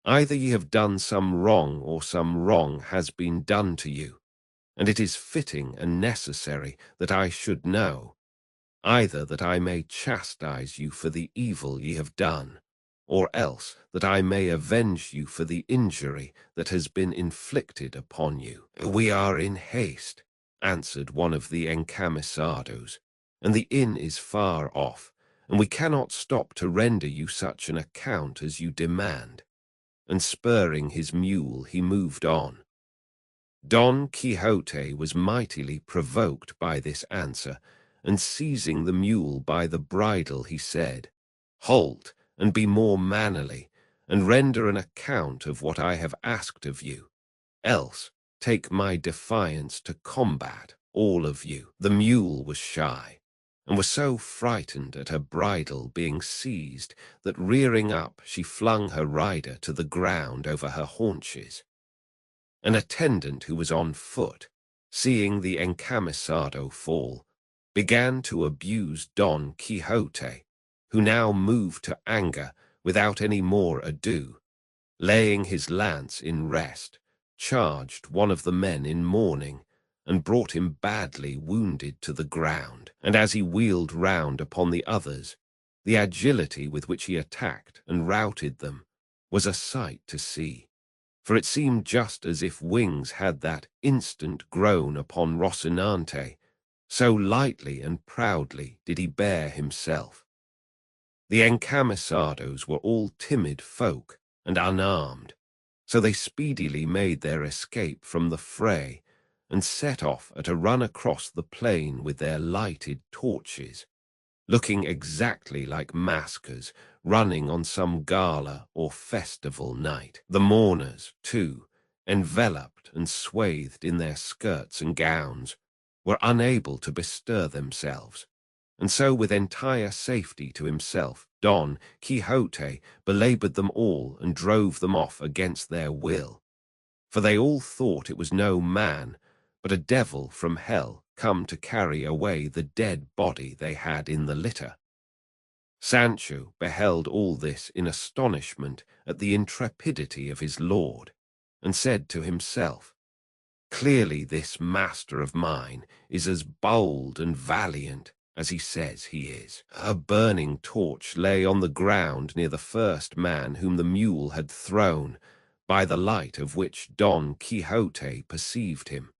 either ye have done some wrong or some wrong has been done to you, and it is fitting and necessary that I should know, either that I may chastise you for the evil ye have done, or else that I may avenge you for the injury that has been inflicted upon you." "We are in haste," answered one of the encamisados, "and the inn is far off, and we cannot stop to render you such an account as you demand." And spurring his mule, he moved on. Don Quixote was mightily provoked by this answer, and seizing the mule by the bridle, he said, "Halt, and be more mannerly, and render an account of what I have asked of you. Else take my defiance to combat, all of you." The mule was shy, and was so frightened at her bridle being seized that, rearing up, she flung her rider to the ground over her haunches. An attendant who was on foot, seeing the encamisado fall, began to abuse Don Quixote, who now moved to anger without any more ado, laying his lance in rest, charged one of the men in mourning, and brought him badly wounded to the ground. And as he wheeled round upon the others, the agility with which he attacked and routed them was a sight to see. For it seemed just as if wings had that instant grown upon Rocinante, so lightly and proudly did he bear himself. The encamisados were all timid folk and unarmed, so they speedily made their escape from the fray and set off at a run across the plain with their lighted torches, looking exactly like maskers running on some gala or festival night. The mourners, too, enveloped and swathed in their skirts and gowns, were unable to bestir themselves, and so with entire safety to himself, Don Quixote belaboured them all and drove them off against their will, for they all thought it was no man, but a devil from hell come to carry away the dead body they had in the litter. Sancho beheld all this in astonishment at the intrepidity of his lord, and said to himself, "Clearly this master of mine is as bold and valiant as he says he is." A burning torch lay on the ground near the first man whom the mule had thrown, by the light of which Don Quixote perceived him,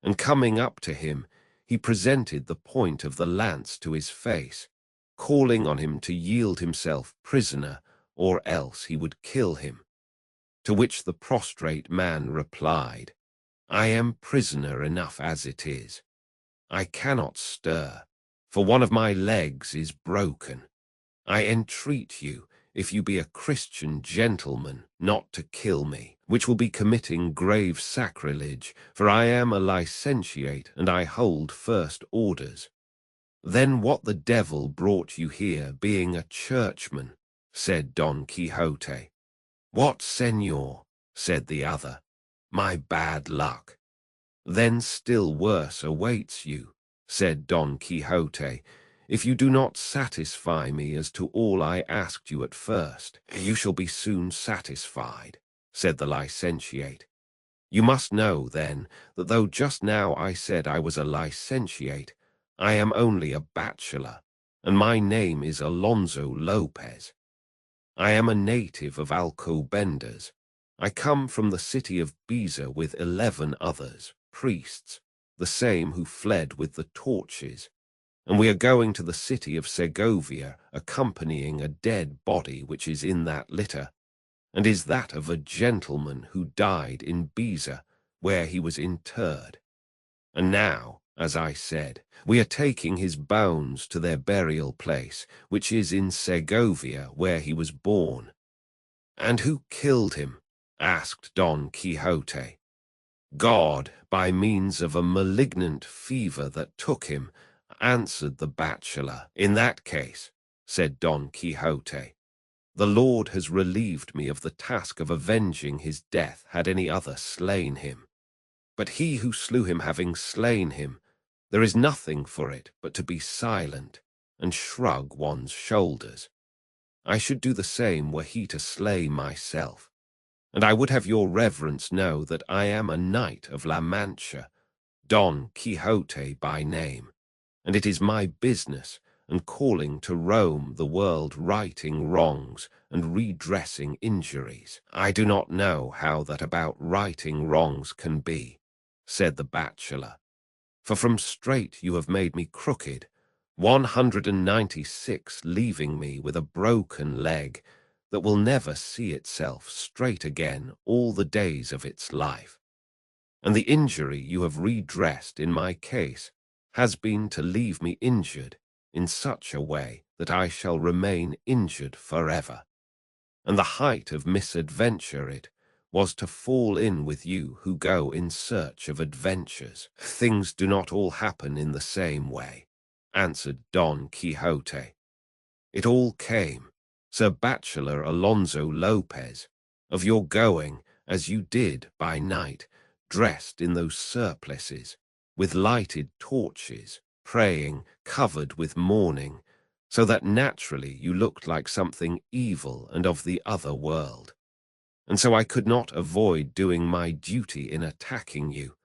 and coming up to him, he presented the point of the lance to his face, calling on him to yield himself prisoner, or else he would kill him. To which the prostrate man replied, "I am prisoner enough as it is. I cannot stir, for one of my legs is broken. I entreat you, if you be a Christian gentleman, not to kill me, which will be committing grave sacrilege, for I am a licentiate and I hold first orders." "Then what the devil brought you here, being a churchman?" said Don Quixote. "What, señor?" said the other. "My bad luck." "Then still worse awaits you," said Don Quixote, "if you do not satisfy me as to all I asked you at first." "You shall be soon satisfied," said the licentiate. "You must know, then, that though just now I said I was a licentiate, I am only a bachelor, and my name is Alonso Lopez. I am a native of Alcobendas. I come from the city of Pisa with 11 others, priests, the same who fled with the torches. and we are going to the city of Segovia, accompanying a dead body which is in that litter, and is that of a gentleman who died in Beza, where he was interred. And now, as I said, we are taking his bones to their burial place, which is in Segovia, where he was born." "And who killed him?" asked Don Quixote. "God, by means of a malignant fever that took him," answered the bachelor. "In that case," said Don Quixote, "the Lord has relieved me of the task of avenging his death had any other slain him. But he who slew him having slain him, there is nothing for it but to be silent and shrug one's shoulders. I should do the same were he to slay myself. And I would have your reverence know that I am a knight of La Mancha, Don Quixote by name, and it is my business and calling to roam the world righting wrongs and redressing injuries." "I do not know how that about righting wrongs can be," said the bachelor, "for from straight you have made me crooked, 196 leaving me with a broken leg that will never see itself straight again all the days of its life. And the injury you have redressed in my case has been to leave me injured in such a way that I shall remain injured forever. And the height of misadventure it was to fall in with you who go in search of adventures." "Things do not all happen in the same way," answered Don Quixote. "It all came, Sir Bachelor Alonso Lopez, of your going, as you did by night, dressed in those surplices, with lighted torches, praying, covered with mourning, so that naturally you looked like something evil and of the other world. And so I could not avoid doing my duty in attacking you,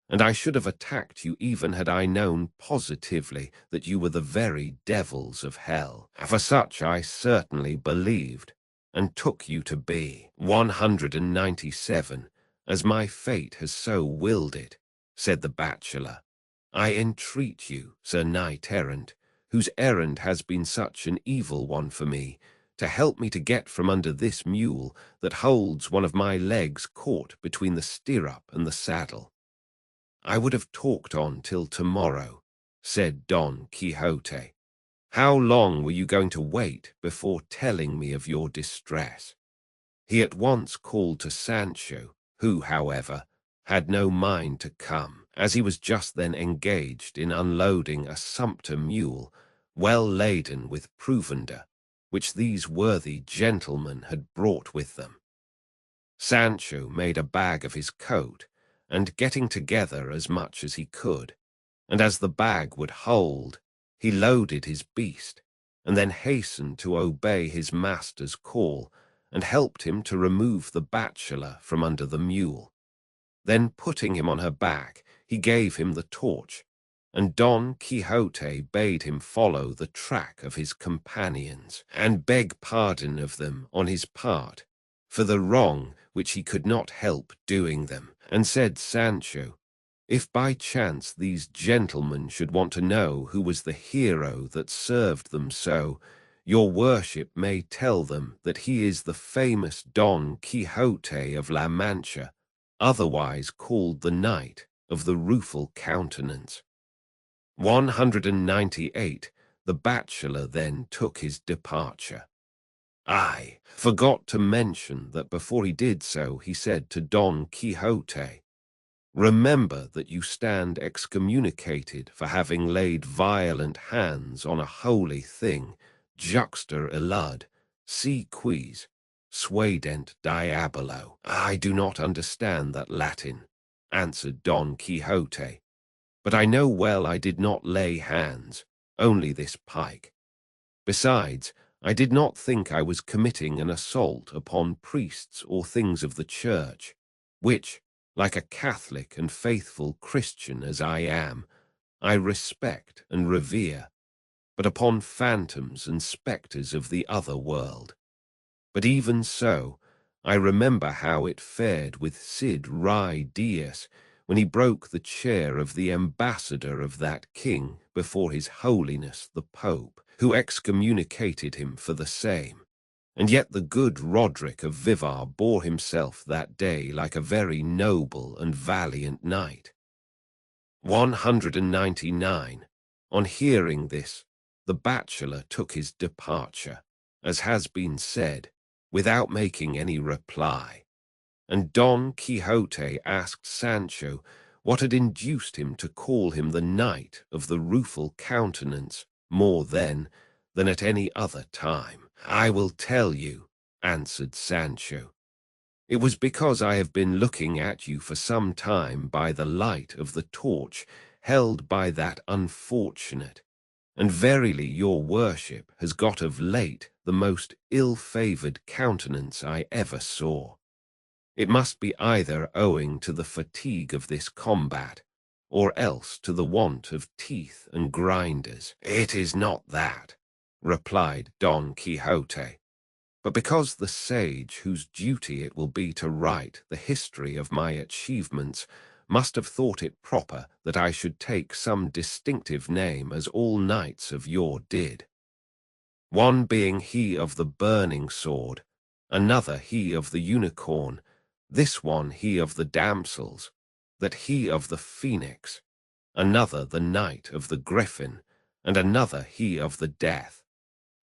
and I should have attacked you even had I known positively that you were the very devils of hell. For such I certainly believed, and took you to be 197, as my fate has so willed it," said the bachelor. "I entreat you, Sir Knight-errant, whose errand has been such an evil one for me, to help me to get from under this mule that holds one of my legs caught between the stirrup and the saddle." "I would have talked on till tomorrow," said Don Quixote. "How long were you going to wait before telling me of your distress?" He at once called to Sancho, who, however, had no mind to come, as he was just then engaged in unloading a sumpter mule, well laden with provender, which these worthy gentlemen had brought with them. Sancho made a bag of his coat, and getting together as much as he could, and as the bag would hold, he loaded his beast, and then hastened to obey his master's call, and helped him to remove the bachelor from under the mule. Then putting him on her back, he gave him the torch, and Don Quixote bade him follow the track of his companions, and beg pardon of them on his part, for the wrong which he could not help doing them. And said Sancho, "If by chance these gentlemen should want to know who was the hero that served them so, your worship may tell them that he is the famous Don Quixote of La Mancha, otherwise called the Knight of the Rueful Countenance." 198. The bachelor then took his departure. I forgot to mention that before he did so, he said to Don Quixote, "Remember that you stand excommunicated for having laid violent hands on a holy thing, juxta illud, si quis, suadent diabolo." "I do not understand that Latin," answered Don Quixote, "but I know well I did not lay hands, only this pike. Besides, I did not think I was committing an assault upon priests or things of the church, which, like a Catholic and faithful Christian as I am, I respect and revere, but upon phantoms and spectres of the other world. But even so, I remember how it fared with Cid Rai Dias when he broke the chair of the ambassador of that king before his holiness the Pope, who excommunicated him for the same. And yet the good Roderick of Vivar bore himself that day like a very noble and valiant knight. 199. On hearing this, the bachelor took his departure, as has been said, without making any reply. And Don Quixote asked Sancho what had induced him to call him the Knight of the Rueful Countenance more then than at any other time. "I will tell you," answered Sancho. "It was because I have been looking at you for some time by the light of the torch held by that unfortunate, and verily your worship has got of late the most ill-favoured countenance I ever saw. It must be either owing to the fatigue of this combat, or else to the want of teeth and grinders." "It is not that," replied Don Quixote, "but because the sage whose duty it will be to write the history of my achievements must have thought it proper that I should take some distinctive name as all knights of yore did. One being he of the burning sword, another he of the unicorn, this one he of the damsels, that he of the phoenix, another the knight of the griffin, and another he of the death.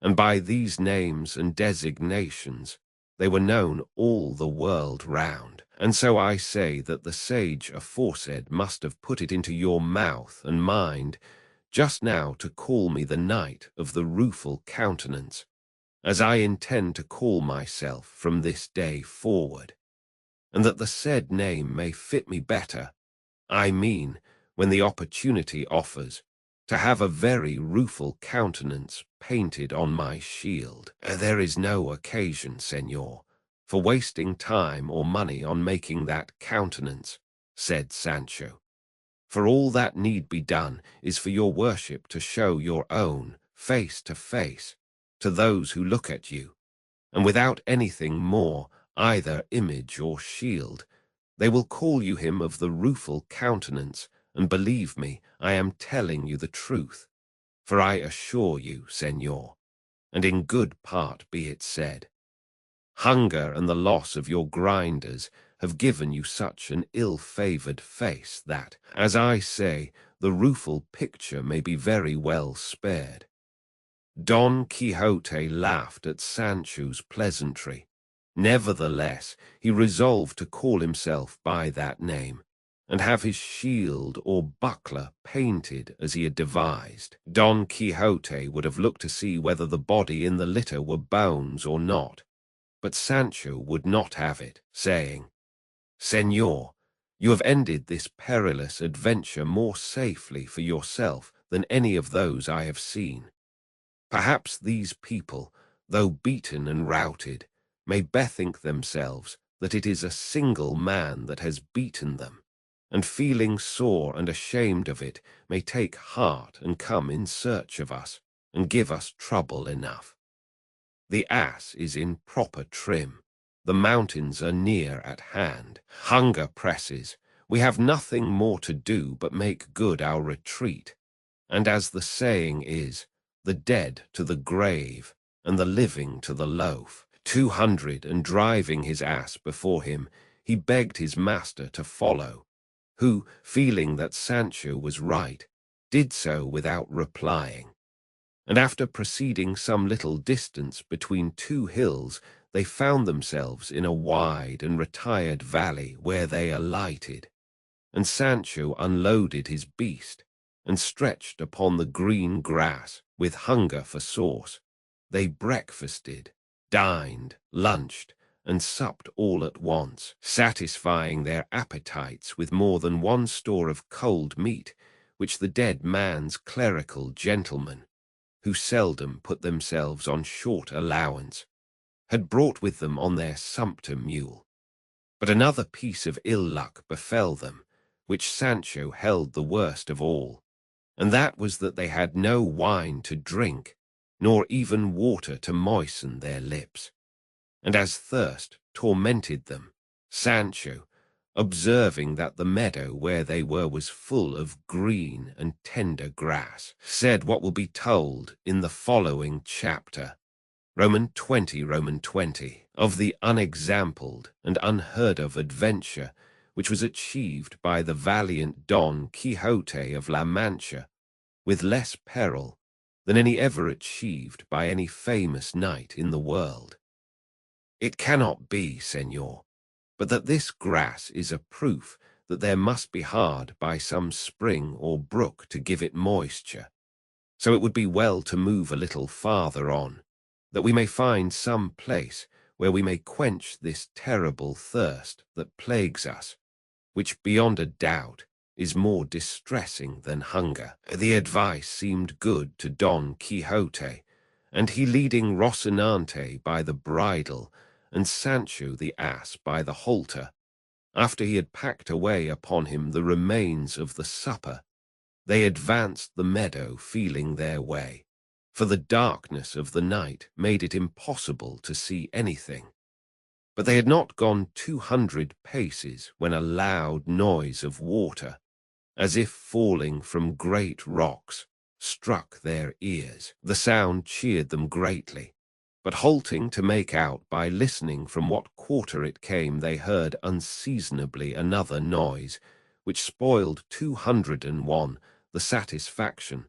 And by these names and designations they were known all the world round. And so I say that the sage aforesaid must have put it into your mouth and mind just now to call me the Knight of the Rueful Countenance, as I intend to call myself from this day forward, and that the said name may fit me better, I mean, when the opportunity offers, to have a very rueful countenance painted on my shield. There is no occasion, señor, for wasting time or money on making that countenance," said Sancho. "For all that need be done is for your worship to show your own face to face to those who look at you, and without anything more, either image or shield, they will call you him of the rueful countenance, and believe me, I am telling you the truth. For I assure you, señor, and in good part be it said, hunger and the loss of your grinders have given you such an ill-favoured face that, as I say, the rueful picture may be very well spared." Don Quixote laughed at Sancho's pleasantry. Nevertheless, he resolved to call himself by that name, and have his shield or buckler painted as he had devised. Don Quixote would have looked to see whether the body in the litter were bones or not, but Sancho would not have it, saying, "Señor, you have ended this perilous adventure more safely for yourself than any of those I have seen. Perhaps these people, though beaten and routed, may bethink themselves that it is a single man that has beaten them, and feeling sore and ashamed of it, may take heart and come in search of us, and give us trouble enough. The ass is in proper trim, the mountains are near at hand, hunger presses, we have nothing more to do but make good our retreat, and as the saying is, the dead to the grave, and the living to the loaf." 200, and driving his ass before him, he begged his master to follow, who, feeling that Sancho was right, did so without replying. And after proceeding some little distance between two hills, they found themselves in a wide and retired valley where they alighted, and Sancho unloaded his beast, and stretched upon the green grass, with hunger for sauce. They breakfasted, dined, lunched, and supped all at once, satisfying their appetites with more than one store of cold meat, which the dead man's clerical gentlemen, who seldom put themselves on short allowance, had brought with them on their sumpter mule. But another piece of ill luck befell them, which Sancho held the worst of all, and that was that they had no wine to drink, nor even water to moisten their lips. And as thirst tormented them, Sancho, observing that the meadow where they were was full of green and tender grass, said what will be told in the following chapter. Roman 20, of the unexampled and unheard of adventure which was achieved by the valiant Don Quixote of La Mancha, with less peril than any ever achieved by any famous knight in the world. It cannot be, Señor, but that this grass is a proof that there must be hard by some spring or brook to give it moisture. So it would be well to move a little farther on, that we may find some place where we may quench this terrible thirst that plagues us, which beyond a doubt is more distressing than hunger. The advice seemed good to Don Quixote, and he leading Rocinante by the bridle and Sancho the ass by the halter, after he had packed away upon him the remains of the supper, they advanced the meadow feeling their way, for the darkness of the night made it impossible to see anything. But they had not gone 200 paces when a loud noise of water, as if falling from great rocks, struck their ears. The sound cheered them greatly, but halting to make out by listening from what quarter it came, they heard unseasonably another noise, which spoiled 201 the satisfaction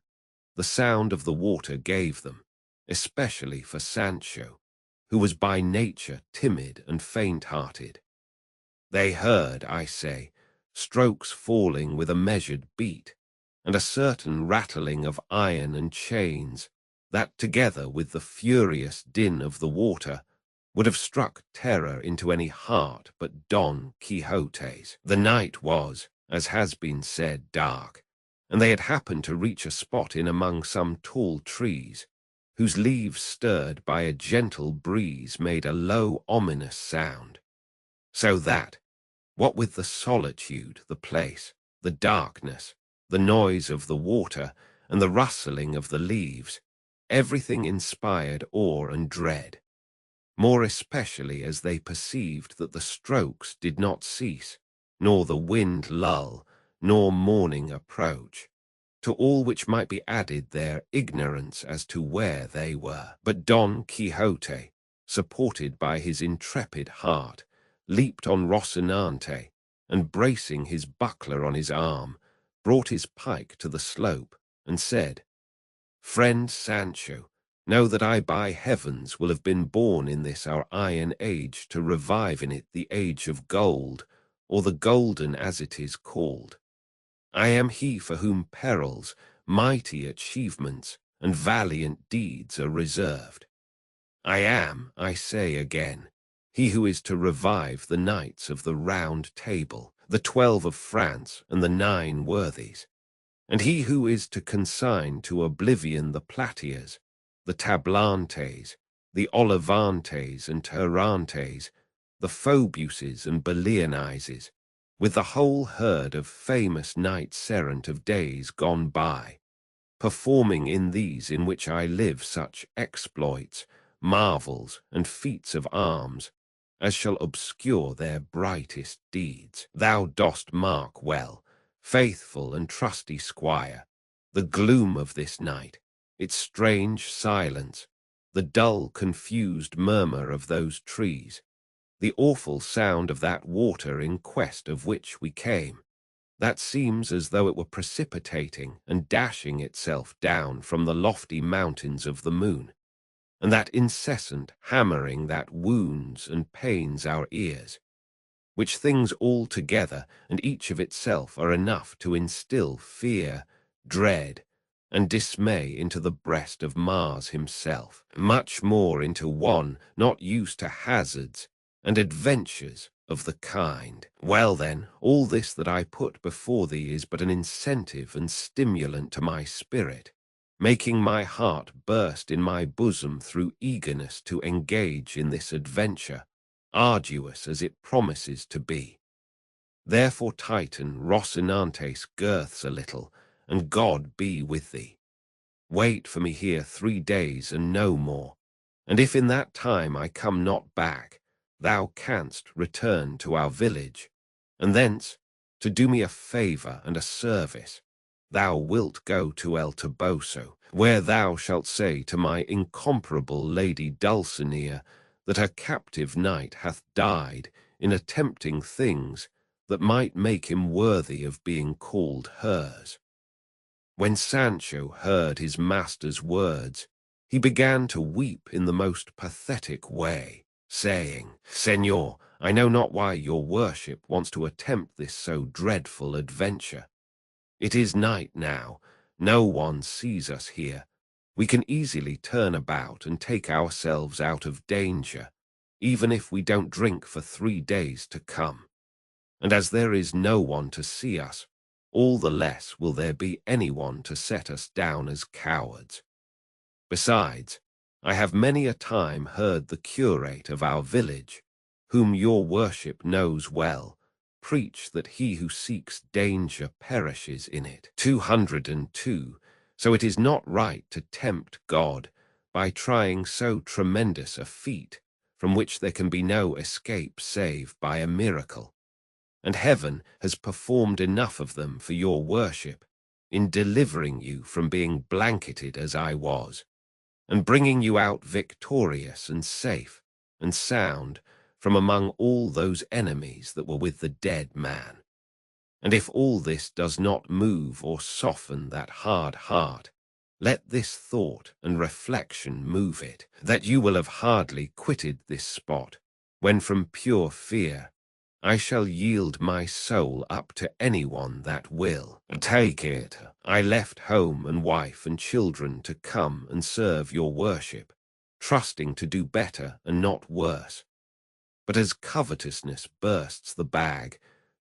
the sound of the water gave them, especially for Sancho, who was by nature timid and faint-hearted. They heard, I say, strokes falling with a measured beat, and a certain rattling of iron and chains, that, together with the furious din of the water, would have struck terror into any heart but Don Quixote's. The night was, as has been said, dark, and they had happened to reach a spot in among some tall trees, whose leaves stirred by a gentle breeze made a low ominous sound, so that, what with the solitude, the place, the darkness, the noise of the water, and the rustling of the leaves, everything inspired awe and dread, more especially as they perceived that the strokes did not cease, nor the wind lull, nor morning approach. To all which might be added their ignorance as to where they were. But Don Quixote, supported by his intrepid heart, leaped on Rocinante, and bracing his buckler on his arm, brought his pike to the slope, and said, "Friend Sancho, know that I by heavens will have been born in this our iron age to revive in it the age of gold, or the golden as it is called. I am he for whom perils, mighty achievements, and valiant deeds are reserved. I am, I say again, he who is to revive the knights of the Round Table, the 12 of France and the 9 worthies, and he who is to consign to oblivion the Platias, the Tablantes, the Olivantes and Terrantes, the Phobuses and Belianises, with the whole herd of famous knights-errant of days gone by, performing in these in which I live such exploits, marvels, and feats of arms, as shall obscure their brightest deeds. Thou dost mark well, faithful and trusty squire, the gloom of this night, its strange silence, the dull, confused murmur of those trees, the awful sound of that water in quest of which we came, that seems as though it were precipitating and dashing itself down from the lofty mountains of the moon, and that incessant hammering that wounds and pains our ears, which things all together and each of itself are enough to instill fear, dread, and dismay into the breast of Mars himself, much more into one not used to hazards and adventures of the kind. Well then, all this that I put before thee is but an incentive and stimulant to my spirit, making my heart burst in my bosom through eagerness to engage in this adventure, arduous as it promises to be. Therefore tighten Rocinante's girths a little, and God be with thee. Wait for me here 3 days and no more, and if in that time I come not back, thou canst return to our village, And thence, to do me a favour and a service, thou wilt go to El Toboso, where thou shalt say to my incomparable lady Dulcinea that her captive knight hath died in attempting things that might make him worthy of being called hers. When Sancho heard his master's words, he began to weep in the most pathetic way, saying, Señor, I know not why your worship wants to attempt this so dreadful adventure. It is night now, no one sees us here. We can easily turn about and take ourselves out of danger, even if we don't drink for 3 days to come. And as there is no one to see us, all the less will there be anyone to set us down as cowards. Besides, I have many a time heard the curate of our village, whom your worship knows well, preach that he who seeks danger perishes in it. 202. So it is not right to tempt God by trying so tremendous a feat, from which there can be no escape save by a miracle. And heaven has performed enough of them for your worship, in delivering you from being blanketed as I was, and bringing you out victorious and safe and sound from among all those enemies that were with the dead man. And if all this does not move or soften that hard heart, let this thought and reflection move it, that you will have hardly quitted this spot, when from pure fear I shall yield my soul up to anyone that will. Take it. I left home and wife and children to come and serve your worship, trusting to do better and not worse. But as covetousness bursts the bag,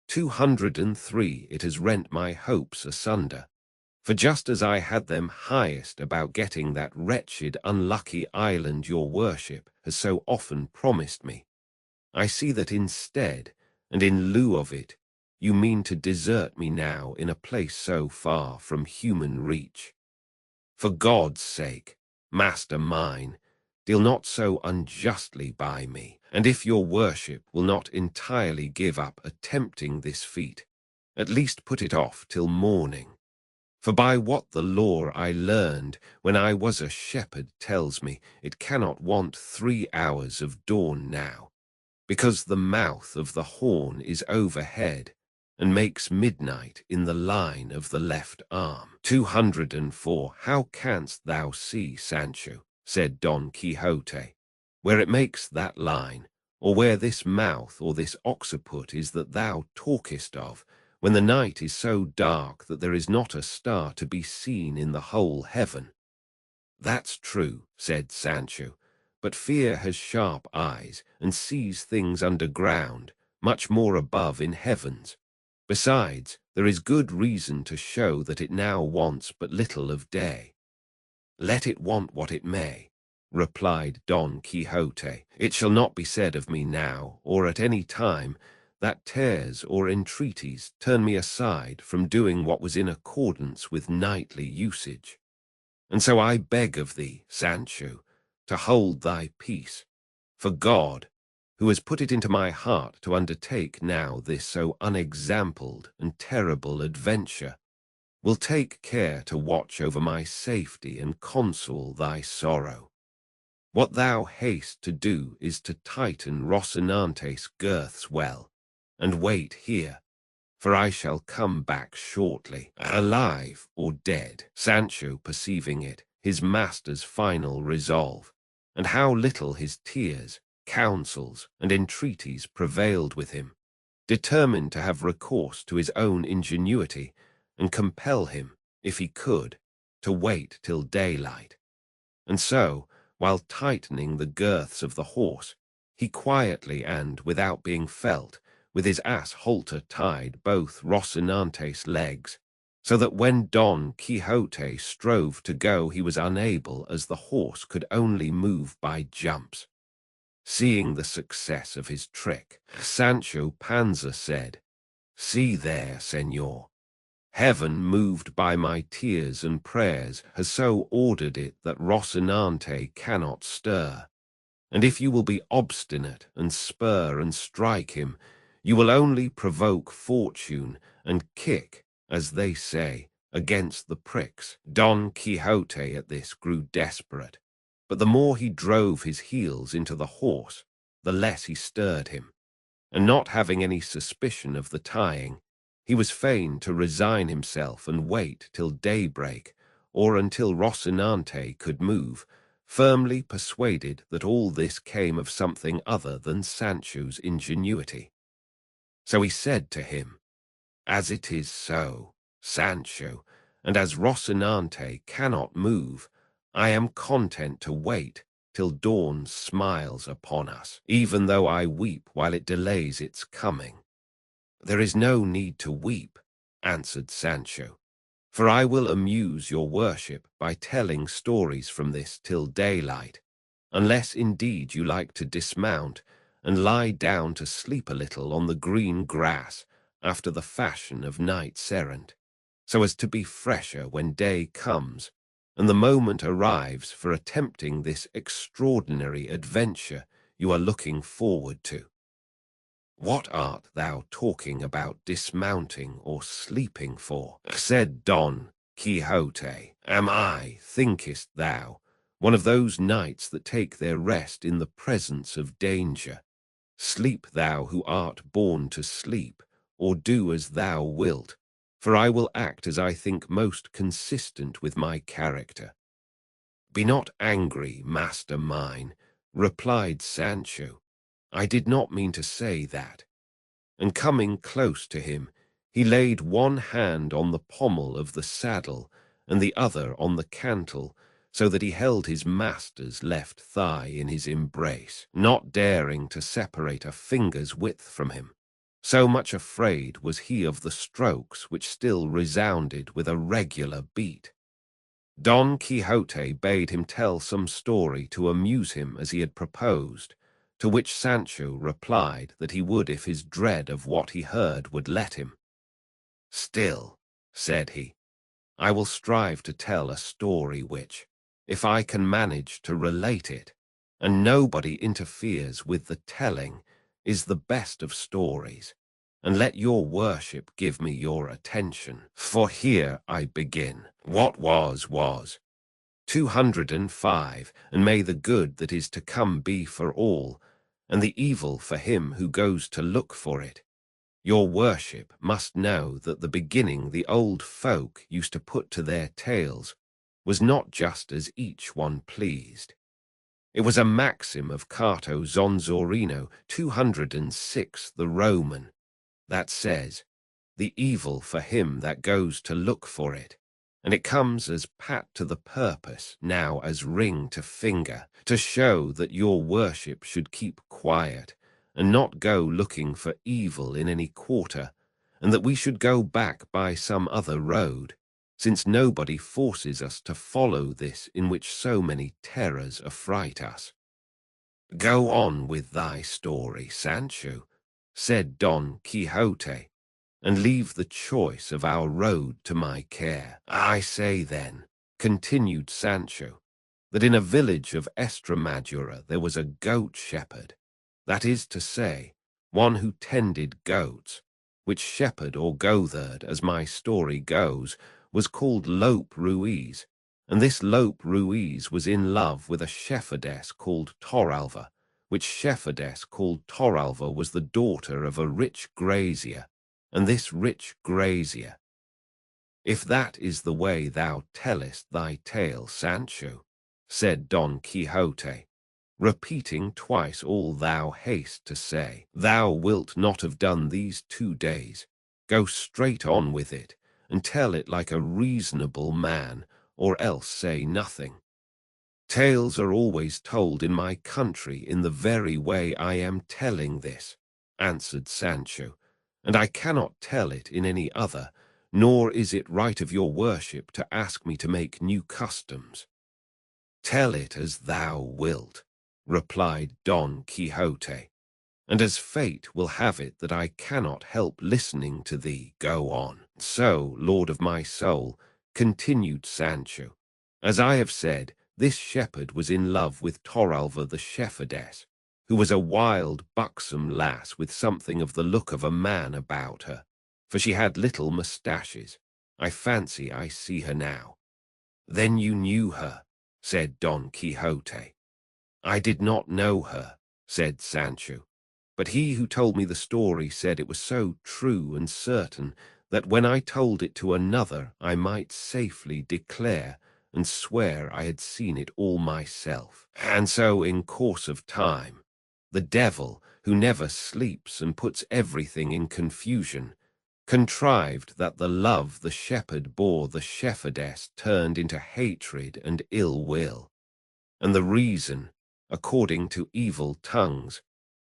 203 it has rent my hopes asunder. For just as I had them highest about getting that wretched, unlucky island your worship has so often promised me, I see that instead, and in lieu of it, you mean to desert me now in a place so far from human reach. For God's sake, master mine, deal not so unjustly by me, and if your worship will not entirely give up attempting this feat, at least put it off till morning. For by what the law I learned when I was a shepherd tells me, it cannot want 3 hours of dawn now, because the mouth of the horn is overhead, and makes midnight in the line of the left arm. 204. How canst thou see, Sancho, said Don Quixote, where it makes that line, or where this mouth or this occiput is that thou talkest of, when the night is so dark that there is not a star to be seen in the whole heaven? That's true, said Sancho, but fear has sharp eyes and sees things underground, much more above in heavens. Besides, there is good reason to show that it now wants but little of day. Let it want what it may, replied Don Quixote, it shall not be said of me now, or at any time, that tears or entreaties turn me aside from doing what was in accordance with knightly usage. And so I beg of thee, Sancho, to hold thy peace, for God, who has put it into my heart to undertake now this so unexampled and terrible adventure, will take care to watch over my safety and console thy sorrow. What thou haste to do is to tighten Rocinante's girths well, and wait here, for I shall come back shortly, alive or dead. Sancho, perceiving it, his master's final resolve, and how little his tears, counsels, and entreaties prevailed with him, determined to have recourse to his own ingenuity, and compel him, if he could, to wait till daylight. And so, while tightening the girths of the horse, he quietly and without being felt, with his ass halter tied both Rocinante's legs, so that when Don Quixote strove to go he was unable, as the horse could only move by jumps. Seeing the success of his trick, Sancho Panza said, See there, señor. Heaven, moved by my tears and prayers, has so ordered it that Rocinante cannot stir. And if you will be obstinate and spur and strike him, You will only provoke fortune and kick, as they say, against the pricks. Don Quixote at this grew desperate, but the more he drove his heels into the horse, the less he stirred him, and not having any suspicion of the tying, he was fain to resign himself and wait till daybreak, or until Rocinante could move, firmly persuaded that all this came of something other than Sancho's ingenuity. So he said to him, "As it is so, Sancho, and as Rocinante cannot move, I am content to wait till dawn smiles upon us, even though I weep while it delays its coming." "There is no need to weep," answered Sancho, "for I will amuse your worship by telling stories from this till daylight, unless indeed you like to dismount and lie down to sleep a little on the green grass after the fashion of knights-errant, so as to be fresher when day comes and the moment arrives for attempting this extraordinary adventure you are looking forward to." "What art thou talking about dismounting or sleeping for?" said Don Quixote. "Am I, thinkest thou, one of those knights that take their rest in the presence of danger? Sleep thou who art born to sleep, or do as thou wilt, for I will act as I think most consistent with my character." "Be not angry, master mine," replied Sancho. "I did not mean to say that." And coming close to him, he laid one hand on the pommel of the saddle and the other on the cantle, so that he held his master's left thigh in his embrace, not daring to separate a finger's width from him. So much afraid was he of the strokes which still resounded with a regular beat. Don Quixote bade him tell some story to amuse him as he had proposed, to which Sancho replied that he would if his dread of what he heard would let him. "Still," said he, "I will strive to tell a story which, if I can manage to relate it, and nobody interferes with the telling, is the best of stories, and let your worship give me your attention. For here I begin. What was, 205, and may the good that is to come be for all, and the evil for him who goes to look for it. Your worship must know that the beginning the old folk used to put to their tales was not just as each one pleased. It was a maxim of Cato Zonzorino 206 the Roman, that says, "The evil for him that goes to look for it," and it comes as pat to the purpose now as ring to finger, to show that your worship should keep quiet and not go looking for evil in any quarter, and that we should go back by some other road, since nobody forces us to follow this in which so many terrors affright us. "Go on with thy story, Sancho," said Don Quixote, "and leave the choice of our road to my care." "I say then," continued Sancho, "that in a village of Estremadura there was a goat shepherd, that is to say, one who tended goats, which shepherd or goatherd, as my story goes, was called Lope Ruiz, and this Lope Ruiz was in love with a shepherdess called Torralva, which shepherdess called Torralva was the daughter of a rich grazier, and this rich grazier—" "If that is the way thou tellest thy tale, Sancho," said Don Quixote, repeating twice all thou haste to say, "thou wilt not have done these 2 days. Go straight on with it, and tell it like a reasonable man, or else say nothing." "Tales are always told in my country in the very way I am telling this," answered Sancho, "and I cannot tell it in any other, nor is it right of your worship to ask me to make new customs." "Tell it as thou wilt," replied Don Quixote, "and as fate will have it that I cannot help listening to thee, go on." "So, lord of my soul," continued Sancho, "as I have said, this shepherd was in love with Torralva the shepherdess, who was a wild, buxom lass with something of the look of a man about her, for she had little moustaches. I fancy I see her now. Then you knew her, said Don Quixote. I did not know her, said Sancho, but he who told me the story said it was so true and certain that when I told it to another I might safely declare and swear I had seen it all myself. And so in course of time, the devil, who never sleeps and puts everything in confusion, contrived that the love the shepherd bore the shepherdess turned into hatred and ill will, and the reason, according to evil tongues,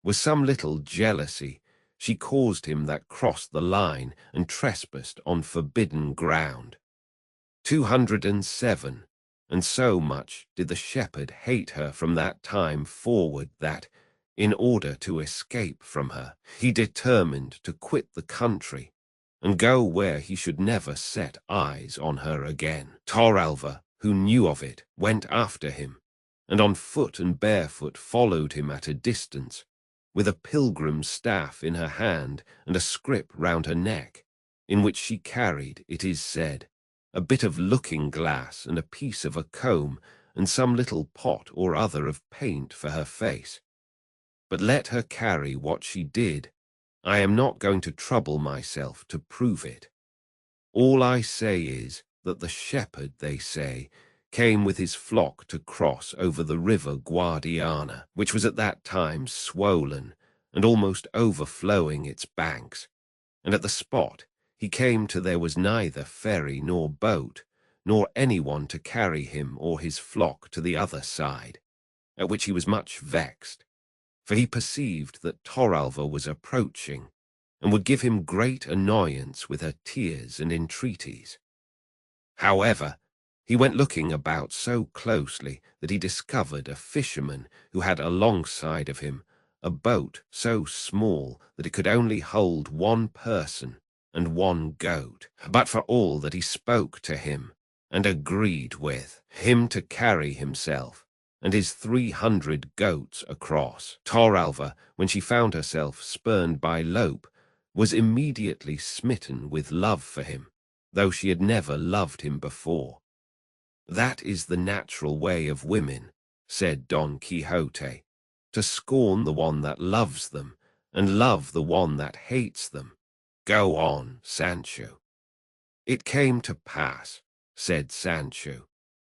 was some little jealousy she caused him that crossed the line and trespassed on forbidden ground. 207. And so much did the shepherd hate her from that time forward that, in order to escape from her, he determined to quit the country and go where he should never set eyes on her again. Torralva, who knew of it, went after him, and on foot and barefoot followed him at a distance, with a pilgrim's staff in her hand and a scrip round her neck, in which she carried, it is said, a bit of looking-glass and a piece of a comb and some little pot or other of paint for her face. But let her carry what she did, I am not going to trouble myself to prove it. All I say is that the shepherd, they say, came with his flock to cross over the river Guadiana, which was at that time swollen and almost overflowing its banks, and at the spot he came to there was neither ferry nor boat, nor anyone to carry him or his flock to the other side, at which he was much vexed, for he perceived that Torralva was approaching, and would give him great annoyance with her tears and entreaties. However, he went looking about so closely that he discovered a fisherman who had alongside of him a boat so small that it could only hold one person and one goat, but for all that he spoke to him, and agreed with him to carry himself and his 300 goats across. Torralva, when she found herself spurned by Lope, was immediately smitten with love for him, though she had never loved him before. That is the natural way of women, said Don Quixote, to scorn the one that loves them, and love the one that hates them. Go on, Sancho. It came to pass, said Sancho,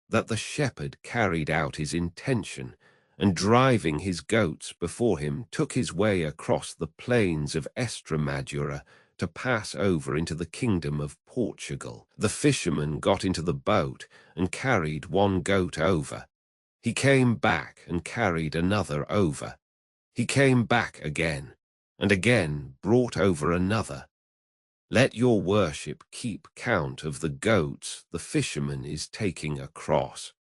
that the shepherd carried out his intention, and driving his goats before him took his way across the plains of Estremadura to pass over into the kingdom of Portugal. The fisherman got into the boat and carried one goat over. He came back and carried another over. He came back again, and again brought over another. Let your worship keep count of the goats the fisherman is taking across,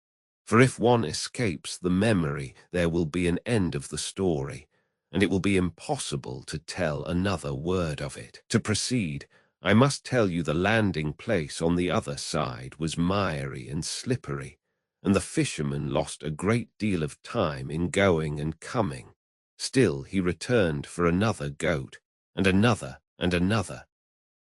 for if one escapes the memory, there will be an end of the story, and it will be impossible to tell another word of it. To proceed, I must tell you the landing place on the other side was miry and slippery, and the fisherman lost a great deal of time in going and coming. Still he returned for another goat, and another, and another.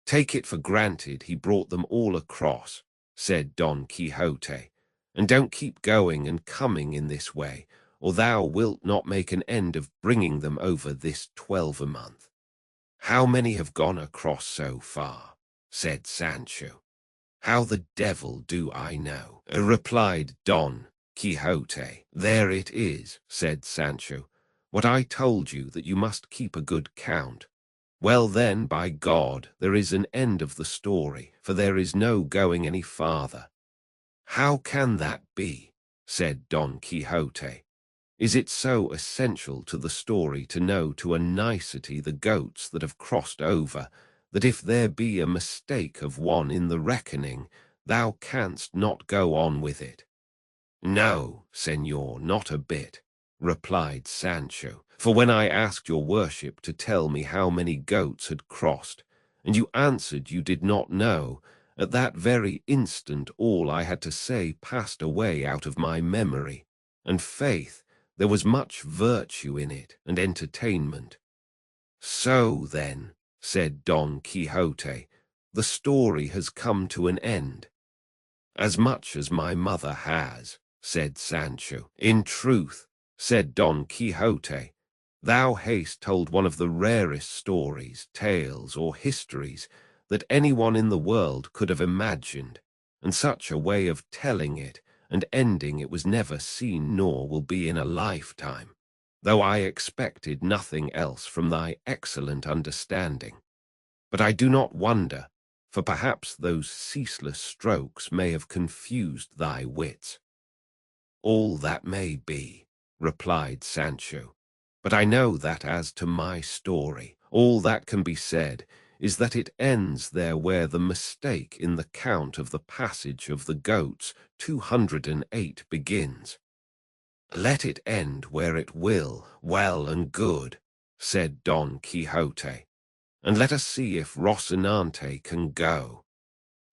Take it for granted he brought them all across, said Don Quixote, and don't keep going and coming in this way, or thou wilt not make an end of bringing them over this 12-month. How many have gone across so far? Said Sancho. How the devil do I know? Replied Don Quixote. There it is, said Sancho, what I told you, that you must keep a good count. Well then, by God, there is an end of the story, for there is no going any farther. How can that be? Said Don Quixote. Is it so essential to the story to know to a nicety the goats that have crossed over, that if there be a mistake of one in the reckoning, thou canst not go on with it? No, señor, not a bit, replied Sancho, for when I asked your worship to tell me how many goats had crossed, and you answered you did not know, at that very instant all I had to say passed away out of my memory, and faith, There was much virtue in it and entertainment. So then, said Don Quixote, the story has come to an end. As much as my mother has, said Sancho. In truth, said Don Quixote, thou hast told one of the rarest stories, tales, or histories that anyone in the world could have imagined, and such a way of telling it and ending it was never seen nor will be in a lifetime, though I expected nothing else from thy excellent understanding. But I do not wonder, for perhaps those ceaseless strokes may have confused thy wits. All that may be, replied Sancho, but I know that as to my story, all that can be said is that it ends there where the mistake in the count of the passage of the goats 208 begins. Let it end where it will, well and good, said Don Quixote, and let us see if Rocinante can go.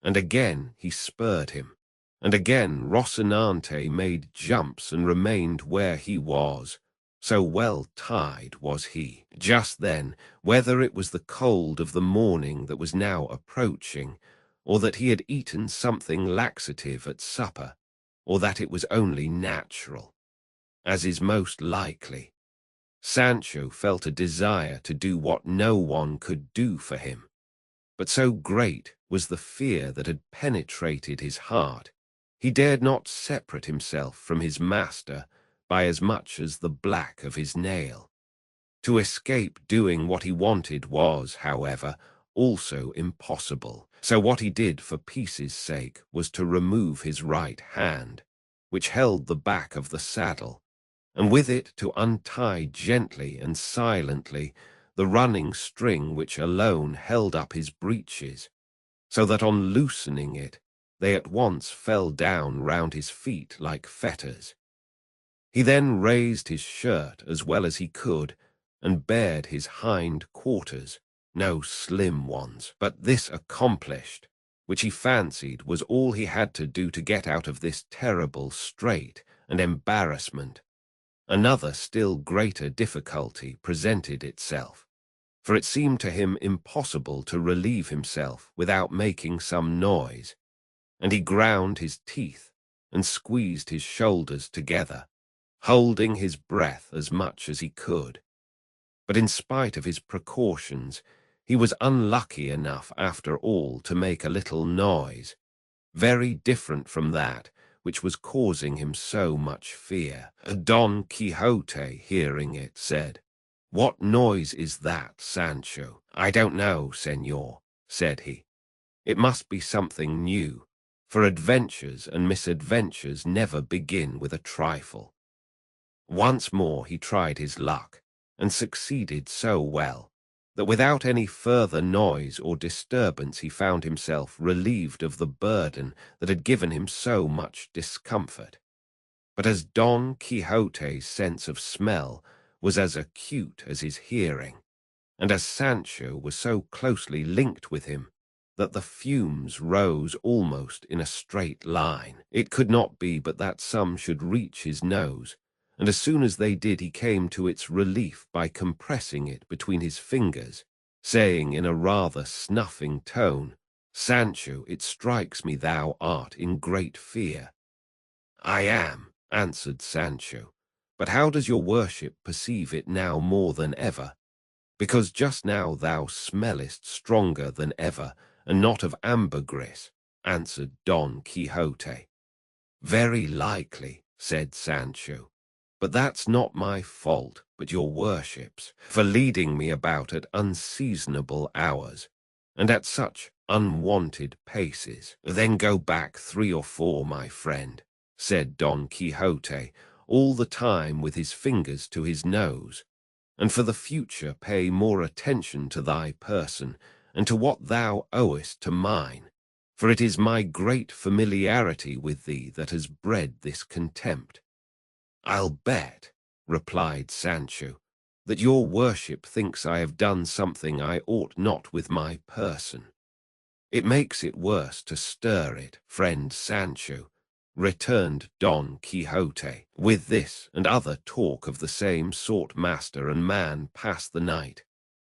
And again he spurred him, and again Rocinante made jumps and remained where he was, so well tied was he. Just then, whether it was the cold of the morning that was now approaching, or that he had eaten something laxative at supper, or that it was only natural, as is most likely, Sancho felt a desire to do what no one could do for him. But so great was the fear that had penetrated his heart, he dared not separate himself from his master by as much as the black of his nail. To escape doing what he wanted was, however, also impossible. So what he did for peace's sake was to remove his right hand, which held the back of the saddle, and with it to untie gently and silently the running string which alone held up his breeches, so that on loosening it, they at once fell down round his feet like fetters. He then raised his shirt as well as he could, and bared his hind quarters, no slim ones, but this accomplished, which he fancied was all he had to do to get out of this terrible strait and embarrassment, another still greater difficulty presented itself, for it seemed to him impossible to relieve himself without making some noise, and he ground his teeth and squeezed his shoulders together, holding his breath as much as he could. But in spite of his precautions, he was unlucky enough after all to make a little noise, very different from that which was causing him so much fear. Don Quixote, hearing it, said, "What noise is that, Sancho?" "I don't know, señor," said he. "It must be something new, for adventures and misadventures never begin with a trifle." Once more he tried his luck, and succeeded so well that without any further noise or disturbance he found himself relieved of the burden that had given him so much discomfort. But as Don Quixote's sense of smell was as acute as his hearing, and as Sancho was so closely linked with him that the fumes rose almost in a straight line, it could not be but that some should reach his nose, and as soon as they did he came to its relief by compressing it between his fingers, saying in a rather snuffing tone, "Sancho, it strikes me thou art in great fear." "I am," answered Sancho, "but how does your worship perceive it now more than ever?" "Because just now thou smellest stronger than ever, and not of ambergris," answered Don Quixote. "Very likely," said Sancho, "but that's not my fault, but your worship's, for leading me about at unseasonable hours, and at such unwonted paces." "Then go back 3 or 4, my friend," said Don Quixote, all the time with his fingers to his nose, "and for the future pay more attention to thy person, and to what thou owest to mine, for it is my great familiarity with thee that has bred this contempt." "I'll bet," replied Sancho, "that your worship thinks I have done something I ought not with my person. It makes it worse to stir it, friend Sancho, returned Don Quixote. With this and other talk of the same sort master and man passed the night,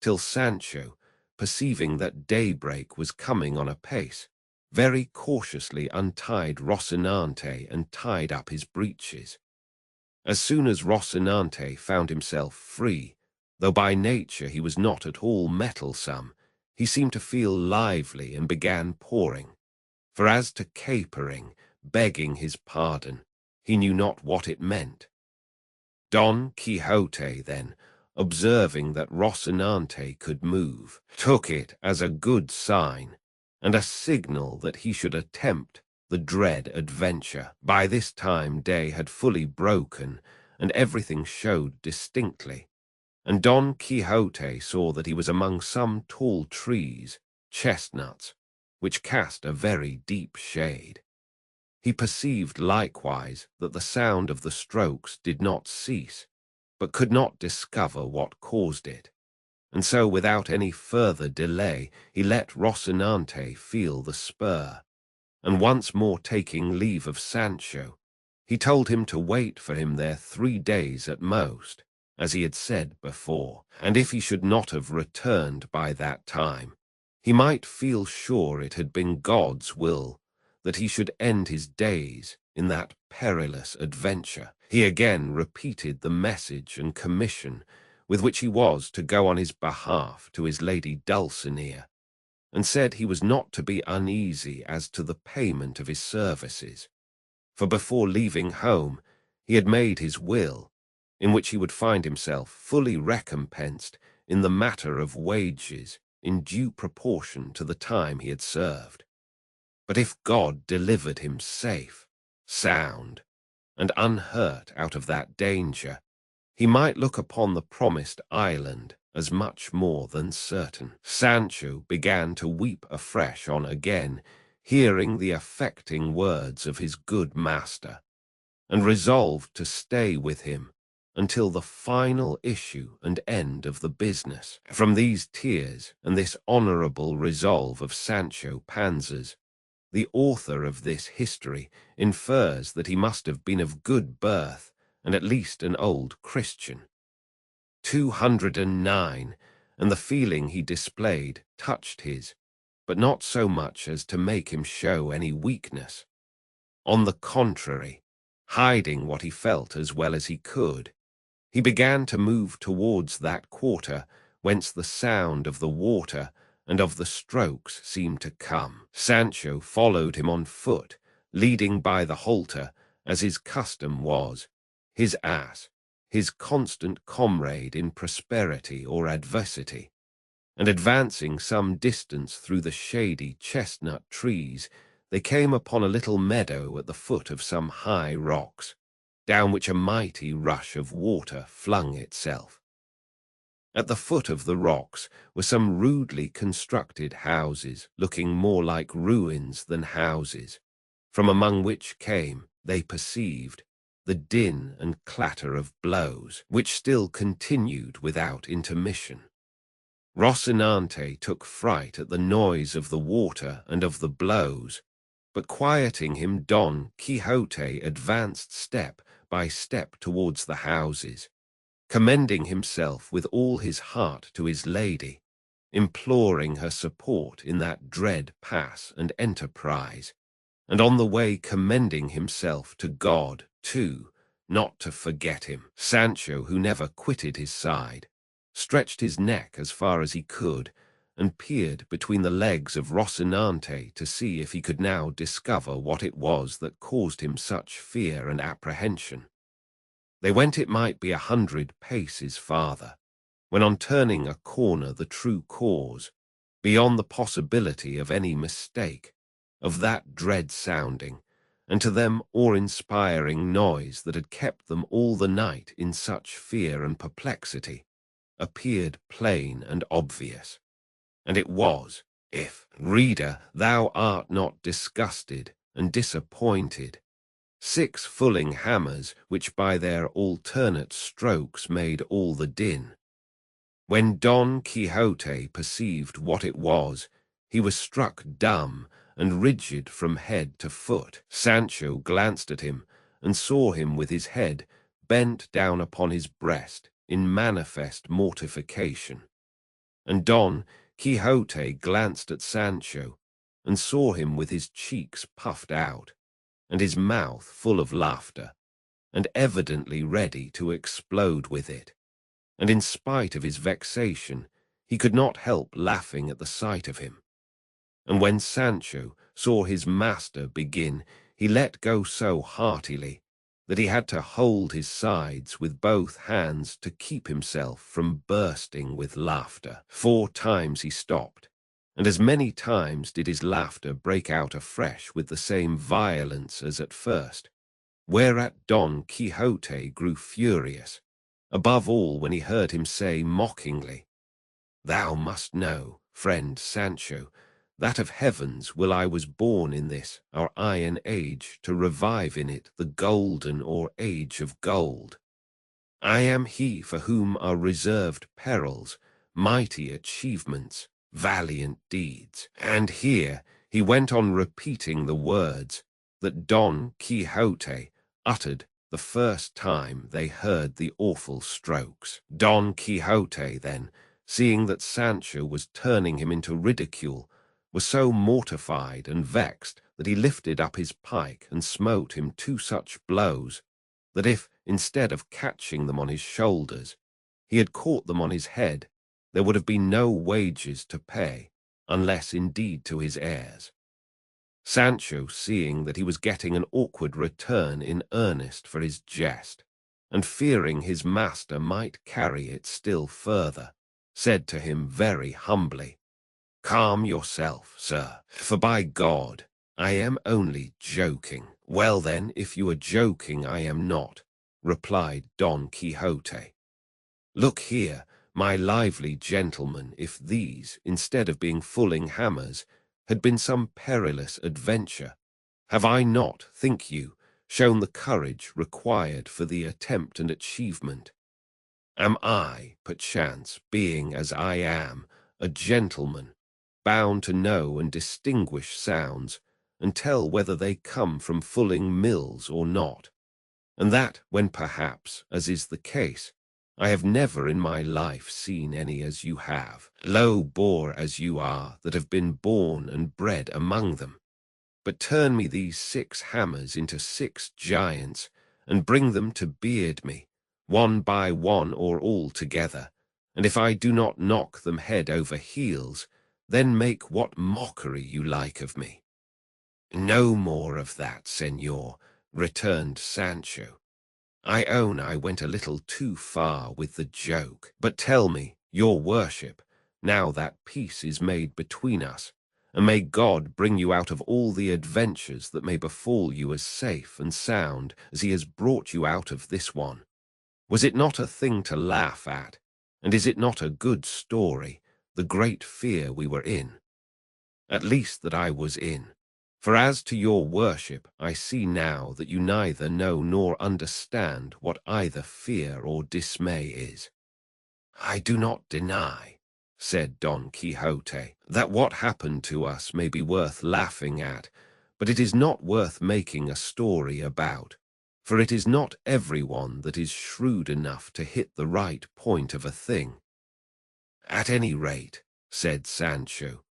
till Sancho, perceiving that daybreak was coming on apace, very cautiously untied Rocinante and tied up his breeches. As soon as Rocinante found himself free, though by nature he was not at all mettlesome, he seemed to feel lively and began pouring. For as to capering, begging his pardon, he knew not what it meant. Don Quixote, then, observing that Rocinante could move, took it as a good sign, and a signal that he should attempt the dread adventure. By this time day had fully broken, and everything showed distinctly, and Don Quixote saw that he was among some tall trees, chestnuts, which cast a very deep shade. He perceived likewise that the sound of the strokes did not cease, but could not discover what caused it, and so without any further delay he let Rocinante feel the spur, and once more taking leave of Sancho, he told him to wait for him there 3 days at most, as he had said before, and if he should not have returned by that time, he might feel sure it had been God's will that he should end his days in that perilous adventure. He again repeated the message and commission with which he was to go on his behalf to his lady Dulcinea, and said he was not to be uneasy as to the payment of his services, for before leaving home he had made his will, in which he would find himself fully recompensed in the matter of wages in due proportion to the time he had served. But if God delivered him safe, sound, and unhurt out of that danger, he might look upon the promised island as much more than certain. Sancho began to weep afresh on again hearing the affecting words of his good master, and resolved to stay with him until the final issue and end of the business. From these tears and this honorable resolve of Sancho Panza's, the author of this history infers that he must have been of good birth and at least an old Christian. 209, and the feeling he displayed touched his, but not so much as to make him show any weakness. On the contrary, hiding what he felt as well as he could, he began to move towards that quarter whence the sound of the water and of the strokes seemed to come. Sancho followed him on foot, leading by the halter, as his custom was, his ass, his constant comrade in prosperity or adversity, and advancing some distance through the shady chestnut trees, they came upon a little meadow at the foot of some high rocks, down which a mighty rush of water flung itself. At the foot of the rocks were some rudely constructed houses, looking more like ruins than houses, from among which came, they perceived, the din and clatter of blows, which still continued without intermission. Rocinante took fright at the noise of the water and of the blows, but quieting him, Don Quixote advanced step by step towards the houses, commending himself with all his heart to his lady, imploring her support in that dread pass and enterprise, and on the way commending himself to God, too, not to forget him. Sancho, who never quitted his side, stretched his neck as far as he could, and peered between the legs of Rocinante to see if he could now discover what it was that caused him such fear and apprehension. They went it might be 100 paces farther, when on turning a corner the true cause, beyond the possibility of any mistake, of that dread sounding, and to them awe-inspiring noise that had kept them all the night in such fear and perplexity, appeared plain and obvious. And it was, if, reader, thou art not disgusted and disappointed, 6 fulling hammers which by their alternate strokes made all the din. When Don Quixote perceived what it was, He was struck dumb and rigid from head to foot. Sancho glanced at him and saw him with his head bent down upon his breast in manifest mortification. And Don Quixote glanced at Sancho and saw him with his cheeks puffed out and his mouth full of laughter, and evidently ready to explode with it. And in spite of his vexation, he could not help laughing at the sight of him. And when Sancho saw his master begin, he let go so heartily that he had to hold his sides with both hands to keep himself from bursting with laughter. 4 times he stopped, and as many times did his laughter break out afresh with the same violence as at first, whereat Don Quixote grew furious, above all when he heard him say mockingly, "Thou must know, friend Sancho, that of heavens will I was born in this our iron age to revive in it the golden or age of gold. I am he for whom are reserved perils, mighty achievements, valiant deeds." And here he went on repeating the words that Don Quixote uttered the first time they heard the awful strokes. Don Quixote then, seeing that Sancho was turning him into ridicule, was so mortified and vexed that he lifted up his pike and smote him 2 such blows, that if, instead of catching them on his shoulders, he had caught them on his head, there would have been no wages to pay, unless indeed to his heirs. Sancho, seeing that he was getting an awkward return in earnest for his jest, and fearing his master might carry it still further, said to him very humbly, "Calm yourself, sir, for by God, I am only joking." "Well then, if you are joking, I am not," replied Don Quixote. "Look here, my lively gentleman, if these, instead of being fulling hammers, had been some perilous adventure, have I not, think you, shown the courage required for the attempt and achievement? Am I, perchance, being as I am, a gentleman, bound to know and distinguish sounds, and tell whether they come from fulling mills or not, and that when perhaps, as is the case, I have never in my life seen any as you have, low boor as you are that have been born and bred among them? But turn me these 6 hammers into 6 giants, and bring them to beard me, one by one or all together, and if I do not knock them head over heels, then make what mockery you like of me." "No more of that, señor," returned Sancho. "I own I went a little too far with the joke. But tell me, your worship, now that peace is made between us, and may God bring you out of all the adventures that may befall you as safe and sound as he has brought you out of this one. Was it not a thing to laugh at, and is it not a good story, the great fear we were in? At least that I was in. For as to your worship, I see now that you neither know nor understand what either fear or dismay is." "I do not deny," said Don Quixote, "that what happened to us may be worth laughing at, but it is not worth making a story about, for it is not everyone that is shrewd enough to hit the right point of a thing." "At any rate," said Sancho,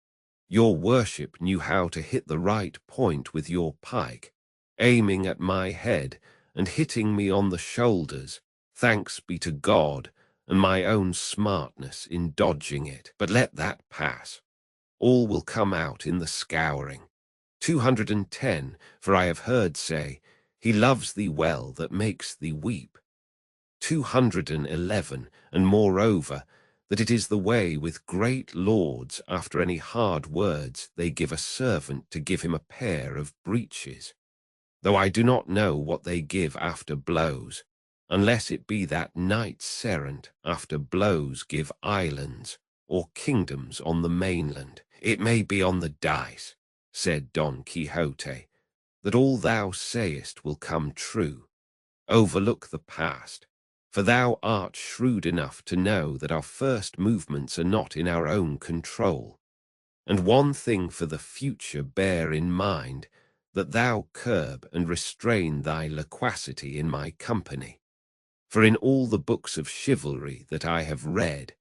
"your worship knew how to hit the right point with your pike, aiming at my head and hitting me on the shoulders, thanks be to God and my own smartness in dodging it. But let that pass. All will come out in the scouring. 210, for I have heard say, he loves thee well that makes thee weep. 211, and moreover, that it is the way with great lords after any hard words they give a servant to give him a pair of breeches, though I do not know what they give after blows, unless it be that knights errant after blows give islands or kingdoms on the mainland. It may be on the dice, said Don Quixote, that all thou sayest will come true. Overlook the past, for thou art shrewd enough to know that our first movements are not in our own control. And one thing for the future bear in mind, that thou curb and restrain thy loquacity in my company. For in all the books of chivalry that I have read,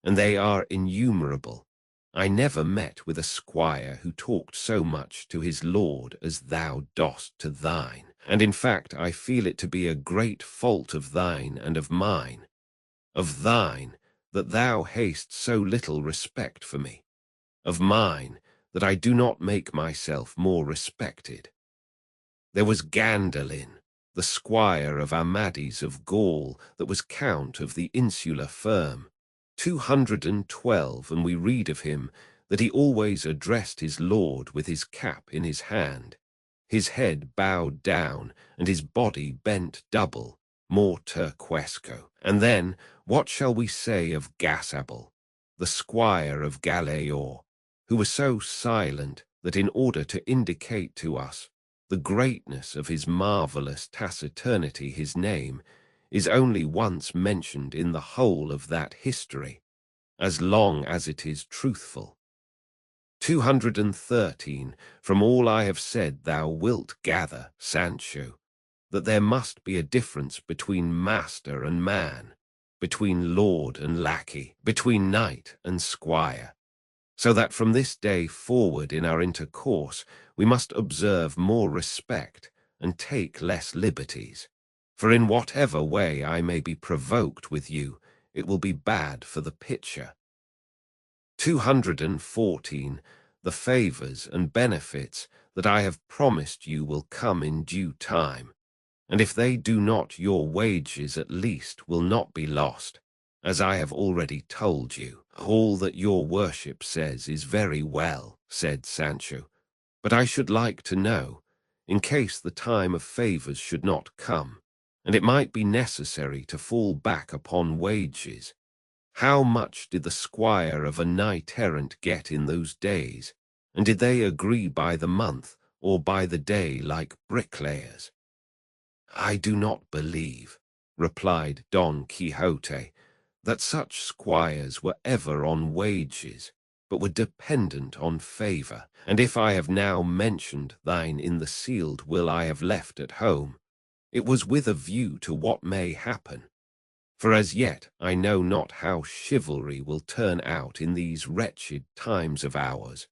and they are innumerable, I never met with a squire who talked so much to his lord as thou dost to thine. And in fact I feel it to be a great fault of thine and of mine, of thine, that thou hast so little respect for me, of mine, that I do not make myself more respected. There was Gandalin, the squire of Amadis of Gaul, that was count of the insular firm, 212, and we read of him that he always addressed his lord with his cap in his hand, his head bowed down, and his body bent double, more turquesco. And then, what shall we say of Gasabel, the squire of Galaor, who was so silent that in order to indicate to us the greatness of his marvelous taciturnity, his name is only once mentioned in the whole of that history, as long as it is truthful. 213. From all I have said thou wilt gather, Sancho, that there must be a difference between master and man, between lord and lackey, between knight and squire, so that from this day forward in our intercourse we must observe more respect and take less liberties. For in whatever way I may be provoked with you, it will be bad for the pitcher. 214. The favours and benefits that I have promised you will come in due time, and if they do not, your wages at least will not be lost, as I have already told you. All that your worship says is very well, said Sancho, but I should like to know, in case the time of favours should not come, and it might be necessary to fall back upon wages, how much did the squire of a knight-errant get in those days, and did they agree by the month or by the day like bricklayers? I do not believe, replied Don Quixote, that such squires were ever on wages, but were dependent on favour. And if I have now mentioned thine in the sealed will I have left at home, it was with a view to what may happen. For as yet I know not how chivalry will turn out in these wretched times of ours,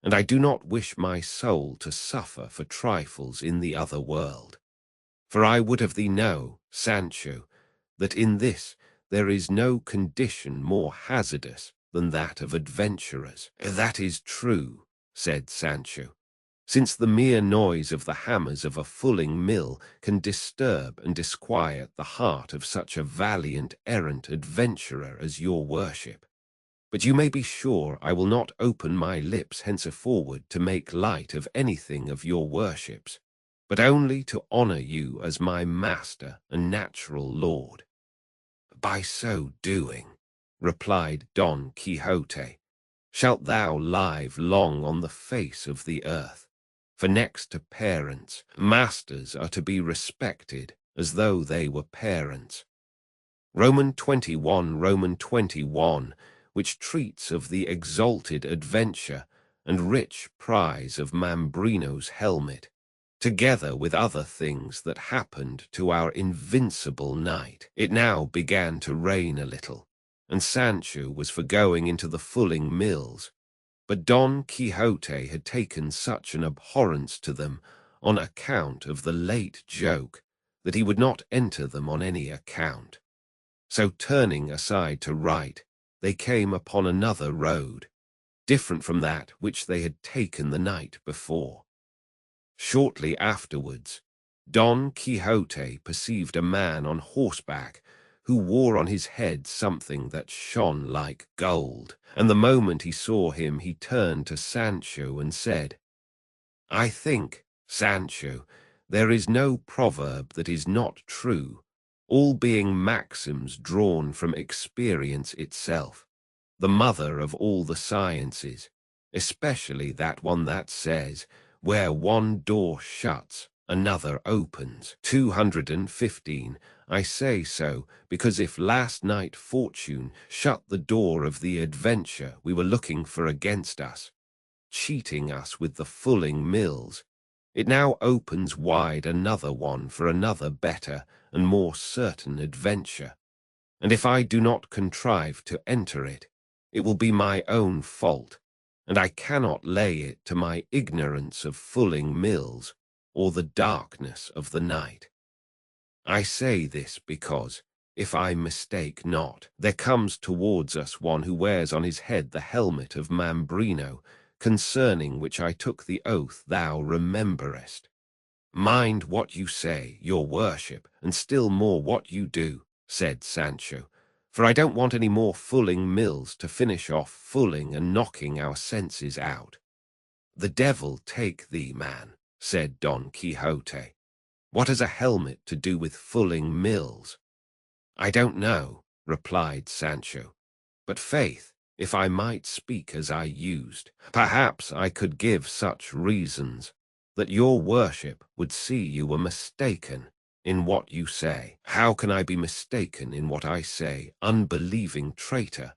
and I do not wish my soul to suffer for trifles in the other world. For I would have thee know, Sancho, that in this there is no condition more hazardous than that of adventurers. That is true, said Sancho, since the mere noise of the hammers of a fulling mill can disturb and disquiet the heart of such a valiant errant adventurer as your worship. But you may be sure I will not open my lips henceforward to make light of anything of your worship's, but only to honour you as my master and natural lord. By so doing, replied Don Quixote, shalt thou live long on the face of the earth, for next to parents, masters are to be respected as though they were parents. Roman 21, which treats of the exalted adventure and rich prize of Mambrino's helmet, together with other things that happened to our invincible knight. It now began to rain a little, and Sancho was for going into the fulling mills, but Don Quixote had taken such an abhorrence to them on account of the late joke that he would not enter them on any account. So turning aside to right, they came upon another road, different from that which they had taken the night before. Shortly afterwards, Don Quixote perceived a man on horseback who wore on his head something that shone like gold, and the moment he saw him he turned to Sancho and said, I think, Sancho, there is no proverb that is not true, all being maxims drawn from experience itself, the mother of all the sciences, especially that one that says, where one door shuts, another opens. 215. I say so, because if last night fortune shut the door of the adventure we were looking for against us, cheating us with the fulling mills, it now opens wide another one for another better and more certain adventure. And if I do not contrive to enter it, it will be my own fault, and I cannot lay it to my ignorance of fulling mills or the darkness of the night. I say this because, if I mistake not, there comes towards us one who wears on his head the helmet of Mambrino, concerning which I took the oath thou rememberest. Mind what you say, your worship, and still more what you do, said Sancho, for I don't want any more fulling mills to finish off fulling and knocking our senses out. The devil take thee, man, said Don Quixote. What has a helmet to do with fulling mills? I don't know, replied Sancho, but faith, if I might speak as I used, perhaps I could give such reasons that your worship would see you were mistaken in what you say. How can I be mistaken in what I say, unbelieving traitor?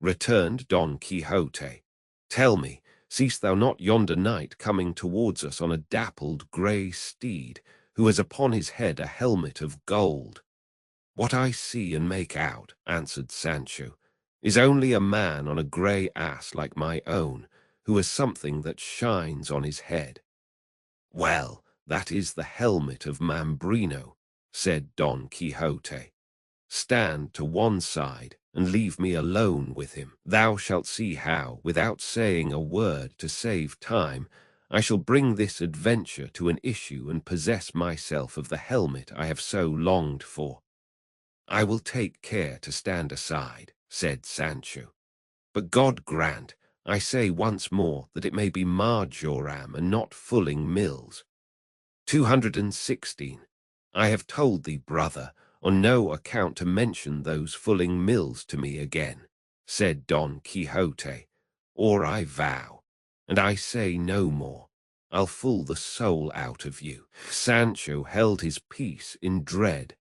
Returned Don Quixote. Tell me, seest thou not yonder knight coming towards us on a dappled grey steed, who has upon his head a helmet of gold? What I see and make out, answered Sancho, is only a man on a grey ass like my own, who has something that shines on his head. Well, that is the helmet of Mambrino, said Don Quixote. Stand to one side and leave me alone with him. Thou shalt see how, without saying a word to save time, I shall bring this adventure to an issue and possess myself of the helmet I have so longed for. I will take care to stand aside, said Sancho. But God grant, I say once more, that it may be marjoram and not fulling mills. 216. I have told thee, brother, on no account to mention those fulling mills to me again, said Don Quixote, or I vow, and I say no more, I'll fool the soul out of you. Sancho held his peace in dread,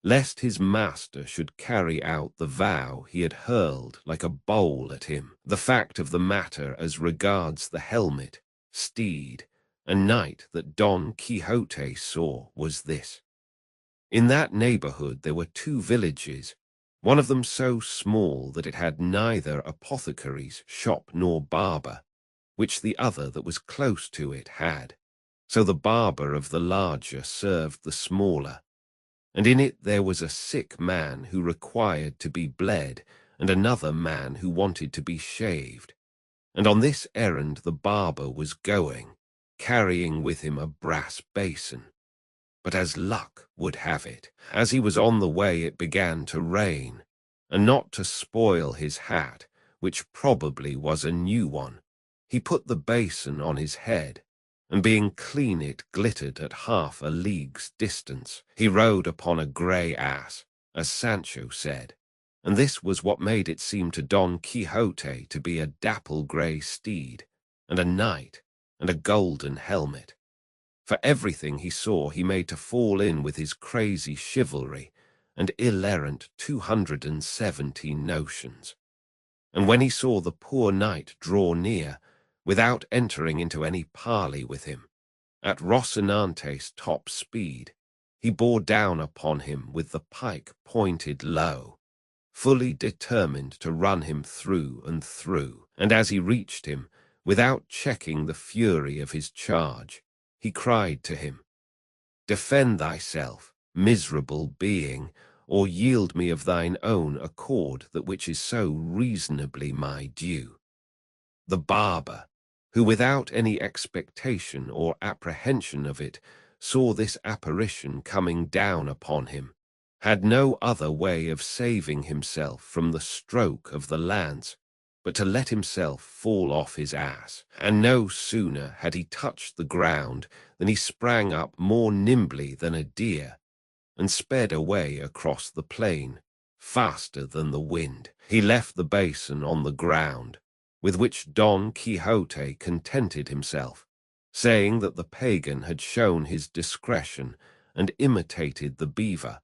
lest his master should carry out the vow he had hurled like a bowl at him. The fact of the matter as regards the helmet, steed, and knight that Don Quixote saw was this. In that neighborhood there were two villages, one of them so small that it had neither apothecary's shop nor barber, which the other that was close to it had. So the barber of the larger served the smaller, and in it there was a sick man who required to be bled, and another man who wanted to be shaved. And on this errand the barber was going, carrying with him a brass basin. But as luck would have it, as he was on the way it began to rain, and not to spoil his hat, which probably was a new one, he put the basin on his head, and being clean it glittered at half a league's distance. He rode upon a grey ass, as Sancho said, and this was what made it seem to Don Quixote to be a dapple-grey steed, and a knight, and a golden helmet. For everything he saw he made to fall in with his crazy chivalry and ill-errant 217 notions. And when he saw the poor knight draw near, without entering into any parley with him, at Rocinante's top speed, he bore down upon him with the pike pointed low, fully determined to run him through and through. And as he reached him, without checking the fury of his charge, he cried to him, "Defend thyself, miserable being, or yield me of thine own accord that which is so reasonably my due." The barber, who without any expectation or apprehension of it saw this apparition coming down upon him, had no other way of saving himself from the stroke of the lance but to let himself fall off his ass. And no sooner had he touched the ground than he sprang up more nimbly than a deer, and sped away across the plain, faster than the wind. He left the basin on the ground, with which Don Quixote contented himself, saying that the pagan had shown his discretion and imitated the beaver,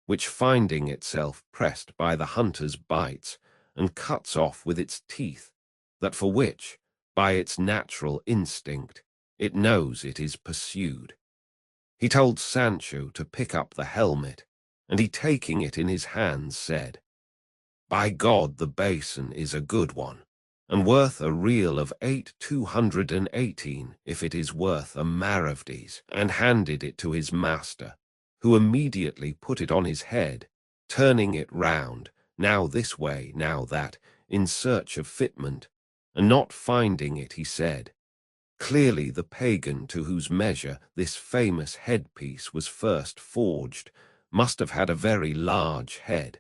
which finding itself pressed by the hunter's bites, and cuts off with its teeth, that for which, By its natural instinct, it knows it is pursued. He told Sancho to pick up the helmet, and he, taking it in his hands, said, "By God, the basin is a good one, and worth a reel of 8,218 if it is worth a maravedis," and handed it to his master, who immediately put it on his head, turning it round, now this way, now that, in search of fitment, and not finding it, he said, "Clearly the pagan to whose measure this famous headpiece was first forged must have had a very large head.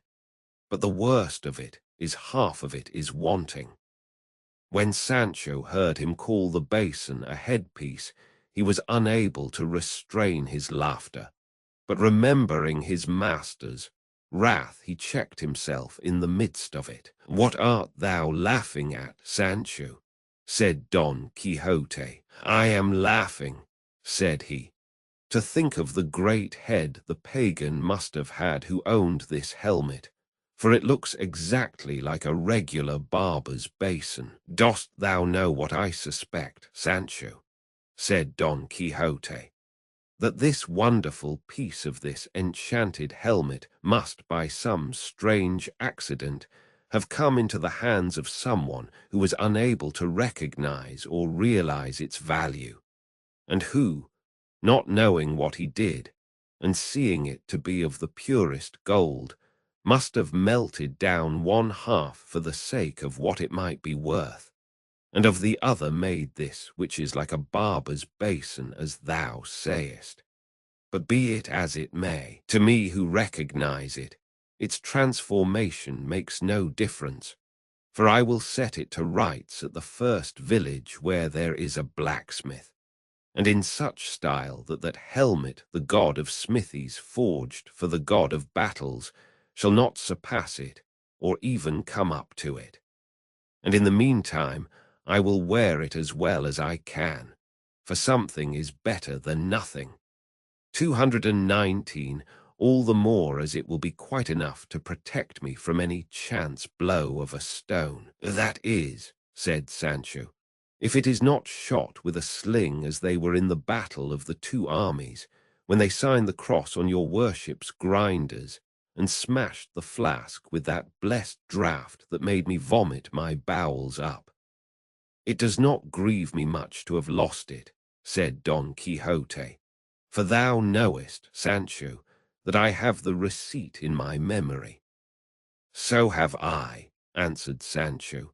But the worst of it is half of it is wanting." When Sancho heard him call the basin a headpiece, he was unable to restrain his laughter, but remembering his master's wrath, he checked himself in the midst of it. "What art thou laughing at, Sancho?" said Don Quixote. "I am laughing," said he, "to think of the great head the pagan must have had who owned this helmet, for it looks exactly like a regular barber's basin." "Dost thou know what I suspect, Sancho?" said Don Quixote. "That this wonderful piece of this enchanted helmet must, by some strange accident, have come into the hands of someone who was unable to recognize or realize its value, and who, not knowing what he did, and seeing it to be of the purest gold, must have melted down one half for the sake of what it might be worth, and of the other made this, which is like a barber's basin, as thou sayest. But be it as it may, to me who recognize it, its transformation makes no difference, for I will set it to rights at the first village where there is a blacksmith, and in such style that that helmet the god of smithies forged for the god of battles shall not surpass it, or even come up to it. And in the meantime I will wear it as well as I can, for something is better than nothing. 219, all the more as it will be quite enough to protect me from any chance blow of a stone." "That is," said Sancho, "if it is not shot with a sling as they were in the battle of the two armies, when they signed the cross on your worship's grinders, and smashed the flask with that blessed draught that made me vomit my bowels up. It does not grieve me much to have lost it," said Don Quixote, "for thou knowest, Sancho, that I have the receipt in my memory." "So have I," answered Sancho,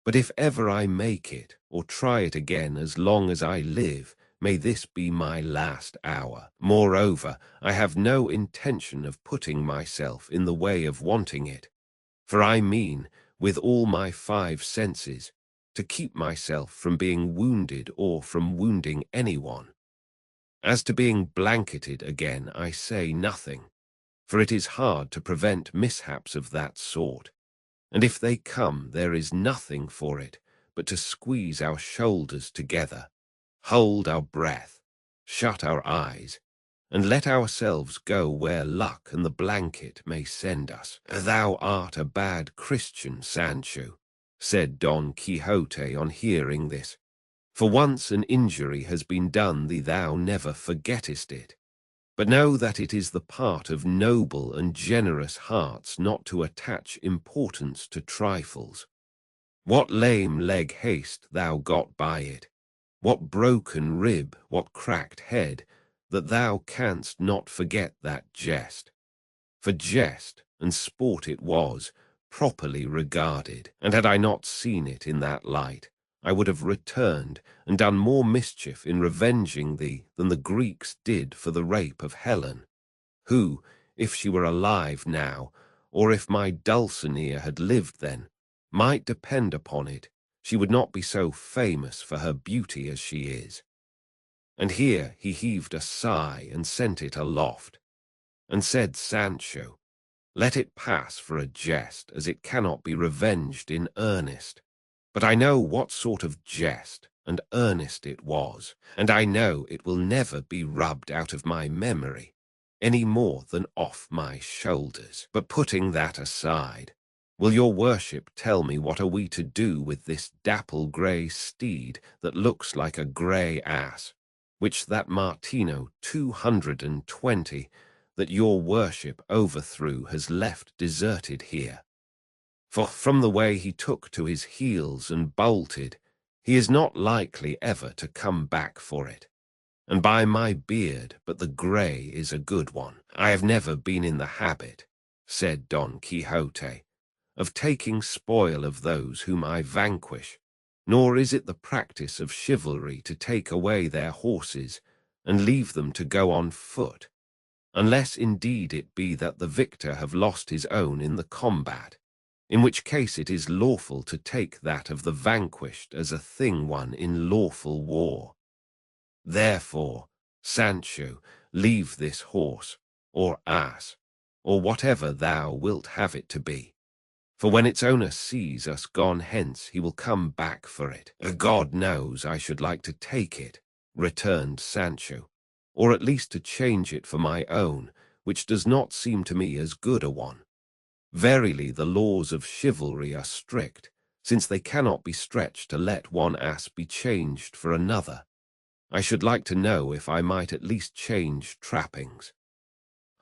"but if ever I make it, or try it again as long as I live, may this be my last hour. Moreover, I have no intention of putting myself in the way of wanting it, for I mean, with all my 5 senses, to keep myself from being wounded or from wounding anyone. As to being blanketed again, I say nothing, for it is hard to prevent mishaps of that sort, and if they come, there is nothing for it but to squeeze our shoulders together, hold our breath, shut our eyes, and let ourselves go where luck and the blanket may send us." "Thou art a bad Christian, Sancho," said Don Quixote on hearing this. "For once an injury has been done thee, thou never forgettest it. But know that it is the part of noble and generous hearts not to attach importance to trifles. What lame leg hast thou got by it? What broken rib, what cracked head, that thou canst not forget that jest? For jest and sport it was, properly regarded, and had I not seen it in that light, I would have returned and done more mischief in revenging thee than the Greeks did for the rape of Helen, who, if she were alive now, or if my Dulcinea had lived then, might depend upon it, she would not be so famous for her beauty as she is." And here he heaved a sigh and sent it aloft, and said Sancho, "Let it pass for a jest, as it cannot be revenged in earnest. But I know what sort of jest and earnest it was, and I know it will never be rubbed out of my memory, any more than off my shoulders. But putting that aside, Will your worship tell me what are we to do with this dapple-grey steed that looks like a grey ass, which that Martino 220 that your worship overthrew has left deserted here? For from the way he took to his heels and bolted, he is not likely ever to come back for it. And by my beard, but the grey is a good one. I have never been in the habit, said Don Quixote, of taking spoil of those whom I vanquish, nor is it the practice of chivalry to take away their horses and leave them to go on foot, unless indeed it be that the victor have lost his own in the combat, in which case it is lawful to take that of the vanquished as a thing won in lawful war. Therefore, Sancho, leave this horse, or ass, or whatever thou wilt have it to be. For when its owner sees us gone hence, he will come back for it. God knows I should like to take it, returned Sancho, or at least to change it for my own, which does not seem to me as good a one. Verily the laws of chivalry are strict, since they cannot be stretched to let one ass be changed for another. I should like to know if I might at least change trappings.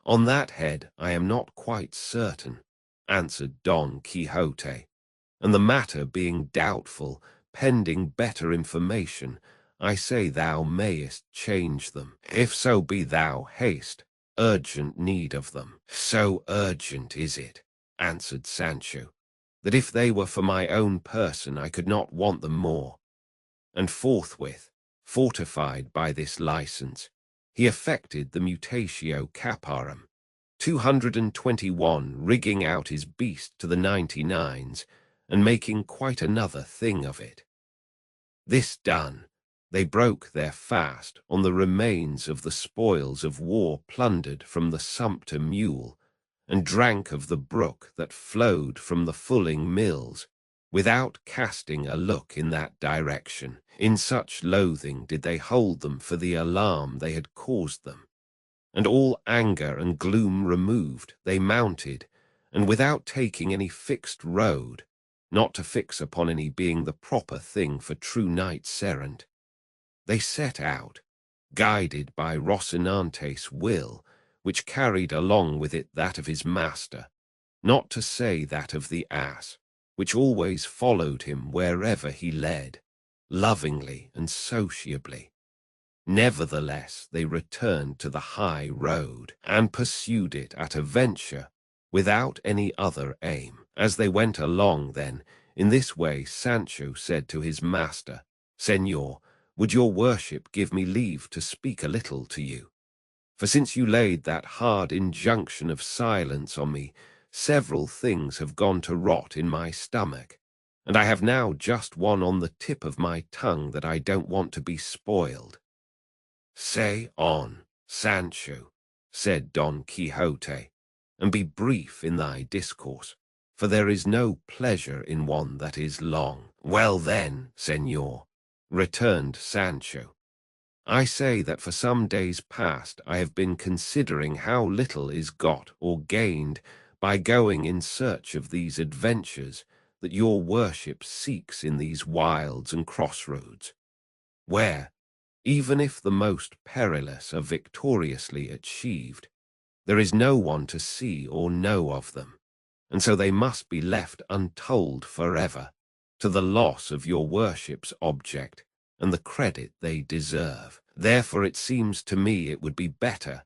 On that head I am not quite certain, answered Don Quixote, and the matter being doubtful, pending better information, I say thou mayest change them, if so be thou haste urgent need of them. So urgent is it, answered Sancho, that if they were for my own person I could not want them more. And forthwith, fortified by this license, he effected the mutatio caparum, 221, rigging out his beast to the 99s, and making quite another thing of it. This done, they broke their fast on the remains of the spoils of war plundered from the sumpter mule, and drank of the brook that flowed from the fulling mills, without casting a look in that direction. In such loathing did they hold them for the alarm they had caused them. And all anger and gloom removed, they mounted, and without taking any fixed road, not to fix upon any being the proper thing for true knights errant, they set out, guided by Rocinante's will, which carried along with it that of his master, not to say that of the ass, which always followed him wherever he led, lovingly and sociably. Nevertheless, they returned to the high road, and pursued it at a venture, without any other aim. As they went along then, in this way Sancho said to his master, Señor, would your worship give me leave to speak a little to you? For since you laid that hard injunction of silence on me, several things have gone to rot in my stomach, and I have now just one on the tip of my tongue that I don't want to be spoiled. Say on, Sancho, said Don Quixote, and be brief in thy discourse, for there is no pleasure in one that is long. Well then, señor, returned Sancho, I say that for some days past I have been considering how little is got or gained by going in search of these adventures that your worship seeks in these wilds and crossroads, where, even if the most perilous are victoriously achieved, there is no one to see or know of them, and so they must be left untold forever, to the loss of your worship's object and the credit they deserve. Therefore it seems to me it would be better,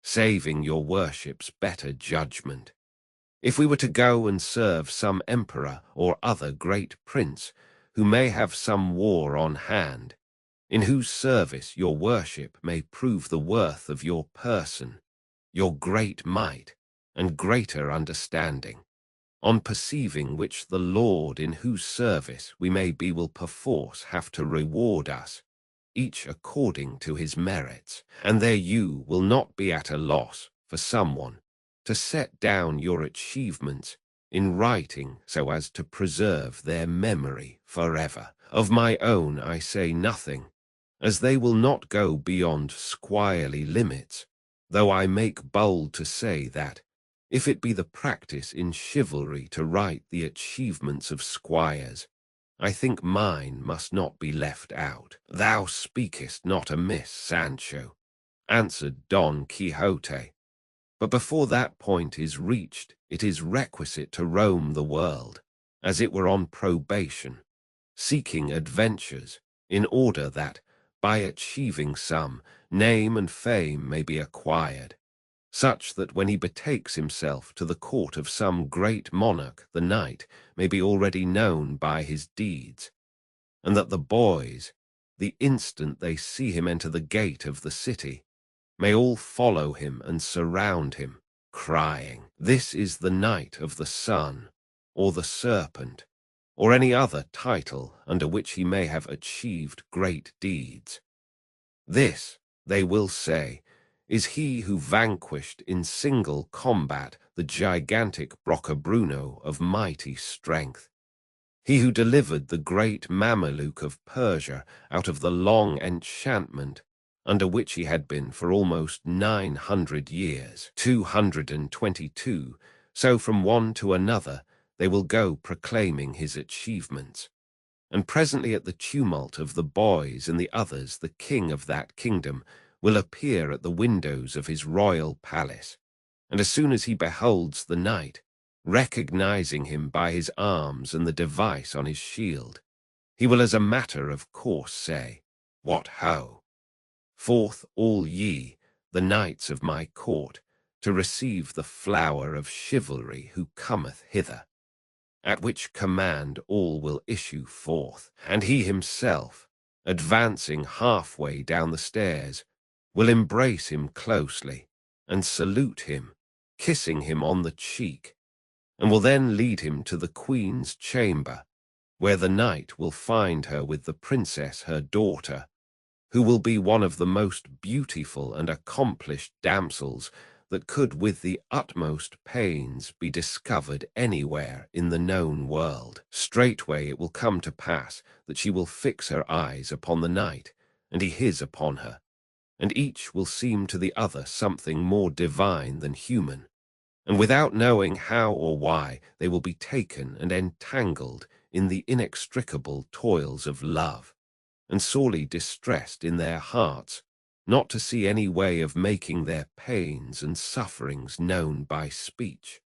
saving your worship's better judgment, if we were to go and serve some emperor or other great prince who may have some war on hand, in whose service your worship may prove the worth of your person, your great might, and greater understanding, on perceiving which the Lord in whose service we may be will perforce have to reward us, each according to his merits, and there you will not be at a loss for someone to set down your achievements in writing so as to preserve their memory forever. Of my own I say nothing, as they will not go beyond squirely limits, though I make bold to say that, if it be the practice in chivalry to write the achievements of squires, I think mine must not be left out. Thou speakest not amiss, Sancho, answered Don Quixote. But before that point is reached, it is requisite to roam the world, as it were on probation, seeking adventures, in order that, by achieving some, name and fame may be acquired, such that when he betakes himself to the court of some great monarch, the knight may be already known by his deeds, and that the boys, the instant they see him enter the gate of the city, may all follow him and surround him, crying, "This is the Knight of the Sun, or the Serpent, or any other title under which he may have achieved great deeds. This, they will say, is he who vanquished in single combat the gigantic Bruno of mighty strength, he who delivered the great Mameluke of Persia out of the long enchantment under which he had been for almost 900 years, 222, so from one to another they will go proclaiming his achievements. And presently at the tumult of the boys and the others, the king of that kingdom will appear at the windows of his royal palace, and as soon as he beholds the knight, recognizing him by his arms and the device on his shield, he will as a matter of course say, "What ho! Forth all ye, the knights of my court, to receive the flower of chivalry who cometh hither." At which command all will issue forth, and he himself, advancing halfway down the stairs, will embrace him closely and salute him, kissing him on the cheek, and will then lead him to the queen's chamber, where the knight will find her with the princess her daughter, who will be one of the most beautiful and accomplished damsels that could with the utmost pains be discovered anywhere in the known world. Straightway it will come to pass that she will fix her eyes upon the knight, and he his upon her, and each will seem to the other something more divine than human, and without knowing how or why they will be taken and entangled in the inextricable toils of love, and sorely distressed in their hearts, not to see any way of making their pains and sufferings known by speech.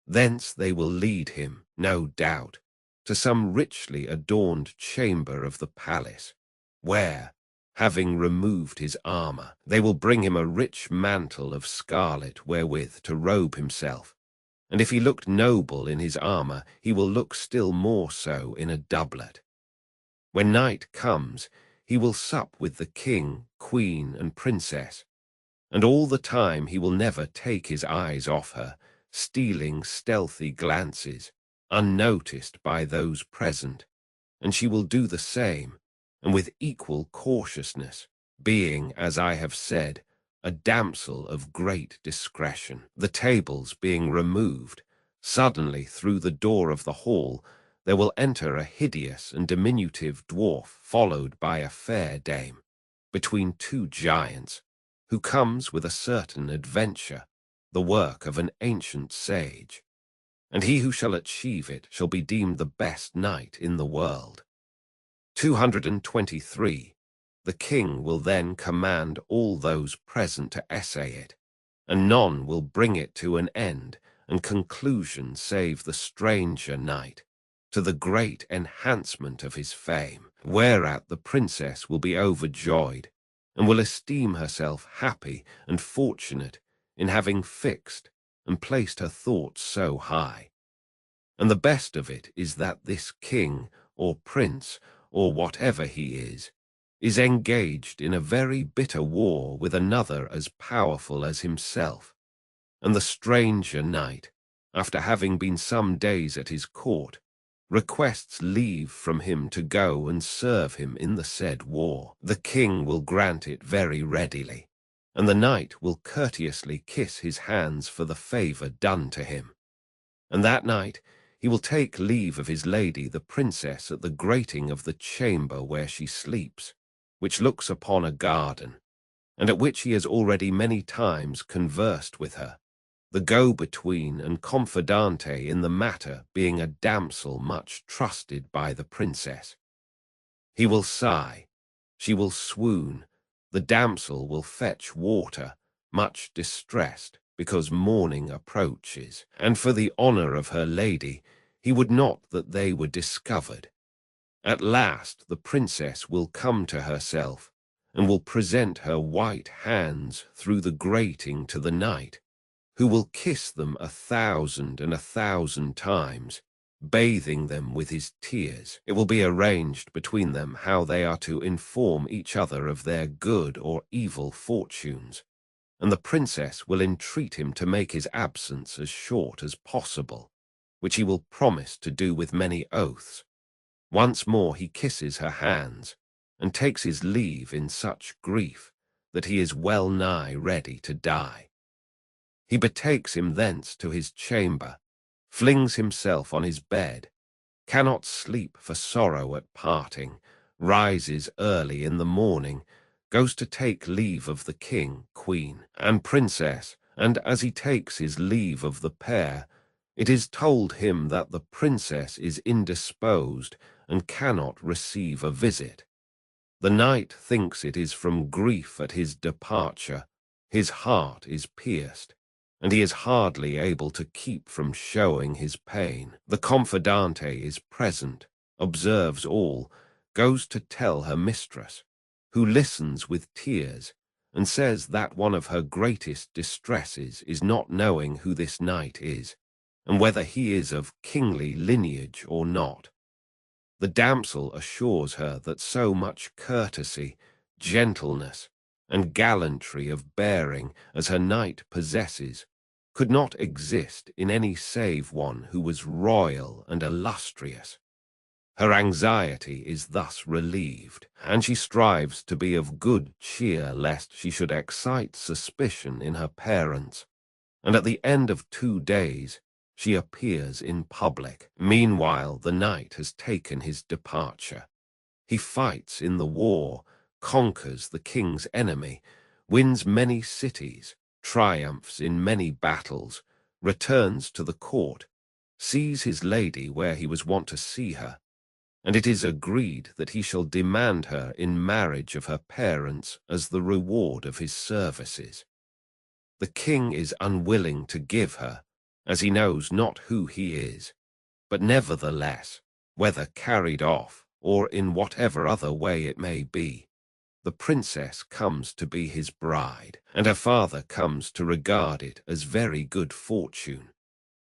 Thence they will lead him, no doubt, to some richly adorned chamber of the palace, where, having removed his armor, they will bring him a rich mantle of scarlet wherewith to robe himself, and if he looked noble in his armor, he will look still more so in a doublet. When night comes, he will sup with the king, queen, and princess, and all the time he will never take his eyes off her, stealing stealthy glances, unnoticed by those present, and she will do the same, and with equal cautiousness, being, as I have said, a damsel of great discretion. The tables being removed, suddenly through the door of the hall there will enter a hideous and diminutive dwarf, followed by a fair dame, between two giants, who comes with a certain adventure, the work of an ancient sage, and he who shall achieve it shall be deemed the best knight in the world. 223. The king will then command all those present to essay it, and none will bring it to an end and conclusion save the stranger knight, to the great enhancement of his fame, whereat the princess will be overjoyed, and will esteem herself happy and fortunate in having fixed and placed her thoughts so high. And the best of it is that this king, or prince, or whatever he is engaged in a very bitter war with another as powerful as himself, and the stranger knight, after having been some days at his court, requests leave from him to go and serve him in the said war. The king will grant it very readily, and the knight will courteously kiss his hands for the favor done to him. And that night he will take leave of his lady the princess at the grating of the chamber where she sleeps, which looks upon a garden, and at which he has already many times conversed with her, the go-between and confidante in the matter being a damsel much trusted by the princess. He will sigh, she will swoon, the damsel will fetch water, much distressed, because morning approaches, and for the honour of her lady, he would not that they were discovered. At last the princess will come to herself, and will present her white hands through the grating to the knight, who will kiss them 1,000 times, bathing them with his tears. It will be arranged between them how they are to inform each other of their good or evil fortunes, and the princess will entreat him to make his absence as short as possible, which he will promise to do with many oaths. Once more he kisses her hands, and takes his leave in such grief that he is well nigh ready to die. He betakes him thence to his chamber, flings himself on his bed, cannot sleep for sorrow at parting, rises early in the morning, goes to take leave of the king, queen, and princess, and as he takes his leave of the pair, it is told him that the princess is indisposed and cannot receive a visit. The knight thinks it is from grief at his departure. His heart is pierced, and he is hardly able to keep from showing his pain. The confidante is present, observes all, goes to tell her mistress, who listens with tears, and says that one of her greatest distresses is not knowing who this knight is, and whether he is of kingly lineage or not. The damsel assures her that so much courtesy, gentleness, and gallantry of bearing as her knight possesses could not exist in any save one who was royal and illustrious. Her anxiety is thus relieved, and she strives to be of good cheer lest she should excite suspicion in her parents, and at the end of 2 days she appears in public. Meanwhile the knight has taken his departure. He fights in the war, conquers the king's enemy, wins many cities, triumphs in many battles, returns to the court, sees his lady where he was wont to see her, and it is agreed that he shall demand her in marriage of her parents as the reward of his services. The king is unwilling to give her, as he knows not who he is, but nevertheless, whether carried off or in whatever other way it may be, the princess comes to be his bride, and her father comes to regard it as very good fortune.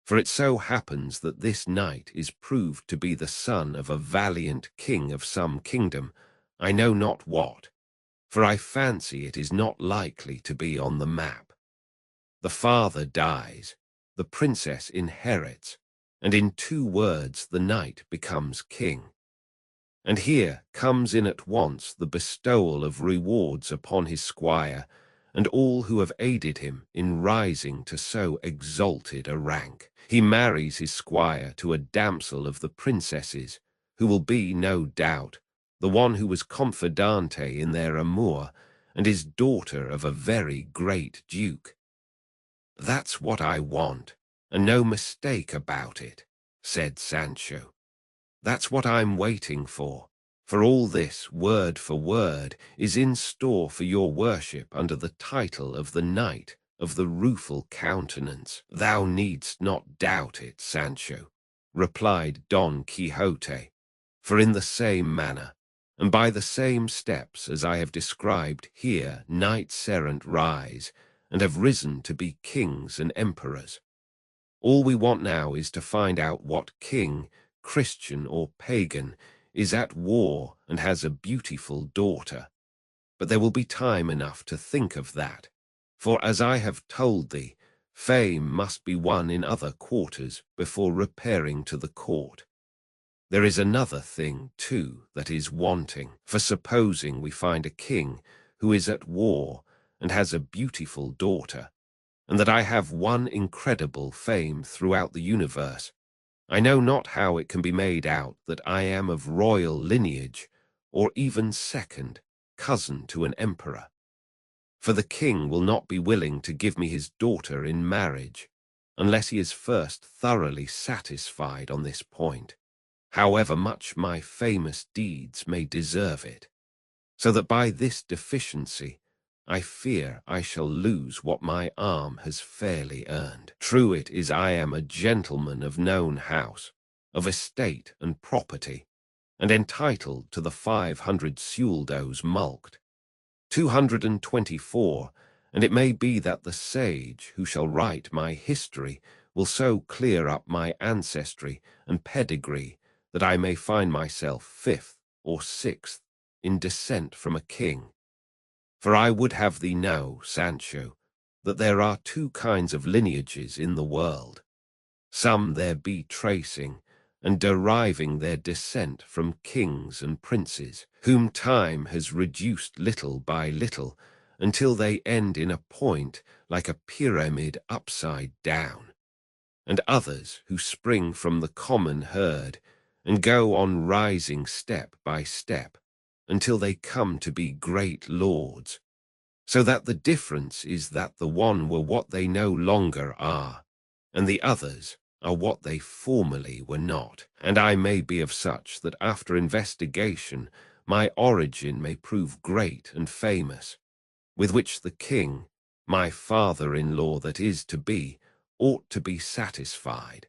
For it so happens that this knight is proved to be the son of a valiant king of some kingdom, I know not what, for I fancy it is not likely to be on the map. The father dies, the princess inherits, and in 2 words the knight becomes king. And here comes in at once the bestowal of rewards upon his squire, and all who have aided him in rising to so exalted a rank. He marries his squire to a damsel of the princess's, who will be, no doubt, the one who was confidante in their amour, and is daughter of a very great duke. "That's what I want, and no mistake about it," said Sancho. "That's what I'm waiting for all this, word for word, is in store for your worship under the title of the Knight of the Rueful Countenance." "Thou needst not doubt it, Sancho," replied Don Quixote, "for in the same manner, and by the same steps as I have described here, knights errant rise, and have risen to be kings and emperors. All we want now is to find out what king, Christian or pagan, is at war and has a beautiful daughter. But there will be time enough to think of that, for as I have told thee, fame must be won in other quarters before repairing to the court. There is another thing, too, that is wanting, for supposing we find a king who is at war and has a beautiful daughter, and that I have won incredible fame throughout the universe, I know not how it can be made out that I am of royal lineage, or even second cousin to an emperor. For the king will not be willing to give me his daughter in marriage, unless he is first thoroughly satisfied on this point, however much my famous deeds may deserve it, so that by this deficiency I fear I shall lose what my arm has fairly earned. True it is I am a gentleman of known house, of estate and property, and entitled to the 500 soldos mulct, 224, and it may be that the sage who shall write my history will so clear up my ancestry and pedigree that I may find myself 5th or 6th in descent from a king. For I would have thee know, Sancho, that there are 2 kinds of lineages in the world. Some there be tracing and deriving their descent from kings and princes, whom time has reduced little by little until they end in a point like a pyramid upside down, and others who spring from the common herd and go on rising step by step until they come to be great lords, so that the difference is that the one were what they no longer are, and the others are what they formerly were not. And I may be of such that after investigation my origin may prove great and famous, with which the king, my father-in-law that is to be, ought to be satisfied.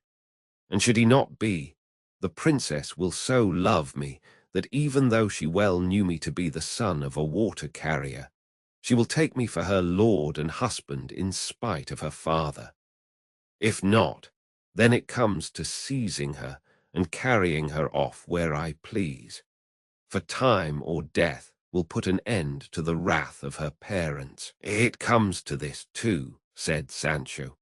And should he not be, the princess will so love me that even though she well knew me to be the son of a water-carrier, she will take me for her lord and husband in spite of her father. If not, then it comes to seizing her and carrying her off where I please, for time or death will put an end to the wrath of her parents. It comes to this too, said Sancho,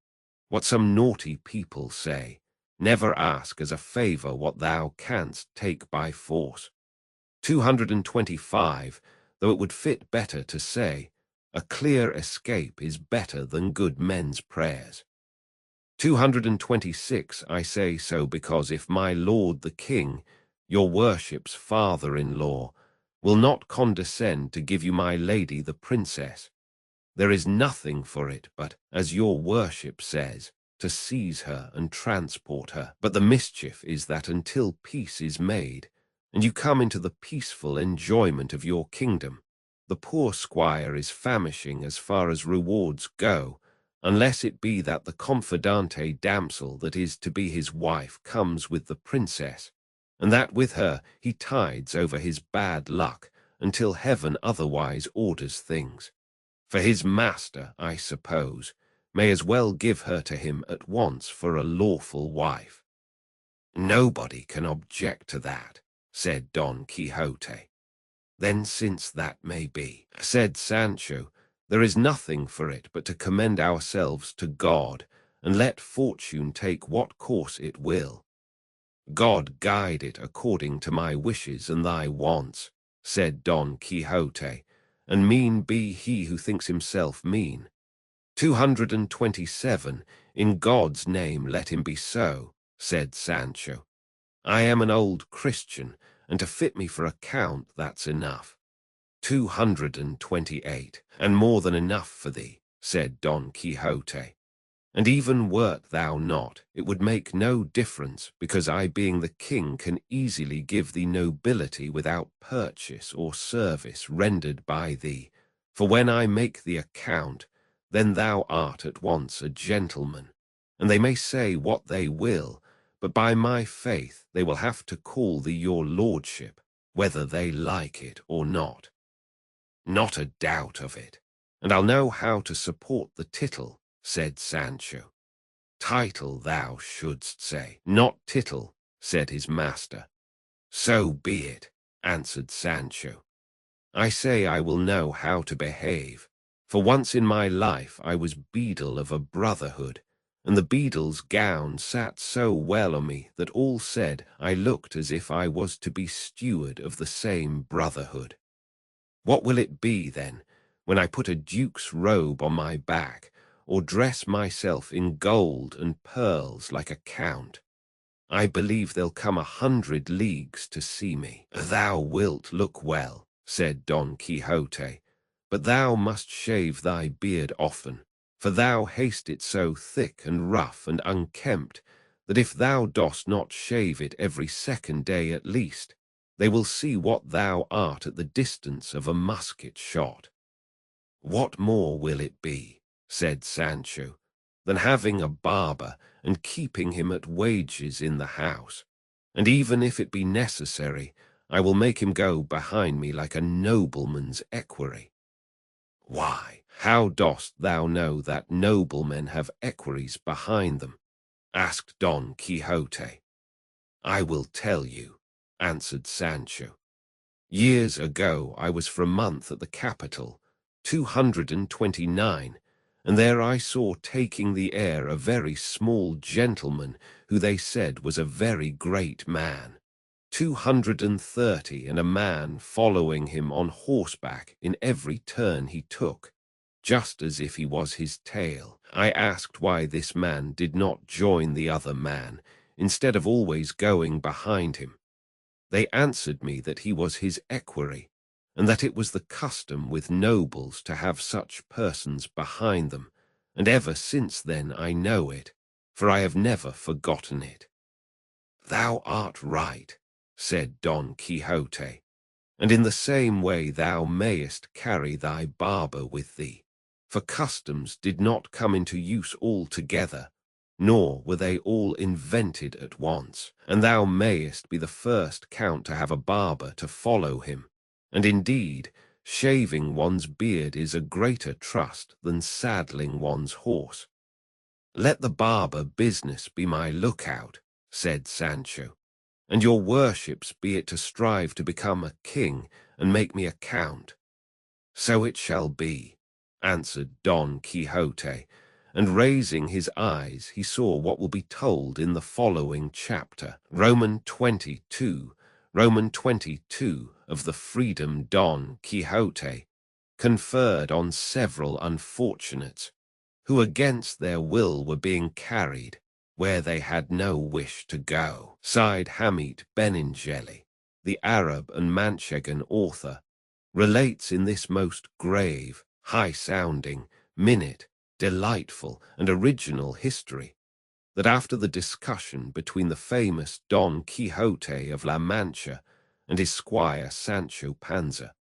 what some naughty people say, never ask as a favor what thou canst take by force. 225, though it would fit better to say, a clear escape is better than good men's prayers. 226, I say so because if my lord the king, your worship's father-in-law, will not condescend to give you my lady the princess, there is nothing for it but, as your worship says, to seize her and transport her. But the mischief is that until peace is made, and you come into the peaceful enjoyment of your kingdom, the poor squire is famishing as far as rewards go, unless it be that the confidante damsel that is to be his wife comes with the princess, and that with her he tides over his bad luck until heaven otherwise orders things. For his master, I suppose, may as well give her to him at once for a lawful wife. Nobody can object to that, said Don Quixote. Then since that may be, said Sancho, there is nothing for it but to commend ourselves to God, and let fortune take what course it will. God guide it according to my wishes and thy wants, said Don Quixote, and mean be he who thinks himself mean. 227, in God's name let him be so, said Sancho. I am an old Christian, and to fit me for a count that's enough. 228, and more than enough for thee, said Don Quixote. And even wert thou not, it would make no difference, because I being the king can easily give thee nobility without purchase or service rendered by thee. For when I make the account, then thou art at once a gentleman, and they may say what they will, but by my faith they will have to call thee your lordship, whether they like it or not. Not a doubt of it, and I'll know how to support the tittle, said Sancho. Title thou shouldst say, not tittle, said his master. So be it, answered Sancho. I say I will know how to behave, for once in my life I was beadle of a brotherhood, and the beadle's gown sat so well on me that all said I looked as if I was to be steward of the same brotherhood. What will it be, then, when I put a duke's robe on my back, or dress myself in gold and pearls like a count? I believe they'll come 100 leagues to see me. Thou wilt look well, said Don Quixote, but thou must shave thy beard often, For thou hast it so thick and rough and unkempt, that if thou dost not shave it every second day at least, they will see what thou art at the distance of a musket shot. What more will it be, said Sancho, than having a barber and keeping him at wages in the house? And even if it be necessary, I will make him go behind me like a nobleman's equerry. Why, how dost thou know that noblemen have equerries behind them? Asked Don Quixote. I will tell you, answered Sancho. Years ago I was for a month at the capital, 229, and there I saw taking the air a very small gentleman who they said was a very great man. 230, and a man following him on horseback in every turn he took, just as if he was his tail. I asked why this man did not join the other man, instead of always going behind him. They answered me that he was his equerry, and that it was the custom with nobles to have such persons behind them, and ever since then I know it, for I have never forgotten it. Thou art right, said Don Quixote, and in the same way thou mayest carry thy barber with thee, for customs did not come into use altogether, nor were they all invented at once, and thou mayest be the first count to have a barber to follow him, and indeed shaving one's beard is a greater trust than saddling one's horse. Let the barber business be my lookout, said Sancho, and your worships be it to strive to become a king and make me a count. So it shall be, answered Don Quixote, and raising his eyes he saw what will be told in the following chapter. Roman 22 of the freedom Don Quixote conferred on several unfortunates, who against their will were being carried where they had no wish to go. Said Hamid Benengeli, the Arab and Manchegan author, relates in this most grave, high-sounding, minute, delightful, and original history, that after the discussion between the famous Don Quixote of La Mancha and his squire Sancho Panza,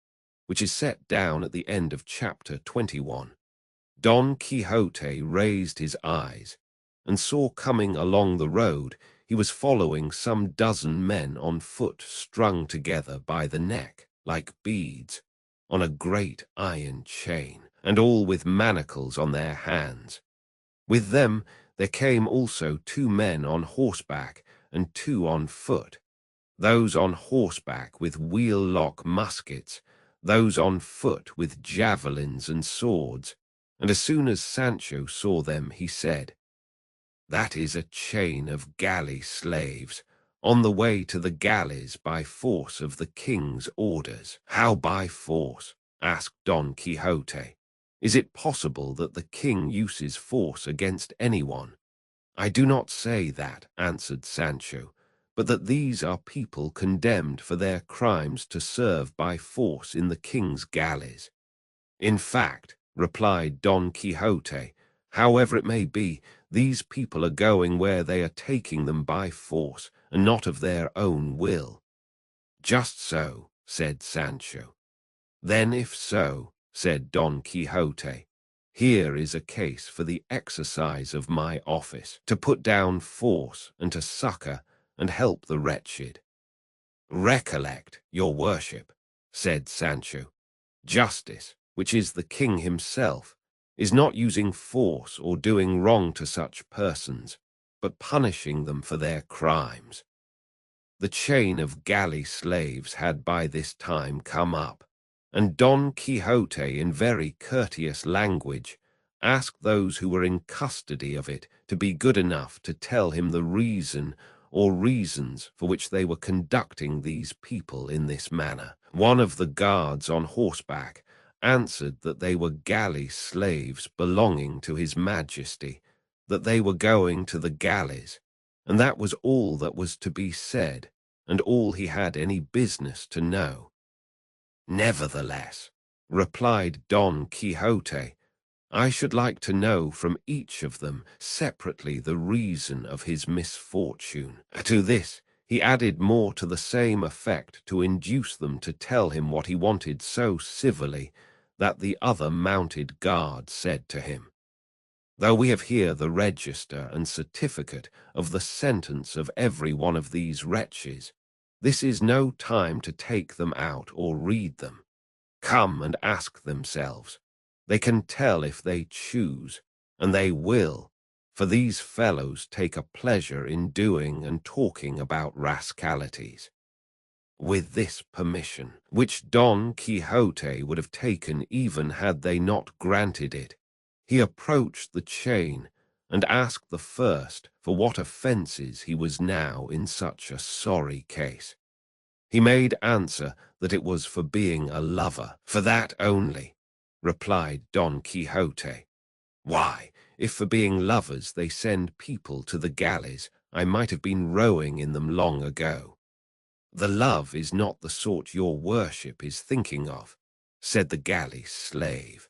which is set down at the end of chapter 21, Don Quixote raised his eyes and saw coming along the road he was following some dozen men on foot strung together by the neck, like beads, on a great iron chain, and all with manacles on their hands. With them there came also 2 men on horseback and 2 on foot, those on horseback with wheel-lock muskets, those on foot with javelins and swords. And as soon as Sancho saw them, he said, That is a chain of galley slaves, on the way to the galleys by force of the king's orders. How by force? Asked Don Quixote. Is it possible that the king uses force against anyone? I do not say that, answered Sancho, but that these are people condemned for their crimes to serve by force in the king's galleys. In fact, replied Don Quixote, however it may be, these people are going where they are taking them by force, and not of their own will. Just so, said Sancho. Then if so, said Don Quixote, here is a case for the exercise of my office, to put down force and to succor and help the wretched. Recollect, your worship, said Sancho, justice, which is the king himself, is not using force or doing wrong to such persons, but punishing them for their crimes. The chain of galley slaves had by this time come up, and Don Quixote, in very courteous language, asked those who were in custody of it to be good enough to tell him the reason or reasons for which they were conducting these people in this manner. One of the guards on horseback answered that they were galley slaves belonging to his majesty, that they were going to the galleys, and that was all that was to be said, and all he had any business to know. Nevertheless, replied Don Quixote, I should like to know from each of them separately the reason of his misfortune. To this, he added more to the same effect to induce them to tell him what he wanted so civilly that the other mounted guard said to him, "Though we have here the register and certificate of the sentence of every one of these wretches, this is no time to take them out or read them. Come and ask themselves. They can tell if they choose, and they will, for these fellows take a pleasure in doing and talking about rascalities." With this permission, which Don Quixote would have taken even had they not granted it, he approached the chain and asked the first for what offences he was now in such a sorry case. He made answer that it was for being a lover, for that only, replied Don Quixote. Why, if for being lovers they send people to the galleys, I might have been rowing in them long ago. The love is not the sort your worship is thinking of, said the galley slave.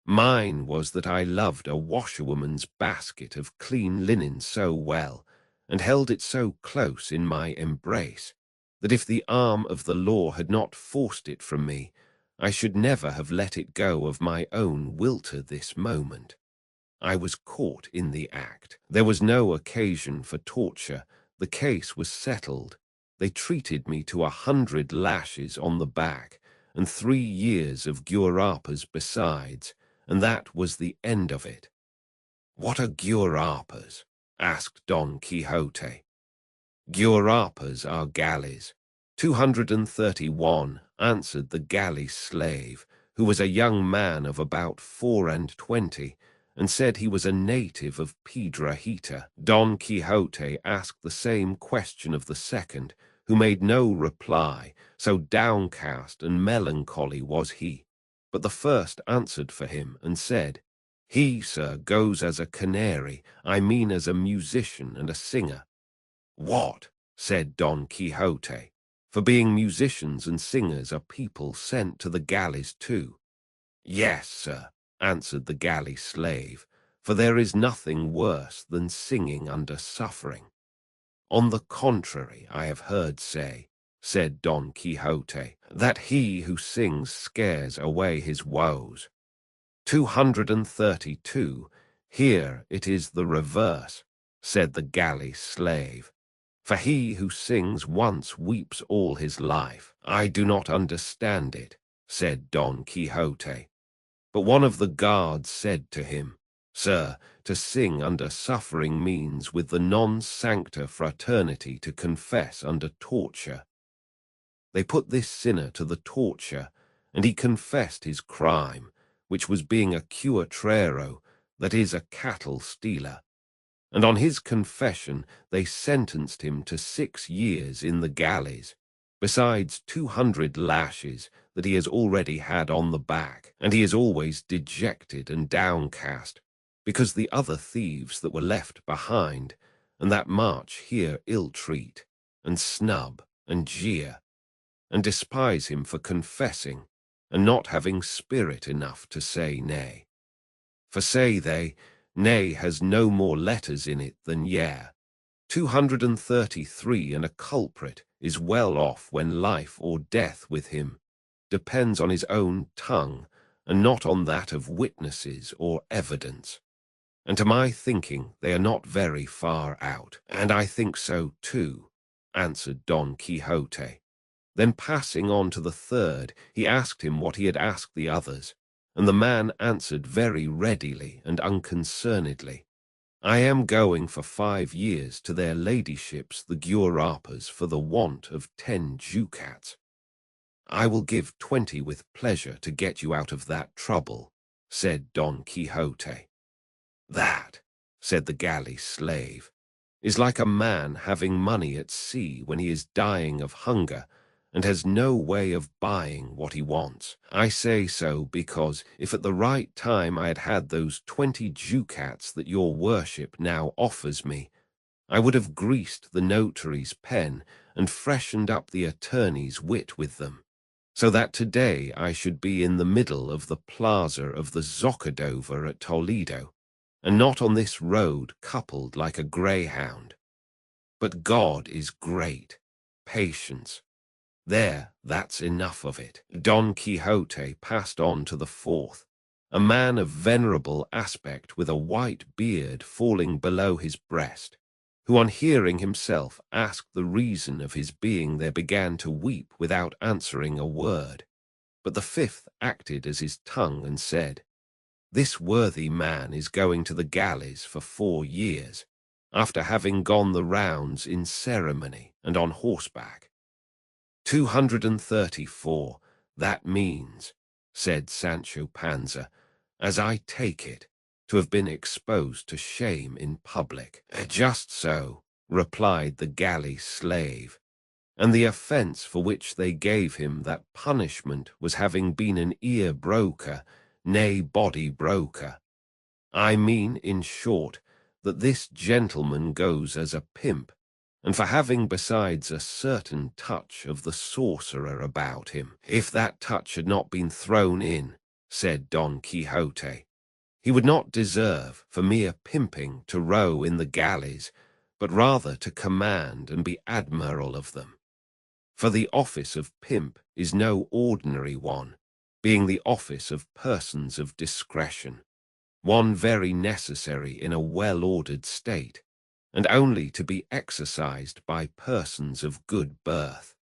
Mine was that I loved a washerwoman's basket of clean linen so well, and held it so close in my embrace, that if the arm of the law had not forced it from me, I should never have let it go of my own will to this moment. I was caught in the act. There was no occasion for torture. The case was settled. They treated me to 100 lashes on the back, and 3 years of guarapas besides, and that was the end of it. What are guarapas? Asked Don Quixote. Guarapas are galleys. 231, answered the galley slave, who was a young man of about 24, and said he was a native of Piedrahita. Don Quixote asked the same question of the second, who made no reply, so downcast and melancholy was he. But the first answered for him and said, "He, sir, goes as a canary, I mean as a musician and a singer." "What?" said Don Quixote. "For being musicians and singers are people sent to the galleys too?" "Yes, sir," answered the galley slave, "for there is nothing worse than singing under suffering." "On the contrary, I have heard say," said Don Quixote, "that he who sings scares away his woes." 232, here it is the reverse, said the galley slave. "For he who sings once weeps all his life." "I do not understand it," said Don Quixote. But one of the guards said to him, "Sir, to sing under suffering means with the non sancta fraternity to confess under torture." They put this sinner to the torture, and he confessed his crime, which was being a cuatrero, that is, a cattle stealer. And on his confession they sentenced him to 6 years in the galleys, besides 200 lashes that he has already had on the back, and he is always dejected and downcast, because the other thieves that were left behind, and that march here ill-treat, and snub, and jeer, and despise him for confessing, and not having spirit enough to say nay. For say they, nay has no more letters in it than yea. 233, and a culprit is well off when life or death with him depends on his own tongue, and not on that of witnesses or evidence. And to my thinking they are not very far out. "And I think so too," answered Don Quixote. Then passing on to the third, he asked him what he had asked the others, and the man answered very readily and unconcernedly, "I am going for 5 years to their ladyships the guarapas for the want of 10 ducats." "I will give 20 with pleasure to get you out of that trouble," said Don Quixote. "That," said the galley slave, "is like a man having money at sea when he is dying of hunger, and has no way of buying what he wants. I say so because if at the right time I had had those 20 ducats that your worship now offers me, I would have greased the notary's pen and freshened up the attorney's wit with them. so that today I should be in the middle of the plaza of the Zocodover at Toledo, and not on this road coupled like a greyhound. But God is great. Patience. There, that's enough of it. Don Quixote passed on to the fourth, a man of venerable aspect with a white beard falling below his breast, who on hearing himself asked the reason of his being there began to weep without answering a word. But the fifth acted as his tongue and said, "This worthy man is going to the galleys for 4 years, after having gone the rounds in ceremony and on horseback." 234, that means, said Sancho Panza, as I take it, to have been exposed to shame in public. Just so, replied the galley slave, and the offence for which they gave him that punishment was having been an ear broker, nay body broker. I mean, in short, that this gentleman goes as a pimp, and for having besides a certain touch of the sorcerer about him. If that touch had not been thrown in, said Don Quixote, he would not deserve for mere pimping to row in the galleys, but rather to command and be admiral of them. For the office of pimp is no ordinary one, being the office of persons of discretion, one very necessary in a well-ordered state, and only to be exercised by persons of good birth.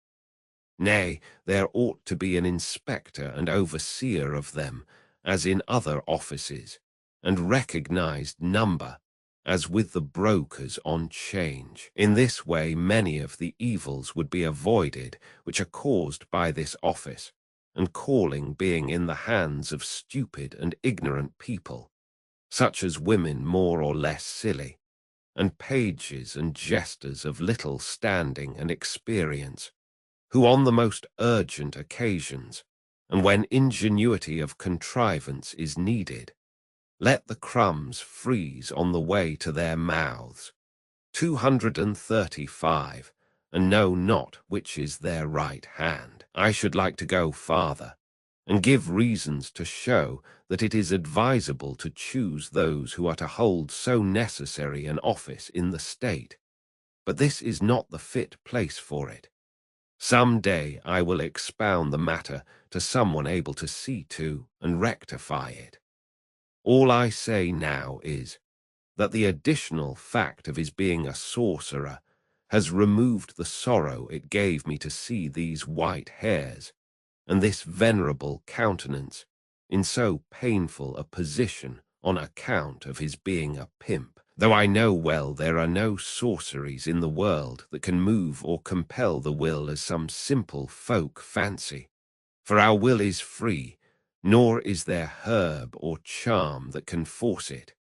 Nay, there ought to be an inspector and overseer of them, as in other offices, and recognized number, as with the brokers on 'Change. In this way many of the evils would be avoided which are caused by this office, and calling being in the hands of stupid and ignorant people, such as women more or less silly, and pages and jesters of little standing and experience, who on the most urgent occasions, and when ingenuity of contrivance is needed, let the crumbs freeze on the way to their mouths. 235, and know not which is their right hand. I should like to go farther, and give reasons to show that it is advisable to choose those who are to hold so necessary an office in the state. But this is not the fit place for it. Some day I will expound the matter to someone able to see to and rectify it. All I say now is, that the additional fact of his being a sorcerer has removed the sorrow it gave me to see these white hairs, and this venerable countenance, in so painful a position on account of his being a pimp, though I know well there are no sorceries in the world that can move or compel the will as some simple folk fancy, for our will is free, nor is there herb or charm that can force it.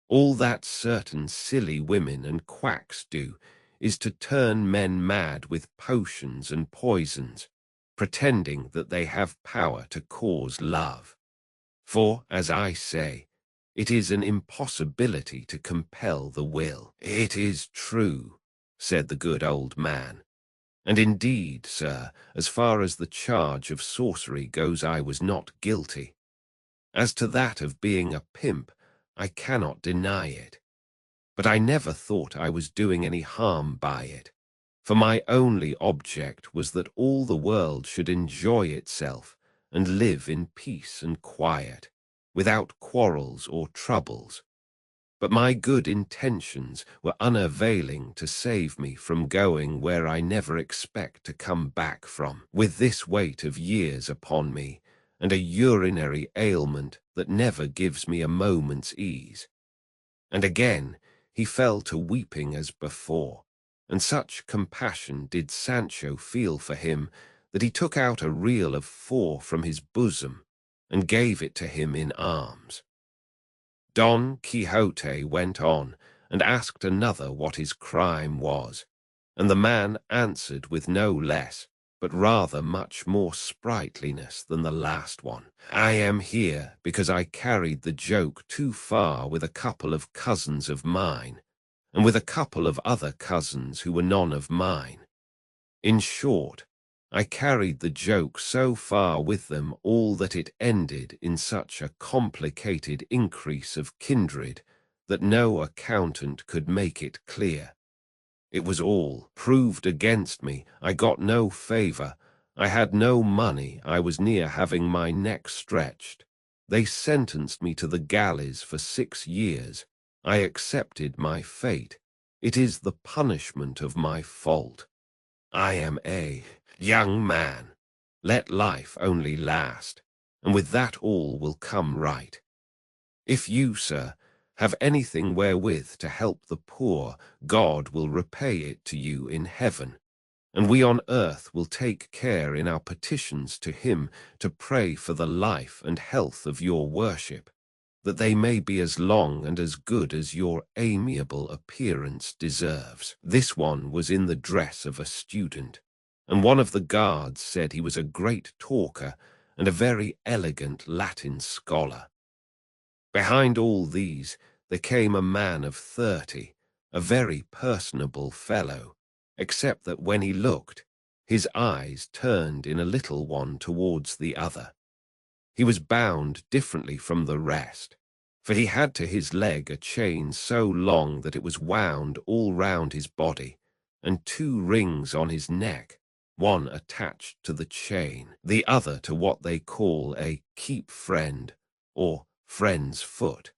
All that certain silly women and quacks do is to turn men mad with potions and poisons, pretending that they have power to cause love. For, as I say, it is an impossibility to compel the will. It is true, said the good old man. And indeed, sir, as far as the charge of sorcery goes, I was not guilty. As to that of being a pimp, I cannot deny it. But I never thought I was doing any harm by it, for my only object was that all the world should enjoy itself and live in peace and quiet, without quarrels or troubles. But my good intentions were unavailing to save me from going where I never expect to come back from, with this weight of years upon me, and a urinary ailment that never gives me a moment's ease. And again he fell to weeping as before, and such compassion did Sancho feel for him that he took out a reel of 4 from his bosom and gave it to him in arms. Don Quixote went on and asked another what his crime was, and the man answered with no less, but rather much more sprightliness than the last one. I am here because I carried the joke too far with a couple of cousins of mine, and with a couple of other cousins who were none of mine. In short, I carried the joke so far with them all that it ended in such a complicated increase of kindred that no accountant could make it clear. It was all proved against me. I got no favor. I had no money. I was near having my neck stretched. They sentenced me to the galleys for 6 years. I accepted my fate. It is the punishment of my fault. I am a young man. Let life only last, and with that all will come right. If you, sir, have anything wherewith to help the poor, God will repay it to you in heaven, and we on earth will take care in our petitions to him to pray for the life and health of your worship, that they may be as long and as good as your amiable appearance deserves. This one was in the dress of a student, and one of the guards said he was a great talker and a very elegant Latin scholar. Behind all these there came a man of 30, a very personable fellow, except that when he looked, his eyes turned in a little one towards the other. He was bound differently from the rest, for he had to his leg a chain so long that it was wound all round his body, and 2 rings on his neck, one attached to the chain, the other to what they call a keep friend, or friend's foot,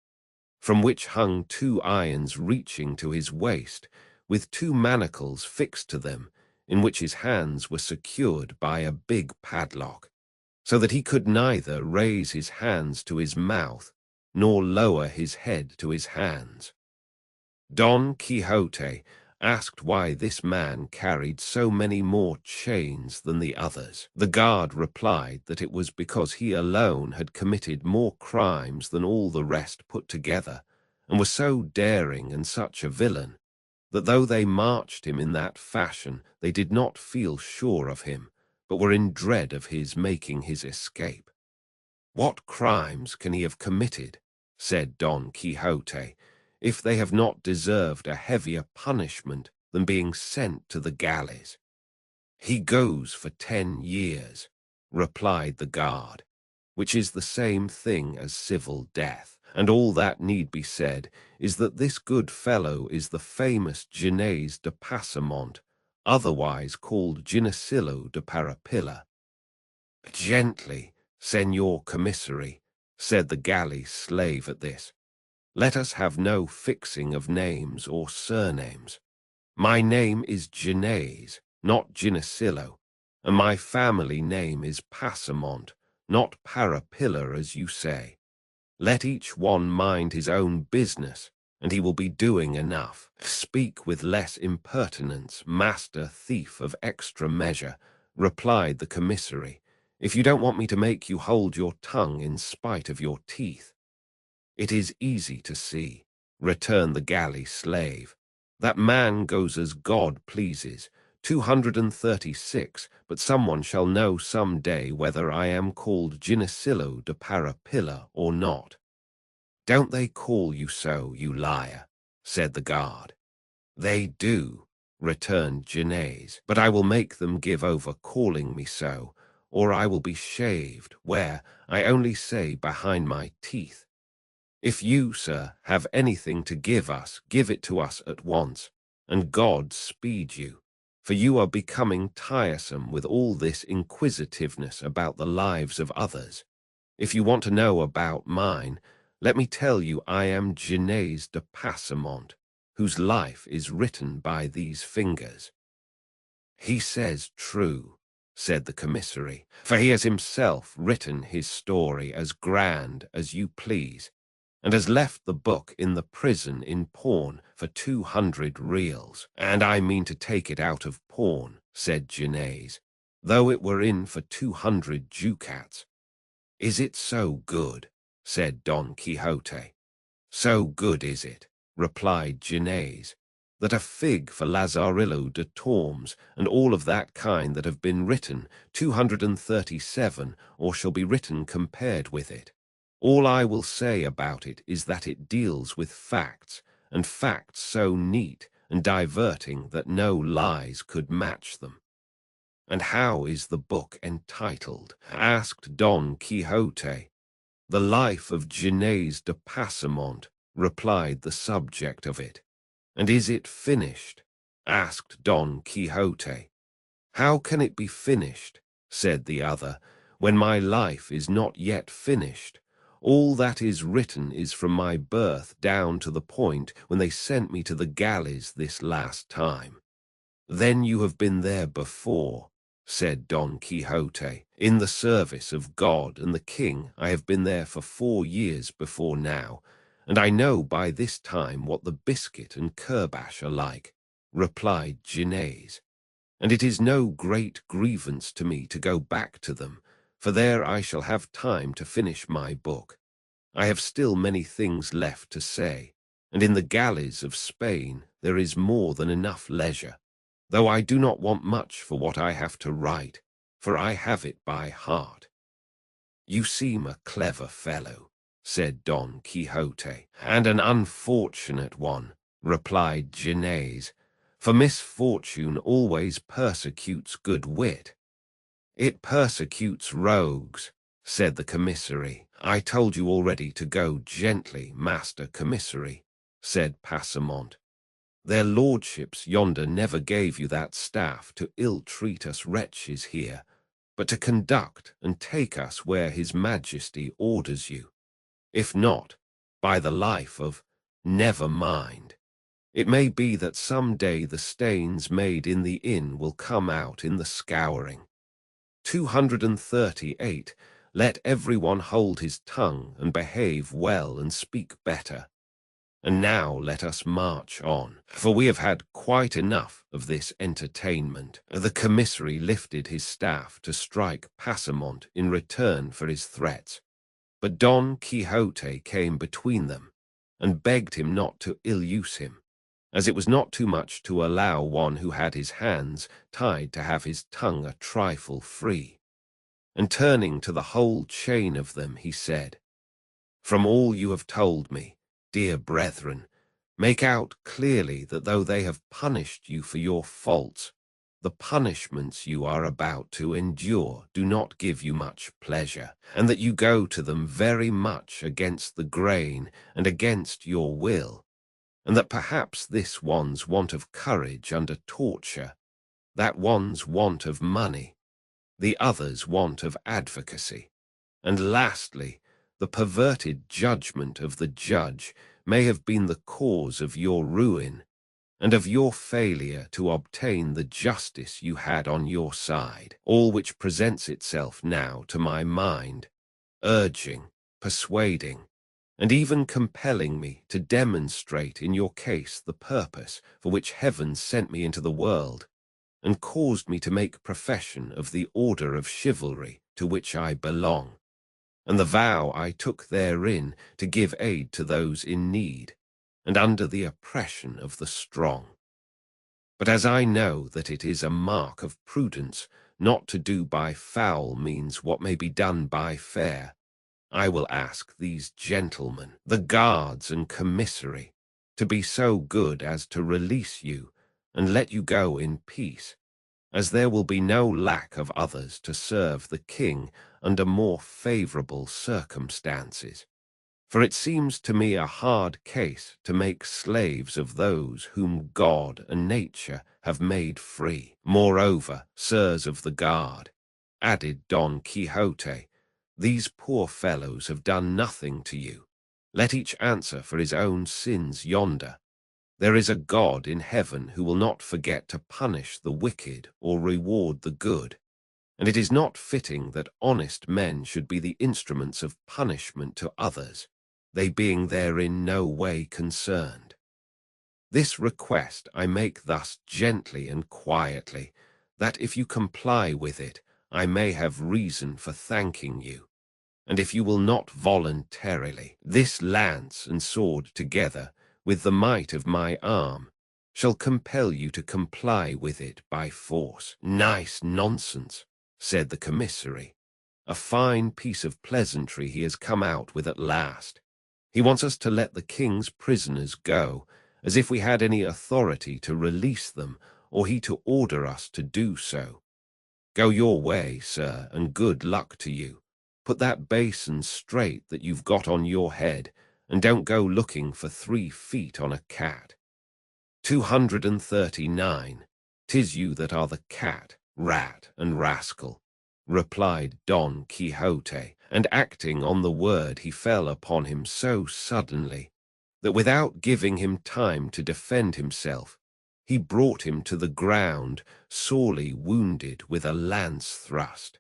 from which hung 2 irons reaching to his waist, with 2 manacles fixed to them, in which his hands were secured by a big padlock, so that he could neither raise his hands to his mouth, nor lower his head to his hands. Don Quixote asked why this man carried so many more chains than the others. The guard replied that it was because he alone had committed more crimes than all the rest put together, and was so daring and such a villain, that though they marched him in that fashion, they did not feel sure of him, but were in dread of his making his escape. "What crimes can he have committed," said Don Quixote, "if they have not deserved a heavier punishment than being sent to the galleys?" "He goes for 10 years," replied the guard, "which is the same thing as civil death. And all that need be said is that this good fellow is the famous Gines de Passamont, otherwise called Ginesillo de Parapilla." "Gently, Señor Commissary," said the galley slave at this. "Let us have no fixing of names or surnames. My name is Gines, not Ginesillo, and my family name is Passamont, not Parapilla as you say. Let each one mind his own business, and he will be doing enough. Speak with less impertinence, master thief of extra measure," replied the commissary, "if you don't want me to make you hold your tongue in spite of your teeth." "It is easy to see," returned the galley slave, "that man goes as God pleases, 236, but someone shall know some day whether I am called Ginesillo de Parapilla or not." "Don't they call you so, you liar?" said the guard. "They do," returned Gines, "but I will make them give over calling me so, or I will be shaved, where, I only say behind my teeth. If you, sir, have anything to give us, give it to us at once, and God speed you, for you are becoming tiresome with all this inquisitiveness about the lives of others. If you want to know about mine, let me tell you I am Gines de Passamont, whose life is written by these fingers." "He says true," said the commissary, "for he has himself written his story as grand as you please, and has left the book in the prison in pawn for 200 reals. "And I mean to take it out of pawn," said Gines, "though it were in for 200 ducats." "Is it so good?" said Don Quixote. "So good is it," replied Gines, "that a fig for Lazarillo de Tormes and all of that kind that have been written, 237, or shall be written compared with it. All I will say about it is that it deals with facts, and facts so neat and diverting that no lies could match them." "And how is the book entitled?" asked Don Quixote. "The Life of Gines de Passamont," replied the subject of it. "And is it finished?" asked Don Quixote. "How can it be finished," said the other, "when my life is not yet finished? All that is written is from my birth down to the point when they sent me to the galleys this last time." "Then you have been there before," said Don Quixote. "In the service of God and the king I have been there for 4 years before now, and I know by this time what the biscuit and curbash are like," replied Gines. "And it is no great grievance to me to go back to them, for there I shall have time to finish my book. I have still many things left to say, and in the galleys of Spain there is more than enough leisure, though I do not want much for what I have to write, for I have it by heart." "You seem a clever fellow," said Don Quixote. "And an unfortunate one," replied Gines, "for misfortune always persecutes good wit." "It persecutes rogues," said the commissary. "I told you already to go gently, master commissary," said Passamont. "Their lordships yonder never gave you that staff to ill-treat us wretches here, but to conduct and take us where his majesty orders you. If not, by the life of, never mind. It may be that some day the stains made in the inn will come out in the scouring. 238. Let everyone hold his tongue and behave well and speak better. And now let us march on, for we have had quite enough of this entertainment." The commissary lifted his staff to strike Passamont in return for his threats, but Don Quixote came between them and begged him not to ill-use him, as it was not too much to allow one who had his hands tied to have his tongue a trifle free. And turning to the whole chain of them, he said, "From all you have told me, dear brethren, make out clearly that though they have punished you for your faults, the punishments you are about to endure do not give you much pleasure, and that you go to them very much against the grain and against your will, and that perhaps this one's want of courage under torture, that one's want of money, the other's want of advocacy, and lastly, the perverted judgment of the judge may have been the cause of your ruin, and of your failure to obtain the justice you had on your side, all which presents itself now to my mind, urging, persuading, and even compelling me to demonstrate in your case the purpose for which heaven sent me into the world, and caused me to make profession of the order of chivalry to which I belong, and the vow I took therein to give aid to those in need, and under the oppression of the strong. But as I know that it is a mark of prudence not to do by foul means what may be done by fair, I will ask these gentlemen, the guards and commissary, to be so good as to release you and let you go in peace, as there will be no lack of others to serve the king under more favorable circumstances. For it seems to me a hard case to make slaves of those whom God and nature have made free. Moreover, sirs of the guard," added Don Quixote, "these poor fellows have done nothing to you. Let each answer for his own sins yonder. There is a God in heaven who will not forget to punish the wicked or reward the good, and it is not fitting that honest men should be the instruments of punishment to others, they being therein no way concerned. This request I make thus gently and quietly, that if you comply with it, I may have reason for thanking you. And if you will not voluntarily, this lance and sword together, with the might of my arm, shall compel you to comply with it by force." "Nice nonsense," said the commissary. "A fine piece of pleasantry he has come out with at last. He wants us to let the king's prisoners go, as if we had any authority to release them, or he to order us to do so. Go your way, sir, and good luck to you. Put that basin straight that you've got on your head, and don't go looking for 3 feet on a cat. 239. 'Tis you that are the cat, rat, and rascal, replied Don Quixote, and acting on the word he fell upon him so suddenly that without giving him time to defend himself, he brought him to the ground, sorely wounded with a lance thrust.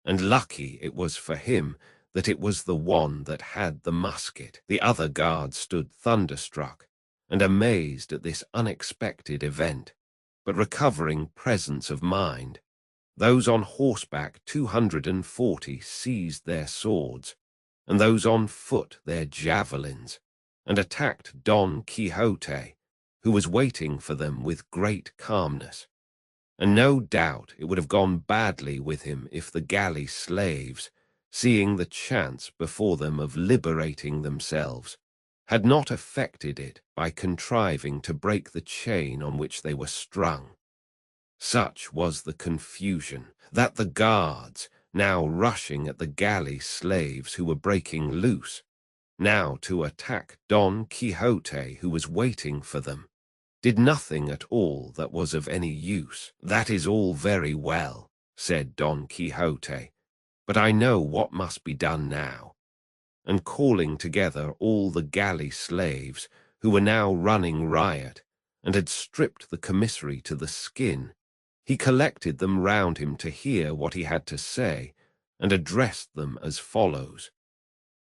And lucky it was for him that it was the one that had the musket. The other guards stood thunderstruck and amazed at this unexpected event, but recovering presence of mind, those on horseback 240 seized their swords, and those on foot their javelins, and attacked Don Quixote, who was waiting for them with great calmness. And no doubt it would have gone badly with him if the galley slaves, seeing the chance before them of liberating themselves, had not effected it by contriving to break the chain on which they were strung. Such was the confusion that the guards, now rushing at the galley slaves who were breaking loose, now to attack Don Quixote who was waiting for them, did nothing at all that was of any use. That is all very well, said Don Quixote, but I know what must be done now. And calling together all the galley slaves, who were now running riot, and had stripped the commissary to the skin, he collected them round him to hear what he had to say, and addressed them as follows.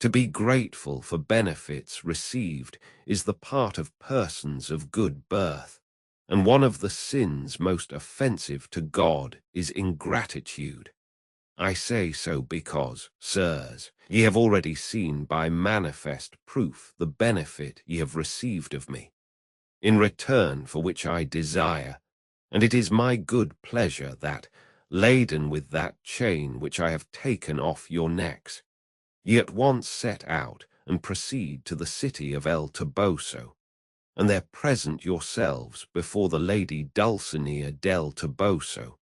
To be grateful for benefits received is the part of persons of good birth, and one of the sins most offensive to God is ingratitude. I say so because, sirs, ye have already seen by manifest proof the benefit ye have received of me, in return for which I desire, and it is my good pleasure that, laden with that chain which I have taken off your necks, ye at once set out and proceed to the city of El Toboso, and there present yourselves before the lady Dulcinea del Toboso,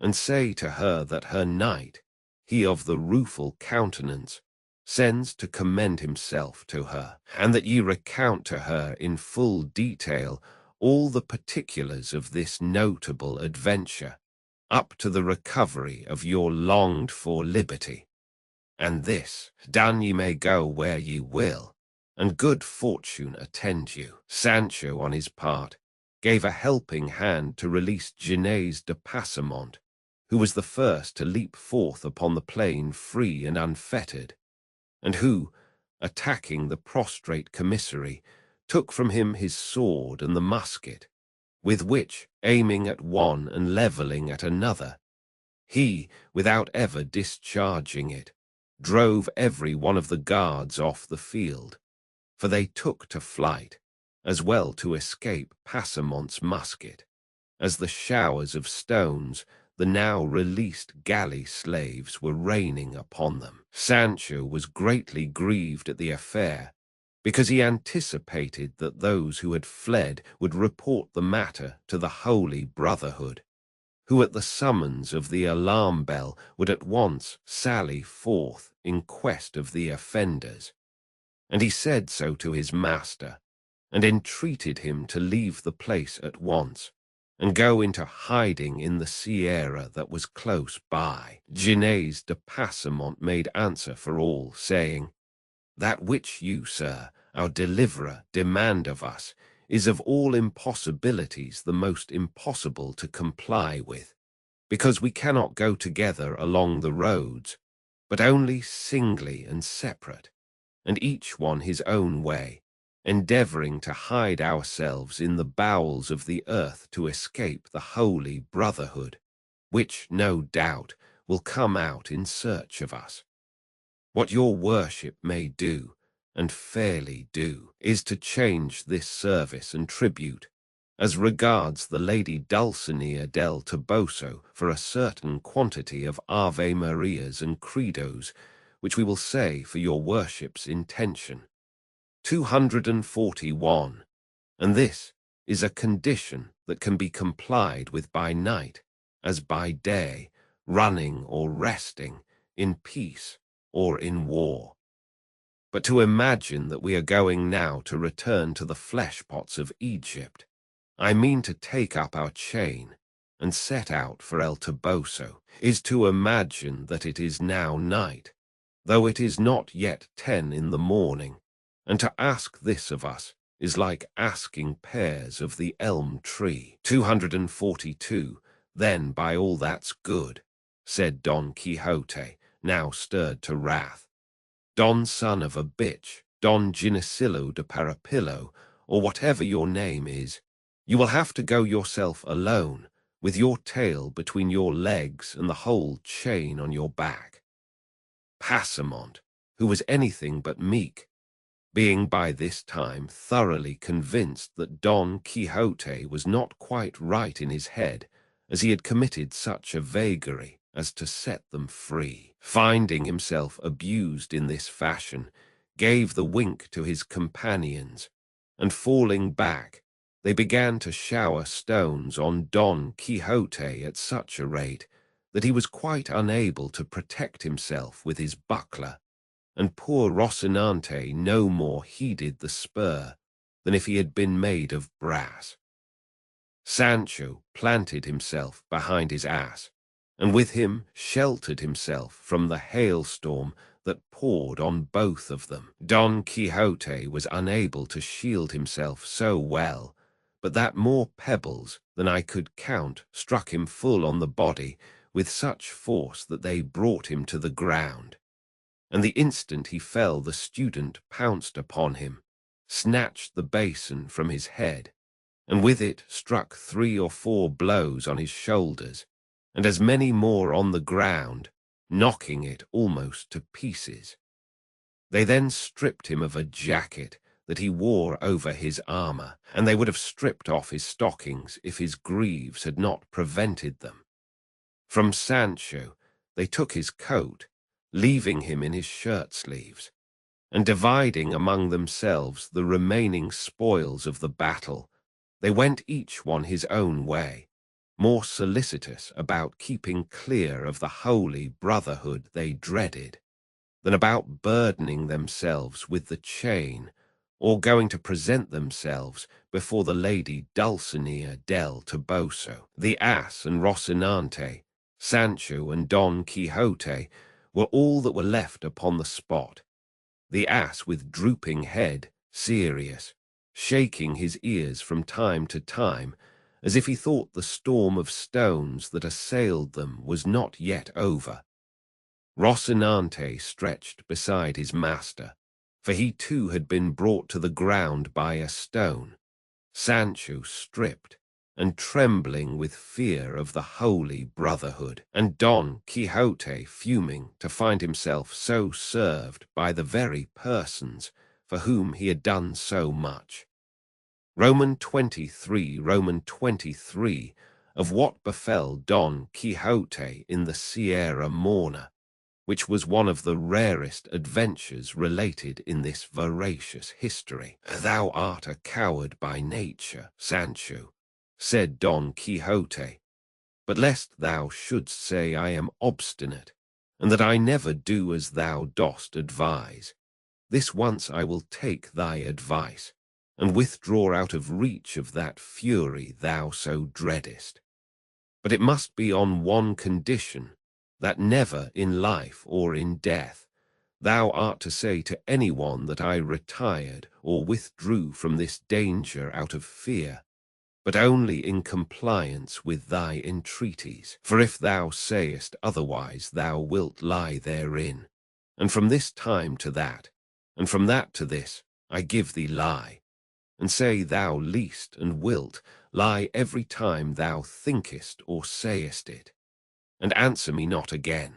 and say to her that her knight, he of the rueful countenance, sends to commend himself to her, and that ye recount to her in full detail all the particulars of this notable adventure, up to the recovery of your longed-for liberty. And this done, ye may go where ye will, and good fortune attend you. Sancho, on his part, gave a helping hand to release Gines de Passamont, who was the first to leap forth upon the plain free and unfettered, and who, attacking the prostrate commissary, took from him his sword and the musket, with which, aiming at one and levelling at another, he, without ever discharging it, drove every one of the guards off the field, for they took to flight, as well to escape Passamont's musket, as the showers of stones the now released galley slaves were raining upon them. Sancho was greatly grieved at the affair, because he anticipated that those who had fled would report the matter to the Holy Brotherhood, who at the summons of the alarm bell would at once sally forth in quest of the offenders. And he said so to his master, and entreated him to leave the place at once, and go into hiding in the sierra that was close by. Gines de Passamont made answer for all, saying, That which you, sir, our deliverer, demand of us, is of all impossibilities the most impossible to comply with, because we cannot go together along the roads, but only singly and separate, and each one his own way, endeavoring to hide ourselves in the bowels of the earth to escape the Holy Brotherhood, which, no doubt, will come out in search of us. What your worship may do, and fairly do, is to change this service and tribute, as regards the lady Dulcinea del Toboso, for a certain quantity of Ave Marias and Credos, which we will say for your worship's intention. 241. And this is a condition that can be complied with by night, as by day, running or resting, in peace or in war. But to imagine that we are going now to return to the flesh-pots of Egypt, I mean to take up our chain and set out for El Toboso, is to imagine that it is now night, though it is not yet 10 in the morning, and to ask this of us is like asking pears of the elm tree. 242, then by all that's good, said Don Quixote, now stirred to wrath. Don son of a bitch, Don Ginesillo de Parapillo, or whatever your name is, you will have to go yourself alone, with your tail between your legs and the whole chain on your back. Passamont, who was anything but meek, being by this time thoroughly convinced that Don Quixote was not quite right in his head, as he had committed such a vagary as to set them free, finding himself abused in this fashion, gave the wink to his companions, and falling back, they began to shower stones on Don Quixote at such a rate that he was quite unable to protect himself with his buckler, and poor Rocinante no more heeded the spur than if he had been made of brass. Sancho planted himself behind his ass, and with him sheltered himself from the hailstorm that poured on both of them. Don Quixote was unable to shield himself so well, but that more pebbles than I could count struck him full on the body with such force that they brought him to the ground. And the instant he fell, the student pounced upon him, snatched the basin from his head, and with it struck 3 or 4 blows on his shoulders, and as many more on the ground, knocking it almost to pieces. They then stripped him of a jacket that he wore over his armor, and they would have stripped off his stockings if his greaves had not prevented them. From Sancho they took his coat, leaving him in his shirt sleeves, and dividing among themselves the remaining spoils of the battle, they went each one his own way, more solicitous about keeping clear of the holy brotherhood they dreaded, than about burdening themselves with the chain, or going to present themselves before the lady Dulcinea del Toboso. The ass and Rocinante, Sancho and Don Quixote were all that were left upon the spot, the ass with drooping head, serious, shaking his ears from time to time, as if he thought the storm of stones that assailed them was not yet over. Rocinante stretched beside his master, for he too had been brought to the ground by a stone. Sancho stripped, and trembling with fear of the holy brotherhood, and Don Quixote fuming to find himself so served by the very persons for whom he had done so much. Roman 23 of what befell Don Quixote in the Sierra Morna, which was one of the rarest adventures related in this veracious history. Thou art a coward by nature, Sancho, said Don Quixote, but lest thou shouldst say I am obstinate, and that I never do as thou dost advise, this once I will take thy advice, and withdraw out of reach of that fury thou so dreadest. But it must be on one condition, that never in life or in death thou art to say to anyone that I retired or withdrew from this danger out of fear, but only in compliance with thy entreaties. For if thou sayest otherwise, thou wilt lie therein, and from this time to that, and from that to this, I give thee lie, and say thou least and wilt lie every time thou thinkest or sayest it, and answer me not again.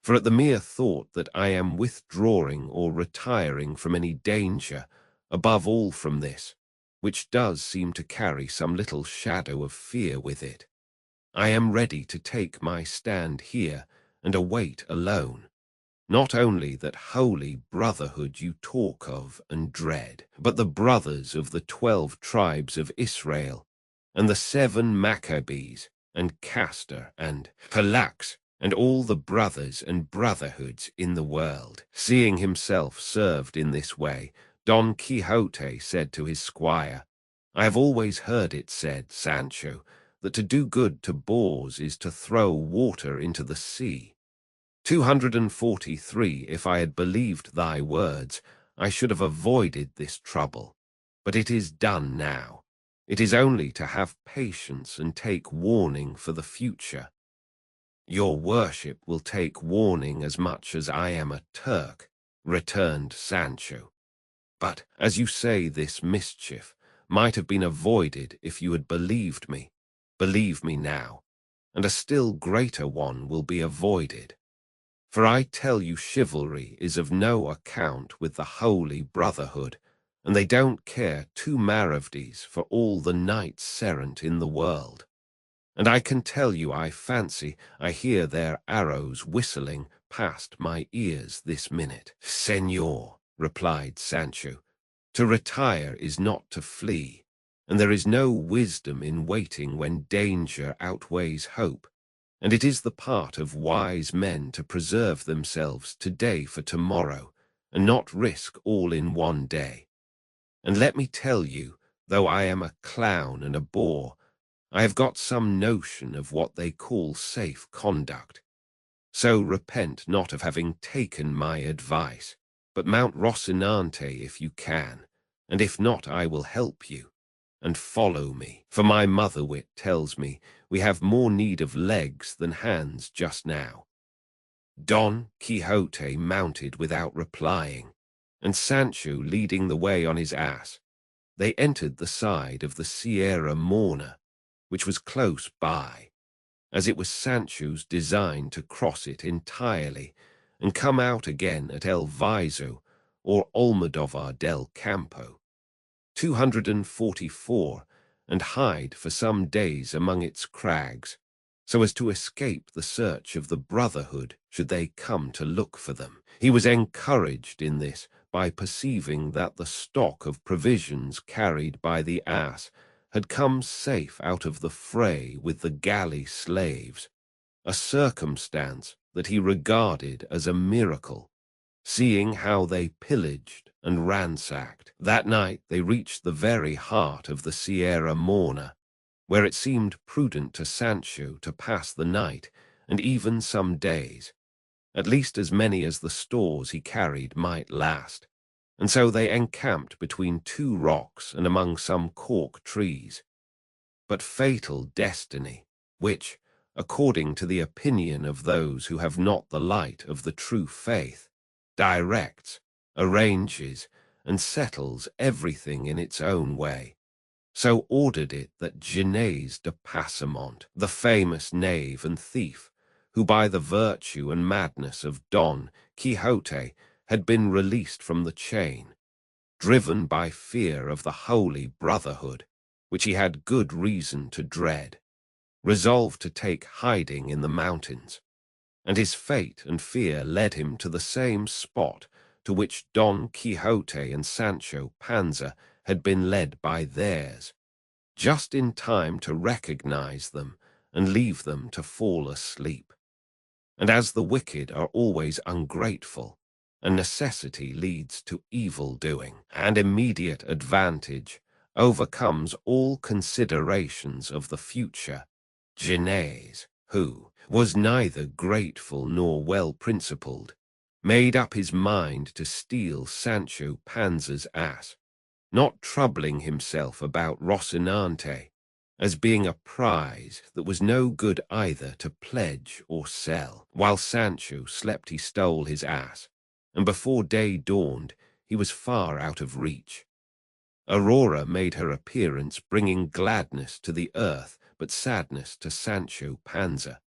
For at the mere thought that I am withdrawing or retiring from any danger, above all from this, which does seem to carry some little shadow of fear with it, I am ready to take my stand here and await alone, not only that holy brotherhood you talk of and dread, but the brothers of the 12 tribes of Israel, and the 7 Maccabees, and Castor, and Pelax, and all the brothers and brotherhoods in the world. Seeing himself served in this way, Don Quixote said to his squire, "I have always heard it said, Sancho, that to do good to boors is to throw water into the sea. 243, if I had believed thy words, I should have avoided this trouble. But it is done now. It is only to have patience and take warning for the future." "Your worship will take warning as much as I am a Turk," returned Sancho. "But, as you say, this mischief might have been avoided if you had believed me. Believe me now, and a still greater one will be avoided. For I tell you chivalry is of no account with the holy brotherhood, and they don't care two maravdies for all the knights errant in the world. And I can tell you I fancy I hear their arrows whistling past my ears this minute." "Señor," replied Sancho, "to retire is not to flee, and there is no wisdom in waiting when danger outweighs hope, and it is the part of wise men to preserve themselves today for tomorrow, and not risk all in one day. And let me tell you, though I am a clown and a boor, I have got some notion of what they call safe conduct. So repent not of having taken my advice, but mount Rocinante if you can, and if not I will help you, and follow me, for my mother wit tells me we have more need of legs than hands just now." Don Quixote mounted without replying, and Sancho leading the way on his ass. They entered the side of the Sierra Morna, which was close by, as it was Sancho's design to cross it entirely and come out again at El Viso or Almodovar del Campo. 244, and hide for some days among its crags, so as to escape the search of the brotherhood should they come to look for them. He was encouraged in this by perceiving that the stock of provisions carried by the ass had come safe out of the fray with the galley slaves, a circumstance that he regarded as a miracle, seeing how they pillaged and ransacked. That night they reached the very heart of the Sierra Morna, where it seemed prudent to Sancho to pass the night and even some days, at least as many as the stores he carried might last, and so they encamped between two rocks and among some cork trees. But fatal destiny, which, according to the opinion of those who have not the light of the true faith, directs, arranges, and settles everything in its own way, so ordered it that Genés de Passamont, the famous knave and thief, who by the virtue and madness of Don Quixote had been released from the chain, driven by fear of the holy brotherhood, which he had good reason to dread, resolved to take hiding in the mountains, and his fate and fear led him to the same spot to which Don Quixote and Sancho Panza had been led by theirs, just in time to recognize them and leave them to fall asleep. And as the wicked are always ungrateful, and necessity leads to evil doing, and immediate advantage overcomes all considerations of the future, Genés, who was neither grateful nor well-principled, made up his mind to steal Sancho Panza's ass, not troubling himself about Rocinante, as being a prize that was no good either to pledge or sell. While Sancho slept he stole his ass, and before day dawned he was far out of reach. Aurora made her appearance, bringing gladness to the earth but sadness to Sancho Panza,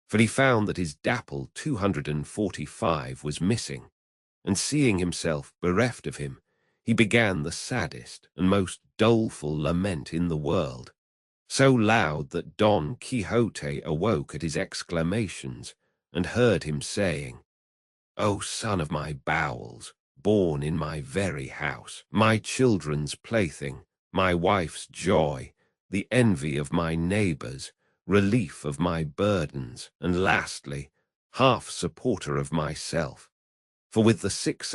for he found that his dapple 245 was missing, and seeing himself bereft of him, he began the saddest and most doleful lament in the world, so loud that Don Quixote awoke at his exclamations and heard him saying, "O son of my bowels, born in my very house, my children's plaything, my wife's joy, the envy of my neighbors, relief of my burdens, and lastly, half supporter of myself. For with the 26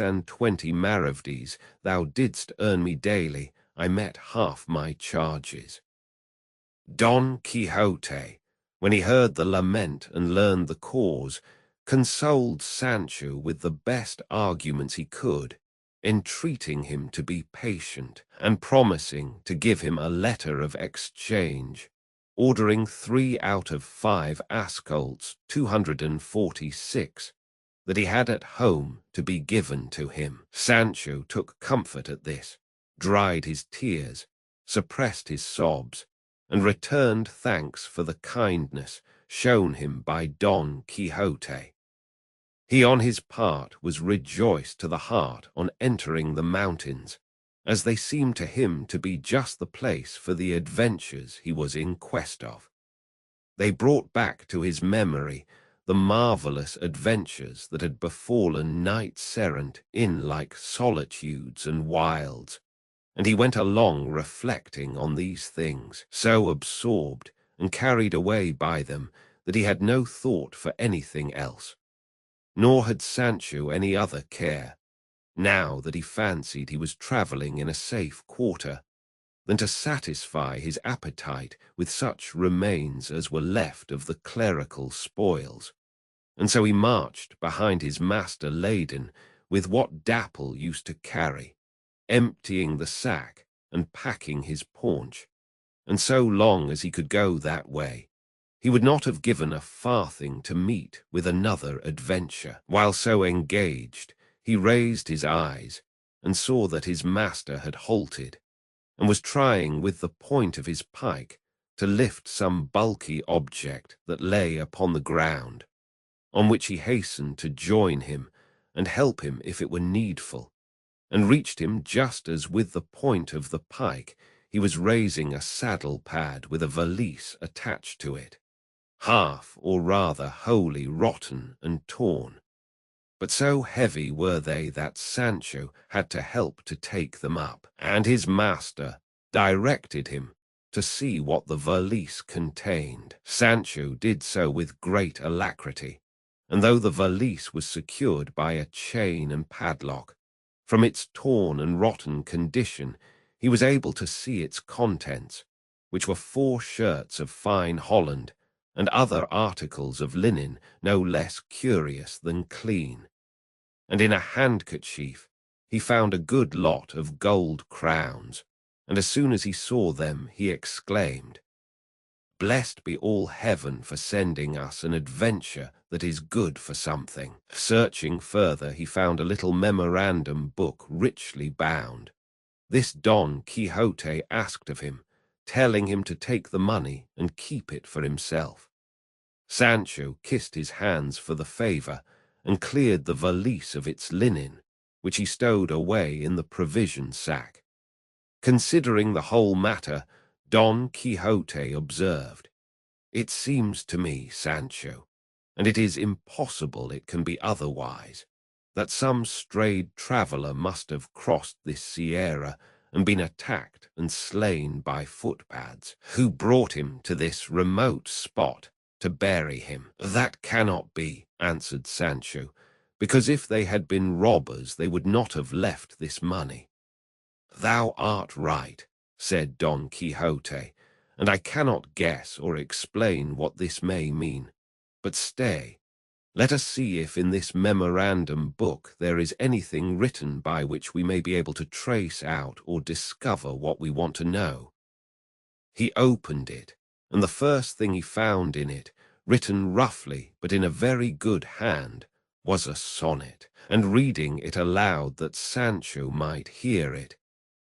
maravedis thou didst earn me daily, I met half my charges. Don Quixote, when he heard the lament and learned the cause, consoled Sancho with the best arguments he could, entreating him to be patient, and promising to give him a letter of exchange, ordering 3 out of 5 ascolts, 246, that he had at home to be given to him. Sancho took comfort at this, dried his tears, suppressed his sobs, and returned thanks for the kindness shown him by Don Quixote. He on his part was rejoiced to the heart on entering the mountains, as they seemed to him to be just the place for the adventures he was in quest of. They brought back to his memory the marvelous adventures that had befallen knights-errant in like solitudes and wilds, and he went along reflecting on these things, so absorbed and carried away by them that he had no thought for anything else. Nor had Sancho any other care, now that he fancied he was travelling in a safe quarter, than to satisfy his appetite with such remains as were left of the clerical spoils. And so he marched behind his master laden with what Dapple used to carry, emptying the sack and packing his paunch, and so long as he could go that way, he would not have given a farthing to meet with another adventure. While so engaged, he raised his eyes and saw that his master had halted, and was trying with the point of his pike to lift some bulky object that lay upon the ground, on which he hastened to join him and help him if it were needful, and reached him just as with the point of the pike he was raising a saddle pad with a valise attached to it, half or rather wholly rotten and torn. But so heavy were they that Sancho had to help to take them up, and his master directed him to see what the valise contained. Sancho did so with great alacrity, and though the valise was secured by a chain and padlock, from its torn and rotten condition he was able to see its contents, which were 4 shirts of fine Holland, and other articles of linen no less curious than clean. And in a handkerchief he found a good lot of gold crowns, and as soon as he saw them he exclaimed, "Blessed be all heaven for sending us an adventure that is good for something." Searching further, he found a little memorandum book richly bound. This Don Quixote asked of him, telling him to take the money and keep it for himself. Sancho kissed his hands for the favor and cleared the valise of its linen, which he stowed away in the provision sack. Considering the whole matter, Don Quixote observed, "It seems to me, Sancho, and it is impossible it can be otherwise, that some strayed traveller must have crossed this sierra and been attacked and slain by footpads, who brought him to this remote spot to bury him." "That cannot be," answered Sancho, "because if they had been robbers they would not have left this money." "Thou art right," said Don Quixote, "and I cannot guess or explain what this may mean. But stay, let us see if in this memorandum book there is anything written by which we may be able to trace out or discover what we want to know." He opened it, and the first thing he found in it, written roughly but in a very good hand, was a sonnet, and reading it aloud that Sancho might hear it,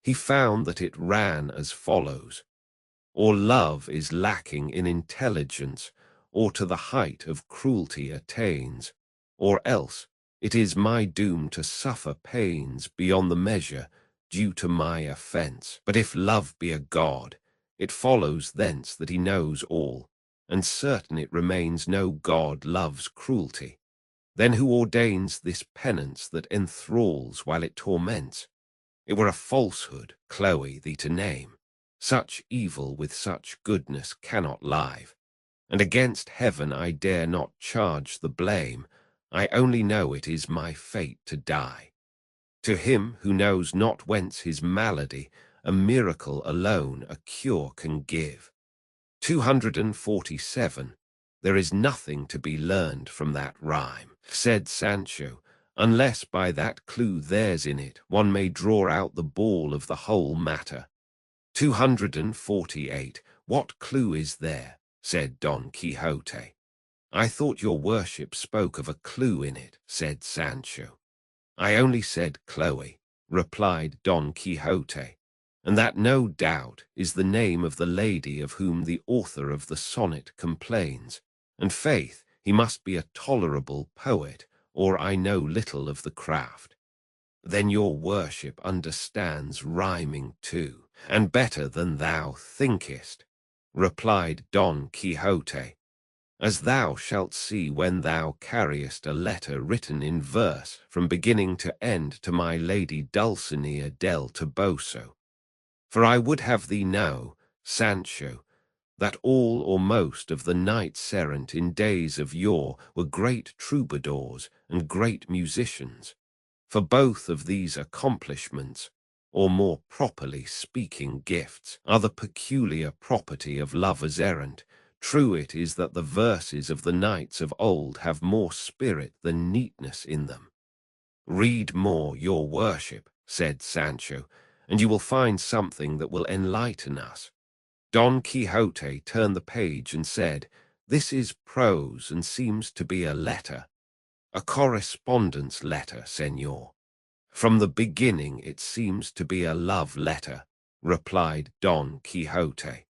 he found that it ran as follows: "Or love is lacking in intelligence, or to the height of cruelty attains, or else it is my doom to suffer pains beyond the measure due to my offence. But if love be a god, it follows thence that he knows all, and certain it remains no god loves cruelty. Then who ordains this penance that enthralls while it torments? It were a falsehood, Chloe, thee to name. Such evil with such goodness cannot live. and against heaven I dare not charge the blame. I only know it is my fate to die. To him who knows not whence his malady, a miracle alone a cure can give. 247. There is nothing to be learned from that rhyme, said Sancho, unless by that clue there's in it one may draw out the ball of the whole matter. 248. What clue is there? Said Don Quixote. I thought your worship spoke of a clue in it, said Sancho. I only said Chloe, replied Don Quixote, and that no doubt is the name of the lady of whom the author of the sonnet complains, and faith, he must be a tolerable poet, or I know little of the craft. Then your worship understands rhyming too, and better than thou thinkest, replied Don Quixote, as thou shalt see when thou carriest a letter written in verse from beginning to end to my lady Dulcinea del Toboso. For I would have thee know, Sancho, that all or most of the knights errant in days of yore were great troubadours and great musicians. For both of these accomplishments, or more properly speaking gifts, are the peculiar property of lovers errant. True it is that the verses of the knights of old have more spirit than neatness in them. Read more, your worship, said Sancho, and you will find something that will enlighten us. Don Quixote turned the page and said, This is prose and seems to be a letter. A correspondence letter, señor. From the beginning it seems to be a love letter, replied Don Quixote.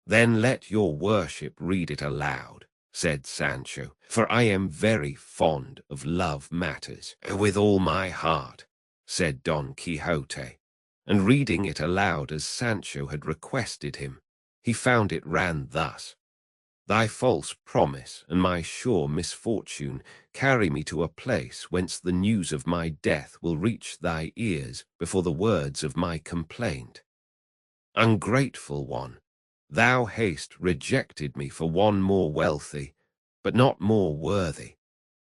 Then let your worship read it aloud, said Sancho, for I am very fond of love matters. With all my heart, said Don Quixote, and reading it aloud as Sancho had requested him, he found it ran thus. Thy false promise and my sure misfortune carry me to a place whence the news of my death will reach thy ears before the words of my complaint. Ungrateful one, thou hast rejected me for one more wealthy, but not more worthy.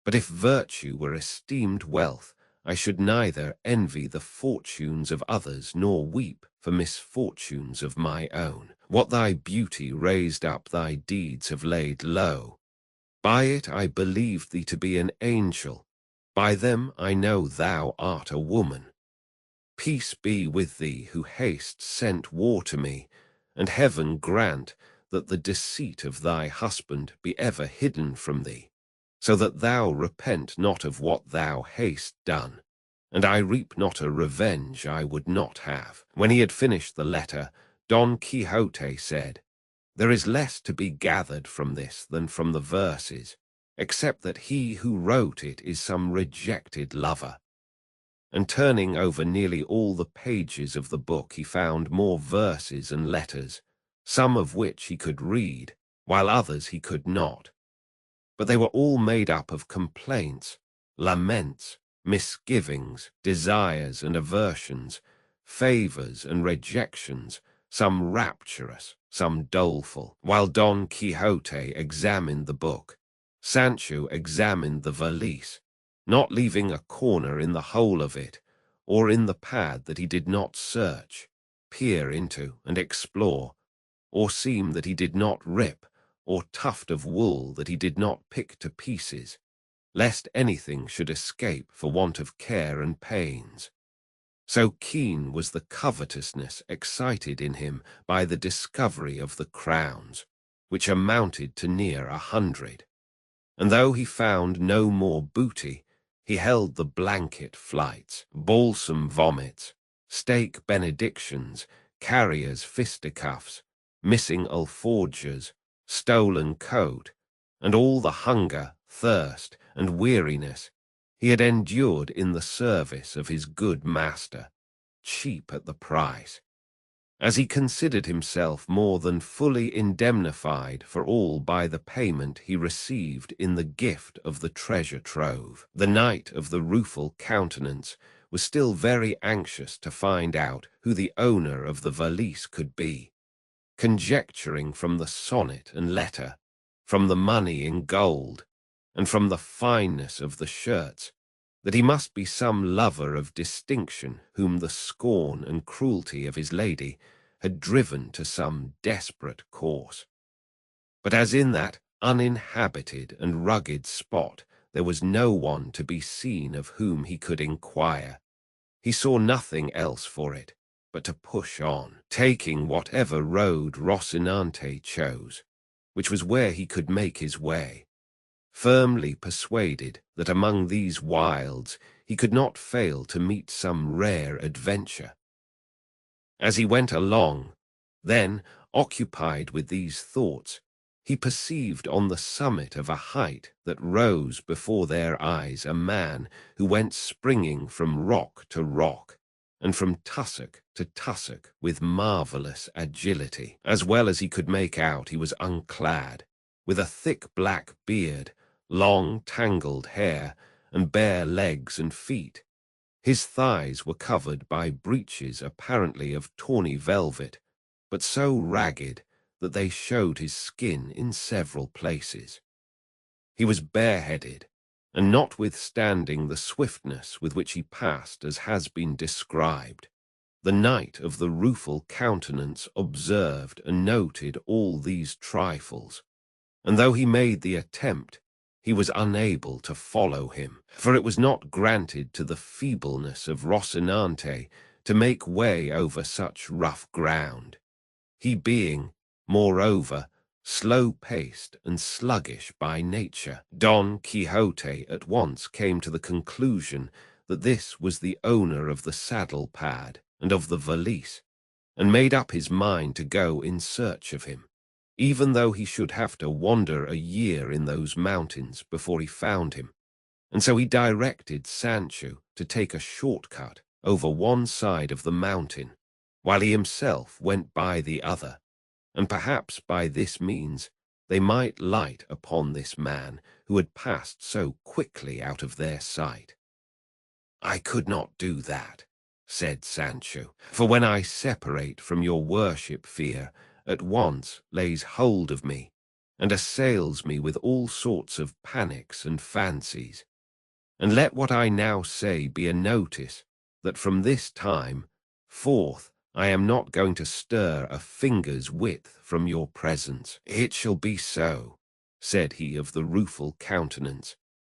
But if virtue were esteemed wealth, I should neither envy the fortunes of others nor weep for misfortunes of my own. What thy beauty raised up, thy deeds have laid low. By it I believed thee to be an angel, by them I know thou art a woman. Peace be with thee who hast sent war to me, and heaven grant that the deceit of thy husband be ever hidden from thee, so that thou repent not of what thou hast done, and I reap not a revenge I would not have. When he had finished the letter, Don Quixote said, There is less to be gathered from this than from the verses, except that he who wrote it is some rejected lover. And turning over nearly all the pages of the book he found more verses and letters, some of which he could read, while others he could not. But they were all made up of complaints, laments, misgivings, desires and aversions, favors and rejections, some rapturous, some doleful. While Don Quixote examined the book, Sancho examined the valise, not leaving a corner in the whole of it, or in the pad that he did not search, peer into, and explore, or seam that he did not rip, or tuft of wool that he did not pick to pieces, lest anything should escape for want of care and pains. So keen was the covetousness excited in him by the discovery of the crowns, which amounted to near 100. And though he found no more booty, he held the blanket flights, balsam vomits, stake benedictions, carriers' fisticuffs, missing alforjas, stolen coat, and all the hunger, thirst, and weariness he had endured in the service of his good master, cheap at the price, as he considered himself more than fully indemnified for all by the payment he received in the gift of the treasure trove. The knight of the rueful countenance was still very anxious to find out who the owner of the valise could be, conjecturing from the sonnet and letter from the money in gold, and from the fineness of the shirts, that he must be some lover of distinction whom the scorn and cruelty of his lady had driven to some desperate course. But as in that uninhabited and rugged spot there was no one to be seen of whom he could inquire, he saw nothing else for it but to push on, taking whatever road Rocinante chose, which was where he could make his way, firmly persuaded that among these wilds he could not fail to meet some rare adventure. As he went along, then, occupied with these thoughts, he perceived on the summit of a height that rose before their eyes a man who went springing from rock to rock, and from tussock to tussock with marvellous agility. As well as he could make out, he was unclad, with a thick black beard, long tangled hair, and bare legs and feet. His thighs were covered by breeches apparently of tawny velvet, but so ragged that they showed his skin in several places. He was bareheaded, and notwithstanding the swiftness with which he passed as has been described, the knight of the rueful countenance observed and noted all these trifles, and though he made the attempt, he was unable to follow him, for it was not granted to the feebleness of Rocinante to make way over such rough ground, he being, moreover, slow-paced and sluggish by nature. Don Quixote at once came to the conclusion that this was the owner of the saddle-pad and of the valise, and made up his mind to go in search of him, even though he should have to wander a year in those mountains before he found him. And so he directed Sancho to take a shortcut over one side of the mountain, while he himself went by the other, and perhaps by this means they might light upon this man who had passed so quickly out of their sight. "I could not do that," said Sancho, "for when I separate from your worship fear at once lays hold of me, and assails me with all sorts of panics and fancies. And let what I now say be a notice that from this time forth I am not going to stir a finger's width from your presence." "It shall be so," said he of the rueful countenance,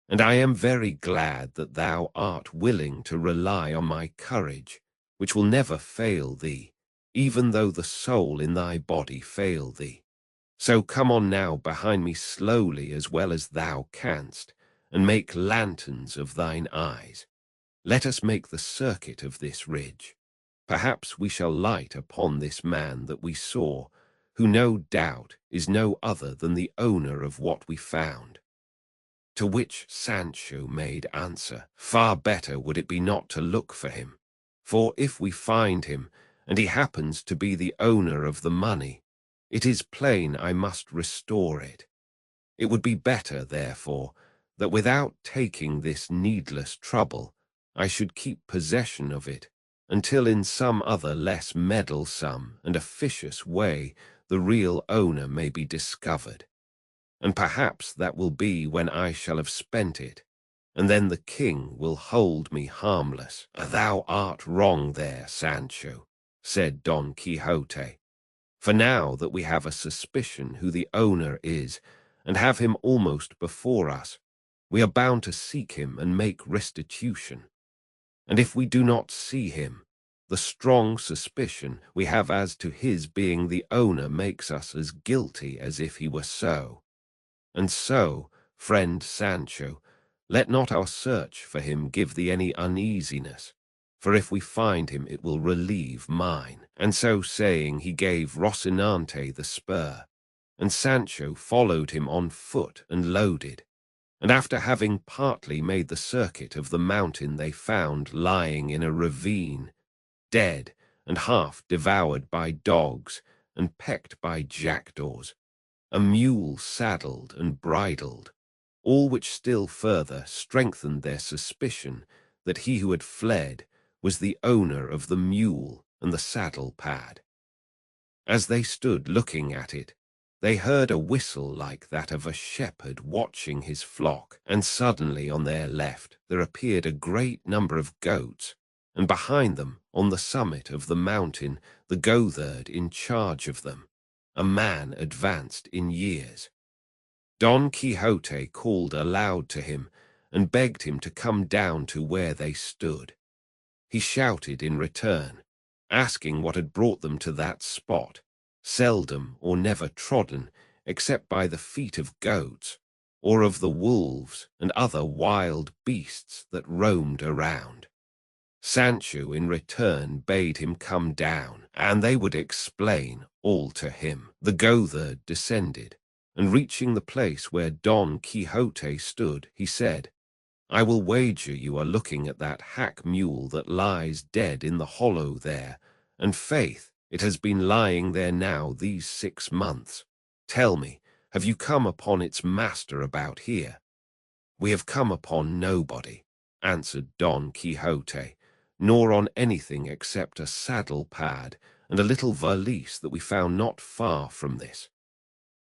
"and I am very glad that thou art willing to rely on my courage, which will never fail thee, even though the soul in thy body fail thee. So come on now behind me slowly as well as thou canst, and make lanterns of thine eyes. Let us make the circuit of this ridge. Perhaps we shall light upon this man that we saw, who no doubt is no other than the owner of what we found." To which Sancho made answer, "Far better would it be not to look for him, for if we find him, and he happens to be the owner of the money, it is plain I must restore it. It would be better, therefore, that without taking this needless trouble, I should keep possession of it until in some other less meddlesome and officious way the real owner may be discovered. And perhaps that will be when I shall have spent it, and then the king will hold me harmless." "Thou art wrong there, Sancho," said Don Quixote, "for now that we have a suspicion who the owner is, and have him almost before us, we are bound to seek him and make restitution. And if we do not see him, the strong suspicion we have as to his being the owner makes us as guilty as if he were so. And so, friend Sancho, let not our search for him give thee any uneasiness, for if we find him it will relieve mine." And so saying, he gave Rocinante the spur, and Sancho followed him on foot and loaded, and after having partly made the circuit of the mountain they found lying in a ravine, dead and half devoured by dogs and pecked by jackdaws, a mule saddled and bridled, all which still further strengthened their suspicion that he who had fled was the owner of the mule and the saddle-pad. As they stood looking at it, They heard a whistle like that of a shepherd watching his flock, and suddenly on their left there appeared a great number of goats, and behind them, on the summit of the mountain, the goatherd in charge of them, a man advanced in years. Don Quixote called aloud to him and begged him to come down to where they stood. He shouted in return, asking what had brought them to that spot, seldom or never trodden except by the feet of goats, or of the wolves and other wild beasts that roamed around. Sancho in return bade him come down, and they would explain all to him. The goatherd descended, and reaching the place where Don Quixote stood, he said, "I will wager you are looking at that hack mule that lies dead in the hollow there, and faith, it has been lying there now these 6 months. Tell me, have you come upon its master about here?" "We have come upon nobody," answered Don Quixote, "nor on anything except a saddle pad and a little valise that we found not far from this."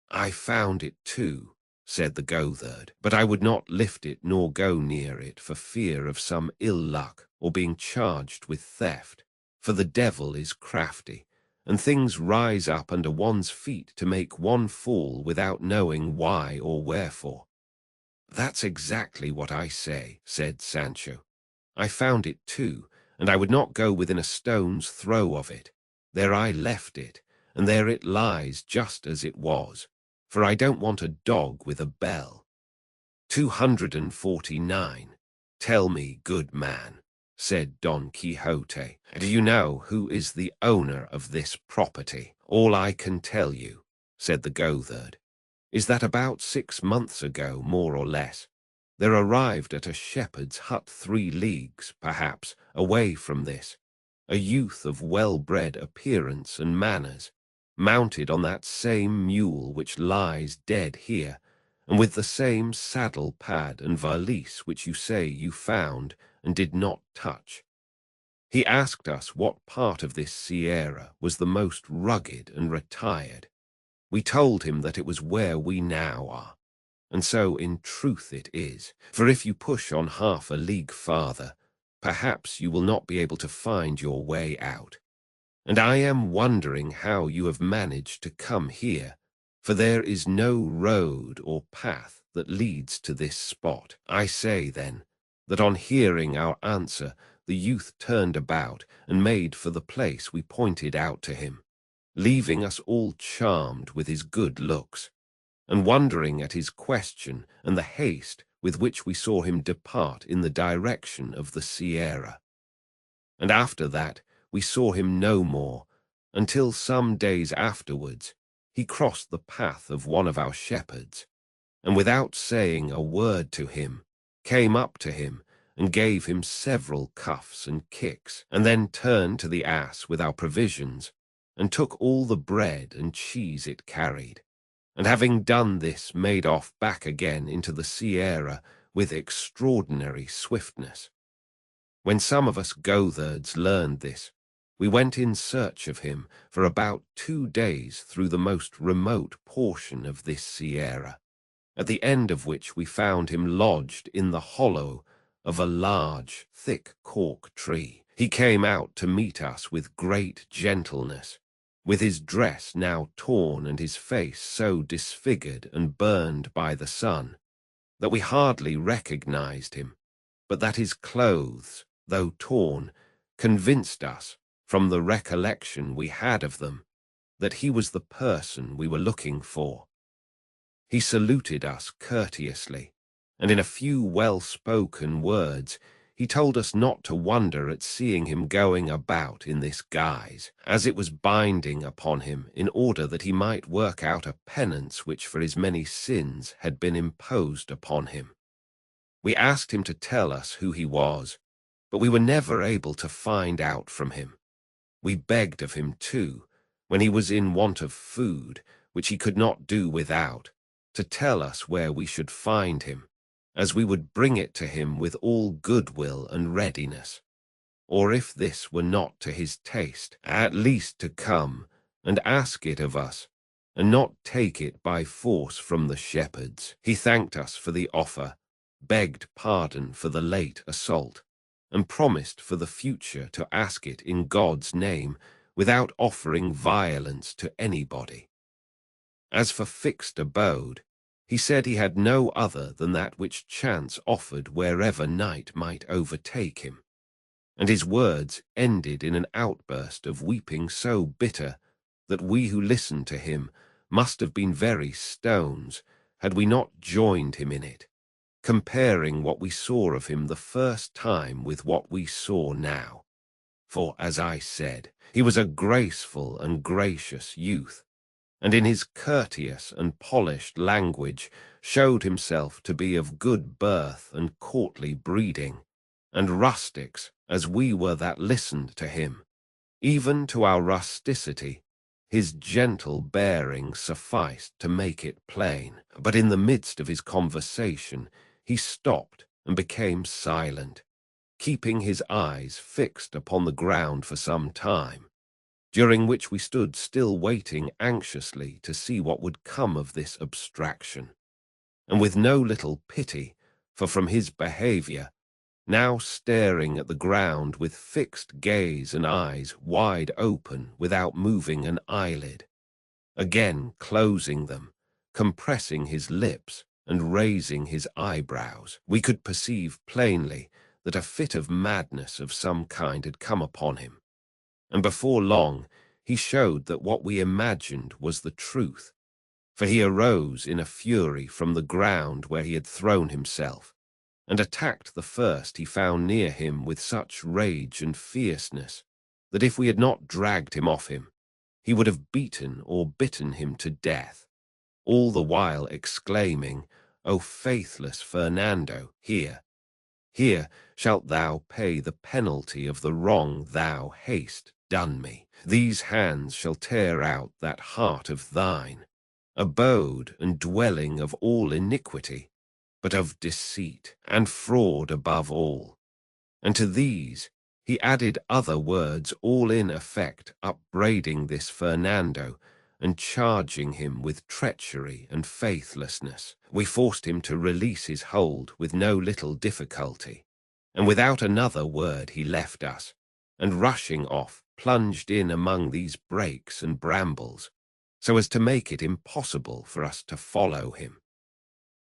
"I found it too," said the goatherd, "but I would not lift it nor go near it for fear of some ill luck or being charged with theft, for the devil is crafty, and things rise up under one's feet to make one fall without knowing why or wherefore." "That's exactly what I say," said Sancho. "I found it too, and I would not go within a stone's throw of it. There I left it, and there it lies just as it was, for I don't want a dog with a bell." 249. "Tell me, good man," said Don Quixote, "do you know who is the owner of this property?" "All I can tell you," said the goatherd, "is that about 6 months ago, more or less, there arrived at a shepherd's hut 3 leagues, perhaps, away from this, a youth of well-bred appearance and manners, mounted on that same mule which lies dead here, and with the same saddle pad and valise which you say you found and did not touch. He asked us what part of this sierra was the most rugged and retired. We told him that it was where we now are, and so in truth it is, for if you push on half a league farther, perhaps you will not be able to find your way out. And I am wondering how you have managed to come here, for there is no road or path that leads to this spot." I say, then, that on hearing our answer, the youth turned about and made for the place we pointed out to him, leaving us all charmed with his good looks, and wondering at his question and the haste with which we saw him depart in the direction of the sierra. And after that we saw him no more, until some days afterwards he crossed the path of one of our shepherds, and without saying a word to him, came up to him and gave him several cuffs and kicks, and then turned to the ass with our provisions, and took all the bread and cheese it carried, and having done this made off back again into the sierra with extraordinary swiftness. When some of us goatherds learned this, we went in search of him for about 2 days through the most remote portion of this sierra, at the end of which we found him lodged in the hollow of a large, thick cork tree. He came out to meet us with great gentleness, with his dress now torn and his face so disfigured and burned by the sun, that we hardly recognized him, but that his clothes, though torn, convinced us, from the recollection we had of them, that he was the person we were looking for. He saluted us courteously, and in a few well-spoken words he told us not to wonder at seeing him going about in this guise, as it was binding upon him in order that he might work out a penance which for his many sins had been imposed upon him. We asked him to tell us who he was, but we were never able to find out from him. We begged of him, too, when he was in want of food, which he could not do without, to tell us where we should find him, as we would bring it to him with all goodwill and readiness, or if this were not to his taste, at least to come and ask it of us, and not take it by force from the shepherds. He thanked us for the offer, begged pardon for the late assault, and promised for the future to ask it in God's name without offering violence to anybody. As for fixed abode, he said he had no other than that which chance offered wherever night might overtake him, and his words ended in an outburst of weeping so bitter that we who listened to him must have been very stones had we not joined him in it, comparing what we saw of him the first time with what we saw now. For, as I said, he was a graceful and gracious youth, and in his courteous and polished language showed himself to be of good birth and courtly breeding, and rustics as we were that listened to him. Even to our rusticity, his gentle bearing sufficed to make it plain. But in the midst of his conversation, he stopped and became silent, keeping his eyes fixed upon the ground for some time, during which we stood still waiting anxiously to see what would come of this abstraction, and with no little pity, for from his behaviour, now staring at the ground with fixed gaze and eyes wide open without moving an eyelid, again closing them, compressing his lips and raising his eyebrows, we could perceive plainly that a fit of madness of some kind had come upon him, and before long he showed that what we imagined was the truth, for he arose in a fury from the ground where he had thrown himself, and attacked the first he found near him with such rage and fierceness that if we had not dragged him off him, he would have beaten or bitten him to death, all the while exclaiming, "O faithless Fernando, here shalt thou pay the penalty of the wrong thou hast done me. These hands shall tear out that heart of thine, abode and dwelling of all iniquity, but of deceit and fraud above all." And to these he added other words, all in effect upbraiding this Fernando and charging him with treachery and faithlessness. We forced him to release his hold with no little difficulty, and without another word he left us, and rushing off, plunged in among these brakes and brambles, so as to make it impossible for us to follow him.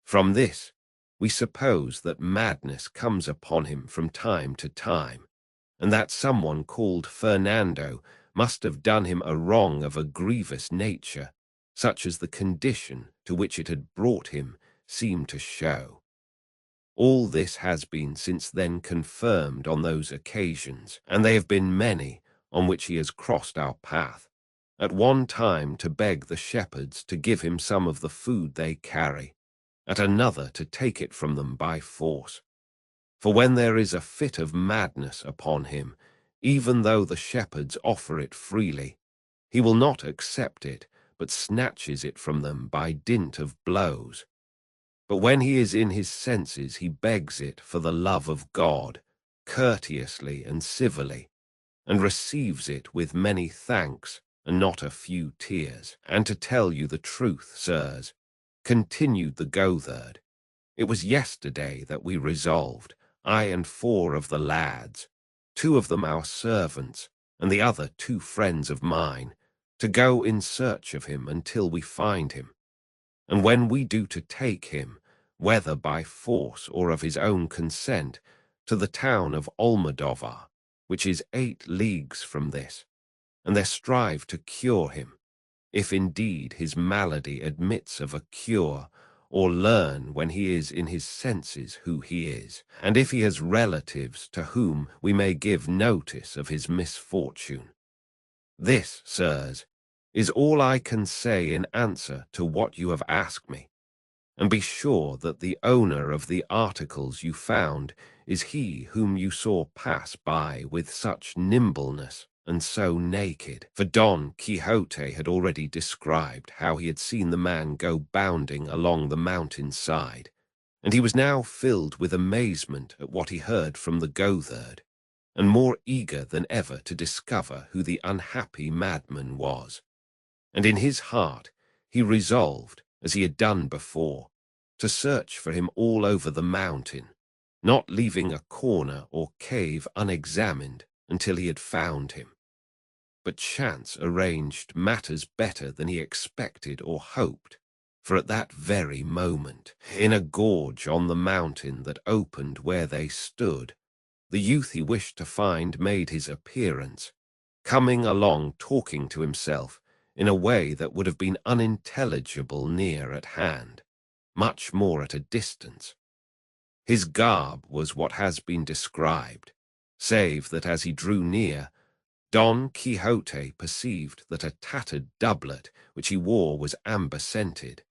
From this, we suppose that madness comes upon him from time to time, and that someone called Fernando must have done him a wrong of a grievous nature, such as the condition to which it had brought him seemed to show. All this has been since then confirmed on those occasions, and they have been many on which he has crossed our path, at one time to beg the shepherds to give him some of the food they carry, at another to take it from them by force. For when there is a fit of madness upon him, even though the shepherds offer it freely, he will not accept it, but snatches it from them by dint of blows. But when he is in his senses, he begs it for the love of God, courteously and civilly, and receives it with many thanks and not a few tears. And to tell you the truth, sirs, continued the goatherd, it was yesterday that we resolved, I and 4 of the lads, 2 of them our servants, and the other 2 friends of mine, to go in search of him until we find him. And when we do to take him, whether by force or of his own consent, to the town of Almodovar, which is 8 leagues from this, and there strive to cure him, if indeed his malady admits of a cure, or learn when he is in his senses who he is, and if he has relatives to whom we may give notice of his misfortune. This, sirs, is all I can say in answer to what you have asked me, and be sure that the owner of the articles you found is he whom you saw pass by with such nimbleness and so naked. For Don Quixote had already described how he had seen the man go bounding along the mountain side, and he was now filled with amazement at what he heard from the goatherd, and more eager than ever to discover who the unhappy madman was. And in his heart he resolved, as he had done before, to search for him all over the mountain, not leaving a corner or cave unexamined until he had found him. But chance arranged matters better than he expected or hoped, for at that very moment, in a gorge on the mountain that opened where they stood, the youth he wished to find made his appearance, coming along talking to himself in a way that would have been unintelligible near at hand, much more at a distance. His garb was what has been described, save that as he drew near, Don Quixote perceived that a tattered doublet which he wore was amber-scented,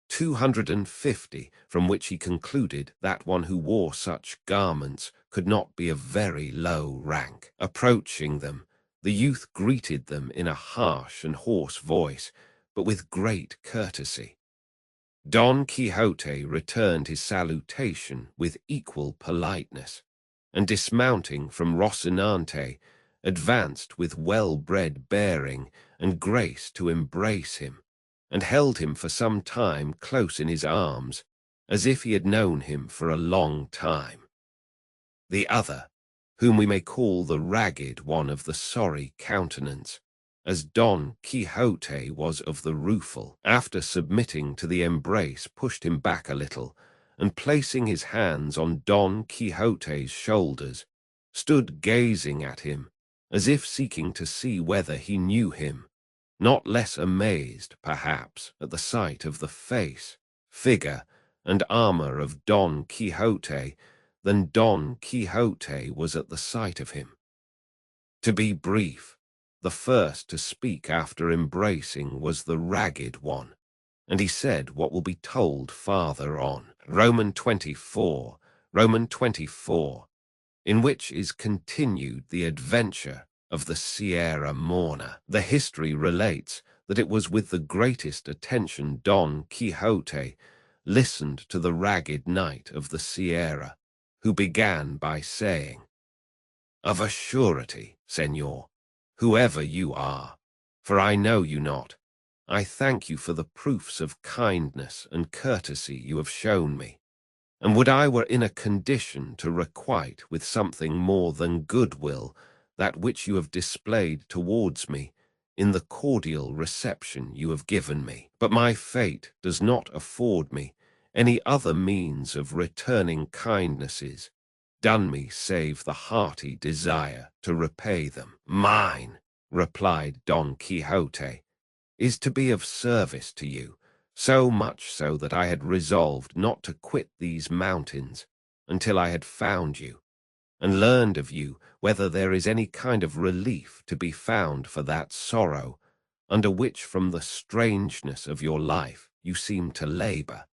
250, from which he concluded that one who wore such garments could not be of very low rank. Approaching them, the youth greeted them in a harsh and hoarse voice, but with great courtesy. Don Quixote returned his salutation with equal politeness, and dismounting from Rocinante, advanced with well-bred bearing and grace to embrace him, and held him for some time close in his arms, as if he had known him for a long time. The other, whom we may call the ragged one of the sorry countenance, as Don Quixote was of the rueful, after submitting to the embrace, pushed him back a little, and placing his hands on Don Quixote's shoulders, stood gazing at him, as if seeking to see whether he knew him, not less amazed, perhaps, at the sight of the face, figure, and armor of Don Quixote than Don Quixote was at the sight of him. To be brief, the first to speak after embracing was the ragged one, and he said what will be told farther on. Roman 24, in which is continued the adventure of the Sierra Morna. The history relates that it was with the greatest attention Don Quixote listened to the ragged knight of the Sierra, who began by saying, "Of a surety, Señor, whoever you are, for I know you not, I thank you for the proofs of kindness and courtesy you have shown me, and would I were in a condition to requite with something more than goodwill that which you have displayed towards me in the cordial reception you have given me. But my fate does not afford me any other means of returning kindnesses done me save the hearty desire to repay them. Mine, replied Don Quixote, is to be of service to you, so much so that I had resolved not to quit these mountains until I had found you, and learned of you whether there is any kind of relief to be found for that sorrow under which from the strangeness of your life you seem to labor,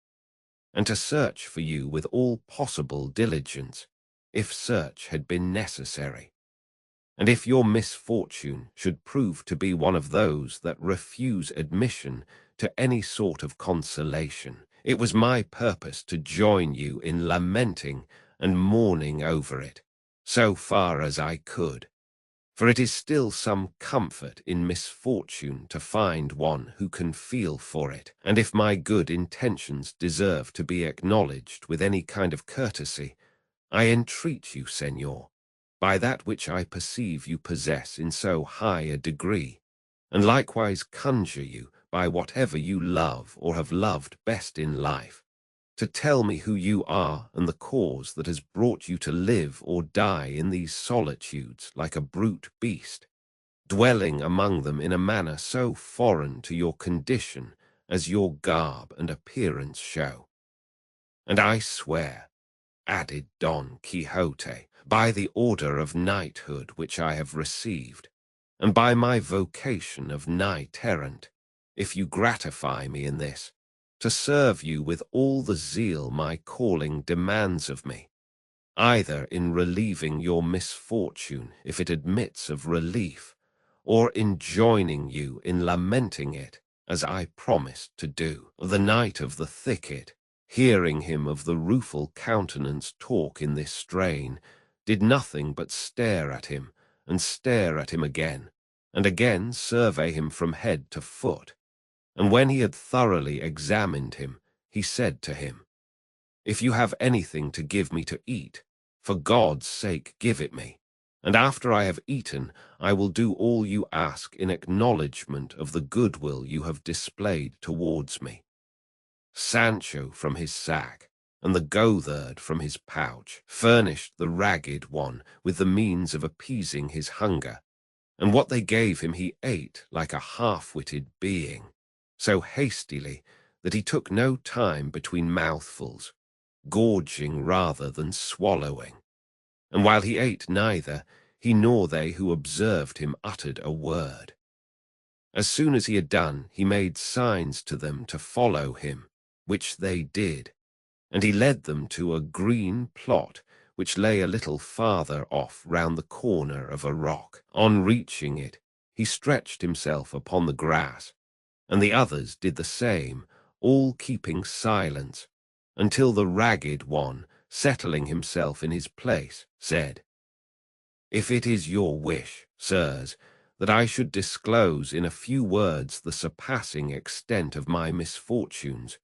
and to search for you with all possible diligence, if search had been necessary. And if your misfortune should prove to be one of those that refuse admission to any sort of consolation, it was my purpose to join you in lamenting and mourning over it, so far as I could. For it is still some comfort in misfortune to find one who can feel for it, and if my good intentions deserve to be acknowledged with any kind of courtesy, I entreat you, Señor, by that which I perceive you possess in so high a degree, and likewise conjure you by whatever you love or have loved best in life, to tell me who you are and the cause that has brought you to live or die in these solitudes like a brute beast, dwelling among them in a manner so foreign to your condition as your garb and appearance show. And I swear, added Don Quixote, by the order of knighthood which I have received, and by my vocation of knight-errant, if you gratify me in this, to serve you with all the zeal my calling demands of me, either in relieving your misfortune if it admits of relief, or in joining you in lamenting it, as I promised to do. The knight of the thicket, hearing him of the rueful countenance talk in this strain, did nothing but stare at him, and stare at him again, and again survey him from head to foot, And when he had thoroughly examined him, he said to him, "If you have anything to give me to eat, for God's sake give it me. And after I have eaten, I will do all you ask in acknowledgment of the goodwill you have displayed towards me." Sancho from his sack, and the goatherd from his pouch, furnished the ragged one with the means of appeasing his hunger, and what they gave him he ate like a half-witted being, so hastily that he took no time between mouthfuls, gorging rather than swallowing. And while he ate neither, he nor they who observed him uttered a word. As soon as he had done, he made signs to them to follow him, which they did, and he led them to a green plot which lay a little farther off round the corner of a rock. On reaching it, he stretched himself upon the grass, and the others did the same, all keeping silence, until the ragged one, settling himself in his place, said, "If it is your wish, sirs, that I should disclose in a few words the surpassing extent of my misfortunes,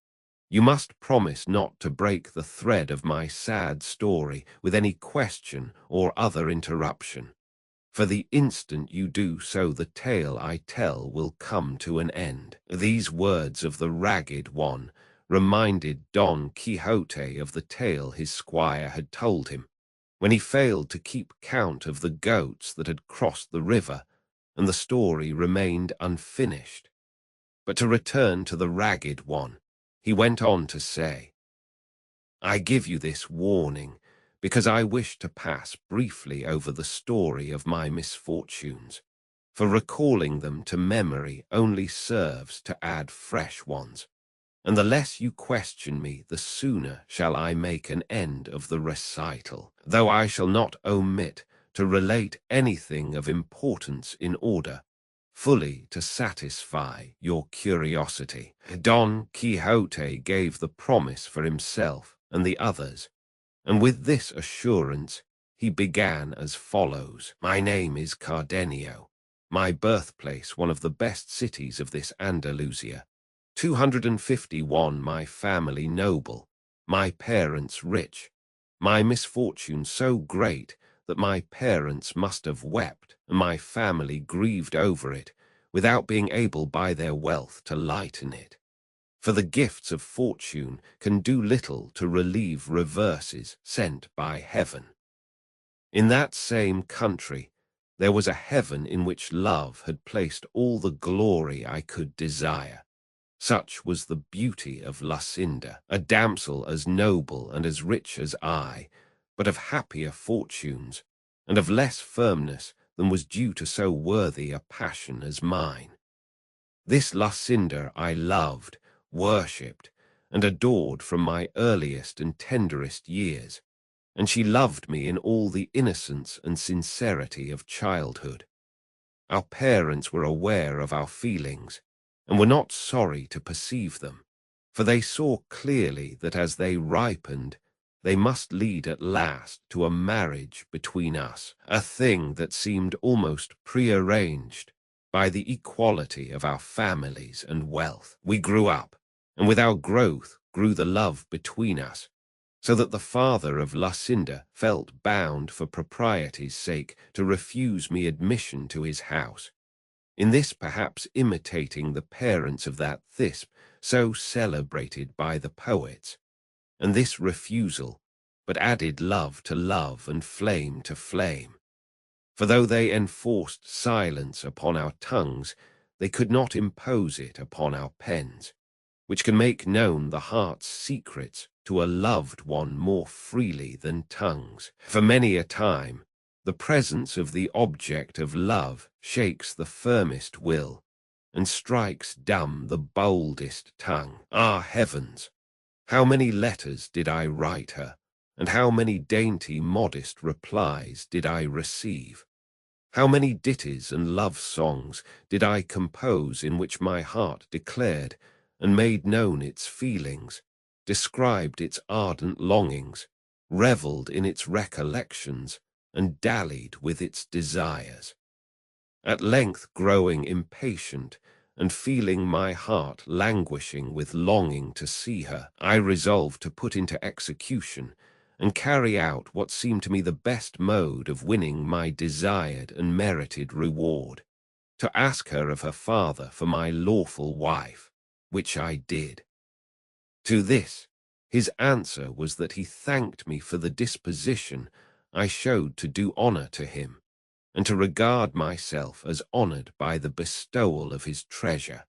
you must promise not to break the thread of my sad story with any question or other interruption. For the instant you do so, the tale I tell will come to an end." These words of the ragged one reminded Don Quixote of the tale his squire had told him, when he failed to keep count of the goats that had crossed the river, and the story remained unfinished. But to return to the ragged one, he went on to say, "I give you this warning because I wish to pass briefly over the story of my misfortunes, for recalling them to memory only serves to add fresh ones, and the less you question me, the sooner shall I make an end of the recital, though I shall not omit to relate anything of importance in order fully to satisfy your curiosity." Don Quixote gave the promise for himself and the others, and with this assurance he began as follows. "My name is Cardenio, my birthplace one of the best cities of this Andalusia. 251 my family noble, my parents rich, my misfortune so great that my parents must have wept, and my family grieved over it, without being able by their wealth to lighten it. For the gifts of fortune can do little to relieve reverses sent by heaven. In that same country there was a heaven in which love had placed all the glory I could desire. Such was the beauty of Lucinda, a damsel as noble and as rich as I, but of happier fortunes, and of less firmness than was due to so worthy a passion as mine. This Lucinda I loved, worshipped, and adored from my earliest and tenderest years, and she loved me in all the innocence and sincerity of childhood. Our parents were aware of our feelings, and were not sorry to perceive them, for they saw clearly that as they ripened, they must lead at last to a marriage between us, a thing that seemed almost prearranged by the equality of our families and wealth. We grew up, and with our growth grew the love between us, so that the father of Lucinda felt bound for propriety's sake to refuse me admission to his house, in this perhaps imitating the parents of that Thisbe so celebrated by the poets. And this refusal but added love to love and flame to flame. For though they enforced silence upon our tongues, they could not impose it upon our pens, which can make known the heart's secrets to a loved one more freely than tongues. For many a time, the presence of the object of love shakes the firmest will, and strikes dumb the boldest tongue. Ah, heavens! How many letters did I write her, and how many dainty, modest replies did I receive? How many ditties and love songs did I compose in which my heart declared and made known its feelings, described its ardent longings, revelled in its recollections, and dallied with its desires. At length, growing impatient, and feeling my heart languishing with longing to see her, I resolved to put into execution and carry out what seemed to me the best mode of winning my desired and merited reward, to ask her of her father for my lawful wife, which I did. To this, his answer was that he thanked me for the disposition I showed to do honor to him, and to regard myself as honored by the bestowal of his treasure,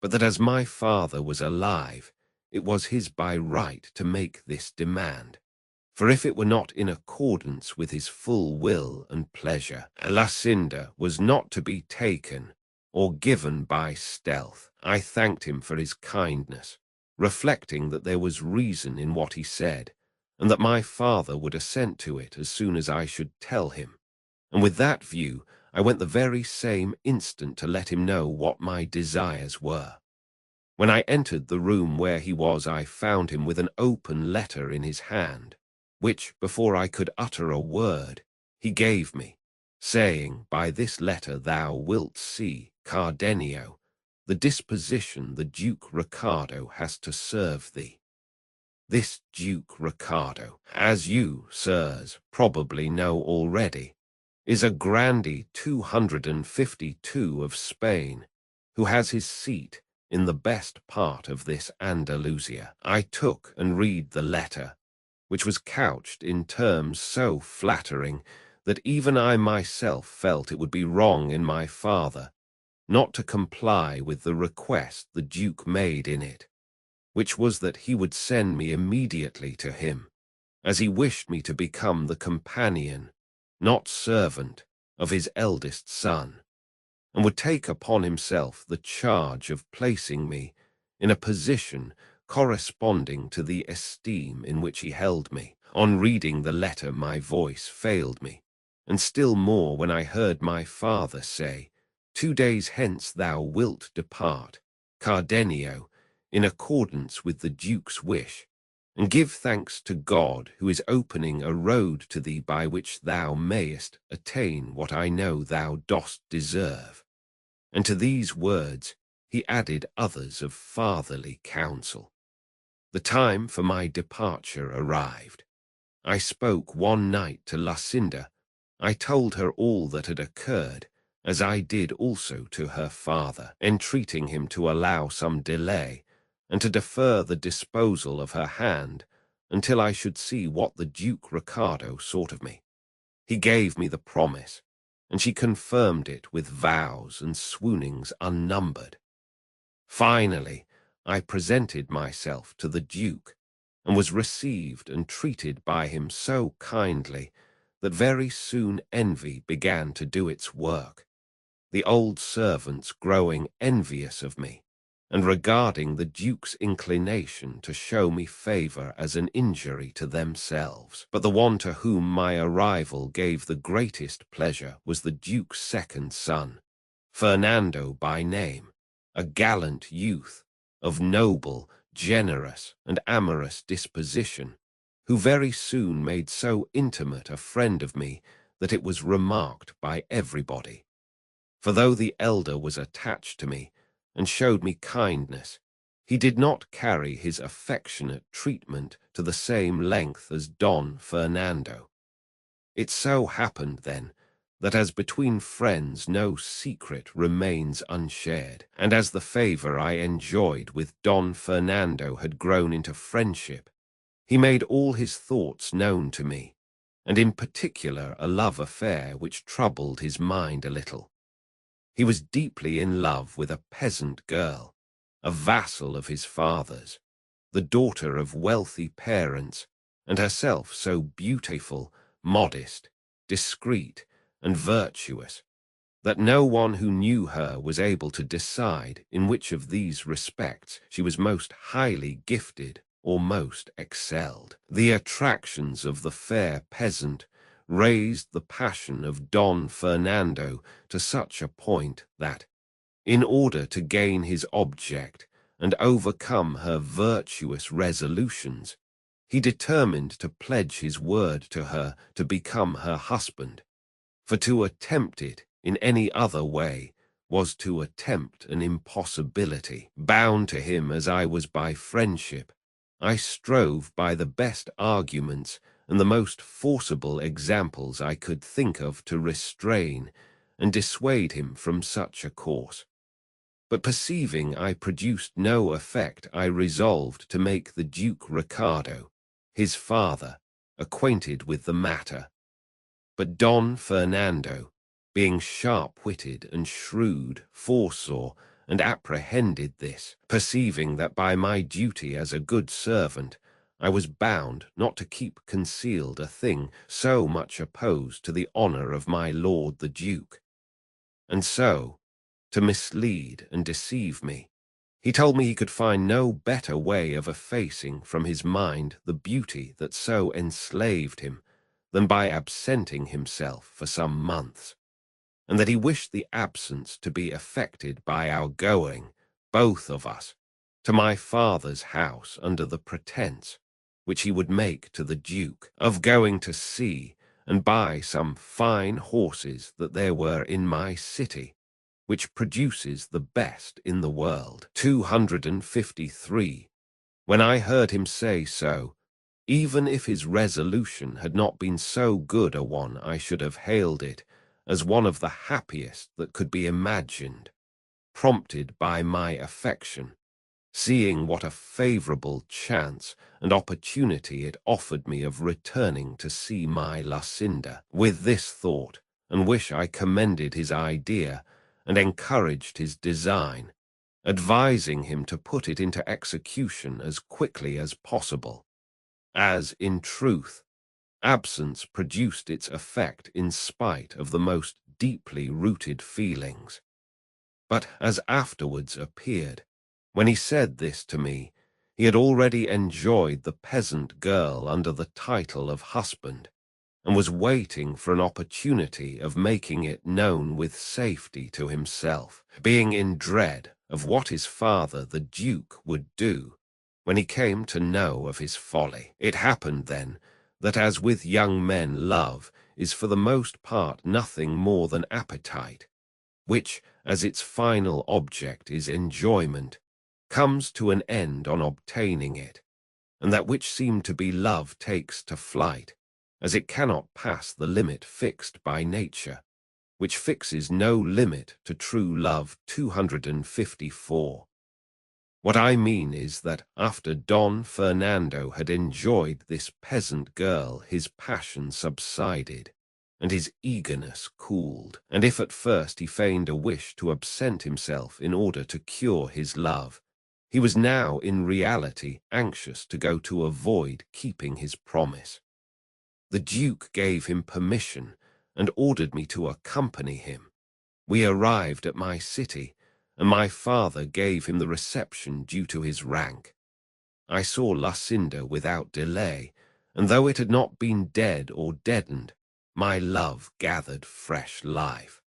but that as my father was alive, it was his by right to make this demand. For if it were not in accordance with his full will and pleasure, Lucinda was not to be taken or given by stealth. I thanked him for his kindness, reflecting that there was reason in what he said, and that my father would assent to it as soon as I should tell him. And with that view, I went the very same instant to let him know what my desires were. When I entered the room where he was, I found him with an open letter in his hand, which, before I could utter a word, he gave me, saying, "By this letter thou wilt see, Cardenio, the disposition the Duke Ricardo has to serve thee." This Duke Ricardo, as you, sirs, probably know already, is a grandee 252 of Spain, who has his seat in the best part of this Andalusia. I took and read the letter, which was couched in terms so flattering that even I myself felt it would be wrong in my father not to comply with the request the Duke made in it, which was that he would send me immediately to him, as he wished me to become the companion, not servant, of his eldest son, and would take upon himself the charge of placing me in a position corresponding to the esteem in which he held me. On reading the letter, my voice failed me, and still more when I heard my father say, "2 days hence thou wilt depart, Cardenio, in accordance with the Duke's wish, and give thanks to God who is opening a road to thee by which thou mayest attain what I know thou dost deserve." And to these words he added others of fatherly counsel. The time for my departure arrived. I spoke one night to Lucinda. I told her all that had occurred, as I did also to her father, entreating him to allow some delay, and to defer the disposal of her hand until I should see what the Duke Ricardo sought of me. He gave me the promise, and she confirmed it with vows and swoonings unnumbered. Finally, I presented myself to the Duke, and was received and treated by him so kindly that very soon envy began to do its work, the old servants growing envious of me, and regarding the Duke's inclination to show me favor as an injury to themselves. But the one to whom my arrival gave the greatest pleasure was the Duke's second son, Fernando by name, a gallant youth, of noble, generous, and amorous disposition, who very soon made so intimate a friend of me that it was remarked by everybody. For though the elder was attached to me, and showed me kindness, he did not carry his affectionate treatment to the same length as Don Fernando. It so happened, then, that as between friends no secret remains unshared, and as the favor I enjoyed with Don Fernando had grown into friendship, he made all his thoughts known to me, and in particular a love affair which troubled his mind a little. He was deeply in love with a peasant girl, a vassal of his father's, the daughter of wealthy parents, and herself so beautiful, modest, discreet, and virtuous, that no one who knew her was able to decide in which of these respects she was most highly gifted or most excelled. The attractions of the fair peasant raised the passion of Don Fernando to such a point that, in order to gain his object and overcome her virtuous resolutions, he determined to pledge his word to her to become her husband, for to attempt it in any other way was to attempt an impossibility. Bound to him as I was by friendship, I strove by the best arguments and the most forcible examples I could think of to restrain and dissuade him from such a course. But perceiving I produced no effect, I resolved to make the Duke Ricardo, his father, acquainted with the matter. But Don Fernando, being sharp-witted and shrewd, foresaw and apprehended this, perceiving that by my duty as a good servant I was bound not to keep concealed a thing so much opposed to the honour of my lord the Duke, and so, to mislead and deceive me, he told me he could find no better way of effacing from his mind the beauty that so enslaved him than by absenting himself for some months, and that he wished the absence to be effected by our going, both of us, to my father's house under the pretence, which he would make to the Duke, of going to sea and buy some fine horses that there were in my city, which produces the best in the world. 253. When I heard him say so, even if his resolution had not been so good a one, I should have hailed it as one of the happiest that could be imagined, prompted by my affection, seeing what a favourable chance and opportunity it offered me of returning to see my Lucinda. With this thought and wish I commended his idea and encouraged his design, advising him to put it into execution as quickly as possible, as, in truth, absence produced its effect in spite of the most deeply rooted feelings. But, as afterwards appeared, when he said this to me, he had already enjoyed the peasant girl under the title of husband, and was waiting for an opportunity of making it known with safety to himself, being in dread of what his father, the Duke, would do when he came to know of his folly. It happened then that, as with young men, love is for the most part nothing more than appetite, which, as its final object is enjoyment, comes to an end on obtaining it, and that which seemed to be love takes to flight, as it cannot pass the limit fixed by nature, which fixes no limit to true love. 254. What I mean is that after Don Fernando had enjoyed this peasant girl, his passion subsided, and his eagerness cooled, and if at first he feigned a wish to absent himself in order to cure his love, he was now in reality anxious to go to avoid keeping his promise. The Duke gave him permission and ordered me to accompany him. We arrived at my city, and my father gave him the reception due to his rank. I saw Lucinda without delay, and though it had not been dead or deadened, my love gathered fresh life.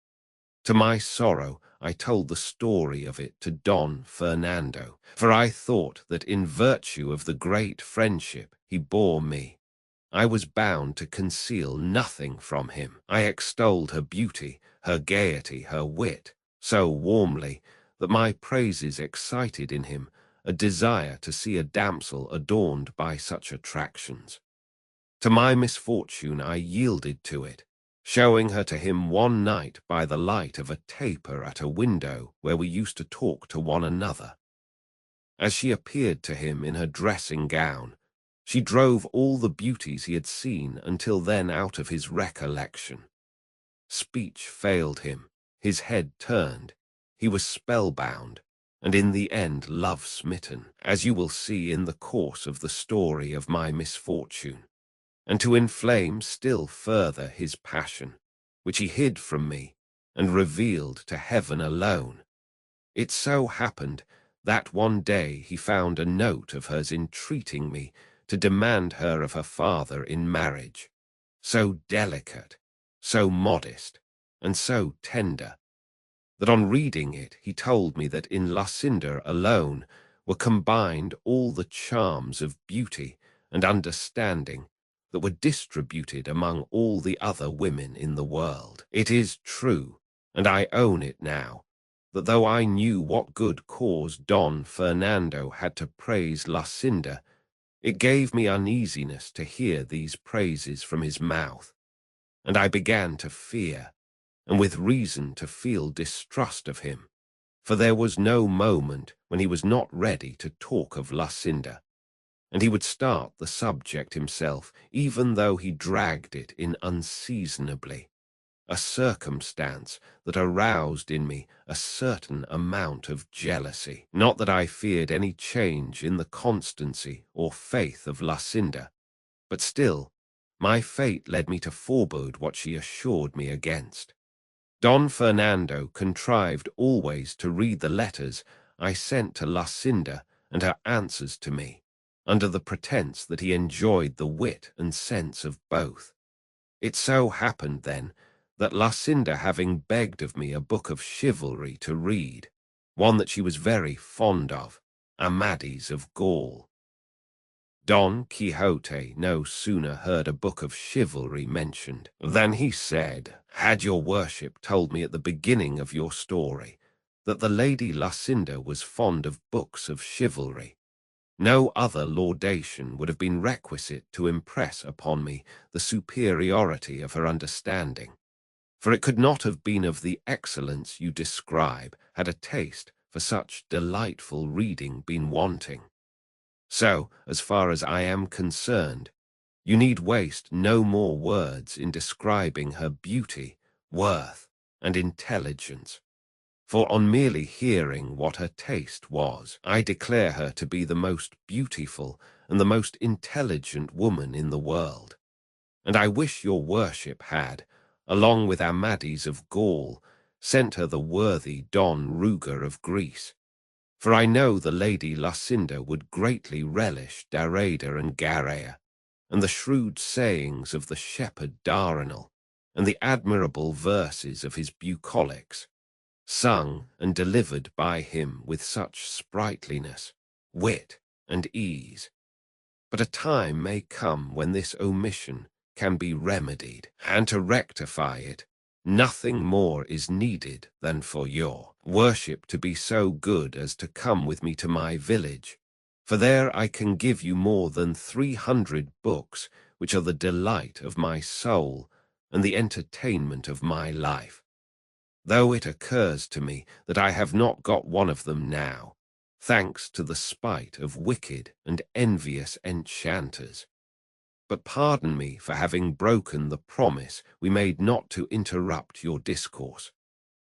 To my sorrow, I told the story of it to Don Fernando, for I thought that in virtue of the great friendship he bore me, I was bound to conceal nothing from him. I extolled her beauty, her gaiety, her wit, so warmly that my praises excited in him a desire to see a damsel adorned by such attractions. To my misfortune I yielded to it, showing her to him one night by the light of a taper at a window where we used to talk to one another. As she appeared to him in her dressing gown, she drove all the beauties he had seen until then out of his recollection. Speech failed him, his head turned, he was spellbound, and in the end love-smitten, as you will see in the course of the story of my misfortune. And to inflame still further his passion, which he hid from me and revealed to heaven alone, it so happened that one day he found a note of hers entreating me to demand her of her father in marriage, so delicate, so modest, and so tender, that on reading it he told me that in Lucinda alone were combined all the charms of beauty and understanding that were distributed among all the other women in the world. It is true, and I own it now, that though I knew what good cause Don Fernando had to praise Lucinda, it gave me uneasiness to hear these praises from his mouth, and I began to fear, and with reason to feel distrust of him, for there was no moment when he was not ready to talk of Lucinda, and he would start the subject himself, even though he dragged it in unseasonably, a circumstance that aroused in me a certain amount of jealousy. Not that I feared any change in the constancy or faith of Lucinda, but still, my fate led me to forebode what she assured me against. Don Fernando contrived always to read the letters I sent to Lucinda and her answers to me, under the pretence that he enjoyed the wit and sense of both. It so happened, then, that Lucinda, having begged of me a book of chivalry to read, one that she was very fond of, Amadis of Gaul, Don Quixote no sooner heard a book of chivalry mentioned than he said, "Had your worship told me at the beginning of your story that the Lady Lucinda was fond of books of chivalry, no other laudation would have been requisite to impress upon me the superiority of her understanding, for it could not have been of the excellence you describe had a taste for such delightful reading been wanting. So, as far as I am concerned, you need waste no more words in describing her beauty, worth, and intelligence, for on merely hearing what her taste was, I declare her to be the most beautiful and the most intelligent woman in the world. And I wish your worship had, along with Amadis of Gaul, sent her the worthy Don Ruger of Greece, for I know the Lady Lucinda would greatly relish Darada and Garea, and the shrewd sayings of the shepherd Daranel, and the admirable verses of his bucolics, sung and delivered by him with such sprightliness, wit, and ease. But a time may come when this omission can be remedied, and to rectify it, nothing more is needed than for your worship to be so good as to come with me to my village, for there I can give you more than 300 books, which are the delight of my soul and the entertainment of my life, though it occurs to me that I have not got one of them now, thanks to the spite of wicked and envious enchanters. But pardon me for having broken the promise we made not to interrupt your discourse,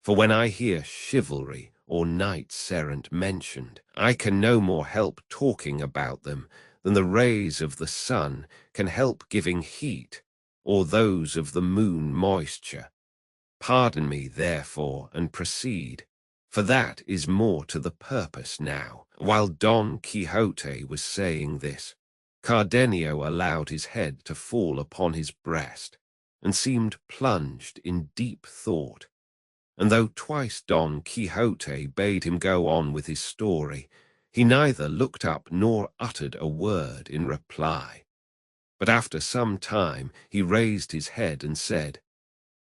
for when I hear chivalry or knights-errant mentioned, I can no more help talking about them than the rays of the sun can help giving heat, or those of the moon moisture. Pardon me, therefore, and proceed, for that is more to the purpose now." While Don Quixote was saying this, Cardenio allowed his head to fall upon his breast, and seemed plunged in deep thought, and though twice Don Quixote bade him go on with his story, he neither looked up nor uttered a word in reply. But after some time he raised his head and said,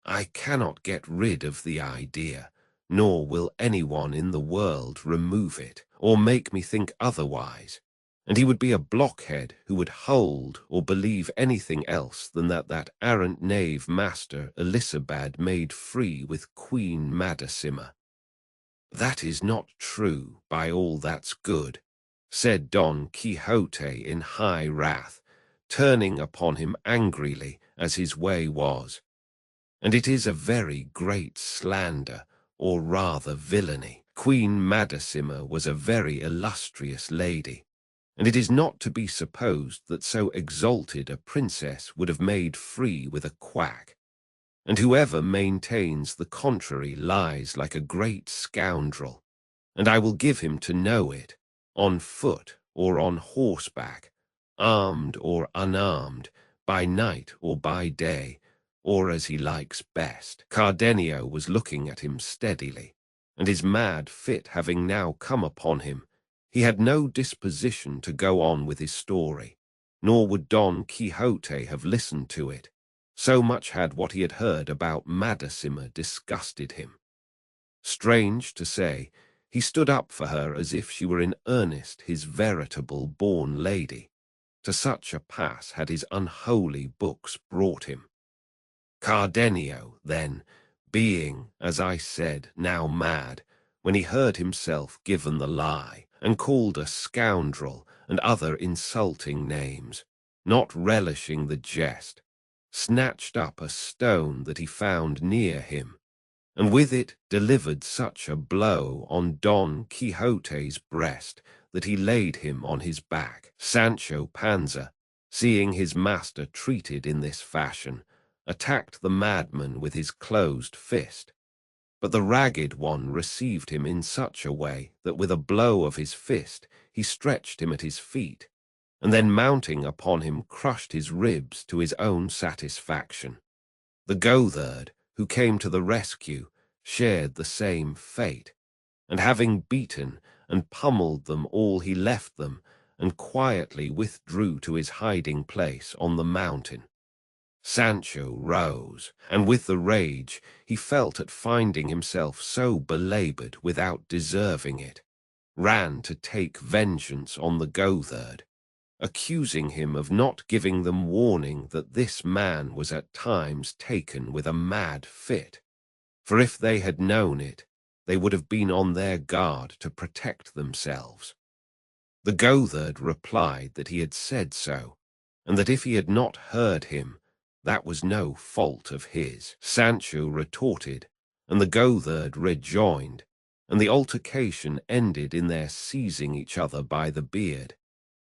"I cannot get rid of the idea, nor will anyone in the world remove it, or make me think otherwise, and he would be a blockhead who would hold or believe anything else than that arrant knave master Elisabad made free with Queen Madasima." "That is not true, by all that's good," said Don Quixote in high wrath, turning upon him angrily as his way was. "And it is a very great slander, or rather villainy. Queen Madasima was a very illustrious lady, and it is not to be supposed that so exalted a princess would have made free with a quack, and whoever maintains the contrary lies like a great scoundrel, and I will give him to know it, on foot or on horseback, armed or unarmed, by night or by day, or as he likes best." Cardenio was looking at him steadily, and his mad fit having now come upon him, he had no disposition to go on with his story, nor would Don Quixote have listened to it, so much had what he had heard about Madasima disgusted him. Strange to say, he stood up for her as if she were in earnest his veritable born lady. To such a pass had his unholy books brought him. Cardenio, then, being, as I said, now mad, when he heard himself given the lie, and called a scoundrel and other insulting names, not relishing the jest, snatched up a stone that he found near him, and with it delivered such a blow on Don Quixote's breast that he laid him on his back. Sancho Panza, seeing his master treated in this fashion, attacked the madman with his closed fist. But the ragged one received him in such a way that with a blow of his fist he stretched him at his feet, and then mounting upon him crushed his ribs to his own satisfaction. The goatherd, who came to the rescue, shared the same fate, and having beaten and pummeled them all, he left them and quietly withdrew to his hiding place on the mountain. Sancho rose, and with the rage he felt at finding himself so belabored without deserving it, ran to take vengeance on the goatherd, accusing him of not giving them warning that this man was at times taken with a mad fit. For if they had known it, they would have been on their guard to protect themselves. The goatherd replied that he had said so, and that if he had not heard him, that was no fault of his. Sancho retorted, and the goatherd rejoined, and the altercation ended in their seizing each other by the beard,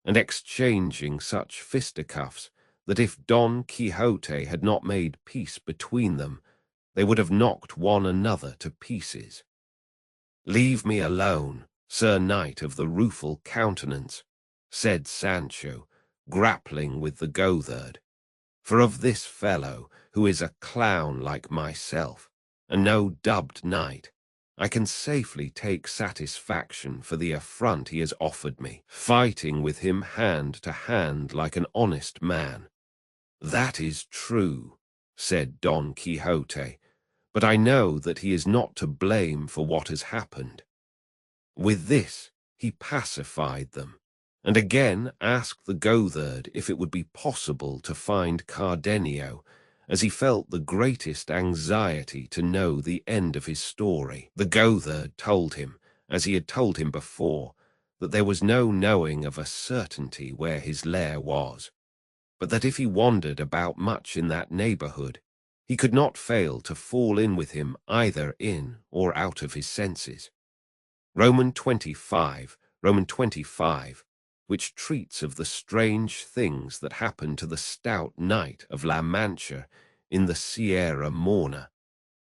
and exchanging such fisticuffs that if Don Quixote had not made peace between them, they would have knocked one another to pieces. "Leave me alone, Sir Knight of the Rueful Countenance," said Sancho, grappling with the goatherd. "For of this fellow, who is a clown like myself, and no dubbed knight, I can safely take satisfaction for the affront he has offered me, fighting with him hand to hand like an honest man." "That is true," said Don Quixote, "but I know that he is not to blame for what has happened." With this he pacified them, and again asked the goatherd if it would be possible to find Cardenio, as he felt the greatest anxiety to know the end of his story. The goatherd told him, as he had told him before, that there was no knowing of a certainty where his lair was, but that if he wandered about much in that neighborhood, he could not fail to fall in with him either in or out of his senses. Roman 25, which treats of the strange things that happened to the stout knight of La Mancha in the Sierra Morna,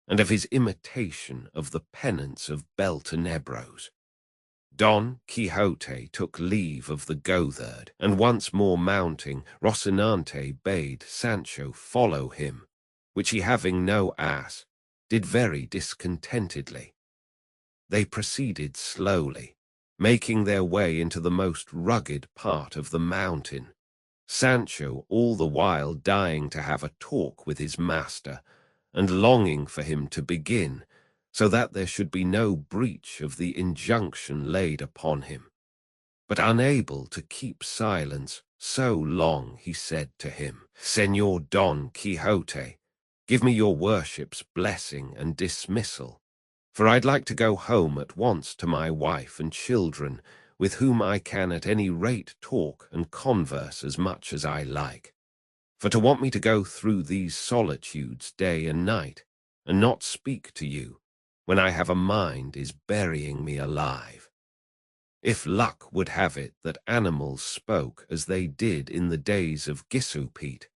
and of his imitation of the penance of Beltenebros. Don Quixote took leave of the goatherd, and once more mounting, Rocinante bade Sancho follow him, which he, having no ass, did very discontentedly. They proceeded slowly, making their way into the most rugged part of the mountain, Sancho all the while dying to have a talk with his master, and longing for him to begin, so that there should be no breach of the injunction laid upon him. But unable to keep silence so long, he said to him, "Señor Don Quixote, give me your worship's blessing and dismissal, for I'd like to go home at once to my wife and children, with whom I can at any rate talk and converse as much as I like. For to want me to go through these solitudes day and night, and not speak to you, when I have a mind, is burying me alive. If luck would have it that animals spoke as they did in the days of Quixote,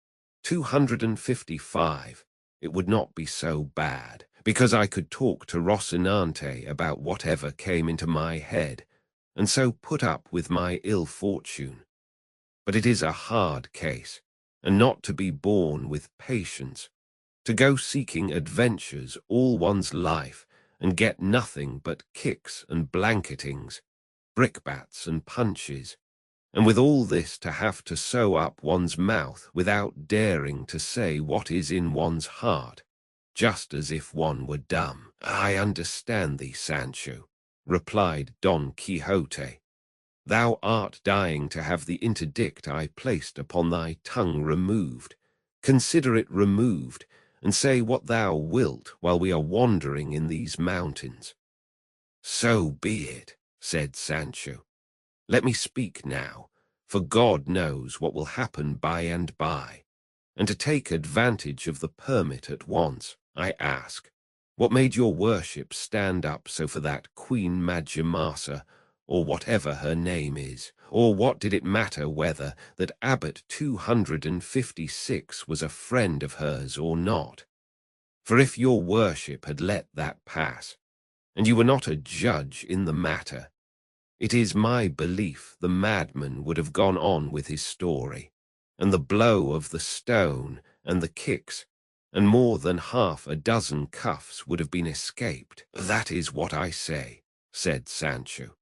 255, it would not be so bad, because I could talk to Rocinante about whatever came into my head, and so put up with my ill fortune. But it is a hard case, and not to be borne with patience, to go seeking adventures all one's life and get nothing but kicks and blanketings, brickbats and punches, and with all this to have to sew up one's mouth without daring to say what is in one's heart. just as if one were dumb. I understand thee, Sancho, replied Don Quixote. Thou art dying to have the interdict I placed upon thy tongue removed. Consider it removed, and say what thou wilt while we are wandering in these mountains. So be it, said Sancho. Let me speak now, for God knows what will happen by and by. And to take advantage of the permit at once, I ask, what made your worship stand up so for that Queen Majamasa, or whatever her name is? Or what did it matter whether that Abbot 256 was a friend of hers or not? For if your worship had let that pass, and you were not a judge in the matter, it is my belief the madman would have gone on with his story, and the blow of the stone and the kicks, and more than half a dozen cuffs would have been escaped. That is what I say, said Sancho.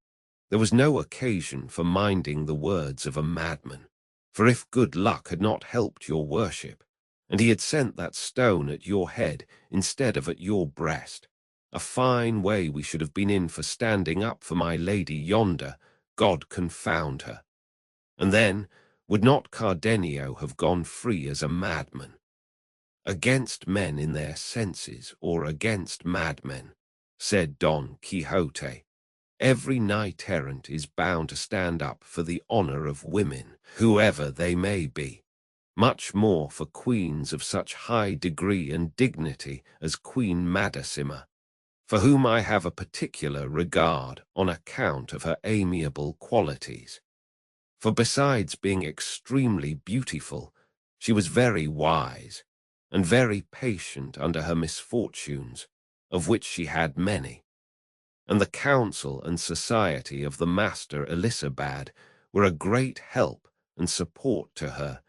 There was no occasion for minding the words of a madman, for if good luck had not helped your worship, and he had sent that stone at your head instead of at your breast, a fine way we should have been in for standing up for my lady yonder, God confound her. And then, would not Cardenio have gone free as a madman? Against men in their senses, or against madmen, said Don Quixote. Every knight-errant is bound to stand up for the honor of women, whoever they may be, much more for queens of such high degree and dignity as Queen Madasima, for whom I have a particular regard on account of her amiable qualities. For besides being extremely beautiful, she was very wise, and very patient under her misfortunes, of which she had many. And the counsel and society of the master Elisabad were a great help and support to her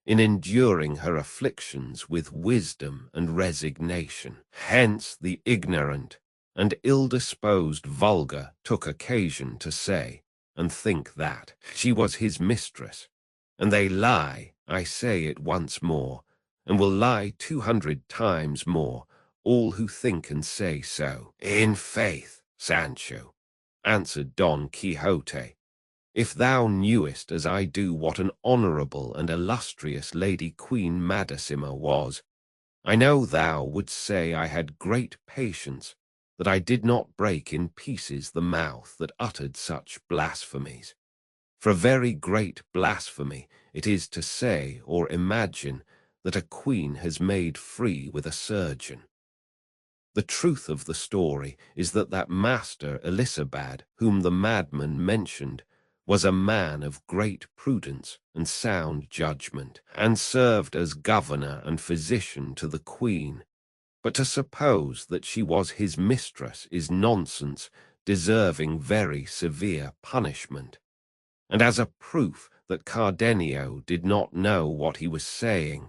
in enduring her afflictions with wisdom and resignation. Hence the ignorant and ill-disposed vulgar took occasion to say and think that she was his mistress, and they lie, I say it once more, and will lie 200 times more, all who think and say so. In faith, Sancho, answered Don Quixote, if thou knewest as I do what an honourable and illustrious Lady Queen Madasima was, I know thou wouldst say I had great patience, that I did not break in pieces the mouth that uttered such blasphemies. For a very great blasphemy it is to say or imagine that a queen has made free with a surgeon. The truth of the story is that master Elisabad, whom the madman mentioned, was a man of great prudence and sound judgment, and served as governor and physician to the queen. But to suppose that she was his mistress is nonsense, deserving very severe punishment. And as a proof that Cardenio did not know what he was saying,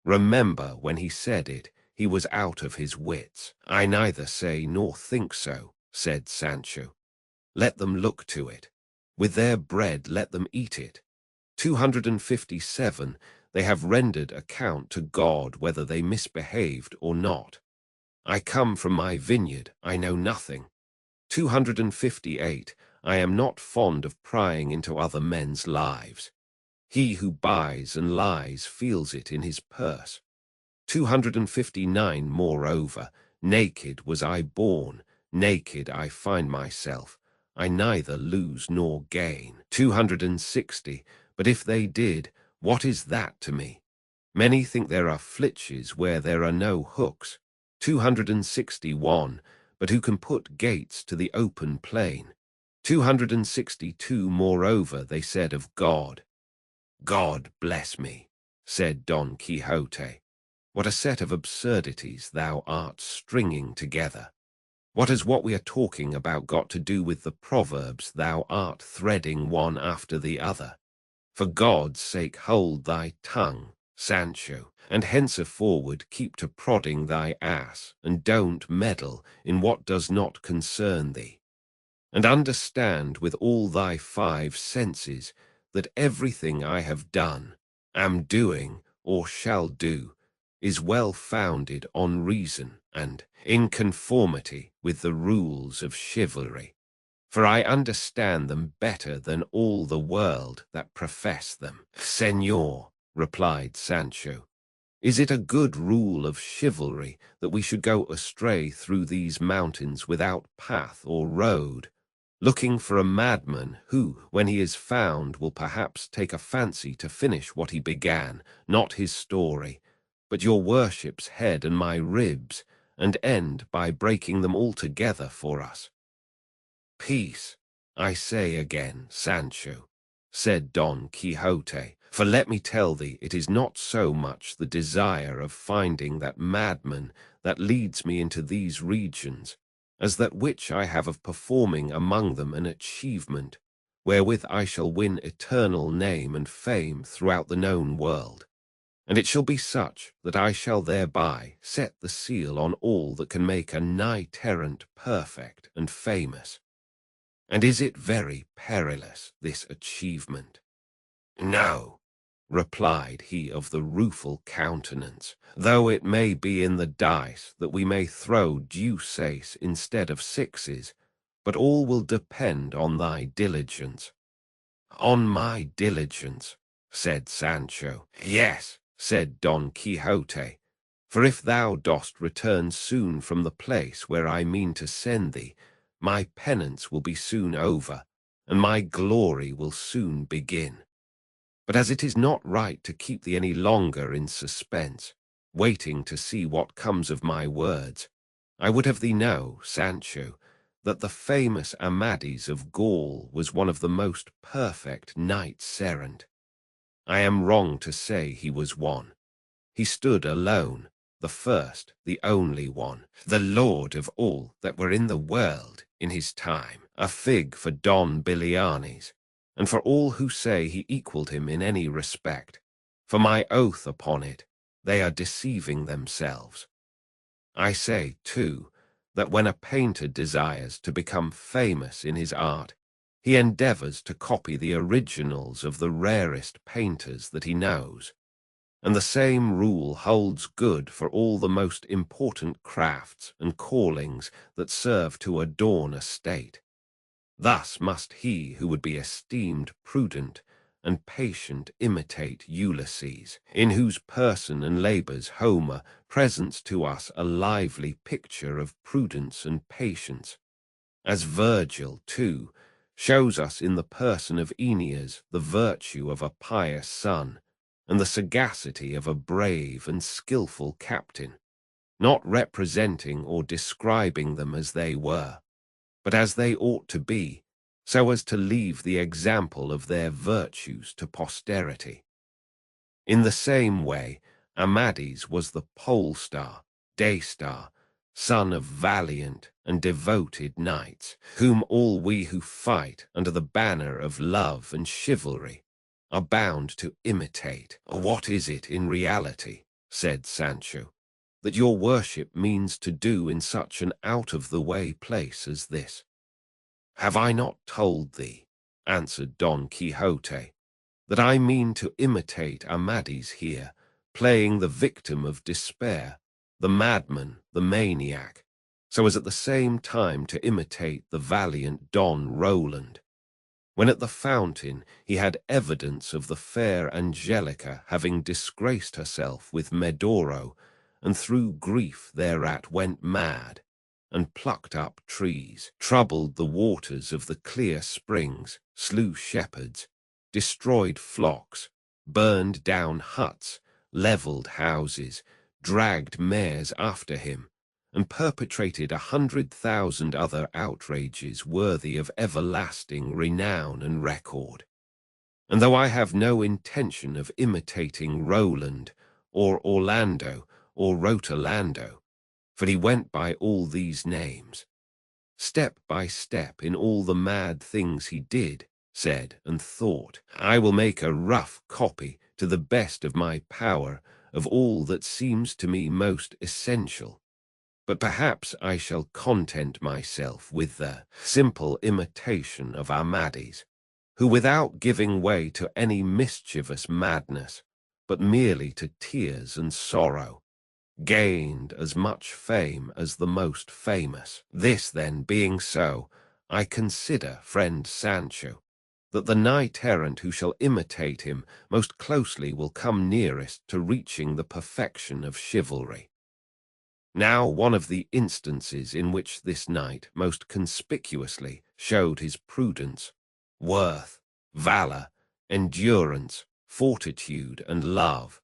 remember when he said it, he was out of his wits. I neither say nor think so, said Sancho. Let them look to it. With their bread let them eat it. 257 they have rendered account to God whether they misbehaved or not. I come from my vineyard, I know nothing. 258 I am not fond of prying into other men's lives. He who buys and lies feels it in his purse. 259 moreover, naked was I born, naked I find myself. I neither lose nor gain. 260 but if they did, what is that to me? Many think there are flitches where there are no hooks. 261 but who can put gates to the open plain? 262 moreover they said of God. God bless me, said Don Quixote. What a set of absurdities thou art stringing together. What has what we are talking about got to do with the proverbs thou art threading one after the other? For God's sake hold thy tongue, Sancho, and henceforward keep to prodding thy ass, and don't meddle in what does not concern thee. And understand with all thy 5 senses that everything I have done, am doing, or shall do, is well founded on reason and in conformity with the rules of chivalry, for I understand them better than all the world that profess them. Señor, replied Sancho, is it a good rule of chivalry that we should go astray through these mountains without path or road, looking for a madman who, when he is found, will perhaps take a fancy to finish what he began, not his story, but your worship's head and my ribs, and end by breaking them altogether for us? Peace, I say again, Sancho, said Don Quixote, for let me tell thee, it is not so much the desire of finding that madman that leads me into these regions, as that which I have of performing among them an achievement, wherewith I shall win eternal name and fame throughout the known world. And it shall be such that I shall thereby set the seal on all that can make a knight-errant perfect and famous. And is it very perilous, this achievement? No, replied he of the rueful countenance, though it may be in the dice that we may throw deuce-ace instead of sixes, but all will depend on thy diligence. On my diligence, said Sancho. Yes, said Don Quixote, for if thou dost return soon from the place where I mean to send thee, my penance will be soon over, and my glory will soon begin. But as it is not right to keep thee any longer in suspense, waiting to see what comes of my words, I would have thee know, Sancho, that the famous Amadis of Gaul was one of the most perfect knights-errant. I am wrong to say he was one. He stood alone, the first, the only one, the lord of all that were in the world in his time, a fig for Don Bilianes, and for all who say he equaled him in any respect. For my oath upon it, they are deceiving themselves. I say, too, that when a painter desires to become famous in his art, he endeavors to copy the originals of the rarest painters that he knows. And the same rule holds good for all the most important crafts and callings that serve to adorn a state. Thus must he who would be esteemed prudent and patient imitate Ulysses, in whose person and labors Homer presents to us a lively picture of prudence and patience, as Virgil, too, shows us in the person of Aeneas the virtue of a pious son, and the sagacity of a brave and skilful captain, not representing or describing them as they were, but as they ought to be, so as to leave the example of their virtues to posterity. In the same way, Amadis was the pole star, day star, son of valiant and devoted knights, whom all we who fight under the banner of love and chivalry are bound to imitate. What is it in reality, said Sancho, that your worship means to do in such an out-of-the-way place as this? Have I not told thee, answered Don Quixote, that I mean to imitate Amadis here, playing the victim of despair, the madman, the maniac, so as at the same time to imitate the valiant Don Roland? When at the fountain he had evidence of the fair Angelica having disgraced herself with Medoro, and through grief thereat went mad, and plucked up trees, troubled the waters of the clear springs, slew shepherds, destroyed flocks, burned down huts, levelled houses, dragged mares after him, and perpetrated 100,000 other outrages worthy of everlasting renown and record. And though I have no intention of imitating Roland, or Orlando, or Rotolando, for he went by all these names, step by step in all the mad things he did, said, and thought, I will make a rough copy to the best of my power of all that seems to me most essential. But perhaps I shall content myself with the simple imitation of Amadis, who, without giving way to any mischievous madness, but merely to tears and sorrow, gained as much fame as the most famous. This then being so, I consider, friend Sancho, that the knight-errant who shall imitate him most closely will come nearest to reaching the perfection of chivalry. Now one of the instances in which this knight most conspicuously showed his prudence, worth, valor, endurance, fortitude, and love,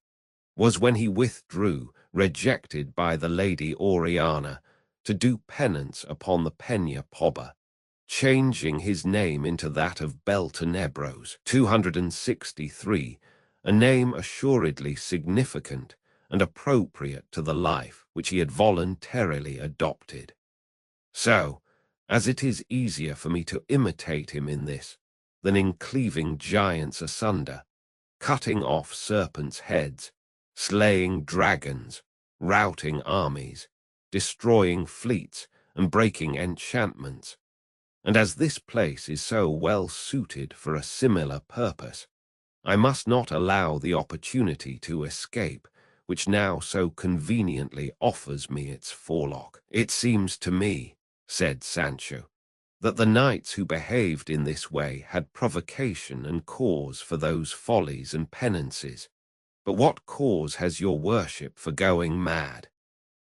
was when he withdrew, rejected by the Lady Oriana, to do penance upon the Peña Poba, changing his name into that of Beltenebros, 263, a name assuredly significant and appropriate to the life which he had voluntarily adopted. So, as it is easier for me to imitate him in this than in cleaving giants asunder, cutting off serpents' heads, slaying dragons, routing armies, destroying fleets, and breaking enchantments, and as this place is so well suited for a similar purpose, I must not allow the opportunity to escape which now so conveniently offers me its forelock. It seems to me, said Sancho, that the knights who behaved in this way had provocation and cause for those follies and penances. But what cause has your worship for going mad?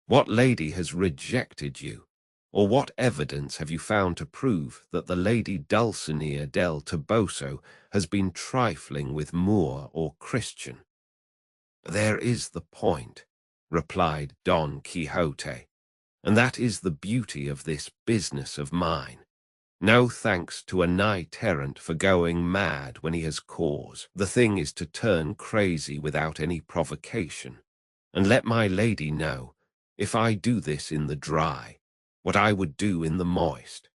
What lady has rejected you? Or what evidence have you found to prove that the Lady Dulcinea del Toboso has been trifling with Moor or Christian? There is the point, replied Don Quixote, and that is the beauty of this business of mine. No thanks to a knight-errant for going mad when he has cause. The thing is to turn crazy without any provocation, and let my lady know, if I do this in the dry, what I would do in the moist.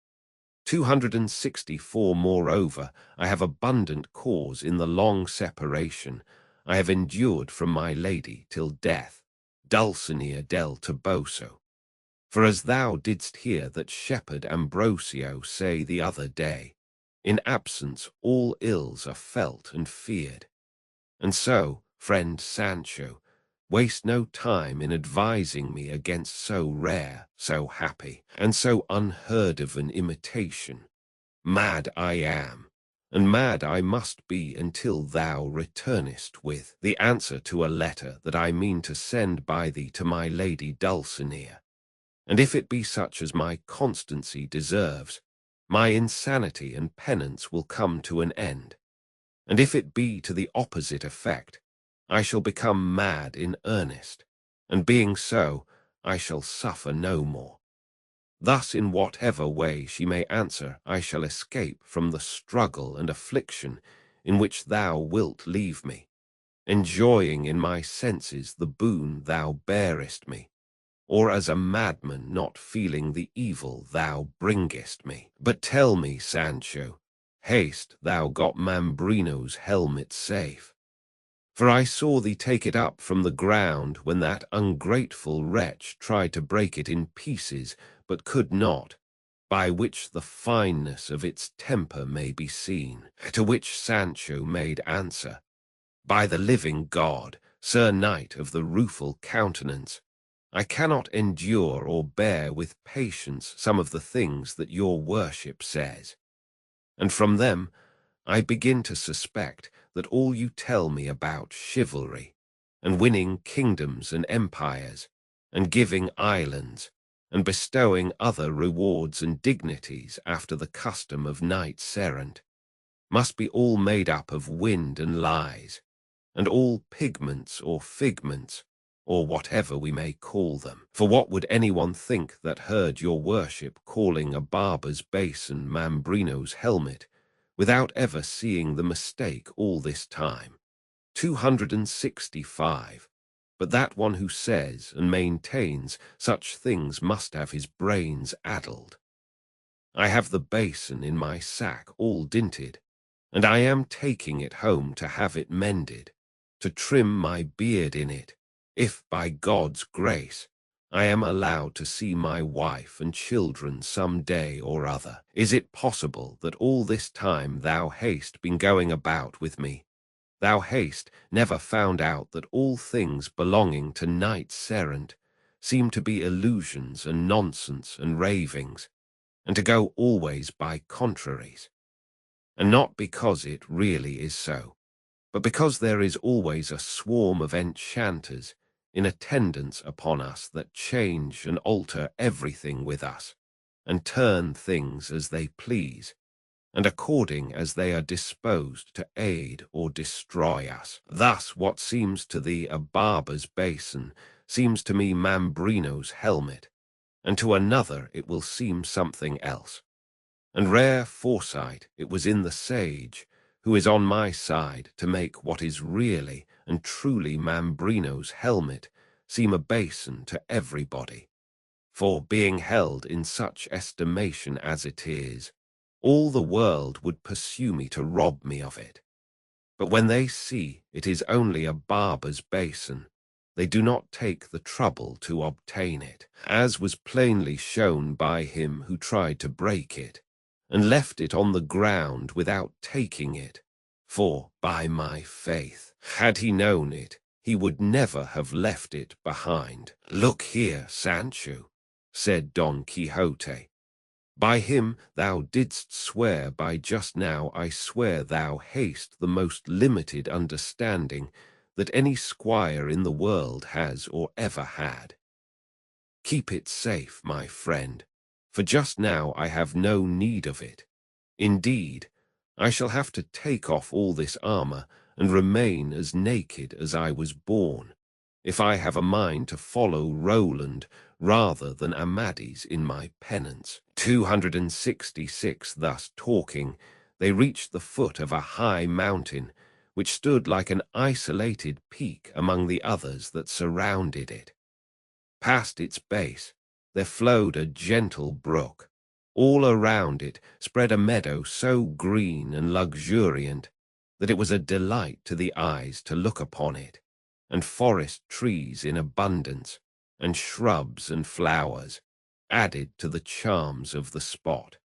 264 moreover, I have abundant cause in the long separation I have endured from my lady till death, Dulcinea del Toboso. For as thou didst hear that shepherd Ambrosio say the other day, in absence all ills are felt and feared. And so, friend Sancho, waste no time in advising me against so rare, so happy, and so unheard of an imitation. Mad I am, and mad I must be until thou returnest with the answer to a letter that I mean to send by thee to my lady Dulcinea. And if it be such as my constancy deserves, my insanity and penance will come to an end. And if it be to the opposite effect, I shall become mad in earnest, and being so, I shall suffer no more. Thus in whatever way she may answer, I shall escape from the struggle and affliction in which thou wilt leave me, enjoying in my senses the boon thou bearest me, or as a madman not feeling the evil thou bringest me. But tell me, Sancho, haste thou got Mambrino's helmet safe? For I saw thee take it up from the ground when that ungrateful wretch tried to break it in pieces, but could not, by which the fineness of its temper may be seen. To which Sancho made answer, by the living God, Sir Knight of the rueful countenance, I cannot endure or bear with patience some of the things that your worship says, and from them I begin to suspect that all you tell me about chivalry, and winning kingdoms and empires, and giving islands, and bestowing other rewards and dignities after the custom of knights-errant, must be all made up of wind and lies, and all pigments or figments, or whatever we may call them. For what would anyone think that heard your worship calling a barber's basin Mambrino's helmet, without ever seeing the mistake all this time? 265. But that one who says and maintains such things must have his brains addled. I have the basin in my sack all dinted, and I am taking it home to have it mended, to trim my beard in it, if by God's grace I am allowed to see my wife and children some day or other. Is it possible that all this time thou hast been going about with me? Thou hast never found out that all things belonging to knights-errant seem to be illusions and nonsense and ravings, and to go always by contraries. And not because it really is so, but because there is always a swarm of enchanters in attendance upon us that change and alter everything with us, and turn things as they please, and according as they are disposed to aid or destroy us. Thus what seems to thee a barber's basin seems to me Mambrino's helmet, and to another it will seem something else. And rare foresight it was in the sage, who is on my side, to make what is really and truly Mambrino's helmet seem a basin to everybody. For, being held in such estimation as it is, all the world would pursue me to rob me of it. But when they see it is only a barber's basin, they do not take the trouble to obtain it, as was plainly shown by him who tried to break it, and left it on the ground without taking it. For, by my faith, had he known it, he would never have left it behind. Look here, Sancho, said Don Quixote. By him thou didst swear by just now, I swear thou hast the most limited understanding that any squire in the world has or ever had. Keep it safe, my friend, for just now I have no need of it. Indeed, I shall have to take off all this armor and remain as naked as I was born, if I have a mind to follow Roland rather than Amadis in my penance. 266. Thus talking, they reached the foot of a high mountain, which stood like an isolated peak among the others that surrounded it. Past its base there flowed a gentle brook. All around it spread a meadow so green and luxuriant that it was a delight to the eyes to look upon it, and forest trees in abundance, and shrubs and flowers, added to the charms of the spot.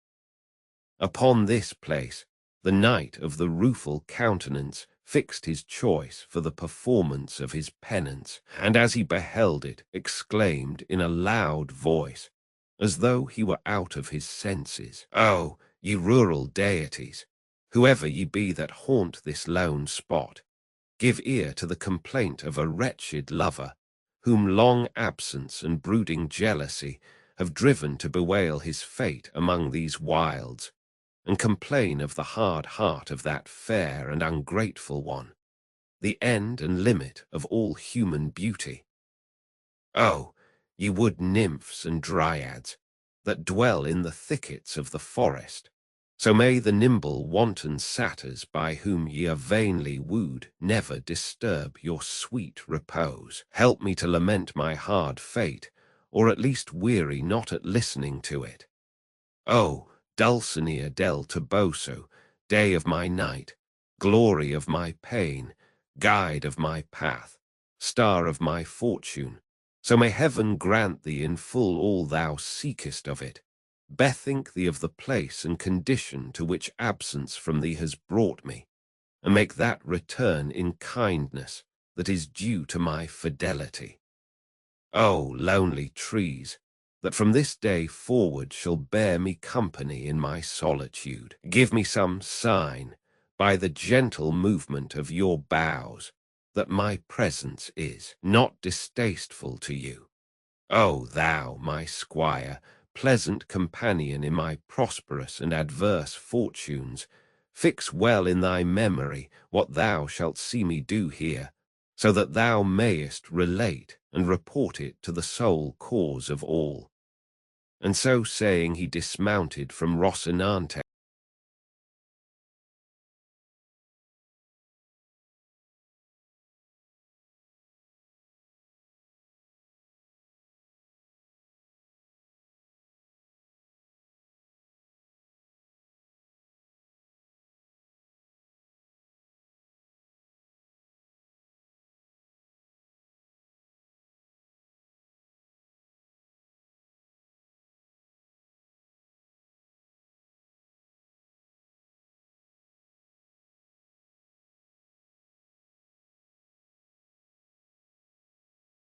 Upon this place the knight of the rueful countenance fixed his choice for the performance of his penance, and as he beheld it, exclaimed in a loud voice, as though he were out of his senses, "Oh, ye rural deities, whoever ye be that haunt this lone spot, give ear to the complaint of a wretched lover, whom long absence and brooding jealousy have driven to bewail his fate among these wilds, and complain of the hard heart of that fair and ungrateful one, the end and limit of all human beauty. Oh, ye wood nymphs and dryads, that dwell in the thickets of the forest, so may the nimble wanton satyrs by whom ye are vainly wooed never disturb your sweet repose. Help me to lament my hard fate, or at least weary not at listening to it. Oh, Dulcinea del Toboso, day of my night, glory of my pain, guide of my path, star of my fortune, so may heaven grant thee in full all thou seekest of it. Bethink thee of the place and condition to which absence from thee has brought me, and make that return in kindness that is due to my fidelity. O lonely trees, that from this day forward shall bear me company in my solitude, give me some sign, by the gentle movement of your boughs, that my presence is not distasteful to you. O thou, my squire, pleasant companion in my prosperous and adverse fortunes, fix well in thy memory what thou shalt see me do here, so that thou mayest relate and report it to the sole cause of all. And so saying, he dismounted from Rocinante